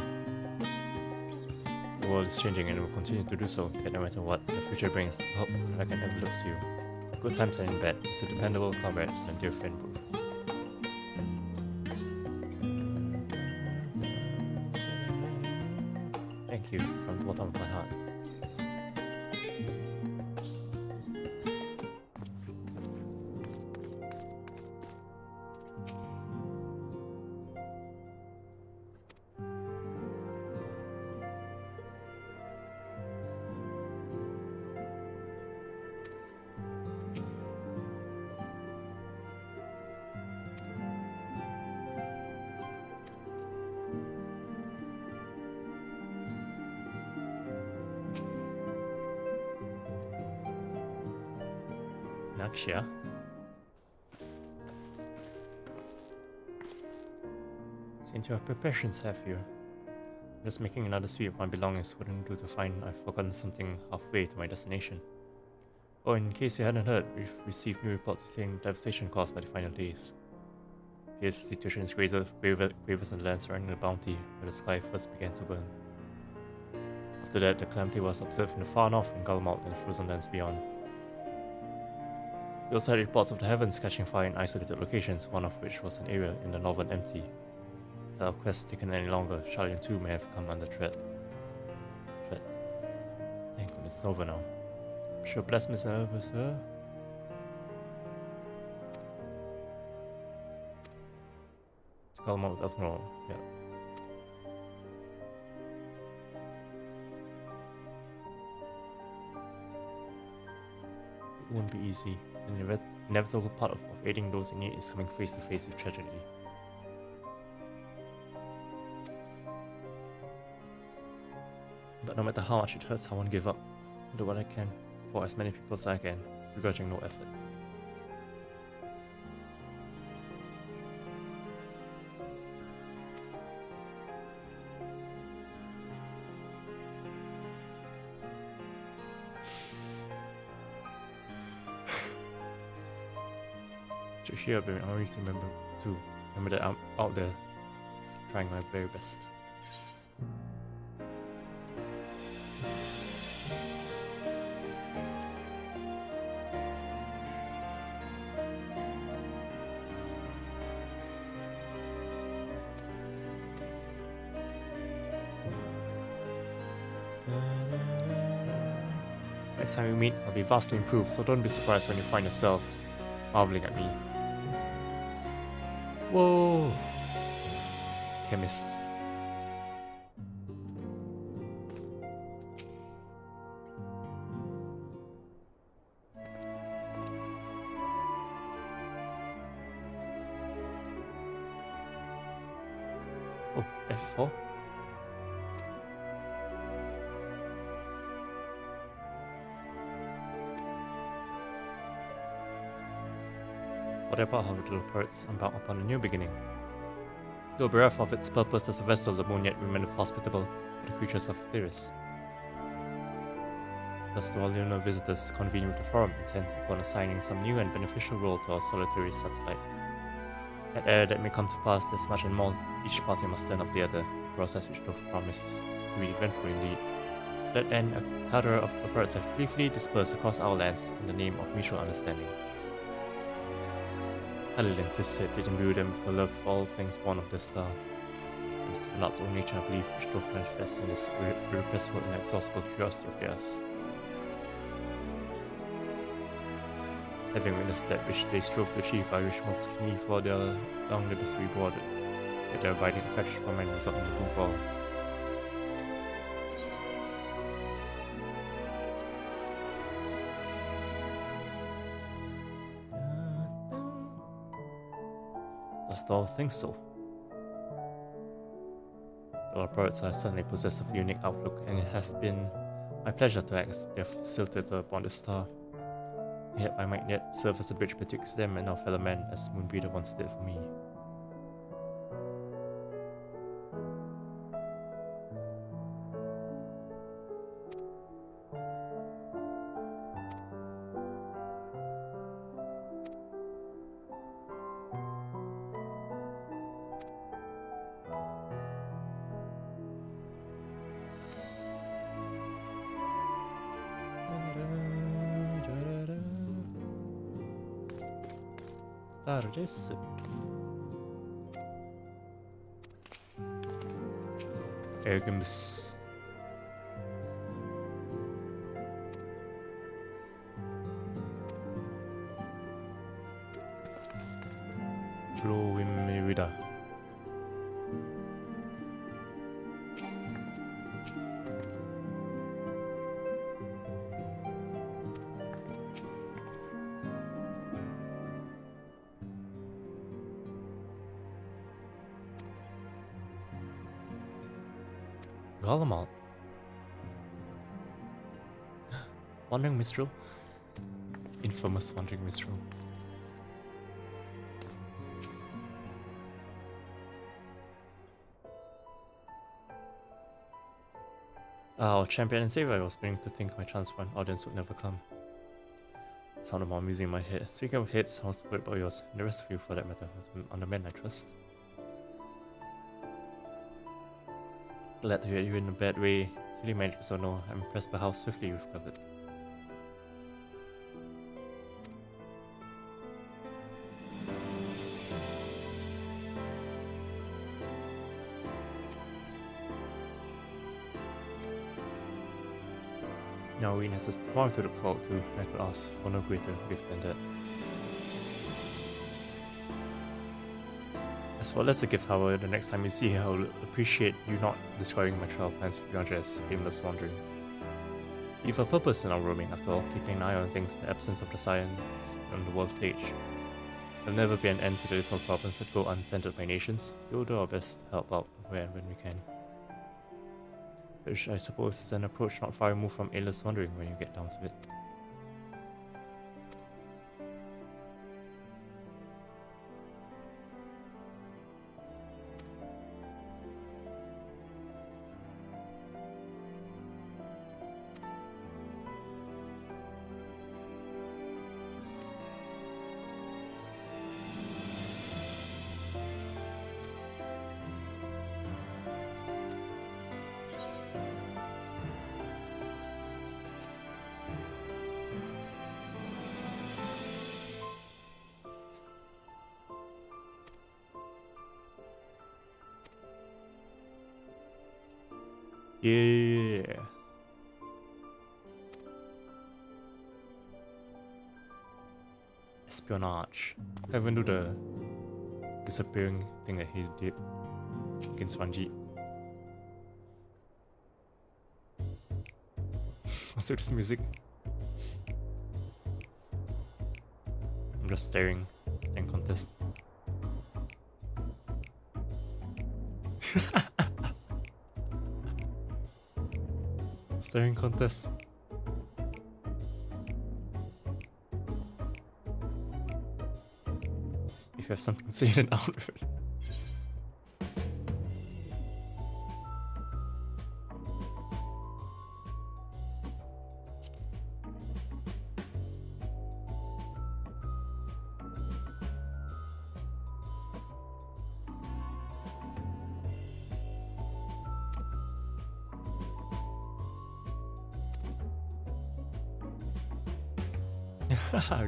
The world is changing and will continue to do so, yet no matter what the future brings, I hope I can ever look to you. Good times and in bad, as a dependable comrade and dear friend Ruth. Thank you from the bottom of my heart. Nakshia? Since your preparations have you, just making another sweep of my belongings wouldn't do to find I've forgotten something halfway to my destination. Oh, in case you hadn't heard, we've received new reports detailing the devastation caused by the final days. Here's the situation is graver in the land surrounding the bounty, where the sky first began to burn. After that, the calamity was observed in the far north in Galamalt and the frozen lands beyond. We also had reports of the heavens catching fire in isolated locations, one of which was an area in the northern empty. Had our quest taken any longer, Shalyan too may have come under threat. Thank goodness it's over now. Sure, bless Miss sir. To call him out with Elfenor, yeah. It won't be easy. The inevitable part of aiding those in need is coming face to face with tragedy. But no matter how much it hurts, I won't give up. I'll do what I can for as many people as I can, begrudging no effort. Here, but I need to remember that I'm out there trying my very best. Next time we meet, I'll be vastly improved, so don't be surprised when you find yourselves marveling at me. Whoa! Chemist. Oh, F4? Whatever how little parts embark upon a new beginning. Though bereft of its purpose as a vessel, the moon yet remaineth hospitable to the creatures of Theris. Thus the lunar visitors convene with the forum, intent upon assigning some new and beneficial role to our solitary satellite. Yet ere that may come to pass, there's much and more each party must learn of the other, a process which both promised to be eventful indeed. To that end, a cadre of the birds have briefly dispersed across our lands in the name of mutual understanding. Atlantis said did imbue them with a love for all things born of the star. And it's the Lord's own nature and belief which doth manifest in this irrepressible and inexhaustible curiosity of theirs. Having witnessed that which they strove to achieve, I wish most keenly for their long lives to be rewarded, yet their abiding affection for men result in the boon for all. Dost thou think so? The poets are certainly possessed of a unique outlook, and it hath been my pleasure to act as their facilitator upon the star. Yet I might yet serve as a bridge betwixt them and our fellow men, as Moonbreeder once did for me. Adesso Ergens Glowing Merida. Galamalt. Wandering Minstrel. Infamous Wandering Minstrel. Our champion and savior, I was beginning to think my chance for an audience would never come. It sounded more amusing in my head. Speaking of heads, I was worried about yours, and the rest of you for that matter, on the men I trust. Glad to hear you in a bad way. Really managed or no, I'm impressed by how swiftly you've recovered. Now Wayne has us tomorrow to look forward to, and I could ask for no greater gift than that. As for a lesser gift, however, the next time you see her, I'll appreciate you not describing my travel plans with Yanja as aimless wandering. We have a purpose in our roaming, after all, keeping an eye on things in the absence of the science on the world stage. There'll never be an end to the little problems that go untended by nations. We'll do our best to help out where and when we can. Which I suppose is an approach not far removed from aimless wandering when you get down to it. Yeah. Espionage. I even do the disappearing thing that he did against Ranji. What's with this music? I'm just staring contest. Staring contest. If you have something to say, then out with it.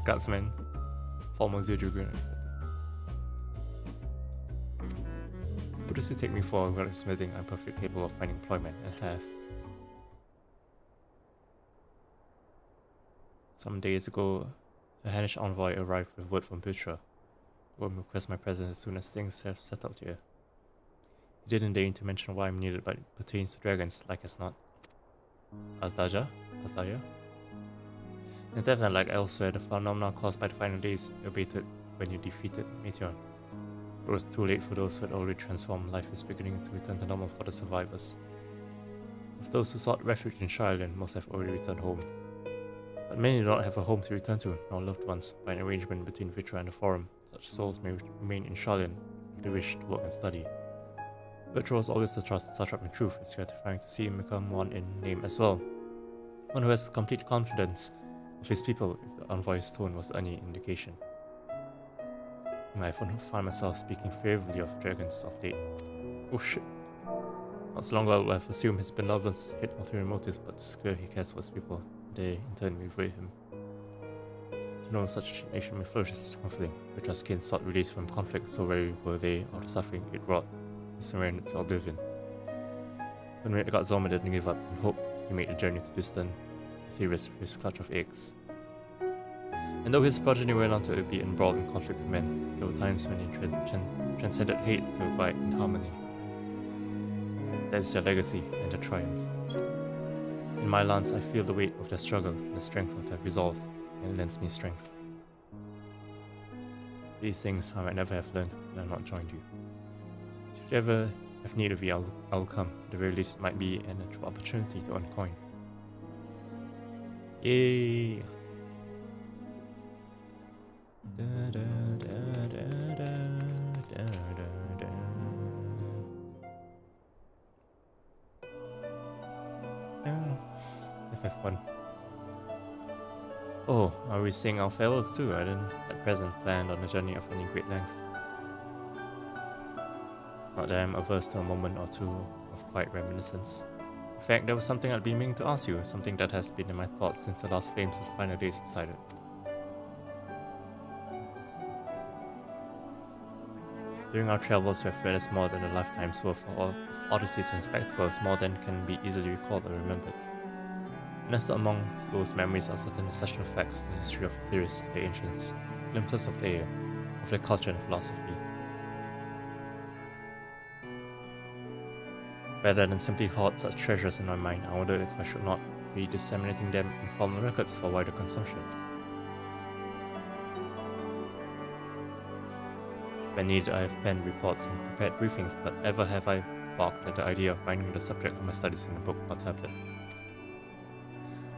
Gutsman. Former Zero Grenade. What does it take me for a gunsmithing? I'm perfectly capable of finding employment and have. Some days ago, a Hanish envoy arrived with word from Bushra. Who will request my presence as soon as things have settled here. He didn't deign to mention why I'm needed, but it pertains to dragons, like as not. Azdaja? In Devon, like elsewhere, the phenomena caused by the final days abated when you defeated Meteor. It was too late for those who had already transformed. Life is beginning to return to normal for the survivors. Of those who sought refuge in Shireland, most have already returned home. But many do not have a home to return to, nor loved ones. By an arrangement between Vitra and the Forum, such souls may remain in Shireland if they wish to work and study. Vitra was always a trust such up in truth. It's gratifying to see him become one in name as well. One who has complete confidence of his people, if the envoy's tone was any indication. I find myself speaking favorably of dragons of late. Oh shit. Not so long ago, I have assumed his benevolence hid ulterior motives, but it's clear he cares for his people. They, in turn, revere him. To know such a nation may flourish is comforting. Vitra's kin sought release from conflict, so weary were they of the suffering it brought. He surrendered to oblivion. When the god Zoma didn't give up, in hope, he made the journey to distant Ethereus with his clutch of eggs. And though his progeny went on to be embroiled in conflict with men, there were times when he transcended hate to abide in harmony. That is their legacy and their triumph. In my lance, I feel the weight of their struggle and the strength of their resolve, and it lends me strength. These things I might never have learned had I not joined you. Should you ever have need of you, I'll come. At the very least, it might be an opportunity to earn coin. Yay! Da, da, da, da, da, da, da, da. FF1. Oh, are we seeing our fellows too? I didn't at present plan on a journey of any great length. Not that I'm averse to a moment or two of quiet reminiscence. In fact, there was something I'd been meaning to ask you, something that has been in my thoughts since the last flames of the final days subsided. During our travels, we have witnessed more than a lifetime's worth of oddities and spectacles, more than can be easily recalled or remembered. Nestled amongst those memories are certain essential facts, the history of theories, the ancients, glimpses of the of their culture and philosophy. Rather than simply hoard such treasures in my mind, I wonder if I should not be disseminating them in formal records for wider consumption. When needed, I have penned reports and prepared briefings, but ever have I balked at the idea of writing the subject of my studies in a book or tablet.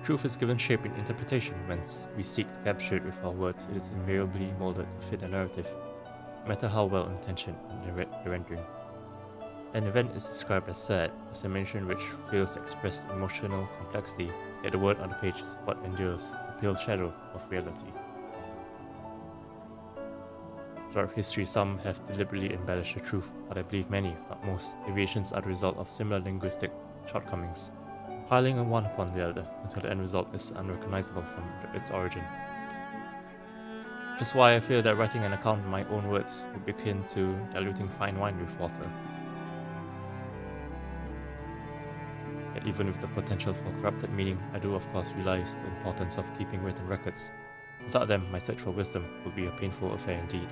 Truth is given shape in interpretation. When we seek to capture it with our words, it is invariably molded to fit a narrative, no matter how well intentioned in the rendering. An event is described as sad, a summation which fails to express emotional complexity, yet the word on the page is what endures, the pale shadow of reality. Throughout history, some have deliberately embellished the truth, but I believe many, if not most, deviations are the result of similar linguistic shortcomings, piling on one upon the other until the end result is unrecognizable from its origin. Which is why I feel that writing an account in my own words would be akin to diluting fine wine with water. Yet even with the potential for corrupted meaning, I do of course realize the importance of keeping written records. Without them, my search for wisdom would be a painful affair indeed.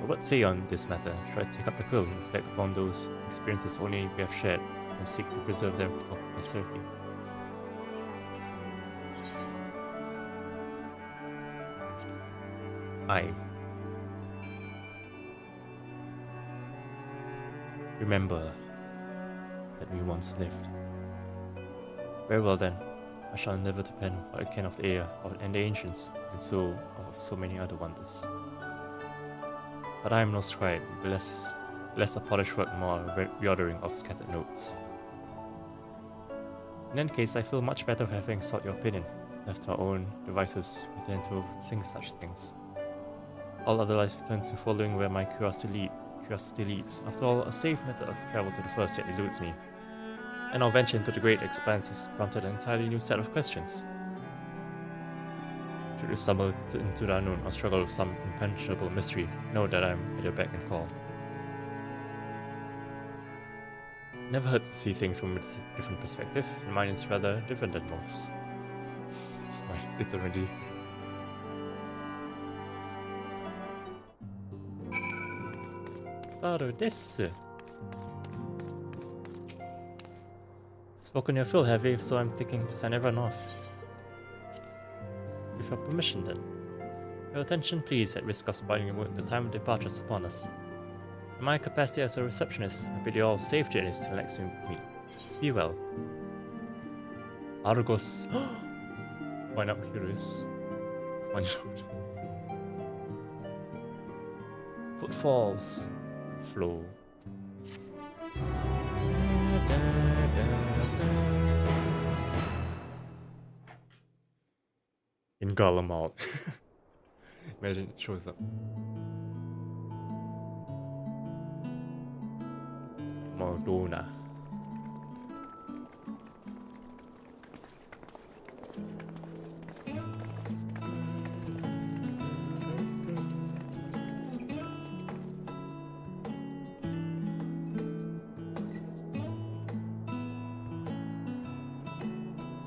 But what say on this matter? Should I take up the quill and reflect upon those experiences only we have shared and seek to preserve them for posterity? I remember that we once lived. Very well then, I shall never depend what I can of the air and the ancients, and so of so many other wonders. But I am no scribe, less a polished work, more a reordering of scattered notes. In any case, I feel much better for having sought your opinion. Left to our own devices, we tend to overthink such things. All other life turns to following where my curiosity leads. After all, a safe method of travel to the first yet eludes me. And our venture into the great expanse has prompted an entirely new set of questions. Should you stumble into the unknown or struggle with some impenetrable mystery, know that I am at your beck and call. Never hurts to see things from a different perspective, and mine is rather different than most. Right, literally. Spoken your fill, have you? So I'm thinking to send everyone off. With your permission then. Your attention please, at risk of spoiling your mood, the time of departure is upon us. In my capacity as a receptionist, I bid you all safe journeys till next we meet. Be well. Argos. Why not curious? Footfalls. Flow. In Gollum out. Imagine it shows up. Mordona.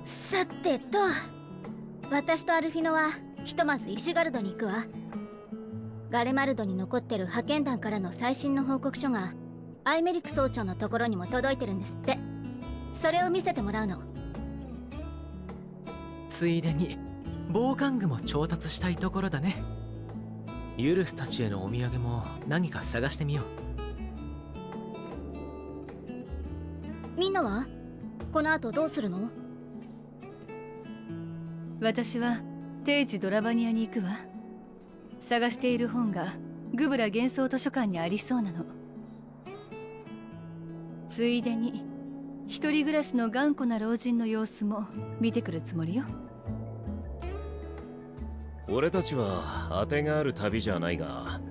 さてと、私とアルフィノはひとまずイシュガルドに行くわ。ガレマルドに残ってる派遣団からの最新の報告書がアイメリク総長のところにも届いてるんですって。それを見せてもらうの。ついでに防寒具も調達したいところだね。ユルスたちへのお土産も何か探してみよう。みんなはこの後どうするの？私は定時ドラバニアに行くわ。探している本がグブラ幻想図書館にありそうなの。ついでに一人暮らしの頑固な老人の様子も見てくるつもりよ。俺たちは当てがある旅じゃないが、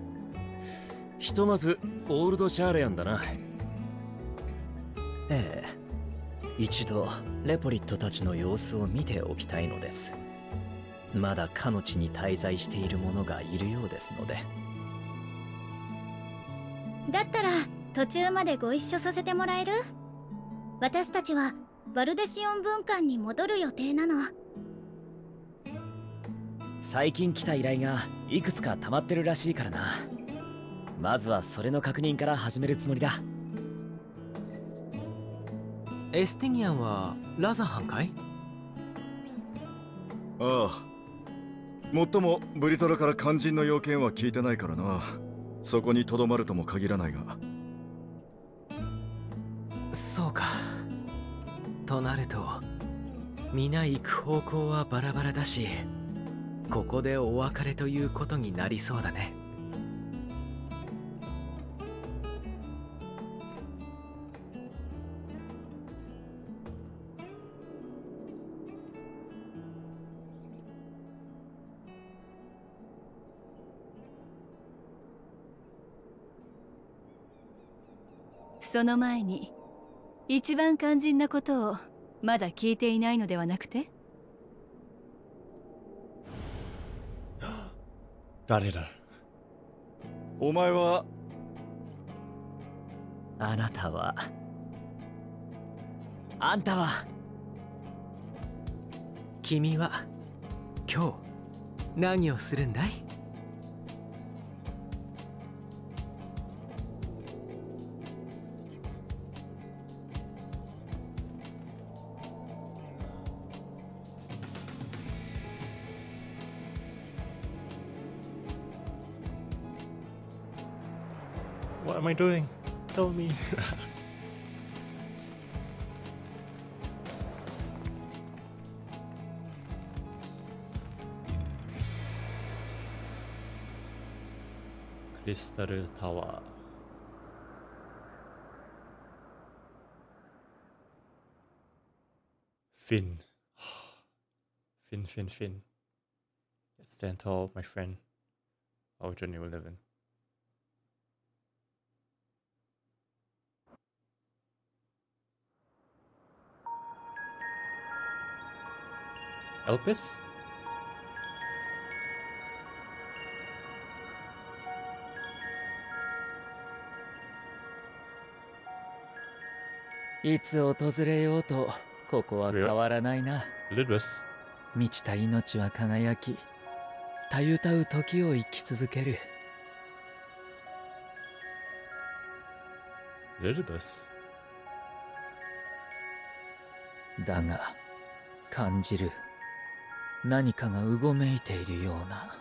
ひとまずオールドシャーレアンだな。ええ、一度レポリットたちの様子を見ておきたいのです。まだかの地に滞在している者がいるようですので。だったら途中までご一緒させてもらえる？私たちはバルデシオン分館に戻る予定なの。最近来た依頼がいくつか溜まってるらしいからな。まずはそれの確認から始めるつもりだ。エスティニアンはラザハンかい？ああ、もっともブリトラから肝心の要件は聞いてないからな。そこにとどまるとも限らないが。そうか。となると皆行く方向はバラバラだし、ここでお別れということになりそうだね。その前に一番肝心なことをまだ聞いていないのではなくて？誰だ？お前は？あなたはあんたは君は今日何をするんだい？What am I doing? Tell me. Crystal Tower. Finn. Finn. Stand tall, my friend. Our journey will live in. Elpis? いつ訪れようとここは変わらないな。Elpis? 満ちた命は輝き、たゆたう時を生き続ける。Elpis? だが感じる何かがうごめいているような。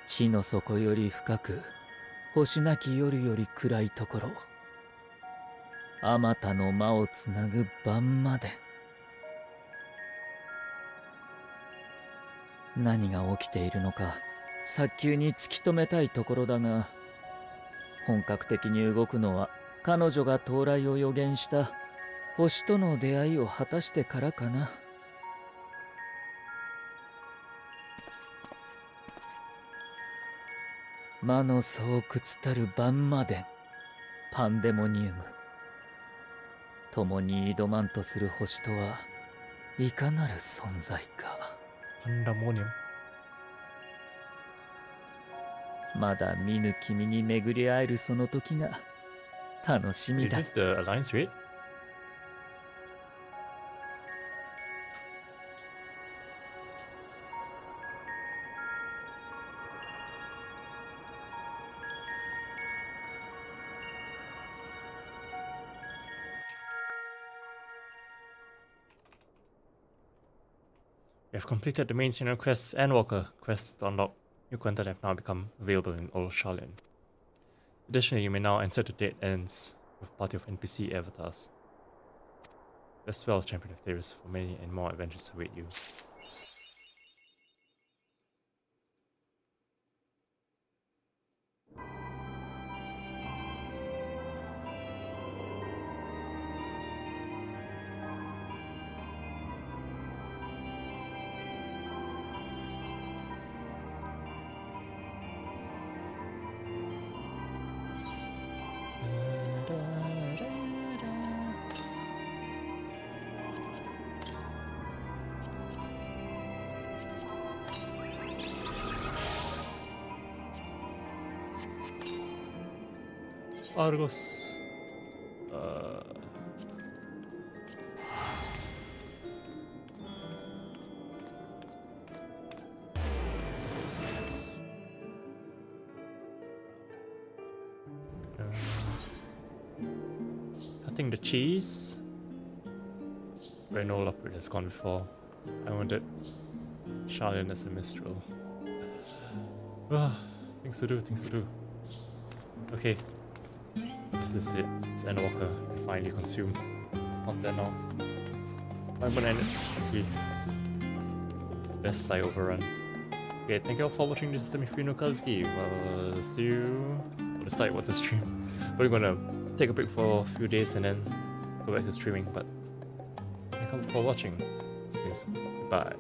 地の底より深く、星なき夜より暗いところ、あまたの間をつなぐ晩まで。何が起きているのか早急に突き止めたいところだが、本格的に動くのは彼女が到来を予言した星との出会いを果たしてからかな。魔の巣窟たる晩までパンデモニウム。共に挑まんとする星とはいかなる存在か。パンダモニウム。まだ見ぬ君に巡り会えるその時が楽しみだ。Is this the Alliance raid? We have completed the main scenario quests and Walker quests to unlock new content have now become available in Old Charlene. Additionally, you may now enter the dead ends with a party of NPC avatars. As well as Champion of Theris for many and more adventures await you. Argos. Cutting the cheese. Granola bread has gone before. I wanted Charlene as a minstrel. Things to do. Okay. This is it. It's ENDWALKER. Finally consume content now. I'm gonna end it quickly. Best I overrun. Okay, thank you all for watching. This is Fuyuno Kazuki. See you on the site. What's the stream? We're gonna take a break for a few days and then go back to streaming. But thank you all for watching. See you soon. Bye.